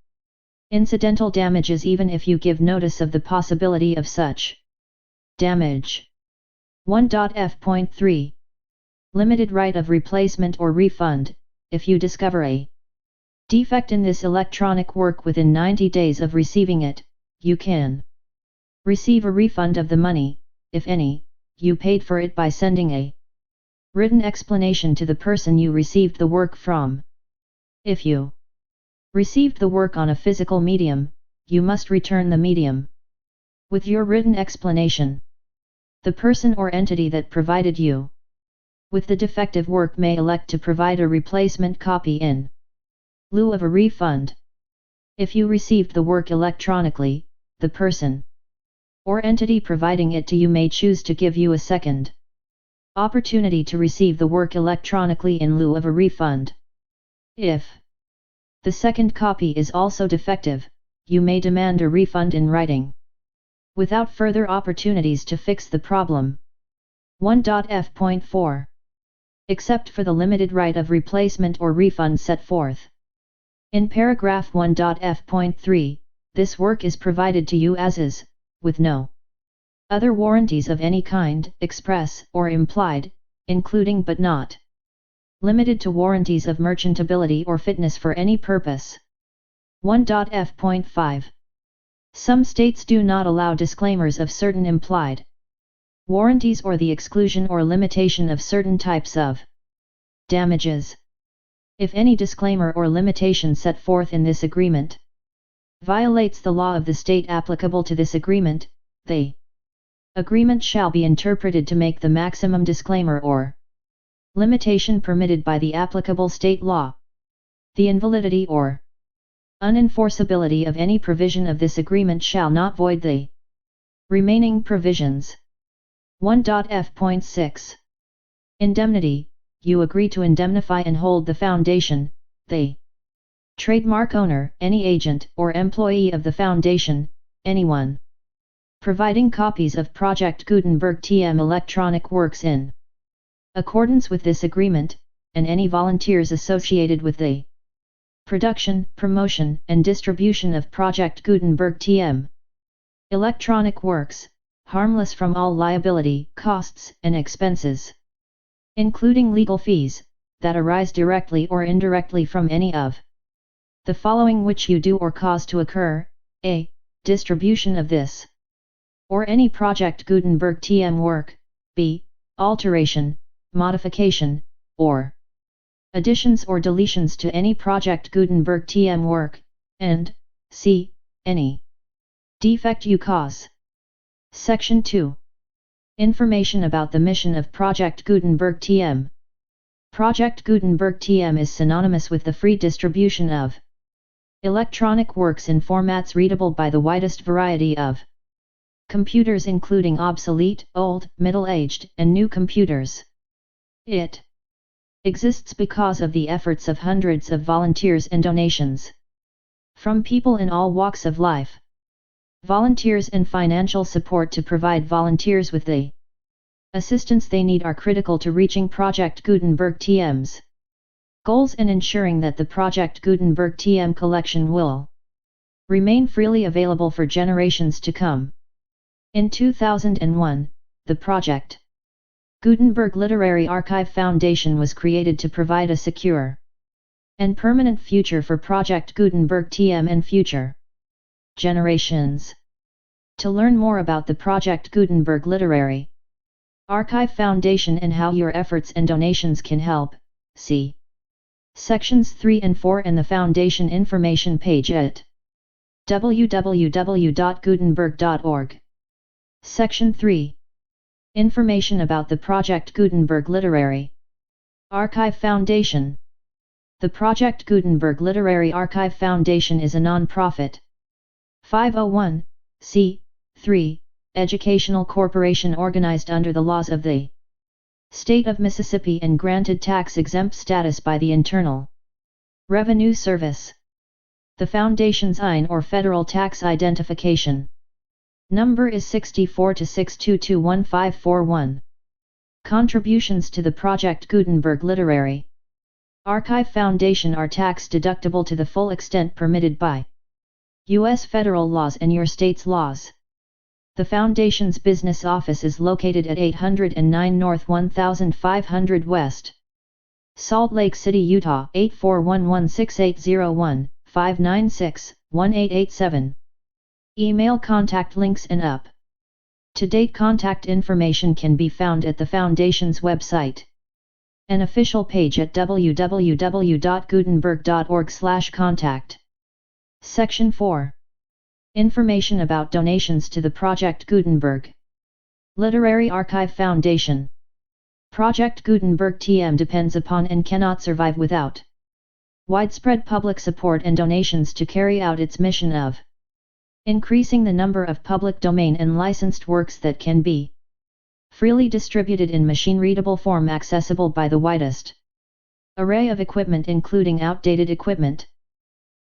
incidental damages even if you give notice of the possibility of such damage. 1.f.3 Limited right of replacement or refund, if you discover a defect in this electronic work within 90 days of receiving it, you can receive a refund of the money, if any, you paid for it by sending a written explanation to the person you received the work from. If you received the work on a physical medium, you must return the medium with your written explanation. The person or entity that provided you with the defective work may elect to provide a replacement copy in lieu of a refund. If you received the work electronically, the person or entity providing it to you may choose to give you a second opportunity to receive the work electronically in lieu of a refund. If the second copy is also defective, you may demand a refund in writing, without further opportunities to fix the problem. 1.f.4 Except for the limited right of replacement or refund set forth in paragraph 1.f.3, this work is provided to you as is, with no other warranties of any kind, express or implied, including but not limited to warranties of merchantability or fitness for any purpose. 1.f.5 Some states do not allow disclaimers of certain implied warranties or the exclusion or limitation of certain types of damages. If any disclaimer or limitation set forth in this agreement violates the law of the state applicable to this agreement, the agreement shall be interpreted to make the maximum disclaimer or limitation permitted by the applicable state law. The invalidity or unenforceability of any provision of this agreement shall not void the remaining provisions. 1.f.6 Indemnity. You agree to indemnify and hold the foundation, the trademark owner, any agent or employee of the foundation, anyone providing copies of Project Gutenberg TM electronic works in accordance with this agreement, and any volunteers associated with the production, promotion, and distribution of Project Gutenberg TM electronic works, harmless from all liability, costs, and expenses, including legal fees, that arise directly or indirectly from any of the following which you do or cause to occur, a. Distribution of this or any Project Gutenberg TM work, b. Alteration, modification, or additions or deletions to any Project Gutenberg TM work, and c. Any defect you cause. Section 2. Information about the mission of Project Gutenberg TM. Project Gutenberg TM is synonymous with the free distribution of electronic works in formats readable by the widest variety of computers, including obsolete, old, middle-aged, and new computers. It exists because of the efforts of hundreds of volunteers and donations from people in all walks of life. Volunteers and financial support to provide volunteers with the assistance they need are critical to reaching Project Gutenberg TM's goals and ensuring that the Project Gutenberg TM collection will remain freely available for generations to come. In 2001, the Project Gutenberg Literary Archive Foundation was created to provide a secure and permanent future for Project Gutenberg TM and future generations. To learn more about the Project Gutenberg Literary Archive Foundation and how your efforts and donations can help, see Sections 3 and 4 and the Foundation information page at www.gutenberg.org. Section 3. Information about the Project Gutenberg Literary Archive Foundation. The Project Gutenberg Literary Archive Foundation is a non-profit 501(c)(3) educational corporation organized under the laws of the State of Mississippi and granted tax-exempt status by the Internal Revenue Service. The Foundation's IN or Federal Tax Identification number is 6426221541. Contributions to the Project Gutenberg Literary Archive Foundation are tax-deductible to the full extent permitted by U.S. federal laws and your state's laws. The Foundation's business office is located at 809 North 1500 West, Salt Lake City, Utah 84116801-596-1887. Email contact links and up-to-date contact information can be found at the Foundation's website. An official page at www.gutenberg.org/contact. Section 4. Information about donations to the Project Gutenberg Literary Archive Foundation. Project Gutenberg TM depends upon and cannot survive without widespread public support and donations to carry out its mission of increasing the number of public domain and licensed works that can be freely distributed in machine-readable form accessible by the widest array of equipment, including outdated equipment.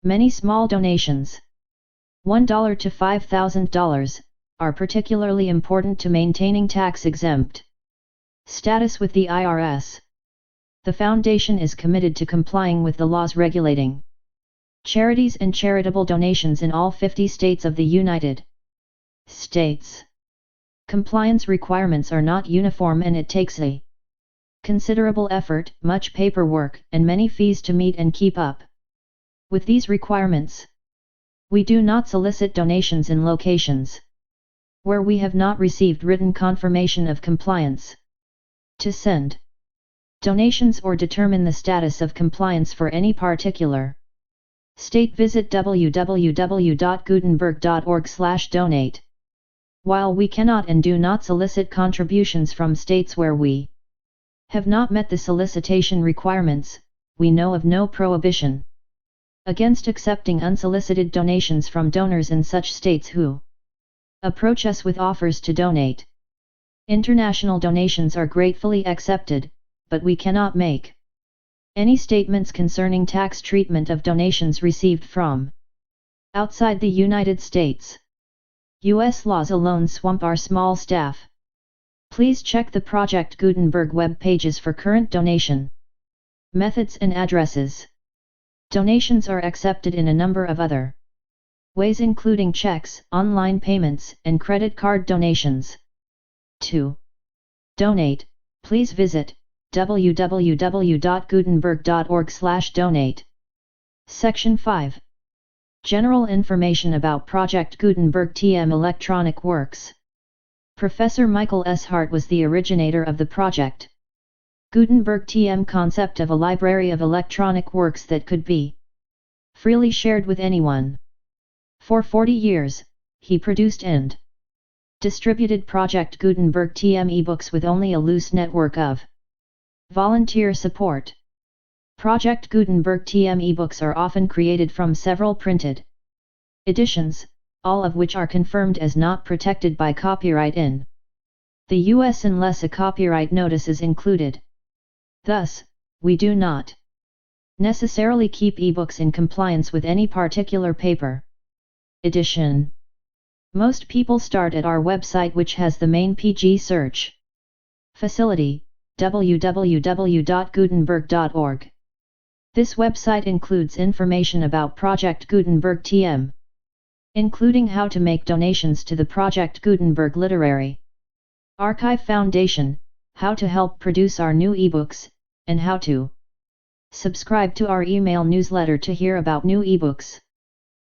Many small donations, $1 to $5,000, are particularly important to maintaining tax-exempt status with the IRS. The Foundation is committed to complying with the laws regulating charities and charitable donations in all 50 states of the United States. Compliance requirements are not uniform and it takes a considerable effort, much paperwork, and many fees to meet and keep up with these requirements. We do not solicit donations in locations where we have not received written confirmation of compliance. To send donations or determine the status of compliance for any particular state, visit www.gutenberg.org/donate. While we cannot and do not solicit contributions from states where we have not met the solicitation requirements, we know of no prohibition against accepting unsolicited donations from donors in such states who approach us with offers to donate. International donations are gratefully accepted, but we cannot make any statements concerning tax treatment of donations received from outside the United States. U.S. laws alone swamp our small staff. Please check the Project Gutenberg web pages for current donation methods and addresses. Donations are accepted in a number of other ways, including checks, online payments, and credit card donations. To donate, please visit www.gutenberg.org/donate. Section 5. General information about Project Gutenberg TM Electronic Works. Professor Michael S. Hart was the originator of the project. Gutenberg TM concept of a library of electronic works that could be freely shared with anyone. For 40 years, he produced and distributed Project Gutenberg TM ebooks with only a loose network of volunteer support. Project Gutenberg TM ebooks are often created from several printed editions, all of which are confirmed as not protected by copyright in the US unless a copyright notice is included. Thus, we do not necessarily keep ebooks in compliance with any particular paper edition. Most people start at our website, which has the main PG search facility, www.gutenberg.org. This website includes information about Project Gutenberg TM, including how to make donations to the Project Gutenberg Literary Archive Foundation, how to help produce our new ebooks, and how to subscribe to our email newsletter to hear about new ebooks.